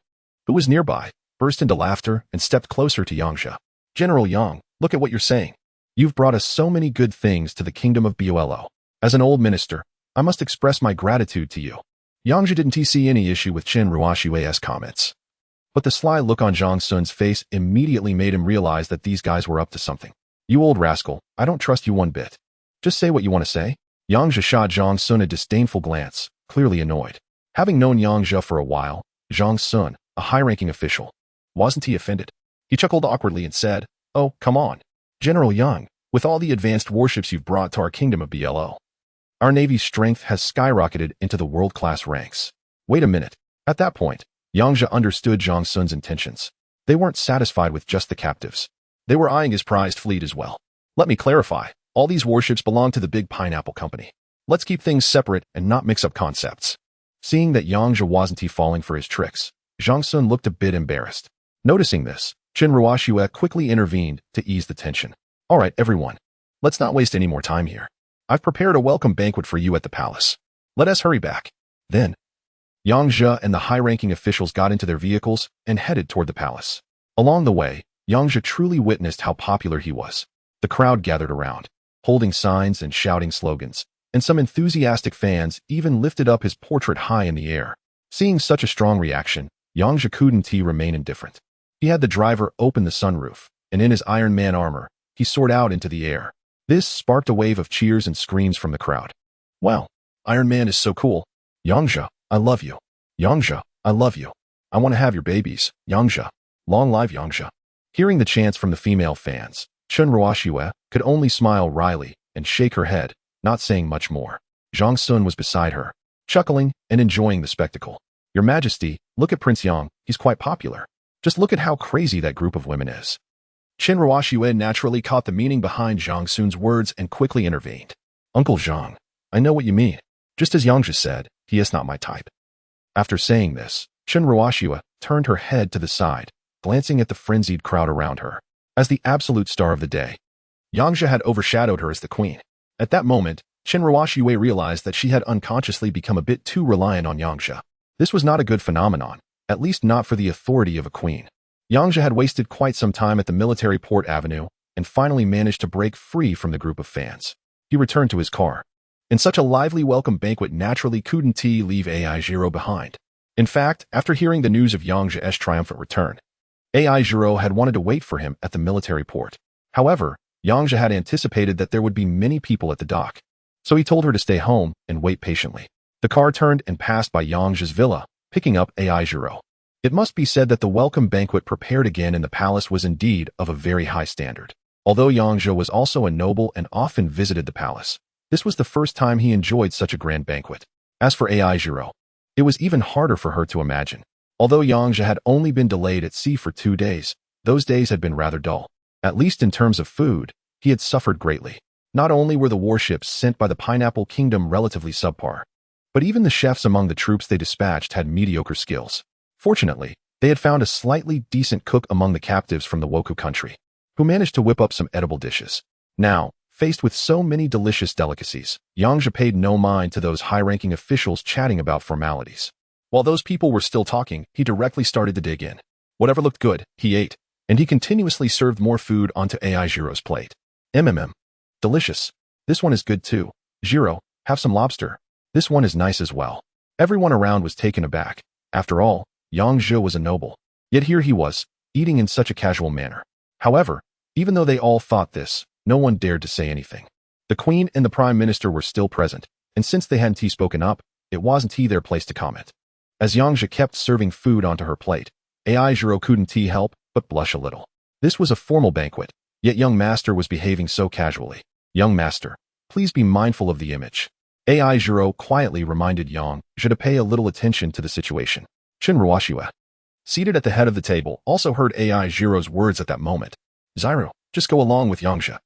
who was nearby, burst into laughter and stepped closer to Yang Zhe. General Yang, look at what you're saying. You've brought us so many good things to the kingdom of BLO. As an old minister, I must express my gratitude to you. Yang Zhe didn't see any issue with Qin Ruoxue's comments, but the sly look on Zhang Sun's face immediately made him realize that these guys were up to something. You old rascal, I don't trust you one bit. Just say what you want to say. Yang Zhe shot Zhang Sun a disdainful glance, clearly annoyed. Having known Yang Zhe for a while, Zhang Sun, a high-ranking official, wasn't he offended? He chuckled awkwardly and said, "Oh, come on. General Yang, with all the advanced warships you've brought to our kingdom of BLO, our Navy's strength has skyrocketed into the world-class ranks." Wait a minute. At that point, Yang Zhe understood Zhang Sun's intentions. They weren't satisfied with just the captives. They were eyeing his prized fleet as well. Let me clarify. All these warships belong to the big pineapple company. Let's keep things separate and not mix up concepts. Seeing that Yang Zhe wasn't falling for his tricks, Zhang Sun looked a bit embarrassed. Noticing this, Qin Ruoxue quickly intervened to ease the tension. All right, everyone. Let's not waste any more time here. I've prepared a welcome banquet for you at the palace. Let us hurry back. Then, Yang Zhe and the high-ranking officials got into their vehicles and headed toward the palace. Along the way, Yang Zhe truly witnessed how popular he was. The crowd gathered around, holding signs and shouting slogans, and some enthusiastic fans even lifted up his portrait high in the air. Seeing such a strong reaction, Yang Zhe couldn't remain indifferent. He had the driver open the sunroof, and in his Iron Man armor, he soared out into the air. This sparked a wave of cheers and screams from the crowd. Wow, Iron Man is so cool. Yang Zhe, I love you. Yang Zhe, I love you. I want to have your babies, Yang Zhe. Long live Yang Zhe. Hearing the chants from the female fans, Qin Ruoxue could only smile wryly and shake her head, not saying much more. Zhang Sun was beside her, chuckling and enjoying the spectacle. Your Majesty, look at Prince Yang, he's quite popular. Just look at how crazy that group of women is. Qin Ruoxue naturally caught the meaning behind Zhang Sun's words and quickly intervened. Uncle Zhang, I know what you mean. Just as Yang Zhe said, he is not my type. After saying this, Qin Ruoxue turned her head to the side, glancing at the frenzied crowd around her. As the absolute star of the day, Yang Zhe had overshadowed her as the queen. At that moment, Qin Ruoxue realized that she had unconsciously become a bit too reliant on Yang Zhe. This was not a good phenomenon, at least not for the authority of a queen. Yang Zhe had wasted quite some time at the military port avenue and finally managed to break free from the group of fans. He returned to his car. In such a lively welcome banquet naturally couldn't leave AI Zero behind. In fact, after hearing the news of Yang Zhe's triumphant return, AI Zero had wanted to wait for him at the military port. However, Yang Zhe had anticipated that there would be many people at the dock, so he told her to stay home and wait patiently. The car turned and passed by Yang Zhe's villa, picking up AI Zero. It must be said that the welcome banquet prepared again in the palace was indeed of a very high standard. Although Yang Zhe was also a noble and often visited the palace, this was the first time he enjoyed such a grand banquet. As for AI Zero, it was even harder for her to imagine. Although Yang Zhe had only been delayed at sea for 2 days, those days had been rather dull. At least in terms of food, he had suffered greatly. Not only were the warships sent by the Pineapple Kingdom relatively subpar, but even the chefs among the troops they dispatched had mediocre skills. Fortunately, they had found a slightly decent cook among the captives from the Woku country, who managed to whip up some edible dishes. Now, faced with so many delicious delicacies, Yang Zhe paid no mind to those high-ranking officials chatting about formalities. While those people were still talking, he directly started to dig in. Whatever looked good, he ate, and he continuously served more food onto AI Zero's plate. Delicious. This one is good too. Zero, have some lobster. This one is nice as well. Everyone around was taken aback. After all, Yang Zhe was a noble. Yet here he was, eating in such a casual manner. However, even though they all thought this, no one dared to say anything. The Queen and the Prime Minister were still present, and since they hadn't spoken up, it wasn't their place to comment. As Yang Zhe kept serving food onto her plate, AI Zero couldn't help but blush a little. This was a formal banquet, yet young master was behaving so casually. Young master, please be mindful of the image. AI Zero quietly reminded Yang Zhe to pay a little attention to the situation. Qin Ruoxue, seated at the head of the table, also heard AI Zero's words at that moment. Zairu, just go along with Yang Zhe.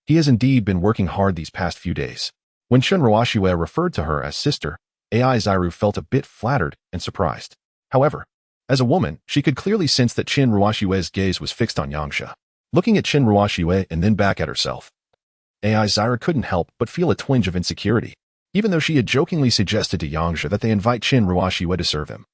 He has indeed been working hard these past few days. When Qin Ruoxue referred to her as sister, AI Zairu felt a bit flattered and surprised. However, as a woman, she could clearly sense that Qin Ruoxue's gaze was fixed on Yang Zhe. Looking at Qin Ruoxue and then back at herself, AI Zairu couldn't help but feel a twinge of insecurity, even though she had jokingly suggested to Yang Zhe that they invite Qin Ruoxue to serve him.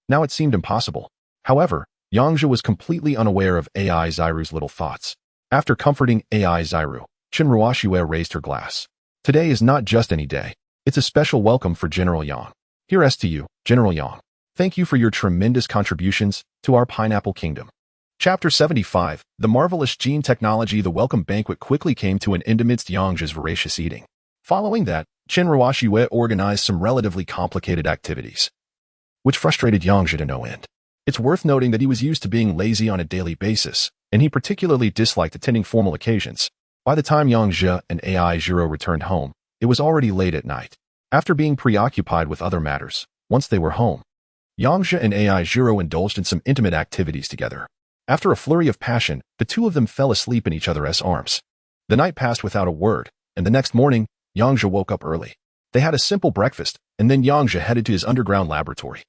Now it seemed impossible. However, Yang Zhe was completely unaware of AI Zairu's little thoughts. After comforting AI Zairu, Qin Ruoxue raised her glass. Today is not just any day. It's a special welcome for General Yang. Here's to you, General Yang. Thank you for your tremendous contributions to our Pineapple Kingdom. Chapter 75. The marvelous gene technology. The welcome banquet quickly came to an end amidst Yang Zhe's voracious eating. Following that, Qin Ruoxue organized some relatively complicated activities, which frustrated Yang Zhe to no end. It's worth noting that he was used to being lazy on a daily basis, and he particularly disliked attending formal occasions. By the time Yang Zhe and Ai Zhiro returned home, it was already late at night. After being preoccupied with other matters, once they were home, Yang Zhe and Ai Zhiro indulged in some intimate activities together. After a flurry of passion, the two of them fell asleep in each other's arms. The night passed without a word, and the next morning, Yang Zhe woke up early. They had a simple breakfast, and then Yang Zhe headed to his underground laboratory.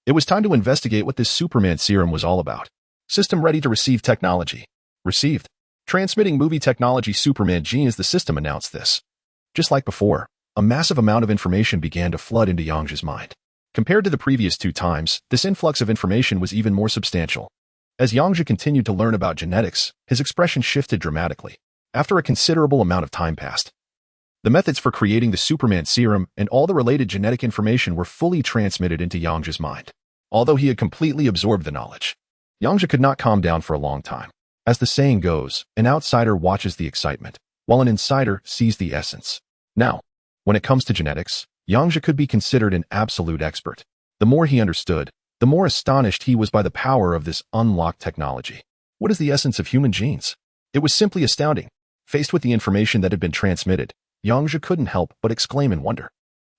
It was time to investigate what this Superman serum was all about. System ready to receive technology. Received. Transmitting movie technology. Superman genes. The system announced this. Just like before, a massive amount of information began to flood into Yang Zhe's mind. Compared to the previous two times, this influx of information was even more substantial. As Yang Zhe continued to learn about genetics, his expression shifted dramatically. After a considerable amount of time passed, the methods for creating the Superman serum and all the related genetic information were fully transmitted into Yang Zhe's mind. Although he had completely absorbed the knowledge, Yang Zhe could not calm down for a long time. As the saying goes, an outsider watches the excitement, while an insider sees the essence. Now, when it comes to genetics, Yang Zhe could be considered an absolute expert. The more he understood, the more astonished he was by the power of this unlocked technology. What is the essence of human genes? It was simply astounding. Faced with the information that had been transmitted, Yang Zhe couldn't help but exclaim in wonder.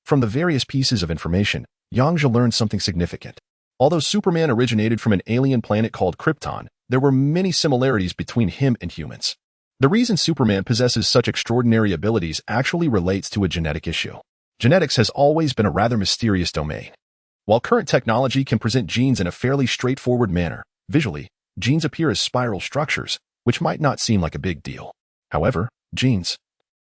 From the various pieces of information, Yang Zhe learned something significant. Although Superman originated from an alien planet called Krypton, there were many similarities between him and humans. The reason Superman possesses such extraordinary abilities actually relates to a genetic issue. Genetics has always been a rather mysterious domain. While current technology can present genes in a fairly straightforward manner, visually, genes appear as spiral structures, which might not seem like a big deal. However, genes,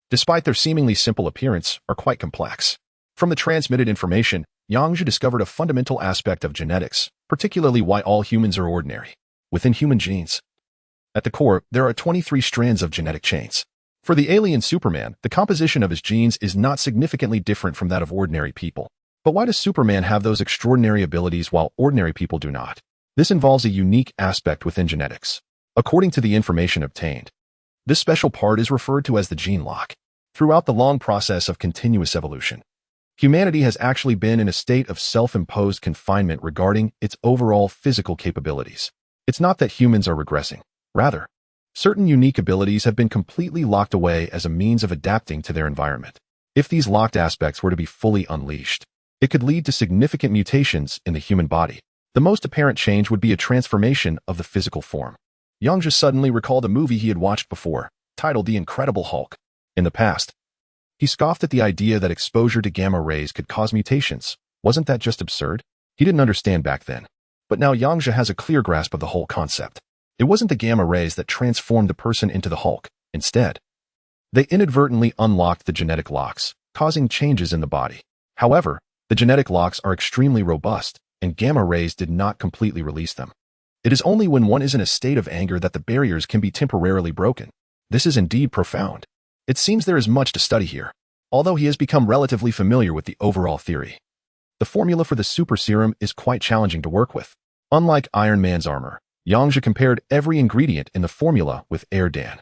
despite their seemingly simple appearance, are quite complex. From the transmitted information, Yang Zhe discovered a fundamental aspect of genetics, particularly why all humans are ordinary. Within human genes, at the core, there are 23 strands of genetic chains. For the alien Superman, the composition of his genes is not significantly different from that of ordinary people. But why does Superman have those extraordinary abilities while ordinary people do not? This involves a unique aspect within genetics. According to the information obtained, this special part is referred to as the gene lock. Throughout the long process of continuous evolution, humanity has actually been in a state of self-imposed confinement regarding its overall physical capabilities. It's not that humans are regressing. Rather, certain unique abilities have been completely locked away as a means of adapting to their environment. If these locked aspects were to be fully unleashed, it could lead to significant mutations in the human body. The most apparent change would be a transformation of the physical form. Yang Zhe suddenly recalled a movie he had watched before, titled The Incredible Hulk. In the past, he scoffed at the idea that exposure to gamma rays could cause mutations. Wasn't that just absurd? He didn't understand back then. But now Yang Zhe has a clear grasp of the whole concept. It wasn't the gamma rays that transformed the person into the Hulk. Instead, they inadvertently unlocked the genetic locks, causing changes in the body. However, the genetic locks are extremely robust, and gamma rays did not completely release them. It is only when one is in a state of anger that the barriers can be temporarily broken. This is indeed profound. It seems there is much to study here, although he has become relatively familiar with the overall theory. The formula for the super serum is quite challenging to work with. Unlike Iron Man's armor, Yang Zhe compared every ingredient in the formula with Erdan.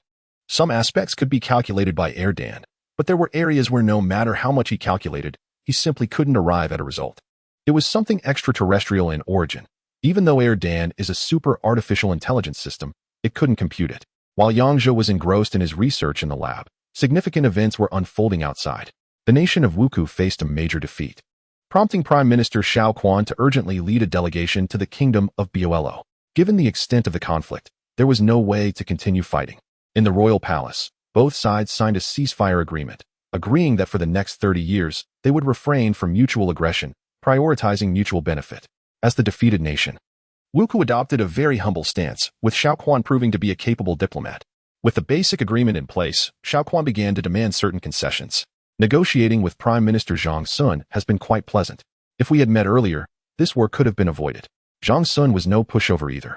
Some aspects could be calculated by Erdan, but there were areas where no matter how much he calculated, he simply couldn't arrive at a result. It was something extraterrestrial in origin. Even though Erdan is a super artificial intelligence system, it couldn't compute it. While Yang Zhe was engrossed in his research in the lab, significant events were unfolding outside. The nation of Wuku faced a major defeat, prompting Prime Minister Xiao Quan to urgently lead a delegation to the kingdom of Bolo. Given the extent of the conflict, there was no way to continue fighting. In the royal palace, both sides signed a ceasefire agreement, agreeing that for the next 30 years, they would refrain from mutual aggression, prioritizing mutual benefit. As the defeated nation, Wuku adopted a very humble stance, with Xiao Quan proving to be a capable diplomat. With the basic agreement in place, Xiao Quan began to demand certain concessions. Negotiating with Prime Minister Zhang Sun has been quite pleasant. If we had met earlier, this war could have been avoided. Zhang Sun was no pushover either.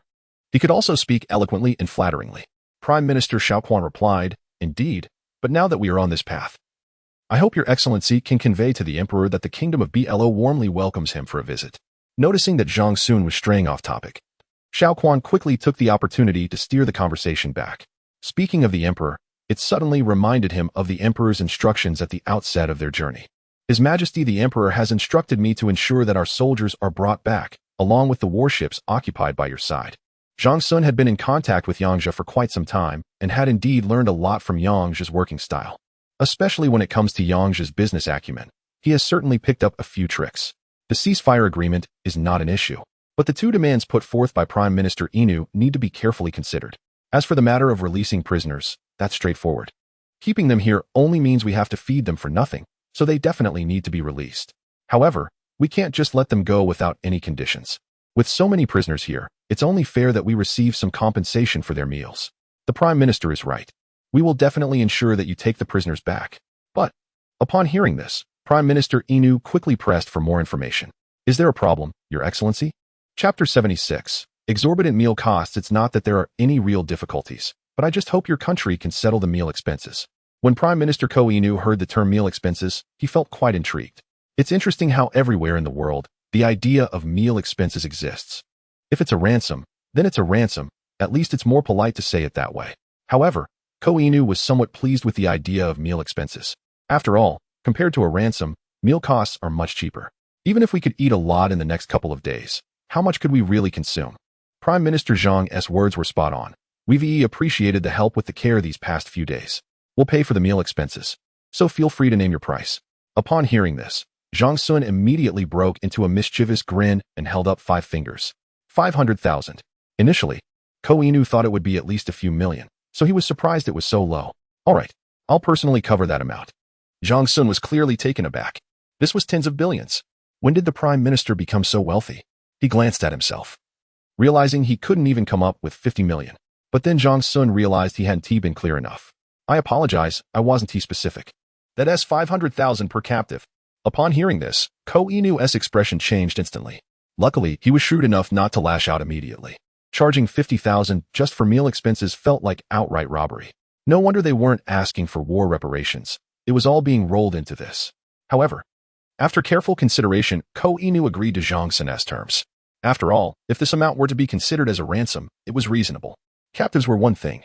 He could also speak eloquently and flatteringly. Prime Minister Xiao Quan replied, "Indeed, but now that we are on this path, I hope your excellency can convey to the emperor that the kingdom of Blo warmly welcomes him for a visit." Noticing that Zhang Sun was straying off topic, Xiao Quan quickly took the opportunity to steer the conversation back. Speaking of the emperor, it suddenly reminded him of the emperor's instructions at the outset of their journey. His Majesty the Emperor has instructed me to ensure that our soldiers are brought back, along with the warships occupied by your side. Zhang Sun had been in contact with Yang Zhe for quite some time and had indeed learned a lot from Yang Zhe's working style. Especially when it comes to Yang Zhe's business acumen, he has certainly picked up a few tricks. The ceasefire agreement is not an issue, but the two demands put forth by Prime Minister Inu need to be carefully considered. As for the matter of releasing prisoners, that's straightforward. Keeping them here only means we have to feed them for nothing, so they definitely need to be released. However, we can't just let them go without any conditions. With so many prisoners here, it's only fair that we receive some compensation for their meals. The Prime Minister is right. We will definitely ensure that you take the prisoners back. But, upon hearing this, Prime Minister Inu quickly pressed for more information. Is there a problem, Your Excellency? Chapter 76. Exorbitant meal costs. It's not that there are any real difficulties, but I just hope your country can settle the meal expenses. When Prime Minister Ko Inu heard the term meal expenses, he felt quite intrigued. It's interesting how everywhere in the world, the idea of meal expenses exists. If it's a ransom, then it's a ransom. At least it's more polite to say it that way. However, Ko Inu was somewhat pleased with the idea of meal expenses. After all, compared to a ransom, meal costs are much cheaper. Even if we could eat a lot in the next couple of days, how much could we really consume? Prime Minister Zhang's words were spot on. We've appreciated the help with the care these past few days. We'll pay for the meal expenses, so feel free to name your price. Upon hearing this, Zhang Sun immediately broke into a mischievous grin and held up 5 fingers. 500,000. Initially, Ko Inu thought it would be at least a few million, so he was surprised it was so low. All right, I'll personally cover that amount. Zhang Sun was clearly taken aback. This was tens of billions. When did the Prime Minister become so wealthy? He glanced at himself, realizing he couldn't even come up with 50 million. But then Zhang Sun realized he hadn't been clear enough. I apologize, I wasn't specific. That's 500,000 per captive. Upon hearing this, Ko Inu's expression changed instantly. Luckily, he was shrewd enough not to lash out immediately. Charging 50,000 just for meal expenses felt like outright robbery. No wonder they weren't asking for war reparations. It was all being rolled into this. However, after careful consideration, Ko Inu agreed to Zhang Sun's terms. After all, if this amount were to be considered as a ransom, it was reasonable. Captives were one thing,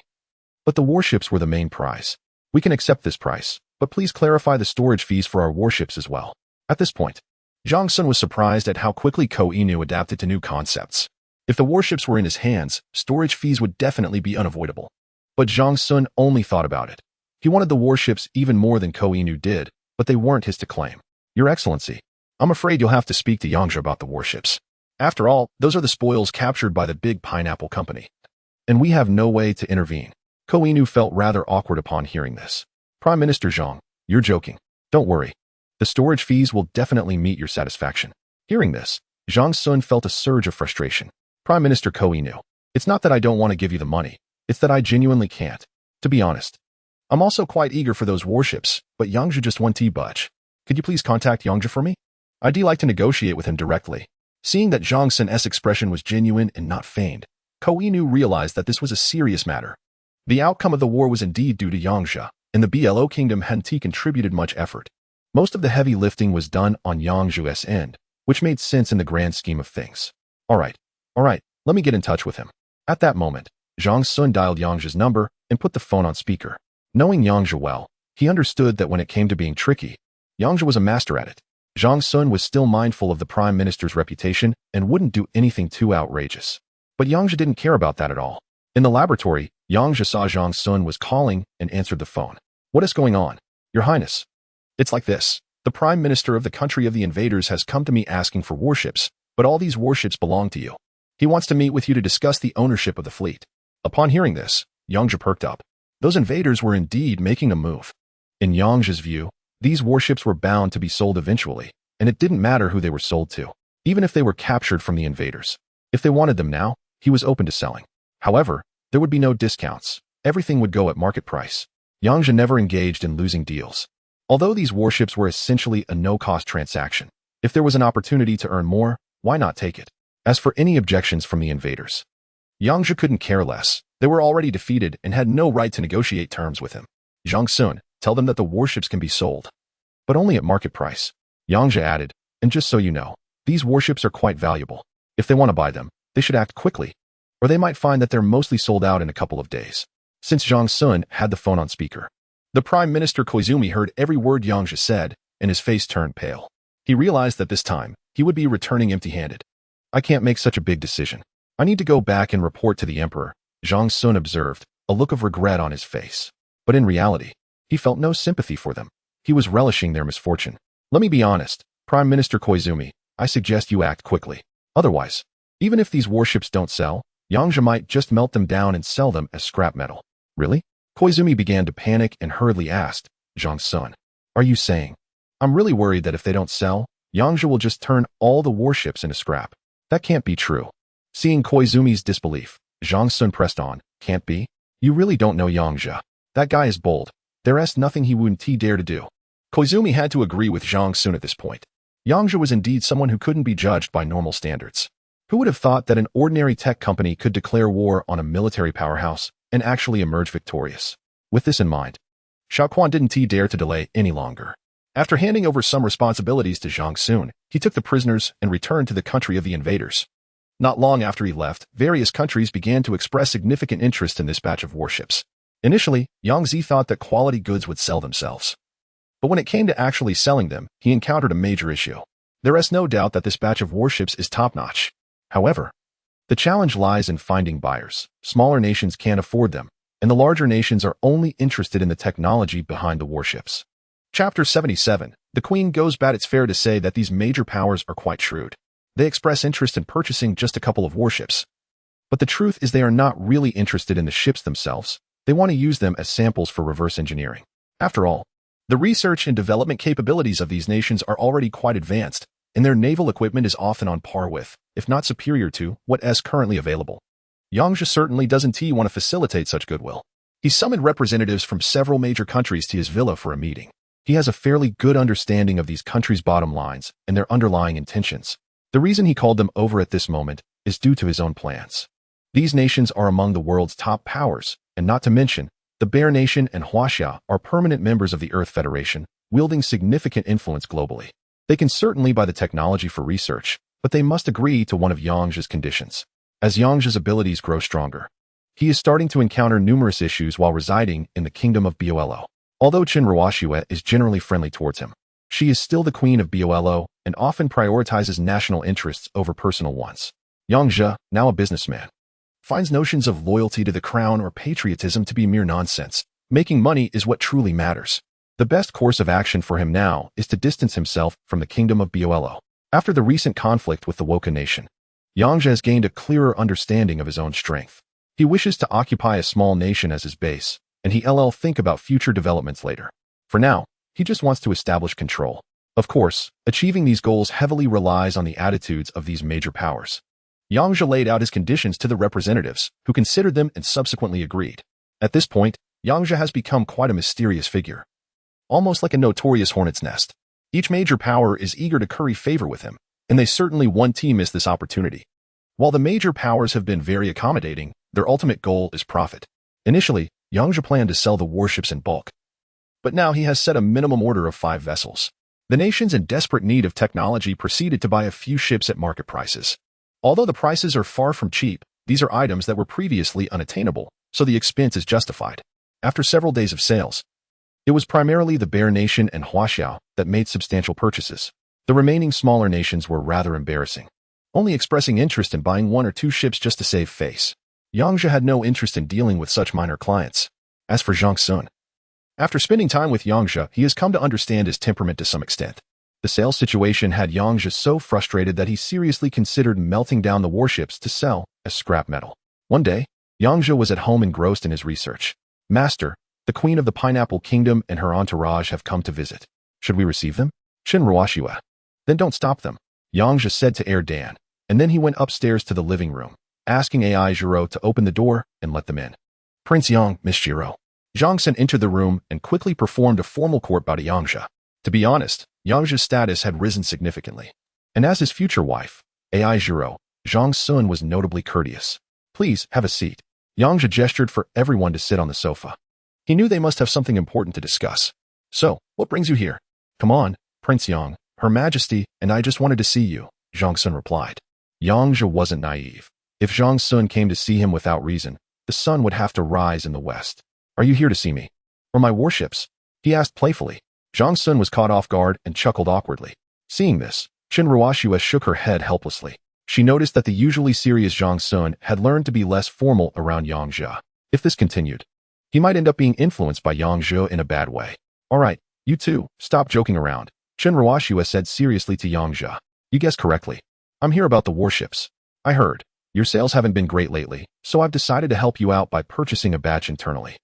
but the warships were the main prize. We can accept this price, but please clarify the storage fees for our warships as well. At this point, Zhang Sun was surprised at how quickly Ko Inu adapted to new concepts. If the warships were in his hands, storage fees would definitely be unavoidable. But Zhang Sun only thought about it. He wanted the warships even more than Ko Inu did, but they weren't his to claim. Your Excellency, I'm afraid you'll have to speak to Yang Zhe about the warships. After all, those are the spoils captured by the big pineapple company. And we have no way to intervene. Ko Inu felt rather awkward upon hearing this. Prime Minister Zhang, you're joking. Don't worry. The storage fees will definitely meet your satisfaction. Hearing this, Zhang Sun felt a surge of frustration. Prime Minister Ko Inu, it's not that I don't want to give you the money. It's that I genuinely can't. To be honest, I'm also quite eager for those warships, but Yang Zhe just won't budge. Could you please contact Yang Zhe for me? I'd like to negotiate with him directly. Seeing that Zhang Sun's expression was genuine and not feigned, Ko Inu realized that this was a serious matter. The outcome of the war was indeed due to Yang Zhe, and the BLO kingdom hadn't contributed much effort. Most of the heavy lifting was done on Yang Zhe's end, which made sense in the grand scheme of things. All right, let me get in touch with him. At that moment, Zhang Sun dialed Yang Zhe's number and put the phone on speaker. Knowing Yang Zhe well, he understood that when it came to being tricky, Yang Zhe was a master at it. Zhang Sun was still mindful of the Prime Minister's reputation and wouldn't do anything too outrageous. But Yang Zhe didn't care about that at all. In the laboratory, Yang Zhe saw Zhang Sun was calling and answered the phone. What is going on? Your Highness. It's like this. The Prime Minister of the country of the invaders has come to me asking for warships, but all these warships belong to you. He wants to meet with you to discuss the ownership of the fleet. Upon hearing this, Yang Zhe perked up. Those invaders were indeed making a move. In Yang Zhe's view, these warships were bound to be sold eventually, and it didn't matter who they were sold to, even if they were captured from the invaders. If they wanted them now, he was open to selling. However, there would be no discounts. Everything would go at market price. Yang Zhe never engaged in losing deals. Although these warships were essentially a no-cost transaction, if there was an opportunity to earn more, why not take it? As for any objections from the invaders, Yang Zhe couldn't care less. They were already defeated and had no right to negotiate terms with him. Zhang Sun, tell them that the warships can be sold, but only at market price. Yang Zhe added, and just so you know, these warships are quite valuable. If they want to buy them, they should act quickly. or they might find that they're mostly sold out in a couple of days. Since Yang Zhe had the phone on speaker, the Prime Minister Koizumi heard every word Yang Zhe said, and his face turned pale. He realized that this time, he would be returning empty-handed. I can't make such a big decision. I need to go back and report to the Emperor, Yang Zhe observed, a look of regret on his face. But in reality, he felt no sympathy for them. He was relishing their misfortune. Let me be honest, Prime Minister Koizumi, I suggest you act quickly. Otherwise, even if these warships don't sell, Yang Zhe might just melt them down and sell them as scrap metal. Really? Koizumi began to panic and hurriedly asked, Yang Zhe, are you saying? I'm really worried that if they don't sell, Yang Zhe will just turn all the warships into scrap. That can't be true. Seeing Koizumi's disbelief, Yang Zhe pressed on, can't be? You really don't know Yang Zhe. That guy is bold. There's nothing he wouldn't dare to do. Koizumi had to agree with Yang Zhe at this point. Yang Zhe was indeed someone who couldn't be judged by normal standards. Who would have thought that an ordinary tech company could declare war on a military powerhouse and actually emerge victorious? With this in mind, Xiaoquan didn't dare to delay any longer. After handing over some responsibilities to Yang Zhe, he took the prisoners and returned to the country of the invaders. Not long after he left, various countries began to express significant interest in this batch of warships. Initially, Yang Zhe thought that quality goods would sell themselves. But when it came to actually selling them, he encountered a major issue. There is no doubt that this batch of warships is top-notch. However, the challenge lies in finding buyers. Smaller nations can't afford them, and the larger nations are only interested in the technology behind the warships. Chapter 77. The Queen goes bad. It's fair to say that these major powers are quite shrewd. They express interest in purchasing just a couple of warships. But the truth is they are not really interested in the ships themselves. They want to use them as samples for reverse engineering. After all, the research and development capabilities of these nations are already quite advanced, and their naval equipment is often on par with, if not superior to, what is currently available. Yang Zhe certainly doesn't want to facilitate such goodwill. He summoned representatives from several major countries to his villa for a meeting. He has a fairly good understanding of these countries' bottom lines and their underlying intentions. The reason he called them over at this moment is due to his own plans. These nations are among the world's top powers, and not to mention, the Bear Nation and Huaxia are permanent members of the Earth Federation, wielding significant influence globally. They can certainly buy the technology for research, but they must agree to one of Yang Zhe's conditions. As Yang Zhe's abilities grow stronger, he is starting to encounter numerous issues while residing in the kingdom of Bolo. Although Qin Ruoxue is generally friendly towards him, she is still the queen of Bolo and often prioritizes national interests over personal ones. Yang Zhe, now a businessman, finds notions of loyalty to the crown or patriotism to be mere nonsense. Making money is what truly matters. The best course of action for him now is to distance himself from the kingdom of Bolo. After the recent conflict with the Woka nation, Yang Zhe has gained a clearer understanding of his own strength. He wishes to occupy a small nation as his base, and he'll think about future developments later. For now, he just wants to establish control. Of course, achieving these goals heavily relies on the attitudes of these major powers. Yang Zhe laid out his conditions to the representatives, who considered them and subsequently agreed. At this point, Yang Zhe has become quite a mysterious figure. Almost like a notorious hornet's nest. Each major power is eager to curry favor with him, and they certainly want to miss this opportunity. While the major powers have been very accommodating, their ultimate goal is profit. Initially, Yang Zhe planned to sell the warships in bulk. But now he has set a minimum order of 5 vessels. The nations in desperate need of technology proceeded to buy a few ships at market prices. Although the prices are far from cheap, these are items that were previously unattainable, so the expense is justified. After several days of sales, it was primarily the Bear Nation and Huaxiao that made substantial purchases. The remaining smaller nations were rather embarrassing, only expressing interest in buying 1 or 2 ships just to save face. Yang Zhe had no interest in dealing with such minor clients. As for Yang Zhe, after spending time with Yang Zhe, he has come to understand his temperament to some extent. The sales situation had Yang Zhe so frustrated that he seriously considered melting down the warships to sell as scrap metal. One day, Yang Zhe was at home engrossed in his research. Master, the Queen of the Pineapple Kingdom and her entourage have come to visit. Should we receive them? Qin Ruoxue. Then don't stop them, Yang Zhe said to Air Dan, and then he went upstairs to the living room, asking Ai Giro to open the door and let them in. Prince Yang, Miss Giro. Zhang Sen entered the room and quickly performed a formal court bow to Yang Zhe. To be honest, Yang Zhe's status had risen significantly, and as his future wife, Ai Giro, Zhang Sen was notably courteous. Please, have a seat. Yang Zhe gestured for everyone to sit on the sofa. He knew they must have something important to discuss. So, what brings you here? Come on, Prince Yang, Her Majesty, and I just wanted to see you, Zhang Sen replied. Yang Zhe wasn't naive. If Zhang Sun came to see him without reason, the sun would have to rise in the west. Are you here to see me? Or my warships? He asked playfully. Zhang Sun was caught off guard and chuckled awkwardly. Seeing this, Qin Ruoxue shook her head helplessly. She noticed that the usually serious Zhang Sun had learned to be less formal around Yang Zhe. If this continued, he might end up being influenced by Yang Zhe in a bad way. All right, you two, stop joking around, Qin Ruoxue said seriously to Yang Zhe. You guessed correctly. I'm here about the warships. I heard. Your sales haven't been great lately, so I've decided to help you out by purchasing a batch internally.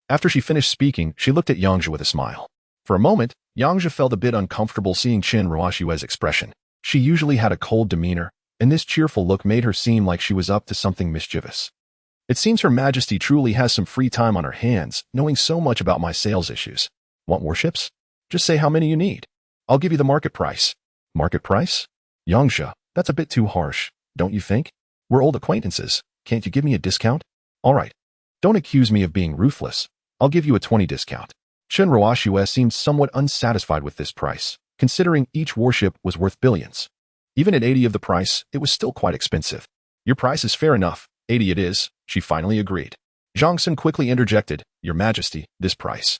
After she finished speaking, she looked at Yang Zhe with a smile. For a moment, Yang Zhe felt a bit uncomfortable seeing Qin Ruoxue's expression. She usually had a cold demeanor, and this cheerful look made her seem like she was up to something mischievous. It seems Her Majesty truly has some free time on her hands, knowing so much about my sales issues. Want warships? Just say how many you need. I'll give you the market price. Market price? Yang Zhe, that's a bit too harsh, don't you think? We're old acquaintances. Can't you give me a discount? All right. Don't accuse me of being ruthless. I'll give you a 20 discount. Qin Ruoxue seemed somewhat unsatisfied with this price, considering each warship was worth billions. Even at 80 of the price, it was still quite expensive. Your price is fair enough. 80 it is, she finally agreed. Zhang Sun quickly interjected, Your Majesty, this price.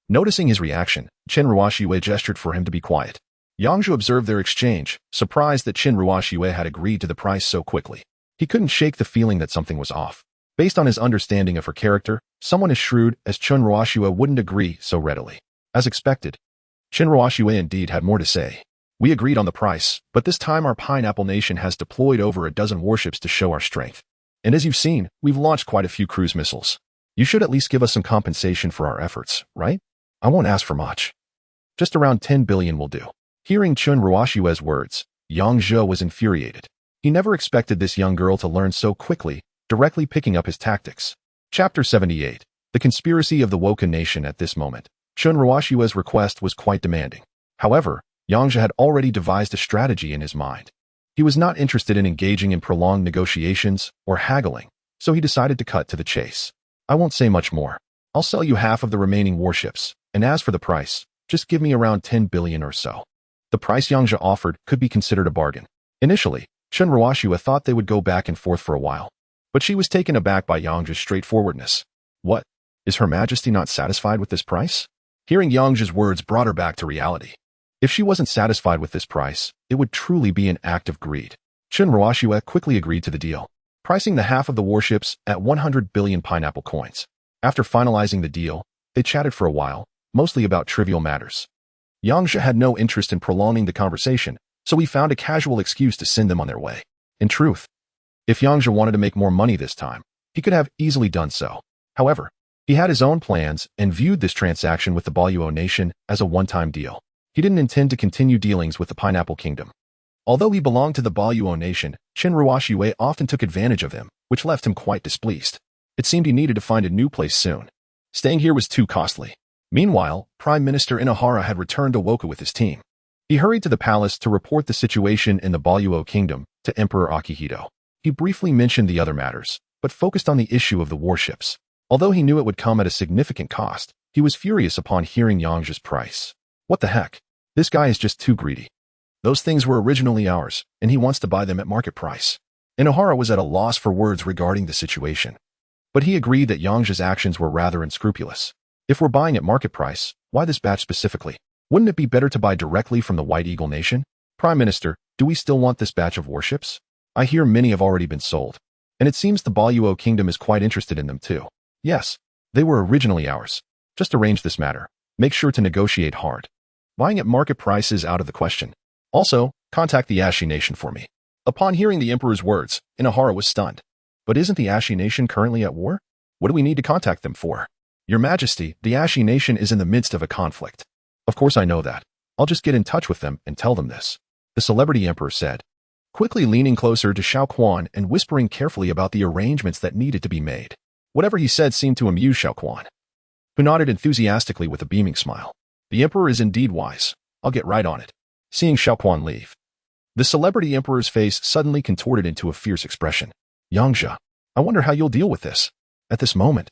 Noticing his reaction, Qin Ruoxue gestured for him to be quiet. Yang Zhe observed their exchange, surprised that Qin Ruoxue had agreed to the price so quickly. He couldn't shake the feeling that something was off. Based on his understanding of her character, someone as shrewd as Qin Ruoxue wouldn't agree so readily. As expected, Qin Ruoxue indeed had more to say. We agreed on the price, but this time our Pineapple Nation has deployed over a dozen warships to show our strength. And as you've seen, we've launched quite a few cruise missiles. You should at least give us some compensation for our efforts, right? I won't ask for much. Just around 10 billion will do. Hearing Qin Ruoxue's words, Yang Zhe was infuriated. He never expected this young girl to learn so quickly, directly picking up his tactics. Chapter 78. The Conspiracy of the Woken Nation. At this moment, Qin Ruoxue's request was quite demanding. However, Yang Zhe had already devised a strategy in his mind. He was not interested in engaging in prolonged negotiations or haggling, so he decided to cut to the chase. I won't say much more. I'll sell you half of the remaining warships, and as for the price, just give me around 10 billion or so. The price Yang Zhe offered could be considered a bargain. Initially, Qin Ruoxue thought they would go back and forth for a while, but she was taken aback by Yang Zhe's straightforwardness. What? Is Her Majesty not satisfied with this price? Hearing Yang Zhe's words brought her back to reality. If she wasn't satisfied with this price, it would truly be an act of greed. Qin Ruoxue quickly agreed to the deal, pricing the half of the warships at 100 billion pineapple coins. After finalizing the deal, they chatted for a while, mostly about trivial matters. Yang Zhe had no interest in prolonging the conversation, so he found a casual excuse to send them on their way. In truth, if Yang Zhe wanted to make more money this time, he could have easily done so. However, he had his own plans and viewed this transaction with the Boluo Nation as a one-time deal. He didn't intend to continue dealings with the Pineapple Kingdom. Although he belonged to the Boluo Nation, Qin Ruoxue often took advantage of him, which left him quite displeased. It seemed he needed to find a new place soon. Staying here was too costly. Meanwhile, Prime Minister Inohara had returned to Woku with his team. He hurried to the palace to report the situation in the Boluo Kingdom to Emperor Akihito. He briefly mentioned the other matters, but focused on the issue of the warships. Although he knew it would come at a significant cost, he was furious upon hearing Yang Zhe's price. What the heck? This guy is just too greedy. Those things were originally ours, and he wants to buy them at market price. Inohara was at a loss for words regarding the situation. But he agreed that Yang Zhe's actions were rather unscrupulous. If we're buying at market price, why this batch specifically? Wouldn't it be better to buy directly from the White Eagle Nation? Prime Minister, do we still want this batch of warships? I hear many have already been sold. And it seems the Boluo Kingdom is quite interested in them too. Yes, they were originally ours. Just arrange this matter. Make sure to negotiate hard. Buying at market price is out of the question. Also, contact the Ashi Nation for me. Upon hearing the Emperor's words, Inohara was stunned. But isn't the Ashi Nation currently at war? What do we need to contact them for? Your Majesty, the Ashi Nation is in the midst of a conflict. Of course I know that. I'll just get in touch with them and tell them this. The celebrity emperor said, quickly leaning closer to Xiao Quan and whispering carefully about the arrangements that needed to be made. Whatever he said seemed to amuse Xiao Quan, who nodded enthusiastically with a beaming smile. The emperor is indeed wise. I'll get right on it. Seeing Xiao Quan leave, the celebrity emperor's face suddenly contorted into a fierce expression. Yang Zhe, I wonder how you'll deal with this. At this moment,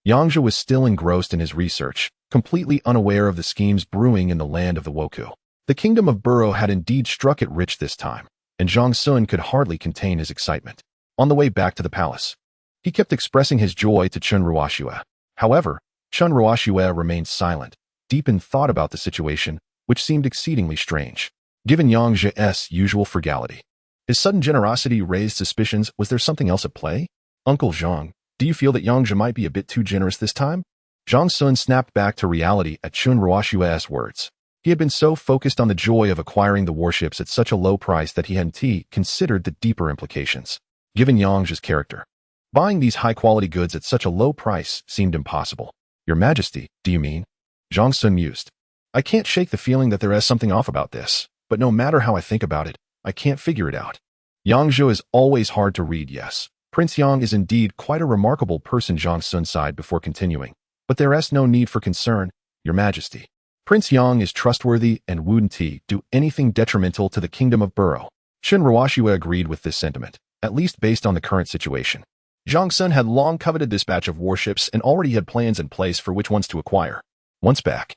Yang Zhe was still engrossed in his research, completely unaware of the schemes brewing in the land of the Woku. The kingdom of Buro had indeed struck it rich this time, and Zhang Sun could hardly contain his excitement. On the way back to the palace, he kept expressing his joy to Chun Ruoxue. However, Chun Ruoxue remained silent, deep in thought about the situation, which seemed exceedingly strange, given Yang Zhe's usual frugality. His sudden generosity raised suspicions. Was there something else at play? Uncle Zhang, do you feel that Yang Zhe might be a bit too generous this time? Zhang Sun snapped back to reality at Chun Ruoxue's words. He had been so focused on the joy of acquiring the warships at such a low price that he hadn't considered the deeper implications. Given Yang Zhe's character, buying these high-quality goods at such a low price seemed impossible. Your Majesty, do you mean? Zhang Sun mused. I can't shake the feeling that there is something off about this, but no matter how I think about it, I can't figure it out. Yang Zhe is always hard to read, yes. Prince Yang is indeed quite a remarkable person, Zhang Sun sighed before continuing. But there is no need for concern, Your Majesty. Prince Yang is trustworthy and wouldn't do anything detrimental to the kingdom of Burrow. Chun Ruoxue agreed with this sentiment, at least based on the current situation. Zhang Sun had long coveted this batch of warships and already had plans in place for which ones to acquire. Once back,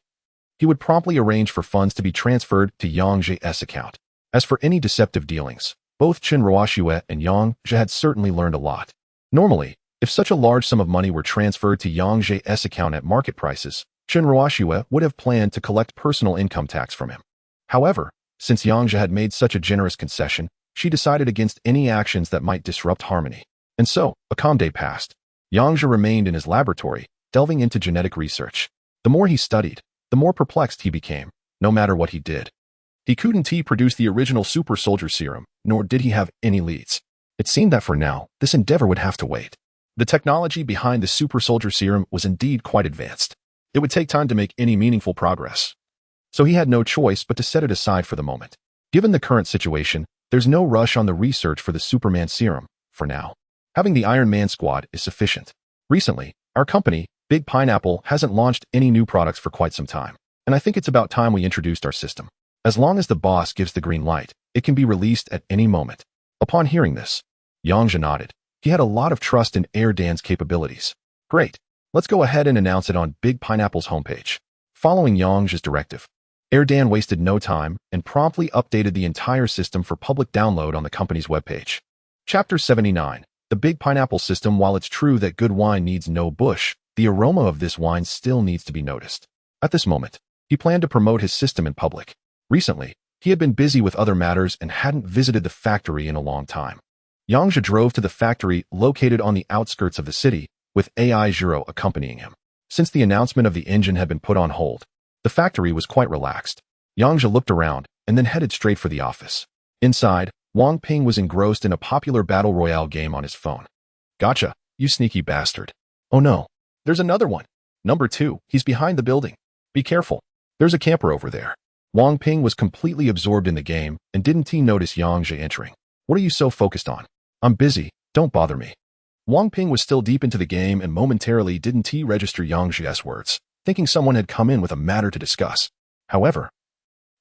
he would promptly arrange for funds to be transferred to Yang Zhe's account. As for any deceptive dealings, both Chun Ruoxue and Yang Zhe had certainly learned a lot. Normally, if such a large sum of money were transferred to Yang Zhe's account at market prices, Chun Ruoxue would have planned to collect personal income tax from him. However, since Yang Zhe had made such a generous concession, she decided against any actions that might disrupt harmony. And so, a calm day passed. Yang Zhe remained in his laboratory, delving into genetic research. The more he studied, the more perplexed he became, no matter what he did. He couldn't produce the original super soldier serum, nor did he have any leads. It seemed that for now, this endeavor would have to wait. The technology behind the super soldier serum was indeed quite advanced. It would take time to make any meaningful progress. So he had no choice but to set it aside for the moment. Given the current situation, there's no rush on the research for the Superman serum, for now. Having the Iron Man squad is sufficient. Recently, our company, Big Pineapple, hasn't launched any new products for quite some time, and I think it's about time we introduced our system. As long as the boss gives the green light, it can be released at any moment. Upon hearing this, Yang Zhe nodded. He had a lot of trust in Erdan's capabilities. Great. Let's go ahead and announce it on Big Pineapple's homepage. Following Yang Zhe's directive, Erdan wasted no time and promptly updated the entire system for public download on the company's webpage. Chapter 79. The Big Pineapple System. While it's true that good wine needs no bush, the aroma of this wine still needs to be noticed. At this moment, he planned to promote his system in public. Recently, he had been busy with other matters and hadn't visited the factory in a long time. Yang Zhe drove to the factory located on the outskirts of the city, with AI Zero accompanying him. Since the announcement of the engine had been put on hold, the factory was quite relaxed. Yang Zhe looked around and then headed straight for the office. Inside, Wang Ping was engrossed in a popular battle royale game on his phone. Gotcha, you sneaky bastard. Oh no, there's another one. Number 2, he's behind the building. Be careful. There's a camper over there. Wang Ping was completely absorbed in the game and didn't notice Yang Zhe entering. What are you so focused on? I'm busy, don't bother me. Wang Ping was still deep into the game and momentarily didn't register Yang Zhe's words, thinking someone had come in with a matter to discuss. However,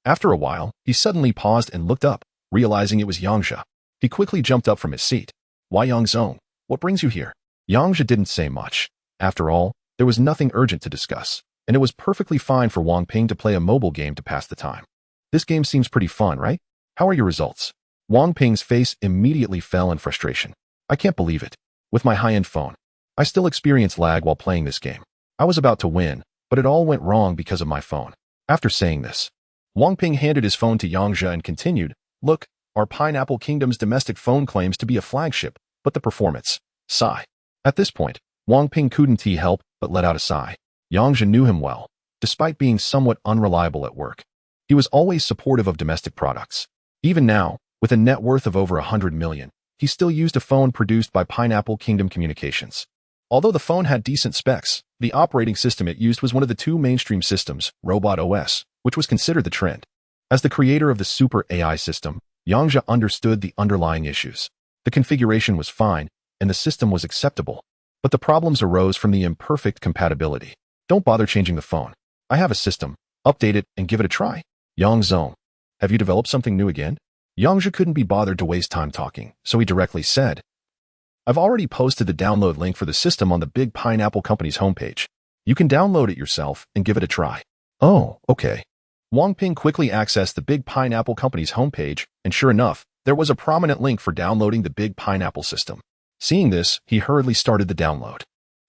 after a while, he suddenly paused and looked up, realizing it was Yang Zhe. He quickly jumped up from his seat. Why Yang Zhe? What brings you here? Yang Zhe didn't say much. After all, there was nothing urgent to discuss, and it was perfectly fine for Wang Ping to play a mobile game to pass the time. This game seems pretty fun, right? How are your results? Wang Ping's face immediately fell in frustration. I can't believe it. With my high-end phone, I still experience lag while playing this game. I was about to win, but it all went wrong because of my phone. After saying this, Wang Ping handed his phone to Yang Zhe and continued, Look, our Pineapple Kingdom's domestic phone claims to be a flagship, but the performance. Sigh. At this point, Wang Ping couldn't help but let out a sigh. Yang Zhe knew him well, despite being somewhat unreliable at work. He was always supportive of domestic products. Even now, with a net worth of over 100 million, he still used a phone produced by Pineapple Kingdom Communications. Although the phone had decent specs, the operating system it used was one of the 2 mainstream systems, Robot OS, which was considered the trend. As the creator of the Super AI system, Yang Zhe understood the underlying issues. The configuration was fine, and the system was acceptable. But the problems arose from the imperfect compatibility. Don't bother changing the phone. I have a system. Update it and give it a try. Yang Zhe, have you developed something new again? Yang Zhe couldn't be bothered to waste time talking, so he directly said, I've already posted the download link for the system on the Big Pineapple Company's homepage. You can download it yourself and give it a try. Oh, okay. Wang Ping quickly accessed the Big Pineapple Company's homepage, and sure enough, there was a prominent link for downloading the Big Pineapple system. Seeing this, he hurriedly started the download.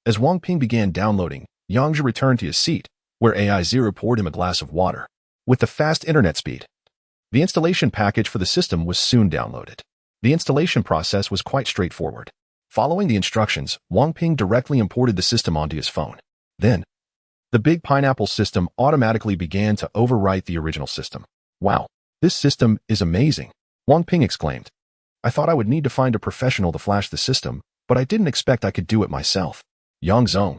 As Wang Ping began downloading, Yang Zhe returned to his seat, where AI Zero poured him a glass of water. With the fast internet speed, the installation package for the system was soon downloaded. The installation process was quite straightforward. Following the instructions, Wang Ping directly imported the system onto his phone. Then, the Big Pineapple system automatically began to overwrite the original system. Wow, this system is amazing, Wang Ping exclaimed. I thought I would need to find a professional to flash the system, but I didn't expect I could do it myself. Yang Zhe,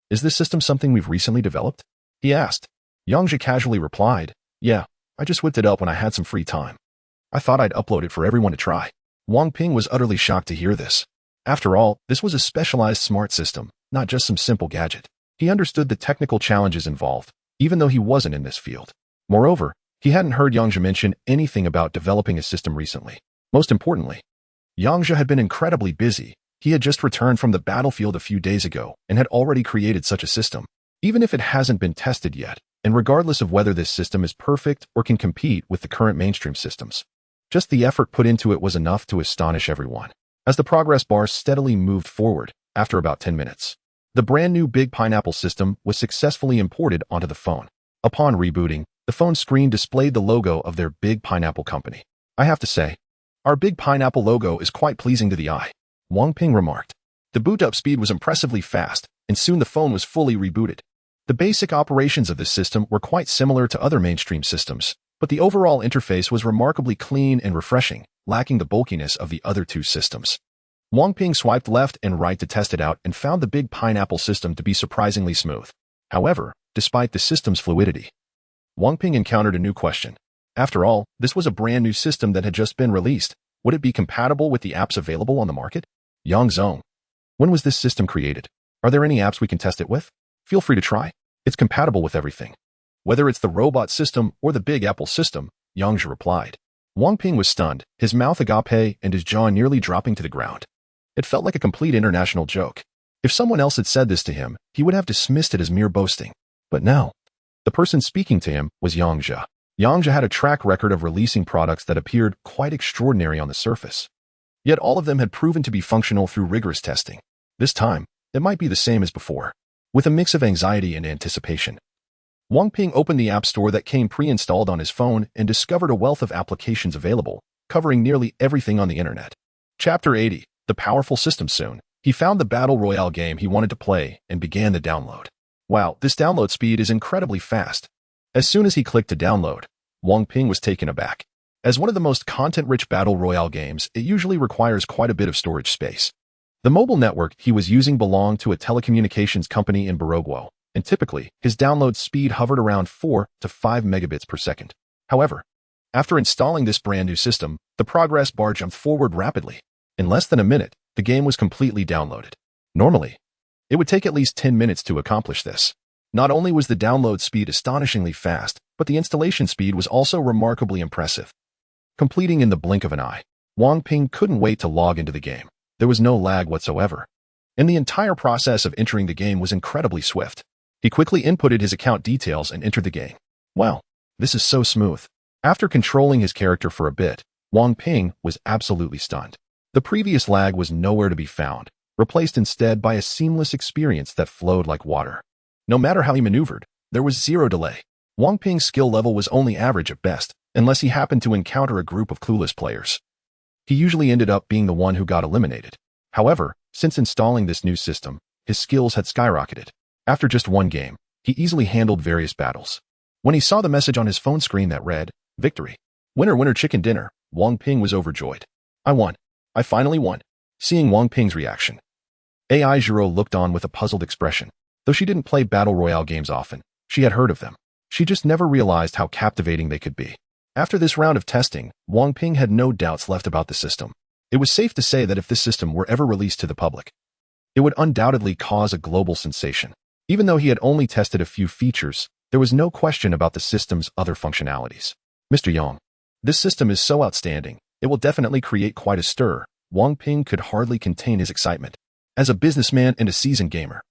is this system something we've recently developed? He asked. Yang Zhe casually replied, yeah, I just whipped it up when I had some free time. I thought I'd upload it for everyone to try. Wang Ping was utterly shocked to hear this. After all, this was a specialized smart system, not just some simple gadget. He understood the technical challenges involved, even though he wasn't in this field. Moreover, he hadn't heard Yang Zhe mention anything about developing a system recently. Most importantly, Yang Zhe had been incredibly busy. He had just returned from the battlefield a few days ago and had already created such a system. Even if it hasn't been tested yet, and regardless of whether this system is perfect or can compete with the current mainstream systems, just the effort put into it was enough to astonish everyone. As the progress bar steadily moved forward, after about 10 minutes, the brand new Big Pineapple system was successfully imported onto the phone. Upon rebooting, the phone screen displayed the logo of their Big Pineapple company. I have to say, our Big Pineapple logo is quite pleasing to the eye, Wang Ping remarked. The boot-up speed was impressively fast, and soon the phone was fully rebooted. The basic operations of this system were quite similar to other mainstream systems, but the overall interface was remarkably clean and refreshing, lacking the bulkiness of the other two systems. Wang Ping swiped left and right to test it out and found the Big Pineapple system to be surprisingly smooth. However, despite the system's fluidity, Wang Ping encountered a new question. After all, this was a brand new system that had just been released. Would it be compatible with the apps available on the market? Yang Zhe, when was this system created? Are there any apps we can test it with? Feel free to try. It's compatible with everything. Whether it's the robot system or the Big Apple system, Yang Zhe replied. Wang Ping was stunned, his mouth agape and his jaw nearly dropping to the ground. It felt like a complete international joke. If someone else had said this to him, he would have dismissed it as mere boasting. But now, the person speaking to him was Yang Zhe. Yang Zhe had a track record of releasing products that appeared quite extraordinary on the surface. Yet all of them had proven to be functional through rigorous testing. This time, it might be the same as before, with a mix of anxiety and anticipation. Wang Ping opened the app store that came pre-installed on his phone and discovered a wealth of applications available, covering nearly everything on the internet. Chapter 80, The Powerful System. Soon, he found the Battle Royale game he wanted to play and began the download. Wow, this download speed is incredibly fast. As soon as he clicked to download, Wang Ping was taken aback. As one of the most content-rich Battle Royale games, it usually requires quite a bit of storage space. The mobile network he was using belonged to a telecommunications company in Baroguo, and typically, his download speed hovered around 4 to 5 megabits per second. However, after installing this brand new system, the progress bar jumped forward rapidly. In less than a minute, the game was completely downloaded. Normally, it would take at least 10 minutes to accomplish this. Not only was the download speed astonishingly fast, but the installation speed was also remarkably impressive. Completing in the blink of an eye, Wang Ping couldn't wait to log into the game. There was no lag whatsoever, and the entire process of entering the game was incredibly swift. He quickly inputted his account details and entered the game. Wow, this is so smooth. After controlling his character for a bit, Wang Ping was absolutely stunned. The previous lag was nowhere to be found, replaced instead by a seamless experience that flowed like water. No matter how he maneuvered, there was zero delay. Wang Ping's skill level was only average at best, unless he happened to encounter a group of clueless players. He usually ended up being the one who got eliminated. However, since installing this new system, his skills had skyrocketed. After just one game, he easily handled various battles. When he saw the message on his phone screen that read, "Victory. Winner, winner, chicken dinner," Wang Ping was overjoyed. "I won. I finally won." Seeing Wang Ping's reaction, AI Zhe looked on with a puzzled expression. Though she didn't play Battle Royale games often, she had heard of them. She just never realized how captivating they could be. After this round of testing, Wang Ping had no doubts left about the system. It was safe to say that if this system were ever released to the public, it would undoubtedly cause a global sensation. Even though he had only tested a few features, there was no question about the system's other functionalities. "Mr. Yang, this system is so outstanding, it will definitely create quite a stir." Wang Ping could hardly contain his excitement. As a businessman and a seasoned gamer,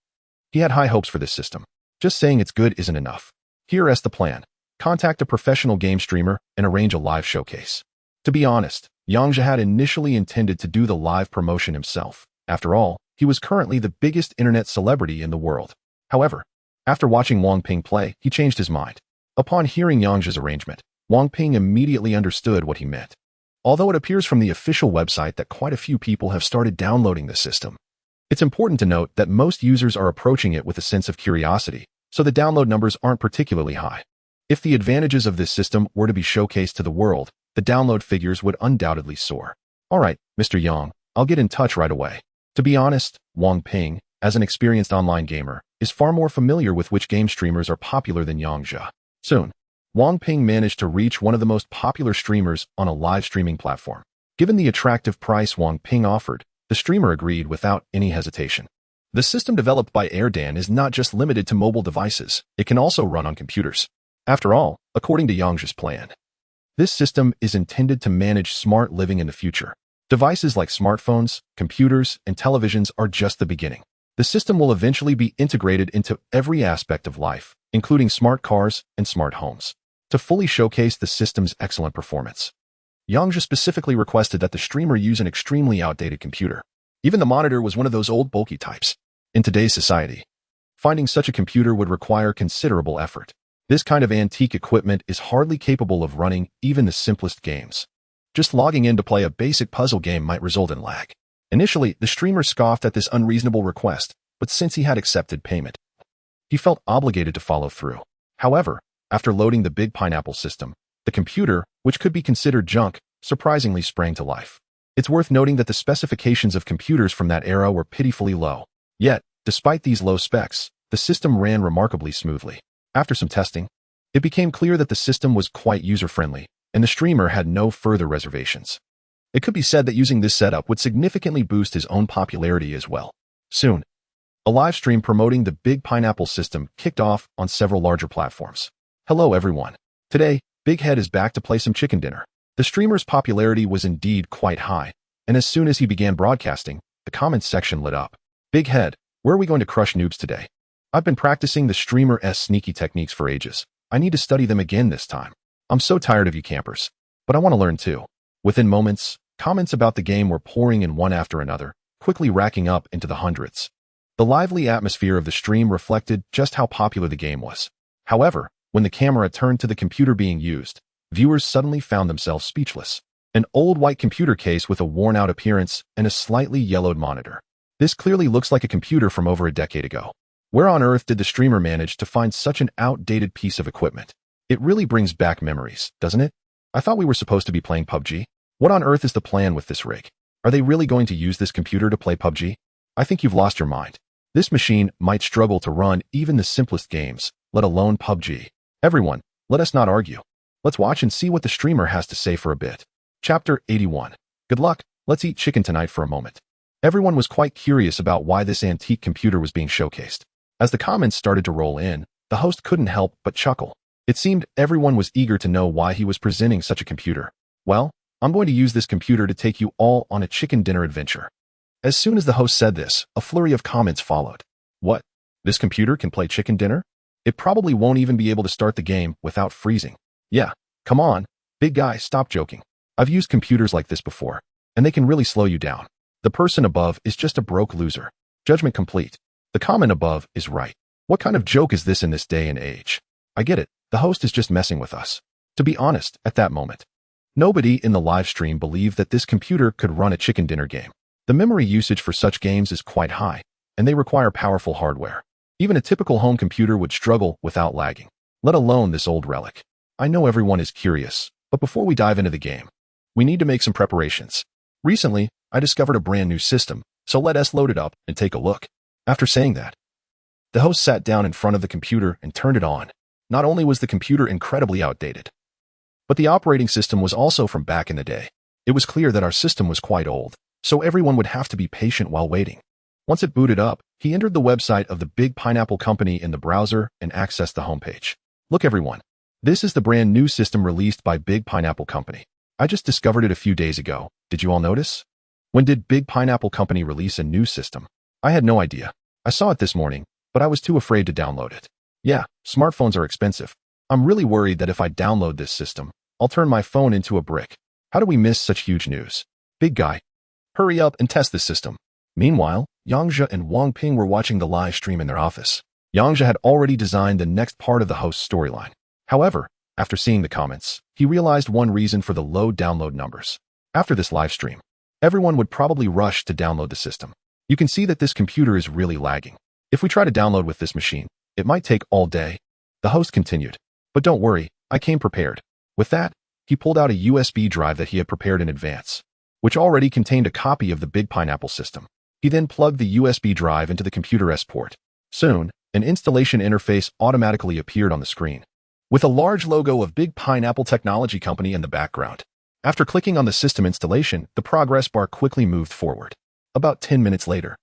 he had high hopes for this system. Just saying it's good isn't enough. Here's the plan. Contact a professional game streamer and arrange a live showcase. To be honest, Yang Zhe had initially intended to do the live promotion himself. After all, he was currently the biggest internet celebrity in the world. However, after watching Wang Ping play, he changed his mind. Upon hearing Yang Zhe's arrangement, Wang Ping immediately understood what he meant. Although it appears from the official website that quite a few people have started downloading the system, it's important to note that most users are approaching it with a sense of curiosity, so the download numbers aren't particularly high. If the advantages of this system were to be showcased to the world, the download figures would undoubtedly soar. Alright, Mr. Yang, I'll get in touch right away. To be honest, Wang Ping, as an experienced online gamer, is far more familiar with which game streamers are popular than Yang Zhe. Soon, Wang Ping managed to reach one of the most popular streamers on a live streaming platform. Given the attractive price Wang Ping offered, the streamer agreed without any hesitation. The system developed by Erdan is not just limited to mobile devices, it can also run on computers. After all, according to Yang Zhe's plan, this system is intended to manage smart living in the future. Devices like smartphones, computers, and televisions are just the beginning. The system will eventually be integrated into every aspect of life, including smart cars and smart homes. To fully showcase the system's excellent performance, Yang Zhe specifically requested that the streamer use an extremely outdated computer. Even the monitor was one of those old bulky types. In today's society, finding such a computer would require considerable effort. This kind of antique equipment is hardly capable of running even the simplest games. Just logging in to play a basic puzzle game might result in lag. Initially, the streamer scoffed at this unreasonable request, but since he had accepted payment, he felt obligated to follow through. However, after loading the Big Pineapple system, the computer, which could be considered junk, surprisingly sprang to life. It's worth noting that the specifications of computers from that era were pitifully low. Yet, despite these low specs, the system ran remarkably smoothly. After some testing, it became clear that the system was quite user-friendly, and the streamer had no further reservations. It could be said that using this setup would significantly boost his own popularity as well. Soon, a live stream promoting the Big Pineapple system kicked off on several larger platforms. Hello everyone. Today, Big Head is back to play some chicken dinner. The streamer's popularity was indeed quite high, and as soon as he began broadcasting, the comments section lit up. Big Head, where are we going to crush noobs today? I've been practicing the streamer's sneaky techniques for ages. I need to study them again this time. I'm so tired of you campers. But I want to learn too. Within moments, comments about the game were pouring in one after another, quickly racking up into the hundreds. The lively atmosphere of the stream reflected just how popular the game was. However, when the camera turned to the computer being used, viewers suddenly found themselves speechless. An old white computer case with a worn-out appearance and a slightly yellowed monitor. This clearly looks like a computer from over a decade ago. Where on earth did the streamer manage to find such an outdated piece of equipment? It really brings back memories, doesn't it? I thought we were supposed to be playing PUBG. What on earth is the plan with this rig? Are they really going to use this computer to play PUBG? I think you've lost your mind. This machine might struggle to run even the simplest games, let alone PUBG. Everyone, let us not argue. Let's watch and see what the streamer has to say for a bit. Chapter 81. Good luck, let's eat chicken tonight for a moment. Everyone was quite curious about why this antique computer was being showcased. As the comments started to roll in, the host couldn't help but chuckle. It seemed everyone was eager to know why he was presenting such a computer. Well, I'm going to use this computer to take you all on a chicken dinner adventure. As soon as the host said this, a flurry of comments followed. What? This computer can play chicken dinner? It probably won't even be able to start the game without freezing. Yeah, come on, big guy, stop joking. I've used computers like this before, and they can really slow you down. The person above is just a broke loser. Judgment complete. The comment above is right. What kind of joke is this in this day and age? I get it, the host is just messing with us. To be honest, at that moment, nobody in the live stream believed that this computer could run a chicken dinner game. The memory usage for such games is quite high, and they require powerful hardware. Even a typical home computer would struggle without lagging, let alone this old relic. I know everyone is curious, but before we dive into the game, we need to make some preparations. Recently, I discovered a brand new system, so let us load it up and take a look. After saying that, the host sat down in front of the computer and turned it on. Not only was the computer incredibly outdated, but the operating system was also from back in the day. It was clear that our system was quite old, so everyone would have to be patient while waiting. Once it booted up, he entered the website of the Big Pineapple Company in the browser and accessed the homepage. Look everyone, this is the brand new system released by Big Pineapple Company. I just discovered it a few days ago. Did you all notice? When did Big Pineapple Company release a new system? I had no idea. I saw it this morning, but I was too afraid to download it. Yeah, smartphones are expensive. I'm really worried that if I download this system, I'll turn my phone into a brick. How do we miss such huge news? Big guy, hurry up and test this system. Meanwhile, Yang Zhe and Wang Ping were watching the live stream in their office. Yang Zhe had already designed the next part of the host's storyline. However, after seeing the comments, he realized one reason for the low download numbers. After this live stream, everyone would probably rush to download the system. You can see that this computer is really lagging. If we try to download with this machine, it might take all day. The host continued. But don't worry, I came prepared. With that, he pulled out a USB drive that he had prepared in advance, which already contained a copy of the Big Pineapple system. He then plugged the USB drive into the computer S port. Soon, an installation interface automatically appeared on the screen, with a large logo of Big Pineapple Technology Company in the background. After clicking on the system installation, the progress bar quickly moved forward. About 10 minutes later,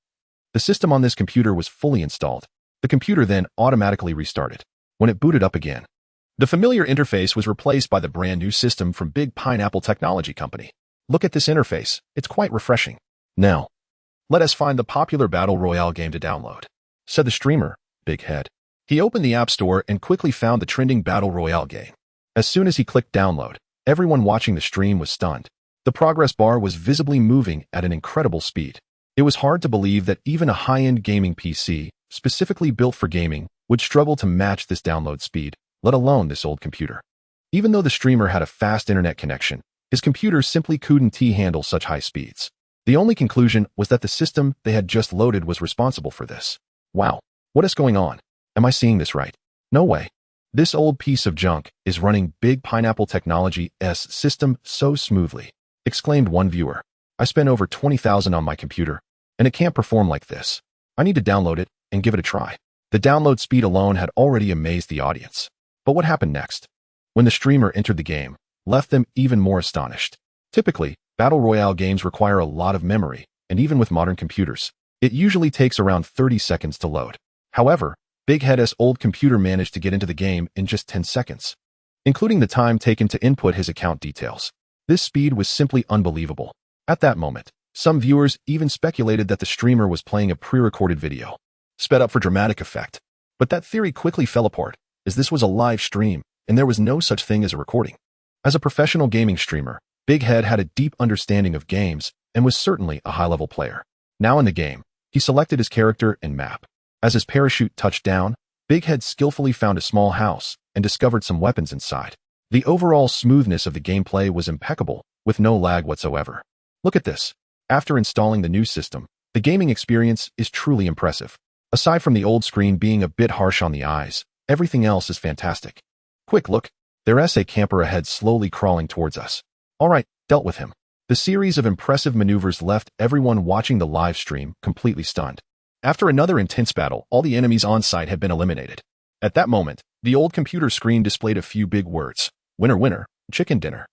the system on this computer was fully installed. The computer then automatically restarted. When it booted up again, the familiar interface was replaced by the brand new system from Big Pineapple Technology Company. Look at this interface, it's quite refreshing. Now, let us find the popular Battle Royale game to download, said the streamer, Big Head. He opened the App Store and quickly found the trending Battle Royale game. As soon as he clicked download, everyone watching the stream was stunned. The progress bar was visibly moving at an incredible speed. It was hard to believe that even a high-end gaming PC, specifically built for gaming, would struggle to match this download speed, let alone this old computer. Even though the streamer had a fast internet connection, his computer simply couldn't handle such high speeds. The only conclusion was that the system they had just loaded was responsible for this. Wow, what is going on? Am I seeing this right? No way. This old piece of junk is running Big Pineapple Technology's system so smoothly, exclaimed one viewer. I spent over 20,000 on my computer, and it can't perform like this. I need to download it and give it a try. The download speed alone had already amazed the audience. But what happened next? When the streamer entered the game, left them even more astonished. Typically, Battle Royale games require a lot of memory, and even with modern computers, it usually takes around 30 seconds to load. However, Big Head's old computer managed to get into the game in just 10 seconds, including the time taken to input his account details. This speed was simply unbelievable. At that moment, some viewers even speculated that the streamer was playing a pre-recorded video, sped up for dramatic effect. But that theory quickly fell apart, as this was a live stream, and there was no such thing as a recording. As a professional gaming streamer, Big Head had a deep understanding of games and was certainly a high-level player. Now in the game, he selected his character and map. As his parachute touched down, Big Head skillfully found a small house and discovered some weapons inside. The overall smoothness of the gameplay was impeccable, with no lag whatsoever. Look at this. After installing the new system, the gaming experience is truly impressive. Aside from the old screen being a bit harsh on the eyes, everything else is fantastic. Quick look, there's a camper ahead slowly crawling towards us. Alright, dealt with him. The series of impressive maneuvers left everyone watching the live stream completely stunned. After another intense battle, all the enemies on site had been eliminated. At that moment, the old computer screen displayed a few big words. Winner, winner, chicken dinner.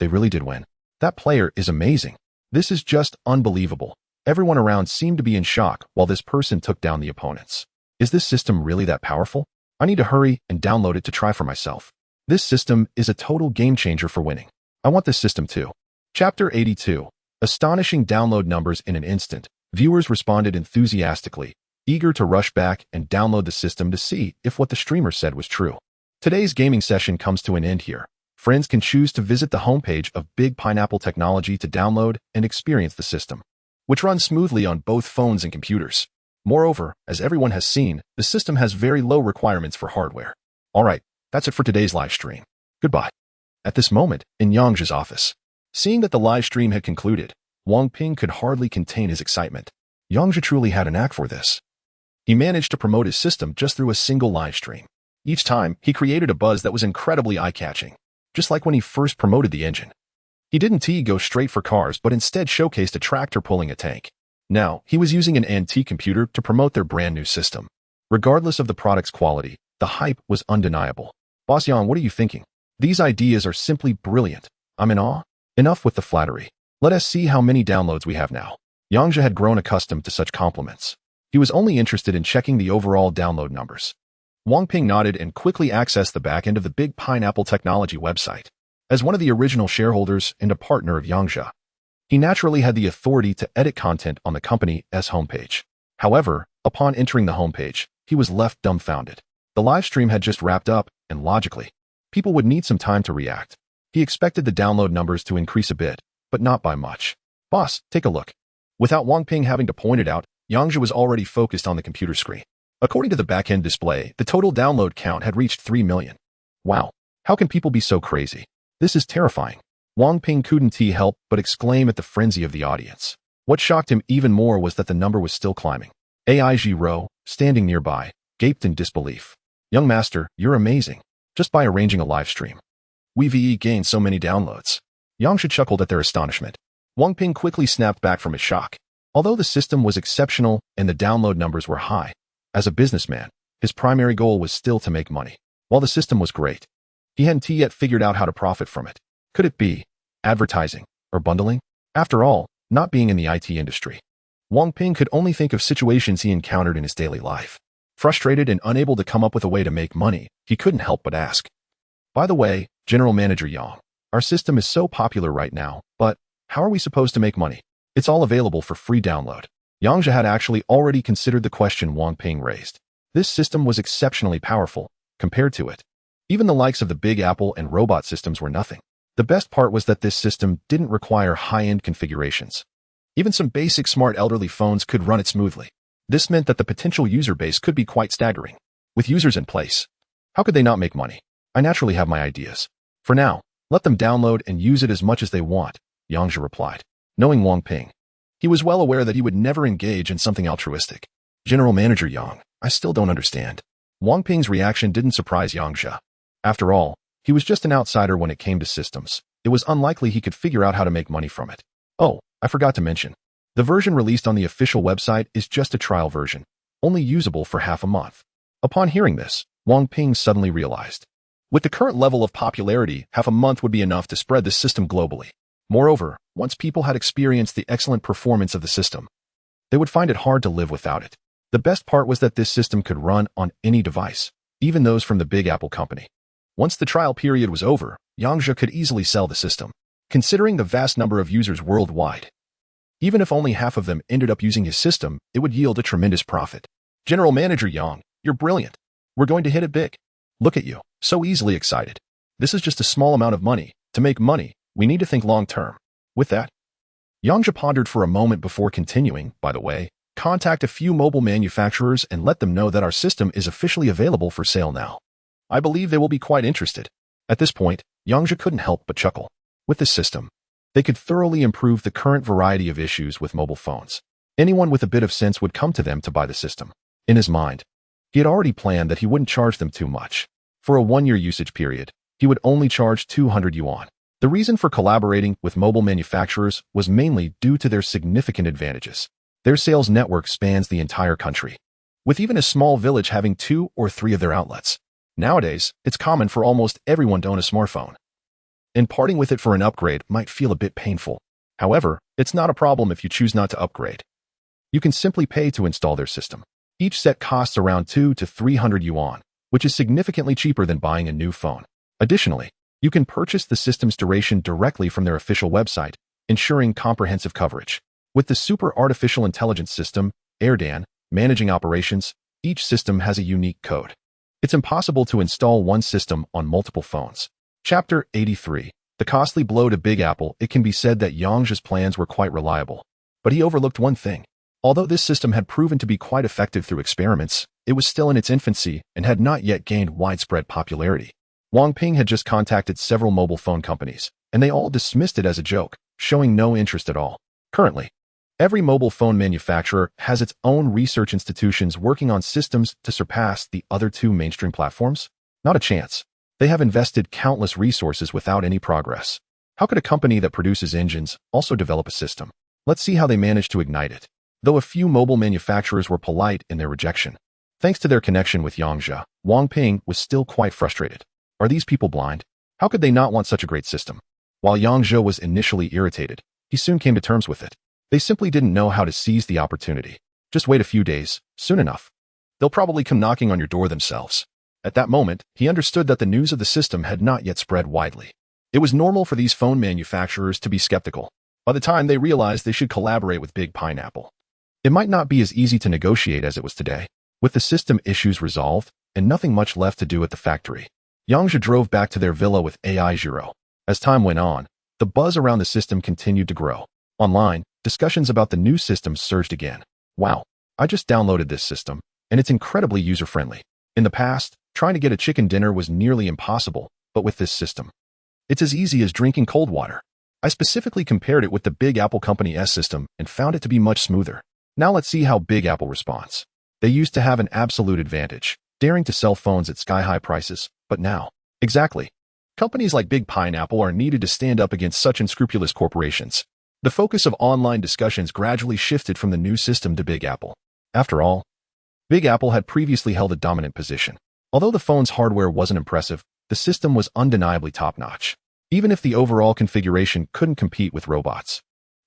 They really did win. That player is amazing. This is just unbelievable. Everyone around seemed to be in shock while this person took down the opponents. Is this system really that powerful? I need to hurry and download it to try for myself. This system is a total game changer for winning. I want this system too. Chapter 82. Astonishing download numbers in an instant. Viewers responded enthusiastically, eager to rush back and download the system to see if what the streamer said was true. Today's gaming session comes to an end here. Friends can choose to visit the homepage of Big Pineapple Technology to download and experience the system, which runs smoothly on both phones and computers. Moreover, as everyone has seen, the system has very low requirements for hardware. Alright, that's it for today's live stream. Goodbye. At this moment, in Yang Zhe's office, seeing that the live stream had concluded, Wang Ping could hardly contain his excitement. Yang Zhe truly had a knack for this. He managed to promote his system just through a single live stream. Each time, he created a buzz that was incredibly eye-catching, just like when he first promoted the engine. He didn't go straight for cars, but instead showcased a tractor pulling a tank. Now, he was using an antique computer to promote their brand new system. Regardless of the product's quality, the hype was undeniable. Boss Yang, what are you thinking? These ideas are simply brilliant. I'm in awe. Enough with the flattery. Let us see how many downloads we have now. Yang Zhe had grown accustomed to such compliments. He was only interested in checking the overall download numbers. Wang Ping nodded and quickly accessed the back end of the Big Pineapple Technology website. As one of the original shareholders and a partner of Yang Zhe, he naturally had the authority to edit content on the company's homepage. However, upon entering the homepage, he was left dumbfounded. The live stream had just wrapped up, and logically, people would need some time to react. He expected the download numbers to increase a bit, but not by much. Boss, take a look. Without Wang Ping having to point it out, Yang Zhe was already focused on the computer screen. According to the back-end display, the total download count had reached 3 million. Wow, how can people be so crazy? This is terrifying. Wang Ping couldn't help but exclaim at the frenzy of the audience. What shocked him even more was that the number was still climbing. Yang Zhe, standing nearby, gaped in disbelief. Young master, you're amazing. Just by arranging a live stream, we've gained so many downloads. Yang Zhe chuckled at their astonishment. Wang Ping quickly snapped back from his shock. Although the system was exceptional and the download numbers were high, as a businessman, his primary goal was still to make money. While the system was great, he hadn't yet figured out how to profit from it. Could it be advertising or bundling? After all, not being in the IT industry, Wang Ping could only think of situations he encountered in his daily life. Frustrated and unable to come up with a way to make money, he couldn't help but ask. By the way, General Manager Yang, our system is so popular right now, but how are we supposed to make money? It's all available for free download. Yang Zhe had actually already considered the question Wang Ping raised. This system was exceptionally powerful compared to it. Even the likes of the Big Apple and robot systems were nothing. The best part was that this system didn't require high-end configurations. Even some basic smart elderly phones could run it smoothly. This meant that the potential user base could be quite staggering. With users in place, how could they not make money? I naturally have my ideas. For now, let them download and use it as much as they want, Yang Zhe replied. Knowing Wang Ping, he was well aware that he would never engage in something altruistic. General Manager Yang, I still don't understand. Wang Ping's reaction didn't surprise Yang Zhe. After all, he was just an outsider when it came to systems. It was unlikely he could figure out how to make money from it. Oh, I forgot to mention. The version released on the official website is just a trial version, only usable for half a month. Upon hearing this, Wang Ping suddenly realized. With the current level of popularity, half a month would be enough to spread the system globally. Moreover, once people had experienced the excellent performance of the system, they would find it hard to live without it. The best part was that this system could run on any device, even those from the Big Apple company. Once the trial period was over, Yang Zhe could easily sell the system. Considering the vast number of users worldwide, even if only half of them ended up using his system, it would yield a tremendous profit. General Manager Yang, you're brilliant. We're going to hit it big. Look at you, so easily excited. This is just a small amount of money. To make money, we need to think long-term. With that, Yang Zhe pondered for a moment before continuing. By the way, contact a few mobile manufacturers and let them know that our system is officially available for sale now. I believe they will be quite interested. At this point, Yang Zhe couldn't help but chuckle. With this system, they could thoroughly improve the current variety of issues with mobile phones. Anyone with a bit of sense would come to them to buy the system. In his mind, he had already planned that he wouldn't charge them too much. For a 1-year usage period, he would only charge 200 yuan. The reason for collaborating with mobile manufacturers was mainly due to their significant advantages. Their sales network spans the entire country, with even a small village having 2 or 3 of their outlets. Nowadays, it's common for almost everyone to own a smartphone, and parting with it for an upgrade might feel a bit painful. However, it's not a problem if you choose not to upgrade. You can simply pay to install their system. Each set costs around 200 to 300 yuan, which is significantly cheaper than buying a new phone. Additionally, you can purchase the system's duration directly from their official website, ensuring comprehensive coverage. With the super artificial intelligence system, Erdan, managing operations, each system has a unique code. It's impossible to install one system on multiple phones. Chapter 83. The costly blow to Big Apple. It can be said that Yang Zhe's plans were quite reliable, but he overlooked one thing. Although this system had proven to be quite effective through experiments, it was still in its infancy and had not yet gained widespread popularity. Wang Ping had just contacted several mobile phone companies, and they all dismissed it as a joke, showing no interest at all. Currently, every mobile phone manufacturer has its own research institutions working on systems to surpass the other 2 mainstream platforms. Not a chance. They have invested countless resources without any progress. How could a company that produces engines also develop a system? Let's see how they managed to ignite it. Though a few mobile manufacturers were polite in their rejection, thanks to their connection with Yang Zhe, Wang Ping was still quite frustrated. Are these people blind? How could they not want such a great system? While Yang Zhe was initially irritated, he soon came to terms with it. They simply didn't know how to seize the opportunity. Just wait a few days, soon enough. They'll probably come knocking on your door themselves. At that moment, he understood that the news of the system had not yet spread widely. It was normal for these phone manufacturers to be skeptical. By the time they realized they should collaborate with Big Pineapple, it might not be as easy to negotiate as it was today. With the system issues resolved and nothing much left to do at the factory, Yang Zhe drove back to their villa with Yang Zhe. As time went on, the buzz around the system continued to grow. Online, discussions about the new system surged again. Wow, I just downloaded this system, and it's incredibly user-friendly. In the past, trying to get a chicken dinner was nearly impossible, but with this system, it's as easy as drinking cold water. I specifically compared it with the Big Apple Company's system and found it to be much smoother. Now let's see how Big Apple responds. They used to have an absolute advantage, daring to sell phones at sky-high prices, but now, exactly. Companies like Big Pineapple are needed to stand up against such unscrupulous corporations. The focus of online discussions gradually shifted from the new system to Big Apple. After all, Big Apple had previously held a dominant position. Although the phone's hardware wasn't impressive, the system was undeniably top-notch. Even if the overall configuration couldn't compete with robots,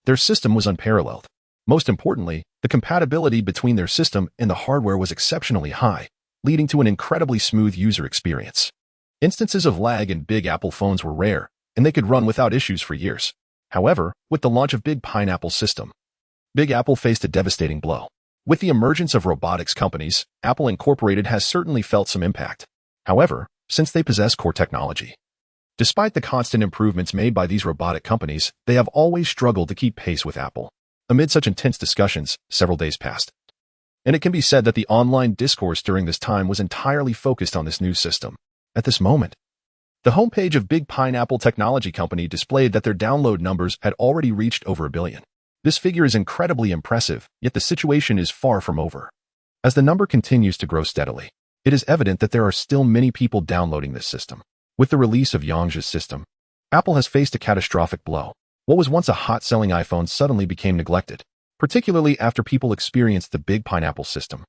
their system was unparalleled. Most importantly, the compatibility between their system and the hardware was exceptionally high, leading to an incredibly smooth user experience. Instances of lag in Big Apple phones were rare, and they could run without issues for years. However, with the launch of Big Pineapple's system, Big Apple faced a devastating blow. With the emergence of robotics companies, Apple Incorporated has certainly felt some impact. However, since they possess core technology, despite the constant improvements made by these robotic companies, they have always struggled to keep pace with Apple. Amid such intense discussions, several days passed, and it can be said that the online discourse during this time was entirely focused on this new system. At this moment, the homepage of Big Pineapple Technology Company displayed that their download numbers had already reached over 1 billion. This figure is incredibly impressive, yet the situation is far from over. As the number continues to grow steadily, it is evident that there are still many people downloading this system. With the release of Yang Zhe's system, Apple has faced a catastrophic blow. What was once a hot-selling iPhone suddenly became neglected, particularly after people experienced the Big Pineapple system.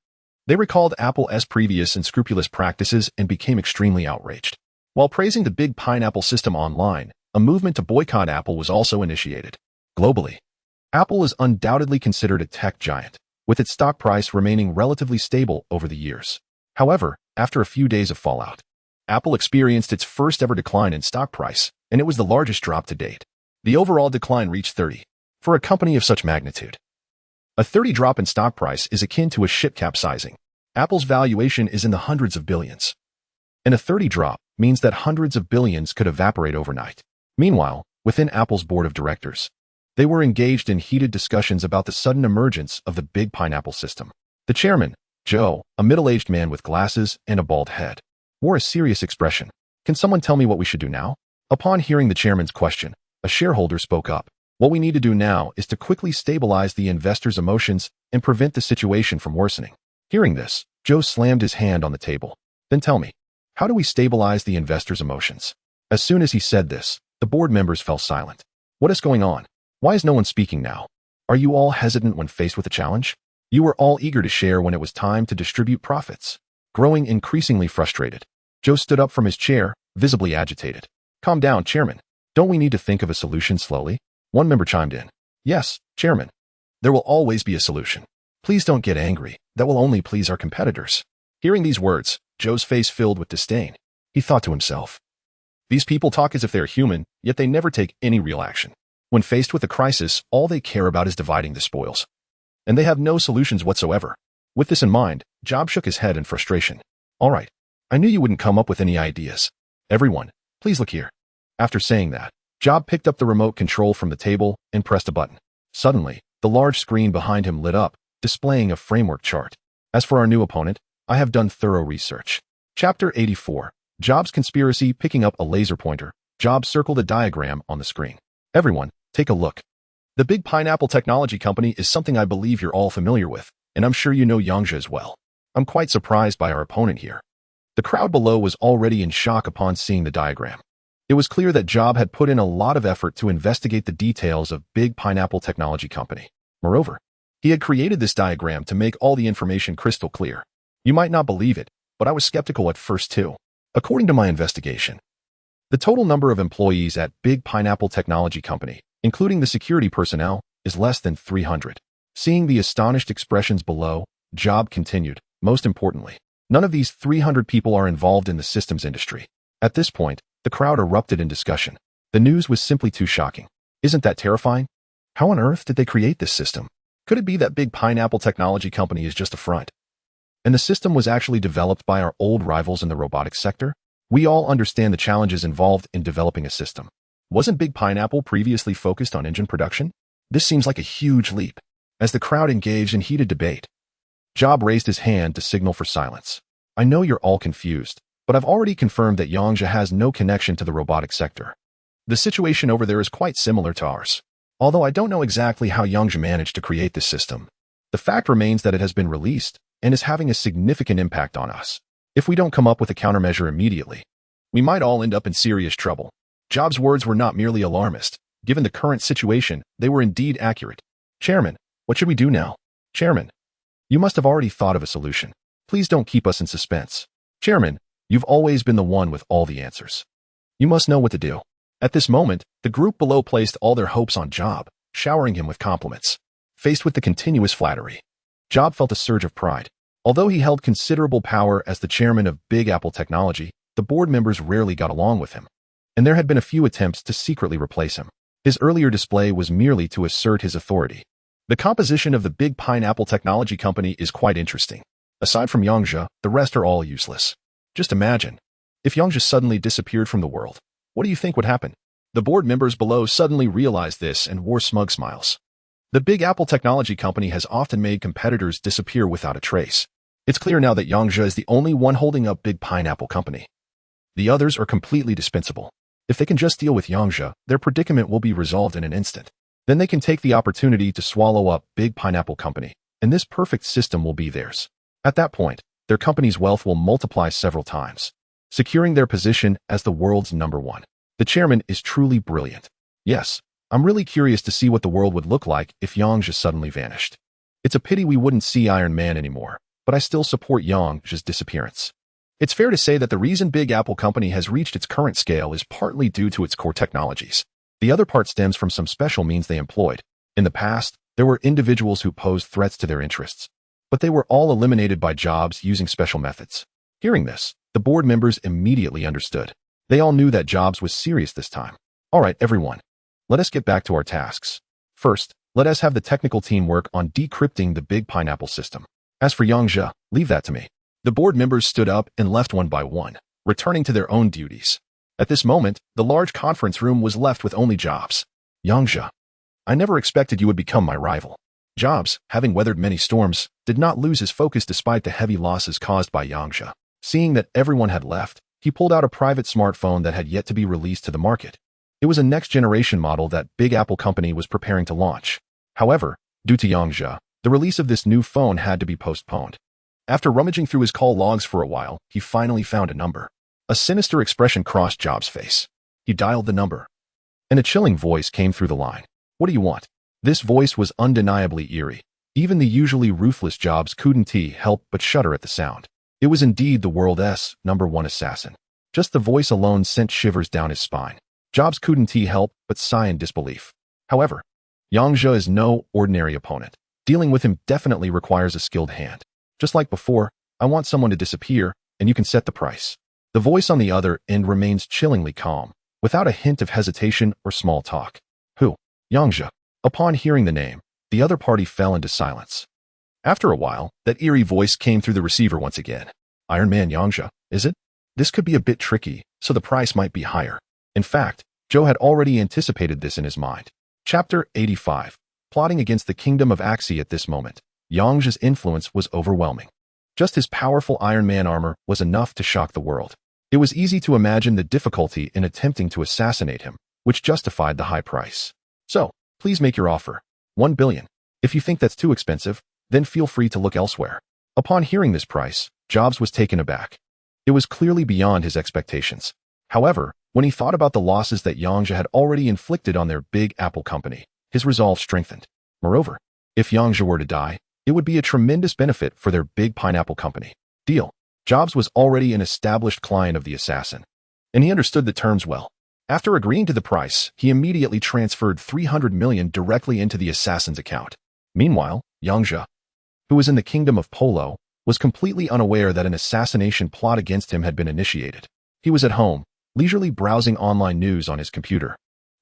They recalled Apple's previous unscrupulous practices and became extremely outraged. While praising the Big Pineapple system online, a movement to boycott Apple was also initiated. Globally, Apple is undoubtedly considered a tech giant, with its stock price remaining relatively stable over the years. However, after a few days of fallout, Apple experienced its first-ever decline in stock price, and it was the largest drop to date. The overall decline reached 30. For a company of such magnitude, a 30 drop in stock price is akin to a ship capsizing. Apple's valuation is in the hundreds of billions. And a 30 drop means that hundreds of billions could evaporate overnight. Meanwhile, within Apple's board of directors, they were engaged in heated discussions about the sudden emergence of the Big Pineapple system. The chairman, Joe, a middle-aged man with glasses and a bald head, wore a serious expression. "Can someone tell me what we should do now?" Upon hearing the chairman's question, a shareholder spoke up. "What we need to do now is to quickly stabilize the investors' emotions and prevent the situation from worsening." Hearing this, Joe slammed his hand on the table. "Then tell me, how do we stabilize the investors' emotions?" As soon as he said this, the board members fell silent. What is going on? Why is no one speaking now? Are you all hesitant when faced with a challenge? You were all eager to share when it was time to distribute profits. Growing increasingly frustrated, Joe stood up from his chair, visibly agitated. "Calm down, Chairman. Don't we need to think of a solution slowly?" One member chimed in. "Yes, Chairman. There will always be a solution. Please don't get angry. That will only please our competitors." Hearing these words, Joe's face filled with disdain. He thought to himself, "These people talk as if they're human, yet they never take any real action. When faced with a crisis, all they care about is dividing the spoils. And they have no solutions whatsoever." With this in mind, Job shook his head in frustration. "All right. I knew you wouldn't come up with any ideas. Everyone, please look here." After saying that, Job picked up the remote control from the table and pressed a button. Suddenly, the large screen behind him lit up, displaying a framework chart. "As for our new opponent, I have done thorough research." Chapter 84. Job's Conspiracy. Picking up a laser pointer, Job circled a diagram on the screen. "Everyone, take a look. The Big Pineapple Technology Company is something I believe you're all familiar with, and I'm sure you know Yang Zhe as well. I'm quite surprised by our opponent here." The crowd below was already in shock upon seeing the diagram. It was clear that Job had put in a lot of effort to investigate the details of Big Pineapple Technology Company. Moreover, he had created this diagram to make all the information crystal clear. You might not believe it, but I was skeptical at first too. According to my investigation, the total number of employees at Big Pineapple Technology Company, including the security personnel, is less than 300. Seeing the astonished expressions below, Job continued, "Most importantly, none of these 300 people are involved in the systems industry." At this point, the crowd erupted in discussion. The news was simply too shocking. Isn't that terrifying? How on earth did they create this system? Could it be that Big Pineapple Technology Company is just a front, and the system was actually developed by our old rivals in the robotics sector? We all understand the challenges involved in developing a system. Wasn't Big Pineapple previously focused on engine production? This seems like a huge leap. As the crowd engaged in heated debate, Job raised his hand to signal for silence. I know you're all confused, but I've already confirmed that Yang Zhe has no connection to the robotic sector. The situation over there is quite similar to ours. Although I don't know exactly how Yang Zhe managed to create this system, the fact remains that it has been released and is having a significant impact on us. If we don't come up with a countermeasure immediately, we might all end up in serious trouble. Job's words were not merely alarmist. Given the current situation, they were indeed accurate. Chairman, what should we do now? Chairman, you must have already thought of a solution. Please don't keep us in suspense. Chairman, you've always been the one with all the answers. You must know what to do. At this moment, the group below placed all their hopes on Job, showering him with compliments. Faced with the continuous flattery, Job felt a surge of pride. Although he held considerable power as the chairman of Big Apple Technology, the board members rarely got along with him, and there had been a few attempts to secretly replace him. His earlier display was merely to assert his authority. The composition of the Big Pineapple Technology Company is quite interesting. Aside from Yang Zhe, the rest are all useless. Just imagine, if Yang Zhe suddenly disappeared from the world, what do you think would happen? The board members below suddenly realized this and wore smug smiles. The Big Apple Technology Company has often made competitors disappear without a trace. It's clear now that Yang Zhe is the only one holding up Big Pineapple Company. The others are completely dispensable. If they can just deal with Yang Zhe, their predicament will be resolved in an instant. Then they can take the opportunity to swallow up Big Pineapple Company, and this perfect system will be theirs. At that point, their company's wealth will multiply several times, securing their position as the world's #1. The chairman is truly brilliant. Yes, I'm really curious to see what the world would look like if Yang Zhe suddenly vanished. It's a pity we wouldn't see Iron Man anymore, but I still support Yang Zhe's disappearance. It's fair to say that the reason Big Apple Company has reached its current scale is partly due to its core technologies. The other part stems from some special means they employed. In the past, there were individuals who posed threats to their interests, but they were all eliminated by Jobs using special methods. Hearing this, the board members immediately understood. They all knew that Jobs was serious this time. All right, everyone. Let us get back to our tasks. First, let us have the technical team work on decrypting the Big Pineapple system. As for Yang Zhe, leave that to me. The board members stood up and left one by one, returning to their own duties. At this moment, the large conference room was left with only Jobs. Yang Zhe, I never expected you would become my rival. Jobs, having weathered many storms, did not lose his focus despite the heavy losses caused by Yang Zhe. Seeing that everyone had left, he pulled out a private smartphone that had yet to be released to the market. It was a next-generation model that Big Apple Company was preparing to launch. However, due to Yang Zhe, the release of this new phone had to be postponed. After rummaging through his call logs for a while, he finally found a number. A sinister expression crossed Jobs' face. He dialed the number, and a chilling voice came through the line. What do you want? This voice was undeniably eerie. Even the usually ruthless Jobs couldn't help but shudder at the sound. It was indeed the world's #1 assassin. Just the voice alone sent shivers down his spine. Jobs couldn't help but sigh in disbelief. However, Yang Zhe is no ordinary opponent. Dealing with him definitely requires a skilled hand. Just like before, I want someone to disappear, and you can set the price. The voice on the other end remains chillingly calm, without a hint of hesitation or small talk. Who? Yang Zhe. Upon hearing the name, the other party fell into silence. After a while, that eerie voice came through the receiver once again. Iron Man Yang Zhe, is it? This could be a bit tricky, so the price might be higher. In fact, Joe had already anticipated this in his mind. Chapter 85. Plotting against the kingdom of Axie. At this moment, Yang Zhe's influence was overwhelming. Just his powerful Iron Man armor was enough to shock the world. It was easy to imagine the difficulty in attempting to assassinate him, which justified the high price. So, please make your offer. 1 billion. If you think that's too expensive, then feel free to look elsewhere. Upon hearing this price, Jobs was taken aback. It was clearly beyond his expectations. However, when he thought about the losses that Yang Zhe had already inflicted on their Big Apple Company, his resolve strengthened. Moreover, if Yang Zhe were to die, it would be a tremendous benefit for their Big Pineapple Company. Deal. Jobs was already an established client of the assassin, and he understood the terms well. After agreeing to the price, he immediately transferred 300 million directly into the assassin's account. Meanwhile, Yang Zhe, who was in the kingdom of Polo, was completely unaware that an assassination plot against him had been initiated. He was at home, leisurely browsing online news on his computer.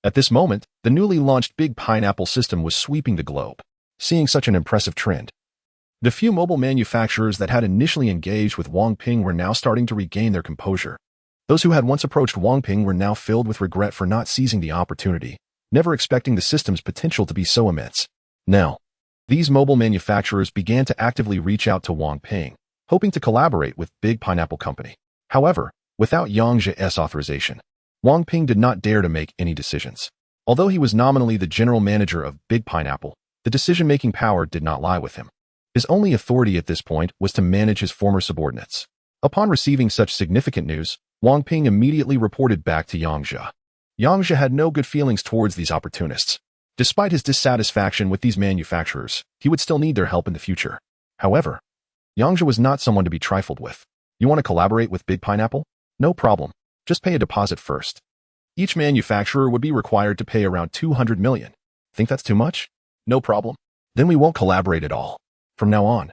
At this moment, the newly launched Big Pineapple system was sweeping the globe. Seeing such an impressive trend, the few mobile manufacturers that had initially engaged with Wang Ping were now starting to regain their composure. Those who had once approached Wang Ping were now filled with regret for not seizing the opportunity, never expecting the system's potential to be so immense. Now, these mobile manufacturers began to actively reach out to Wang Ping, hoping to collaborate with Big Pineapple Company. However, without Yang Zhe's authorization, Wang Ping did not dare to make any decisions. Although he was nominally the general manager of Big Pineapple, the decision-making power did not lie with him. His only authority at this point was to manage his former subordinates. Upon receiving such significant news, Wang Ping immediately reported back to Yang Zhe. Yang Zhe had no good feelings towards these opportunists. Despite his dissatisfaction with these manufacturers, he would still need their help in the future. However, Yang Zhe was not someone to be trifled with. You want to collaborate with Big Pineapple? No problem. Just pay a deposit first. Each manufacturer would be required to pay around 200 million. Think that's too much? No problem. Then we won't collaborate at all. From now on,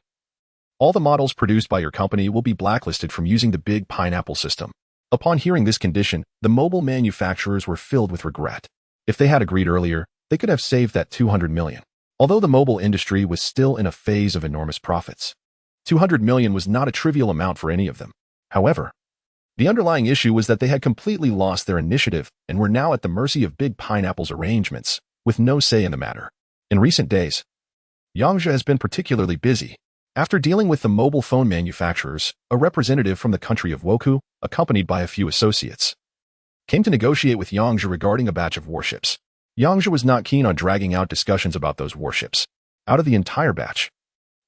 all the models produced by your company will be blacklisted from using the Big Pineapple system. Upon hearing this condition, the mobile manufacturers were filled with regret. If they had agreed earlier, they could have saved that 200 million. Although the mobile industry was still in a phase of enormous profits, 200 million was not a trivial amount for any of them. However, the underlying issue was that they had completely lost their initiative and were now at the mercy of Big Pineapple's arrangements, with no say in the matter. In recent days, Yang Zhe has been particularly busy. After dealing with the mobile phone manufacturers, a representative from the country of Woku, accompanied by a few associates, came to negotiate with Yang Zhe regarding a batch of warships. Yang Zhe was not keen on dragging out discussions about those warships. Out of the entire batch,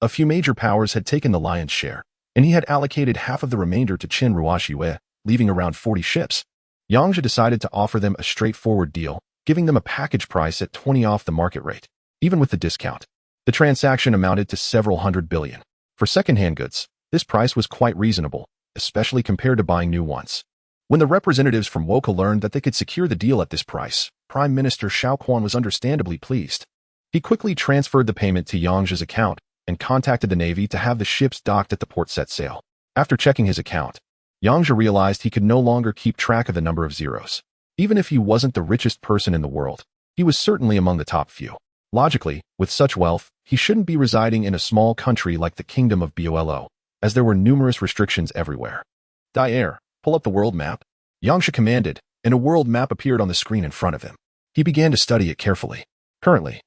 a few major powers had taken the lion's share, and he had allocated half of the remainder to Qin Ruoxue, leaving around 40 ships. Yang Zhe decided to offer them a straightforward deal, giving them a package price at 20 off the market rate. Even with the discount, the transaction amounted to several hundred billion. For second-hand goods, this price was quite reasonable, especially compared to buying new ones. When the representatives from Woka learned that they could secure the deal at this price, Prime Minister Shao Quan was understandably pleased. He quickly transferred the payment to Yang Zhe's account and contacted the Navy to have the ships docked at the port set sail. After checking his account, Yang Zhe realized he could no longer keep track of the number of zeros. Even if he wasn't the richest person in the world, he was certainly among the top few. Logically, with such wealth, he shouldn't be residing in a small country like the Kingdom of Bolo, as there were numerous restrictions everywhere. Dyer, pull up the world map. Yang Zhe commanded, and a world map appeared on the screen in front of him. He began to study it carefully. Currently,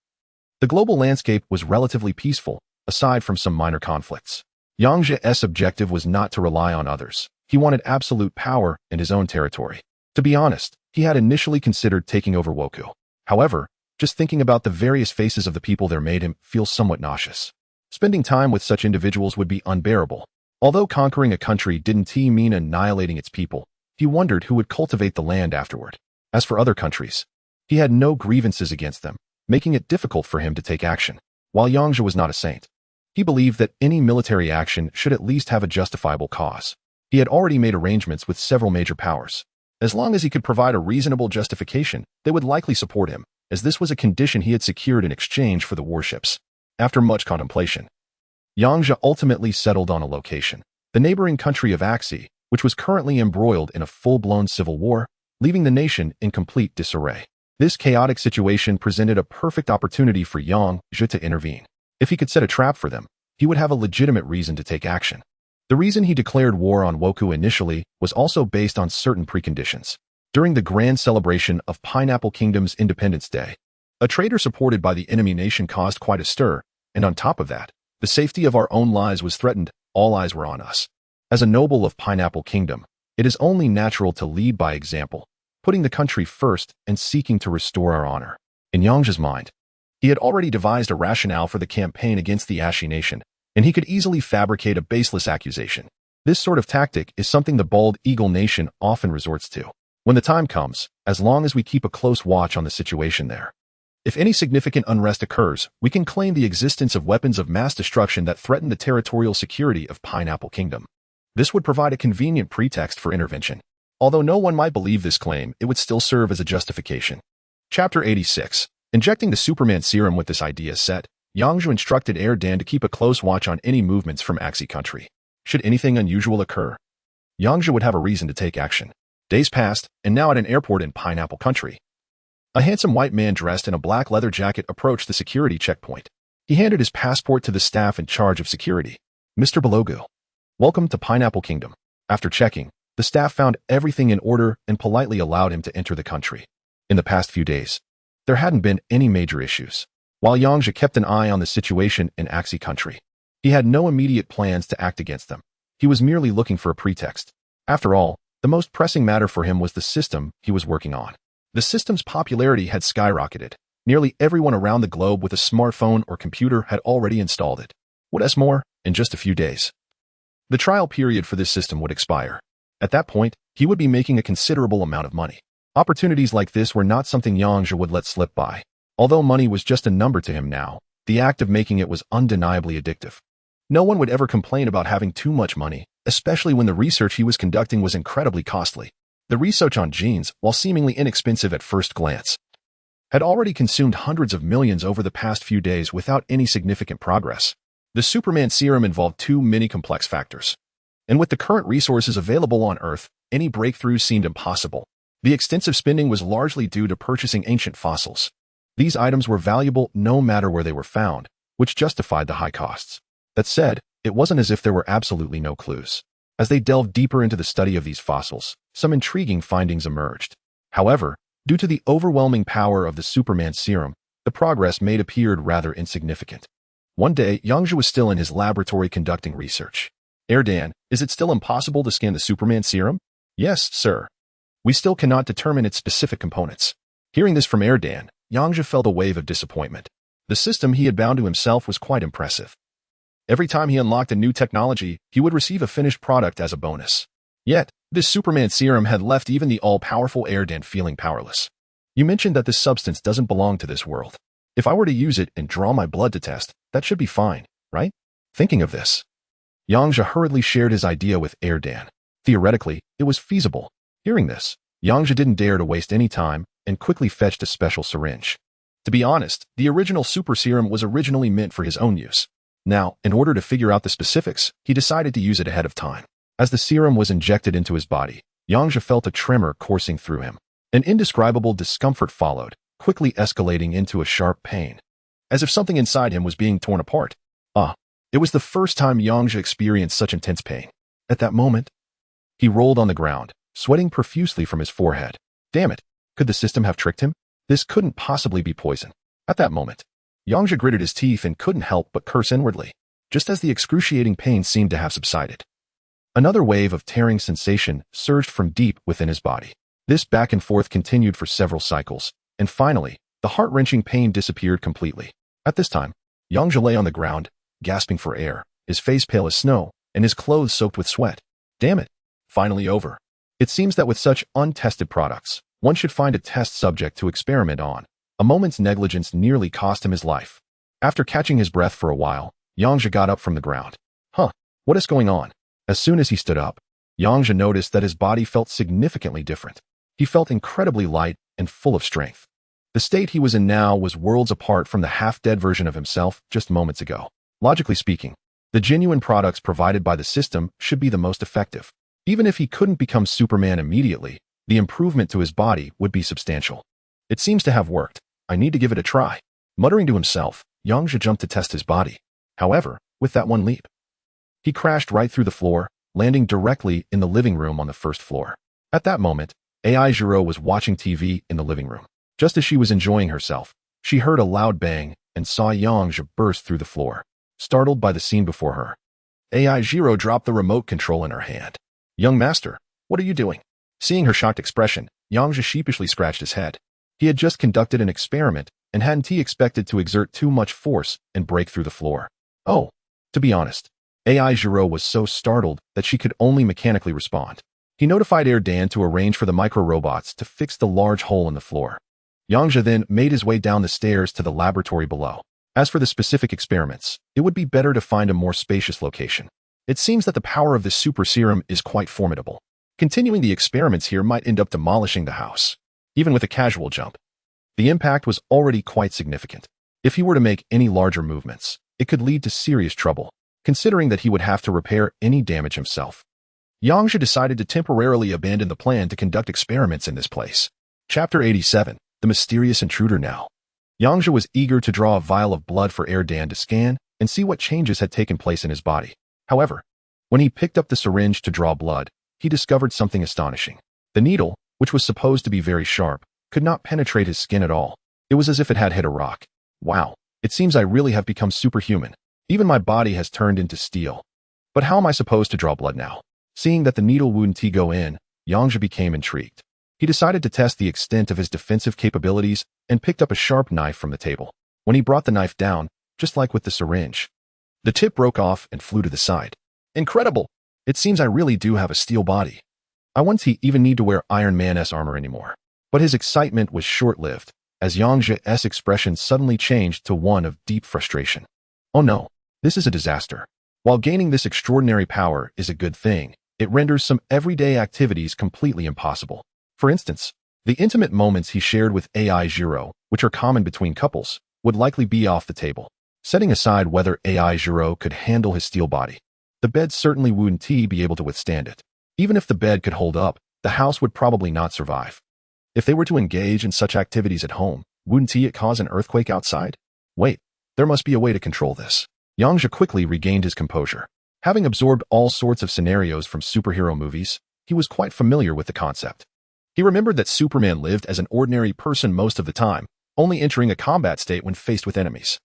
the global landscape was relatively peaceful, aside from some minor conflicts. Yang Zhe's objective was not to rely on others. He wanted absolute power in his own territory. To be honest, he had initially considered taking over Woku. However, just thinking about the various faces of the people there made him feel somewhat nauseous. Spending time with such individuals would be unbearable. Although conquering a country didn't mean annihilating its people, he wondered who would cultivate the land afterward. As for other countries, he had no grievances against them, making it difficult for him to take action. While Yang Zhe was not a saint, he believed that any military action should at least have a justifiable cause. He had already made arrangements with several major powers. As long as he could provide a reasonable justification, they would likely support him, as this was a condition he had secured in exchange for the warships. After much contemplation, Yang Zhe ultimately settled on a location, the neighboring country of Axi, which was currently embroiled in a full-blown civil war, leaving the nation in complete disarray. This chaotic situation presented a perfect opportunity for Yang Zhe to intervene. If he could set a trap for them, he would have a legitimate reason to take action. The reason he declared war on Woku initially was also based on certain preconditions. During the grand celebration of Pineapple Kingdom's Independence Day, a traitor supported by the enemy nation caused quite a stir, and on top of that, the safety of our own lives was threatened. All eyes were on us. As a noble of Pineapple Kingdom, it is only natural to lead by example, putting the country first and seeking to restore our honor. In Yang Zhe's mind, he had already devised a rationale for the campaign against the Ashi nation, and he could easily fabricate a baseless accusation. This sort of tactic is something the Bald Eagle nation often resorts to. When the time comes, as long as we keep a close watch on the situation there, if any significant unrest occurs, we can claim the existence of weapons of mass destruction that threaten the territorial security of Pineapple Kingdom. This would provide a convenient pretext for intervention. Although no one might believe this claim, it would still serve as a justification. Chapter 86. Injecting the Superman serum. With this idea set, Yang Zhe instructed Air Dan to keep a close watch on any movements from Axi country. Should anything unusual occur, Yang Zhe would have a reason to take action. Days passed, and now at an airport in Pineapple Country, a handsome white man dressed in a black leather jacket approached the security checkpoint. He handed his passport to the staff in charge of security. Mr. Belogu, welcome to Pineapple Kingdom. After checking, the staff found everything in order and politely allowed him to enter the country. In the past few days, there hadn't been any major issues. While Yang Zhe kept an eye on the situation in Axi country, he had no immediate plans to act against them. He was merely looking for a pretext. After all, the most pressing matter for him was the system he was working on. The system's popularity had skyrocketed. Nearly everyone around the globe with a smartphone or computer had already installed it. What's more, in just a few days, the trial period for this system would expire. At that point, he would be making a considerable amount of money. Opportunities like this were not something Yang Zhe would let slip by. Although money was just a number to him now, the act of making it was undeniably addictive. No one would ever complain about having too much money, especially when the research he was conducting was incredibly costly. The research on genes, while seemingly inexpensive at first glance, had already consumed hundreds of millions over the past few days without any significant progress. The Superman serum involved too many complex factors. And with the current resources available on Earth, any breakthroughs seemed impossible. The extensive spending was largely due to purchasing ancient fossils. These items were valuable no matter where they were found, which justified the high costs. That said, it wasn't as if there were absolutely no clues. As they delved deeper into the study of these fossils, some intriguing findings emerged. However, due to the overwhelming power of the Superman serum, the progress made appeared rather insignificant. One day, Yang Zhe was still in his laboratory conducting research. "Erdan, is it still impossible to scan the Superman serum?" "Yes, sir. We still cannot determine its specific components." Hearing this from Erdan, Yang Zhe felt a wave of disappointment. The system he had bound to himself was quite impressive. Every time he unlocked a new technology, he would receive a finished product as a bonus. Yet, this Superman serum had left even the all-powerful Erdan feeling powerless. "You mentioned that this substance doesn't belong to this world. If I were to use it and draw my blood to test, that should be fine, right?" Thinking of this, Yang Zhe hurriedly shared his idea with Erdan. Theoretically, it was feasible. Hearing this, Yang Zhe didn't dare to waste any time and quickly fetched a special syringe. To be honest, the original super serum was originally meant for his own use. Now, in order to figure out the specifics, he decided to use it ahead of time. As the serum was injected into his body, Yang Zhe felt a tremor coursing through him. An indescribable discomfort followed, quickly escalating into a sharp pain, as if something inside him was being torn apart. It was the first time Yang Zhe experienced such intense pain. At that moment, he rolled on the ground, sweating profusely from his forehead. Damn it, could the system have tricked him? This couldn't possibly be poison. At that moment, Yang Zhe gritted his teeth and couldn't help but curse inwardly, just as the excruciating pain seemed to have subsided. Another wave of tearing sensation surged from deep within his body. This back and forth continued for several cycles, and finally, the heart-wrenching pain disappeared completely. At this time, Yang Zhe lay on the ground, gasping for air, his face pale as snow, and his clothes soaked with sweat. Damn it. Finally over. It seems that with such untested products, one should find a test subject to experiment on. A moment's negligence nearly cost him his life. After catching his breath for a while, Yang Zhe got up from the ground. What is going on? As soon as he stood up, Yang Zhe noticed that his body felt significantly different. He felt incredibly light and full of strength. The state he was in now was worlds apart from the half-dead version of himself just moments ago. Logically speaking, the genuine products provided by the system should be the most effective. Even if he couldn't become Superman immediately, the improvement to his body would be substantial. It seems to have worked. I need to give it a try. Muttering to himself, Yang Zhe jumped to test his body. However, with that one leap, he crashed right through the floor, landing directly in the living room on the first floor. At that moment, Ai Zhiro was watching TV in the living room. Just as she was enjoying herself, she heard a loud bang and saw Yang Zhe burst through the floor. Startled by the scene before her, Ai Zhiro dropped the remote control in her hand. "Young master, what are you doing?" Seeing her shocked expression, Yang Zhe sheepishly scratched his head. He had just conducted an experiment and hadn't he expected to exert too much force and break through the floor. To be honest, Ai Zhiro was so startled that she could only mechanically respond. He notified Erdan to arrange for the micro-robots to fix the large hole in the floor. Yang Zhe then made his way down the stairs to the laboratory below. As for the specific experiments, it would be better to find a more spacious location. It seems that the power of this super serum is quite formidable. Continuing the experiments here might end up demolishing the house. Even with a casual jump, the impact was already quite significant. If he were to make any larger movements, it could lead to serious trouble, considering that he would have to repair any damage himself. Yang Zhe decided to temporarily abandon the plan to conduct experiments in this place. Chapter 87, The Mysterious Intruder Now. Yang Zhe was eager to draw a vial of blood for Erdan to scan and see what changes had taken place in his body. However, when he picked up the syringe to draw blood, he discovered something astonishing. The needle, which was supposed to be very sharp, could not penetrate his skin at all. It was as if it had hit a rock. Wow, it seems I really have become superhuman. Even my body has turned into steel. But how am I supposed to draw blood now? Seeing that the needle wouldn't go in, Yang Zhe became intrigued. He decided to test the extent of his defensive capabilities and picked up a sharp knife from the table. When he brought the knife down, just like with the syringe, the tip broke off and flew to the side. Incredible! It seems I really do have a steel body. I wouldn't even need to wear Iron Man's armor anymore. But his excitement was short-lived, as Yang Zhe's expression suddenly changed to one of deep frustration. Oh no, this is a disaster. While gaining this extraordinary power is a good thing, it renders some everyday activities completely impossible. For instance, the intimate moments he shared with AI Zero, which are common between couples, would likely be off the table. Setting aside whether AI Zero could handle his steel body, the bed certainly wouldn't be able to withstand it. Even if the bed could hold up, the house would probably not survive. If they were to engage in such activities at home, wouldn't it cause an earthquake outside? Wait, there must be a way to control this. Yang Zhe quickly regained his composure. Having absorbed all sorts of scenarios from superhero movies, he was quite familiar with the concept. He remembered that Superman lived as an ordinary person most of the time, only entering a combat state when faced with enemies.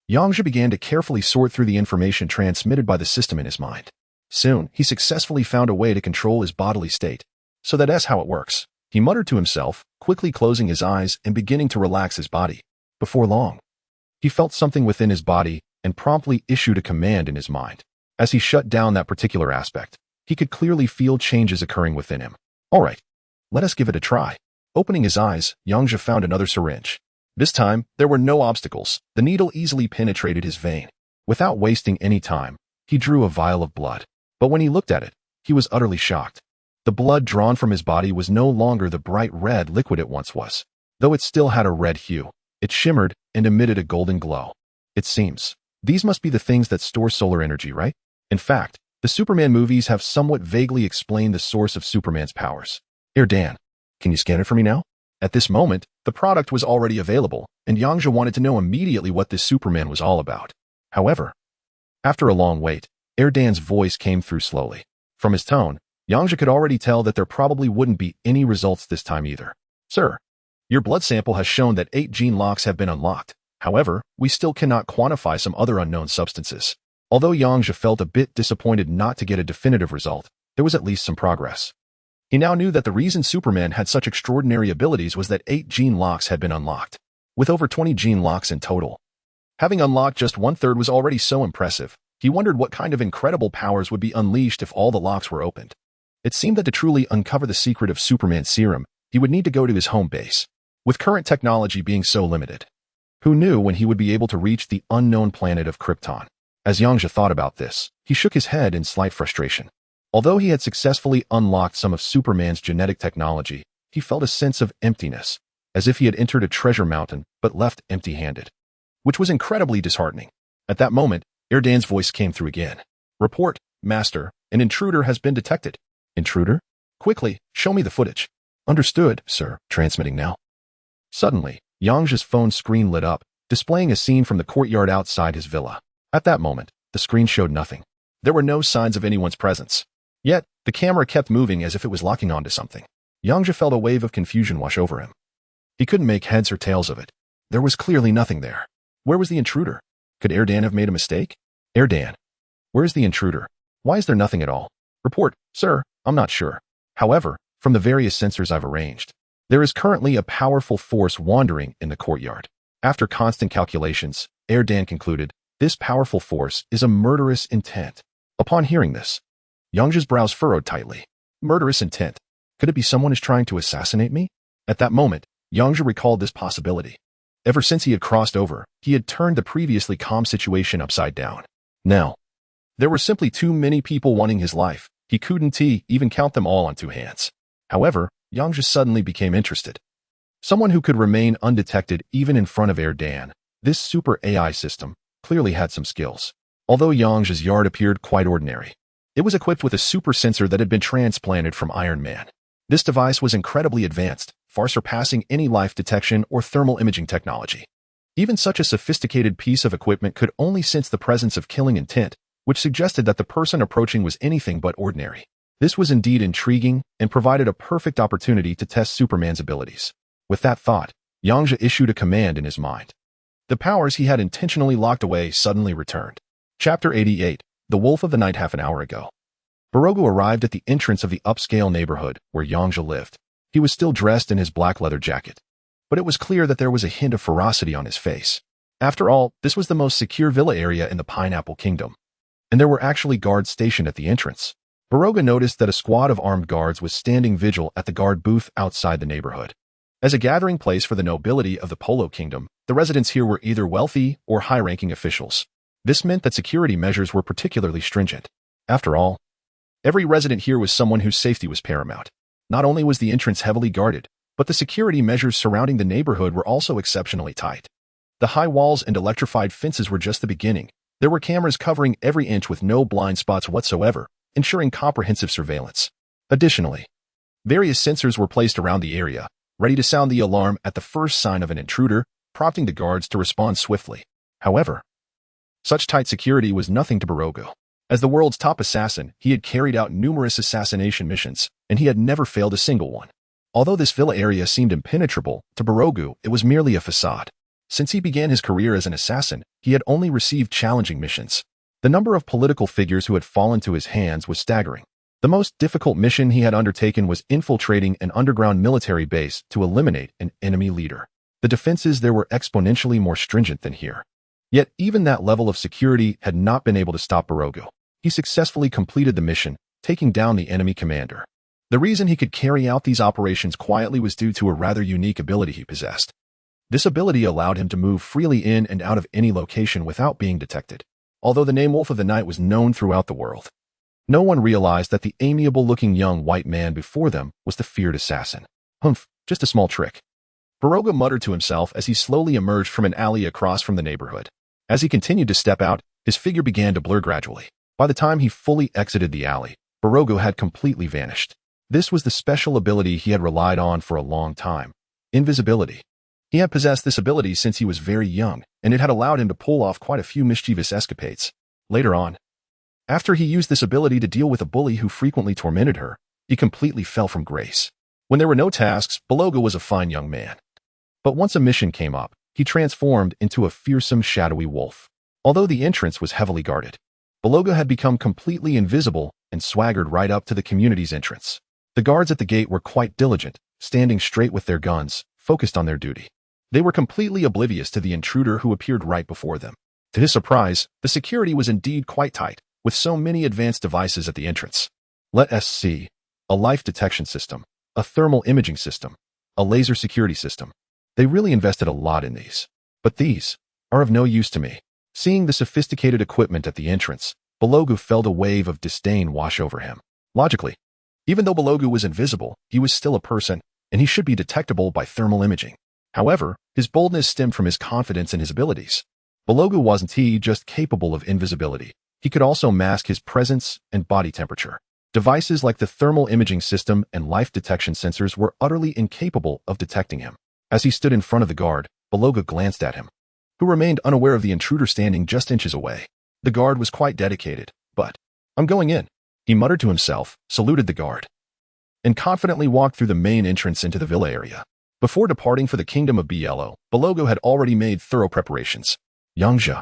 Yang Zhe began to carefully sort through the information transmitted by the system in his mind. Soon, he successfully found a way to control his bodily state. So that's how it works. He muttered to himself, quickly closing his eyes and beginning to relax his body. Before long, he felt something within his body and promptly issued a command in his mind. As he shut down that particular aspect, he could clearly feel changes occurring within him. All right, let us give it a try. Opening his eyes, Yang Zhe found another syringe. This time, there were no obstacles. The needle easily penetrated his vein. Without wasting any time, he drew a vial of blood. But when he looked at it, he was utterly shocked. The blood drawn from his body was no longer the bright red liquid it once was. Though it still had a red hue, it shimmered and emitted a golden glow. It seems these must be the things that store solar energy, right? In fact, the Superman movies have somewhat vaguely explained the source of Superman's powers. Here, Dan, can you scan it for me now? At this moment, the product was already available, and Yang Zhe wanted to know immediately what this Superman was all about. However, after a long wait, Erdan's voice came through slowly. From his tone, Yang Zhe could already tell that there probably wouldn't be any results this time either. Sir, your blood sample has shown that 8 gene locks have been unlocked. However, we still cannot quantify some other unknown substances. Although Yang Zhe felt a bit disappointed not to get a definitive result, there was at least some progress. He now knew that the reason Superman had such extraordinary abilities was that 8 gene locks had been unlocked, with over 20 gene locks in total. Having unlocked just 1/3 was already so impressive. He wondered what kind of incredible powers would be unleashed if all the locks were opened. It seemed that to truly uncover the secret of Superman's serum, he would need to go to his home base. With current technology being so limited, who knew when he would be able to reach the unknown planet of Krypton? As Yang Zhe thought about this, he shook his head in slight frustration. Although he had successfully unlocked some of Superman's genetic technology, he felt a sense of emptiness, as if he had entered a treasure mountain but left empty-handed, which was incredibly disheartening. At that moment, Erdan's voice came through again. Report, Master, an intruder has been detected. Intruder? Quickly, show me the footage. Understood, sir, transmitting now. Suddenly, Yang Zhe's phone screen lit up, displaying a scene from the courtyard outside his villa. At that moment, the screen showed nothing. There were no signs of anyone's presence. Yet, the camera kept moving as if it was locking onto something. Yang Zhe felt a wave of confusion wash over him. He couldn't make heads or tails of it. There was clearly nothing there. Where was the intruder? Could Erdan have made a mistake? Erdan, where's the intruder? Why is there nothing at all? Report, sir, I'm not sure. However, from the various sensors I've arranged, there is currently a powerful force wandering in the courtyard. After constant calculations, Erdan concluded, this powerful force is a murderous intent. Upon hearing this, Yang Zhe's brows furrowed tightly. Murderous intent. Could it be someone is trying to assassinate me? At that moment, Yang Zhe recalled this possibility. Ever since he had crossed over, he had turned the previously calm situation upside down. Now, there were simply too many people wanting his life. He couldn't even count them all on 2 hands. However, Yang Zhe suddenly became interested. Someone who could remain undetected even in front of Erdan. This super AI system clearly had some skills. Although Yang Zhe's yard appeared quite ordinary, it was equipped with a super sensor that had been transplanted from Iron Man. This device was incredibly advanced, far surpassing any life detection or thermal imaging technology. Even such a sophisticated piece of equipment could only sense the presence of killing intent, which suggested that the person approaching was anything but ordinary. This was indeed intriguing and provided a perfect opportunity to test Superman's abilities. With that thought, Yang Zhe issued a command in his mind. The powers he had intentionally locked away suddenly returned. Chapter 88, The Wolf of the Night. Half an hour ago, Borogu arrived at the entrance of the upscale neighborhood where Yang Zhe lived. He was still dressed in his black leather jacket, but it was clear that there was a hint of ferocity on his face. After all, this was the most secure villa area in the Pineapple Kingdom, and there were actually guards stationed at the entrance. Borogu noticed that a squad of armed guards was standing vigil at the guard booth outside the neighborhood. As a gathering place for the nobility of the Polo Kingdom, the residents here were either wealthy or high-ranking officials. This meant that security measures were particularly stringent. After all, every resident here was someone whose safety was paramount. Not only was the entrance heavily guarded, but the security measures surrounding the neighborhood were also exceptionally tight. The high walls and electrified fences were just the beginning. There were cameras covering every inch with no blind spots whatsoever, ensuring comprehensive surveillance. Additionally, various sensors were placed around the area, ready to sound the alarm at the first sign of an intruder, prompting the guards to respond swiftly. However, such tight security was nothing to Borogu. As the world's top assassin, he had carried out numerous assassination missions, and he had never failed a single one. Although this villa area seemed impenetrable, to Borogu it was merely a facade. Since he began his career as an assassin, he had only received challenging missions. The number of political figures who had fallen to his hands was staggering. The most difficult mission he had undertaken was infiltrating an underground military base to eliminate an enemy leader. The defenses there were exponentially more stringent than here. Yet even that level of security had not been able to stop Borogu. He successfully completed the mission, taking down the enemy commander. The reason he could carry out these operations quietly was due to a rather unique ability he possessed. This ability allowed him to move freely in and out of any location without being detected. Although the name Wolf of the Night was known throughout the world, no one realized that the amiable-looking young white man before them was the feared assassin. Humph, just a small trick. Borogu muttered to himself as he slowly emerged from an alley across from the neighborhood. As he continued to step out, his figure began to blur gradually. By the time he fully exited the alley, Borogu had completely vanished. This was the special ability he had relied on for a long time: invisibility. He had possessed this ability since he was very young, and it had allowed him to pull off quite a few mischievous escapades. Later on, after he used this ability to deal with a bully who frequently tormented her, he completely fell from grace. When there were no tasks, Borogu was a fine young man. But once a mission came up, he transformed into a fearsome, shadowy wolf. Although the entrance was heavily guarded, Borogu had become completely invisible and swaggered right up to the community's entrance. The guards at the gate were quite diligent, standing straight with their guns, focused on their duty. They were completely oblivious to the intruder who appeared right before them. To his surprise, the security was indeed quite tight, with so many advanced devices at the entrance. Let us see: a life detection system, a thermal imaging system, a laser security system. They really invested a lot in these. But these are of no use to me. Seeing the sophisticated equipment at the entrance, Borogu felt a wave of disdain wash over him. Logically, even though Borogu was invisible, he was still a person, and he should be detectable by thermal imaging. However, his boldness stemmed from his confidence in his abilities. Borogu wasn't just capable of invisibility. He could also mask his presence and body temperature. Devices like the thermal imaging system and life detection sensors were utterly incapable of detecting him. As he stood in front of the guard, Borogu glanced at him, who remained unaware of the intruder standing just inches away. The guard was quite dedicated, but, "I'm going in," he muttered to himself, saluted the guard, and confidently walked through the main entrance into the villa area. Before departing for the kingdom of Belo, Borogu had already made thorough preparations. Yang Zhe,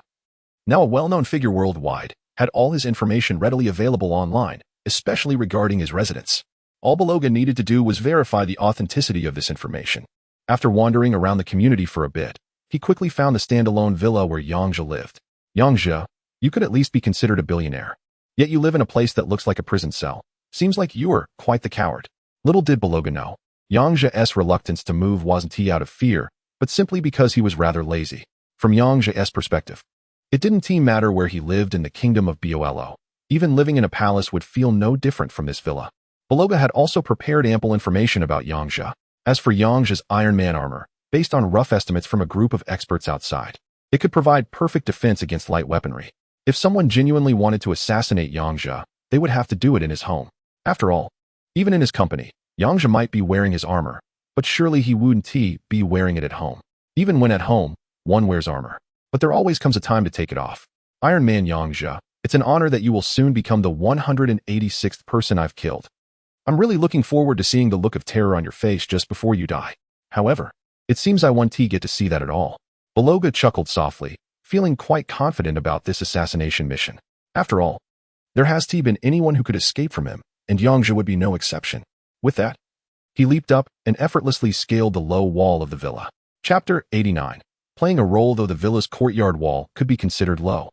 now a well-known figure worldwide, had all his information readily available online, especially regarding his residence. All Borogu needed to do was verify the authenticity of this information. After wandering around the community for a bit, he quickly found the standalone villa where Yang Zhe lived. Yang Zhe, you could at least be considered a billionaire. Yet you live in a place that looks like a prison cell. Seems like you are quite the coward. Little did Borogu know, Yang Zhe's reluctance to move wasn't out of fear, but simply because he was rather lazy. From Yang Zhe's perspective, it didn't matter where he lived in the kingdom of Belo. Even living in a palace would feel no different from this villa. Borogu had also prepared ample information about Yang Zhe. As for Yang Zhe's Iron Man armor, based on rough estimates from a group of experts outside, it could provide perfect defense against light weaponry. If someone genuinely wanted to assassinate Yang Zhe, they would have to do it in his home. After all, even in his company, Yang Zhe might be wearing his armor, but surely he wouldn't be wearing it at home. Even when at home, one wears armor, but there always comes a time to take it off. Iron Man Yang Zhe, it's an honor that you will soon become the 186th person I've killed. I'm really looking forward to seeing the look of terror on your face just before you die. However, It seems I won't get to see that at all. Beloga chuckled softly, feeling quite confident about this assassination mission. After all, there has been anyone who could escape from him, and Yang Zhe would be no exception. With that, he leaped up and effortlessly scaled the low wall of the villa. Chapter 89. Playing a role though the villa's courtyard wall could be considered low.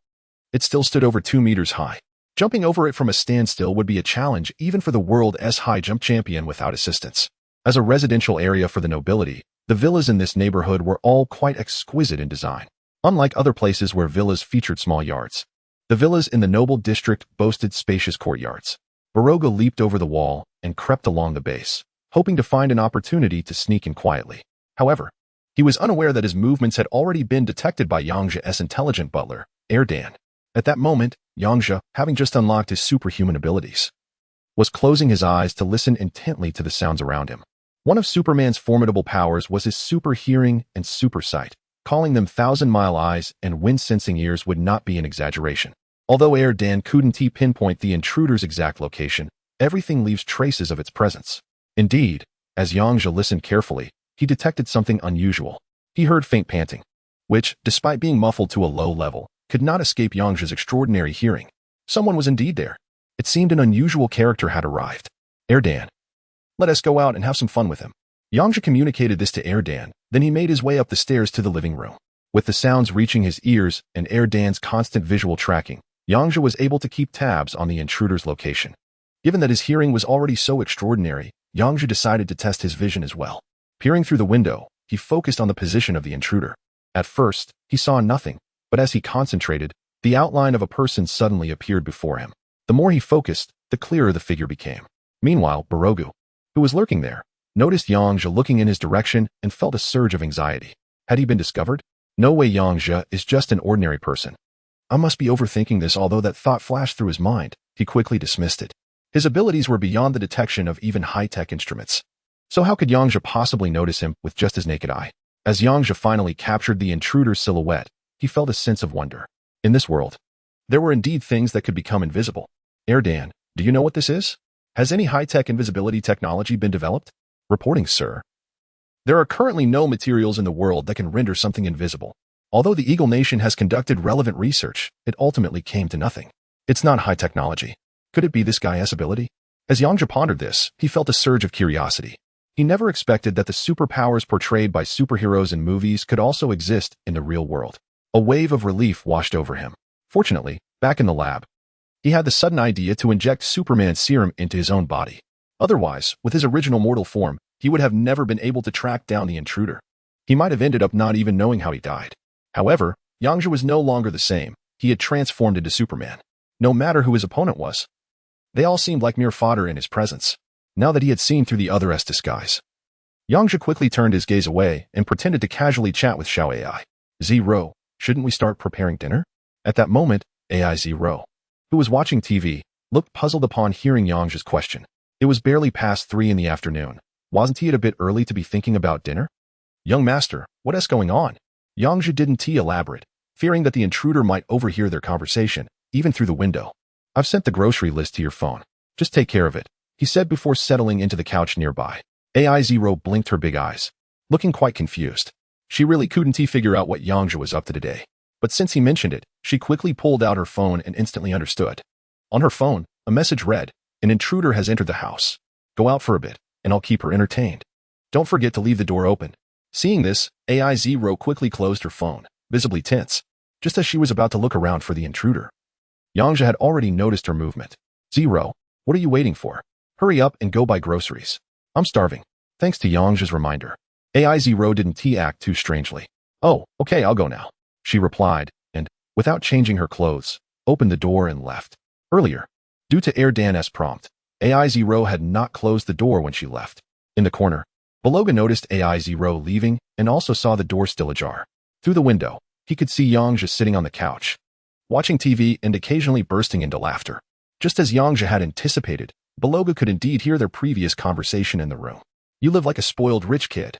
It still stood over 2 meters high. Jumping over it from a standstill would be a challenge even for the world's high jump champion without assistance. As a residential area for the nobility, the villas in this neighborhood were all quite exquisite in design. Unlike other places where villas featured small yards, the villas in the noble district boasted spacious courtyards. Beroga leaped over the wall and crept along the base, hoping to find an opportunity to sneak in quietly. However, he was unaware that his movements had already been detected by Yang Zhe's intelligent butler, Erdan. At that moment, Yang Zhe, having just unlocked his superhuman abilities, was closing his eyes to listen intently to the sounds around him. One of Superman's formidable powers was his super hearing and super sight. Calling them thousand-mile eyes and wind-sensing ears would not be an exaggeration. Although Erdan couldn't pinpoint the intruder's exact location, everything leaves traces of its presence. Indeed, as Yang Zhe listened carefully, he detected something unusual. He heard faint panting, which, despite being muffled to a low level, could not escape Yang Zhe's extraordinary hearing. Someone was indeed there. It seemed an unusual character had arrived. Erdan, let us go out and have some fun with him. Yang Zhe communicated this to Erdan, then he made his way up the stairs to the living room. With the sounds reaching his ears and Erdan's constant visual tracking, Yang Zhe was able to keep tabs on the intruder's location. Given that his hearing was already so extraordinary, Yang Zhe decided to test his vision as well. Peering through the window, he focused on the position of the intruder. At first, he saw nothing, but as he concentrated, the outline of a person suddenly appeared before him. The more he focused, the clearer the figure became. Meanwhile, Beroga, who was lurking there, noticed Yang Zhe looking in his direction and felt a surge of anxiety. Had he been discovered? No way, Yang Zhe is just an ordinary person. I must be overthinking this. Although that thought flashed through his mind, he quickly dismissed it. His abilities were beyond the detection of even high-tech instruments. So how could Yang Zhe possibly notice him with just his naked eye? As Yang Zhe finally captured the intruder's silhouette, he felt a sense of wonder. In this world, there were indeed things that could become invisible. Erdan, do you know what this is? Has any high-tech invisibility technology been developed? Reporting, sir. There are currently no materials in the world that can render something invisible. Although the Eagle Nation has conducted relevant research, it ultimately came to nothing. It's not high technology. Could it be this guy's ability? As Yang Zhe pondered this, he felt a surge of curiosity. He never expected that the superpowers portrayed by superheroes in movies could also exist in the real world. A wave of relief washed over him. Fortunately, back in the lab, he had the sudden idea to inject Superman's serum into his own body. Otherwise, with his original mortal form, he would have never been able to track down the intruder. He might have ended up not even knowing how he died. However, Yang Zhe was no longer the same. He had transformed into Superman. No matter who his opponent was, they all seemed like mere fodder in his presence, now that he had seen through the other's disguise. Yang Zhe quickly turned his gaze away and pretended to casually chat with Xiao AI. Zero, shouldn't we start preparing dinner? At that moment, AI Zero, who was watching TV, looked puzzled upon hearing Yang Zhe's question. It was barely past 3 in the afternoon. Wasn't he a bit early to be thinking about dinner? Young master, what is going on? Yang Zhe didn't elaborate, fearing that the intruder might overhear their conversation, even through the window. I've sent the grocery list to your phone. Just take care of it, he said before settling into the couch nearby. AI Zero blinked her big eyes, looking quite confused. She really couldn't figure out what Yang Zhe was up to today. But since he mentioned it, she quickly pulled out her phone and instantly understood. On her phone, a message read, "An intruder has entered the house. Go out for a bit, and I'll keep her entertained. Don't forget to leave the door open." Seeing this, AI Zero quickly closed her phone, visibly tense, just as she was about to look around for the intruder. Yang Zhe had already noticed her movement. Zero, what are you waiting for? Hurry up and go buy groceries. I'm starving. Thanks to Yang Zhe's reminder, AI Zero didn't act too strangely. Oh, okay, I'll go now, she replied, and, without changing her clothes, opened the door and left. Earlier, due to Erdan's prompt, AI Zero had not closed the door when she left. In the corner, Beloga noticed AI Zero leaving and also saw the door still ajar. Through the window, he could see Yang Zhe sitting on the couch, watching TV and occasionally bursting into laughter. Just as Yang Zhe had anticipated, Beloga could indeed hear their previous conversation in the room. You live like a spoiled rich kid.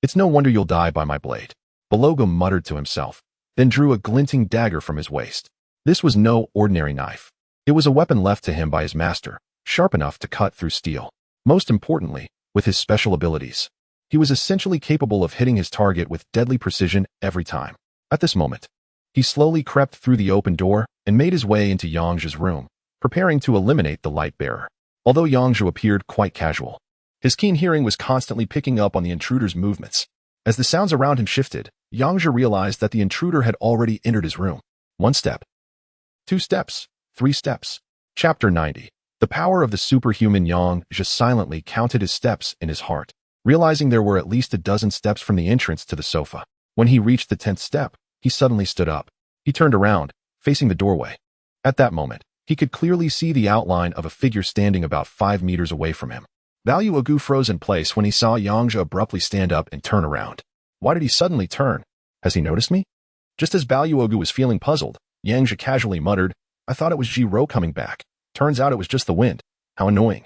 It's no wonder you'll die by my blade, Beloga muttered to himself, then drew a glinting dagger from his waist. This was no ordinary knife. It was a weapon left to him by his master, sharp enough to cut through steel. Most importantly, with his special abilities, He was essentially capable of hitting his target with deadly precision every time. At this moment, he slowly crept through the open door and made his way into Yang Zhe's room, preparing to eliminate the light bearer. Although Yang Zhe appeared quite casual, his keen hearing was constantly picking up on the intruder's movements. As the sounds around him shifted, Yang Zhe realized that the intruder had already entered his room. 1 step, 2 steps, 3 steps. Chapter 90. The power of the superhuman. Yang Zhe silently counted his steps in his heart, realizing there were at least a dozen steps from the entrance to the sofa. When he reached the 10th step, he suddenly stood up. He turned around, facing the doorway. At that moment, he could clearly see the outline of a figure standing about 5 meters away from him. Balue Ogu froze in place when he saw Yang Zhe abruptly stand up and turn around. Why did he suddenly turn? Has he noticed me? Just as Balue Ogu was feeling puzzled, Yang Zhe casually muttered, I thought it was Jiro coming back. Turns out it was just the wind. How annoying.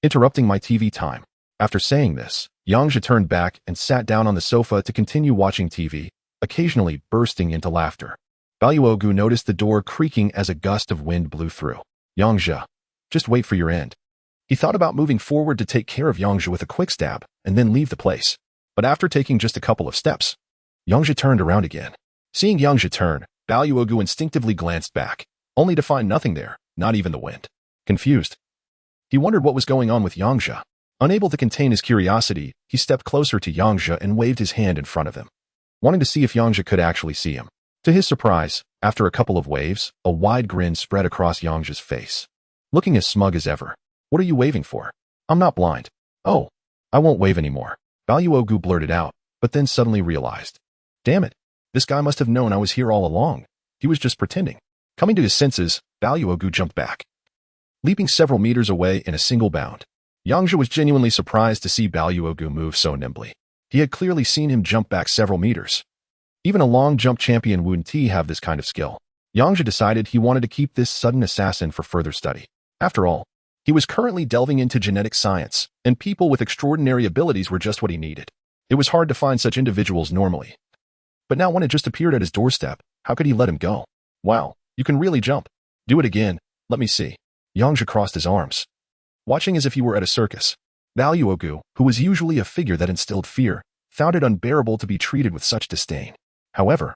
Interrupting my TV time. After saying this, Yang Zhe turned back and sat down on the sofa to continue watching TV, occasionally bursting into laughter. Balue Ogu noticed the door creaking as a gust of wind blew through. Yang Zhe, just wait for your end. He thought about moving forward to take care of Yang Zhe with a quick stab and then leave the place. But after taking just a couple of steps, Yang Zhe turned around again. Seeing Yang Zhe turn, Balue Ogu instinctively glanced back, only to find nothing there, not even the wind. Confused, he wondered what was going on with Yang Zhe. Unable to contain his curiosity, he stepped closer to Yang Zhe and waved his hand in front of him, wanting to see if Yang Zhe could actually see him. To his surprise, after a couple of waves, a wide grin spread across Yang Zhe's face. Looking as smug as ever. What are you waving for? I'm not blind. Oh, I won't wave anymore. Balue Ogu blurted out, but then suddenly realized. Damn it, this guy must have known I was here all along. He was just pretending. Coming to his senses, Balue Ogu jumped back, leaping several meters away in a single bound. Yang Zhe was genuinely surprised to see Balue Ogu move so nimbly. He had clearly seen him jump back several meters. Even a long jump champion wouldn't have this kind of skill. Yang Zhe decided he wanted to keep this sudden assassin for further study. After all, he was currently delving into genetic science, and people with extraordinary abilities were just what he needed. It was hard to find such individuals normally. But now when it just appeared at his doorstep, how could he let him go? Wow, you can really jump. Do it again. Let me see. Yang Zhe crossed his arms, watching as if he were at a circus. Balue Ogu, who was usually a figure that instilled fear, found it unbearable to be treated with such disdain. However,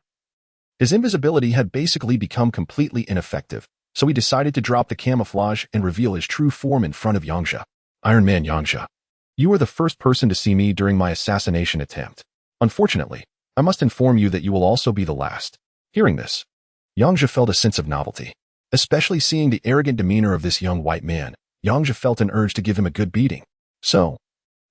his invisibility had basically become completely ineffective, so he decided to drop the camouflage and reveal his true form in front of Yang Zhe. Iron Man Yang Zhe, you were the first person to see me during my assassination attempt. Unfortunately, I must inform you that you will also be the last. Hearing this, Yang Zhe felt a sense of novelty. Especially seeing the arrogant demeanor of this young white man, Yang Zhe felt an urge to give him a good beating. So,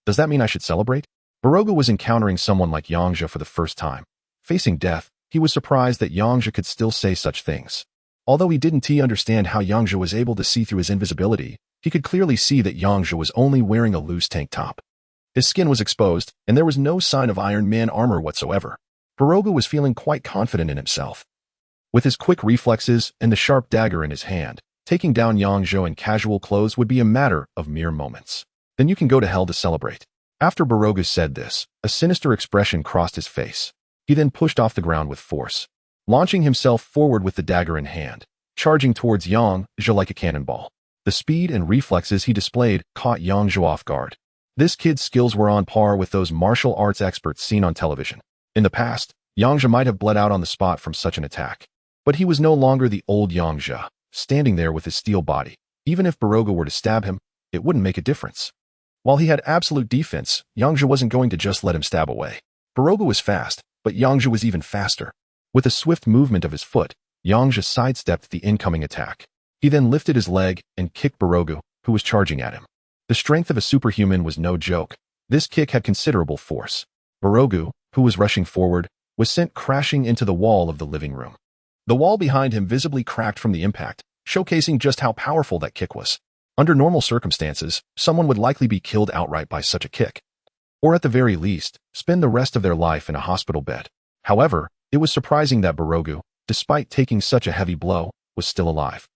does that mean I should celebrate? Baroga was encountering someone like Yang Zhe for the first time. Facing death, he was surprised that Yang Zhe could still say such things. Although he didn't understand how Yang Zhe was able to see through his invisibility, he could clearly see that Yang Zhe was only wearing a loose tank top. His skin was exposed, and there was no sign of Iron Man armor whatsoever. Baroga was feeling quite confident in himself. With his quick reflexes and the sharp dagger in his hand, taking down Yang Zhe in casual clothes would be a matter of mere moments. Then you can go to hell to celebrate. After Baroga said this, a sinister expression crossed his face. He then pushed off the ground with force, launching himself forward with the dagger in hand, charging towards Yang Zhe like a cannonball. The speed and reflexes he displayed caught Yang Zhe off guard. This kid's skills were on par with those martial arts experts seen on television. In the past, Yang Zhe might have bled out on the spot from such an attack. But he was no longer the old Yang Zhe, standing there with his steel body. Even if Baroga were to stab him, it wouldn't make a difference. While he had absolute defense, Yang Zhe wasn't going to just let him stab away. Baroga was fast, but Yang Zhe was even faster. With a swift movement of his foot, Yang Zhe sidestepped the incoming attack. He then lifted his leg and kicked Baroga, who was charging at him. The strength of a superhuman was no joke. This kick had considerable force. Baroga, who was rushing forward, was sent crashing into the wall of the living room. The wall behind him visibly cracked from the impact, showcasing just how powerful that kick was. Under normal circumstances, someone would likely be killed outright by such a kick, or at the very least, spend the rest of their life in a hospital bed. However, it was surprising that Baroga, despite taking such a heavy blow, was still alive.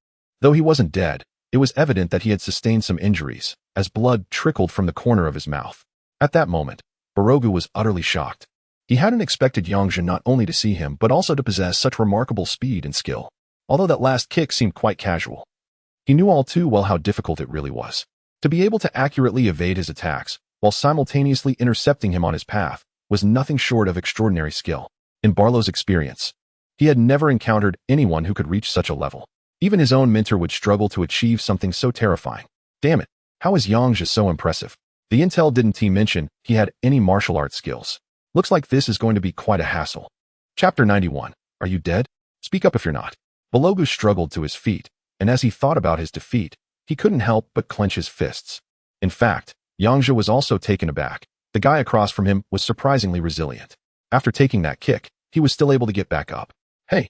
Though he wasn't dead, it was evident that he had sustained some injuries, as blood trickled from the corner of his mouth. At that moment, Baroga was utterly shocked. He hadn't expected Yang Zhe not only to see him but also to possess such remarkable speed and skill. Although that last kick seemed quite casual, he knew all too well how difficult it really was. To be able to accurately evade his attacks, while simultaneously intercepting him on his path, was nothing short of extraordinary skill. In Barlow's experience, he had never encountered anyone who could reach such a level. Even his own mentor would struggle to achieve something so terrifying. Damn it, how is Yang Zhe so impressive? The intel didn't mention he had any martial arts skills. Looks like this is going to be quite a hassle. Chapter 91. Are you dead? Speak up if you're not. Belogu struggled to his feet, and as he thought about his defeat, he couldn't help but clench his fists. In fact, Yang Zhe was also taken aback. The guy across from him was surprisingly resilient. After taking that kick, he was still able to get back up. Hey,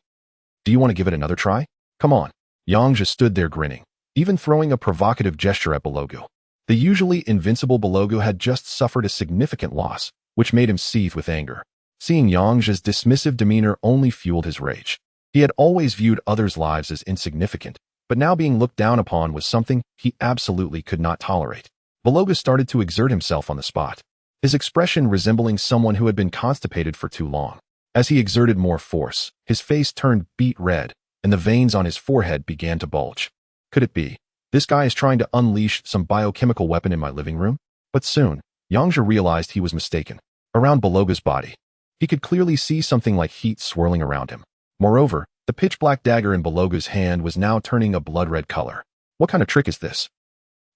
do you want to give it another try? Come on. Yang Zhe stood there grinning, even throwing a provocative gesture at Belogu. The usually invincible Belogu had just suffered a significant loss, which made him seethe with anger. Seeing Yang Zhe's dismissive demeanor only fueled his rage. He had always viewed others' lives as insignificant, but now being looked down upon was something he absolutely could not tolerate. Belogu started to exert himself on the spot, his expression resembling someone who had been constipated for too long. As he exerted more force, his face turned beet red, and the veins on his forehead began to bulge. Could it be? This guy is trying to unleash some biochemical weapon in my living room? But soon, Yang Zhe realized he was mistaken. Around Belogu's body, he could clearly see something like heat swirling around him. Moreover, the pitch-black dagger in Belogu's hand was now turning a blood-red color. What kind of trick is this?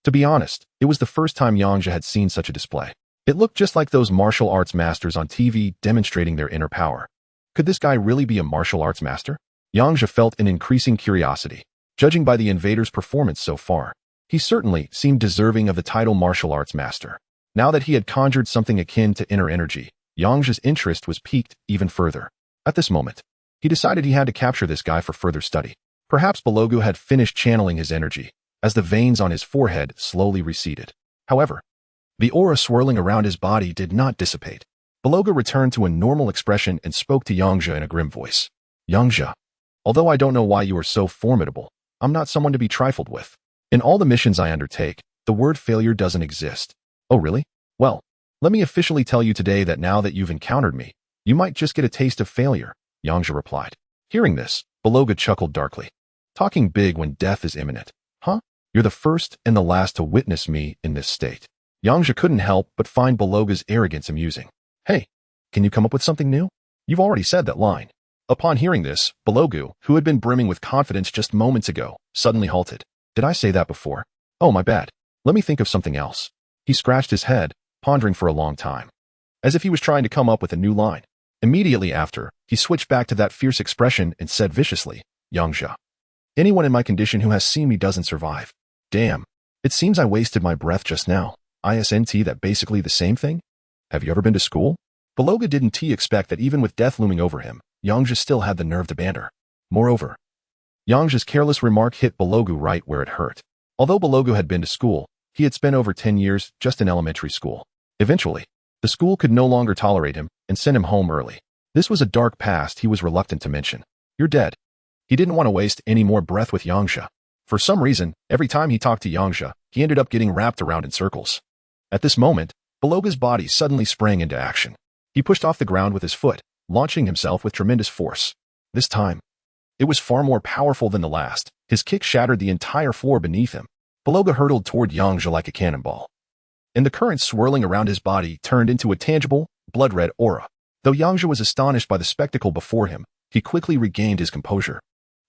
To be honest, it was the first time Yang Zhe had seen such a display. It looked just like those martial arts masters on TV demonstrating their inner power. Could this guy really be a martial arts master? Yang Zhe felt an increasing curiosity. Judging by the invader's performance so far, he certainly seemed deserving of the title martial arts master. Now that he had conjured something akin to inner energy, Yang Zhe's interest was piqued even further. At this moment, he decided he had to capture this guy for further study. Perhaps Belogu had finished channeling his energy, as the veins on his forehead slowly receded. However, the aura swirling around his body did not dissipate. Belogu returned to a normal expression and spoke to Yang Zhe in a grim voice. Yang Zhe, although I don't know why you are so formidable, I'm not someone to be trifled with. In all the missions I undertake, the word failure doesn't exist. Oh really? Well, let me officially tell you today that now that you've encountered me, you might just get a taste of failure, Yang Zhe replied. Hearing this, Belogu chuckled darkly. Talking big when death is imminent. Huh? You're the first and the last to witness me in this state. Yang Zhe couldn't help but find Belogu's arrogance amusing. Hey, can you come up with something new? You've already said that line. Upon hearing this, Belogu, who had been brimming with confidence just moments ago, suddenly halted. Did I say that before? Oh, my bad. Let me think of something else. He scratched his head, pondering for a long time, as if he was trying to come up with a new line. Immediately after, he switched back to that fierce expression and said viciously, Yang Zhe, anyone in my condition who has seen me doesn't survive. Damn, it seems I wasted my breath just now. Isn't that basically the same thing? Have you ever been to school? Belogu didn't expect that even with death looming over him, Yang Zhe still had the nerve to banter. Moreover, Yang Zhe's careless remark hit Belogu right where it hurt. Although Belogu had been to school, he had spent over 10 years just in elementary school. Eventually, the school could no longer tolerate him and sent him home early. This was a dark past he was reluctant to mention. You're dead. He didn't want to waste any more breath with Yang Zhe. For some reason, every time he talked to Yang Zhe, he ended up getting wrapped around in circles. At this moment, Belogu's body suddenly sprang into action. He pushed off the ground with his foot, launching himself with tremendous force. This time, it was far more powerful than the last. His kick shattered the entire floor beneath him. Belogu hurtled toward Yang Zhe like a cannonball, and the current swirling around his body turned into a tangible, blood-red aura. Though Yang Zhe was astonished by the spectacle before him, he quickly regained his composure.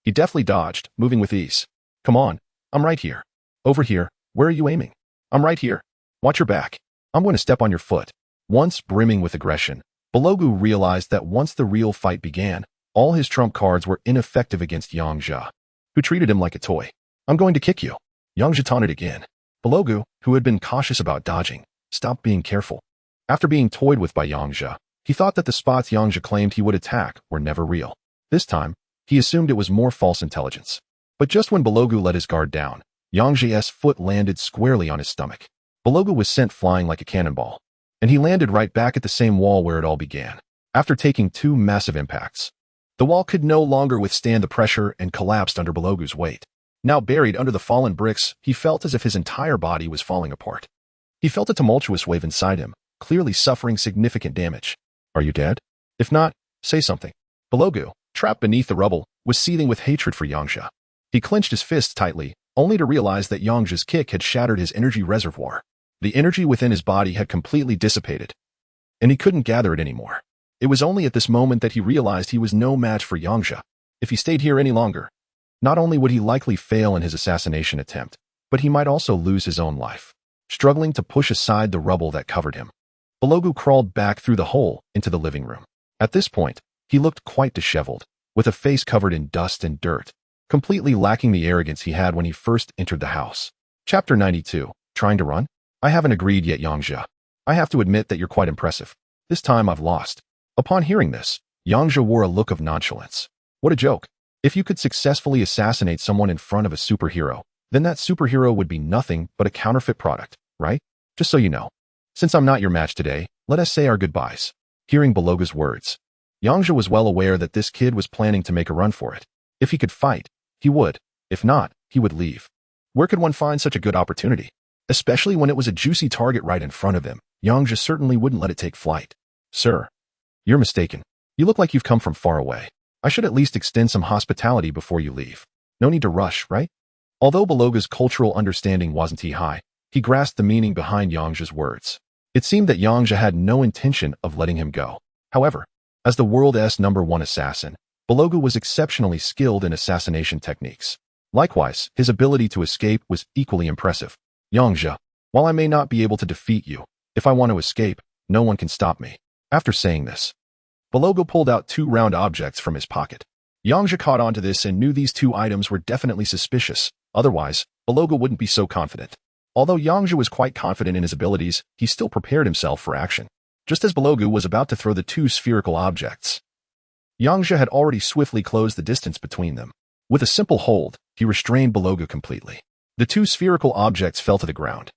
He deftly dodged, moving with ease. Come on, I'm right here. Over here, where are you aiming? I'm right here. Watch your back. I'm going to step on your foot. Once brimming with aggression, Belogu realized that once the real fight began, all his trump cards were ineffective against Yang Zhe, who treated him like a toy. I'm going to kick you. Yang Zhe taunted again. Belogu, who had been cautious about dodging, stopped being careful. After being toyed with by Yang Zhe, he thought that the spots Yang Zhe claimed he would attack were never real. This time, he assumed it was more false intelligence. But just when Belogu let his guard down, Yang Zhe's foot landed squarely on his stomach. Belogu was sent flying like a cannonball, and he landed right back at the same wall where it all began. After taking two massive impacts, the wall could no longer withstand the pressure and collapsed under Belogu's weight. Now buried under the fallen bricks, he felt as if his entire body was falling apart. He felt a tumultuous wave inside him, clearly suffering significant damage. Are you dead? If not, say something. Belogu, trapped beneath the rubble, was seething with hatred for Yang Zhe. He clenched his fists tightly, only to realize that Yang Zhe's kick had shattered his energy reservoir. The energy within his body had completely dissipated, and he couldn't gather it anymore. It was only at this moment that he realized he was no match for Yang Zhe. If he stayed here any longer, not only would he likely fail in his assassination attempt, but he might also lose his own life. Struggling to push aside the rubble that covered him, Balogu crawled back through the hole into the living room. At this point, he looked quite disheveled, with a face covered in dust and dirt, completely lacking the arrogance he had when he first entered the house. Chapter 92. Trying to run? I haven't agreed yet, Yang Zhe. I have to admit that you're quite impressive. This time I've lost. Upon hearing this, Yang Zhe wore a look of nonchalance. What a joke. If you could successfully assassinate someone in front of a superhero, then that superhero would be nothing but a counterfeit product, right? Just so you know. Since I'm not your match today, let us say our goodbyes. Hearing Balogu's words, Yang Zhe was well aware that this kid was planning to make a run for it. If he could fight, he would. If not, he would leave. Where could one find such a good opportunity? Especially when it was a juicy target right in front of him, Yang Zhe certainly wouldn't let it take flight. Sir, you're mistaken. You look like you've come from far away. I should at least extend some hospitality before you leave. No need to rush, right? Although Balogu's cultural understanding wasn't high, he grasped the meaning behind Yang Zhe's words. It seemed that Yang Zhe had no intention of letting him go. However, as the world's #1 assassin, Balogu was exceptionally skilled in assassination techniques. Likewise, his ability to escape was equally impressive. Yang Zhe, while I may not be able to defeat you, if I want to escape, no one can stop me. After saying this, Balogu pulled out 2 round objects from his pocket. Yang Zhe caught on to this and knew these 2 items were definitely suspicious. Otherwise, Balogu wouldn't be so confident. Although Yang Zhe was quite confident in his abilities, he still prepared himself for action. Just as Balogu was about to throw the 2 spherical objects, Yang Zhe had already swiftly closed the distance between them. With a simple hold, he restrained Balogu completely. The 2 spherical objects fell to the ground,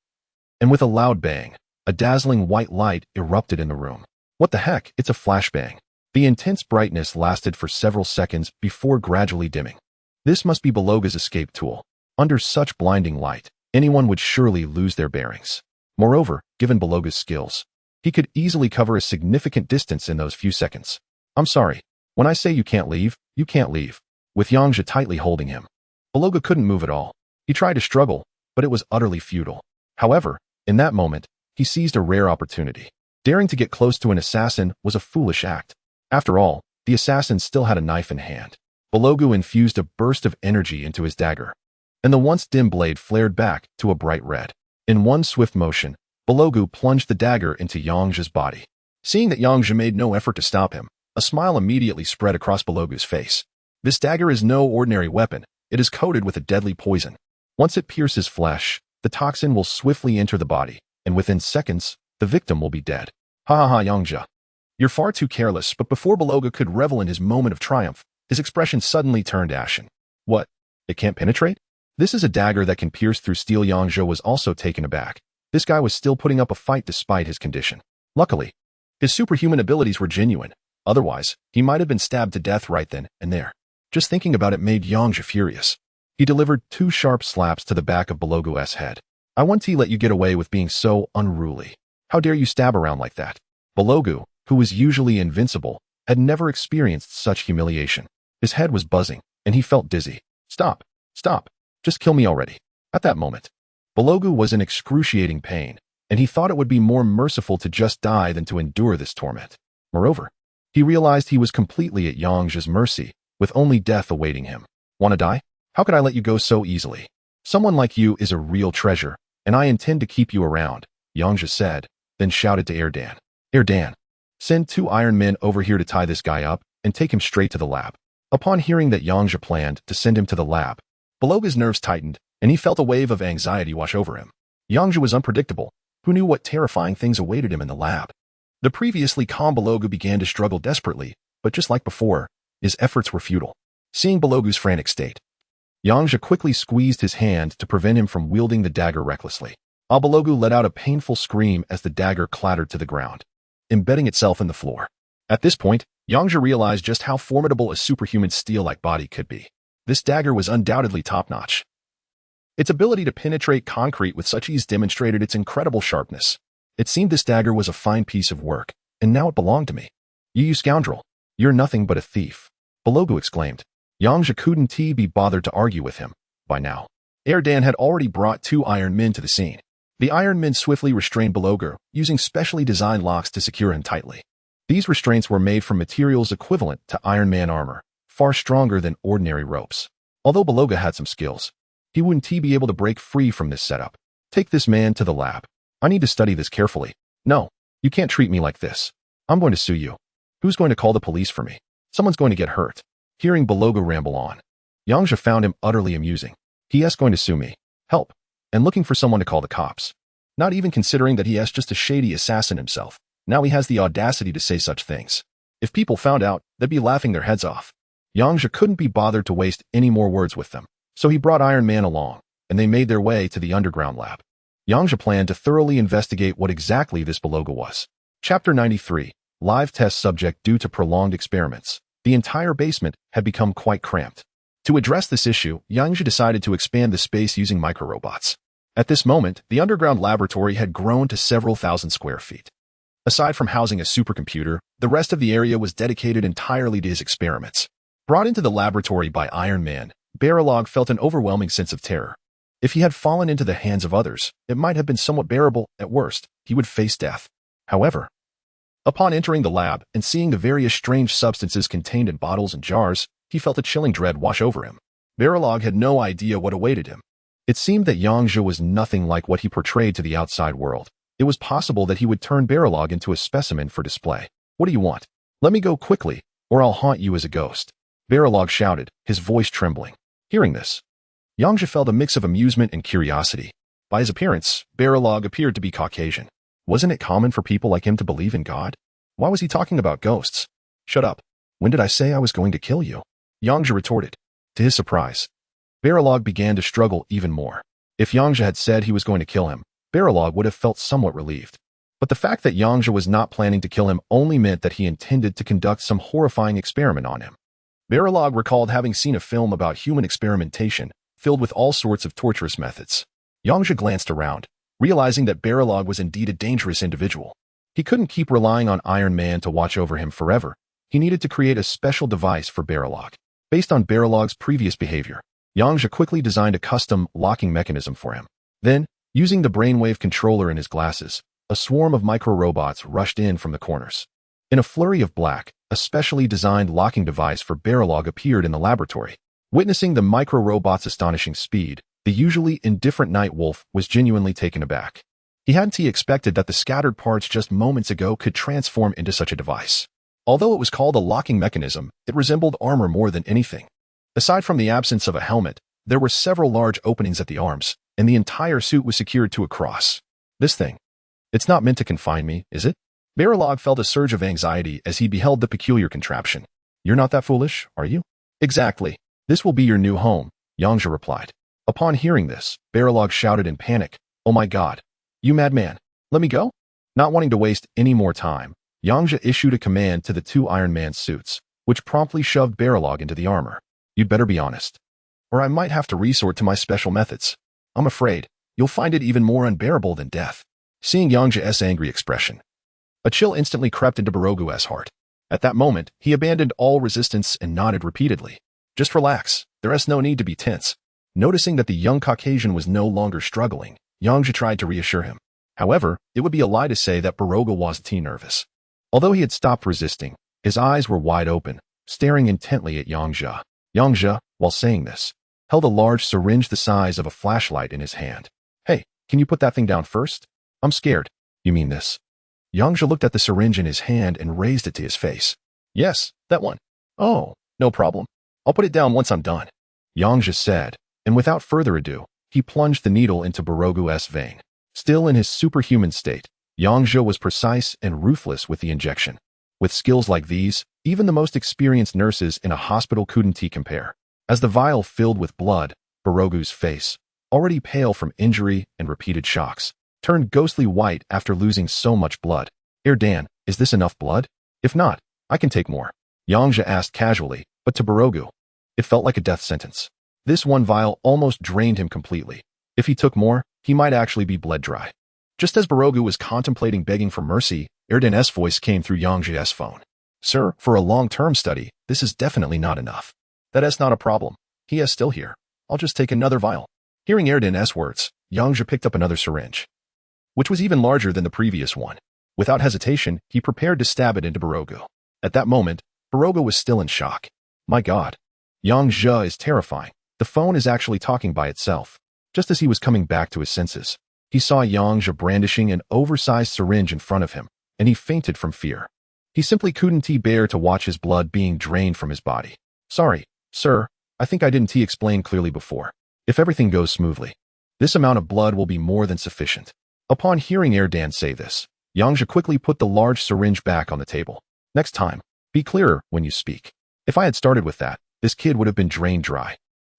and with a loud bang, a dazzling white light erupted in the room. What the heck? It's a flashbang. The intense brightness lasted for several seconds before gradually dimming. This must be Balogu's escape tool. Under such blinding light, anyone would surely lose their bearings. Moreover, given Balogu's skills, he could easily cover a significant distance in those few seconds. I'm sorry. When I say you can't leave, you can't leave. With Yang Zhe tightly holding him, Balogu couldn't move at all. He tried to struggle, but it was utterly futile. However, in that moment, he seized a rare opportunity. Daring to get close to an assassin was a foolish act. After all, the assassin still had a knife in hand. Balogu infused a burst of energy into his dagger, and the once dim blade flared back to a bright red. In one swift motion, Balogu plunged the dagger into Yang Zhe's body. Seeing that Yang Zhe made no effort to stop him, a smile immediately spread across Balogu's face. This dagger is no ordinary weapon. It is coated with a deadly poison. Once it pierces flesh, the toxin will swiftly enter the body, and within seconds, the victim will be dead. Ha ha ha, Yang Zhe. You're far too careless, but before Balogu could revel in his moment of triumph, his expression suddenly turned ashen. What? It can't penetrate? This is a dagger that can pierce through steel. Yang Zhe was also taken aback. This guy was still putting up a fight despite his condition. Luckily, his superhuman abilities were genuine. Otherwise, he might have been stabbed to death right then and there. Just thinking about it made Yang Zhe furious. He delivered 2 sharp slaps to the back of Balogu's head. I want to let you get away with being so unruly. How dare you stab around like that? Balogu, who was usually invincible, had never experienced such humiliation. His head was buzzing, and he felt dizzy. Stop! Stop! Just kill me already. At that moment, Balogu was in excruciating pain, and he thought it would be more merciful to just die than to endure this torment. Moreover, he realized he was completely at Yang Zhe's mercy, with only death awaiting him. Wanna die? How could I let you go so easily? Someone like you is a real treasure, and I intend to keep you around, Yang Zhe said, then shouted to Erdan. Erdan, send 2 iron men over here to tie this guy up and take him straight to the lab. Upon hearing that Yang Zhe planned to send him to the lab, Balogu's nerves tightened, and he felt a wave of anxiety wash over him. Yang Zhe was unpredictable. Who knew what terrifying things awaited him in the lab? The previously calm Balogu began to struggle desperately, but just like before, his efforts were futile. Seeing Balogu's frantic state, Yang Zhe quickly squeezed his hand to prevent him from wielding the dagger recklessly. Balogu let out a painful scream as the dagger clattered to the ground, embedding itself in the floor. At this point, Yang Zhe realized just how formidable a superhuman steel-like body could be. This dagger was undoubtedly top-notch. Its ability to penetrate concrete with such ease demonstrated its incredible sharpness. It seemed this dagger was a fine piece of work, and now it belonged to me. You scoundrel! You're nothing but a thief, Balogu exclaimed. Yang Zhe couldn't be bothered to argue with him. By now, Erdan had already brought 2 iron men to the scene. The Iron Men swiftly restrained Beloga, using specially designed locks to secure him tightly. These restraints were made from materials equivalent to Iron Man armor, far stronger than ordinary ropes. Although Beloga had some skills, he wouldn't be able to break free from this setup. Take this man to the lab. I need to study this carefully. No, you can't treat me like this. I'm going to sue you. Who's going to call the police for me? Someone's going to get hurt. Hearing Beloga ramble on, Yang Zhe found him utterly amusing. He's going to sue me. Help. And looking for someone to call the cops. Not even considering that he is just a shady assassin himself. Now he has the audacity to say such things. If people found out, they'd be laughing their heads off. Yang Zhe couldn't be bothered to waste any more words with them, so he brought Iron Man along, and they made their way to the underground lab. Yang Zhe planned to thoroughly investigate what exactly this Beloga was. Chapter 93. Live test subject due to prolonged experiments. The entire basement had become quite cramped. To address this issue, Yang Zhe decided to expand the space using microrobots. At this moment, the underground laboratory had grown to several thousand square feet. Aside from housing a supercomputer, the rest of the area was dedicated entirely to his experiments. Brought into the laboratory by Iron Man, Bearlog felt an overwhelming sense of terror. If he had fallen into the hands of others, it might have been somewhat bearable. At worst, he would face death. However, upon entering the lab and seeing the various strange substances contained in bottles and jars, he felt a chilling dread wash over him. Bearlog had no idea what awaited him. It seemed that Yang Zhe was nothing like what he portrayed to the outside world. It was possible that he would turn Bearlog into a specimen for display. What do you want? Let me go quickly, or I'll haunt you as a ghost. Bearlog shouted, his voice trembling. Hearing this, Yang Zhe felt a mix of amusement and curiosity. By his appearance, Bearlog appeared to be Caucasian. Wasn't it common for people like him to believe in God? Why was he talking about ghosts? Shut up. When did I say I was going to kill you? Yang Zhe retorted. To his surprise, Bearlog began to struggle even more. If Yang Zhe had said he was going to kill him, Bearlog would have felt somewhat relieved. But the fact that Yang Zhe was not planning to kill him only meant that he intended to conduct some horrifying experiment on him. Bearlog recalled having seen a film about human experimentation, filled with all sorts of torturous methods. Yang Zhe glanced around, realizing that Bearlog was indeed a dangerous individual. He couldn't keep relying on Iron Man to watch over him forever. He needed to create a special device for Bearlog. Based on Bearlog's previous behavior, Yang Zhe quickly designed a custom locking mechanism for him. Then, using the brainwave controller in his glasses, a swarm of micro-robots rushed in from the corners. In a flurry of black, a specially designed locking device for Bearlog appeared in the laboratory. Witnessing the micro-robot's astonishing speed, the usually indifferent Night Wolf was genuinely taken aback. He hadn't expected that the scattered parts just moments ago could transform into such a device. Although it was called a locking mechanism, it resembled armor more than anything. Aside from the absence of a helmet, there were several large openings at the arms, and the entire suit was secured to a cross. This thing. It's not meant to confine me, is it? Bearlog felt a surge of anxiety as he beheld the peculiar contraption. You're not that foolish, are you? Exactly. This will be your new home, Yang Zhe replied. Upon hearing this, Bearlog shouted in panic, Oh my God. You madman. Let me go? Not wanting to waste any more time, Yang Zhe issued a command to the two Iron Man suits, which promptly shoved Bearlog into the armor. You'd better be honest, or I might have to resort to my special methods. I'm afraid you'll find it even more unbearable than death. Seeing Yang Zhe's angry expression, a chill instantly crept into Berogu's heart. At that moment, he abandoned all resistance and nodded repeatedly. Just relax. There is no need to be tense. Noticing that the young Caucasian was no longer struggling, Yang Zhe tried to reassure him. However, it would be a lie to say that Beroga was nervous. Although he had stopped resisting, his eyes were wide open, staring intently at Yang Zhe. Yang Zhe, while saying this, held a large syringe the size of a flashlight in his hand. Hey, can you put that thing down first? I'm scared. You mean this? Yang Zhe looked at the syringe in his hand and raised it to his face. Yes, that one. Oh, no problem. I'll put it down once I'm done, Yang Zhe said, and without further ado, he plunged the needle into Berogu's vein. Still in his superhuman state, Yang Zhe was precise and ruthless with the injection. With skills like these, even the most experienced nurses in a hospital couldn't compare. As the vial filled with blood, Berogu's face, already pale from injury and repeated shocks, turned ghostly white after losing so much blood. Dan, is this enough blood? If not, I can take more, Yang Zhe asked casually, but to Berogu, it felt like a death sentence. This one vial almost drained him completely. If he took more, he might actually be bled dry. Just as Berogu was contemplating begging for mercy, Erdan's voice came through Yang Zhe's phone. Sir, for a long-term study, this is definitely not enough. That is not a problem. He is still here. I'll just take another vial. Hearing Erdan's words, Yang Zhe picked up another syringe. which was even larger than the previous one. Without hesitation, he prepared to stab it into Barogo. At that moment, Barogo was still in shock. My God. Yang Zhe is terrifying. The phone is actually talking by itself. Just as he was coming back to his senses, he saw Yang Zhe brandishing an oversized syringe in front of him, and he fainted from fear. He simply couldn't bear to watch his blood being drained from his body. Sorry, sir, I think I didn't explain clearly before. If everything goes smoothly, this amount of blood will be more than sufficient. Upon hearing Erdan say this, Yang Zhe quickly put the large syringe back on the table. Next time, be clearer when you speak. If I had started with that, this kid would have been drained dry.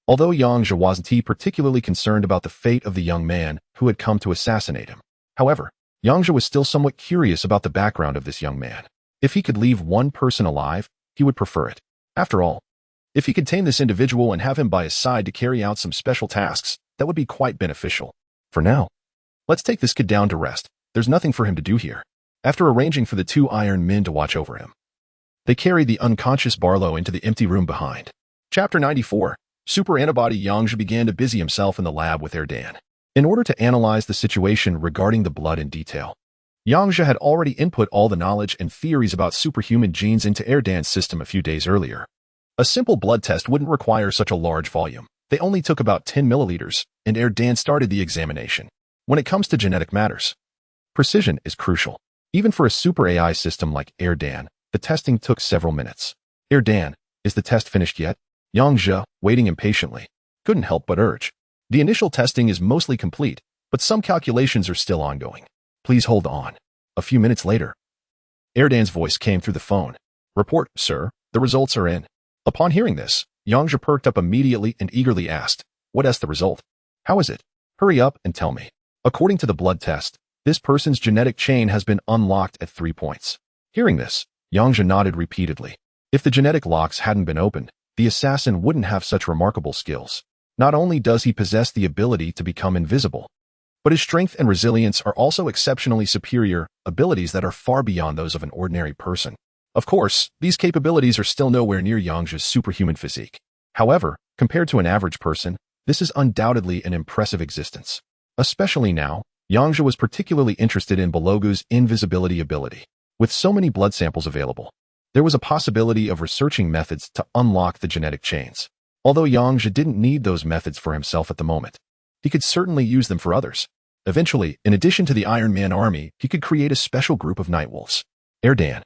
Although Yang Zhe wasn't particularly concerned about the fate of the young man who had come to assassinate him. However, Yang Zhe was still somewhat curious about the background of this young man. If he could leave one person alive, he would prefer it. After all, if he could tame this individual and have him by his side to carry out some special tasks, that would be quite beneficial. For now, let's take this kid down to rest. There's nothing for him to do here. After arranging for the two iron men to watch over him, they carried the unconscious Barlow into the empty room behind. Chapter 94. Super Antibody. Yang Zhe began to busy himself in the lab with Erdan. In order to analyze the situation regarding the blood in detail, Yang Zhe had already input all the knowledge and theories about superhuman genes into Erdan's system a few days earlier. A simple blood test wouldn't require such a large volume. They only took about 10 milliliters, and Erdan started the examination. When it comes to genetic matters, precision is crucial. Even for a super AI system like Erdan, the testing took several minutes. Erdan, is the test finished yet? Yang Zhe, waiting impatiently, couldn't help but urge. The initial testing is mostly complete, but some calculations are still ongoing. Please hold on. A few minutes later, Erdan's voice came through the phone. Report, sir, the results are in. Upon hearing this, Yang Zhe perked up immediately and eagerly asked, what is the result? How is it? Hurry up and tell me. According to the blood test, this person's genetic chain has been unlocked at 3 points. Hearing this, Yang Zhe nodded repeatedly. If the genetic locks hadn't been opened, the assassin wouldn't have such remarkable skills. Not only does he possess the ability to become invisible, but his strength and resilience are also exceptionally superior, abilities that are far beyond those of an ordinary person. Of course, these capabilities are still nowhere near Yang Zhe's superhuman physique. However, compared to an average person, this is undoubtedly an impressive existence. Especially now, Yang Zhe was particularly interested in Barogo's invisibility ability. With so many blood samples available, there was a possibility of researching methods to unlock the genetic chains. Although Yang Zhe didn't need those methods for himself at the moment, he could certainly use them for others. Eventually, in addition to the Iron Man army, he could create a special group of Nightwolves. Erdan,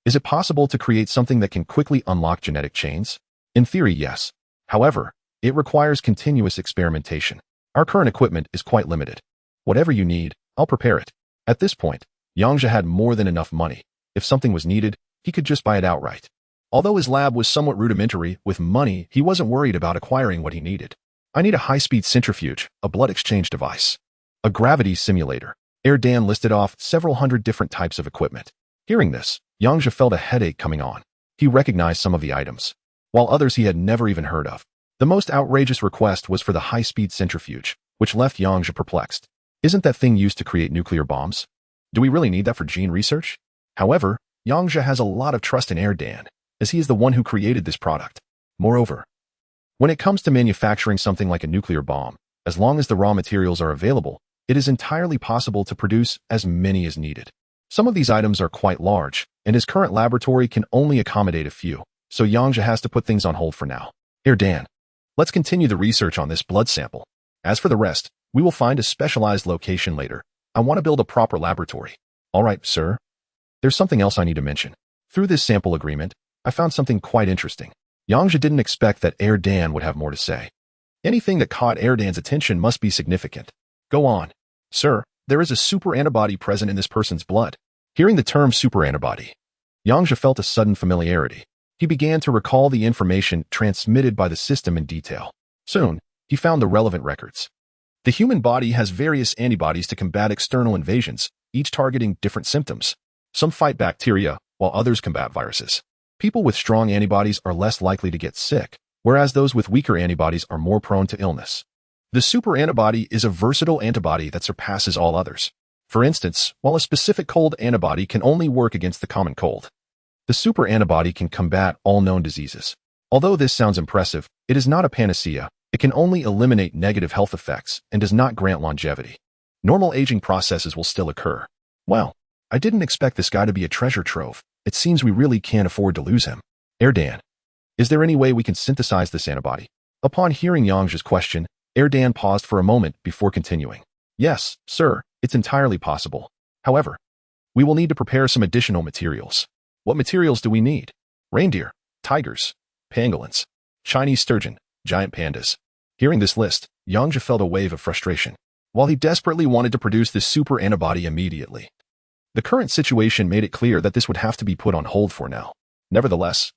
is it possible to create something that can quickly unlock genetic chains? In theory, yes. However, it requires continuous experimentation. Our current equipment is quite limited. Whatever you need, I'll prepare it. At this point, Yang Zhe had more than enough money. If something was needed, he could just buy it outright. Although his lab was somewhat rudimentary, with money, he wasn't worried about acquiring what he needed. I need a high-speed centrifuge, a blood exchange device, a gravity simulator. Erdan listed off several hundred different types of equipment. Hearing this, Yang Zhe felt a headache coming on. He recognized some of the items, while others he had never even heard of. The most outrageous request was for the high-speed centrifuge, which left Yang Zhe perplexed. Isn't that thing used to create nuclear bombs? Do we really need that for gene research? However, Yang Zhe has a lot of trust in Erdan, as he is the one who created this product. Moreover, when it comes to manufacturing something like a nuclear bomb, as long as the raw materials are available, it is entirely possible to produce as many as needed. Some of these items are quite large, and his current laboratory can only accommodate a few, so Yang Zhe has to put things on hold for now. Erdan, let's continue the research on this blood sample. As for the rest, we will find a specialized location later. I want to build a proper laboratory. All right, sir. There's something else I need to mention. Through this sample agreement, I found something quite interesting. Yang Zhe didn't expect that Erdan would have more to say. Anything that caught Erdan's attention must be significant. Go on. Sir, there is a super antibody present in this person's blood. Hearing the term super antibody, Yang Zhe felt a sudden familiarity. He began to recall the information transmitted by the system in detail. Soon, he found the relevant records. The human body has various antibodies to combat external invasions, each targeting different symptoms. Some fight bacteria, while others combat viruses. People with strong antibodies are less likely to get sick, whereas those with weaker antibodies are more prone to illness. The super antibody is a versatile antibody that surpasses all others. For instance, while a specific cold antibody can only work against the common cold, the super antibody can combat all known diseases. Although this sounds impressive, it is not a panacea. It can only eliminate negative health effects and does not grant longevity. Normal aging processes will still occur. Well, I didn't expect this guy to be a treasure trove. It seems we really can't afford to lose him. Erdan, is there any way we can synthesize this antibody? Upon hearing Yang Zhe's question, Erdan paused for a moment before continuing. Yes, sir, it's entirely possible. However, we will need to prepare some additional materials. What materials do we need? Reindeer, tigers, pangolins, Chinese sturgeon, giant pandas. Hearing this list, Yang Zhe felt a wave of frustration. While he desperately wanted to produce this super antibody immediately, the current situation made it clear that this would have to be put on hold for now. Nevertheless,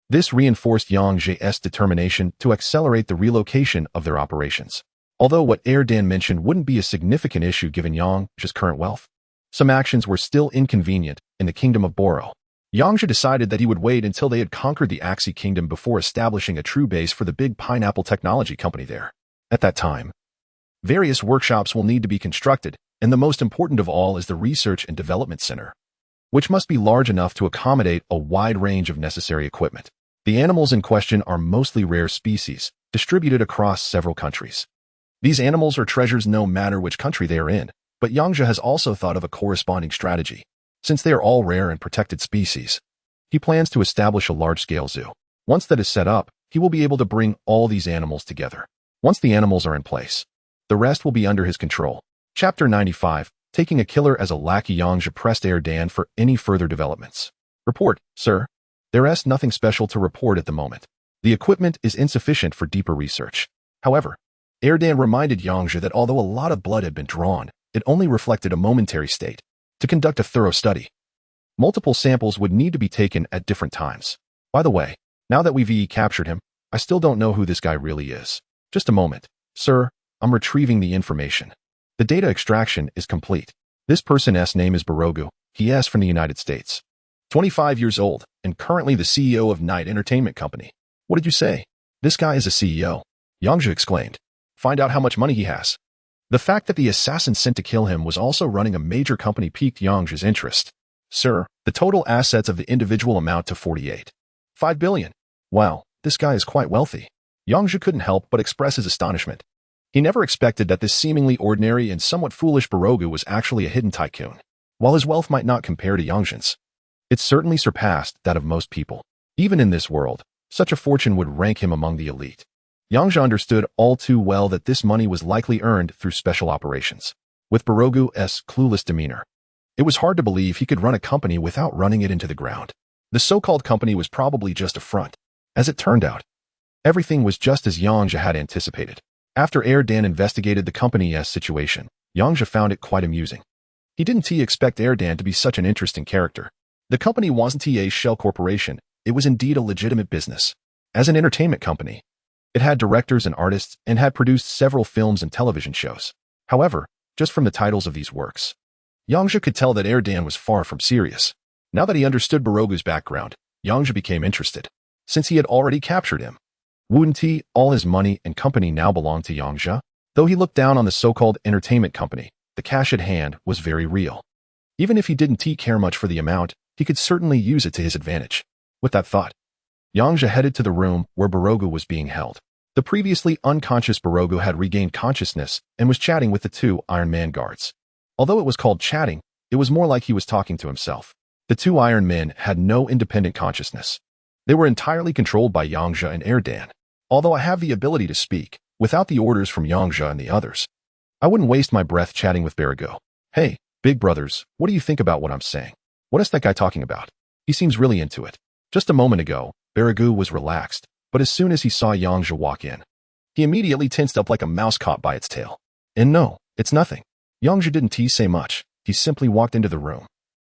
this reinforced Yang Zhe's determination to accelerate the relocation of their operations. Although what Erdan mentioned wouldn't be a significant issue given Yang Zhe's current wealth, some actions were still inconvenient in the kingdom of Boro. Yang Zhe decided that he would wait until they had conquered the Axie kingdom before establishing a true base for the big pineapple technology company there. At that time, various workshops will need to be constructed, and the most important of all is the Research and Development Center, which must be large enough to accommodate a wide range of necessary equipment. The animals in question are mostly rare species, distributed across several countries. These animals are treasures no matter which country they are in, but Yang Zhe has also thought of a corresponding strategy. Since they are all rare and protected species, he plans to establish a large-scale zoo. Once that is set up, he will be able to bring all these animals together. Once the animals are in place, the rest will be under his control. Chapter 95, Taking a Killer as a Lackey. Yang Zhe pressed Erdan for any further developments. Report, sir. There is nothing special to report at the moment. The equipment is insufficient for deeper research. However, Erdan reminded Yang Zhe that although a lot of blood had been drawn, it only reflected a momentary state. To conduct a thorough study, multiple samples would need to be taken at different times. By the way, now that we've captured him, I still don't know who this guy really is. Just a moment. Sir, I'm retrieving the information. The data extraction is complete. This person's name is Borogu. He is from the United States. 25 years old, and currently the CEO of Night Entertainment Company. What did you say? This guy is a CEO. Yang Zhe exclaimed. Find out how much money he has. The fact that the assassin sent to kill him was also running a major company piqued Yang Zhe's interest. Sir, the total assets of the individual amount to 48.5 billion. Wow, this guy is quite wealthy. Yang Zhe couldn't help but express his astonishment. He never expected that this seemingly ordinary and somewhat foolish Borogu was actually a hidden tycoon. While his wealth might not compare to Yang Zhe's, it certainly surpassed that of most people. Even in this world, such a fortune would rank him among the elite. Yang Zhe understood all too well that this money was likely earned through special operations. With Borogu's clueless demeanor, it was hard to believe he could run a company without running it into the ground. The so-called company was probably just a front. As it turned out, everything was just as Yang Zhe had anticipated. After Erdan investigated the company's situation, Yang Zhe found it quite amusing. He didn't expect Erdan to be such an interesting character. The company wasn't a shell corporation, it was indeed a legitimate business. As an entertainment company, it had directors and artists and had produced several films and television shows. However, just from the titles of these works, Yang Zhe could tell that Erdan was far from serious. Now that he understood Borogu's background, Yang Zhe became interested. Since he had already captured him, wouldn't all his money and company now belonged to Yang Zhe? Though he looked down on the so-called entertainment company, the cash at hand was very real. Even if he didn't care much for the amount, he could certainly use it to his advantage. With that thought, Yang Zhe headed to the room where Borogu was being held. The previously unconscious Borogu had regained consciousness and was chatting with the two Iron Man guards. Although it was called chatting, it was more like he was talking to himself. The two Iron Men had no independent consciousness. They were entirely controlled by Yang Zhe and Erdan. Although I have the ability to speak, without the orders from Yang Zhe and the others, I wouldn't waste my breath chatting with Borogu. Hey, big brothers, what do you think about what I'm saying? What is that guy talking about? He seems really into it. Just a moment ago, Borogu was relaxed, but as soon as he saw Yang Zhe walk in, he immediately tensed up like a mouse caught by its tail. And no, it's nothing. Yang Zhe didn't say much. He simply walked into the room,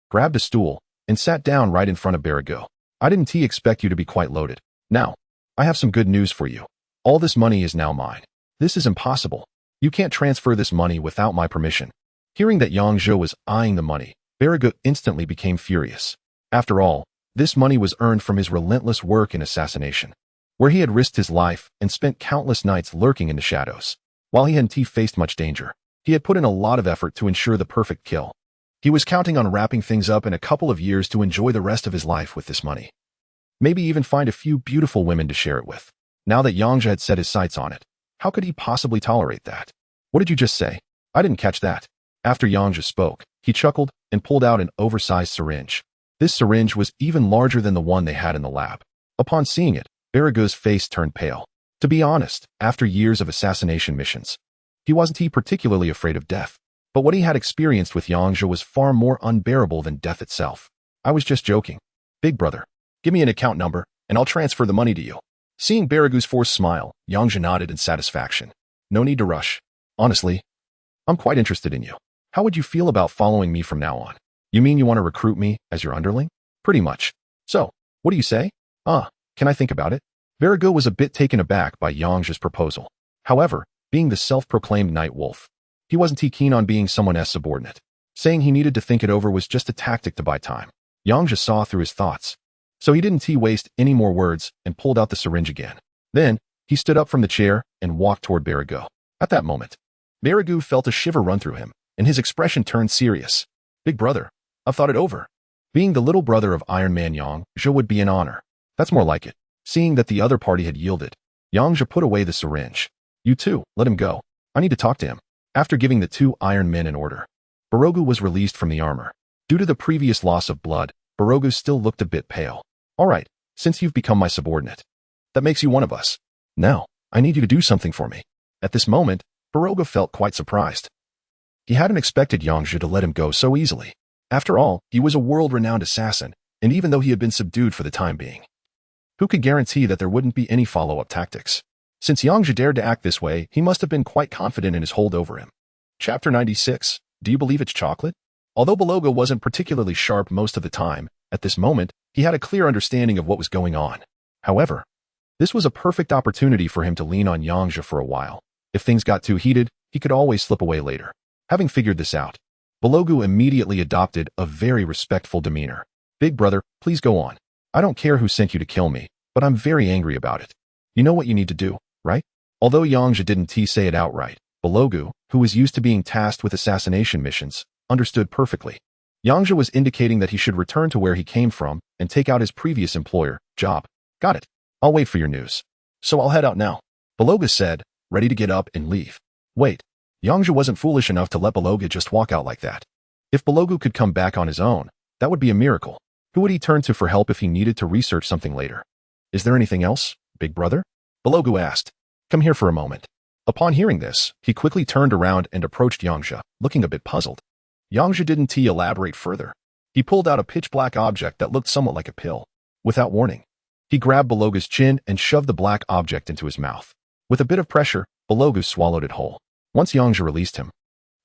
grabbed a stool, and sat down right in front of Borogu. I didn't expect you to be quite loaded. Now, I have some good news for you. All this money is now mine. This is impossible. You can't transfer this money without my permission. Hearing that Yang Zhe was eyeing the money, Borogu instantly became furious. After all, this money was earned from his relentless work in assassination, where he had risked his life and spent countless nights lurking in the shadows. While he hadn't faced much danger, he had put in a lot of effort to ensure the perfect kill. He was counting on wrapping things up in a couple of years to enjoy the rest of his life with this money. Maybe even find a few beautiful women to share it with. Now that Yang Zhe had set his sights on it, how could he possibly tolerate that? What did you just say? I didn't catch that. After Yang Zhe spoke, he chuckled and pulled out an oversized syringe. This syringe was even larger than the one they had in the lab. Upon seeing it, Baragu's face turned pale. To be honest, after years of assassination missions, he wasn't particularly afraid of death. But what he had experienced with Yang Zhe was far more unbearable than death itself. I was just joking. Big brother, give me an account number, and I'll transfer the money to you. Seeing Baragu's forced smile, Yang Zhe nodded in satisfaction. No need to rush. Honestly, I'm quite interested in you. How would you feel about following me from now on? You mean you want to recruit me as your underling? Pretty much. So, what do you say? Can I think about it? Baragu was a bit taken aback by Yang Zhe's proposal. However, being the self-proclaimed night wolf, he wasn't keen on being someone as subordinate. Saying he needed to think it over was just a tactic to buy time. Yang Zhe saw through his thoughts. So he didn't waste any more words and pulled out the syringe again. Then, he stood up from the chair and walked toward Baragu. At that moment, Baragu felt a shiver run through him, and his expression turned serious. Big brother, I've thought it over. Being the little brother of Iron Man Yang Zhe would be an honor. That's more like it. Seeing that the other party had yielded, Yang Zhe put away the syringe. You two, let him go. I need to talk to him. After giving the two Iron Men an order, Baragu was released from the armor. Due to the previous loss of blood, Baragu still looked a bit pale. All right, since you've become my subordinate, that makes you one of us. Now, I need you to do something for me. At this moment, Baragu felt quite surprised. He hadn't expected Yang Zhe to let him go so easily. After all, he was a world-renowned assassin, and even though he had been subdued for the time being, who could guarantee that there wouldn't be any follow-up tactics? Since Yang Zhe dared to act this way, he must have been quite confident in his hold over him. Chapter 96. Do you believe it's chocolate? Although Baragu wasn't particularly sharp most of the time, at this moment, he had a clear understanding of what was going on. However, this was a perfect opportunity for him to lean on Yang Zhe for a while. If things got too heated, he could always slip away later. Having figured this out, Baragu immediately adopted a very respectful demeanor. Big brother, please go on. I don't care who sent you to kill me, but I'm very angry about it. You know what you need to do, right? Although Yang Zhe didn't say it outright, Baragu, who was used to being tasked with assassination missions, understood perfectly. Yang Zhe was indicating that he should return to where he came from and take out his previous employer, job. Got it. I'll wait for your news. So I'll head out now. Baragu said, ready to get up and leave. Wait. Yang Zhe wasn't foolish enough to let Baragu just walk out like that. If Baragu could come back on his own, that would be a miracle. Who would he turn to for help if he needed to research something later? Is there anything else, big brother? Baragu asked. Come here for a moment. Upon hearing this, he quickly turned around and approached Yang Zhe, looking a bit puzzled. Yang Zhe didn't elaborate further. He pulled out a pitch-black object that looked somewhat like a pill. Without warning, he grabbed Baragu's chin and shoved the black object into his mouth. With a bit of pressure, Baragu swallowed it whole. Once Yang Zhe released him,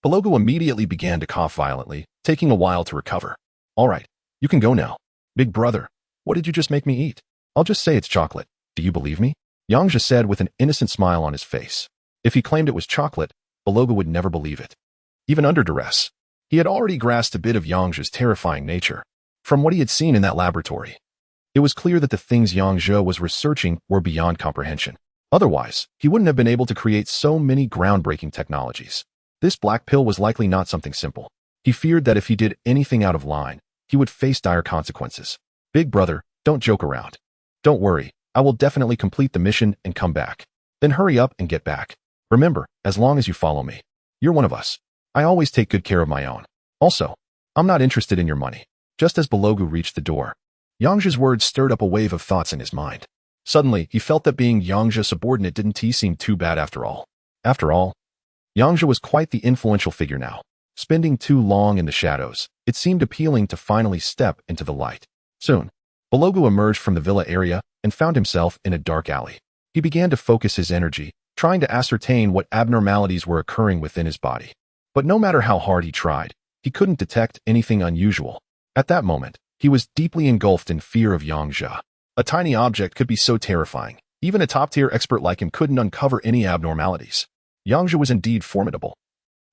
Baragu immediately began to cough violently, taking a while to recover. All right, you can go now. Big brother, what did you just make me eat? I'll just say it's chocolate. Do you believe me? Yang Zhe said with an innocent smile on his face. If he claimed it was chocolate, Baragu would never believe it. Even under duress, he had already grasped a bit of Yang Zhe's terrifying nature. From what he had seen in that laboratory, it was clear that the things Yang Zhe was researching were beyond comprehension. Otherwise, he wouldn't have been able to create so many groundbreaking technologies. This black pill was likely not something simple. He feared that if he did anything out of line, he would face dire consequences. Big brother, don't joke around. Don't worry, I will definitely complete the mission and come back. Then hurry up and get back. Remember, as long as you follow me, you're one of us. I always take good care of my own. Also, I'm not interested in your money. Just as Baragu reached the door, Yang Zhe's words stirred up a wave of thoughts in his mind. Suddenly, he felt that being Yang Zhe's subordinate didn't seem too bad after all. After all, Yang Zhe was quite the influential figure now. Spending too long in the shadows, it seemed appealing to finally step into the light. Soon, Baragu emerged from the villa area and found himself in a dark alley. He began to focus his energy, trying to ascertain what abnormalities were occurring within his body. But no matter how hard he tried, he couldn't detect anything unusual. At that moment, he was deeply engulfed in fear of Yang Zhe. A tiny object could be so terrifying. Even a top-tier expert like him couldn't uncover any abnormalities. Yang Zhe was indeed formidable.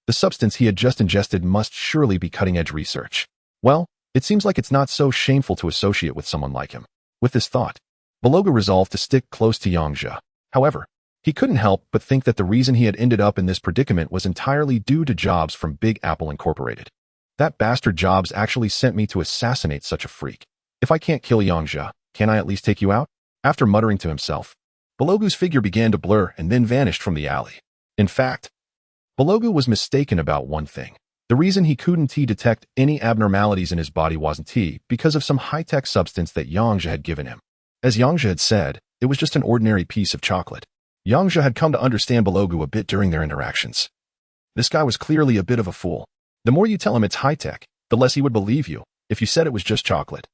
The substance he had just ingested must surely be cutting-edge research. Well, it seems like it's not so shameful to associate with someone like him. With this thought, Baragu resolved to stick close to Yang Zhe. However, he couldn't help but think that the reason he had ended up in this predicament was entirely due to Jobs from Big Apple Incorporated. That bastard Jobs actually sent me to assassinate such a freak. If I can't kill Yang Zhe, can I at least take you out? After muttering to himself, Baragu's figure began to blur and then vanished from the alley. In fact, Baragu was mistaken about one thing. The reason he couldn't detect any abnormalities in his body wasn't because of some high-tech substance that Yang Zhe had given him. As Yang Zhe had said, it was just an ordinary piece of chocolate. Yang Zhe had come to understand Belogu a bit during their interactions. This guy was clearly a bit of a fool. The more you tell him it's high-tech, the less he would believe you. If you said it was just chocolate,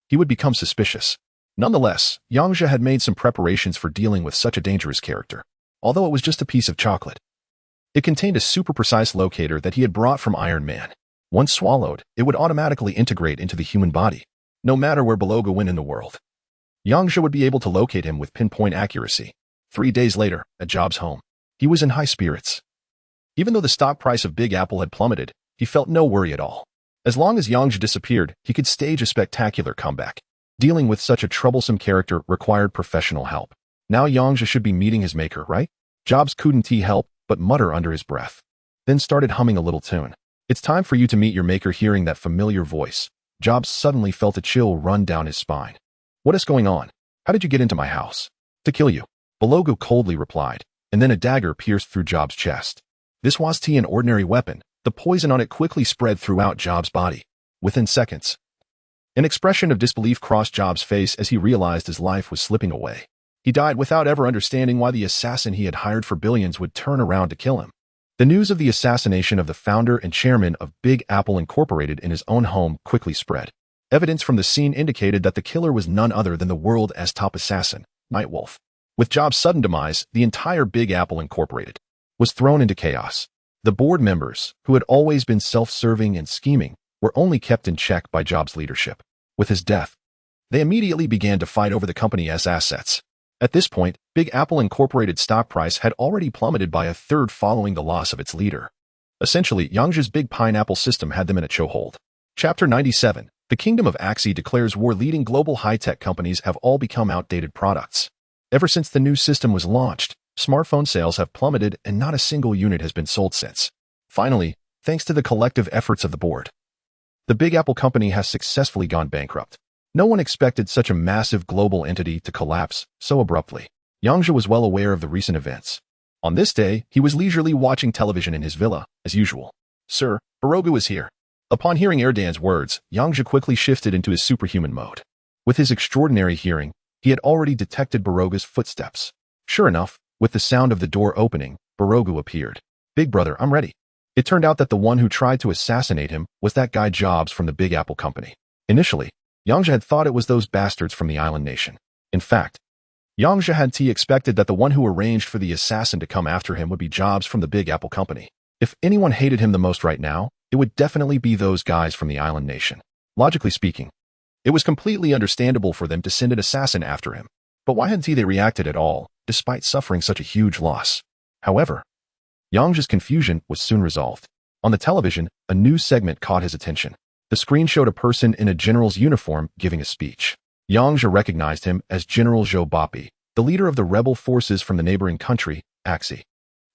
he would become suspicious. Nonetheless, Yang Zhe had made some preparations for dealing with such a dangerous character. Although it was just a piece of chocolate, it contained a super precise locator that he had brought from Iron Man. Once swallowed, it would automatically integrate into the human body, no matter where Belogu went in the world. Yang Zhe would be able to locate him with pinpoint accuracy. 3 days later, at Job's home, he was in high spirits. Even though the stock price of Big Apple had plummeted, he felt no worry at all. As long as Yang Zhe disappeared, he could stage a spectacular comeback. Dealing with such a troublesome character required professional help. Now Yang Zhe should be meeting his maker, right? Jobs couldn't help but mutter under his breath, then started humming a little tune. It's time for you to meet your maker. Hearing that familiar voice, Jobs suddenly felt a chill run down his spine. What is going on? How did you get into my house? To kill you, Belogu coldly replied, and then a dagger pierced through Jobs' chest. This was an ordinary weapon. The poison on it quickly spread throughout Jobs' body. Within seconds, an expression of disbelief crossed Jobs' face as he realized his life was slipping away. He died without ever understanding why the assassin he had hired for billions would turn around to kill him. The news of the assassination of the founder and chairman of Big Apple Incorporated in his own home quickly spread. Evidence from the scene indicated that the killer was none other than the world's top assassin, Nightwolf. With Jobs' sudden demise, the entire Big Apple Incorporated was thrown into chaos. The board members, who had always been self-serving and scheming, were only kept in check by Jobs' leadership. With his death, they immediately began to fight over the company's assets. At this point, Big Apple Incorporated stock price had already plummeted by a third following the loss of its leader. Essentially, Yang Zhe's Big Pineapple system had them in a chokehold. Chapter 97. The Kingdom of Axie declares war. Leading global high-tech companies have all become outdated products. Ever since the new system was launched, smartphone sales have plummeted and not a single unit has been sold since. Finally, thanks to the collective efforts of the board, the Big Apple company has successfully gone bankrupt. No one expected such a massive global entity to collapse so abruptly. Yang Zhe was well aware of the recent events. On this day, he was leisurely watching television in his villa, as usual. Sir, Belogu is here. Upon hearing Erdan's words, Yang Zhe quickly shifted into his superhuman mode. With his extraordinary hearing, he had already detected Belogu's footsteps. Sure enough, with the sound of the door opening, Belogu appeared. Big brother, I'm ready. It turned out that the one who tried to assassinate him was that guy Jobs from the Big Apple company. Initially, Yang Zhe had thought it was those bastards from the island nation. In fact, Yang Zhe had expected that the one who arranged for the assassin to come after him would be Jobs from the Big Apple company. If anyone hated him the most right now, it would definitely be those guys from the island nation. Logically speaking, it was completely understandable for them to send an assassin after him. But why hadn't they reacted at all, despite suffering such a huge loss? However, Yang Zhe's confusion was soon resolved. On the television, a news segment caught his attention. The screen showed a person in a general's uniform giving a speech. Yang Zhe recognized him as General Zhou Bapi, the leader of the rebel forces from the neighboring country, Axie.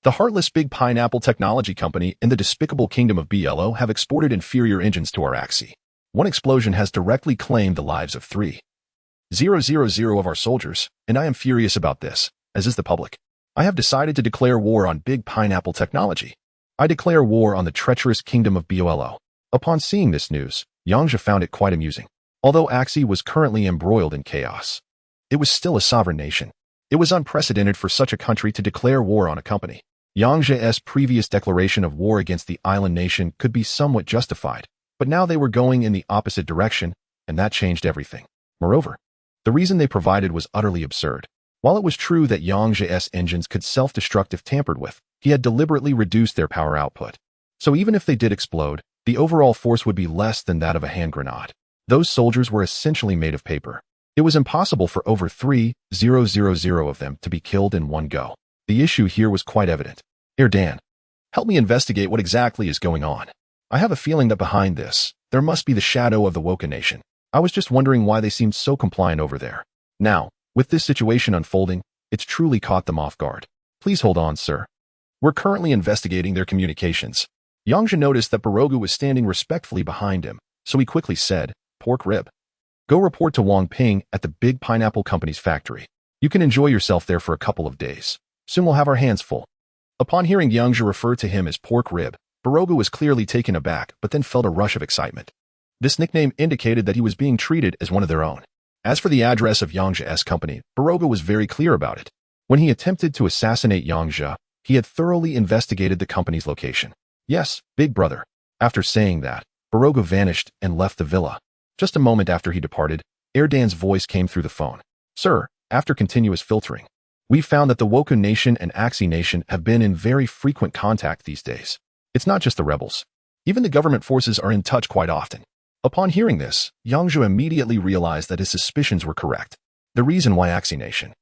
The heartless Big Pineapple Technology Company and the despicable Kingdom of BLO have exported inferior engines to our Axie. One explosion has directly claimed the lives of 3,000 of our soldiers, and I am furious about this, as is the public. I have decided to declare war on Big Pineapple Technology. I declare war on the treacherous Kingdom of BLO. Upon seeing this news, Yang Zhe found it quite amusing. Although Axie was currently embroiled in chaos, it was still a sovereign nation. It was unprecedented for such a country to declare war on a company. Yang Zhe's previous declaration of war against the island nation could be somewhat justified, but now they were going in the opposite direction, and that changed everything. Moreover, the reason they provided was utterly absurd. While it was true that Yang Zhe's engines could self-destruct if tampered with, he had deliberately reduced their power output. So even if they did explode, the overall force would be less than that of a hand grenade. Those soldiers were essentially made of paper. It was impossible for over 3,000 of them to be killed in one go. The issue here was quite evident. Erdan, help me investigate what exactly is going on. I have a feeling that behind this, there must be the shadow of the Woken Nation. I was just wondering why they seemed so compliant over there. Now, with this situation unfolding, it's truly caught them off guard. Please hold on, sir. We're currently investigating their communications. Yang Zhe noticed that Belogu was standing respectfully behind him, so he quickly said, Pork rib. Go report to Wang Ping at the Big Pineapple Company's factory. You can enjoy yourself there for a couple of days. Soon we'll have our hands full. Upon hearing Yang Zhe refer to him as pork rib, Baroga was clearly taken aback but then felt a rush of excitement. This nickname indicated that he was being treated as one of their own. As for the address of Yang Zhe's company, Baroga was very clear about it. When he attempted to assassinate Yang Zhe, he had thoroughly investigated the company's location. Yes, big brother. After saying that, Baroga vanished and left the villa. Just a moment after he departed, Erdan's voice came through the phone. Sir, after continuous filtering, we found that the Woku Nation and Axi Nation have been in very frequent contact these days. It's not just the rebels. Even the government forces are in touch quite often. Upon hearing this, Yang Zhe immediately realized that his suspicions were correct. The reason why Axi Nation,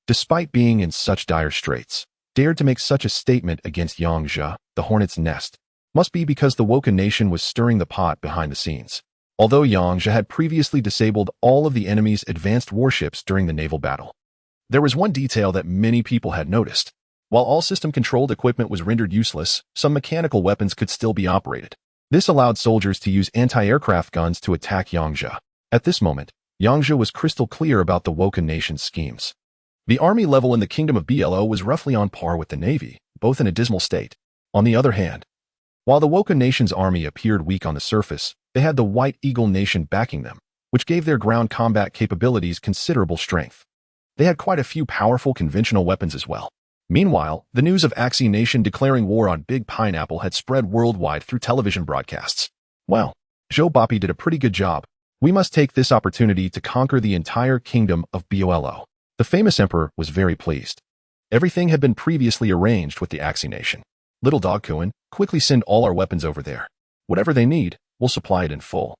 despite being in such dire straits, dared to make such a statement against Yang Zhe, the hornet's nest, must be because the Woku Nation was stirring the pot behind the scenes. Although Yang Zhe had previously disabled all of the enemy's advanced warships during the naval battle, there was one detail that many people had noticed. While all system-controlled equipment was rendered useless, some mechanical weapons could still be operated. This allowed soldiers to use anti-aircraft guns to attack Yang Zhe. At this moment, Yang Zhe was crystal clear about the Woku Nation's schemes. The army level in the Kingdom of BLO was roughly on par with the Navy, both in a dismal state. On the other hand, while the Woku Nation's army appeared weak on the surface, they had the White Eagle Nation backing them, which gave their ground combat capabilities considerable strength. They had quite a few powerful conventional weapons as well. Meanwhile, the news of Axi Nation declaring war on Big Pineapple had spread worldwide through television broadcasts. Well, Zhou Bapi did a pretty good job. We must take this opportunity to conquer the entire kingdom of BOLO. The famous emperor was very pleased. Everything had been previously arranged with the Axi Nation. Little Dog Kuan, quickly send all our weapons over there. Whatever they need, we'll supply it in full.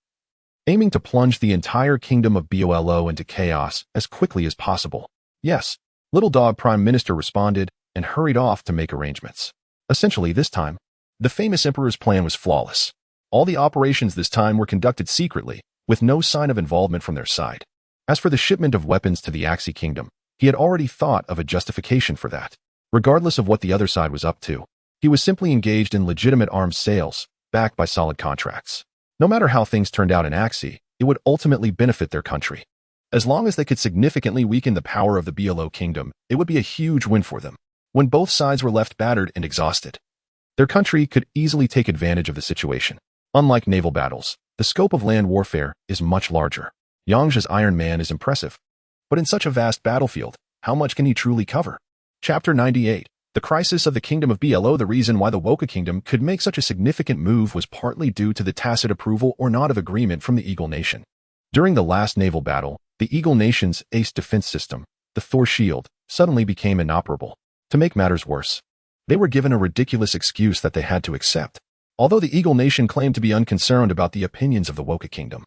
Aiming to plunge the entire kingdom of BOLO into chaos as quickly as possible. Yes, Little Dog Prime Minister responded and hurried off to make arrangements. Essentially, this time, the famous emperor's plan was flawless. All the operations this time were conducted secretly, with no sign of involvement from their side. As for the shipment of weapons to the Axi Kingdom, he had already thought of a justification for that. Regardless of what the other side was up to, he was simply engaged in legitimate arms sales, backed by solid contracts. No matter how things turned out in Axi, it would ultimately benefit their country. As long as they could significantly weaken the power of the BLO Kingdom, it would be a huge win for them. When both sides were left battered and exhausted, their country could easily take advantage of the situation. Unlike naval battles, the scope of land warfare is much larger. Yang Zhe's Iron Man is impressive. But in such a vast battlefield, how much can he truly cover? Chapter 98. The crisis of the Kingdom of BLO. The reason why the Woku Kingdom could make such a significant move was partly due to the tacit approval or not of agreement from the Eagle Nation. During the last naval battle, the Eagle Nation's ace defense system, the Thor Shield, suddenly became inoperable. To make matters worse, they were given a ridiculous excuse that they had to accept. Although the Eagle Nation claimed to be unconcerned about the opinions of the Woku Kingdom,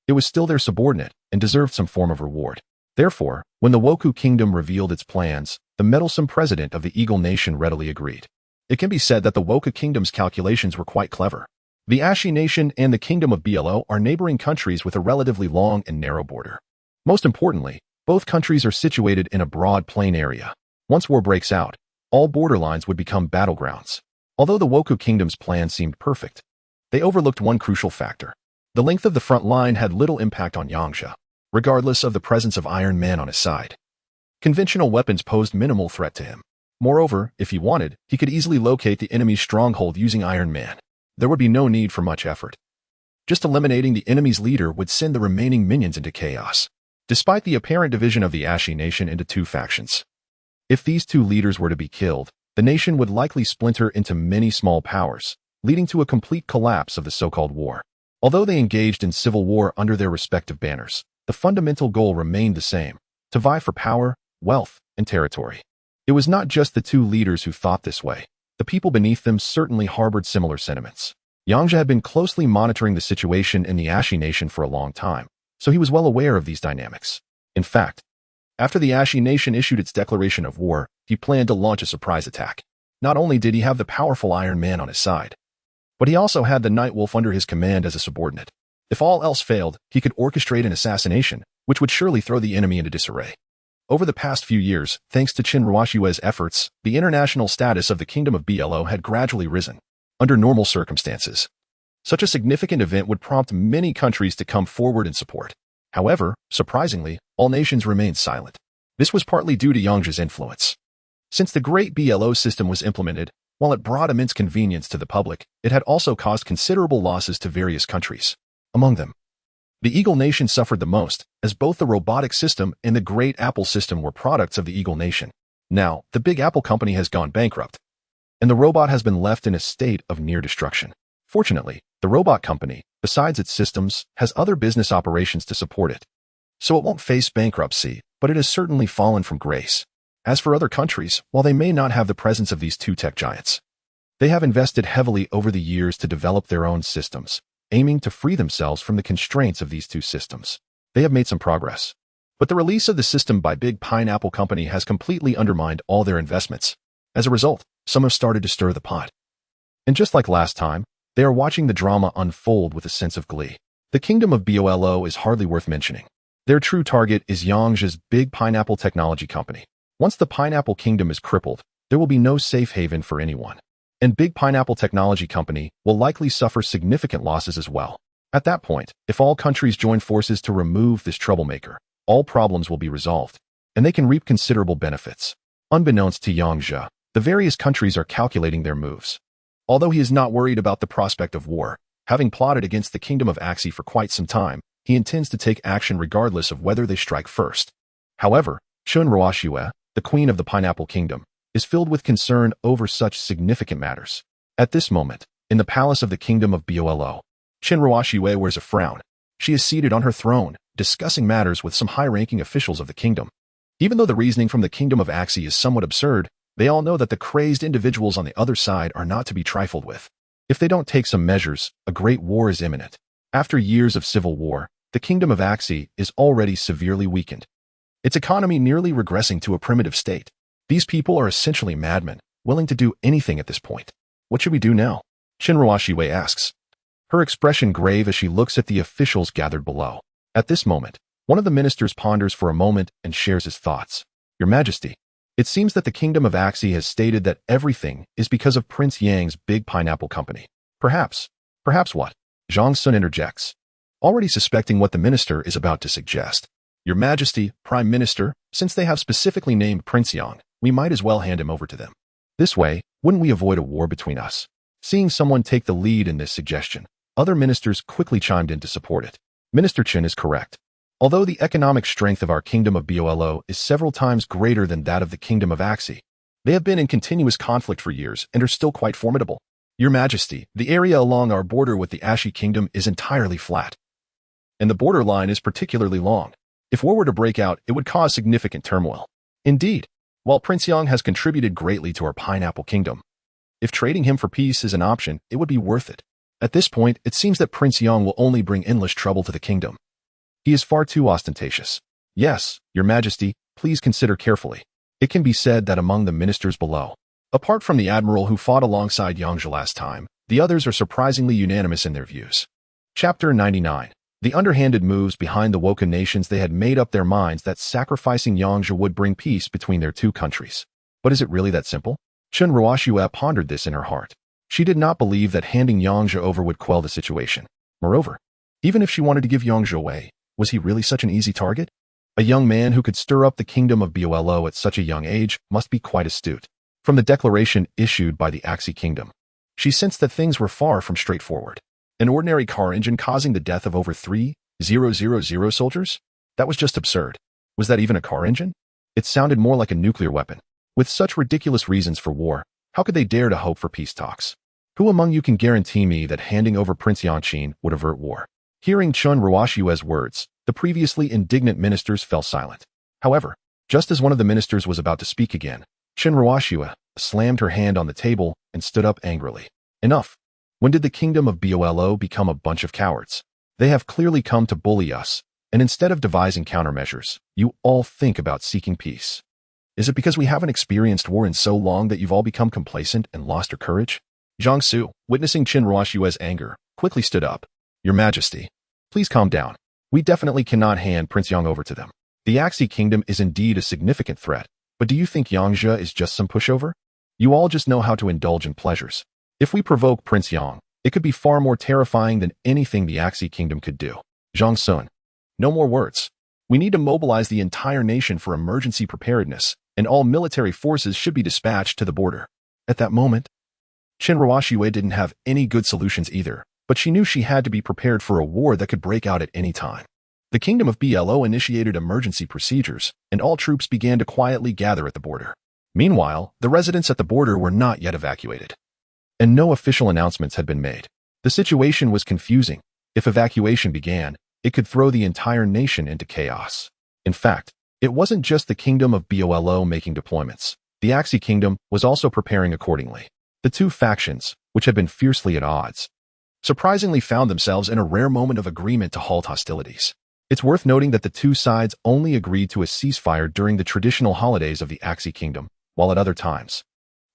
it was still their subordinate and deserved some form of reward. Therefore, when the Woku Kingdom revealed its plans, the meddlesome president of the Eagle Nation readily agreed. It can be said that the Woku Kingdom's calculations were quite clever. The Axi Nation and the Kingdom of BLO are neighboring countries with a relatively long and narrow border. Most importantly, both countries are situated in a broad plain area. Once war breaks out, all borderlines would become battlegrounds. Although the Woku Kingdom's plan seemed perfect, they overlooked one crucial factor. The length of the front line had little impact on Yang Zhe, regardless of the presence of Iron Man on his side. Conventional weapons posed minimal threat to him. Moreover, if he wanted, he could easily locate the enemy's stronghold using Iron Man. There would be no need for much effort. Just eliminating the enemy's leader would send the remaining minions into chaos. Despite the apparent division of the Axi Nation into two factions, if these two leaders were to be killed, the nation would likely splinter into many small powers, leading to a complete collapse of the so-called war. Although they engaged in civil war under their respective banners, the fundamental goal remained the same: to vie for power, wealth, and territory. It was not just the two leaders who thought this way. The people beneath them certainly harbored similar sentiments. Yang Zhe had been closely monitoring the situation in the Axi Nation for a long time, so he was well aware of these dynamics. In fact, after the Axi Nation issued its declaration of war, he planned to launch a surprise attack. Not only did he have the powerful Iron Man on his side, but he also had the Nightwolf under his command as a subordinate. If all else failed, he could orchestrate an assassination, which would surely throw the enemy into disarray. Over the past few years, thanks to Qin Ruoxue's efforts, the international status of the Kingdom of BLO had gradually risen. Under normal circumstances, such a significant event would prompt many countries to come forward in support. However, surprisingly, all nations remained silent. This was partly due to Yang Zhe's influence. Since the Great BLO system was implemented, While it brought immense convenience to the public, it had also caused considerable losses to various countries. Among them, the Eagle Nation suffered the most, as both the robotic system and the Great Apple system were products of the Eagle Nation. Now, the Big Apple company has gone bankrupt, and the robot has been left in a state of near destruction. Fortunately, the robot company, besides its systems, has other business operations to support it, so it won't face bankruptcy, but it has certainly fallen from grace. As for other countries, while they may not have the presence of these two tech giants, they have invested heavily over the years to develop their own systems, aiming to free themselves from the constraints of these two systems. They have made some progress, but the release of the system by Big Pineapple Company has completely undermined all their investments. As a result, some have started to stir the pot. And just like last time, they are watching the drama unfold with a sense of glee. The kingdom of BOLO is hardly worth mentioning. Their true target is Yang Zhe's Big Pineapple Technology Company. Once the Pineapple Kingdom is crippled, there will be no safe haven for anyone. And Big Pineapple Technology Company will likely suffer significant losses as well. At that point, if all countries join forces to remove this troublemaker, all problems will be resolved, and they can reap considerable benefits. Unbeknownst to Yang Zhe, the various countries are calculating their moves. Although he is not worried about the prospect of war, having plotted against the Kingdom of Axie for quite some time, he intends to take action regardless of whether they strike first. However, Chen Ruoxue, the Queen of the Pineapple Kingdom, is filled with concern over such significant matters. At this moment, in the palace of the Kingdom of BOLO, Chen Ruoxue wears a frown. She is seated on her throne, discussing matters with some high-ranking officials of the kingdom. Even though the reasoning from the Kingdom of Axie is somewhat absurd, they all know that the crazed individuals on the other side are not to be trifled with. If they don't take some measures, a great war is imminent. After years of civil war, the Kingdom of Axie is already severely weakened, its economy nearly regressing to a primitive state. These people are essentially madmen, willing to do anything at this point. What should we do now? Chen Ruoxue asks, her expression grave as she looks at the officials gathered below. At this moment, one of the ministers ponders for a moment and shares his thoughts. Your Majesty, it seems that the Kingdom of Axie has stated that everything is because of Prince Yang's Big Pineapple Company. Perhaps what? Zhang Sun interjects, already suspecting what the minister is about to suggest. Your Majesty, Prime Minister, since they have specifically named Prince Yang, we might as well hand him over to them. This way, wouldn't we avoid a war between us? Seeing someone take the lead in this suggestion, other ministers quickly chimed in to support it. Minister Chen is correct. Although the economic strength of our Kingdom of BOLO is several times greater than that of the Kingdom of Axie, they have been in continuous conflict for years and are still quite formidable. Your Majesty, the area along our border with the Axie Kingdom is entirely flat, and the border line is particularly long. If war were to break out, it would cause significant turmoil. Indeed, while Prince Yang has contributed greatly to our Pineapple Kingdom, if trading him for peace is an option, it would be worth it. At this point, it seems that Prince Yang will only bring endless trouble to the kingdom. He is far too ostentatious. Yes, Your Majesty, please consider carefully. It can be said that among the ministers below, apart from the admiral who fought alongside Yang Zhe last time, the others are surprisingly unanimous in their views. Chapter 99. The underhanded moves behind the Woken nations. They had made up their minds that sacrificing Yang Zhe would bring peace between their two countries. But is it really that simple? Chen Ruoxue pondered this in her heart. She did not believe that handing Yang Zhe over would quell the situation. Moreover, even if she wanted to give Yang Zhe away, was he really such an easy target? A young man who could stir up the Kingdom of BOLO at such a young age must be quite astute. From the declaration issued by the Axie Kingdom, she sensed that things were far from straightforward. An ordinary car engine causing the death of over 3,000 soldiers? That was just absurd. Was that even a car engine? It sounded more like a nuclear weapon. With such ridiculous reasons for war, how could they dare to hope for peace talks? Who among you can guarantee me that handing over Prince Yangqin would avert war? Hearing Chen Ruoxue's words, the previously indignant ministers fell silent. However, just as one of the ministers was about to speak again, Chen Ruoxue slammed her hand on the table and stood up angrily. Enough. When did the Kingdom of BOLO become a bunch of cowards? They have clearly come to bully us, and instead of devising countermeasures, you all think about seeking peace. Is it because we haven't experienced war in so long that you've all become complacent and lost your courage? Zhang Su, witnessing Chen Ruoxue's anger, quickly stood up. Your Majesty, please calm down. We definitely cannot hand Prince Yang over to them. The Axie Kingdom is indeed a significant threat, but do you think Yang Zhe is just some pushover? You all just know how to indulge in pleasures. If we provoke Prince Yang, it could be far more terrifying than anything the Axie Kingdom could do. Zhang Sun, no more words. We need to mobilize the entire nation for emergency preparedness, and all military forces should be dispatched to the border. At that moment, Shinra didn't have any good solutions either, but she knew she had to be prepared for a war that could break out at any time. The Kingdom of Blo initiated emergency procedures, and all troops began to quietly gather at the border. Meanwhile, the residents at the border were not yet evacuated, and no official announcements had been made. The situation was confusing. If evacuation began, it could throw the entire nation into chaos. In fact, it wasn't just the Kingdom of Bolo making deployments. The Axie Kingdom was also preparing accordingly. The two factions, which had been fiercely at odds, surprisingly found themselves in a rare moment of agreement to halt hostilities. It's worth noting that the two sides only agreed to a ceasefire during the traditional holidays of the Axie Kingdom, while at other times,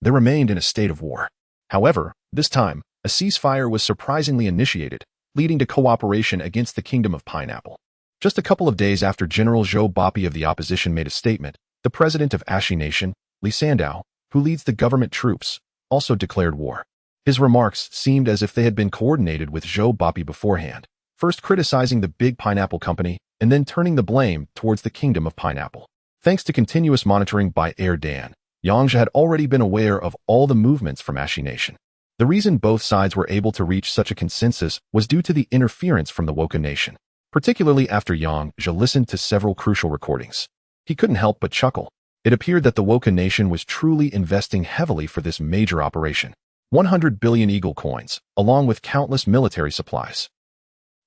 they remained in a state of war. However, this time, a ceasefire was surprisingly initiated, leading to cooperation against the Kingdom of Pineapple. Just a couple of days after General Zhou Bapi of the opposition made a statement, the president of Axie Nation, Li Sandao, who leads the government troops, also declared war. His remarks seemed as if they had been coordinated with Zhou Bapi beforehand, first criticizing the Big Pineapple Company and then turning the blame towards the Kingdom of Pineapple. Thanks to continuous monitoring by Dan, Yang Zhe had already been aware of all the movements from Axie Nation. The reason both sides were able to reach such a consensus was due to the interference from the Woka Nation, particularly after Yang Zhe listened to several crucial recordings. He couldn't help but chuckle. It appeared that the Woka Nation was truly investing heavily for this major operation. 100 billion eagle coins, along with countless military supplies.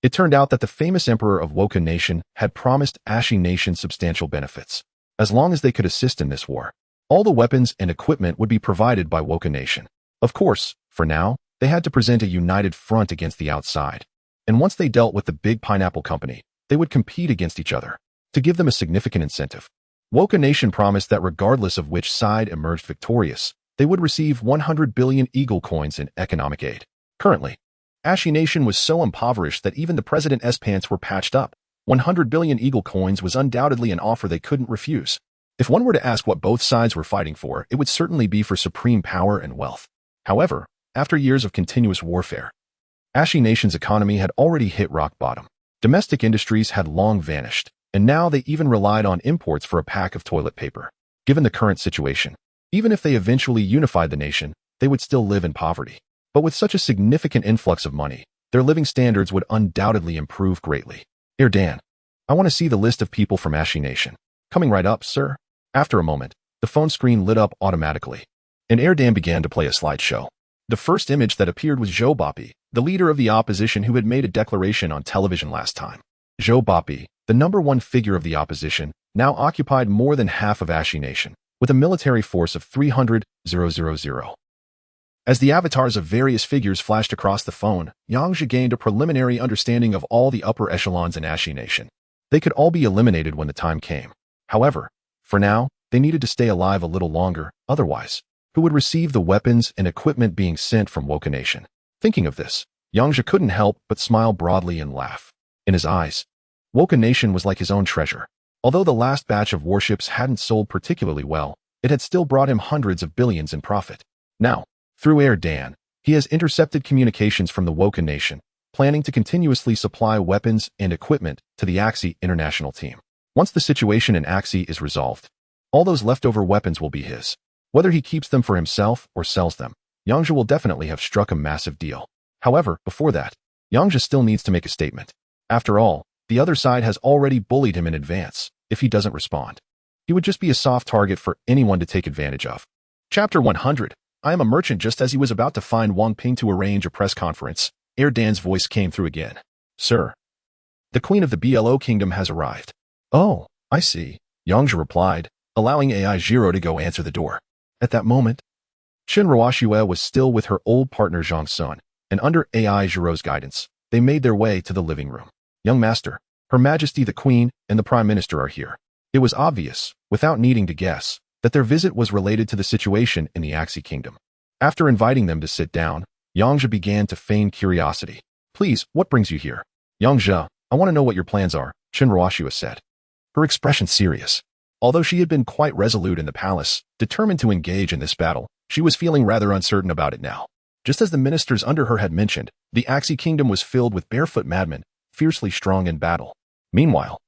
It turned out that the famous emperor of Woka Nation had promised Axie Nation substantial benefits. As long as they could assist in this war, all the weapons and equipment would be provided by Woka Nation. Of course, for now, they had to present a united front against the outside. And once they dealt with the Big Pineapple Company, they would compete against each other. To give them a significant incentive, Woka Nation promised that regardless of which side emerged victorious, they would receive 100 billion eagle coins in economic aid. Currently, Axie Nation was so impoverished that even the president's pants were patched up. 100 billion eagle coins was undoubtedly an offer they couldn't refuse. If one were to ask what both sides were fighting for, it would certainly be for supreme power and wealth. However, after years of continuous warfare, Axie Nation's economy had already hit rock bottom. Domestic industries had long vanished, and now they even relied on imports for a pack of toilet paper. Given the current situation, even if they eventually unified the nation, they would still live in poverty. But with such a significant influx of money, their living standards would undoubtedly improve greatly. Dan, I want to see the list of people from Axie Nation. Coming right up, sir. After a moment, the phone screen lit up automatically, and Dan began to play a slideshow. The first image that appeared was Zhou Bapi, the leader of the opposition who had made a declaration on television last time. Zhou Bapi, the #1 figure of the opposition, now occupied more than half of Axie Nation, with a military force of 300,000. As the avatars of various figures flashed across the phone, Yang Zhe gained a preliminary understanding of all the upper echelons in Axie Nation. They could all be eliminated when the time came. However, for now, they needed to stay alive a little longer, otherwise, who would receive the weapons and equipment being sent from Woka Nation? Thinking of this, Yang Zhe couldn't help but smile broadly and laugh. In his eyes, Woka Nation was like his own treasure. Although the last batch of warships hadn't sold particularly well, it had still brought him hundreds of billions in profit. Now, through Dan, he has intercepted communications from the Woka Nation, planning to continuously supply weapons and equipment to the Axie international team. Once the situation in Axie is resolved, all those leftover weapons will be his. Whether he keeps them for himself or sells them, Yang Zhe will definitely have struck a massive deal. However, before that, Yang Zhe still needs to make a statement. After all, the other side has already bullied him in advance. If he doesn't respond, he would just be a soft target for anyone to take advantage of. Chapter 100. I am a merchant. Just as he was about to find Wang Ping to arrange a press conference, Dan's voice came through again. Sir, the Queen of the Blo Kingdom has arrived. Oh, I see, Yang Zhe replied, allowing AI Zhiro to go answer the door. At that moment, Shinra was still with her old partner Zhang Sun, and under AI Zhiro's guidance, they made their way to the living room. Young Master, Her Majesty the Queen and the Prime Minister are here. It was obvious, without needing to guess, that their visit was related to the situation in the Axie Kingdom. After inviting them to sit down, Yang Zhe began to feign curiosity. Please, what brings you here? Yang Zhe, I want to know what your plans are, Shinra said. Her expression serious. Although she had been quite resolute in the palace, determined to engage in this battle, she was feeling rather uncertain about it now. Just as the ministers under her had mentioned, the Axie Kingdom was filled with barefoot madmen, fiercely strong in battle. Meanwhile,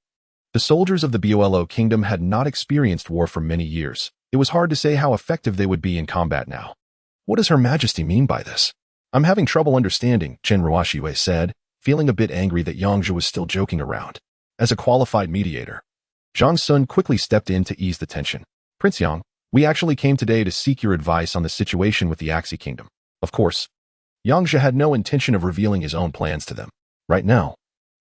the soldiers of the Blo Kingdom had not experienced war for many years. It was hard to say how effective they would be in combat now. What does Her Majesty mean by this? I'm having trouble understanding, Chen Ruoxue said, feeling a bit angry that Yang Zhe was still joking around. As a qualified mediator, Zhang Sun quickly stepped in to ease the tension. Prince Yang, we actually came today to seek your advice on the situation with the Axie Kingdom. Of course, Yang Zhe had no intention of revealing his own plans to them. Right now,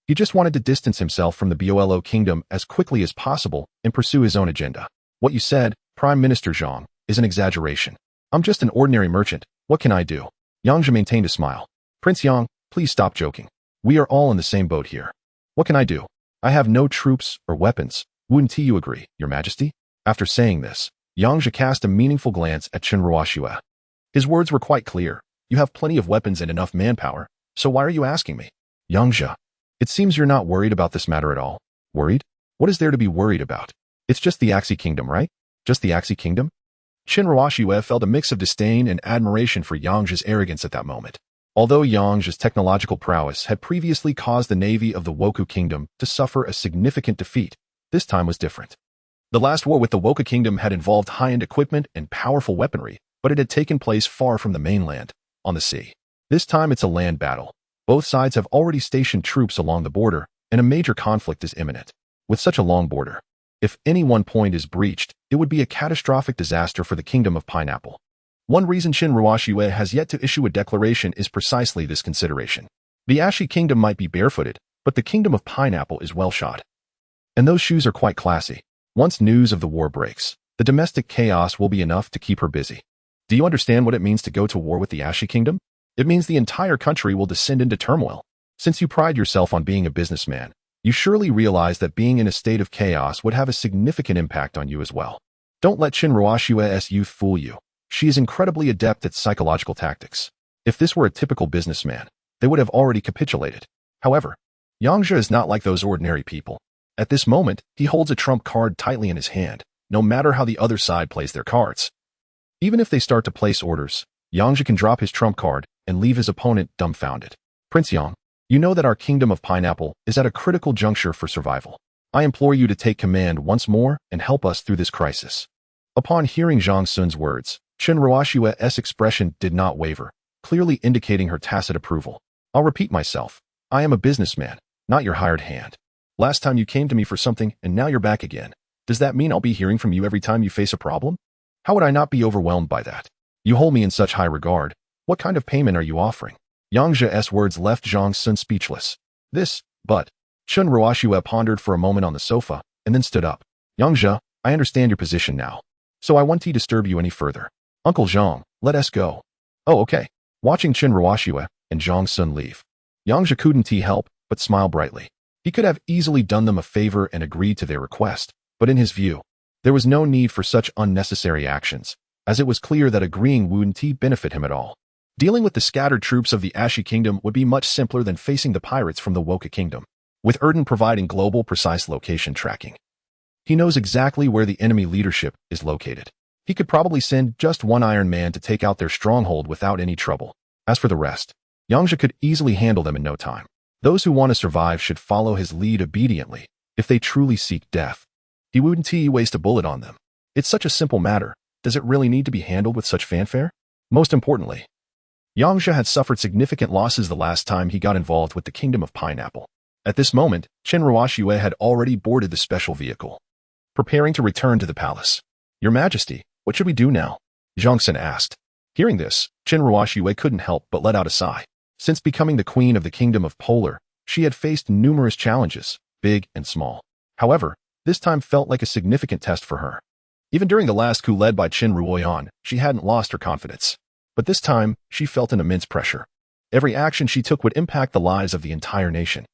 he just wanted to distance himself from the Bolo Kingdom as quickly as possible and pursue his own agenda. What you said, Prime Minister Zhang, is an exaggeration. I'm just an ordinary merchant. What can I do? Yang Zhe maintained a smile. Prince Yang, please stop joking. We are all in the same boat here. What can I do? I have no troops or weapons. Wouldn't you agree, Your Majesty? After saying this, Yang Zhe cast a meaningful glance at Chen Ruoxue. His words were quite clear. You have plenty of weapons and enough manpower, so why are you asking me? Yang Zhe, it seems you're not worried about this matter at all. Worried? What is there to be worried about? It's just the Axie Kingdom, right? Just the Axie Kingdom? Chen Ruoxue felt a mix of disdain and admiration for Yang Zhe's arrogance at that moment. Although Yang Zhe's technological prowess had previously caused the navy of the Woku Kingdom to suffer a significant defeat, this time was different. The last war with the Woku Kingdom had involved high-end equipment and powerful weaponry, but it had taken place far from the mainland, on the sea. This time it's a land battle. Both sides have already stationed troops along the border, and a major conflict is imminent. With such a long border, if any one point is breached, it would be a catastrophic disaster for the Kingdom of Pineapple. One reason Chen Ruoxue has yet to issue a declaration is precisely this consideration. The Axie Kingdom might be barefooted, but the Kingdom of Pineapple is well shod. And those shoes are quite classy. Once news of the war breaks, the domestic chaos will be enough to keep her busy. Do you understand what it means to go to war with the Axie Kingdom? It means the entire country will descend into turmoil. Since you pride yourself on being a businessman, you surely realize that being in a state of chaos would have a significant impact on you as well. Don't let Chen Ruoxue's youth fool you. She is incredibly adept at psychological tactics. If this were a typical businessman, they would have already capitulated. However, Yang Zhe is not like those ordinary people. At this moment, he holds a trump card tightly in his hand, no matter how the other side plays their cards. Even if they start to place orders, Yang Zhe can drop his trump card and leave his opponent dumbfounded. Prince Yang, you know that our Kingdom of Pineapple is at a critical juncture for survival. I implore you to take command once more and help us through this crisis. Upon hearing Zhang Sun's words, Chen Ruoxue's expression did not waver, clearly indicating her tacit approval. I'll repeat myself. I am a businessman, not your hired hand. Last time you came to me for something and now you're back again. Does that mean I'll be hearing from you every time you face a problem? How would I not be overwhelmed by that? You hold me in such high regard. What kind of payment are you offering? Yang Zhe's words left Zhang Sun speechless. Chen Ruoxue pondered for a moment on the sofa and then stood up. Yang Zhe, I understand your position now, so I won't disturb you any further. Uncle Zhang, let us go. Oh, okay. Watching Chen Ruoxue and Zhang Sun leave, Yang Zhe couldn't help but smile brightly. He could have easily done them a favor and agreed to their request, but in his view, there was no need for such unnecessary actions, as it was clear that agreeing wouldn't benefit him at all. Dealing with the scattered troops of the Axie Kingdom would be much simpler than facing the pirates from the Woku Kingdom, with Erden providing global precise location tracking. He knows exactly where the enemy leadership is located. He could probably send just one Iron Man to take out their stronghold without any trouble. As for the rest, Yang Zhe could easily handle them in no time. Those who want to survive should follow his lead obediently. If they truly seek death, he wouldn't waste a bullet on them. It's such a simple matter. Does it really need to be handled with such fanfare? Most importantly, Yang Zhe had suffered significant losses the last time he got involved with the Kingdom of Pineapple. At this moment, Chen Ruoxue had already boarded the special vehicle, preparing to return to the palace. Your Majesty, what should we do now? Zhang Sun asked. Hearing this, Chen Ruoxue couldn't help but let out a sigh. Since becoming the queen of the Kingdom of Polar, she had faced numerous challenges, big and small. However, this time felt like a significant test for her. Even during the last coup led by Chen Ruoyan, she hadn't lost her confidence. But this time, she felt an immense pressure. Every action she took would impact the lives of the entire nation.